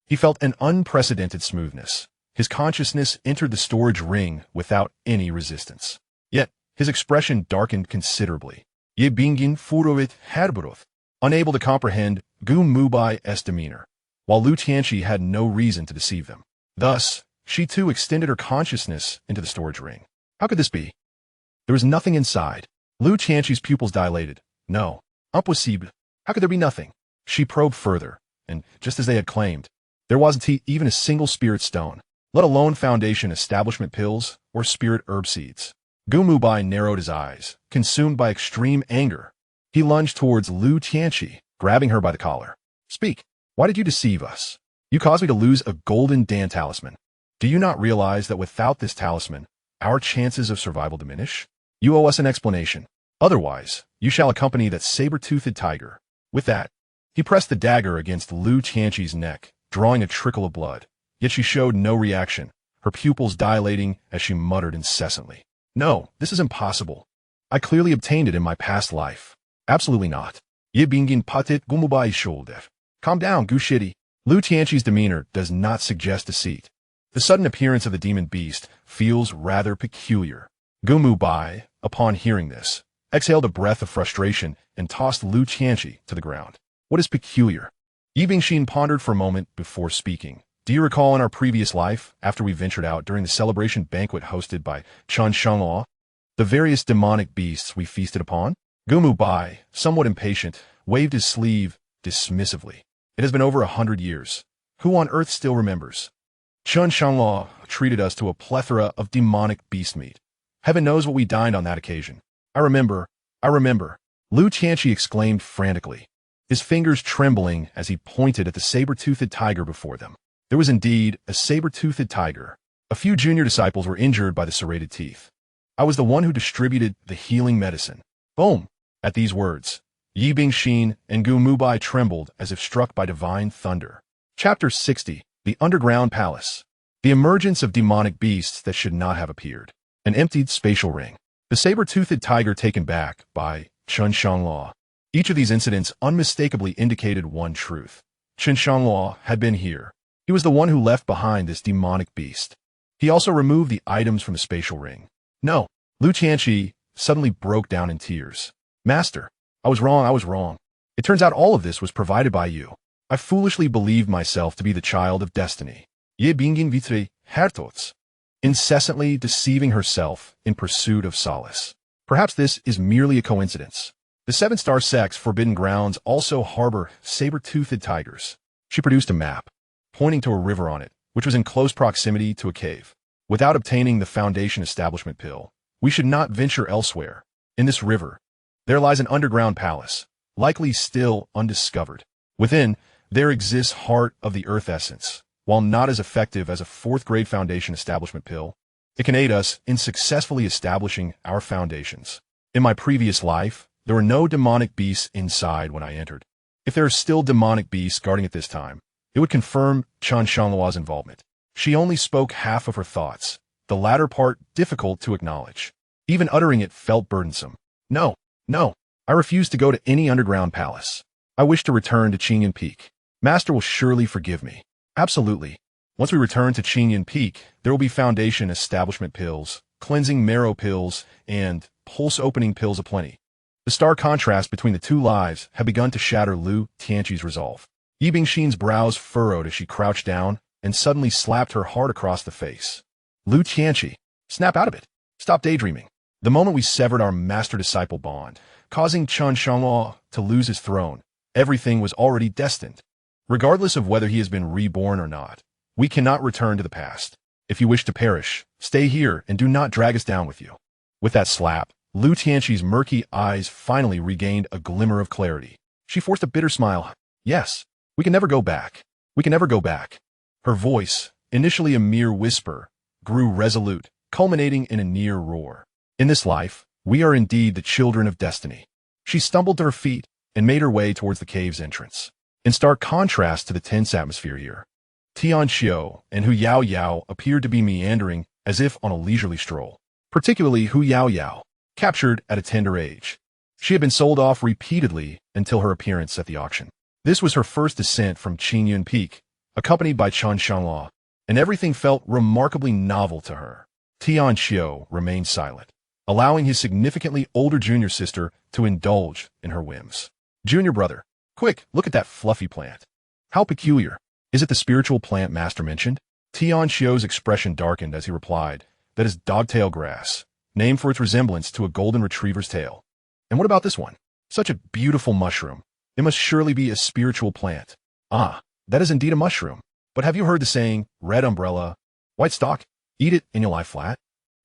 [SPEAKER 1] He felt an unprecedented smoothness. His consciousness entered the storage ring without any resistance. Yet, his expression darkened considerably. Ye Bingin Furovit Hadburoth, unable to comprehend Gumu Bai's demeanor, while Lu Tianqi had no reason to deceive them. Thus, she too extended her consciousness into the storage ring. How could this be? There was nothing inside. Lu Tianqi's pupils dilated. No, impossible. How could there be nothing? She probed further, and just as they had claimed, there wasn't even a single spirit stone, let alone foundation establishment pills or spirit herb seeds. Gumu Bai narrowed his eyes, consumed by extreme anger. He lunged towards Lu Tianqi, grabbing her by the collar. Speak. Why did you deceive us? You caused me to lose a golden Dan talisman. Do you not realize that without this talisman, our chances of survival diminish? You owe us an explanation. Otherwise, you shall accompany that saber-toothed tiger. With that, he pressed the dagger against Lu Tianqi's neck, drawing a trickle of blood. Yet she showed no reaction, her pupils dilating as she muttered incessantly. No, this is impossible. I clearly obtained it in my past life. Absolutely not. Ye Bingin Patit Gumubai shoulder. Calm down, Gushiti. Lu Tianqi's demeanor does not suggest deceit. The sudden appearance of the demon beast feels rather peculiar. Gumu Bai, upon hearing this, exhaled a breath of frustration and tossed Lu Tianqi to the ground. What is peculiar? Yi Bingxin pondered for a moment before speaking. Do you recall in our previous life, after we ventured out during the celebration banquet hosted by Chen Shangluo, the various demonic beasts we feasted upon? Gumu Bai, somewhat impatient, waved his sleeve dismissively. It has been over 100 years. Who on earth still remembers? Chen Shangluo treated us to a plethora of demonic beast meat. Heaven knows what we dined on that occasion. I remember. Lu Tianqi exclaimed frantically, his fingers trembling as he pointed at the saber-toothed tiger before them. There was indeed a saber-toothed tiger. A few junior disciples were injured by the serrated teeth. I was the one who distributed the healing medicine. Boom! At these words, Yi Bingxin and Gumu Bai trembled as if struck by divine thunder. Chapter 60. The Underground Palace. The emergence of demonic beasts that should not have appeared. An emptied spatial ring. The saber-toothed tiger taken back by Chen Shangluo. Each of these incidents unmistakably indicated one truth. Chen Shangluo had been here. He was the one who left behind this demonic beast. He also removed the items from the spatial ring. No, Lu Tianqi suddenly broke down in tears. Master, I was wrong. It turns out all of this was provided by you. I foolishly believed myself to be the child of destiny. Ye Bingin Vitre Hertots. Incessantly deceiving herself in pursuit of solace. Perhaps this is merely a coincidence. The seven-star sect's forbidden grounds also harbor saber-toothed tigers. She produced a map, pointing to a river on it, which was in close proximity to a cave. Without obtaining the Foundation Establishment Pill, we should not venture elsewhere. In this river, there lies an underground palace, likely still undiscovered. Within, there exists Heart of the Earth Essence. While not as effective as a fourth-grade Foundation Establishment Pill, it can aid us in successfully establishing our foundations. In my previous life, there were no demonic beasts inside when I entered. If there are still demonic beasts guarding it this time, it would confirm Chen Shangluo's involvement. She only spoke half of her thoughts, the latter part difficult to acknowledge. Even uttering it felt burdensome. No, I refuse to go to any underground palace. I wish to return to Qingyan Peak. Master will surely forgive me. Absolutely. Once we return to Qingyan Peak, there will be Foundation Establishment Pills, Cleansing Marrow Pills, and Pulse-Opening Pills aplenty. The stark contrast between the two lives had begun to shatter Lu Tianqi's resolve. Yi Bingxin's brows furrowed as she crouched down and suddenly slapped her hard across the face. Lu Tianqi, snap out of it. Stop daydreaming. The moment we severed our master-disciple bond, causing Chen Shangluo to lose his throne, everything was already destined. Regardless of whether he has been reborn or not, we cannot return to the past. If you wish to perish, stay here and do not drag us down with you. With that slap, Lu Tianxi's murky eyes finally regained a glimmer of clarity. She forced a bitter smile. Yes, we can never go back. We can never go back. Her voice, initially a mere whisper, grew resolute, culminating in a near roar. In this life, we are indeed the children of destiny. She stumbled to her feet and made her way towards the cave's entrance. In stark contrast to the tense atmosphere here, Xianxia and Hu Yaoyao appeared to be meandering as if on a leisurely stroll. Particularly Hu Yaoyao, captured at a tender age. She had been sold off repeatedly until her appearance at the auction. This was her first descent from Qingyun Peak, accompanied by Chen Shangluo, and everything felt remarkably novel to her. Xianxia remained silent, allowing his significantly older junior sister to indulge in her whims. Junior brother, quick, look at that fluffy plant. How peculiar. Is it the spiritual plant master mentioned? Xianxia's expression darkened as he replied, that is dogtail grass, named for its resemblance to a golden retriever's tail. And what about this one? Such a beautiful mushroom. It must surely be a spiritual plant. Ah, that is indeed a mushroom. But have you heard the saying, red umbrella, white stalk, eat it and you'll lie flat?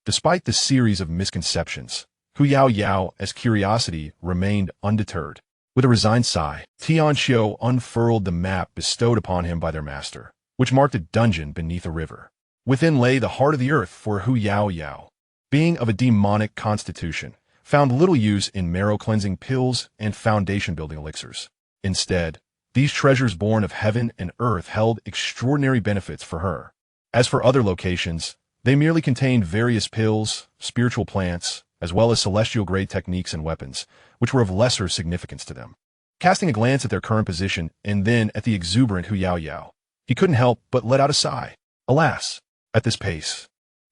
[SPEAKER 1] Despite the series of misconceptions, Hu Yaoyao's curiosity remained undeterred. With a resigned sigh, Xianxia unfurled the map bestowed upon him by their master, which marked a dungeon beneath a river. Within lay the heart of the earth for Hu Yaoyao. Being of a demonic constitution, found little use in marrow-cleansing pills and foundation-building elixirs. Instead, these treasures born of heaven and earth held extraordinary benefits for her. As for other locations, they merely contained various pills, spiritual plants, as well as celestial-grade techniques and weapons, which were of lesser significance to them. Casting a glance at their current position and then at the exuberant Hu Yaoyao, he couldn't help but let out a sigh. Alas, at this pace,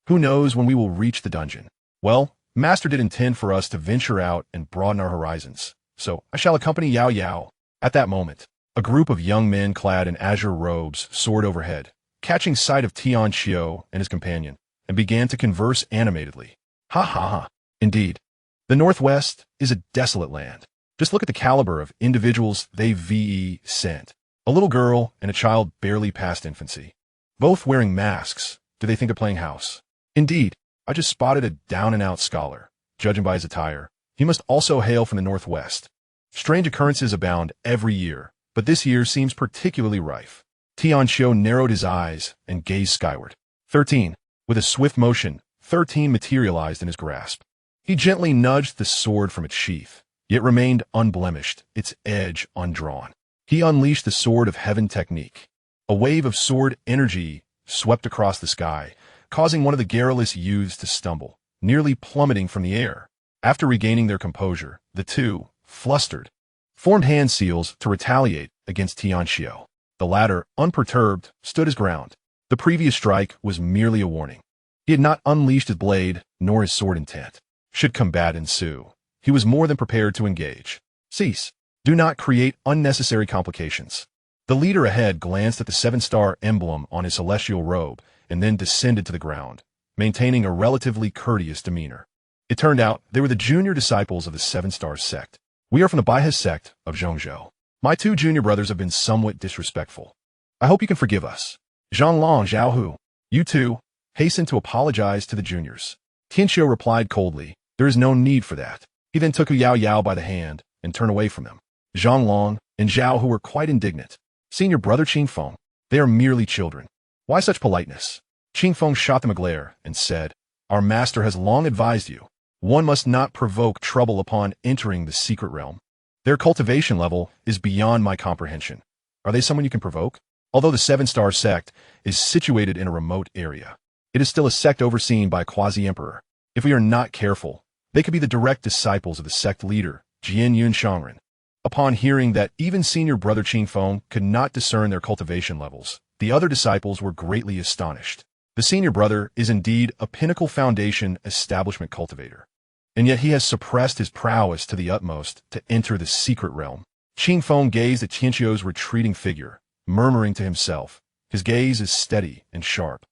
[SPEAKER 1] who knows when we will reach the dungeon? Well, Master did intend for us to venture out and broaden our horizons, so I shall accompany Yaoyao. At that moment, a group of young men clad in azure robes soared overhead, catching sight of Xianxia and his companion, and began to converse animatedly. Ha ha ha. Indeed, the Northwest is a desolate land. Just look at the caliber of individuals they've sent. A little girl and a child barely past infancy. Both wearing masks. Do they think of playing house? Indeed, I just spotted a down-and-out scholar. Judging by his attire, he must also hail from the Northwest. Strange occurrences abound every year, but this year seems particularly rife. Xianxia narrowed his eyes and gazed skyward. 13. With a swift motion, 13 materialized in his grasp. He gently nudged the sword from its sheath, yet remained unblemished, its edge undrawn. He unleashed the Sword of Heaven technique. A wave of sword energy swept across the sky, causing one of the garrulous youths to stumble, nearly plummeting from the air. After regaining their composure, the two, flustered, formed hand seals to retaliate against Xianxia. The latter, unperturbed, stood his ground. The previous strike was merely a warning. He had not unleashed his blade, nor his sword intent. Should combat ensue, he was more than prepared to engage. Cease. Do not create unnecessary complications. The leader ahead glanced at the 7-star emblem on his celestial robe and then descended to the ground, maintaining a relatively courteous demeanor. It turned out they were the junior disciples of the 7-star sect. We are from the Baihai sect of Zhongzhou. My two junior brothers have been somewhat disrespectful. I hope you can forgive us. Zhanglong Zhaohu, you two, hastened to apologize to the juniors. Xianxia replied coldly, there is no need for that. He then took Hu Yaoyao by the hand and turned away from them. Zhanglong and Zhao were quite indignant. Senior brother Qingfeng, they are merely children. Why such politeness? Qingfeng shot them a glare and said, our master has long advised you. One must not provoke trouble upon entering the secret realm. Their cultivation level is beyond my comprehension. Are they someone you can provoke? Although the 7-star sect is situated in a remote area, it is still a sect overseen by a quasi-emperor. If we are not careful, they could be the direct disciples of the sect leader, Jian Yun Shangren. Upon hearing that even senior brother Qingfeng could not discern their cultivation levels, the other disciples were greatly astonished. The senior brother is indeed a pinnacle foundation establishment cultivator, and yet he has suppressed his prowess to the utmost to enter the secret realm. Qingfeng gazed at Xianxia's retreating figure, murmuring to himself. His gaze is steady and sharp,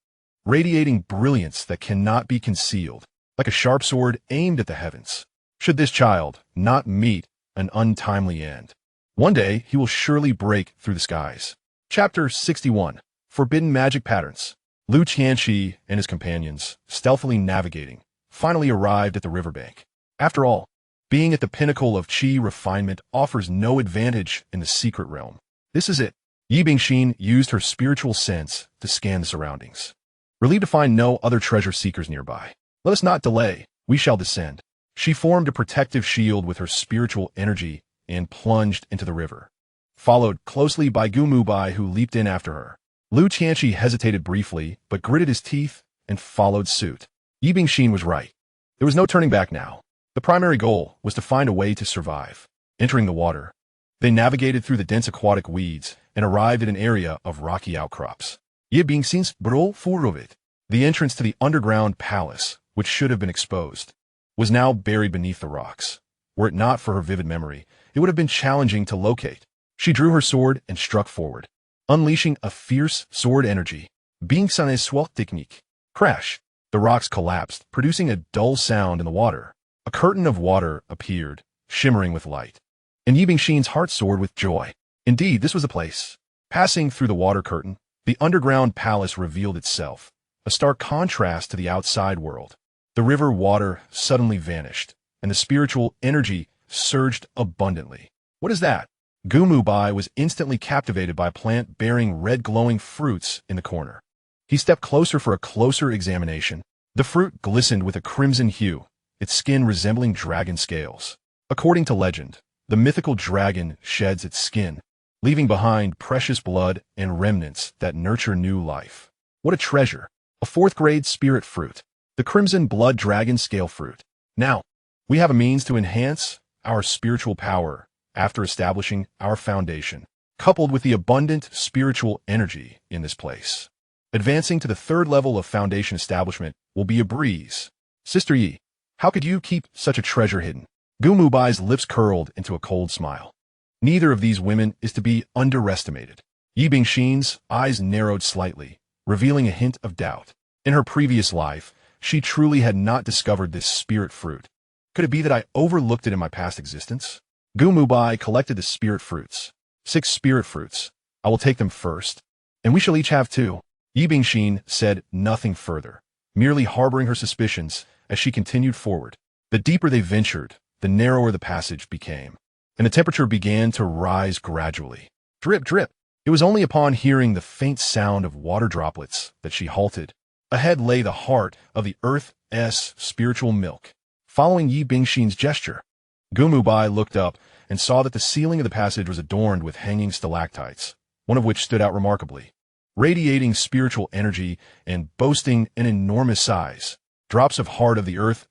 [SPEAKER 1] radiating brilliance that cannot be concealed, like a sharp sword aimed at the heavens. Should this child not meet an untimely end, one day he will surely break through the skies. Chapter 61. Forbidden Magic Patterns. Lu Tianxi and his companions, stealthily navigating, finally arrived at the riverbank. After all, being at the pinnacle of qi refinement offers no advantage in the secret realm. This is it. Yi Bingxin used her spiritual sense to scan the surroundings. Relieved to find no other treasure seekers nearby. Let us not delay. We shall descend. She formed a protective shield with her spiritual energy and plunged into the river, followed closely by Gu Mubai, who leaped in after her. Lu Qianxi hesitated briefly, but gritted his teeth and followed suit. Yi Bingxin was right. There was no turning back now. The primary goal was to find a way to survive. Entering the water, they navigated through the dense aquatic weeds and arrived at an area of rocky outcrops. Yi Bingxin's bro furovit, the entrance to the underground palace, which should have been exposed, was now buried beneath the rocks. Were it not for her vivid memory, it would have been challenging to locate. She drew her sword and struck forward, unleashing a fierce sword energy. Bingxin's sword technique. Crash! The rocks collapsed, producing a dull sound in the water. A curtain of water appeared, shimmering with light. And Yi Bingxin's heart soared with joy. Indeed, this was the place. Passing through the water curtain, the underground palace revealed itself, a stark contrast to the outside world. The river water suddenly vanished, and the spiritual energy surged abundantly. What is that? Gu Mubai was instantly captivated by a plant bearing red glowing fruits in the corner. He stepped closer for a closer examination. The fruit glistened with a crimson hue, its skin resembling dragon scales. According to legend, the mythical dragon sheds its skin, leaving behind precious blood and remnants that nurture new life. What a treasure! A 4th-grade spirit fruit, the crimson blood dragon scale fruit. Now, we have a means to enhance our spiritual power after establishing our foundation, coupled with the abundant spiritual energy in this place. Advancing to the 3rd level of foundation establishment will be a breeze. Sister Yi, how could you keep such a treasure hidden? Gu Mubai's lips curled into a cold smile. Neither of these women is to be underestimated. Yi Bingxin's eyes narrowed slightly, revealing a hint of doubt. In her previous life, she truly had not discovered this spirit fruit. Could it be that I overlooked it in my past existence? Gu Mubai collected the spirit fruits. 6 spirit fruits. I will take them first, and we shall each have 2. Yi Bingxin said nothing further, merely harboring her suspicions as she continued forward. The deeper they ventured, the narrower the passage became, and the temperature began to rise gradually. Drip, drip. It was only upon hearing the faint sound of water droplets that she halted. Ahead lay the heart of the Earth's spiritual milk. Following Yi Bingxin's gesture, Gu Mubai looked up and saw that the ceiling of the passage was adorned with hanging stalactites, one of which stood out remarkably. Radiating spiritual energy and boasting an enormous size, drops of heart of the Earth's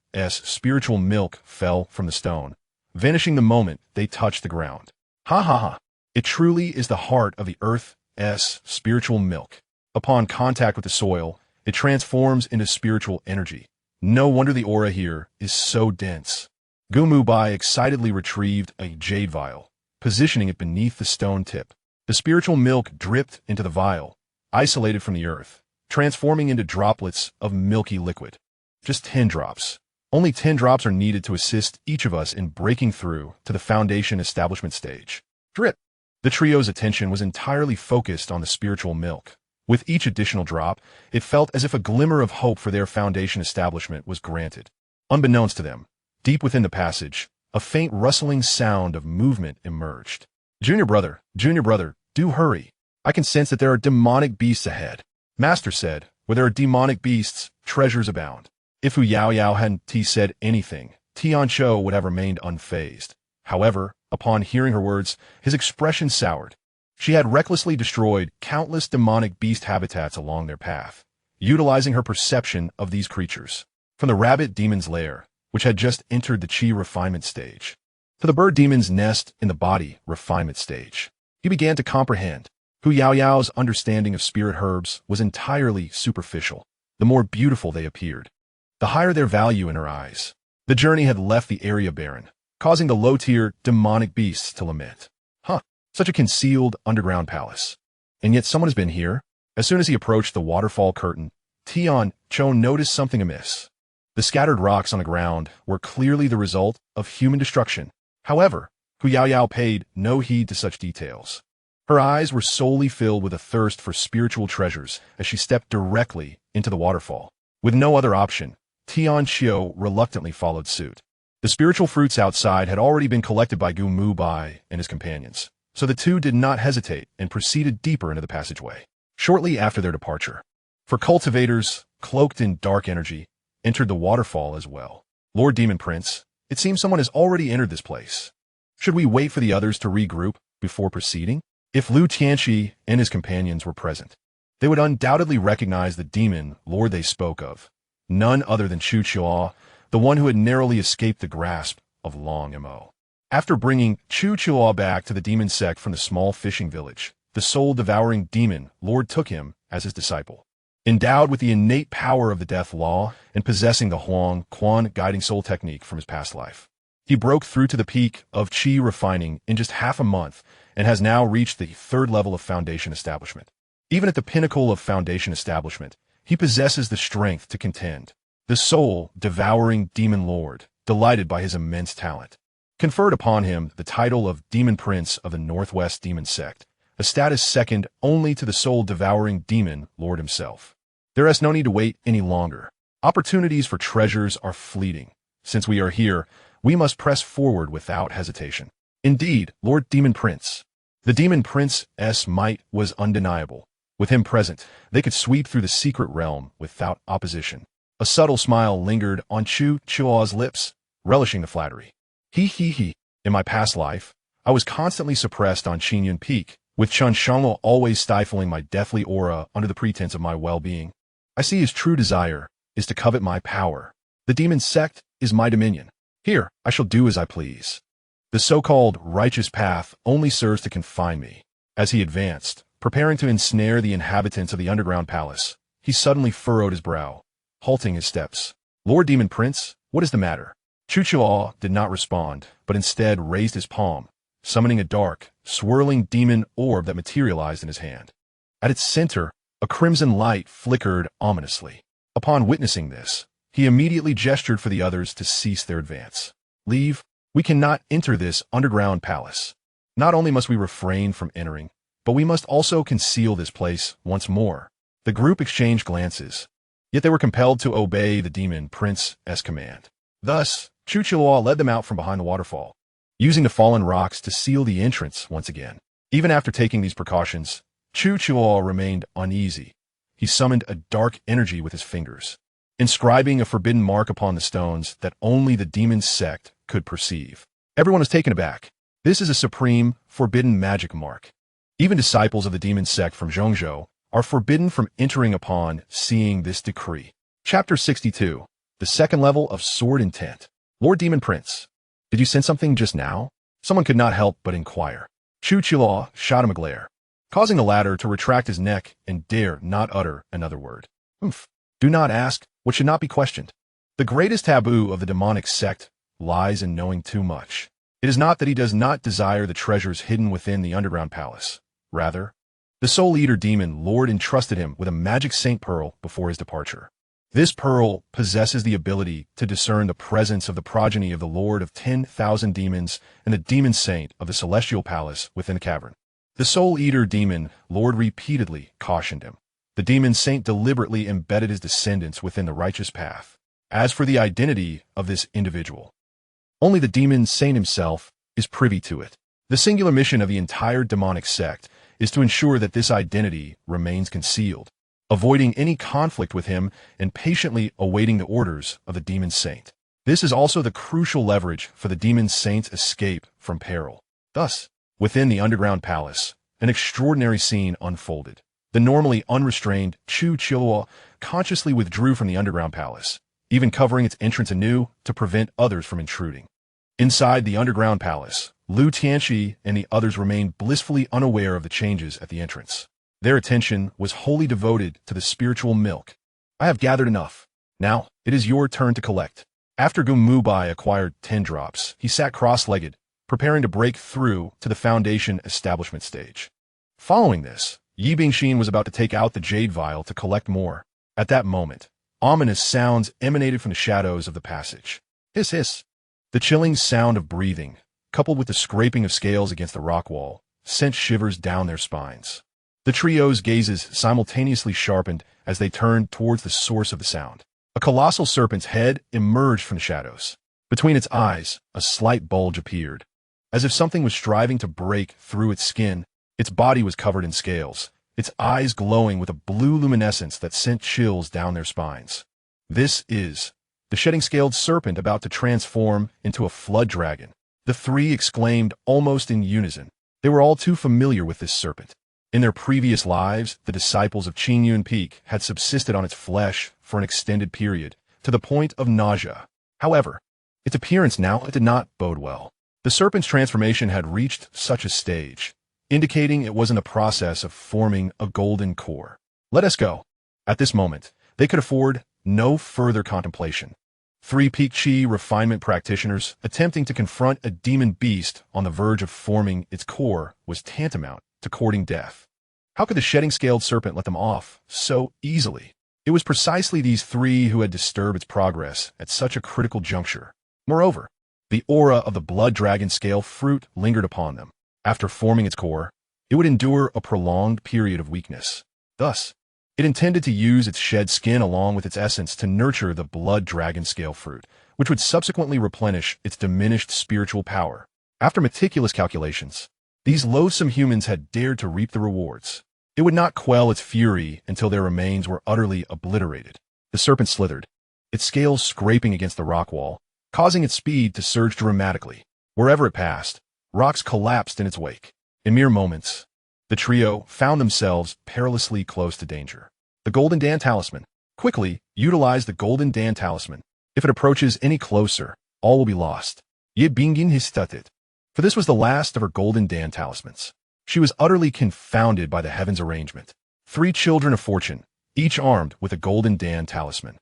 [SPEAKER 1] spiritual milk fell from the stone, vanishing the moment they touched the ground. Ha ha ha! It truly is the heart of the Earth's spiritual milk. Upon contact with the soil, it transforms into spiritual energy. No wonder the aura here is so dense. Gu Mubai excitedly retrieved a jade vial, positioning it beneath the stone tip. The spiritual milk dripped into the vial, isolated from the earth, transforming into droplets of milky liquid. Just 10 drops. Only 10 drops are needed to assist each of us in breaking through to the foundation establishment stage. Drip. The trio's attention was entirely focused on the spiritual milk. With each additional drop, it felt as if a glimmer of hope for their foundation establishment was granted. Unbeknownst to them, deep within the passage, a faint rustling sound of movement emerged. Junior brother, do hurry. I can sense that there are demonic beasts ahead. Master said, where there are demonic beasts, treasures abound. If Hu Yaoyao hadn't said anything, Tianqiu would have remained unfazed. However, upon hearing her words, his expression soured. She had recklessly destroyed countless demonic beast habitats along their path, utilizing her perception of these creatures. From the rabbit demon's lair, which had just entered the qi refinement stage, to the bird demon's nest in the body refinement stage, he began to comprehend. Hu Yaoyao's understanding of spirit herbs was entirely superficial. The more beautiful they appeared, the higher their value in her eyes. The journey had left the area barren, causing the low-tier demonic beasts to lament. Such a concealed underground palace. And yet someone has been here. As soon as he approached the waterfall curtain, Tianqiu noticed something amiss. The scattered rocks on the ground were clearly the result of human destruction. However, Hu Yaoyao paid no heed to such details. Her eyes were solely filled with a thirst for spiritual treasures as she stepped directly into the waterfall. With no other option, Xianxia reluctantly followed suit. The spiritual fruits outside had already been collected by Gu Mubai and his companions, so the two did not hesitate and proceeded deeper into the passageway. Shortly after their departure, for cultivators, cloaked in dark energy, entered the waterfall as well. Lord Demon Prince, it seems someone has already entered this place. Should we wait for the others to regroup before proceeding? If Lu Tianqi and his companions were present, they would undoubtedly recognize the demon lord they spoke of, none other than Chu Chua, the one who had narrowly escaped the grasp of Long Mo. After bringing Chu Chua back to the demon sect from the small fishing village, the soul-devouring demon lord took him as his disciple. Endowed with the innate power of the death law and possessing the Huang Quan guiding soul technique from his past life, he broke through to the peak of Qi refining in just half a month and has now reached the third level of foundation establishment. Even at the pinnacle of foundation establishment, he possesses the strength to contend. The soul-devouring demon lord, delighted by his immense talent, conferred upon him the title of Demon Prince of the Northwest Demon Sect, a status second only to the soul-devouring demon lord himself. There is no need to wait any longer. Opportunities for treasures are fleeting. Since we are here, we must press forward without hesitation. Indeed, Lord Demon Prince. The Demon Prince's might was undeniable. With him present, they could sweep through the secret realm without opposition. A subtle smile lingered on Chu Chua's lips, relishing the flattery. He. In my past life, I was constantly suppressed on Xinyun Peak, with Chen Shangluo always stifling my deathly aura under the pretense of my well-being. I see his true desire is to covet my power. The demon sect is my dominion. Here, I shall do as I please. The so-called righteous path only serves to confine me. As he advanced, preparing to ensnare the inhabitants of the underground palace, he suddenly furrowed his brow, halting his steps. Lord Demon Prince, what is the matter? Chu Chua did not respond, but instead raised his palm, summoning a dark, swirling demon orb that materialized in his hand. At its center, a crimson light flickered ominously. Upon witnessing this, he immediately gestured for the others to cease their advance. Leave. We cannot enter this underground palace. Not only must we refrain from entering, but we must also conceal this place once more. The group exchanged glances, yet they were compelled to obey the Demon Prince's command. Thus, Chu Chua led them out from behind the waterfall, using the fallen rocks to seal the entrance once again. Even after taking these precautions, Chu Chua remained uneasy. He summoned a dark energy with his fingers, inscribing a forbidden mark upon the stones that only the demon sect could perceive. Everyone was taken aback. This is a supreme, forbidden magic mark. Even disciples of the demon sect from Zhongzhou are forbidden from entering upon seeing this decree. Chapter 62. The second level of sword intent. Lord Demon Prince, did you sense something just now? Someone could not help but inquire. Chu Chua shot him a glare, causing the latter to retract his neck and dare not utter another word. Do not ask what should not be questioned. The greatest taboo of the demonic sect lies in knowing too much. It is not that he does not desire the treasures hidden within the underground palace. Rather, the Soul Eater Demon Lord entrusted him with a magic saint pearl before his departure. This pearl possesses the ability to discern the presence of the progeny of the Lord of 10,000 demons and the demon saint of the celestial palace within the cavern. The Soul Eater Demon Lord repeatedly cautioned him. The demon saint deliberately embedded his descendants within the righteous path. As for the identity of this individual, only the demon saint himself is privy to it. The singular mission of the entire demonic sect is to ensure that this identity remains concealed, avoiding any conflict with him and patiently awaiting the orders of the demon saint. This is also the crucial leverage for the demon saint's escape from peril. Thus, within the underground palace, an extraordinary scene unfolded. The normally unrestrained Chu Chua consciously withdrew from the underground palace, even covering its entrance anew to prevent others from intruding. Inside the underground palace, Lu Tianqi and the others remained blissfully unaware of the changes at the entrance. Their attention was wholly devoted to the spiritual milk. I have gathered enough. Now, it is your turn to collect. After Gu Mubai acquired 10 drops, he sat cross-legged, preparing to break through to the foundation establishment stage. Following this, Yi Bingxin was about to take out the jade vial to collect more. At that moment, ominous sounds emanated from the shadows of the passage. Hiss, hiss. The chilling sound of breathing, coupled with the scraping of scales against the rock wall, sent shivers down their spines. The trio's gazes simultaneously sharpened as they turned towards the source of the sound. A colossal serpent's head emerged from the shadows. Between its eyes, a slight bulge appeared. As if something was striving to break through its skin, its body was covered in scales, its eyes glowing with a blue luminescence that sent chills down their spines. This is the shedding-scaled serpent about to transform into a flood dragon. The three exclaimed almost in unison. They were all too familiar with this serpent. In their previous lives, the disciples of Qin Yuan Peak had subsisted on its flesh for an extended period, to the point of nausea. However, its appearance now did not bode well. The serpent's transformation had reached such a stage, indicating it was in the process of forming a golden core. Let us go. At this moment, they could afford no further contemplation. Three peak chi refinement practitioners attempting to confront a demon beast on the verge of forming its core was tantamount to courting death. How could the shedding-scaled serpent let them off so easily? It was precisely these three who had disturbed its progress at such a critical juncture. Moreover, the aura of the blood dragon scale fruit lingered upon them. After forming its core, it would endure a prolonged period of weakness. Thus, it intended to use its shed skin along with its essence to nurture the blood dragon scale fruit, which would subsequently replenish its diminished spiritual power. After meticulous calculations, these loathsome humans had dared to reap the rewards. It would not quell its fury until their remains were utterly obliterated. The serpent slithered, its scales scraping against the rock wall, causing its speed to surge dramatically. Wherever it passed, rocks collapsed in its wake. In mere moments, the trio found themselves perilously close to danger. The Golden Dan Talisman. Quickly utilize the Golden Dan Talisman. If it approaches any closer, all will be lost. Ye bingin histatit. For this was the last of her Golden Dan talismans. She was utterly confounded by the heavens' arrangement. Three children of fortune, each armed with a Golden Dan talisman,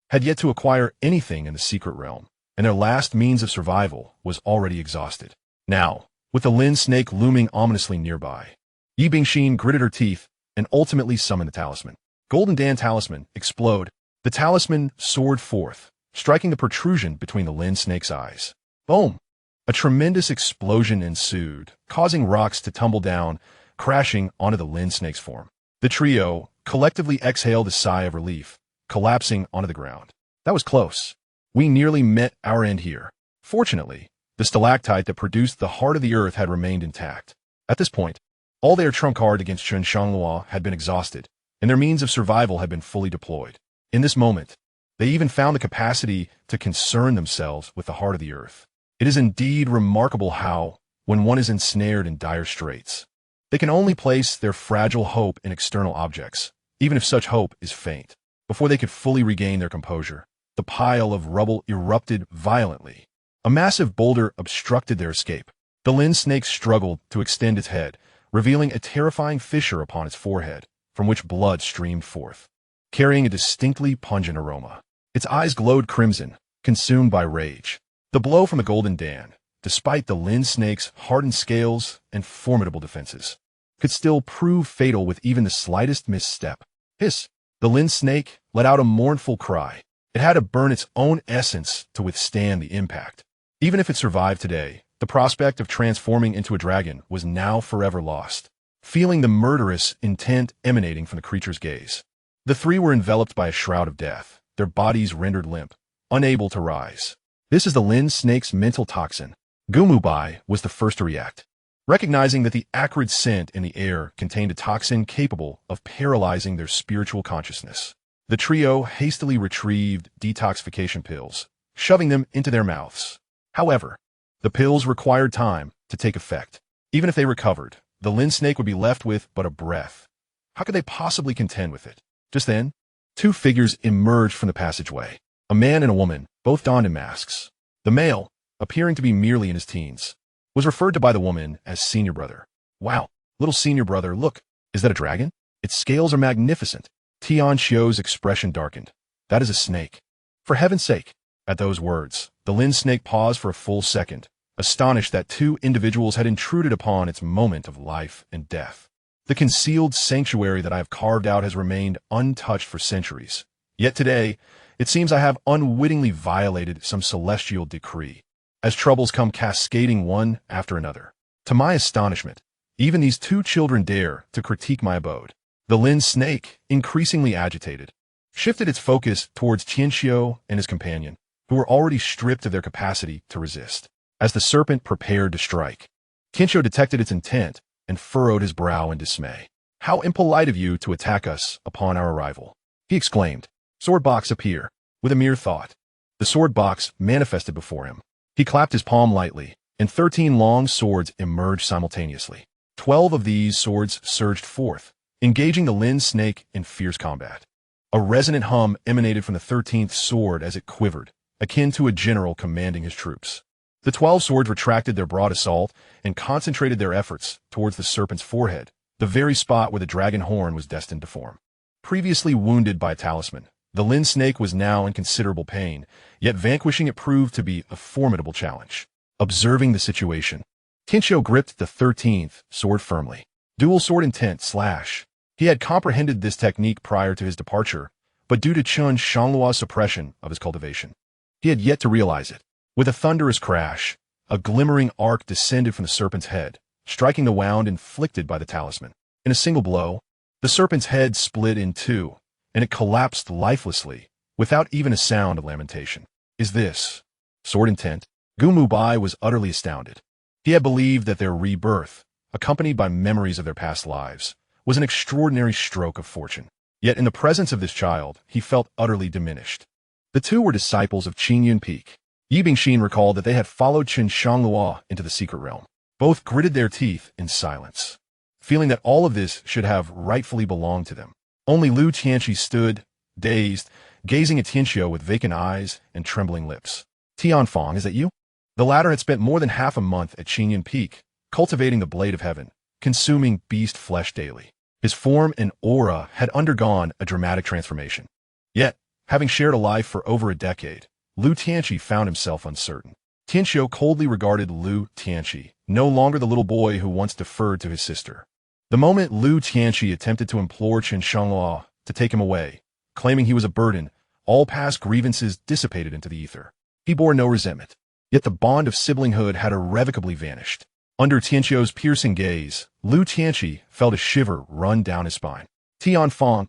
[SPEAKER 1] had yet to acquire anything in the secret realm, and their last means of survival was already exhausted. Now, with the Lin snake looming ominously nearby, Yi Bingxin gritted her teeth and ultimately summoned the talisman. Golden Dan talisman, explode. The talisman soared forth, striking the protrusion between the Lin snake's eyes. Boom! A tremendous explosion ensued, causing rocks to tumble down, crashing onto the Lin snake's form. The trio collectively exhaled a sigh of relief, collapsing onto the ground. That was close. We nearly met our end here. Fortunately, the stalactite that produced the heart of the earth had remained intact. At this point, all their trump card against Chen Shangluo had been exhausted, and their means of survival had been fully deployed. In this moment, they even found the capacity to concern themselves with the heart of the earth. It is indeed remarkable how, when one is ensnared in dire straits, they can only place their fragile hope in external objects, even if such hope is faint. Before they could fully regain their composure, the pile of rubble erupted violently. A massive boulder obstructed their escape. The Lin snake struggled to extend its head, revealing a terrifying fissure upon its forehead, from which blood streamed forth, carrying a distinctly pungent aroma. Its eyes glowed crimson, consumed by rage. The blow from the Golden Dan, despite the Lin snake's hardened scales and formidable defenses, could still prove fatal with even the slightest misstep. Hiss! The Lin snake let out a mournful cry. It had to burn its own essence to withstand the impact. Even if it survived today, the prospect of transforming into a dragon was now forever lost. Feeling the murderous intent emanating from the creature's gaze, the three were enveloped by a shroud of death, their bodies rendered limp, unable to rise. This is the Lin snake's mental toxin. Gumubai was the first to react. Recognizing that the acrid scent in the air contained a toxin capable of paralyzing their spiritual consciousness, the trio hastily retrieved detoxification pills, shoving them into their mouths. However, the pills required time to take effect. Even if they recovered, the Lin snake would be left with but a breath. How could they possibly contend with it? Just then, two figures emerged from the passageway. A man and a woman, both donned in masks. The male, appearing to be merely in his teens, was referred to by the woman as senior brother. Wow, little senior brother, look, is that a dragon? Its scales are magnificent. Tian Xiu's expression darkened. That is a snake. For heaven's sake. At those words, the Lin snake paused for a full second, astonished that two individuals had intruded upon its moment of life and death. The concealed sanctuary that I have carved out has remained untouched for centuries. Yet today, it seems I have unwittingly violated some celestial decree, as troubles come cascading one after another. To my astonishment, even these two children dare to critique my abode. The Lin snake, increasingly agitated, shifted its focus towards Xianxia and his companion, who were already stripped of their capacity to resist. As the serpent prepared to strike, Xianxia detected its intent and furrowed his brow in dismay. "How impolite of you to attack us upon our arrival," he exclaimed. "Sword box appear." With a mere thought, the sword box manifested before him. He clapped his palm lightly, and 13 long swords emerged simultaneously. 12 of these swords surged forth, engaging the Lin snake in fierce combat. A resonant hum emanated from the 13th sword as it quivered, akin to a general commanding his troops. The 12 swords retracted their broad assault and concentrated their efforts towards the serpent's forehead, the very spot where the dragon horn was destined to form. Previously wounded by a talisman, the Lin snake was now in considerable pain, yet vanquishing it proved to be a formidable challenge. Observing the situation, Xianxia gripped the 13th sword firmly. Dual sword intent slash. He had comprehended this technique prior to his departure, but due to Chen Shangluo's suppression of his cultivation, he had yet to realize it. With a thunderous crash, a glimmering arc descended from the serpent's head, striking the wound inflicted by the talisman. In a single blow, the serpent's head split in two, and it collapsed lifelessly, without even a sound of lamentation. "Is this sword intent?" Gumu Bai was utterly astounded. He had believed that their rebirth, accompanied by memories of their past lives, was an extraordinary stroke of fortune. Yet in the presence of this child, he felt utterly diminished. The two were disciples of Qingyun Peak. Yi Bingxin recalled that they had followed Chen Shangluo into the secret realm. Both gritted their teeth in silence, feeling that all of this should have rightfully belonged to them. Only Lu Tianqi stood, dazed, gazing at Xianxia with vacant eyes and trembling lips. "Tianfang, is that you?" The latter had spent more than half a month at Qingyun Peak, cultivating the Blade of Heaven, consuming beast flesh daily. His form and aura had undergone a dramatic transformation. Yet, having shared a life for over a decade, Lu Tianqi found himself uncertain. Xianxia coldly regarded Lu Tianqi, no longer the little boy who once deferred to his sister. The moment Lu Tianqi attempted to implore Chen Shangluo to take him away, claiming he was a burden, all past grievances dissipated into the ether. He bore no resentment, yet the bond of siblinghood had irrevocably vanished. Under Tianxia's piercing gaze, Lu Tianqi felt a shiver run down his spine. Tianfang,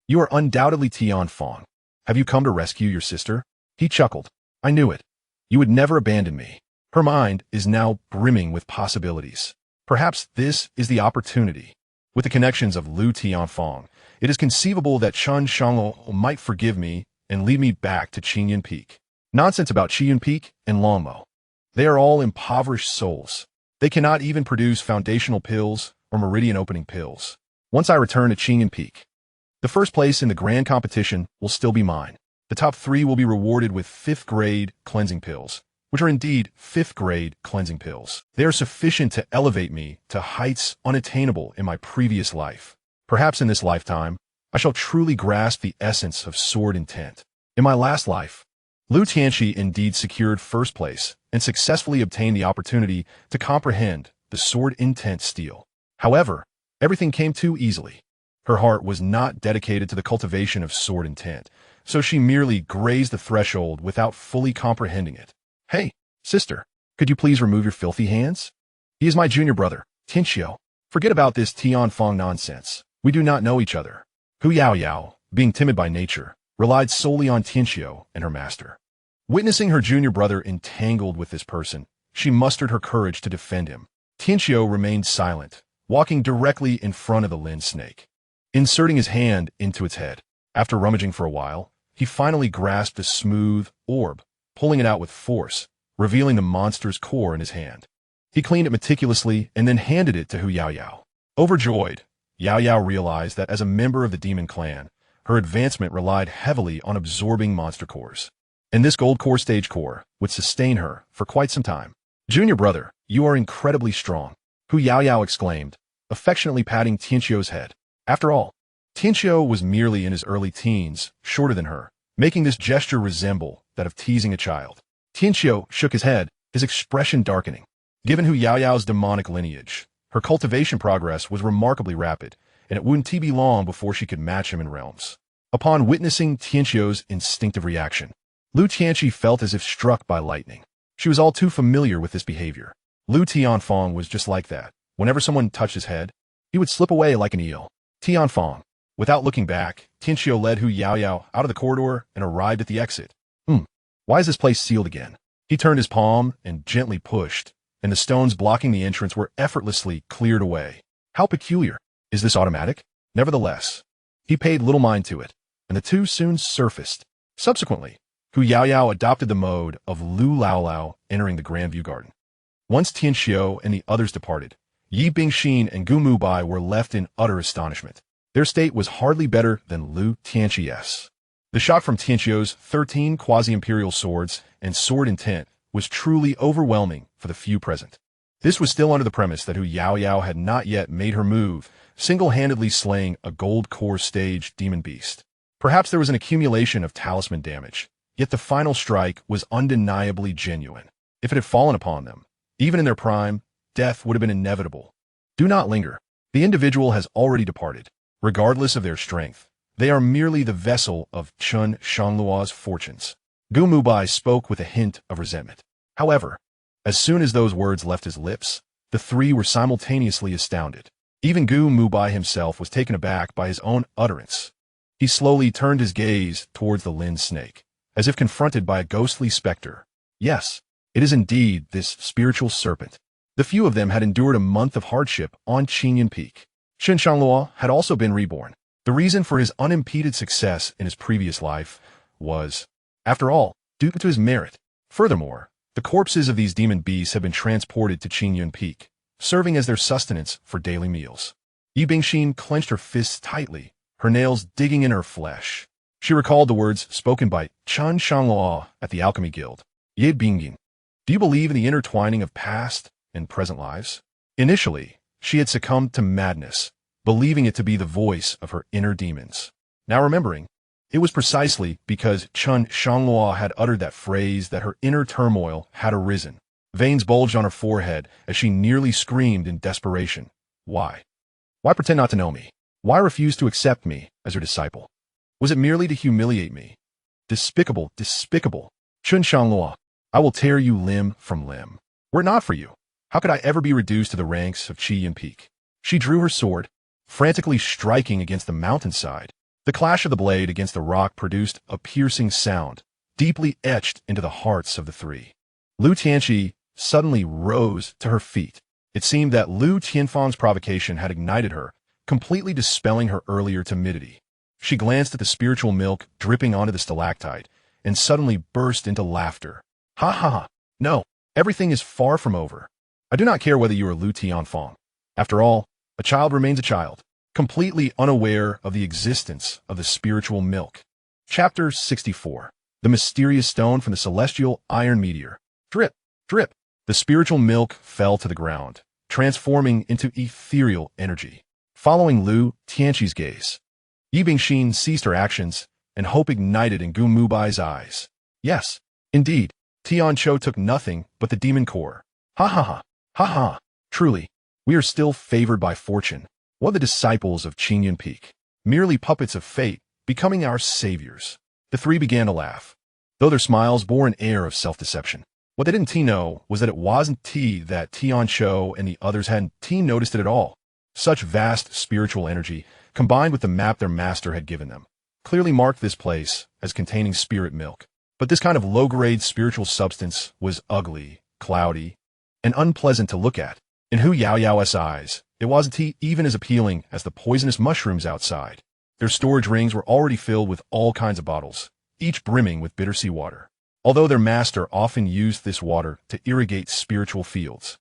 [SPEAKER 1] you are undoubtedly Tianfang. Have you come to rescue your sister?" He chuckled. "I knew it. You would never abandon me." Her mind is now brimming with possibilities. Perhaps this is the opportunity. With the connections of Lu Tianfang, it is conceivable that Chen Shangluo might forgive me and lead me back to Qingyun Peak. Nonsense about Qingyun Peak and Longmo. They are all impoverished souls. They cannot even produce foundational pills or meridian opening pills. Once I return to Qingyun Peak, the first place in the grand competition will still be mine. The top 3 will be rewarded with 5th grade cleansing pills, which are indeed 5th grade cleansing pills. They are sufficient to elevate me to heights unattainable in my previous life. Perhaps in this lifetime, I shall truly grasp the essence of sword intent. In my last life, Lu Tianqi indeed secured first place and successfully obtained the opportunity to comprehend the sword intent steel. However, everything came too easily. Her heart was not dedicated to the cultivation of sword intent, so she merely grazed the threshold without fully comprehending it. "Hey, sister, could you please remove your filthy hands? He is my junior brother, Xianxia. Forget about this Tianfang nonsense. We do not know each other." Hu Yaoyao, being timid by nature, relied solely on Xianxia and her master. Witnessing her junior brother entangled with this person, she mustered her courage to defend him. Xianxia remained silent, walking directly in front of the Lin snake. Inserting his hand into its head, after rummaging for a while, he finally grasped a smooth orb, pulling it out with force, revealing the monster's core in his hand. He cleaned it meticulously and then handed it to Hu Yaoyao. Overjoyed, Yaoyao realized that as a member of the demon clan, her advancement relied heavily on absorbing monster cores. And this gold core stage core would sustain her for quite some time. "Junior brother, you are incredibly strong," Hu Yaoyao exclaimed, affectionately patting Xianxia's head. After all, Xianxia was merely in his early teens, shorter than her, making this gesture resemble that of teasing a child. Xianxia shook his head, his expression darkening. Given Hu Yaoyao's demonic lineage, her cultivation progress was remarkably rapid, and it wouldn't be long before she could match him in realms. Upon witnessing Xianxia's instinctive reaction, Lu Tianqi felt as if struck by lightning. She was all too familiar with this behavior. Lu Tianfang was just like that. Whenever someone touched his head, he would slip away like an eel. Tianfang. Without looking back, Xianxia led Hu Yaoyao out of the corridor and arrived at the exit. Why is this place sealed again? He turned his palm and gently pushed, and the stones blocking the entrance were effortlessly cleared away. How peculiar. Is this automatic? Nevertheless, he paid little mind to it, and the two soon surfaced. Subsequently, Hu Yaoyao adopted the mode of Lu Laolao entering the Grand View Garden. Once Tianxiu and the others departed, Yi Bingxin and Gu Mubai were left in utter astonishment. Their state was hardly better than Lu Tianxi's. The shock from Tianxiu's 13 quasi-imperial swords and sword intent was truly overwhelming for the few present. This was still under the premise that Hu Yaoyao had not yet made her move, single-handedly slaying a gold core stage demon beast. Perhaps there was an accumulation of talisman damage, yet the final strike was undeniably genuine. If it had fallen upon them, even in their prime, death would have been inevitable. Do not linger. The individual has already departed. Regardless of their strength, they are merely the vessel of Chen Shangluo's fortunes. Gu Mubai spoke with a hint of resentment. However, as soon as those words left his lips, the three were simultaneously astounded. Even Gu Mubai himself was taken aback by his own utterance. He slowly turned his gaze towards the Lin snake, as if confronted by a ghostly specter. Yes, it is indeed this spiritual serpent. The few of them had endured a month of hardship on Qinyan Peak. Chen Shangluo had also been reborn. The reason for his unimpeded success in his previous life was, after all, due to his merit. Furthermore, the corpses of these demon beasts had been transported to Qinyan Peak, serving as their sustenance for daily meals. Yi Bingxin clenched her fists tightly, her nails digging in her flesh. She recalled the words spoken by Chen Shangluo at the Alchemy Guild. Yi Bingxin, do you believe in the intertwining of past and present lives? Initially, she had succumbed to madness, believing it to be the voice of her inner demons. Now remembering, it was precisely because Chen Shangluo had uttered that phrase that her inner turmoil had arisen. Veins bulged on her forehead as she nearly screamed in desperation. Why? Why pretend not to know me? Why refuse to accept me as her disciple? Was it merely to humiliate me? Despicable, despicable. Chen Shangluo, I will tear you limb from limb. Were it not for you, how could I ever be reduced to the ranks of Qinyan Peak? She drew her sword, frantically striking against the mountainside. The clash of the blade against the rock produced a piercing sound, deeply etched into the hearts of the three. Lu Tianxi suddenly rose to her feet. It seemed that Lu Tianfang's provocation had ignited her, completely dispelling her earlier timidity. She glanced at the spiritual milk dripping onto the stalactite and suddenly burst into laughter. Ha ha ha! No, everything is far from over. I do not care whether you are Lu Tianfang. After all, a child remains a child, completely unaware of the existence of the spiritual milk. Chapter 64. The Mysterious Stone from the Celestial Iron Meteor. Drip, drip. The spiritual milk fell to the ground, transforming into ethereal energy. Following Lu Tianxi's gaze, Yi Bingxin ceased her actions, and hope ignited in Gu Mubai's eyes. Yes, indeed, Tian Cho took nothing but the demon core. Ha ha ha, ha ha. Truly, we are still favored by fortune. What the disciples of Qinyan Peak, merely puppets of fate, becoming our saviors. The three began to laugh, though their smiles bore an air of self-deception. What they didn't know was that it wasn't that Tian Cho and the others hadn't noticed it at all. Such vast spiritual energy, combined with the map their master had given them, clearly marked this place as containing spirit milk. But this kind of low-grade spiritual substance was ugly, cloudy, and unpleasant to look at. In Hu Yaoyao's eyes, it wasn't even as appealing as the poisonous mushrooms outside. Their storage rings were already filled with all kinds of bottles, each brimming with bitter seawater. Although their master often used this water to irrigate spiritual fields,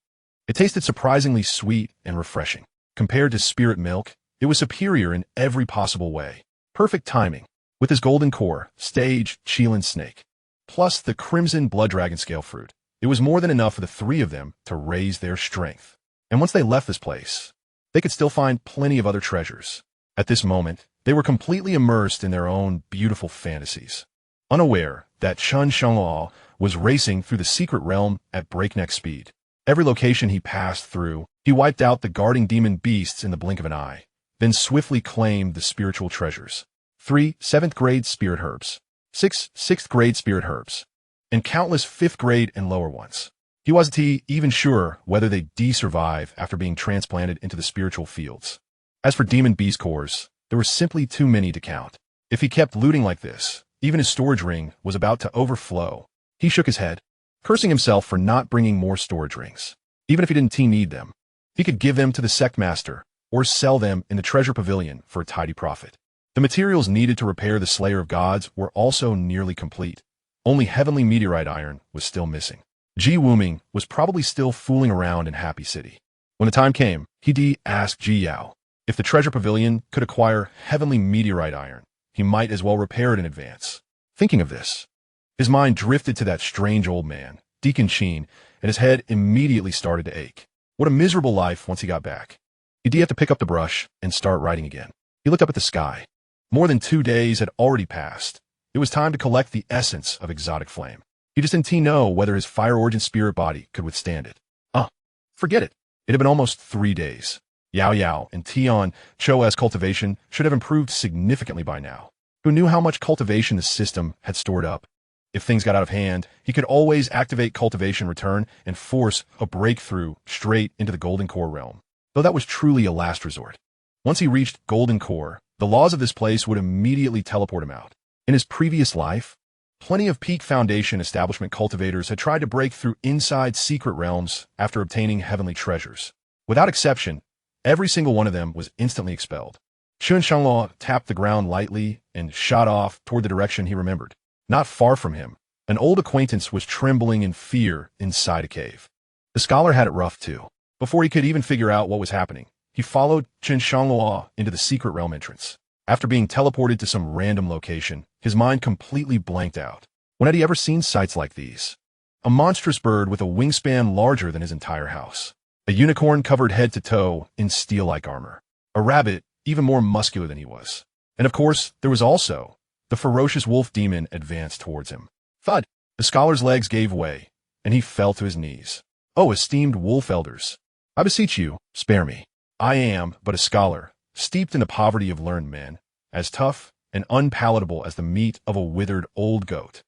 [SPEAKER 1] it tasted surprisingly sweet and refreshing. Compared to spirit milk, it was superior in every possible way. Perfect timing, with his golden core, stage, Qilin snake, plus the crimson blood dragon scale fruit. It was more than enough for the three of them to raise their strength. And once they left this place, they could still find plenty of other treasures. At this moment, they were completely immersed in their own beautiful fantasies, unaware that Chen Shangluo was racing through the secret realm at breakneck speed. Every location he passed through, he wiped out the guarding demon beasts in the blink of an eye, then swiftly claimed the spiritual treasures. 3 7th-grade spirit herbs, 6 6th-grade spirit herbs, and countless 5th-grade and lower ones. He wasn't even sure whether they'd survive after being transplanted into the spiritual fields. As for demon beast cores, there were simply too many to count. If he kept looting like this, even his storage ring was about to overflow. He shook his head, cursing himself for not bringing more storage rings. Even if he didn't need them, he could give them to the sect master or sell them in the treasure pavilion for a tidy profit. The materials needed to repair the Slayer of Gods were also nearly complete. Only heavenly meteorite iron was still missing. Ji Wuming was probably still fooling around in Happy City. When the time came, he asked Ji Yao if the treasure pavilion could acquire heavenly meteorite iron. He might as well repair it in advance. Thinking of this, his mind drifted to that strange old man, Deacon Sheen, and his head immediately started to ache. What a miserable life once he got back. He'd have to pick up the brush and start writing again. He looked up at the sky. More than 2 days had already passed. It was time to collect the essence of exotic flame. He just didn't know whether his fire origin spirit body could withstand it. Forget it. It had been almost 3 days. Yao Yao and Tian Cho's cultivation should have improved significantly by now. Who knew how much cultivation the system had stored up? If things got out of hand, he could always activate cultivation return and force a breakthrough straight into the Golden Core realm, though that was truly a last resort. Once he reached Golden Core, the laws of this place would immediately teleport him out. In his previous life, plenty of Peak Foundation establishment cultivators had tried to break through inside secret realms after obtaining heavenly treasures. Without exception, every single one of them was instantly expelled. Chen Shangluo tapped the ground lightly and shot off toward the direction he remembered. Not far from him, an old acquaintance was trembling in fear inside a cave. The scholar had it rough too. Before he could even figure out what was happening, he followed Chen Shangluo into the secret realm entrance. After being teleported to some random location, his mind completely blanked out. When had he ever seen sights like these? A monstrous bird with a wingspan larger than his entire house. A unicorn covered head to toe in steel-like armor. A rabbit even more muscular than he was. And of course, there was also the ferocious wolf demon advanced towards him. Thud! The scholar's legs gave way, and he fell to his knees. Oh, esteemed wolf elders, I beseech you, spare me. I am but a scholar, steeped in the poverty of learned men, as tough and unpalatable as the meat of a withered old goat.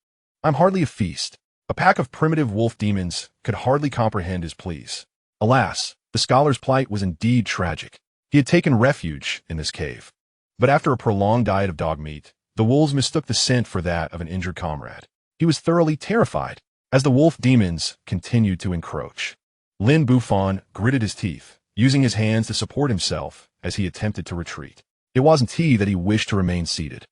[SPEAKER 1] I'm hardly a feast. A pack of primitive wolf demons could hardly comprehend his pleas. Alas, the scholar's plight was indeed tragic. He had taken refuge in this cave. But after a prolonged diet of dog meat, the wolves mistook the scent for that of an injured comrade. He was thoroughly terrified as the wolf demons continued to encroach. Lin Bufan gritted his teeth, using his hands to support himself as he attempted to retreat. It wasn't he that he wished to remain seated.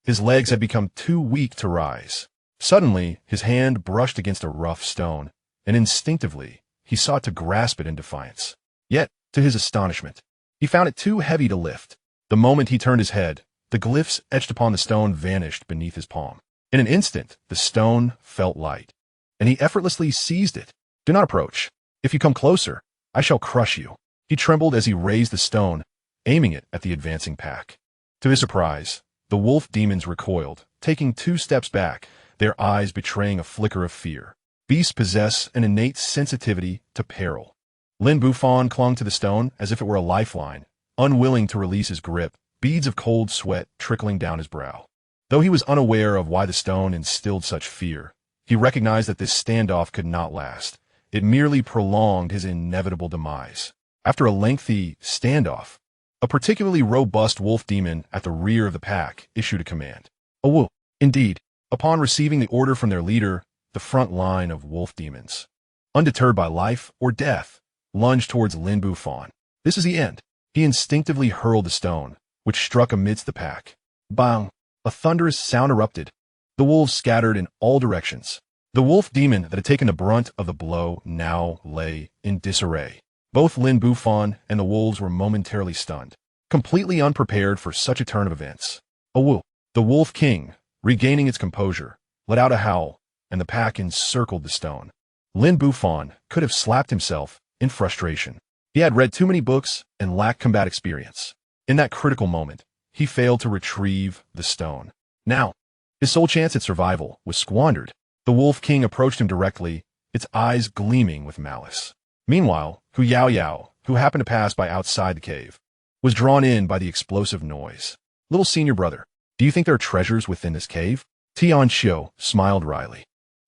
[SPEAKER 1] His legs had become too weak to rise. Suddenly, his hand brushed against a rough stone, and instinctively, he sought to grasp it in defiance. Yet, to his astonishment, he found it too heavy to lift. The moment he turned his head, the glyphs etched upon the stone vanished beneath his palm. In an instant, the stone felt light, and he effortlessly seized it. Do not approach. If you come closer, I shall crush you. He trembled as he raised the stone, aiming it at the advancing pack. To his surprise, the wolf demons recoiled, taking 2 steps back, their eyes betraying a flicker of fear. Beasts possess an innate sensitivity to peril. Lin Bufan clung to the stone as if it were a lifeline, unwilling to release his grip, beads of cold sweat trickling down his brow. Though he was unaware of why the stone instilled such fear, he recognized that this standoff could not last. It merely prolonged his inevitable demise. After a lengthy standoff, a particularly robust wolf demon at the rear of the pack issued a command. A woo. Indeed, upon receiving the order from their leader, the front line of wolf demons, undeterred by life or death, lunged towards Lin Bufan. This is the end. He instinctively hurled the stone, which struck amidst the pack. Bang! A thunderous sound erupted. The wolves scattered in all directions. The wolf demon that had taken the brunt of the blow now lay in disarray. Both Lin Bufan and the wolves were momentarily stunned, completely unprepared for such a turn of events. A woo! The wolf king, regaining its composure, let out a howl, and the pack encircled the stone. Lin Bufan could have slapped himself in frustration. He had read too many books and lacked combat experience. In that critical moment, he failed to retrieve the stone. Now, his sole chance at survival was squandered. The wolf king approached him directly, its eyes gleaming with malice. Meanwhile, Hu Yao Yao, who happened to pass by outside the cave, was drawn in by the explosive noise. Little senior brother, do you think there are treasures within this cave? Xianxia smiled wryly.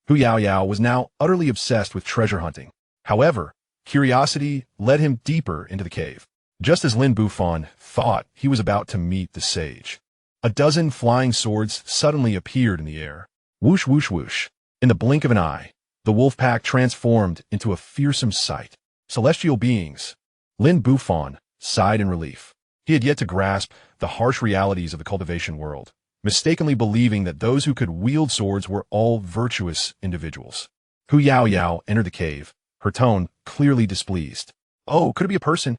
[SPEAKER 1] Hu Yao Yao was now utterly obsessed with treasure hunting. However, curiosity led him deeper into the cave. Just as Lin Bufan thought he was about to meet the sage, A dozen flying swords suddenly appeared in the air. Whoosh, whoosh, whoosh. In the blink of an eye, the wolf pack transformed into a fearsome sight. Celestial beings. Lin Bufan sighed in relief. He had yet to grasp the harsh realities of the cultivation world, mistakenly believing that those who could wield swords were all virtuous individuals. Hu Yaoyao entered the cave, her tone clearly displeased. Oh, could it be a person?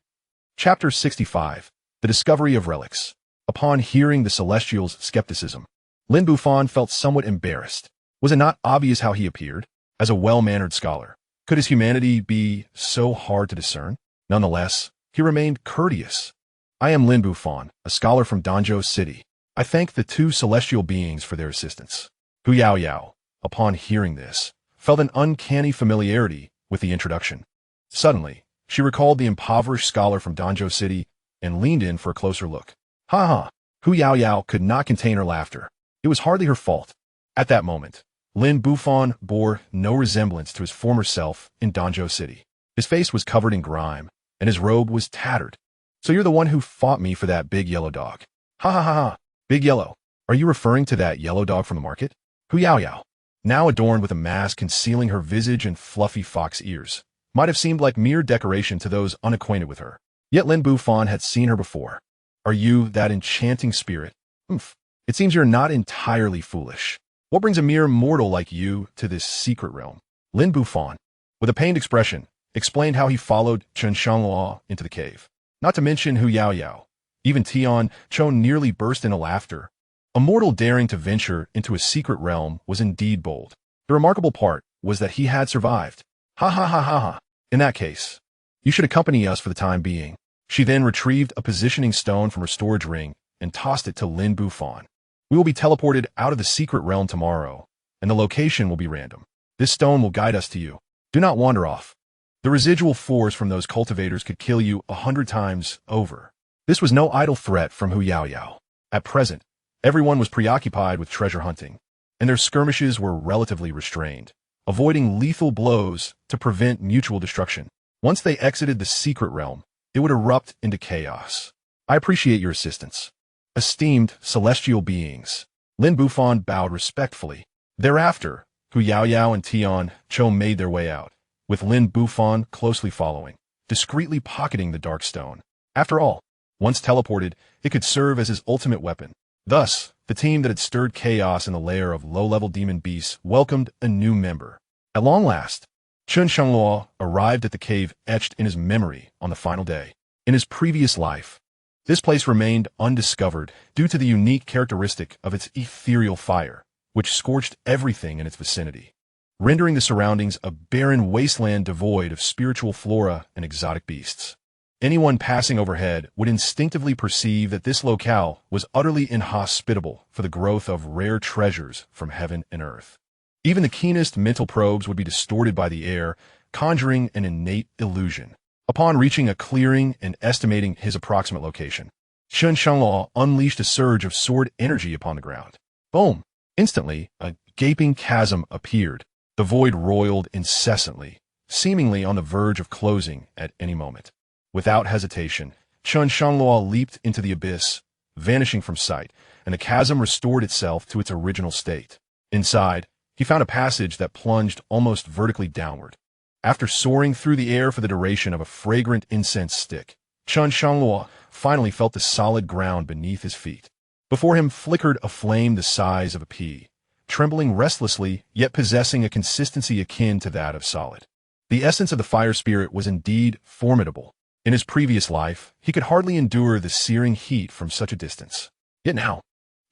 [SPEAKER 1] Chapter 65. The Discovery of Relics. Upon hearing the Celestial's skepticism, Lin Bufan felt somewhat embarrassed. Was it not obvious how he appeared? As a well-mannered scholar, could his humanity be so hard to discern? Nonetheless, he remained courteous. I am Lin Bufan, a scholar from Danzhou City. I thank the two celestial beings for their assistance. Hu Yaoyao, upon hearing this, felt an uncanny familiarity with the introduction. Suddenly, she recalled the impoverished scholar from Danzhou City and leaned in for a closer look. Ha ha! Hu Yaoyao could not contain her laughter. It was hardly her fault. At that moment, Lin Bufan bore no resemblance to his former self in Danzhou City. His face was covered in grime, and his robe was tattered. So you're the one who fought me for that big yellow dog. Ha ha ha ha! Big Yellow. Are you referring to that yellow dog from the market? Hu Yaoyao, now adorned with a mask concealing her visage and fluffy fox ears, might have seemed like mere decoration to those unacquainted with her. Yet Lin Bufan had seen her before. Are you that enchanting spirit? Humph. It seems you're not entirely foolish. What brings a mere mortal like you to this secret realm? Lin Bufan, with a pained expression, explained how he followed Chen Shangluo into the cave. Not to mention Hu Yaoyao. Even Tian Chon nearly burst into laughter. A mortal daring to venture into a secret realm was indeed bold. The remarkable part was that he had survived. Ha ha ha ha ha. In that case, you should accompany us for the time being. She then retrieved a positioning stone from her storage ring and tossed it to Lin Bufan. We will be teleported out of the secret realm tomorrow, and the location will be random. This stone will guide us to you. Do not wander off. The residual force from those cultivators could kill you 100 times over. This was no idle threat from Hu Yaoyao. At present, everyone was preoccupied with treasure hunting, and their skirmishes were relatively restrained, avoiding lethal blows to prevent mutual destruction. Once they exited the secret realm, it would erupt into chaos. I appreciate your assistance. Esteemed celestial beings. Lin Bufan bowed respectfully. Thereafter, Hu Yaoyao and Tian Chou made their way out, with Lin Bufan closely following, discreetly pocketing the dark stone. After all, once teleported, it could serve as his ultimate weapon. Thus, the team that had stirred chaos in the lair of low-level demon beasts welcomed a new member. At long last, Chen Shangluo arrived at the cave etched in his memory on the final day. In his previous life, this place remained undiscovered due to the unique characteristic of its ethereal fire, which scorched everything in its vicinity, rendering the surroundings a barren wasteland devoid of spiritual flora and exotic beasts. Anyone passing overhead would instinctively perceive that this locale was utterly inhospitable for the growth of rare treasures from heaven and earth. Even the keenest mental probes would be distorted by the air, conjuring an innate illusion. Upon reaching a clearing and estimating his approximate location, Chen Shangluo unleashed a surge of sword energy upon the ground. Boom! Instantly, a gaping chasm appeared. The void roiled incessantly, seemingly on the verge of closing at any moment. Without hesitation, Chen Shangluo leaped into the abyss, vanishing from sight, and the chasm restored itself to its original state. Inside, he found a passage that plunged almost vertically downward. After soaring through the air for the duration of a fragrant incense stick, Chen Shangluo finally felt the solid ground beneath his feet. Before him flickered a flame the size of a pea, trembling restlessly, yet possessing a consistency akin to that of solid. The essence of the fire spirit was indeed formidable. In his previous life, he could hardly endure the searing heat from such a distance. Yet now,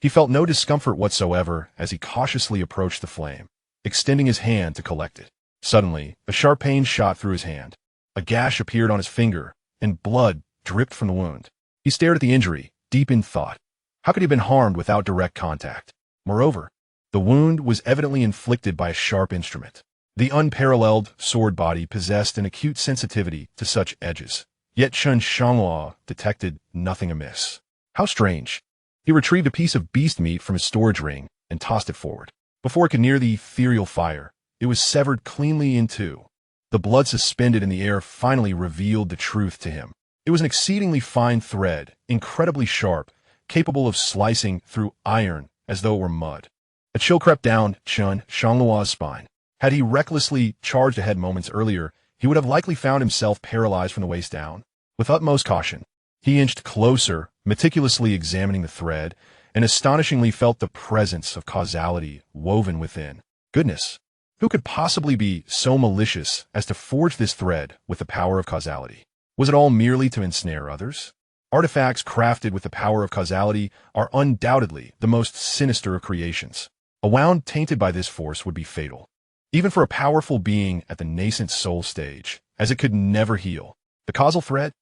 [SPEAKER 1] he felt no discomfort whatsoever as he cautiously approached the flame, extending his hand to collect it. Suddenly, a sharp pain shot through his hand. A gash appeared on his finger, and blood dripped from the wound. He stared at the injury, deep in thought. How could he have been harmed without direct contact? Moreover, the wound was evidently inflicted by a sharp instrument. The unparalleled sword body possessed an acute sensitivity to such edges. Yet Chen Shangluo detected nothing amiss. How strange. He retrieved a piece of beast meat from his storage ring and tossed it forward. Before it could near the ethereal fire, it was severed cleanly in two. The blood suspended in the air finally revealed the truth to him. It was an exceedingly fine thread, incredibly sharp, capable of slicing through iron as though it were mud. A chill crept down Chen Shangluo's spine. Had he recklessly charged ahead moments earlier, he would have likely found himself paralyzed from the waist down. With utmost caution, he inched closer, meticulously examining the thread, and astonishingly felt the presence of causality woven within. Goodness! Who could possibly be so malicious as to forge this thread with the power of causality? Was it all merely to ensnare others? Artifacts crafted with the power of causality are undoubtedly the most sinister of creations. A wound tainted by this force would be fatal, even for a powerful being at the nascent soul stage, as it could never heal. The causal thread?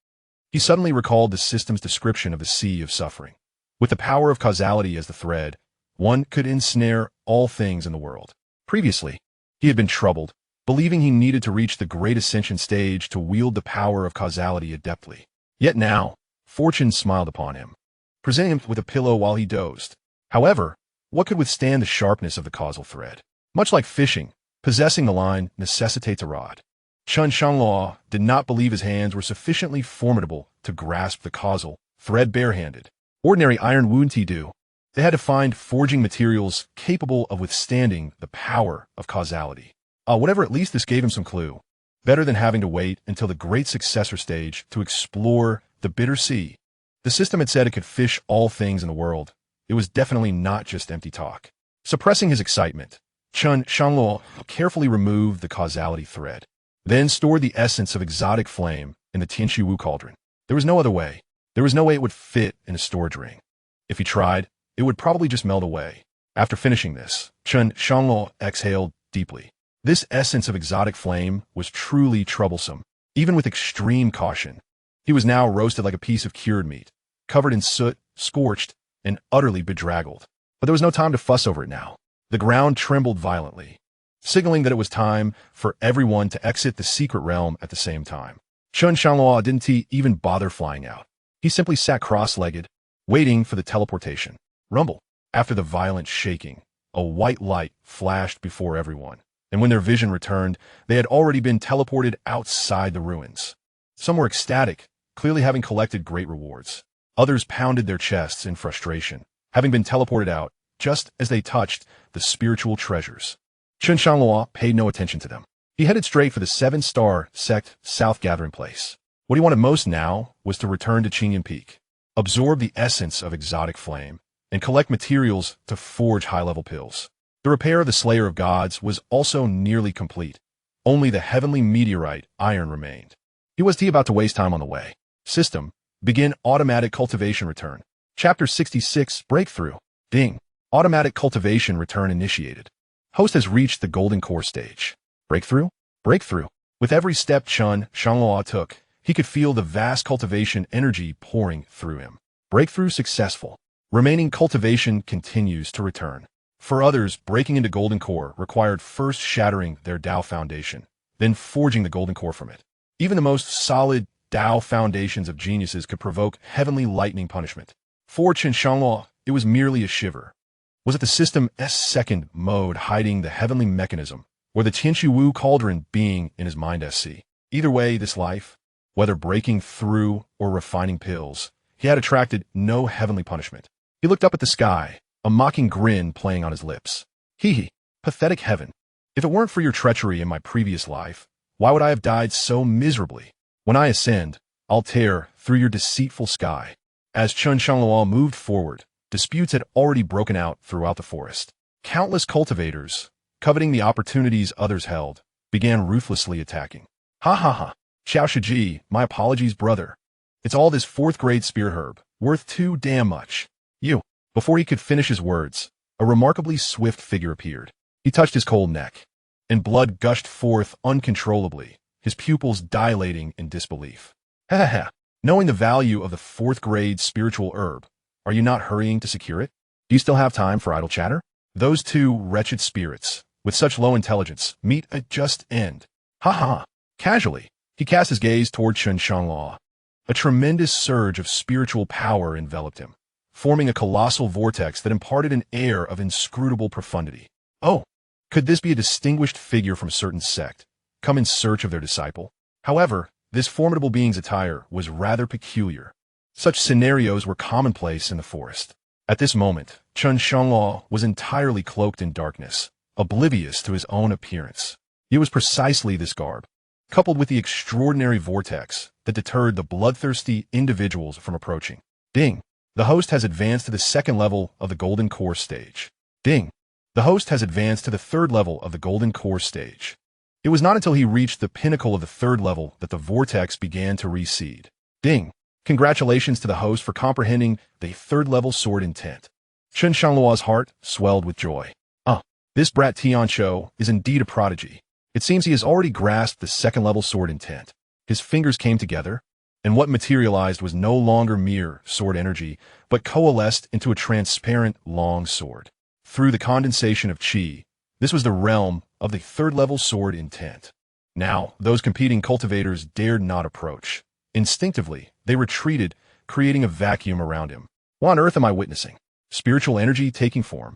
[SPEAKER 1] He suddenly recalled the system's description of the sea of suffering. With the power of causality as the thread, one could ensnare all things in the world. Previously, he had been troubled, believing he needed to reach the great ascension stage to wield the power of causality adeptly. Yet now, fortune smiled upon him, presenting him with a pillow while he dozed. However, what could withstand the sharpness of the causal thread? Much like fishing, possessing the line necessitates a rod. Chen Shangluo did not believe his hands were sufficiently formidable to grasp the causal thread barehanded. Ordinary iron wouldn't do. They had to find forging materials capable of withstanding the power of causality. Whatever, at least this gave him some clue. Better than having to wait until the great successor stage to explore the bitter sea. The system had said it could fish all things in the world. It was definitely not just empty talk. Suppressing his excitement, Chen Shangluo carefully removed the causality thread, then stored the essence of exotic flame in the Xianxia cauldron. There was no other way. There was no way it would fit in a storage ring. If he tried, it would probably just melt away. After finishing this, Chen Shangluo exhaled deeply. This essence of exotic flame was truly troublesome, even with extreme caution. He was now roasted like a piece of cured meat, covered in soot, scorched, and utterly bedraggled. But there was no time to fuss over it now. The ground trembled violently, signaling that it was time for everyone to exit the secret realm at the same time. Chen Shangluo didn't even bother flying out. He simply sat cross-legged, waiting for the teleportation. Rumble. After the violent shaking, a white light flashed before everyone, and when their vision returned, they had already been teleported outside the ruins. Some were ecstatic, clearly having collected great rewards. Others pounded their chests in frustration, having been teleported out just as they touched the spiritual treasures. Chen Shangluo paid no attention to them. He headed straight for the 7-star sect South gathering place. What he wanted most now was to return to Qingyan Peak, absorb the essence of exotic flame, and collect materials to forge high-level pills. The repair of the Slayer of Gods was also nearly complete. Only the heavenly meteorite iron remained. He was about to waste time on the way. System. Begin automatic cultivation return. Chapter 66. Breakthrough. Ding. Automatic cultivation return initiated. Host has reached the golden core stage. Breakthrough? Breakthrough. With every step Chen Shangluo took, he could feel the vast cultivation energy pouring through him. Breakthrough successful. Remaining cultivation continues to return. For others, breaking into golden core required first shattering their Dao foundation, then forging the golden core from it. Even the most solid Dao foundations of geniuses could provoke heavenly lightning punishment. For Chen Shangluo, it was merely a shiver. Was it the system's second mode hiding the heavenly mechanism, or the Xianxia cauldron being in his mind SC? Either way, this life, whether breaking through or refining pills, he had attracted no heavenly punishment. He looked up at the sky, a mocking grin playing on his lips. Hee hee, pathetic heaven. If it weren't for your treachery in my previous life, why would I have died so miserably? When I ascend, I'll tear through your deceitful sky. As Chen Shangluo moved forward, disputes had already broken out throughout the forest. Countless cultivators, coveting the opportunities others held, began ruthlessly attacking. Ha ha ha. Xiaoshiji, my apologies, brother. It's all this 4th grade spear herb, worth too damn much. You. Before he could finish his words, a remarkably swift figure appeared. He touched his cold neck, and blood gushed forth uncontrollably, his pupils dilating in disbelief. Ha ha ha. Knowing the value of the 4th grade spiritual herb, are you not hurrying to secure it? Do you still have time for idle chatter? Those two wretched spirits, with such low intelligence, meet a just end. Ha ha. Casually, he cast his gaze toward Chen Shangluo. A tremendous surge of spiritual power enveloped him, forming a colossal vortex that imparted an air of inscrutable profundity. Oh, could this be a distinguished figure from a certain sect, come in search of their disciple? However, this formidable being's attire was rather peculiar. Such scenarios were commonplace in the forest. At this moment, Chen Shangluo was entirely cloaked in darkness, oblivious to his own appearance. It was precisely this garb, coupled with the extraordinary vortex, that deterred the bloodthirsty individuals from approaching. Ding! The host has advanced to the second level of the Golden Core stage. Ding! The host has advanced to the third level of the Golden Core stage. It was not until he reached the pinnacle of the third level that the vortex began to recede. Ding! Congratulations to the host for comprehending the third-level sword intent. Chen Shangluo's heart swelled with joy. This brat Xianxia is indeed a prodigy. It seems he has already grasped the second-level sword intent. His fingers came together, and what materialized was no longer mere sword energy, but coalesced into a transparent long sword. Through the condensation of qi, this was the realm of the third-level sword intent. Now, those competing cultivators dared not approach. Instinctively, they retreated, creating a vacuum around him. What on earth am I witnessing? Spiritual energy taking form.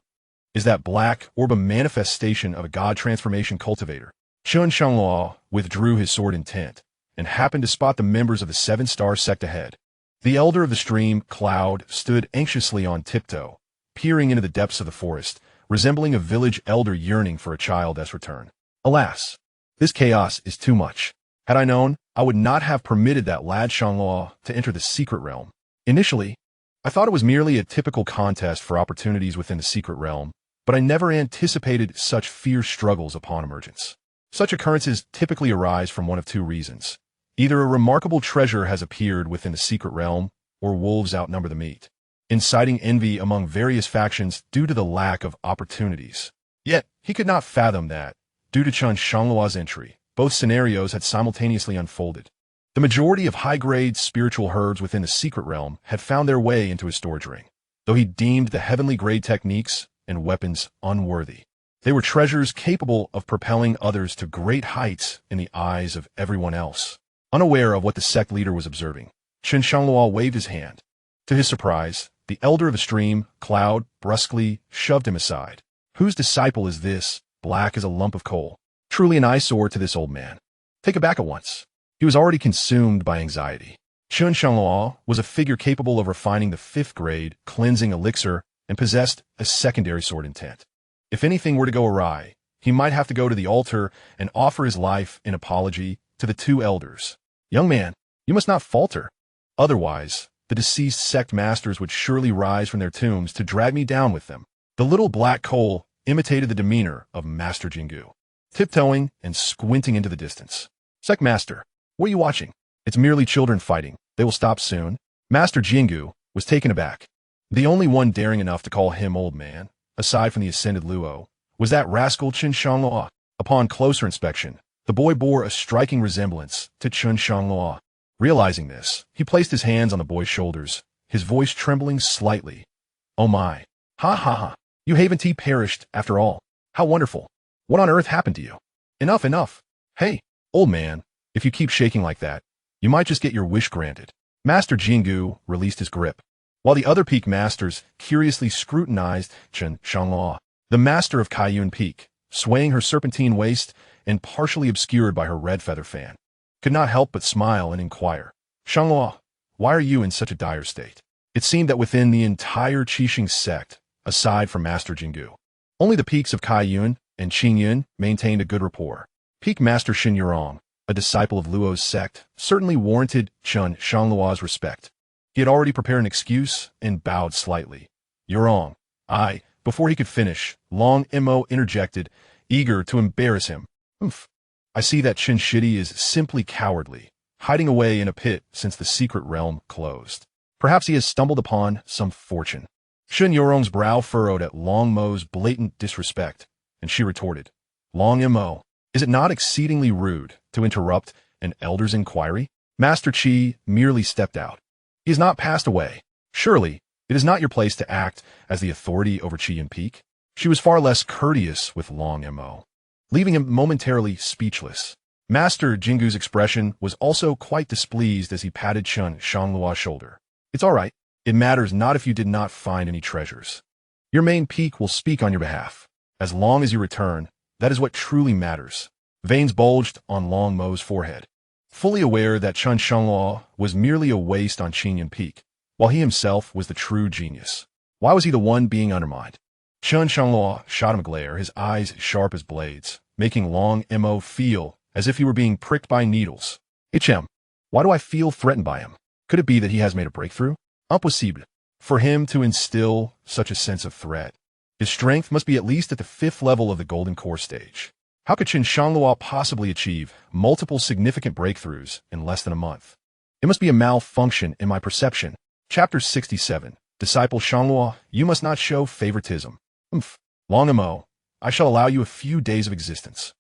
[SPEAKER 1] Is that black orb a manifestation of a god transformation cultivator? Chen Shangluo withdrew his sword intent and happened to spot the members of the seven-star sect ahead. The elder of the stream, Cloud, stood anxiously on tiptoe, peering into the depths of the forest, resembling a village elder yearning for a child's return. Alas, this chaos is too much. Had I known, I would not have permitted that lad Shangluo to enter the secret realm. Initially, I thought it was merely a typical contest for opportunities within the secret realm, but I never anticipated such fierce struggles upon emergence. Such occurrences typically arise from one of two reasons. Either a remarkable treasure has appeared within the secret realm, or wolves outnumber the meat, inciting envy among various factions due to the lack of opportunities. Yet, he could not fathom that, due to Chen Shangluo's entry, both scenarios had simultaneously unfolded. The majority of high-grade spiritual herbs within the secret realm had found their way into his storage ring, though he deemed the heavenly grade techniques and weapons unworthy. They were treasures capable of propelling others to great heights in the eyes of everyone else. Unaware of what the sect leader was observing, Chen Shangluo waved his hand. To his surprise, the elder of the stream, Cloud, brusquely shoved him aside. Whose disciple is this, black as a lump of coal? Truly an eyesore to this old man. Take it back at once. He was already consumed by anxiety. Chen Shangluo was a figure capable of refining the fifth-grade cleansing elixir and possessed a secondary sword intent. If anything were to go awry, he might have to go to the altar and offer his life in apology to the two elders. Young man, you must not falter. Otherwise, the deceased sect masters would surely rise from their tombs to drag me down with them. The little black coal imitated the demeanor of Master Jingu, tiptoeing and squinting into the distance. Sect Master, what are you watching? It's merely children fighting. They will stop soon. Master Jingu was taken aback. The only one daring enough to call him old man, aside from the ascended Luo, was that rascal Chen Shangluo. Upon closer inspection, the boy bore a striking resemblance to Chen Shangluo. Realizing this, he placed his hands on the boy's shoulders, his voice trembling slightly. Oh my. Ha ha ha. You haven't perished after all. How wonderful. What on earth happened to you? Enough, enough. Hey, old man, if you keep shaking like that, you might just get your wish granted. Master Jingu released his grip, while the other peak masters curiously scrutinized Chen Shangluo. The master of Kaiyun Peak, swaying her serpentine waist and partially obscured by her red feather fan, could not help but smile and inquire, Shangluo, why are you in such a dire state? It seemed that within the entire Qixing sect, aside from Master Jingu, only the peaks of Kaiyun and Qingyun maintained a good rapport. Peak Master Xin Yurong, a disciple of Luo's sect, certainly warranted Chen Shangluo's respect. He had already prepared an excuse and bowed slightly. Yurong, before he could finish, Long Mo interjected, eager to embarrass him. I see that Chen Shidi is simply cowardly, hiding away in a pit since the secret realm closed. Perhaps he has stumbled upon some fortune. Shen Yurong's brow furrowed at Long Mo's blatant disrespect, and she retorted, Long Mo, is it not exceedingly rude to interrupt an elder's inquiry? Master Qi merely stepped out. He has not passed away. Surely, it is not your place to act as the authority over Qi and Peak. She was far less courteous with Long Mo, leaving him momentarily speechless. Master Jingu's expression was also quite displeased as he patted Chen Shangluo's shoulder. It's all right. It matters not if you did not find any treasures. Your main peak will speak on your behalf. As long as you return, that is what truly matters. Veins bulged on Long Mo's forehead. Fully aware that Chen Shangluo was merely a waste on Qingyun Peak, while he himself was the true genius. Why was he the one being undermined? Chen Shangluo shot him a glare, his eyes sharp as blades, making Long Mo feel as if he were being pricked by needles. HM, why do I feel threatened by him? Could it be that he has made a breakthrough? Impossible. For him to instill such a sense of threat, his strength must be at least at the 5th level of the Golden Core stage. How could Chen Shangluo possibly achieve multiple significant breakthroughs in less than a month? It must be a malfunction in my perception. Chapter 67. Disciple Shangluo, you must not show favoritism. Long Mo, I shall allow you a few days of existence.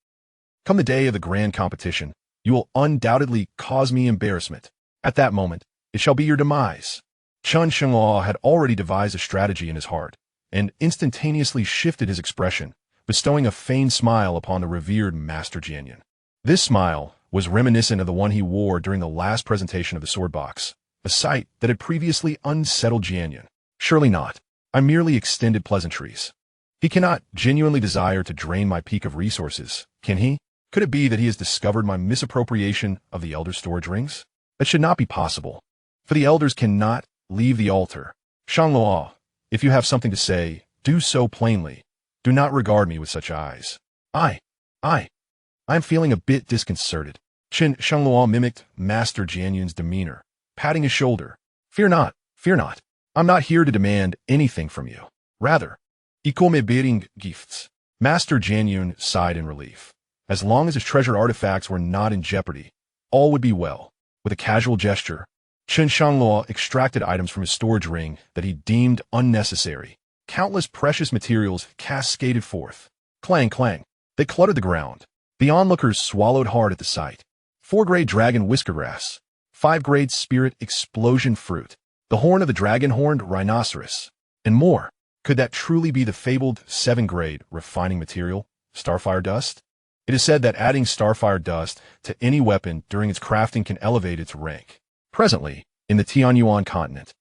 [SPEAKER 1] Come the day of the grand competition, you will undoubtedly cause me embarrassment. At that moment, it shall be your demise. Chen Shangluo had already devised a strategy in his heart, and instantaneously shifted his expression, bestowing a feigned smile upon the revered Master Jianyan. This smile was reminiscent of the one he wore during the last presentation of the sword box, a sight that had previously unsettled Jianyan. Surely not. I merely extended pleasantries. He cannot genuinely desire to drain my peak of resources, can he? Could it be that he has discovered my misappropriation of the Elder's storage rings? That should not be possible, for the Elders cannot leave the altar. Shangluo, if you have something to say, do so plainly. Do not regard me with such eyes. I am feeling a bit disconcerted. Chen Shangluo mimicked Master Jianyan's demeanor, patting his shoulder. Fear not, fear not. I'm not here to demand anything from you. Rather, equal me bidding gifts. Master Jianyan sighed in relief. As long as his treasured artifacts were not in jeopardy, all would be well. With a casual gesture, Chen Shangluo extracted items from his storage ring that he deemed unnecessary. Countless precious materials cascaded forth. Clang, clang. They cluttered the ground. The onlookers swallowed hard at the sight. 4-grade dragon whiskergrass. 5-grade spirit explosion fruit. The horn of the dragon-horned rhinoceros. And more. Could that truly be the fabled 7-grade refining material, starfire dust? It is said that adding starfire dust to any weapon during its crafting can elevate its rank. Presently, in the Tianyuan continent,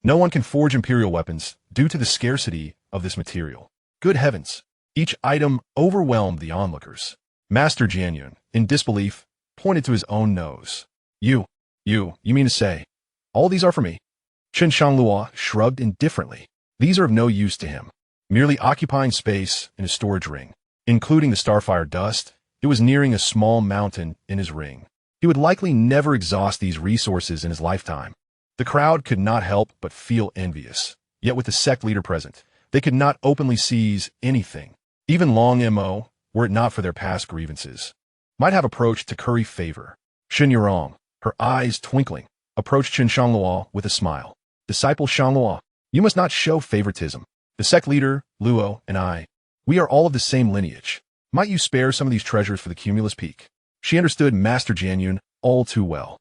[SPEAKER 1] no one can forge imperial weapons due to the scarcity of this material. Good heavens! Each item overwhelmed the onlookers. Master Jianyan, in disbelief, pointed to his own nose. You mean to say, all these are for me? Chen Shangluo shrugged indifferently. These are of no use to him, merely occupying space in his storage ring. Including the starfire dust, it was nearing a small mountain in his ring. He would likely never exhaust these resources in his lifetime. The crowd could not help but feel envious. Yet with the sect leader present, they could not openly seize anything. Even Long Mo, were it not for their past grievances, might have approached to curry favor. Shen Yurong, her eyes twinkling, approached Chen Shangluo with a smile. Disciple Shangluo, you must not show favoritism. The sect leader, Luo, and I, we are all of the same lineage. Might you spare some of these treasures for the cumulus peak? She understood Master Jianyan all too well.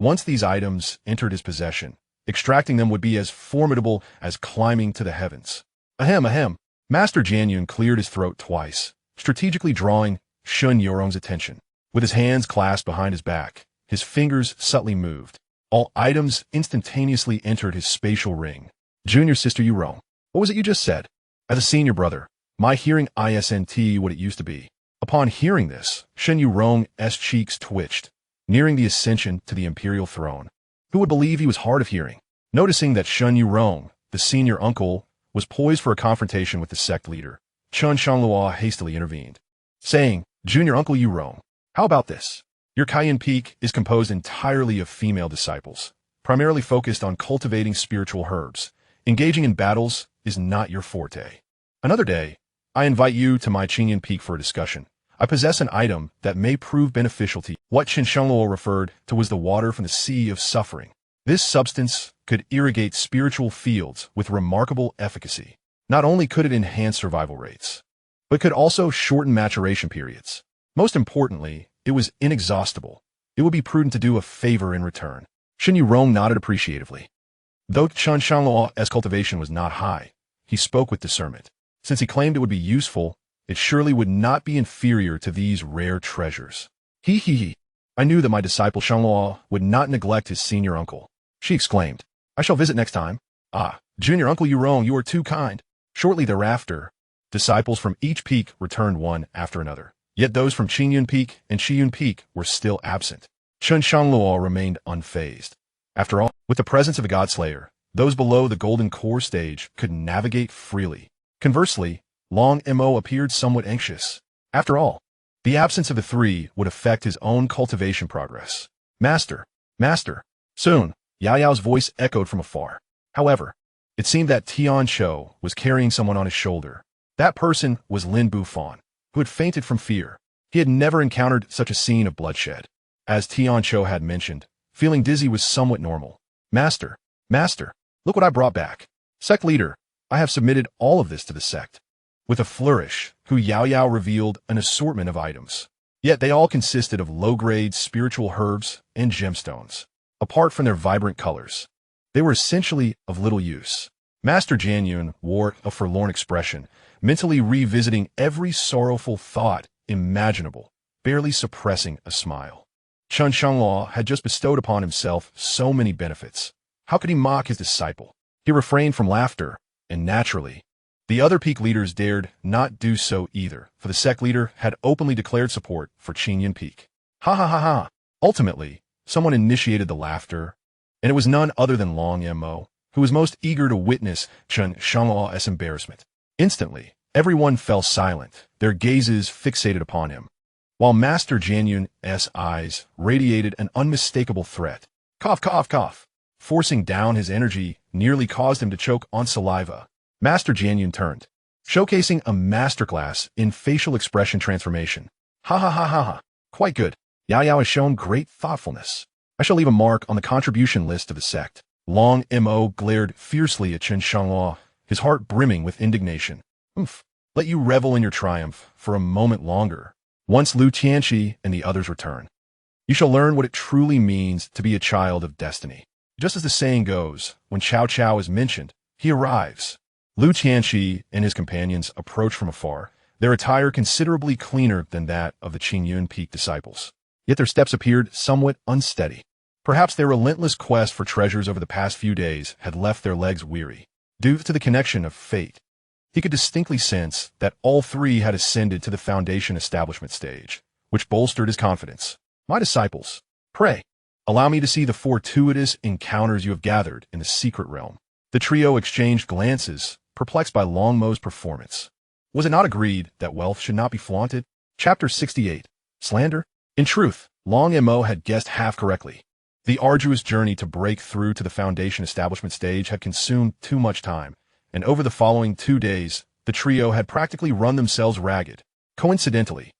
[SPEAKER 1] Once these items entered his possession, extracting them would be as formidable as climbing to the heavens. Ahem, ahem. Master Jianyan cleared his throat twice, strategically drawing Shen Yurong's attention. With his hands clasped behind his back, his fingers subtly moved. All items instantaneously entered his spatial ring. Junior sister Yurong, what was it you just said? As a senior brother, my hearing isn't what it used to be. Upon hearing this, Shen Yurong's cheeks twitched, nearing the ascension to the imperial throne. Who would believe he was hard of hearing? Noticing that Shen Yurong, the senior uncle, was poised for a confrontation with the sect leader, Chen Shangluo hastily intervened, saying, Junior Uncle Yurong, how about this? Your Cayenne Peak is composed entirely of female disciples, primarily focused on cultivating spiritual herbs. Engaging in battles is not your forte. Another day, I invite you to my Cayenne Peak for a discussion. I possess an item that may prove beneficial to you. What Chen Shangluo referred to was the water from the sea of suffering. This substance could irrigate spiritual fields with remarkable efficacy. Not only could it enhance survival rates, but could also shorten maturation periods. Most importantly, it was inexhaustible. It would be prudent to do a favor in return. Shen Yurong nodded appreciatively. Though Chen Shangluo's cultivation was not high, he spoke with discernment. Since he claimed it would be useful, it surely would not be inferior to these rare treasures. He. I knew that my disciple Shangluo would not neglect his senior uncle. She exclaimed, I shall visit next time. Ah, Junior Uncle Yurong, you are too kind. Shortly thereafter, disciples from each peak returned one after another. Yet those from Qingyun Peak and Shiyun Peak were still absent. Chen Shangluo remained unfazed. After all, with the presence of a godslayer, Those below the golden core stage could navigate freely. Conversely, Long Mo appeared somewhat anxious. After all, the absence of the three would affect his own cultivation progress. Master, Master. Soon, Yao Yao's voice echoed from afar. However, it seemed that Tian Chou was carrying someone on his shoulder. That person was Lin Bufan, who had fainted from fear. He had never encountered such a scene of bloodshed. As Tian Chou had mentioned, feeling dizzy was somewhat normal. Master, Master, look what I brought back. Sect leader, I have submitted all of this to the sect. With a flourish, Hu Yao Yao revealed an assortment of items. Yet they all consisted of low-grade spiritual herbs and gemstones. Apart from their vibrant colors, they were essentially of little use. Master Jianyun wore a forlorn expression, mentally revisiting every sorrowful thought imaginable, barely suppressing a smile. Chen Shangluo had just bestowed upon himself so many benefits. How could he mock his disciple? He refrained from laughter, and naturally, the other peak leaders dared not do so either, for the sect leader had openly declared support for Qingyun Peak. Ha ha ha ha! Ultimately, someone initiated the laughter, and it was none other than Long Mo, who was most eager to witness Chen Shangluo's embarrassment. Instantly, everyone fell silent, their gazes fixated upon him, while Master Jianyun's eyes radiated an unmistakable threat. Cough, cough, cough. Forcing down his energy nearly caused him to choke on saliva. Master Jianyun turned, showcasing a masterclass in facial expression transformation. Ha ha ha ha ha. Quite good. Yao Yao has shown great thoughtfulness. I shall leave a mark on the contribution list of the sect. Long Mo glared fiercely at Chen Shangluo, his heart brimming with indignation. Let you revel in your triumph for a moment longer. Once Lu Tianqi and the others return, you shall learn what it truly means to be a child of destiny. Just as the saying goes, when Cao Cao is mentioned, he arrives. Lu Tianqi and his companions approached from afar, their attire considerably cleaner than that of the Qingyun Peak disciples. Yet their steps appeared somewhat unsteady. Perhaps their relentless quest for treasures over the past few days had left their legs weary. Due to the connection of fate, he could distinctly sense that all three had ascended to the foundation establishment stage, which bolstered his confidence. My disciples, pray, allow me to see the fortuitous encounters you have gathered in the secret realm. The trio exchanged glances, perplexed by Long Mo's performance. Was it not agreed that wealth should not be flaunted? Chapter 68. Slander? In truth, Long Mo had guessed half correctly. The arduous journey to break through to the foundation establishment stage had consumed too much time, and over the following 2 days, the trio had practically run themselves ragged. Coincidentally,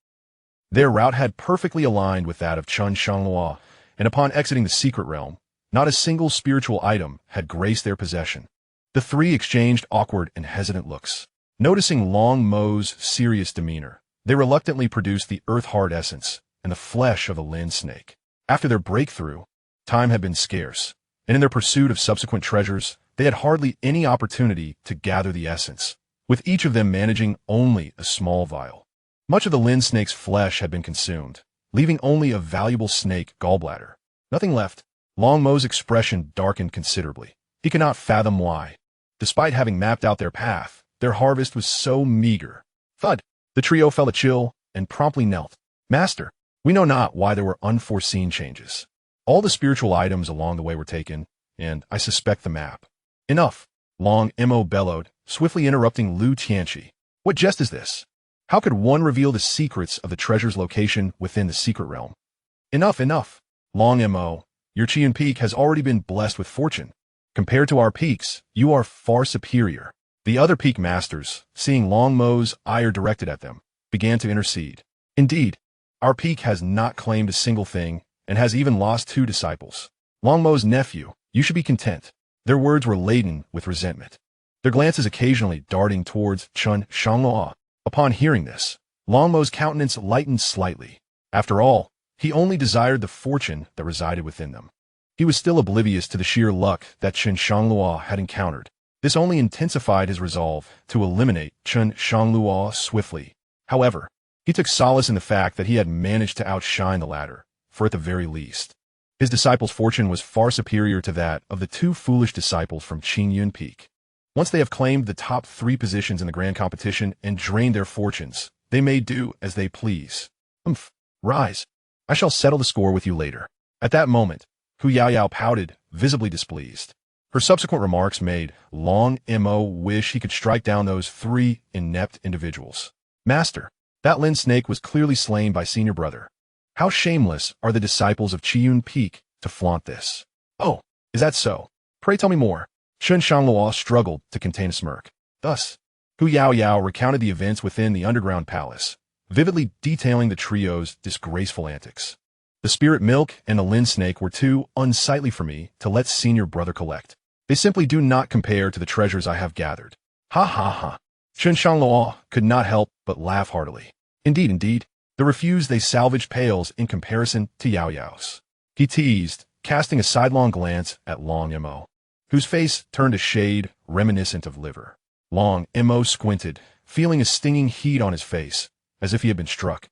[SPEAKER 1] their route had perfectly aligned with that of Chen Shangluo, and upon exiting the secret realm, not a single spiritual item had graced their possession. The three exchanged awkward and hesitant looks. Noticing Long Mo's serious demeanor, they reluctantly produced the earth-hard essence and the flesh of a land snake. After their breakthrough, time had been scarce, and in their pursuit of subsequent treasures, they had hardly any opportunity to gather the essence, with each of them managing only a small vial. Much of the Lin snake's flesh had been consumed, leaving only a valuable snake gallbladder. Nothing left. Long Mo's expression darkened considerably. He could not fathom why. Despite having mapped out their path, their harvest was so meager. Thud! The trio fell a chill and promptly knelt. Master, we know not why there were unforeseen changes. All the spiritual items along the way were taken, and I suspect the map. Enough! Long Mo bellowed, swiftly interrupting Lu Tianqi. What jest is this? How could one reveal the secrets of the treasure's location within the secret realm? Enough, enough! Long Mo, your Qian Peak has already been blessed with fortune. Compared to our peaks, you are far superior. The other peak masters, seeing Long Mo's ire directed at them, began to intercede. Indeed, our peak has not claimed a single thing, and has even lost 2 disciples. Long Mo's nephew, you should be content. Their words were laden with resentment, their glances occasionally darting towards Chen Shangluo. Upon hearing this, Long Mo's countenance lightened slightly. After all, he only desired the fortune that resided within them. He was still oblivious to the sheer luck that Chen Shangluo had encountered. This only intensified his resolve to eliminate Chen Shangluo swiftly. However, he took solace in the fact that he had managed to outshine the latter, for at the very least, his disciple's fortune was far superior to that of the 2 foolish disciples from Qingyun Peak. Once they have claimed the top 3 positions in the grand competition and drained their fortunes, they may do as they please. Rise. I shall settle the score with you later. At that moment, Hu Yao Yao pouted, visibly displeased. Her subsequent remarks made Long Mo wish he could strike down those three inept individuals. Master, that Lin snake was clearly slain by senior brother. How shameless are the disciples of Qiyun Peak to flaunt this. Oh, is that so? Pray tell me more. Chen Shangluo struggled to contain a smirk. Thus, Hu Yaoyao recounted the events within the underground palace, vividly detailing the trio's disgraceful antics. The spirit milk and the Lin snake were too unsightly for me to let senior brother collect. They simply do not compare to the treasures I have gathered. Ha ha ha. Chen Shangluo could not help but laugh heartily. Indeed, the refuse they salvaged pales in comparison to Yao Yao's. He teased, casting a sidelong glance at Long Mo, whose face turned a shade reminiscent of liver. Long Mo squinted, feeling a stinging heat on his face, as if he had been struck.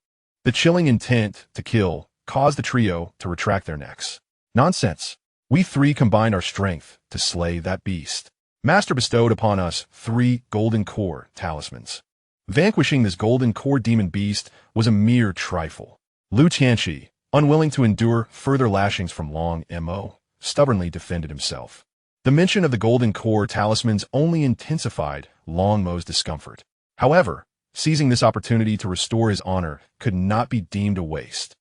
[SPEAKER 1] The chilling intent to kill caused the trio to retract their necks. Nonsense. We three combined our strength to slay that beast. Master bestowed upon us 3 golden core talismans. Vanquishing this golden core demon beast was a mere trifle. Lu Xianxia, unwilling to endure further lashings from Long Mo, stubbornly defended himself. The mention of the golden core talismans only intensified Long Mo's discomfort. However, seizing this opportunity to restore his honor could not be deemed a waste.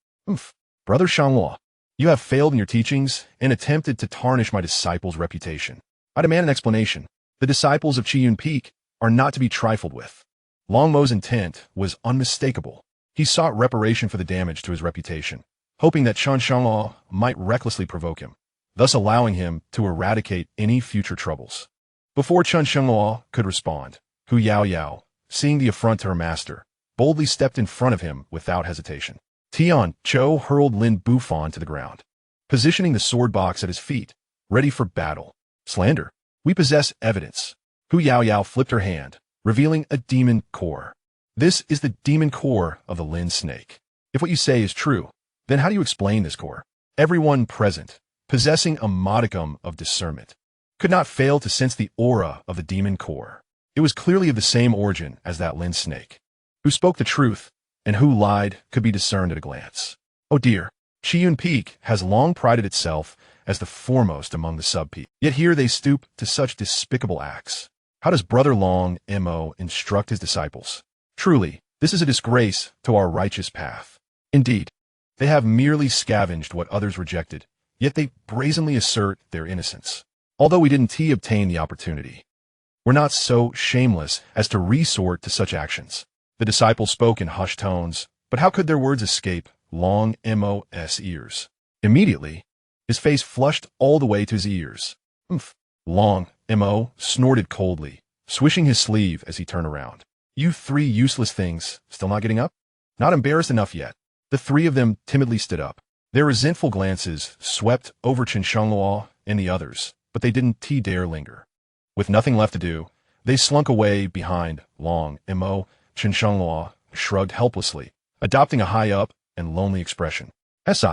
[SPEAKER 1] Brother Shangluo, you have failed in your teachings and attempted to tarnish my disciples' reputation. I demand an explanation. The disciples of Qiyun Peak are not to be trifled with. Long Mo's intent was unmistakable. He sought reparation for the damage to his reputation, hoping that Chen Shangluo might recklessly provoke him, thus allowing him to eradicate any future troubles. Before Chen Shangluo could respond, Hu Yaoyao, seeing the affront to her master, boldly stepped in front of him without hesitation. Tian Zhou hurled Lin Bufan to the ground, positioning the sword box at his feet, ready for battle. Slander. We possess evidence. Hu Yaoyao flipped her hand, revealing a demon core. This is the demon core of the Lin snake. If what you say is true, then how do you explain this core? Everyone present, possessing a modicum of discernment, could not fail to sense the aura of the demon core. It was clearly of the same origin as that Lin snake. Who spoke the truth and who lied could be discerned at a glance. Oh dear, Qiyun Peak has long prided itself as the foremost among the sub-peaks. Yet here they stoop to such despicable acts. How does Brother Long Mo instruct his disciples? Truly, this is a disgrace to our righteous path. Indeed, they have merely scavenged what others rejected, yet they brazenly assert their innocence. Although we didn't obtain the opportunity, we're not so shameless as to resort to such actions. The disciples spoke in hushed tones, but how could their words escape Long Mo's ears? Immediately, his face flushed all the way to his ears. Long Mo snorted coldly, swishing his sleeve as he turned around. You 3 useless things, still not getting up? Not embarrassed enough yet. The 3 of them timidly stood up. Their resentful glances swept over Chen Shangluo and the others, but they didn't dare linger. With nothing left to do, they slunk away behind Long Mo. Chen Shangluo shrugged helplessly, adopting a high-up and lonely expression. Si,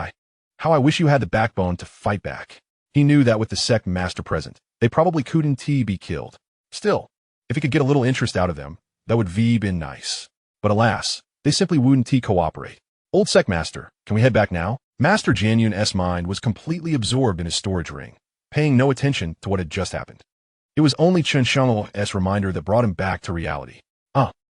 [SPEAKER 1] how I wish you had the backbone to fight back. He knew that with the sect master present, they probably couldn't be killed. Still, if he could get a little interest out of them, that would been nice. But alas, they simply wouldn't cooperate. Old sect master, can we head back now? Master Jianyun's mind was completely absorbed in his storage ring, paying no attention to what had just happened. It was only Chen Shangluo's reminder that brought him back to reality.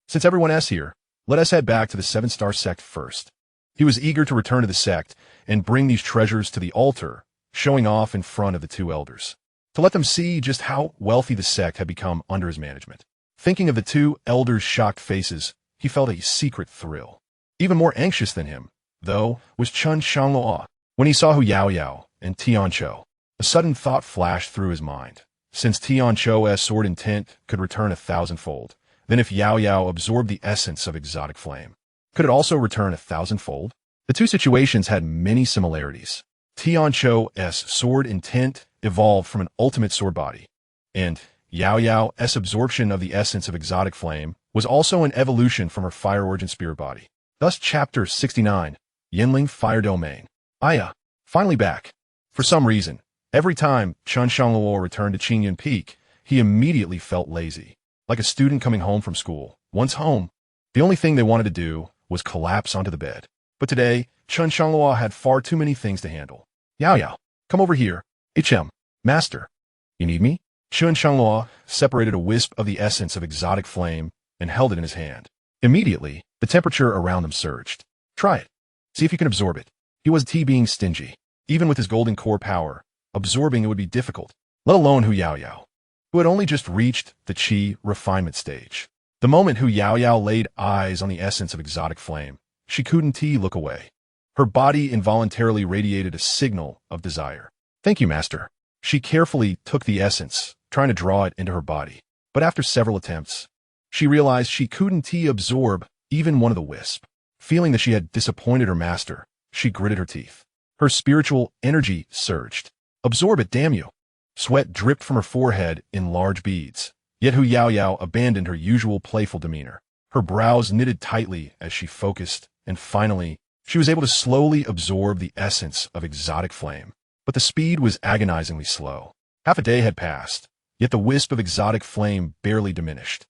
[SPEAKER 1] Since everyone is here, let us head back to the 7-star sect first. He was eager to return to the sect and bring these treasures to the altar, showing off in front of the 2 elders, to let them see just how wealthy the sect had become under his management. Thinking of the 2 elders' shocked faces, he felt a secret thrill. Even more anxious than him, though, was Chen Shangluo. When he saw Hu Yaoyao and Tian Zhou, a sudden thought flashed through his mind. Since Tian Zhou's sword intent could return 1,000-fold, then if Yaoyao absorbed the essence of exotic flame, could it also return 1,000-fold? The 2 situations had many similarities. Tian Zhou's sword intent evolved from an ultimate sword body, and Yaoyao's absorption of the essence of exotic flame was also an evolution from her fire origin spirit body. Thus, Chapter 69, Yinling Fire Domain. Aya, finally back. For some reason, every time Chen Shangluo returned to Qiyun Peak, he immediately felt lazy. Like a student coming home from school. Once home, the only thing they wanted to do was collapse onto the bed. But today, Chen Shangluo had far too many things to handle. Yaoyao, come over here. HM, Master. You need me? Chen Shangluo separated a wisp of the essence of exotic flame and held it in his hand. Immediately, the temperature around them surged. Try it. See if you can absorb it. He was being stingy. Even with his golden core power, absorbing it would be difficult, let alone Hu Yaoyao, who had only just reached the qi refinement stage. The moment Hu Yaoyao laid eyes on the essence of exotic flame, she couldn't look away. Her body involuntarily radiated a signal of desire. Thank you, master. She carefully took the essence, trying to draw it into her body. But after several attempts, she realized she couldn't absorb even one of the wisp. Feeling that she had disappointed her master, she gritted her teeth. Her spiritual energy surged. Absorb it, damn you. Sweat dripped from her forehead in large beads. Yet Hu Yaoyao abandoned her usual playful demeanor. Her brows knitted tightly as she focused, and finally, she was able to slowly absorb the essence of exotic flame. But the speed was agonizingly slow. Half a day had passed, yet the wisp of exotic flame barely diminished.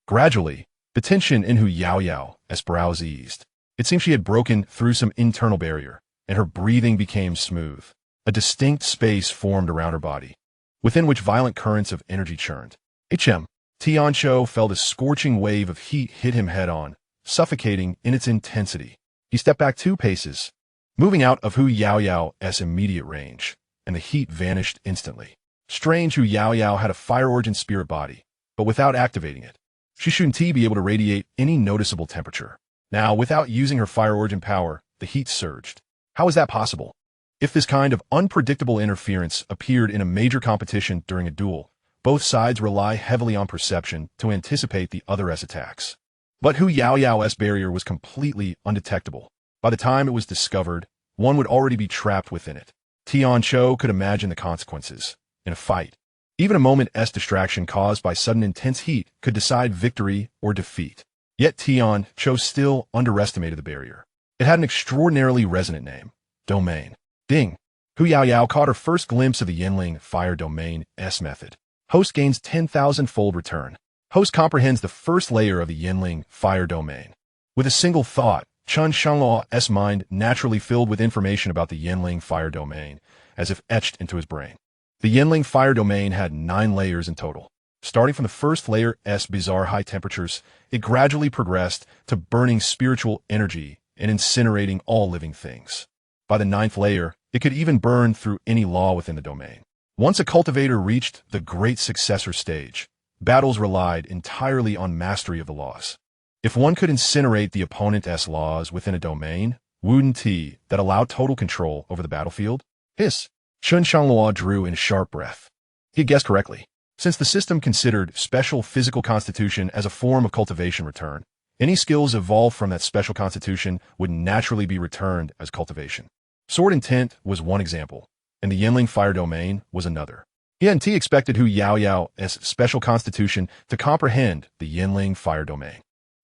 [SPEAKER 1] Gradually, the tension in Hu Yaoyao's brows eased. It seemed she had broken through some internal barrier, and her breathing became smooth. A distinct space formed around her body, within which violent currents of energy churned. Xianxia felt a scorching wave of heat hit him head-on, suffocating in its intensity. He stepped back 2 paces, moving out of Hu Yaoyao's immediate range, and the heat vanished instantly. Strange, Hu Yaoyao had a fire origin spirit body, but without activating it, she shouldn't be able to radiate any noticeable temperature. Now, without using her fire origin power, the heat surged. How is that possible? If this kind of unpredictable interference appeared in a major competition during a duel, both sides rely heavily on perception to anticipate the other's attacks. But Hu Yaoyao's barrier was completely undetectable. By the time it was discovered, one would already be trapped within it. Xianxia could imagine the consequences. In a fight, even a moment's distraction caused by sudden intense heat could decide victory or defeat. Yet Xianxia still underestimated the barrier. It had an extraordinarily resonant name, Domain. Ding! Hu Yaoyao caught her first glimpse of the Yinling Fire Domain S method. Host gains 10,000-fold return. Host comprehends the first layer of the Yinling Fire Domain. With a single thought, Chen Shangluo's mind naturally filled with information about the Yinling Fire Domain, as if etched into his brain. The Yinling Fire Domain had 9 layers in total. Starting from the first layer's bizarre high temperatures, it gradually progressed to burning spiritual energy and incinerating all living things. By the 9th layer, it could even burn through any law within the domain. Once a cultivator reached the great successor stage, battles relied entirely on mastery of the laws. If one could incinerate the opponent's laws within a domain, wouldn't that allow total control over the battlefield? Hiss! Chen Shangluo drew in a sharp breath. He had guessed correctly. Since the system considered special physical constitution as a form of cultivation return, any skills evolved from that special constitution would naturally be returned as cultivation. Sword intent was one example, and the Yinling Fire Domain was another. He hadn't expected Hu Yaoyao's special constitution to comprehend the Yinling Fire Domain.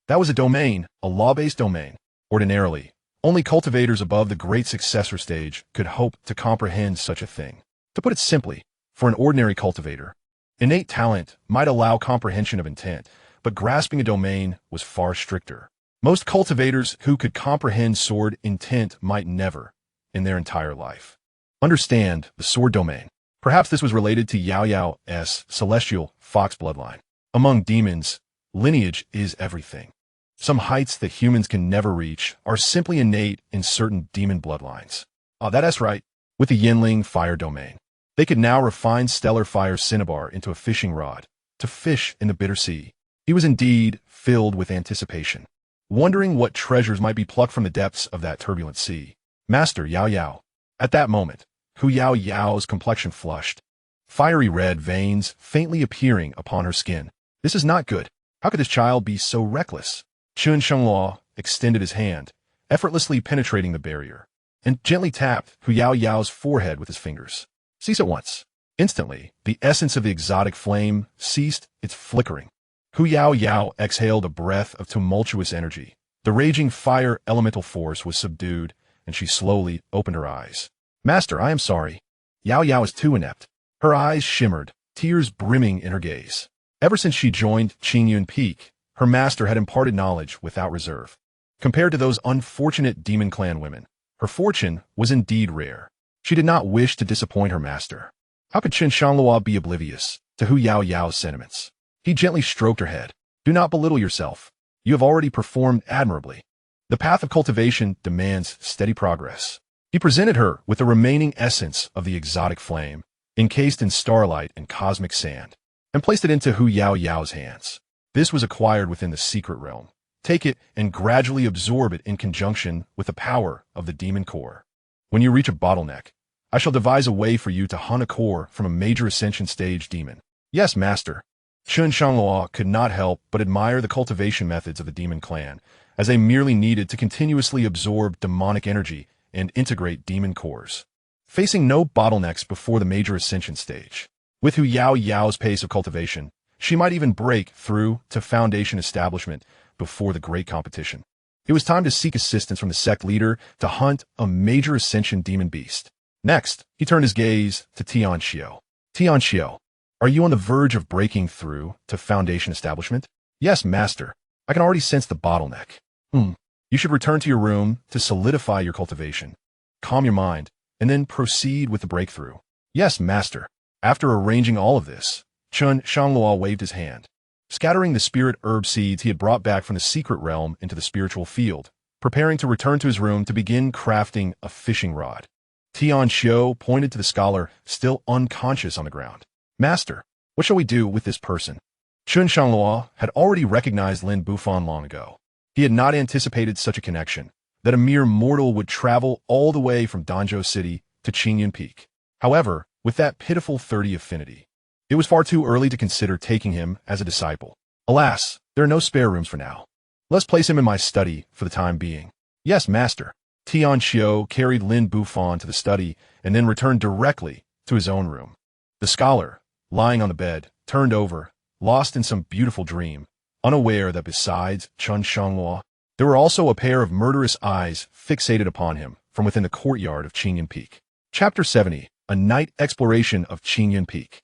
[SPEAKER 1] That was a domain, a law-based domain. Ordinarily, only cultivators above the great successor stage could hope to comprehend such a thing. To put it simply, for an ordinary cultivator, innate talent might allow comprehension of intent, but grasping a domain was far stricter. Most cultivators who could comprehend sword intent might never, in their entire life, understand the sword domain. Perhaps this was related to Yaoyao's celestial fox bloodline. Among demons, lineage is everything. Some heights that humans can never reach are simply innate in certain demon bloodlines. That's right, with the Yinling Fire Domain. They could now refine stellar fire cinnabar into a fishing rod, to fish in the bitter sea. He was indeed filled with anticipation, wondering what treasures might be plucked from the depths of that turbulent sea. Master Yaoyao. At that moment, Hu Yaoyao's complexion flushed, fiery red veins faintly appearing upon her skin. This is not good. How could this child be so reckless? Chen Shangluo extended his hand, effortlessly penetrating the barrier, and gently tapped Hu Yaoyao's forehead with his fingers. Cease at once. Instantly, the essence of the exotic flame ceased its flickering. Hu Yaoyao exhaled a breath of tumultuous energy. The raging fire elemental force was subdued, and she slowly opened her eyes. Master, I am sorry. Yaoyao is too inept. Her eyes shimmered, tears brimming in her gaze. Ever since she joined Qingyun Peak, her master had imparted knowledge without reserve. Compared to those unfortunate demon clan women, her fortune was indeed rare. She did not wish to disappoint her master. How could Chen Shangluo be oblivious to Hu Yao's sentiments? He gently stroked her head. Do not belittle yourself. You have already performed admirably. The path of cultivation demands steady progress. He presented her with the remaining essence of the exotic flame, encased in starlight and cosmic sand, and placed it into Hu Yao's hands. This was acquired within the secret realm. Take it and gradually absorb it in conjunction with the power of the demon core. When you reach a bottleneck, I shall devise a way for you to hunt a core from a major ascension stage demon. Yes, master. Chen Shangluo could not help but admire the cultivation methods of the demon clan, as they merely needed to continuously absorb demonic energy and integrate demon cores, facing no bottlenecks before the major ascension stage. With Hu Yao's pace of cultivation, she might even break through to foundation establishment before the great competition. It was time to seek assistance from the sect leader to hunt a major ascension demon beast. Next, he turned his gaze to Xianxia. Xianxia, are you on the verge of breaking through to foundation establishment? Yes, master. I can already sense the bottleneck. You should return to your room to solidify your cultivation. Calm your mind, and then proceed with the breakthrough. Yes, master. After arranging all of this, Chen Shangluo waved his hand, scattering the spirit herb seeds he had brought back from the secret realm into the spiritual field, preparing to return to his room to begin crafting a fishing rod. Xianxia pointed to the scholar, still unconscious on the ground. Master, what shall we do with this person? Chen Shangluo had already recognized Lin Bufan long ago. He had not anticipated such a connection, that a mere mortal would travel all the way from Danzhou City to Qingyun Peak. However, with that pitiful 30 affinity, it was far too early to consider taking him as a disciple. Alas, there are no spare rooms for now. Let's place him in my study for the time being. Yes, master. Xianxia carried Lin Bufan to the study and then returned directly to his own room. The scholar, lying on the bed, turned over, lost in some beautiful dream, unaware that besides Chen Shangluo, there were also a pair of murderous eyes fixated upon him from within the courtyard of Qingyun Peak. Chapter 70, A Night Exploration of Qingyun Peak.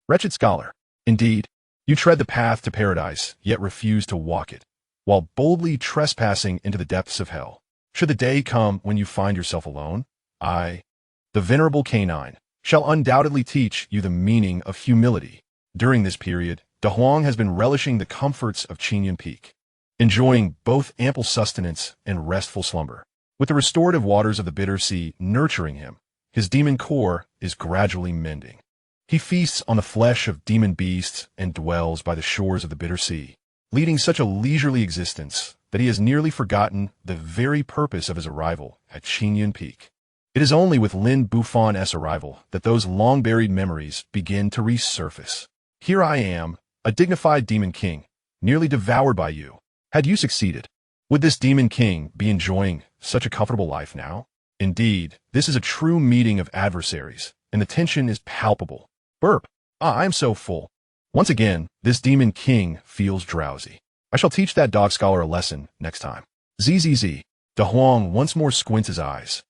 [SPEAKER 1] Wretched scholar. Indeed, you tread the path to paradise, yet refuse to walk it, while boldly trespassing into the depths of hell. Should the day come when you find yourself alone, I, the venerable canine, shall undoubtedly teach you the meaning of humility. During this period, De Huang has been relishing the comforts of Qingyun Peak, enjoying both ample sustenance and restful slumber. With the restorative waters of the bitter sea nurturing him, his demon core is gradually mending. He feasts on the flesh of demon beasts and dwells by the shores of the bitter sea, leading such a leisurely existence that he has nearly forgotten the very purpose of his arrival at Qingyun Peak. It is only with Lin Bufan's arrival that those long-buried memories begin to resurface. Here I am, a dignified demon king, nearly devoured by you. Had you succeeded, would this demon king be enjoying such a comfortable life now? Indeed, this is a true meeting of adversaries, and the tension is palpable. Burp. I am so full. Once again, this demon king feels drowsy. I shall teach that dog scholar a lesson next time. Zzz. De Huang once more squints his eyes.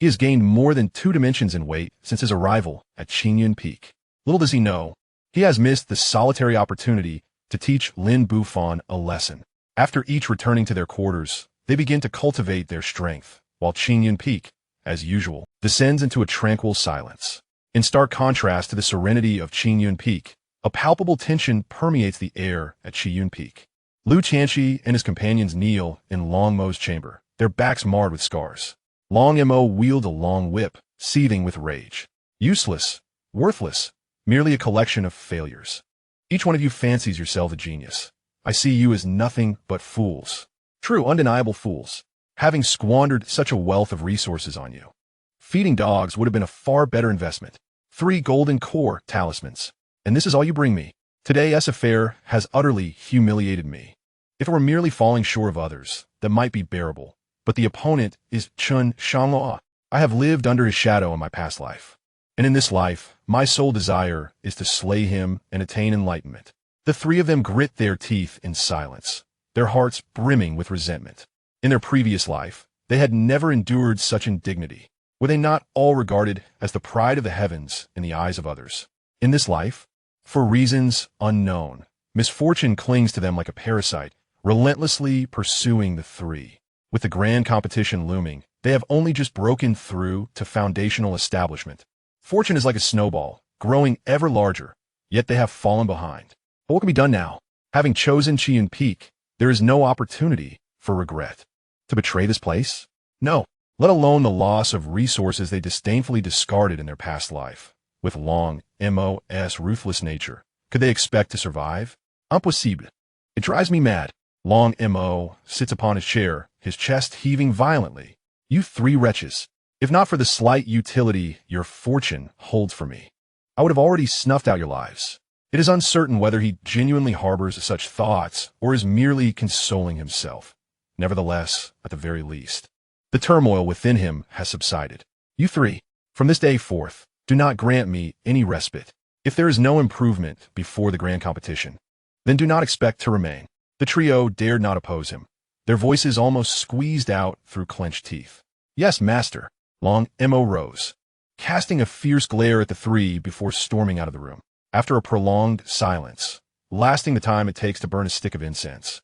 [SPEAKER 1] He has gained more than 2 dimensions in weight since his arrival at Qingyun Peak. Little does he know, he has missed the solitary opportunity to teach Lin Bufan a lesson. After each returning to their quarters, they begin to cultivate their strength, while Qingyun Peak, as usual, descends into a tranquil silence. In stark contrast to the serenity of Qingyun Peak, a palpable tension permeates the air at Qingyun Peak. Lu Qianxi and his companions kneel in Long Mo's chamber, their backs marred with scars. Long Mo wield a long whip, seething with rage. Useless, worthless, merely a collection of failures. Each one of you fancies yourself a genius. I see you as nothing but fools. True, undeniable fools, having squandered such a wealth of resources on you. Feeding dogs would have been a far better investment. 3 golden core talismans. And this is all you bring me. Today's affair has utterly humiliated me. If it were merely falling short of others, that might be bearable. But the opponent is Chen Shangluo. I have lived under his shadow in my past life. And in this life, my sole desire is to slay him and attain enlightenment. The 3 of them grit their teeth in silence, their hearts brimming with resentment. In their previous life, they had never endured such indignity. Were they not all regarded as the pride of the heavens in the eyes of others? In this life, for reasons unknown, misfortune clings to them like a parasite, relentlessly pursuing the 3. With the grand competition looming, they have only just broken through to foundational establishment. Fortune is like a snowball, growing ever larger, yet they have fallen behind. But what can be done now? Having chosen Qian Peak, there is no opportunity for regret. To betray this place? No, let alone the loss of resources they disdainfully discarded in their past life. With Long Mo's ruthless nature, could they expect to survive? Impossible. It drives me mad. Long Mo sits upon his chair, his chest heaving violently. You three wretches. If not for the slight utility your fortune holds for me, I would have already snuffed out your lives. It is uncertain whether he genuinely harbors such thoughts or is merely consoling himself. Nevertheless, at the very least, the turmoil within him has subsided. You three, from this day forth, do not grant me any respite. If there is no improvement before the grand competition, then do not expect to remain. The trio dared not oppose him, their voices almost squeezed out through clenched teeth. Yes, master. Long Mo rose, casting a fierce glare at the three before storming out of the room. After a prolonged silence, lasting the time it takes to burn a stick of incense,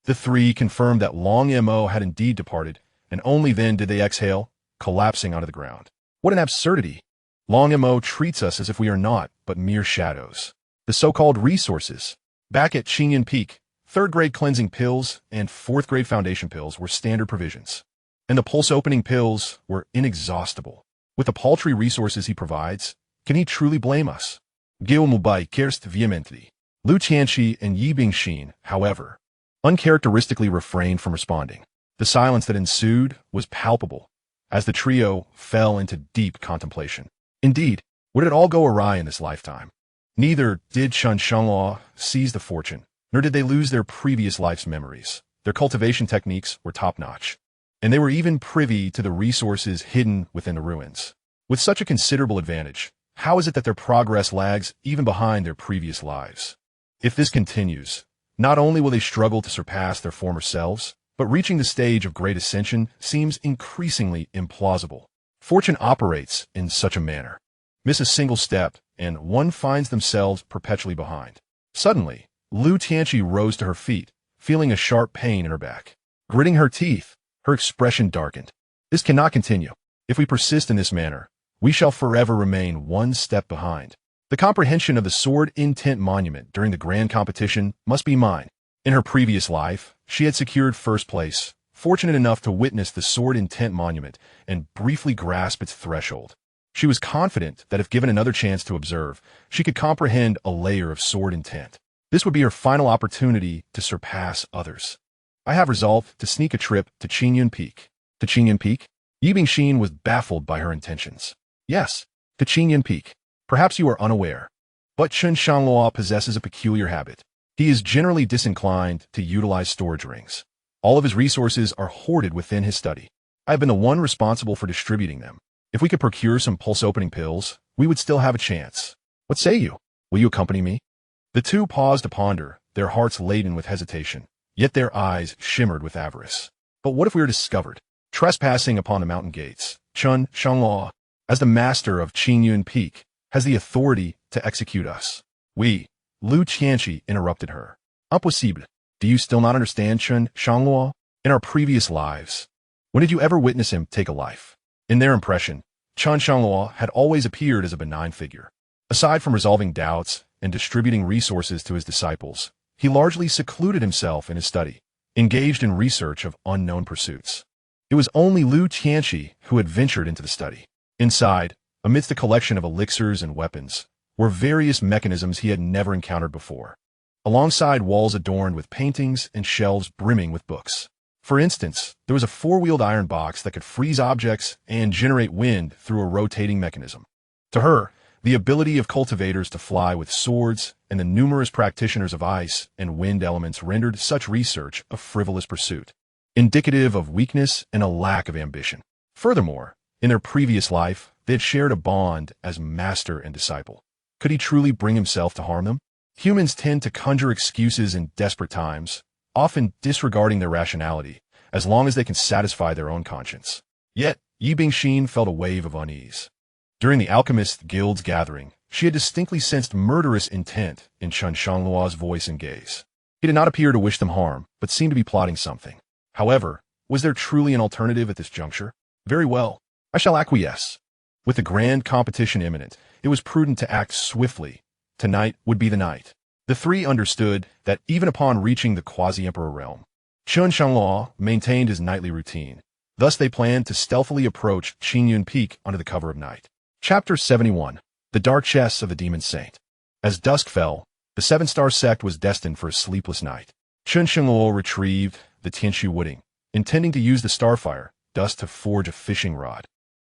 [SPEAKER 1] the three confirmed that Long Mo had indeed departed, and only then did they exhale, collapsing onto the ground. What an absurdity! Long Mo treats us as if we are naught but mere shadows. The so-called resources. Back at Qian Peak, 3rd grade cleansing pills and 4th grade foundation pills were standard provisions, and the pulse-opening pills were inexhaustible. With the paltry resources he provides, can he truly blame us? Gil Mubai cursed vehemently. Lu Qianxi and Yi Bingxin, however, uncharacteristically refrained from responding. The silence that ensued was palpable, as the trio fell into deep contemplation. Indeed, would it all go awry in this lifetime? Neither did Chen Shangluo seize the fortune, nor did they lose their previous life's memories. Their cultivation techniques were top-notch, and they were even privy to the resources hidden within the ruins. With such a considerable advantage, how is it that their progress lags even behind their previous lives? If this continues, not only will they struggle to surpass their former selves, but reaching the stage of great ascension seems increasingly implausible. Fortune operates in such a manner. Miss a single step, and one finds themselves perpetually behind. Suddenly, Lu Tianqi rose to her feet, feeling a sharp pain in her back. Gritting her teeth, her expression darkened. This cannot continue. If we persist in this manner, we shall forever remain one step behind. The comprehension of the sword intent monument during the grand competition must be mine. In her previous life, she had secured first place, fortunate enough to witness the sword intent monument and briefly grasp its threshold. She was confident that if given another chance to observe, she could comprehend a layer of sword intent. This would be her final opportunity to surpass others. I have resolved to sneak a trip to Qian Peak. To Qian Peak? Yi Bingxin was baffled by her intentions. Yes, to Qian Peak. Perhaps you are unaware, but Chen Shangluo possesses a peculiar habit. He is generally disinclined to utilize storage rings. All of his resources are hoarded within his study. I have been the one responsible for distributing them. If we could procure some pulse-opening pills, we would still have a chance. What say you? Will you accompany me? The two paused to ponder, their hearts laden with hesitation, yet their eyes shimmered with avarice. But what if we are discovered, trespassing upon the mountain gates? Chen Shangluo, as the master of Qian Peak, has the authority to execute us. Lu Qianxi interrupted her. Impossible. Do you still not understand Chen Shangluo? In our previous lives, when did you ever witness him take a life? In their impression, Chen Shangluo had always appeared as a benign figure. Aside from resolving doubts and distributing resources to his disciples, he largely secluded himself in his study, engaged in research of unknown pursuits. It was only Lu Qianxi who had ventured into the study. Inside, amidst a collection of elixirs and weapons, were various mechanisms he had never encountered before, alongside walls adorned with paintings and shelves brimming with books. For instance, there was a 4-wheeled iron box that could freeze objects and generate wind through a rotating mechanism. To her, the ability of cultivators to fly with swords and the numerous practitioners of ice and wind elements rendered such research a frivolous pursuit, indicative of weakness and a lack of ambition. Furthermore, in their previous life, they had shared a bond as master and disciple. Could he truly bring himself to harm them? Humans tend to conjure excuses in desperate times, often disregarding their rationality, as long as they can satisfy their own conscience. Yet, Yi Bingxin felt a wave of unease. During the Alchemist Guild's gathering, she had distinctly sensed murderous intent in Chen Shangluo's voice and gaze. He did not appear to wish them harm, but seemed to be plotting something. However, was there truly an alternative at this juncture? Very well, I shall acquiesce. With the grand competition imminent, it was prudent to act swiftly. Tonight would be the night. The three understood that even upon reaching the quasi-emperor realm, Chen Shangluo maintained his nightly routine. Thus they planned to stealthily approach Qingyun Peak under the cover of night. Chapter 71. The Dark Chests of the Demon Saint. As dusk fell, the seven-star sect was destined for a sleepless night. Chen Shangluo retrieved the Tianshu Wooding, intending to use the starfire dust to forge a fishing rod,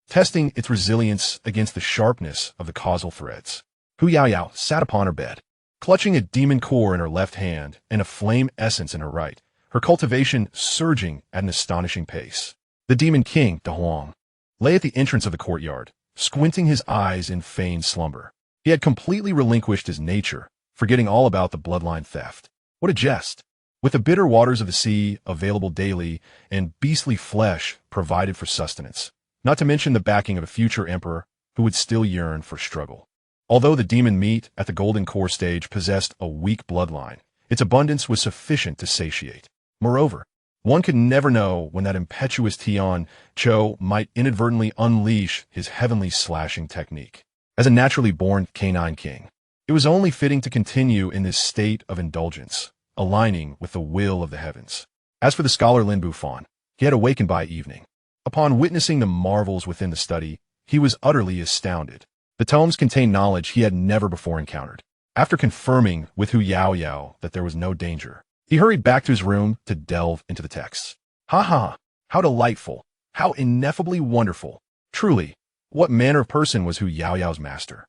[SPEAKER 1] testing its resilience against the sharpness of the causal threads. Hu Yaoyao sat upon her bed, clutching a demon core in her left hand and a flame essence in her right, her cultivation surging at an astonishing pace. The demon king, De Huang, lay at the entrance of the courtyard, squinting his eyes in feigned slumber. He had completely relinquished his nature, forgetting all about the bloodline theft. What a jest! With the bitter waters of the sea available daily and beastly flesh provided for sustenance, not to mention the backing of a future emperor who would still yearn for struggle. Although the demon meat at the Golden Core stage possessed a weak bloodline, its abundance was sufficient to satiate. Moreover, one could never know when that impetuous Tian Cho might inadvertently unleash his heavenly slashing technique. As a naturally born canine king, it was only fitting to continue in this state of indulgence, aligning with the will of the heavens. As for the scholar Lin Bufan, he had awakened by evening. Upon witnessing the marvels within the study, he was utterly astounded. The tomes contained knowledge he had never before encountered. After confirming with Hu Yaoyao that there was no danger, he hurried back to his room to delve into the texts. Ha ha! How delightful! How ineffably wonderful! Truly, what manner of person was Hu Yaoyao's master,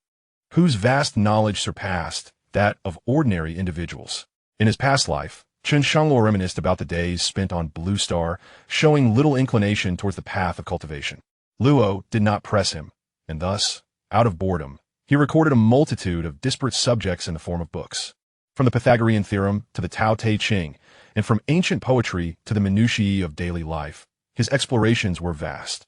[SPEAKER 1] whose vast knowledge surpassed that of ordinary individuals? In his past life, Chen Shangluo reminisced about the days spent on Blue Star, showing little inclination towards the path of cultivation. Luo did not press him, and thus, out of boredom, he recorded a multitude of disparate subjects in the form of books. From the Pythagorean theorem to the Tao Te Ching, and from ancient poetry to the minutiae of daily life, his explorations were vast.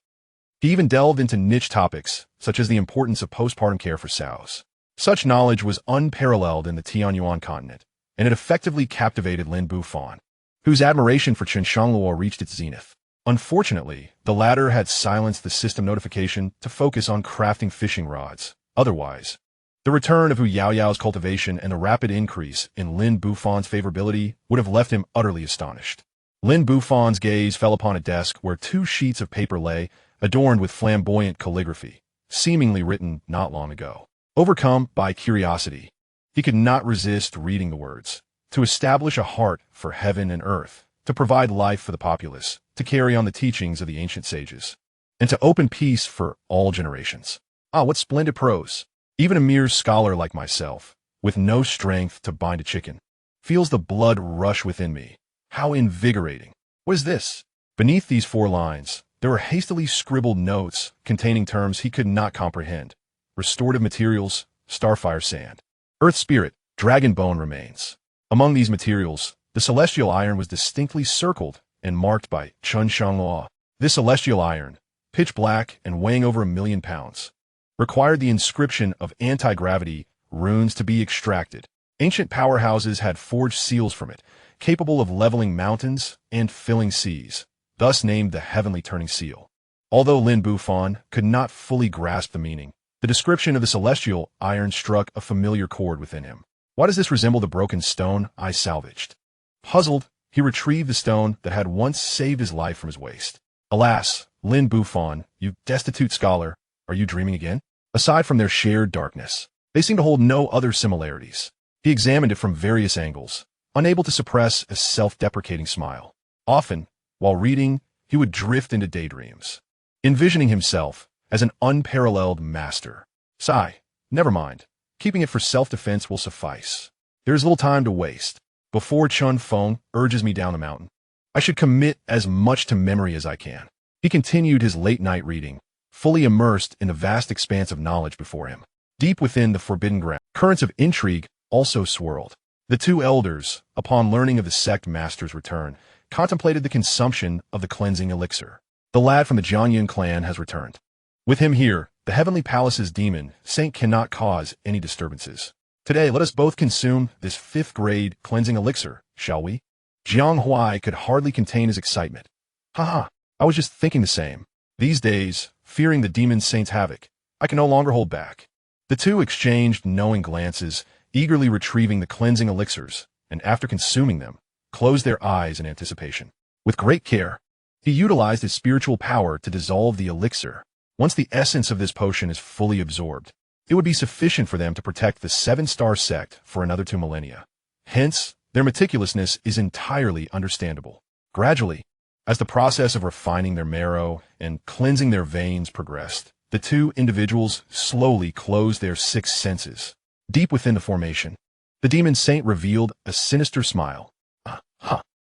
[SPEAKER 1] He even delved into niche topics, such as the importance of postpartum care for sows. Such knowledge was unparalleled in the Tianyuan continent, and it effectively captivated Lin Bufan, whose admiration for Chen Shangluo reached its zenith. Unfortunately, the latter had silenced the system notification to focus on crafting fishing rods. Otherwise, the return of Hu Yaoyao's cultivation and the rapid increase in Lin Bufan's favorability would have left him utterly astonished. Lin Bufan's gaze fell upon a desk where 2 sheets of paper lay, adorned with flamboyant calligraphy, seemingly written not long ago. Overcome by curiosity, he could not resist reading the words. To establish a heart for heaven and earth, to provide life for the populace, to carry on the teachings of the ancient sages, and to open peace for all generations. Ah, what splendid prose! Even a mere scholar like myself, with no strength to bind a chicken, feels the blood rush within me. How invigorating! What is this? Beneath these 4 lines, there were hastily scribbled notes containing terms he could not comprehend. Restorative materials, starfire sand, earth spirit, dragon bone remains. Among these materials, the celestial iron was distinctly circled and marked by Chen Shangluo. This celestial iron, pitch black and weighing over 1,000,000 pounds, required the inscription of anti-gravity runes to be extracted. Ancient powerhouses had forged seals from it, capable of leveling mountains and filling seas, thus named the Heavenly Turning Seal. Although Lin Bufan could not fully grasp the meaning, the description of the celestial iron struck a familiar chord within him. Why does this resemble the broken stone I salvaged? Puzzled, he retrieved the stone that had once saved his life from his waist. Alas, Lin Bufan, you destitute scholar, are you dreaming again? Aside from their shared darkness, they seem to hold no other similarities. He examined it from various angles, unable to suppress a self-deprecating smile. Often, while reading, he would drift into daydreams, envisioning himself as an unparalleled master. Sigh, never mind. Keeping it for self-defense will suffice. There is little time to waste. Before Chun Feng urges me down the mountain, I should commit as much to memory as I can. He continued his late-night reading, fully immersed in the vast expanse of knowledge before him. Deep within the forbidden ground, currents of intrigue also swirled. The 2 elders, upon learning of the sect master's return, contemplated the consumption of the cleansing elixir. The lad from the Jiangyun clan has returned. With him here, the heavenly palace's demon saint cannot cause any disturbances. Today, let us both consume this 5th-grade cleansing elixir, shall we? Jiang Huai could hardly contain his excitement. Haha, I was just thinking the same. These days, fearing the demon saint's havoc, I can no longer hold back. The two exchanged knowing glances, eagerly retrieving the cleansing elixirs, and after consuming them, closed their eyes in anticipation. With great care, he utilized his spiritual power to dissolve the elixir. Once the essence of this potion is fully absorbed, it would be sufficient for them to protect the 7-star sect for another 2 millennia. Hence, their meticulousness is entirely understandable. Gradually, as the process of refining their marrow and cleansing their veins progressed, the two individuals slowly closed their 6 senses. Deep within the formation, the demon saint revealed a sinister smile.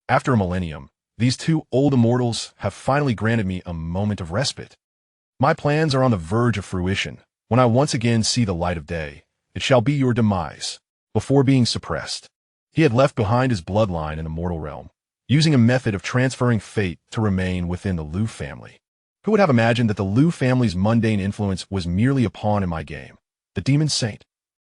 [SPEAKER 1] After a millennium, these 2 old immortals have finally granted me a moment of respite. My plans are on the verge of fruition. When I once again see the light of day, it shall be your demise. Before being suppressed, he had left behind his bloodline in the mortal realm, using a method of transferring fate to remain within the Liu family. Who would have imagined that the Liu family's mundane influence was merely a pawn in my game? The demon saint.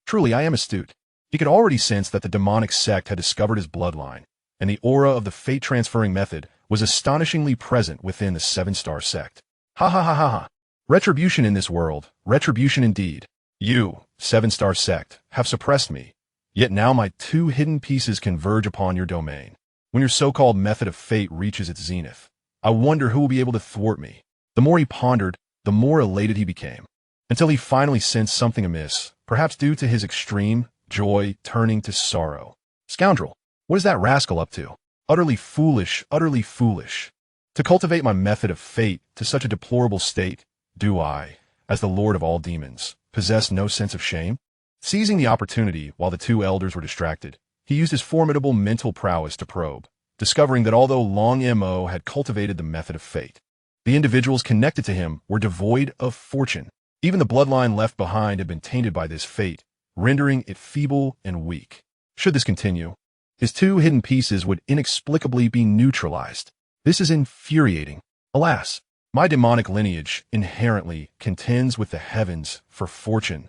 [SPEAKER 1] Truly, I am astute. He could already sense that the demonic sect had discovered his bloodline, and the aura of the fate-transferring method was astonishingly present within the 7-star sect. Ha ha ha ha ha. Retribution in this world, retribution indeed. You, 7-star sect, have suppressed me, yet now my 2 hidden pieces converge upon your domain. When your so-called method of fate reaches its zenith, I wonder who will be able to thwart me. The more he pondered, the more elated he became, until he finally sensed something amiss, perhaps due to his extreme joy turning to sorrow. Scoundrel, what is that rascal up to? Utterly foolish, utterly foolish. To cultivate my method of fate to such a deplorable state, do I, as the lord of all demons, possess no sense of shame? Seizing the opportunity while the 2 elders were distracted, he used his formidable mental prowess to probe, discovering that although Long Mo had cultivated the method of fate, the individuals connected to him were devoid of fortune. Even the bloodline left behind had been tainted by this fate, rendering it feeble and weak. Should this continue, his 2 hidden pieces would inexplicably be neutralized. This is infuriating. Alas, my demonic lineage inherently contends with the heavens for fortune.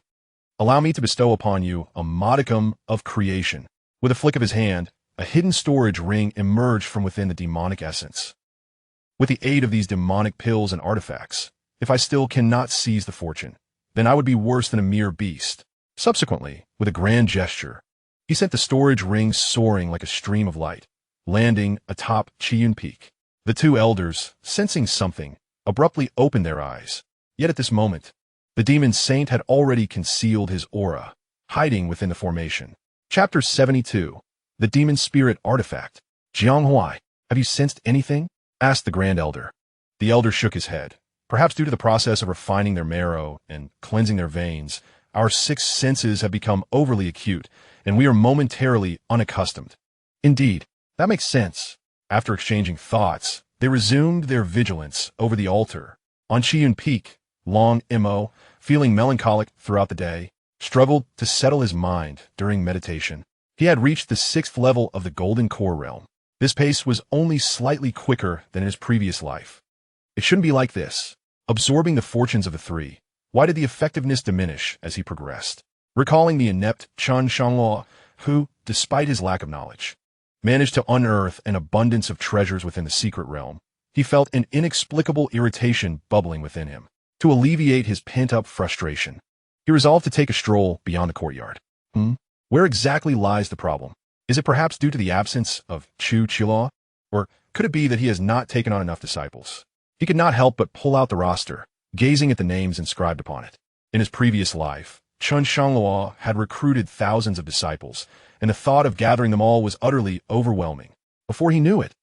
[SPEAKER 1] Allow me to bestow upon you a modicum of creation. With a flick of his hand, a hidden storage ring emerged from within the demonic essence. With the aid of these demonic pills and artifacts, if I still cannot seize the fortune, then I would be worse than a mere beast. Subsequently, with a grand gesture, he sent the storage ring soaring like a stream of light, landing atop Chiyun Peak. The 2 elders, sensing something, abruptly opened their eyes. Yet at this moment, the demon saint had already concealed his aura, hiding within the formation. Chapter 72. The Demon Spirit Artifact. Xianxia, have you sensed anything? Asked the Grand Elder. The elder shook his head. Perhaps due to the process of refining their marrow and cleansing their veins, our 6 senses have become overly acute, and we are momentarily unaccustomed. Indeed, that makes sense. After exchanging thoughts, they resumed their vigilance over the altar. On Chiyun Peak, Long Mo, feeling melancholic throughout the day, struggled to settle his mind during meditation. He had reached the 6th level of the Golden Core realm. This pace was only slightly quicker than in his previous life. It shouldn't be like this. Absorbing the fortunes of the 3, why did the effectiveness diminish as he progressed? Recalling the inept Chen Shangluo, who, despite his lack of knowledge, managed to unearth an abundance of treasures within the secret realm, he felt an inexplicable irritation bubbling within him. To alleviate his pent-up frustration, he resolved to take a stroll beyond the courtyard. Where exactly lies the problem? Is it perhaps due to the absence of Chu Qilao? Or could it be that he has not taken on enough disciples? He could not help but pull out the roster, gazing at the names inscribed upon it. In his previous life, Chen Shangluo had recruited thousands of disciples, and the thought of gathering them all was utterly overwhelming. Before he knew it,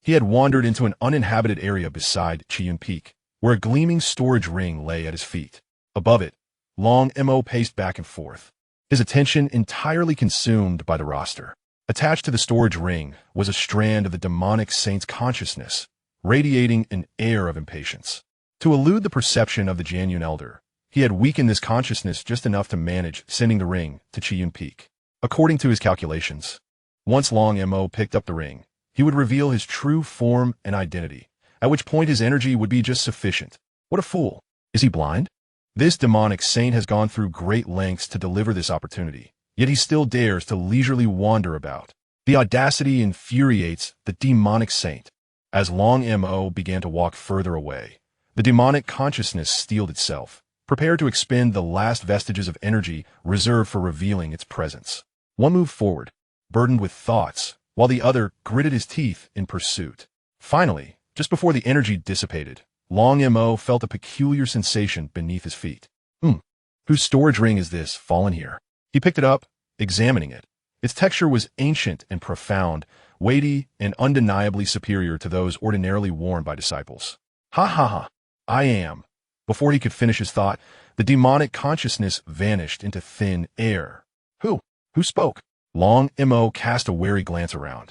[SPEAKER 1] he had wandered into an uninhabited area beside Chiyun Peak, where a gleaming storage ring lay at his feet. Above it, Long Mo paced back and forth, his attention entirely consumed by the roster. Attached to the storage ring was a strand of the demonic saint's consciousness, radiating an air of impatience. To elude the perception of the Jianyun elder, he had weakened this consciousness just enough to manage sending the ring to Chiyun Peak. According to his calculations, once Long Mo picked up the ring, he would reveal his true form and identity, at which point his energy would be just sufficient. What a fool. Is he blind? This demonic saint has gone through great lengths to deliver this opportunity, yet he still dares to leisurely wander about. The audacity infuriates the demonic saint. As Long Mo began to walk further away, the demonic consciousness steeled itself, prepared to expend the last vestiges of energy reserved for revealing its presence. One moved forward, burdened with thoughts, while the other gritted his teeth in pursuit. Finally, just before the energy dissipated, Long Mo felt a peculiar sensation beneath his feet. Whose storage ring is this fallen here? He picked it up, examining it. Its texture was ancient and profound, weighty and undeniably superior to those ordinarily worn by disciples. Ha ha ha, I am. Before he could finish his thought, the demonic consciousness vanished into thin air. Who spoke? Long Mo cast a wary glance around,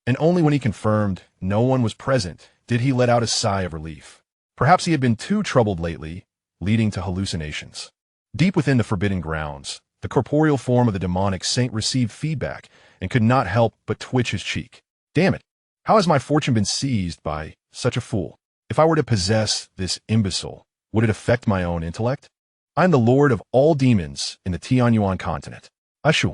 [SPEAKER 1] and only when he confirmed no one was present did he let out a sigh of relief. Perhaps he had been too troubled lately, leading to hallucinations. Deep within the forbidden grounds, the corporeal form of the demonic saint received feedback and could not help but twitch his cheek. Damn it! How has my fortune been seized by such a fool? If I were to possess this imbecile, would it affect my own intellect? I am the lord of all demons in the Tianyuan continent. Ashu.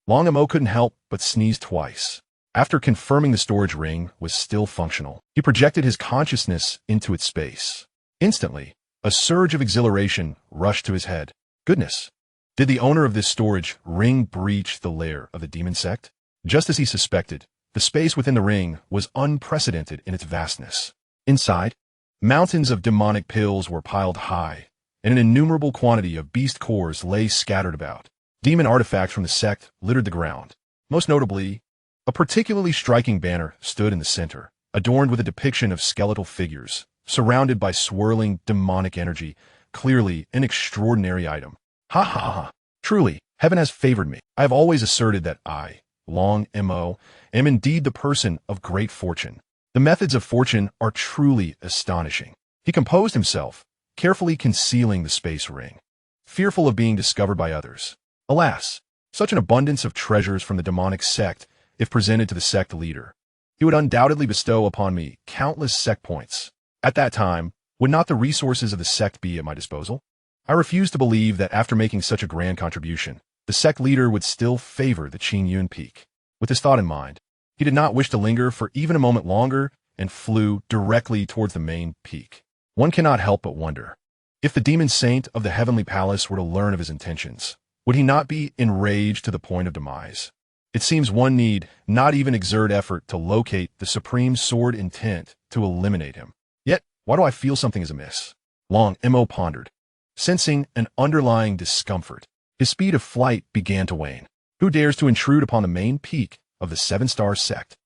[SPEAKER 1] Long Mo couldn't help but sneeze twice. After confirming the storage ring was still functional, he projected his consciousness into its space. Instantly, a surge of exhilaration rushed to his head. Goodness! Did the owner of this storage ring breach the lair of the demon sect? Just as he suspected, the space within the ring was unprecedented in its vastness. Inside, mountains of demonic pills were piled high, and an innumerable quantity of beast cores lay scattered about. Demon artifacts from the sect littered the ground. Most notably, a particularly striking banner stood in the center, adorned with a depiction of skeletal figures, surrounded by swirling demonic energy, clearly an extraordinary item. Ha ha ha! Truly, heaven has favored me. I have always asserted that I, Long Mo, am indeed the person of great fortune. The methods of fortune are truly astonishing. He composed himself, carefully concealing the space ring, fearful of being discovered by others. Alas, such an abundance of treasures from the demonic sect, if presented to the sect leader, he would undoubtedly bestow upon me countless sect points. At that time, would not the resources of the sect be at my disposal? I refuse to believe that after making such a grand contribution, the sect leader would still favor the Qingyun Peak. With this thought in mind, he did not wish to linger for even a moment longer and flew directly towards the main peak. One cannot help but wonder, if the demon saint of the heavenly palace were to learn of his intentions, would he not be enraged to the point of demise? It seems one need not even exert effort to locate the supreme sword intent to eliminate him. Yet, why do I feel something is amiss? Long Mo pondered, sensing an underlying discomfort. His speed of flight began to wane. Who dares to intrude upon the main peak of the seven-star sect?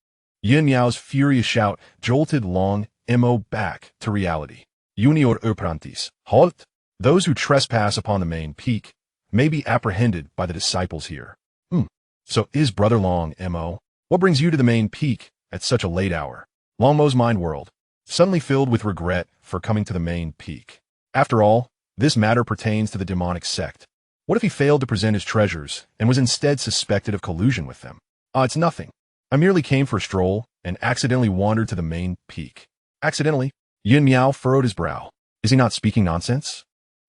[SPEAKER 1] Yin Miao's furious shout jolted Long Mo back to reality. Junior Erprantis, halt! Those who trespass upon the main peak may be apprehended by the disciples here. So is Brother Long Mo? What brings you to the main peak at such a late hour? Long Mo's mind whirled, suddenly filled with regret for coming to the main peak. After all, this matter pertains to the demonic sect. What if he failed to present his treasures and was instead suspected of collusion with them? It's nothing. I merely came for a stroll and accidentally wandered to the main peak. Accidentally? Yin Miao furrowed his brow. Is he not speaking nonsense?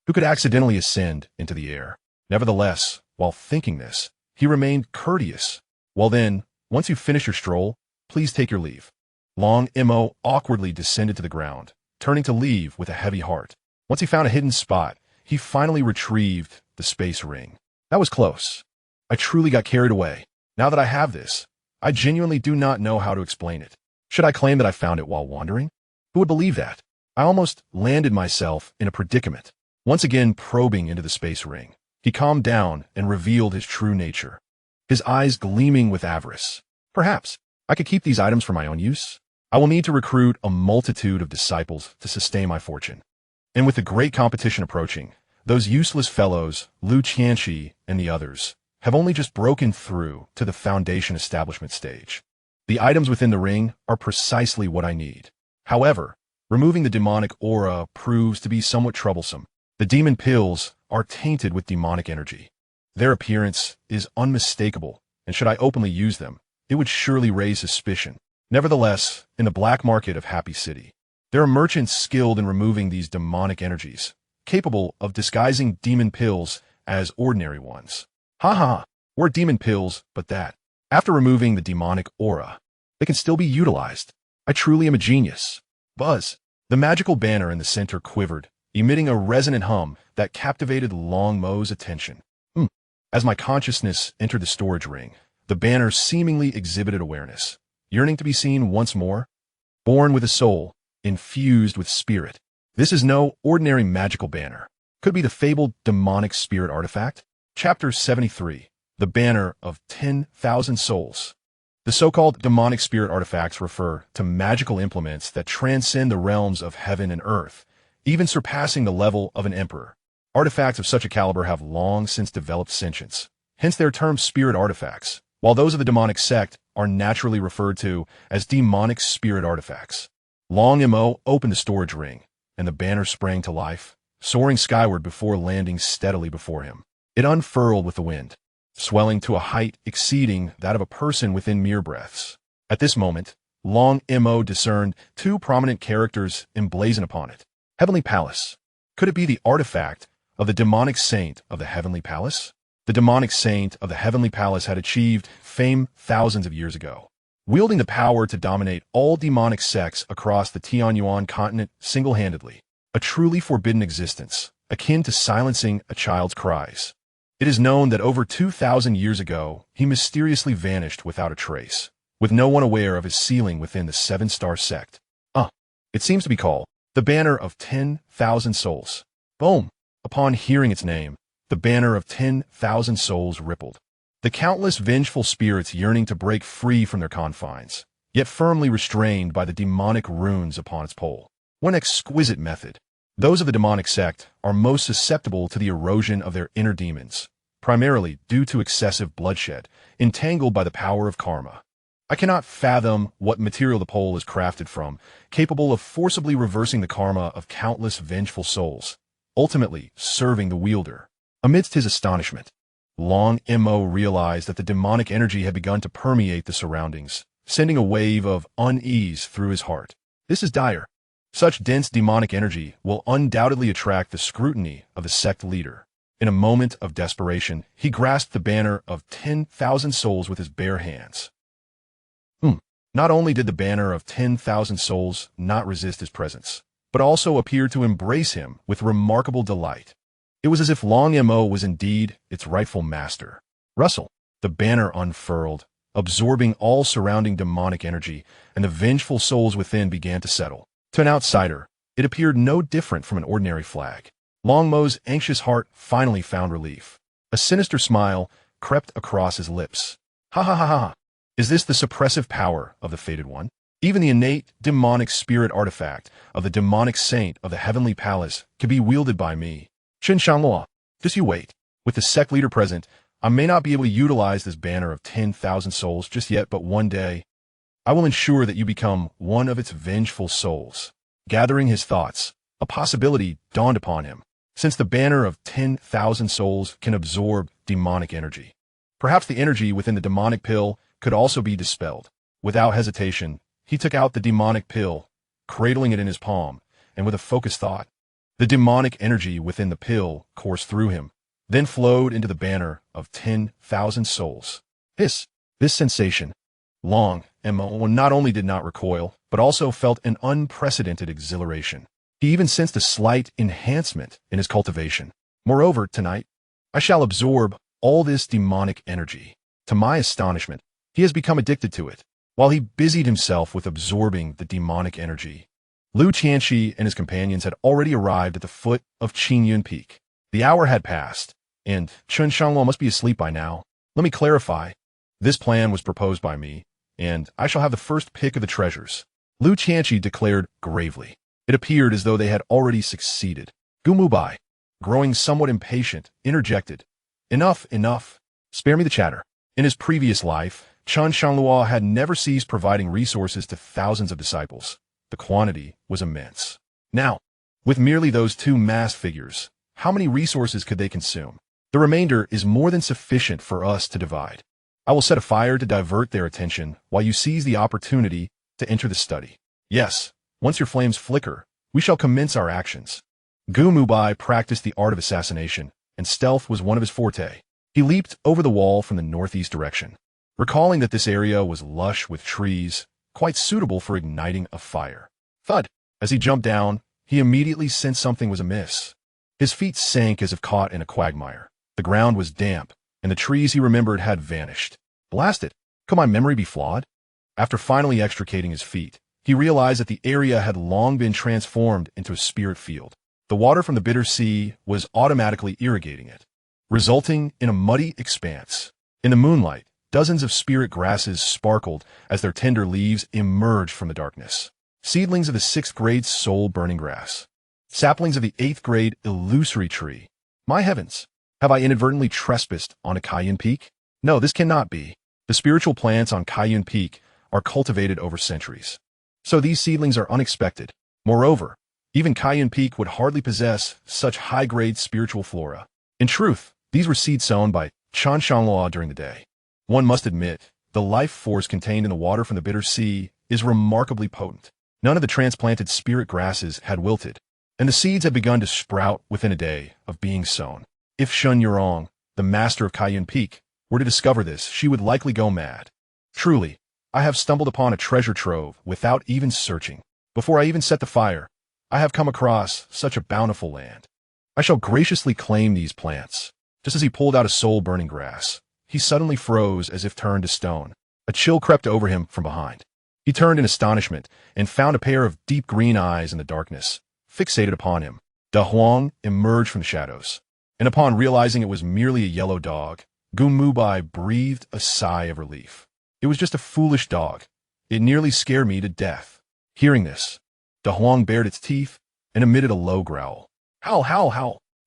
[SPEAKER 1] Who could accidentally ascend into the air? Nevertheless, while thinking this, he remained courteous. Well then, once you finish your stroll, please take your leave. Long Mo awkwardly descended to the ground, turning to leave with a heavy heart. Once he found a hidden spot, he finally retrieved the space ring. That was close. I truly got carried away. Now that I have this, I genuinely do not know how to explain it. Should I claim that I found it while wandering? Who would believe that? I almost landed myself in a predicament. Once again probing into the space ring, he calmed down and revealed his true nature, his eyes gleaming with avarice. Perhaps I could keep these items for my own use. I will need to recruit a multitude of disciples to sustain my fortune. And with the great competition approaching, those useless fellows, Lu Qianxi and the others, have only just broken through to the foundation establishment stage. The items within the ring are precisely what I need. However, removing the demonic aura proves to be somewhat troublesome. The demon pills are tainted with demonic energy. Their appearance is unmistakable, and should I openly use them, it would surely raise suspicion. Nevertheless, in the black market of Happy City, there are merchants skilled in removing these demonic energies, capable of disguising demon pills as ordinary ones. Ha ha, we're demon pills, but that. After removing the demonic aura, they can still be utilized. I truly am a genius. Buzz. The magical banner in the center quivered, emitting a resonant hum that captivated Long Mo's attention. As my consciousness entered the storage ring, the banner seemingly exhibited awareness, yearning to be seen once more. Born with a soul, infused with spirit. This is no ordinary magical banner. Could be the fabled demonic spirit artifact. Chapter 73. The Banner of 10,000 Souls. The so-called demonic spirit artifacts refer to magical implements that transcend the realms of heaven and earth, even surpassing the level of an emperor. Artifacts of such a caliber have long since developed sentience. Hence they are termed spirit artifacts, while those of the demonic sect are naturally referred to as demonic spirit artifacts. Long Mo opened the storage ring, and the banner sprang to life, soaring skyward before landing steadily before him. It unfurled with the wind, swelling to a height exceeding that of a person within mere breaths. At this moment, Long Mo discerned two prominent characters emblazoned upon it. Heavenly Palace. Could it be the artifact of the demonic saint of the Heavenly Palace? The demonic saint of the Heavenly Palace had achieved fame thousands of years ago, wielding the power to dominate all demonic sects across the Tianyuan continent single-handedly. A truly forbidden existence, akin to silencing a child's cries. It is known that over 2,000 years ago, he mysteriously vanished without a trace, with no one aware of his sealing within the seven-star sect. It seems to be called the Banner of 10,000 Souls. Boom! Upon hearing its name, the Banner of 10,000 Souls rippled. The countless vengeful spirits yearning to break free from their confines, yet firmly restrained by the demonic runes upon its pole. One exquisite method. Those of the demonic sect are most susceptible to the erosion of their inner demons, primarily due to excessive bloodshed, entangled by the power of karma. I cannot fathom what material the pole is crafted from, capable of forcibly reversing the karma of countless vengeful souls, ultimately serving the wielder. Amidst his astonishment, Long Mo realized that the demonic energy had begun to permeate the surroundings, sending a wave of unease through his heart. This is dire. Such dense demonic energy will undoubtedly attract the scrutiny of the sect leader. In a moment of desperation, he grasped the banner of 10,000 souls with his bare hands. Not only did the banner of 10,000 souls not resist his presence, but also appeared to embrace him with remarkable delight. It was as if Long Mo was indeed its rightful master. Rustle, the banner unfurled, absorbing all surrounding demonic energy, and the vengeful souls within began to settle. To an outsider, it appeared no different from an ordinary flag. Long Mo's anxious heart finally found relief. A sinister smile crept across his lips. Ha ha ha ha! Is this the suppressive power of the Fated One? Even the innate demonic spirit artifact of the demonic saint of the Heavenly Palace can be wielded by me. Chen Shangluo, just you wait. With the sect leader present, I may not be able to utilize this banner of 10,000 souls just yet, but one day, I will ensure that you become one of its vengeful souls. Gathering his thoughts, a possibility dawned upon him. Since the banner of 10,000 souls can absorb demonic energy, perhaps the energy within the demonic pill could also be dispelled. Without hesitation, he took out the demonic pill, cradling it in his palm, and with a focused thought, the demonic energy within the pill coursed through him, then flowed into the banner of 10,000 souls. This sensation, Long Mo not only did not recoil, but also felt an unprecedented exhilaration. He even sensed a slight enhancement in his cultivation. Moreover, tonight, I shall absorb all this demonic energy. To my astonishment, he has become addicted to it. While he busied himself with absorbing the demonic energy, Liu Qianxi and his companions had already arrived at the foot of Qingyun Peak. The hour had passed, and Chen Shangluo must be asleep by now. Let me clarify. This plan was proposed by me, and I shall have the first pick of the treasures. Liu Qianxi declared gravely. It appeared as though they had already succeeded. Gumubai, growing somewhat impatient, interjected. Enough, enough. Spare me the chatter. In his previous life, Chen Shangluo had never ceased providing resources to thousands of disciples. The quantity was immense. Now, with merely those two masked figures, how many resources could they consume? The remainder is more than sufficient for us to divide. I will set a fire to divert their attention while you seize the opportunity to enter the study. Yes, once your flames flicker, we shall commence our actions. Gu Mubai practiced the art of assassination, and stealth was one of his forte. He leaped over the wall from the northeast direction, recalling that this area was lush with trees, quite suitable for igniting a fire. Thud! As he jumped down, he immediately sensed something was amiss. His feet sank as if caught in a quagmire. The ground was damp, and the trees he remembered had vanished. Blast it! Could my memory be flawed? After finally extricating his feet, he realized that the area had long been transformed into a spirit field. The water from the bitter sea was automatically irrigating it, resulting in a muddy expanse. In the moonlight, dozens of spirit grasses sparkled as their tender leaves emerged from the darkness. Seedlings of the 6th grade soul-burning grass. Saplings of the 8th grade illusory tree. My heavens! Have I inadvertently trespassed on a Kaiyun Peak? No, this cannot be. The spiritual plants on Kaiyun Peak are cultivated over centuries. So these seedlings are unexpected. Moreover, even Kaiyun Peak would hardly possess such high-grade spiritual flora. In truth, these were seeds sown by Chen Shangluo during the day. One must admit, the life force contained in the water from the bitter sea is remarkably potent. None of the transplanted spirit grasses had wilted, and the seeds had begun to sprout within a day of being sown. If Shun Yurong, the master of Kaiyun Peak, were to discover this, she would likely go mad. Truly, I have stumbled upon a treasure trove without even searching. Before I even set the fire, I have come across such a bountiful land. I shall graciously claim these plants. Just as he pulled out a soul-burning grass, he suddenly froze as if turned to stone. A chill crept over him from behind. He turned in astonishment and found a pair of deep green eyes in the darkness, fixated upon him. Da Huang emerged from the shadows, and upon realizing it was merely a yellow dog, Gu Mubai breathed a sigh of relief. It was just a foolish dog. It nearly scared me to death. Hearing this, Da Huang bared its teeth and emitted a low growl. How?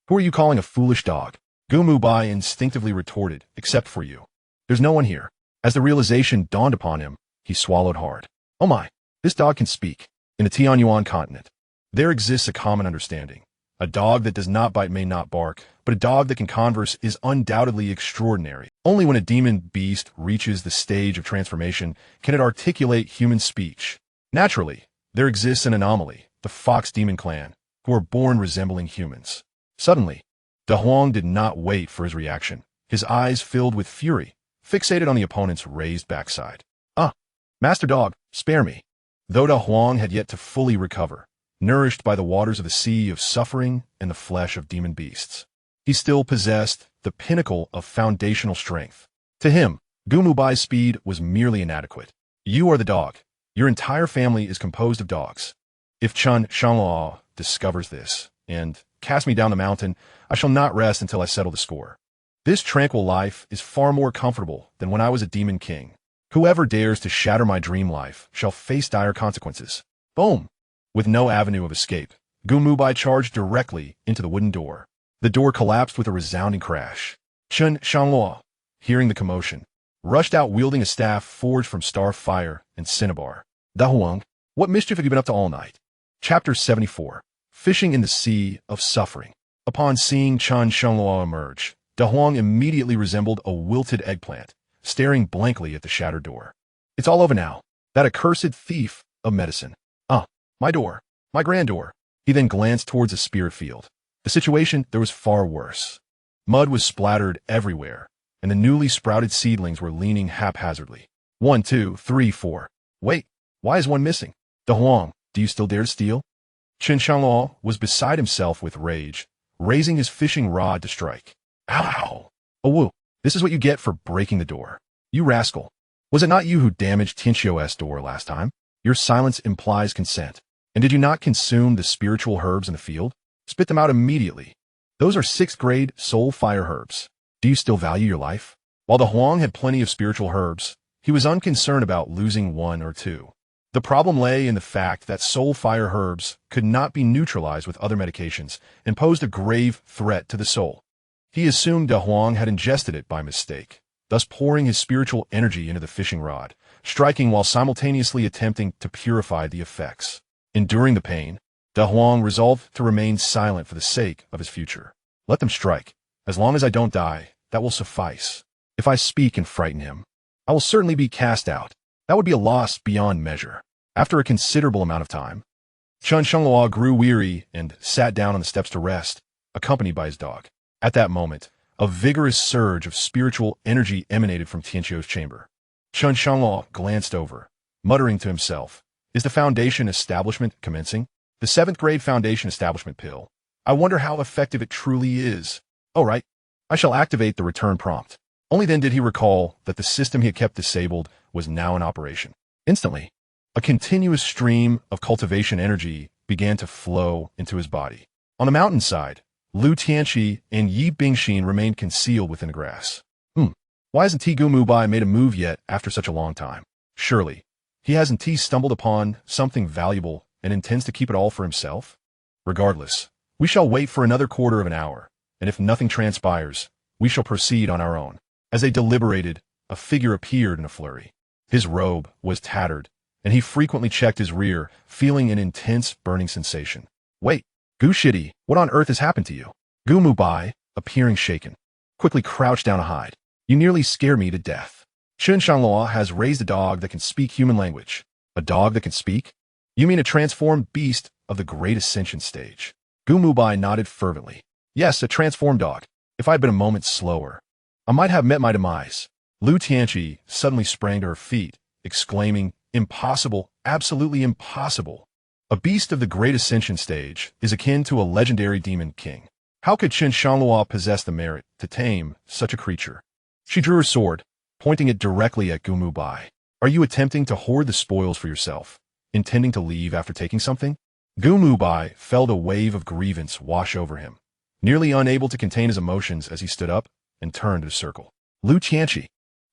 [SPEAKER 1] Who are you calling a foolish dog? Gu Mubai instinctively retorted, except for you. There's no one here. As the realization dawned upon him, he swallowed hard. Oh my, this dog can speak. In the Tianyuan continent, there exists a common understanding. A dog that does not bite may not bark, but a dog that can converse is undoubtedly extraordinary. Only when a demon beast reaches the stage of transformation can it articulate human speech. Naturally, there exists an anomaly, the Fox Demon Clan, who are born resembling humans. Suddenly, Da Huang did not wait for his reaction. His eyes filled with fury, fixated on the opponent's raised backside. Master Dog, spare me. Though Da Huang had yet to fully recover, nourished by the waters of the sea of suffering and the flesh of demon beasts, he still possessed the pinnacle of foundational strength. To him, Gu Mubai's speed was merely inadequate. You are the dog. Your entire family is composed of dogs. If Chen Shangluo discovers this and casts me down the mountain, I shall not rest until I settle the score. This tranquil life is far more comfortable than when I was a demon king. Whoever dares to shatter my dream life shall face dire consequences. Boom! With no avenue of escape, Gu Mubai charged directly into the wooden door. The door collapsed with a resounding crash. Chen Shangluo, hearing the commotion, rushed out wielding a staff forged from star fire and cinnabar. Da Huang, what mischief have you been up to all night? Chapter 74. Fishing in the Sea of Suffering. Upon seeing Chen Shangluo emerge, Da Huang immediately resembled a wilted eggplant, staring blankly at the shattered door. It's all over now. That accursed thief of medicine. My door. My grand door. He then glanced towards the spirit field. The situation there was far worse. Mud was splattered everywhere, and the newly sprouted seedlings were leaning haphazardly. 1, 2, 3, 4. Wait, why is one missing? Da Huang, do you still dare to steal? Chen Shangluo was beside himself with rage, raising his fishing rod to strike. Ow! Oh, woo. This is what you get for breaking the door. You rascal. Was it not you who damaged Tianxio's door last time? Your silence implies consent. And did you not consume the spiritual herbs in the field? Spit them out immediately. Those are 6th grade soul fire herbs. Do you still value your life? While the Huang had plenty of spiritual herbs, he was unconcerned about losing 1 or 2. The problem lay in the fact that soul fire herbs could not be neutralized with other medications and posed a grave threat to the soul. He assumed Da Huang had ingested it by mistake, thus pouring his spiritual energy into the fishing rod, striking while simultaneously attempting to purify the effects. Enduring the pain, Da Huang resolved to remain silent for the sake of his future. Let them strike. As long as I don't die, that will suffice. If I speak and frighten him, I will certainly be cast out. That would be a loss beyond measure. After a considerable amount of time, Chen Shangluo grew weary and sat down on the steps to rest, accompanied by his dog. At that moment, a vigorous surge of spiritual energy emanated from Tianxio's chamber. Chen Shangluo glanced over, muttering to himself, "Is the foundation establishment commencing?" The 7th grade foundation establishment pill. I wonder how effective it truly is. Oh, right. I shall activate the return prompt. Only then did he recall that the system he had kept disabled was now in operation. Instantly, a continuous stream of cultivation energy began to flow into his body. On the mountainside, Lu Tianqi and Yi Bingxin remained concealed within the grass. Why hasn't Gumu Bai made a move yet after such a long time? Surely, he hasn't stumbled upon something valuable and intends to keep it all for himself? Regardless, we shall wait for another quarter of an hour, and if nothing transpires, we shall proceed on our own. As they deliberated, a figure appeared in a flurry. His robe was tattered, and he frequently checked his rear, feeling an intense burning sensation. Wait, Gu Shidi, what on earth has happened to you? Gumu Bai, appearing shaken, quickly crouched down to hide. You nearly scare me to death. Chen Shangluo has raised a dog that can speak human language. A dog that can speak? You mean a transformed beast of the great ascension stage? Gumu Bai nodded fervently. Yes, a transformed dog. If I had been a moment slower, I might have met my demise. Lu Tianqi suddenly sprang to her feet, exclaiming, Impossible, absolutely impossible. A beast of the great ascension stage is akin to a legendary demon king. How could Chen Shangluo possess the merit to tame such a creature? She drew her sword, pointing it directly at Gumu Bai. Are you attempting to hoard the spoils for yourself, intending to leave after taking something? Gumu Bai felt a wave of grievance wash over him, nearly unable to contain his emotions as he stood up and turned to circle. Lu Tianqi,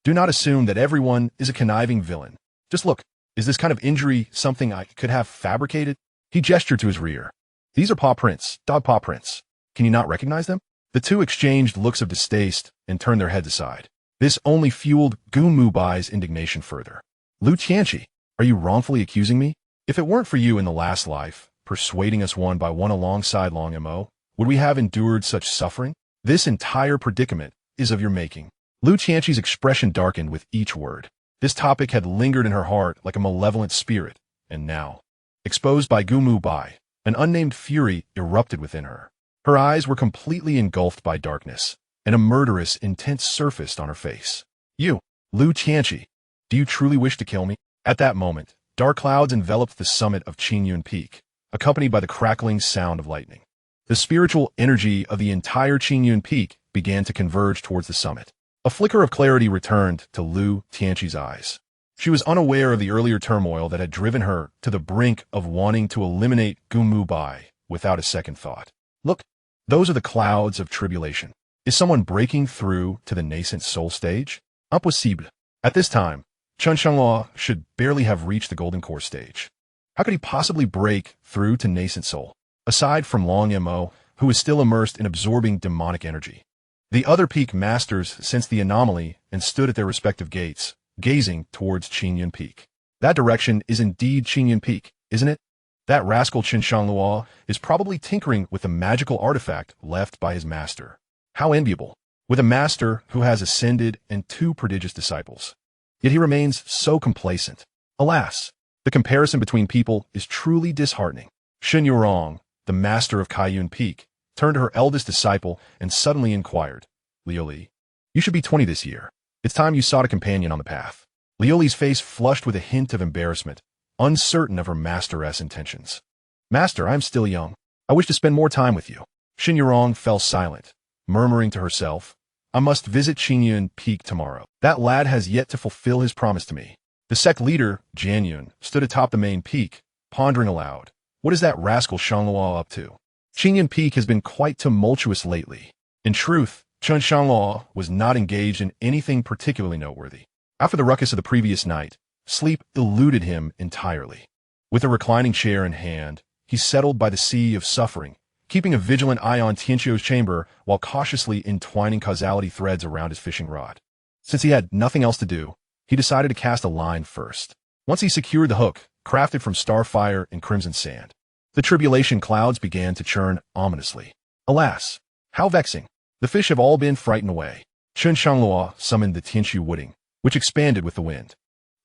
[SPEAKER 1] do not assume that everyone is a conniving villain. Just look, is this kind of injury something I could have fabricated? He gestured to his rear. These are paw prints, dog paw prints. Can you not recognize them? The two exchanged looks of distaste and turned their heads aside. This only fueled Gumu Bai's indignation further. Lu Tianqi, are you wrongfully accusing me? If it weren't for you in the last life, persuading us one by one alongside Long Mo, would we have endured such suffering? This entire predicament is of your making. Lu Tianqi's expression darkened with each word. This topic had lingered in her heart like a malevolent spirit, and now, exposed by Gumu Bai, an unnamed fury erupted within her. Her eyes were completely engulfed by darkness, and a murderous intent surfaced on her face. You, Lu Tianqi, do you truly wish to kill me? At that moment, dark clouds enveloped the summit of Qingyun Peak, accompanied by the crackling sound of lightning. The spiritual energy of the entire Qingyun Peak began to converge towards the summit. A flicker of clarity returned to Lu Tianqi's eyes. She was unaware of the earlier turmoil that had driven her to the brink of wanting to eliminate Gumu Bai without a second thought. Look, those are the clouds of tribulation. Is someone breaking through to the nascent soul stage? Impossible. At this time, Chen Shangluo should barely have reached the golden core stage. How could he possibly break through to nascent soul? Aside from Long Mo, who is still immersed in absorbing demonic energy. The other peak masters sensed the anomaly and stood at their respective gates, gazing towards Qingyun Peak. That direction is indeed Qingyun Peak, isn't it? That rascal Chen Shangluo is probably tinkering with the magical artifact left by his master. How enviable, with a master who has ascended and 2 prodigious disciples. Yet he remains so complacent. Alas, the comparison between people is truly disheartening. Shen Yurong, the master of Qingyun Peak, turned to her eldest disciple and suddenly inquired, Liu Li, you should be 20 this year. It's time you sought a companion on the path. Liu Li's face flushed with a hint of embarrassment, uncertain of her masteress' intentions. Master, I am still young. I wish to spend more time with you. Shen Yurong fell silent, murmuring to herself, I must visit Qingyun Peak tomorrow. That lad has yet to fulfill his promise to me. The sect leader, Jianyun, stood atop the main peak, pondering aloud. What is that rascal Shangluo up to? Qingyun Peak has been quite tumultuous lately. In truth, Chen Shangluo was not engaged in anything particularly noteworthy. After the ruckus of the previous night, sleep eluded him entirely. With a reclining chair in hand, he settled by the sea of suffering, keeping a vigilant eye on Tianqiu's chamber while cautiously entwining causality threads around his fishing rod. Since he had nothing else to do, he decided to cast a line first. Once he secured the hook, crafted from starfire and crimson sand, the tribulation clouds began to churn ominously. Alas, how vexing. The fish have all been frightened away. Chen Shangluo summoned the Tianqiu wooding, which expanded with the wind.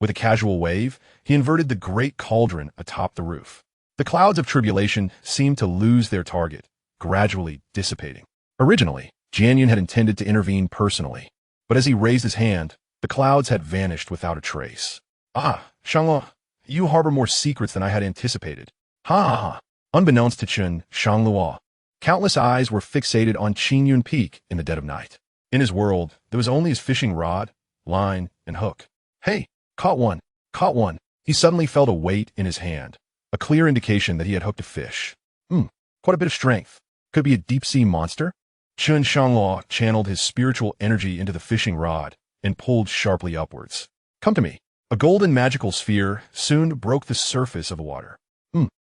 [SPEAKER 1] With a casual wave, he inverted the great cauldron atop the roof. The clouds of tribulation seemed to lose their target, gradually dissipating. Originally, Jianyun had intended to intervene personally, but as he raised his hand, the clouds had vanished without a trace. Ah, Shangluo, you harbor more secrets than I had anticipated. Ha ha ha. Unbeknownst to Chen Shangluo, countless eyes were fixated on Qingyun Peak in the dead of night. In his world, there was only his fishing rod, line, and hook. Hey, caught one, caught one. He suddenly felt a weight in his hand, a clear indication that he had hooked a fish. Quite a bit of strength. Could it be a deep-sea monster? Chen Shangluo channeled his spiritual energy into the fishing rod and pulled sharply upwards. Come to me. A golden magical sphere soon broke the surface of the water.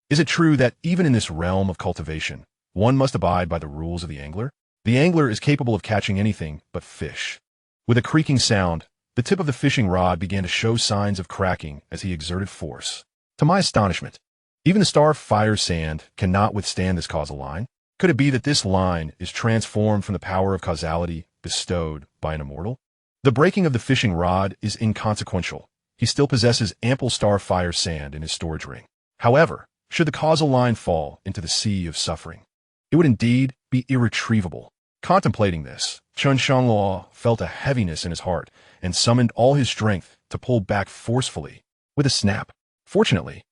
[SPEAKER 1] Is it true that even in this realm of cultivation, one must abide by the rules of the angler? The angler is capable of catching anything but fish. With a creaking sound, the tip of the fishing rod began to show signs of cracking as he exerted force. To my astonishment, even the star fire sand cannot withstand this causal line. Could it be that this line is transformed from the power of causality bestowed by an immortal? The breaking of the fishing rod is inconsequential. He still possesses ample star fire sand in his storage ring. However, should the causal line fall into the sea of suffering, it would indeed be irretrievable. Contemplating this, Chen Shangluo felt a heaviness in his heart and summoned all his strength to pull back forcefully. With a snap, fortunately,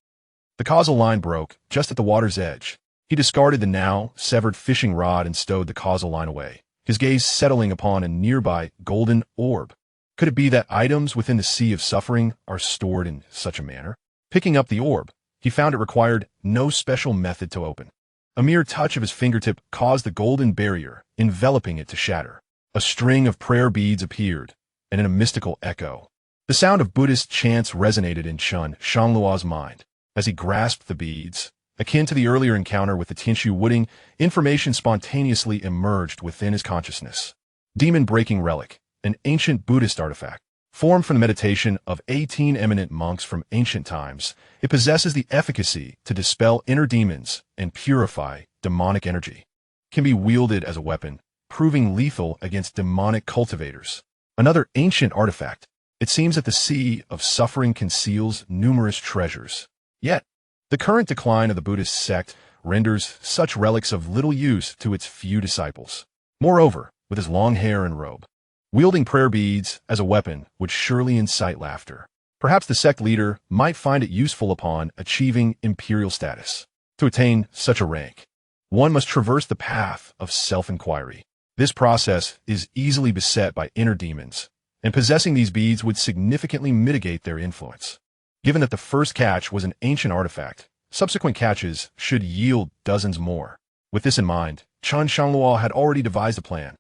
[SPEAKER 1] the causal line broke just at the water's edge. He discarded the now severed fishing rod and stowed the causal line away, his gaze settling upon a nearby golden orb. Could it be that items within the sea of suffering are stored in such a manner? Picking up the orb, he found it required no special method to open. A mere touch of his fingertip caused the golden barrier enveloping it to shatter. A string of prayer beads appeared, and in a mystical echo, the sound of Buddhist chants resonated in Chen Shangluo's mind. As he grasped the beads, akin to the earlier encounter with the Tianshu Wooding, information spontaneously emerged within his consciousness. Demon-breaking relic, an ancient Buddhist artifact. Formed from the meditation of 18 eminent monks from ancient times, it possesses the efficacy to dispel inner demons and purify demonic energy. Can be wielded as a weapon, proving lethal against demonic cultivators. Another ancient artifact. It seems that the sea of suffering conceals numerous treasures. Yet, the current decline of the Buddhist sect renders such relics of little use to its few disciples. Moreover, with his long hair and robe, wielding prayer beads as a weapon would surely incite laughter. Perhaps the sect leader might find it useful upon achieving imperial status. To attain such a rank, one must traverse the path of self-inquiry. This process is easily beset by inner demons, and possessing these beads would significantly mitigate their influence. Given that the first catch was an ancient artifact, subsequent catches should yield dozens more. With this in mind, Chen Shangluo had already devised a plan.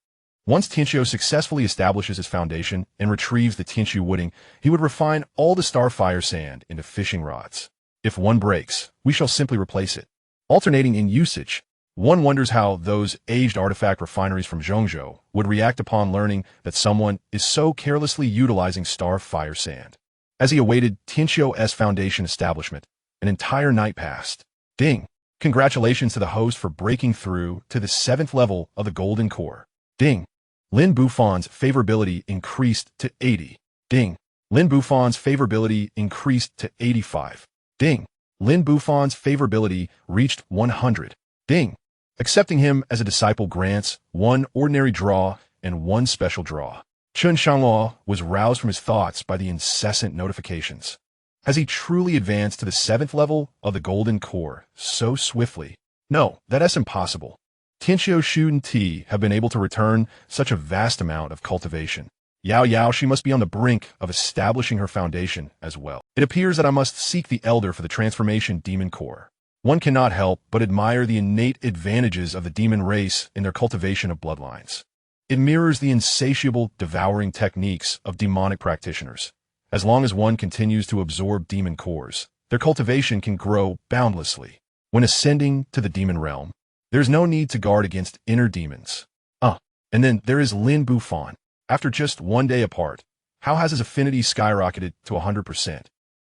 [SPEAKER 1] Once Tianxiu successfully establishes his foundation and retrieves the Tianshu Wooding, he would refine all the starfire sand into fishing rods. If one breaks, we shall simply replace it. Alternating in usage, one wonders how those aged artifact refineries from Zhongzhou would react upon learning that someone is so carelessly utilizing starfire sand. As he awaited Tianxiu's foundation establishment, an entire night passed. Ding! Congratulations to the host for breaking through to the 7th level of the Golden Core. Ding! Lin Buffon's favorability increased to 80. Ding! Lin Buffon's favorability increased to 85. Ding! Lin Buffon's favorability reached 100. Ding! Accepting him as a disciple grants 1 ordinary draw and 1 special draw. Chen Shangluo was roused from his thoughts by the incessant notifications. Has he truly advanced to the 7th level of the Golden Core so swiftly? No, that's impossible. Tianxiu Shu and Ti have been able to return such a vast amount of cultivation. Yao, she must be on the brink of establishing her foundation as well. It appears that I must seek the Elder for the transformation demon core. One cannot help but admire the innate advantages of the demon race in their cultivation of bloodlines. It mirrors the insatiable, devouring techniques of demonic practitioners. As long as one continues to absorb demon cores, their cultivation can grow boundlessly. When ascending to the demon realm, there's no need to guard against inner demons. And then there is Lin Buffon. After just 1 day apart, how has his affinity skyrocketed to 100%?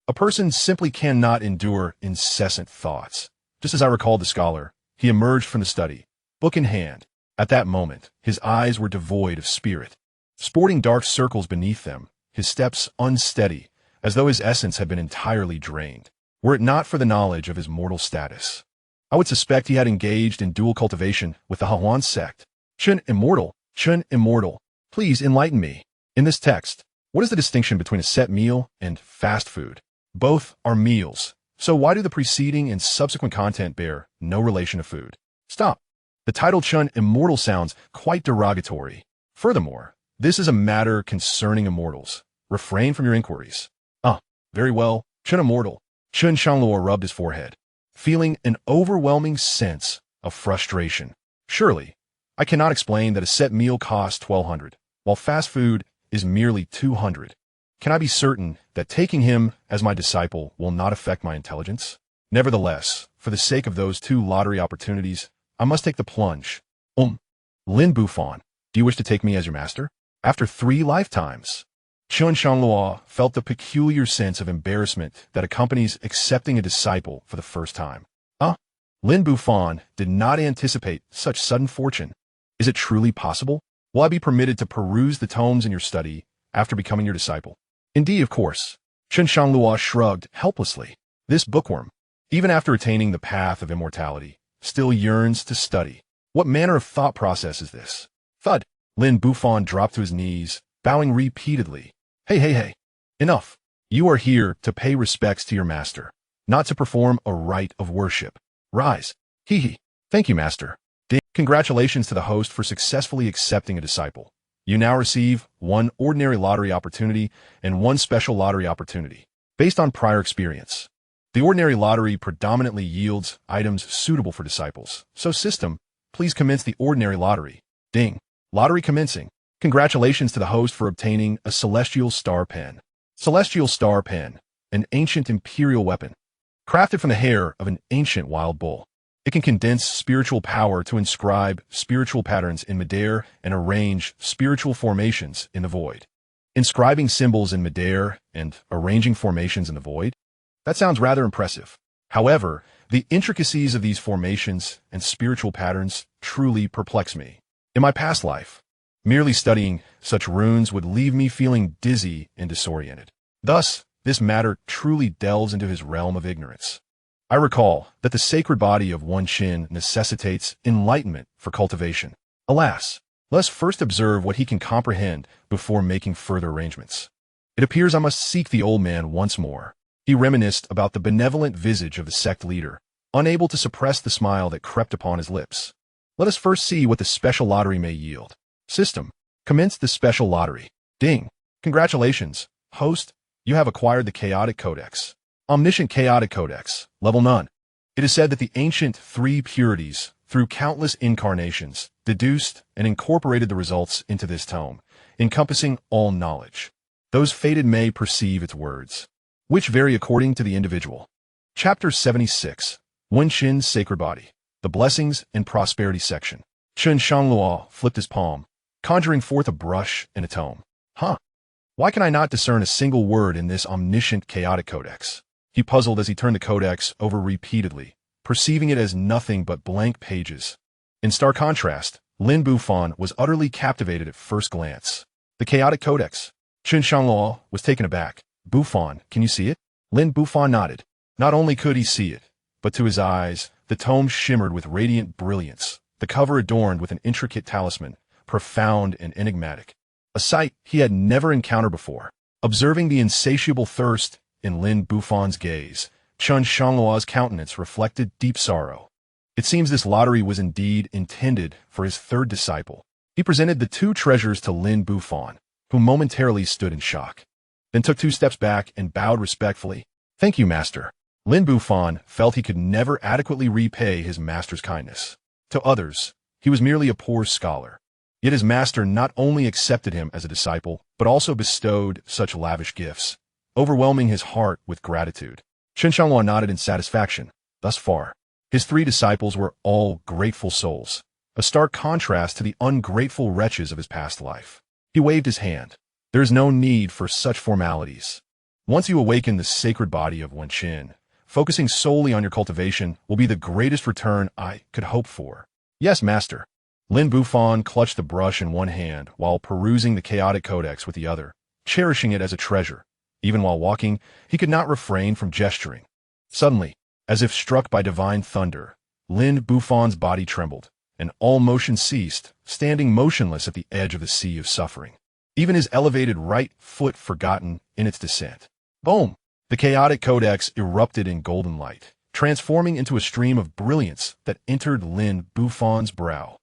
[SPEAKER 1] A person simply cannot endure incessant thoughts. Just as I recalled the scholar, he emerged from the study, book in hand. At that moment, his eyes were devoid of spirit. Sporting dark circles beneath them, his steps unsteady, as though his essence had been entirely drained. Were it not for the knowledge of his mortal status, I would suspect he had engaged in dual cultivation with the Hahuan sect. Chen Immortal, please enlighten me. In this text, what is the distinction between a set meal and fast food? Both are meals, So why do the preceding and subsequent content bear no relation to food? Stop. The title Chen Immortal sounds quite derogatory. Furthermore, this is a matter concerning immortals. Refrain from your inquiries. Very well, Chen Immortal. Chen Shangluo rubbed his forehead, feeling an overwhelming sense of frustration. Surely, I cannot explain that a set meal costs 1,200, while fast food is merely 200. Can I be certain that taking him as my disciple will not affect my intelligence? Nevertheless, for the sake of those 2 lottery opportunities, I must take the plunge. Lin Bufan, do you wish to take me as your master? After 3 lifetimes. Chen Shangluo felt the peculiar sense of embarrassment that accompanies accepting a disciple for the first time. Lin Bufan did not anticipate such sudden fortune. Is it truly possible? Will I be permitted to peruse the tomes in your study after becoming your disciple? Indeed, of course. Chen Shangluo shrugged helplessly. This bookworm, even after attaining the path of immortality, still yearns to study. What manner of thought process is this? Thud. Lin Bufan dropped to his knees, bowing repeatedly. Hey. Enough. You are here to pay respects to your master, not to perform a rite of worship. Rise. Hee. Thank you, master. Congratulations to the host for successfully accepting a disciple. You now receive 1 ordinary lottery opportunity and 1 special lottery opportunity. Based on prior experience, the ordinary lottery predominantly yields items suitable for disciples. So system, please commence the ordinary lottery. Ding. Lottery commencing. Congratulations to the host for obtaining a Celestial Star Pen. Celestial Star Pen, an ancient imperial weapon. Crafted from the hair of an ancient wild bull. It can condense spiritual power to inscribe spiritual patterns in midair and arrange spiritual formations in the void. Inscribing symbols in midair and arranging formations in the void? That sounds rather impressive. However, the intricacies of these formations and spiritual patterns truly perplex me. In my past life, merely studying such runes would leave me feeling dizzy and disoriented. Thus, this matter truly delves into his realm of ignorance. I recall that the sacred body of Wen Qin necessitates enlightenment for cultivation. Alas, let us first observe what he can comprehend before making further arrangements. It appears I must seek the old man once more. He reminisced about the benevolent visage of the sect leader, unable to suppress the smile that crept upon his lips. Let us first see what the special lottery may yield. System, commence the special lottery. Ding. Congratulations, host. You have acquired the Chaotic Codex. Omniscient Chaotic Codex, level none. It is said that the ancient 3 purities, through countless incarnations, deduced and incorporated the results into this tome, encompassing all knowledge. Those fated may perceive its words, which vary according to the individual. Chapter 76, Wen Qin's Sacred Body, the Blessings and Prosperity section. Chen Shangluo flipped his palm, conjuring forth a brush and a tome. Why can I not discern a single word in this omniscient Chaotic Codex? He puzzled as he turned the codex over repeatedly, perceiving it as nothing but blank pages. In stark contrast, Lin Bufan was utterly captivated at first glance. The Chaotic Codex. Chen Shangluo was taken aback. Bufan, can you see it? Lin Bufan nodded. Not only could he see it, but to his eyes, the tome shimmered with radiant brilliance, the cover adorned with an intricate talisman, profound and enigmatic. A sight he had never encountered before. Observing the insatiable thirst in Lin Bufan's gaze, Chen Shangluo's countenance reflected deep sorrow. It seems this lottery was indeed intended for his 3rd disciple. He presented the 2 treasures to Lin Bufan, who momentarily stood in shock, then took 2 steps back and bowed respectfully. Thank you, master. Lin Bufan felt he could never adequately repay his master's kindness. To others, he was merely a poor scholar. Yet his master not only accepted him as a disciple, but also bestowed such lavish gifts, overwhelming his heart with gratitude. Chen Shangluo nodded in satisfaction. Thus far, his 3 disciples were all grateful souls, a stark contrast to the ungrateful wretches of his past life. He waved his hand. There is no need for such formalities. Once you awaken the sacred body of Wen Qin, focusing solely on your cultivation will be the greatest return I could hope for. Yes, master. Lin Bufan clutched the brush in one hand while perusing the Chaotic Codex with the other, cherishing it as a treasure. Even while walking, he could not refrain from gesturing. Suddenly, as if struck by divine thunder, Lin Bufan's body trembled, and all motion ceased, standing motionless at the edge of the sea of suffering. Even his elevated right foot forgotten in its descent. Boom! The The chaotic codex erupted in golden light, transforming into a stream of brilliance that entered Lin Bufon's brow.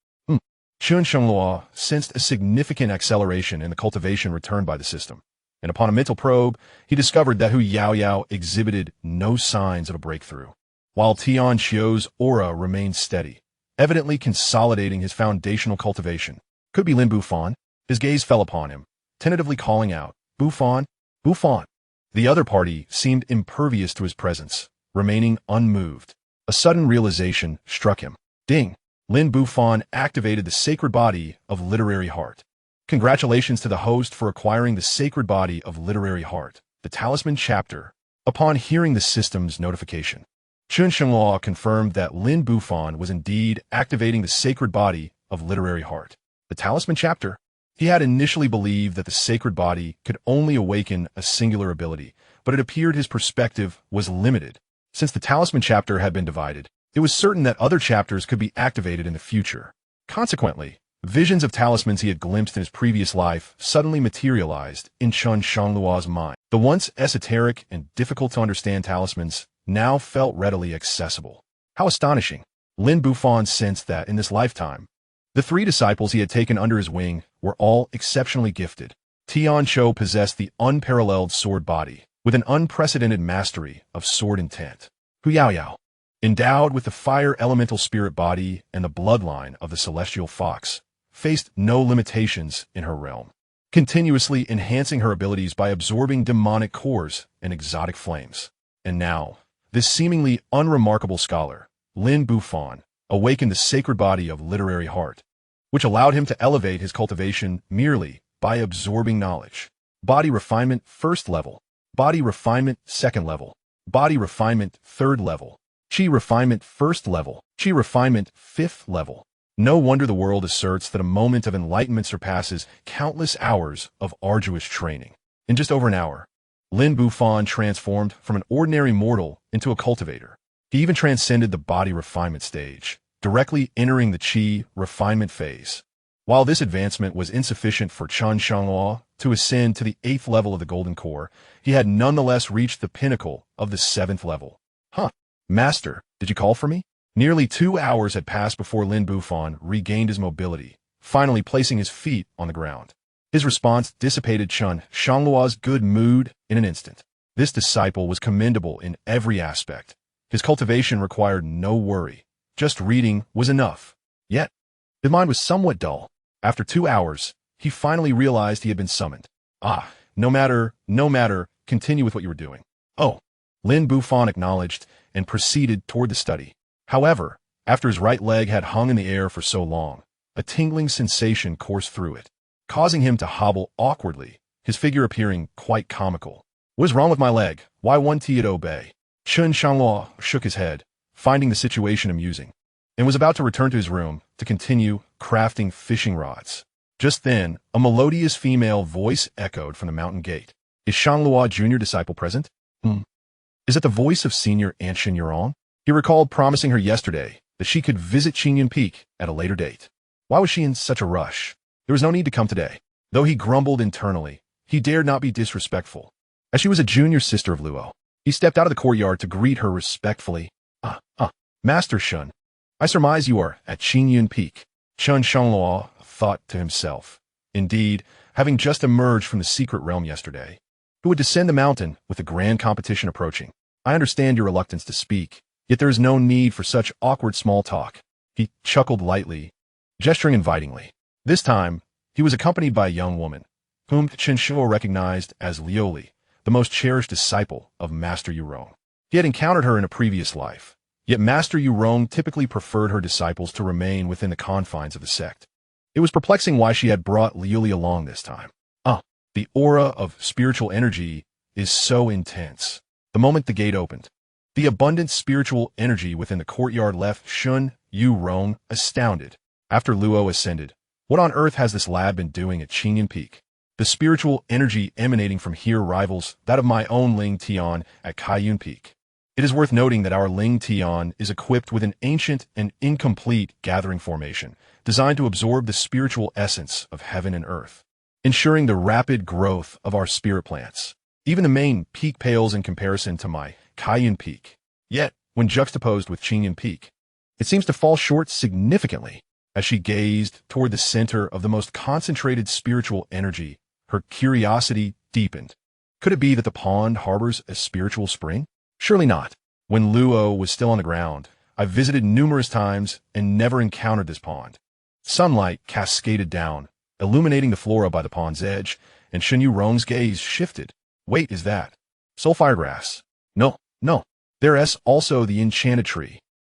[SPEAKER 1] Chen Shangluo sensed a significant acceleration in the cultivation returned by the system, and upon a mental probe, he discovered that Hu Yaoyao exhibited no signs of a breakthrough, while Tian Xiu's aura remained steady, evidently consolidating his foundational cultivation. Could be Lin Bufon. His gaze fell upon him, tentatively calling out, "Bufon, Bufon." The other party seemed impervious to his presence, remaining unmoved. A sudden realization struck him. Ding! Lin Bufon activated the sacred body of Literary Heart. Congratulations to the host for acquiring the sacred body of Literary Heart, the Talisman chapter. Upon hearing the system's notification, Chen Shangluo confirmed that Lin Bufon was indeed activating the sacred body of Literary Heart, the Talisman chapter. He had initially believed that the sacred body could only awaken a singular ability, but it appeared his perspective was limited. Since the Talisman chapter had been divided, it was certain that other chapters could be activated in the future. Consequently, visions of talismans he had glimpsed in his previous life suddenly materialized in Chen Shangluo's mind. The once esoteric and difficult to understand talismans now felt readily accessible. How astonishing! Lin Bufon sensed that in this lifetime, the 3 disciples he had taken under his wing were all exceptionally gifted. Tian Qiu possessed the unparalleled sword body, with an unprecedented mastery of sword intent. Hu Yaoyao, endowed with the fire elemental spirit body and the bloodline of the celestial fox, faced no limitations in her realm, continuously enhancing her abilities by absorbing demonic cores and exotic flames. And now, this seemingly unremarkable scholar, Lin Bufon, awakened the sacred body of Literary Heart, which allowed him to elevate his cultivation merely by absorbing knowledge. Body refinement 1st level, body refinement 2nd level, body refinement 3rd level, Qi refinement 1st level, Qi refinement 5th level. No wonder the world asserts that a moment of enlightenment surpasses countless hours of arduous training. In just over an hour, Lin Bufon transformed from an ordinary mortal into a cultivator. He even transcended the body refinement stage, directly entering the Qi refinement phase. While this advancement was insufficient for Chen Shangluo to ascend to the 8th level of the Golden Core, he had nonetheless reached the pinnacle of the 7th level. Master, did you call for me? Nearly 2 hours had passed before Lin Bufon regained his mobility, finally placing his feet on the ground. His response dissipated Chen Shangluo's good mood in an instant. This disciple was commendable in every aspect. His cultivation required no worry. Just reading was enough. Yet, his mind was somewhat dull. After 2 hours, he finally realized he had been summoned. No matter, continue with what you were doing. Oh, Lin Bufon acknowledged and proceeded toward the study. However, after his right leg had hung in the air for so long, a tingling sensation coursed through it, causing him to hobble awkwardly, his figure appearing quite comical. What is wrong with my leg? Why won't it obey? Chen Shangluo shook his head, finding the situation amusing, and was about to return to his room to continue crafting fishing rods. Just then, a melodious female voice echoed from the mountain gate. Is Shangluo junior disciple present? Is it the voice of senior Anshin Yurong? He recalled promising her yesterday that she could visit Qingyun Peak at a later date. Why was she in such a rush? There was no need to come today. Though he grumbled internally, he dared not be disrespectful. As she was a junior sister of Luo, he stepped out of the courtyard to greet her respectfully. Master Shun, I surmise you are at Qingyun Peak. Chen Shangluo thought to himself. Indeed, having just emerged from the secret realm yesterday, who would descend the mountain with a grand competition approaching. I understand your reluctance to speak, yet there is no need for such awkward small talk. He chuckled lightly, gesturing invitingly. This time, he was accompanied by a young woman, whom Chen Shangluo recognized as Liuli, the most cherished disciple of Master Yurong. He had encountered her in a previous life, yet Master Yurong typically preferred her disciples to remain within the confines of the sect. It was perplexing why she had brought Liuli along this time. The aura of spiritual energy is so intense. The moment the gate opened, the abundant spiritual energy within the courtyard left Shun Yurong astounded. After Luo ascended, what on earth has this lad been doing at Qingyun Peak? The spiritual energy emanating from here rivals that of my own Ling Tian at Kaiyun Peak. It is worth noting that our Ling Tian is equipped with an ancient and incomplete gathering formation designed to absorb the spiritual essence of heaven and earth, ensuring the rapid growth of our spirit plants. Even the main peak pales in comparison to my Kaiyan peak. Yet, when juxtaposed with Qingyan peak, it seems to fall short significantly. As she gazed toward the center of the most concentrated spiritual energy, her curiosity deepened. Could it be that the pond harbors a spiritual spring? Surely not. When Luo was still on the ground, I visited numerous times and never encountered this pond. Sunlight cascaded down, illuminating the flora by the pond's edge, and Shen Yurong's gaze shifted. Wait, is that Soulfire grass? No, no. There's also the enchanted tree.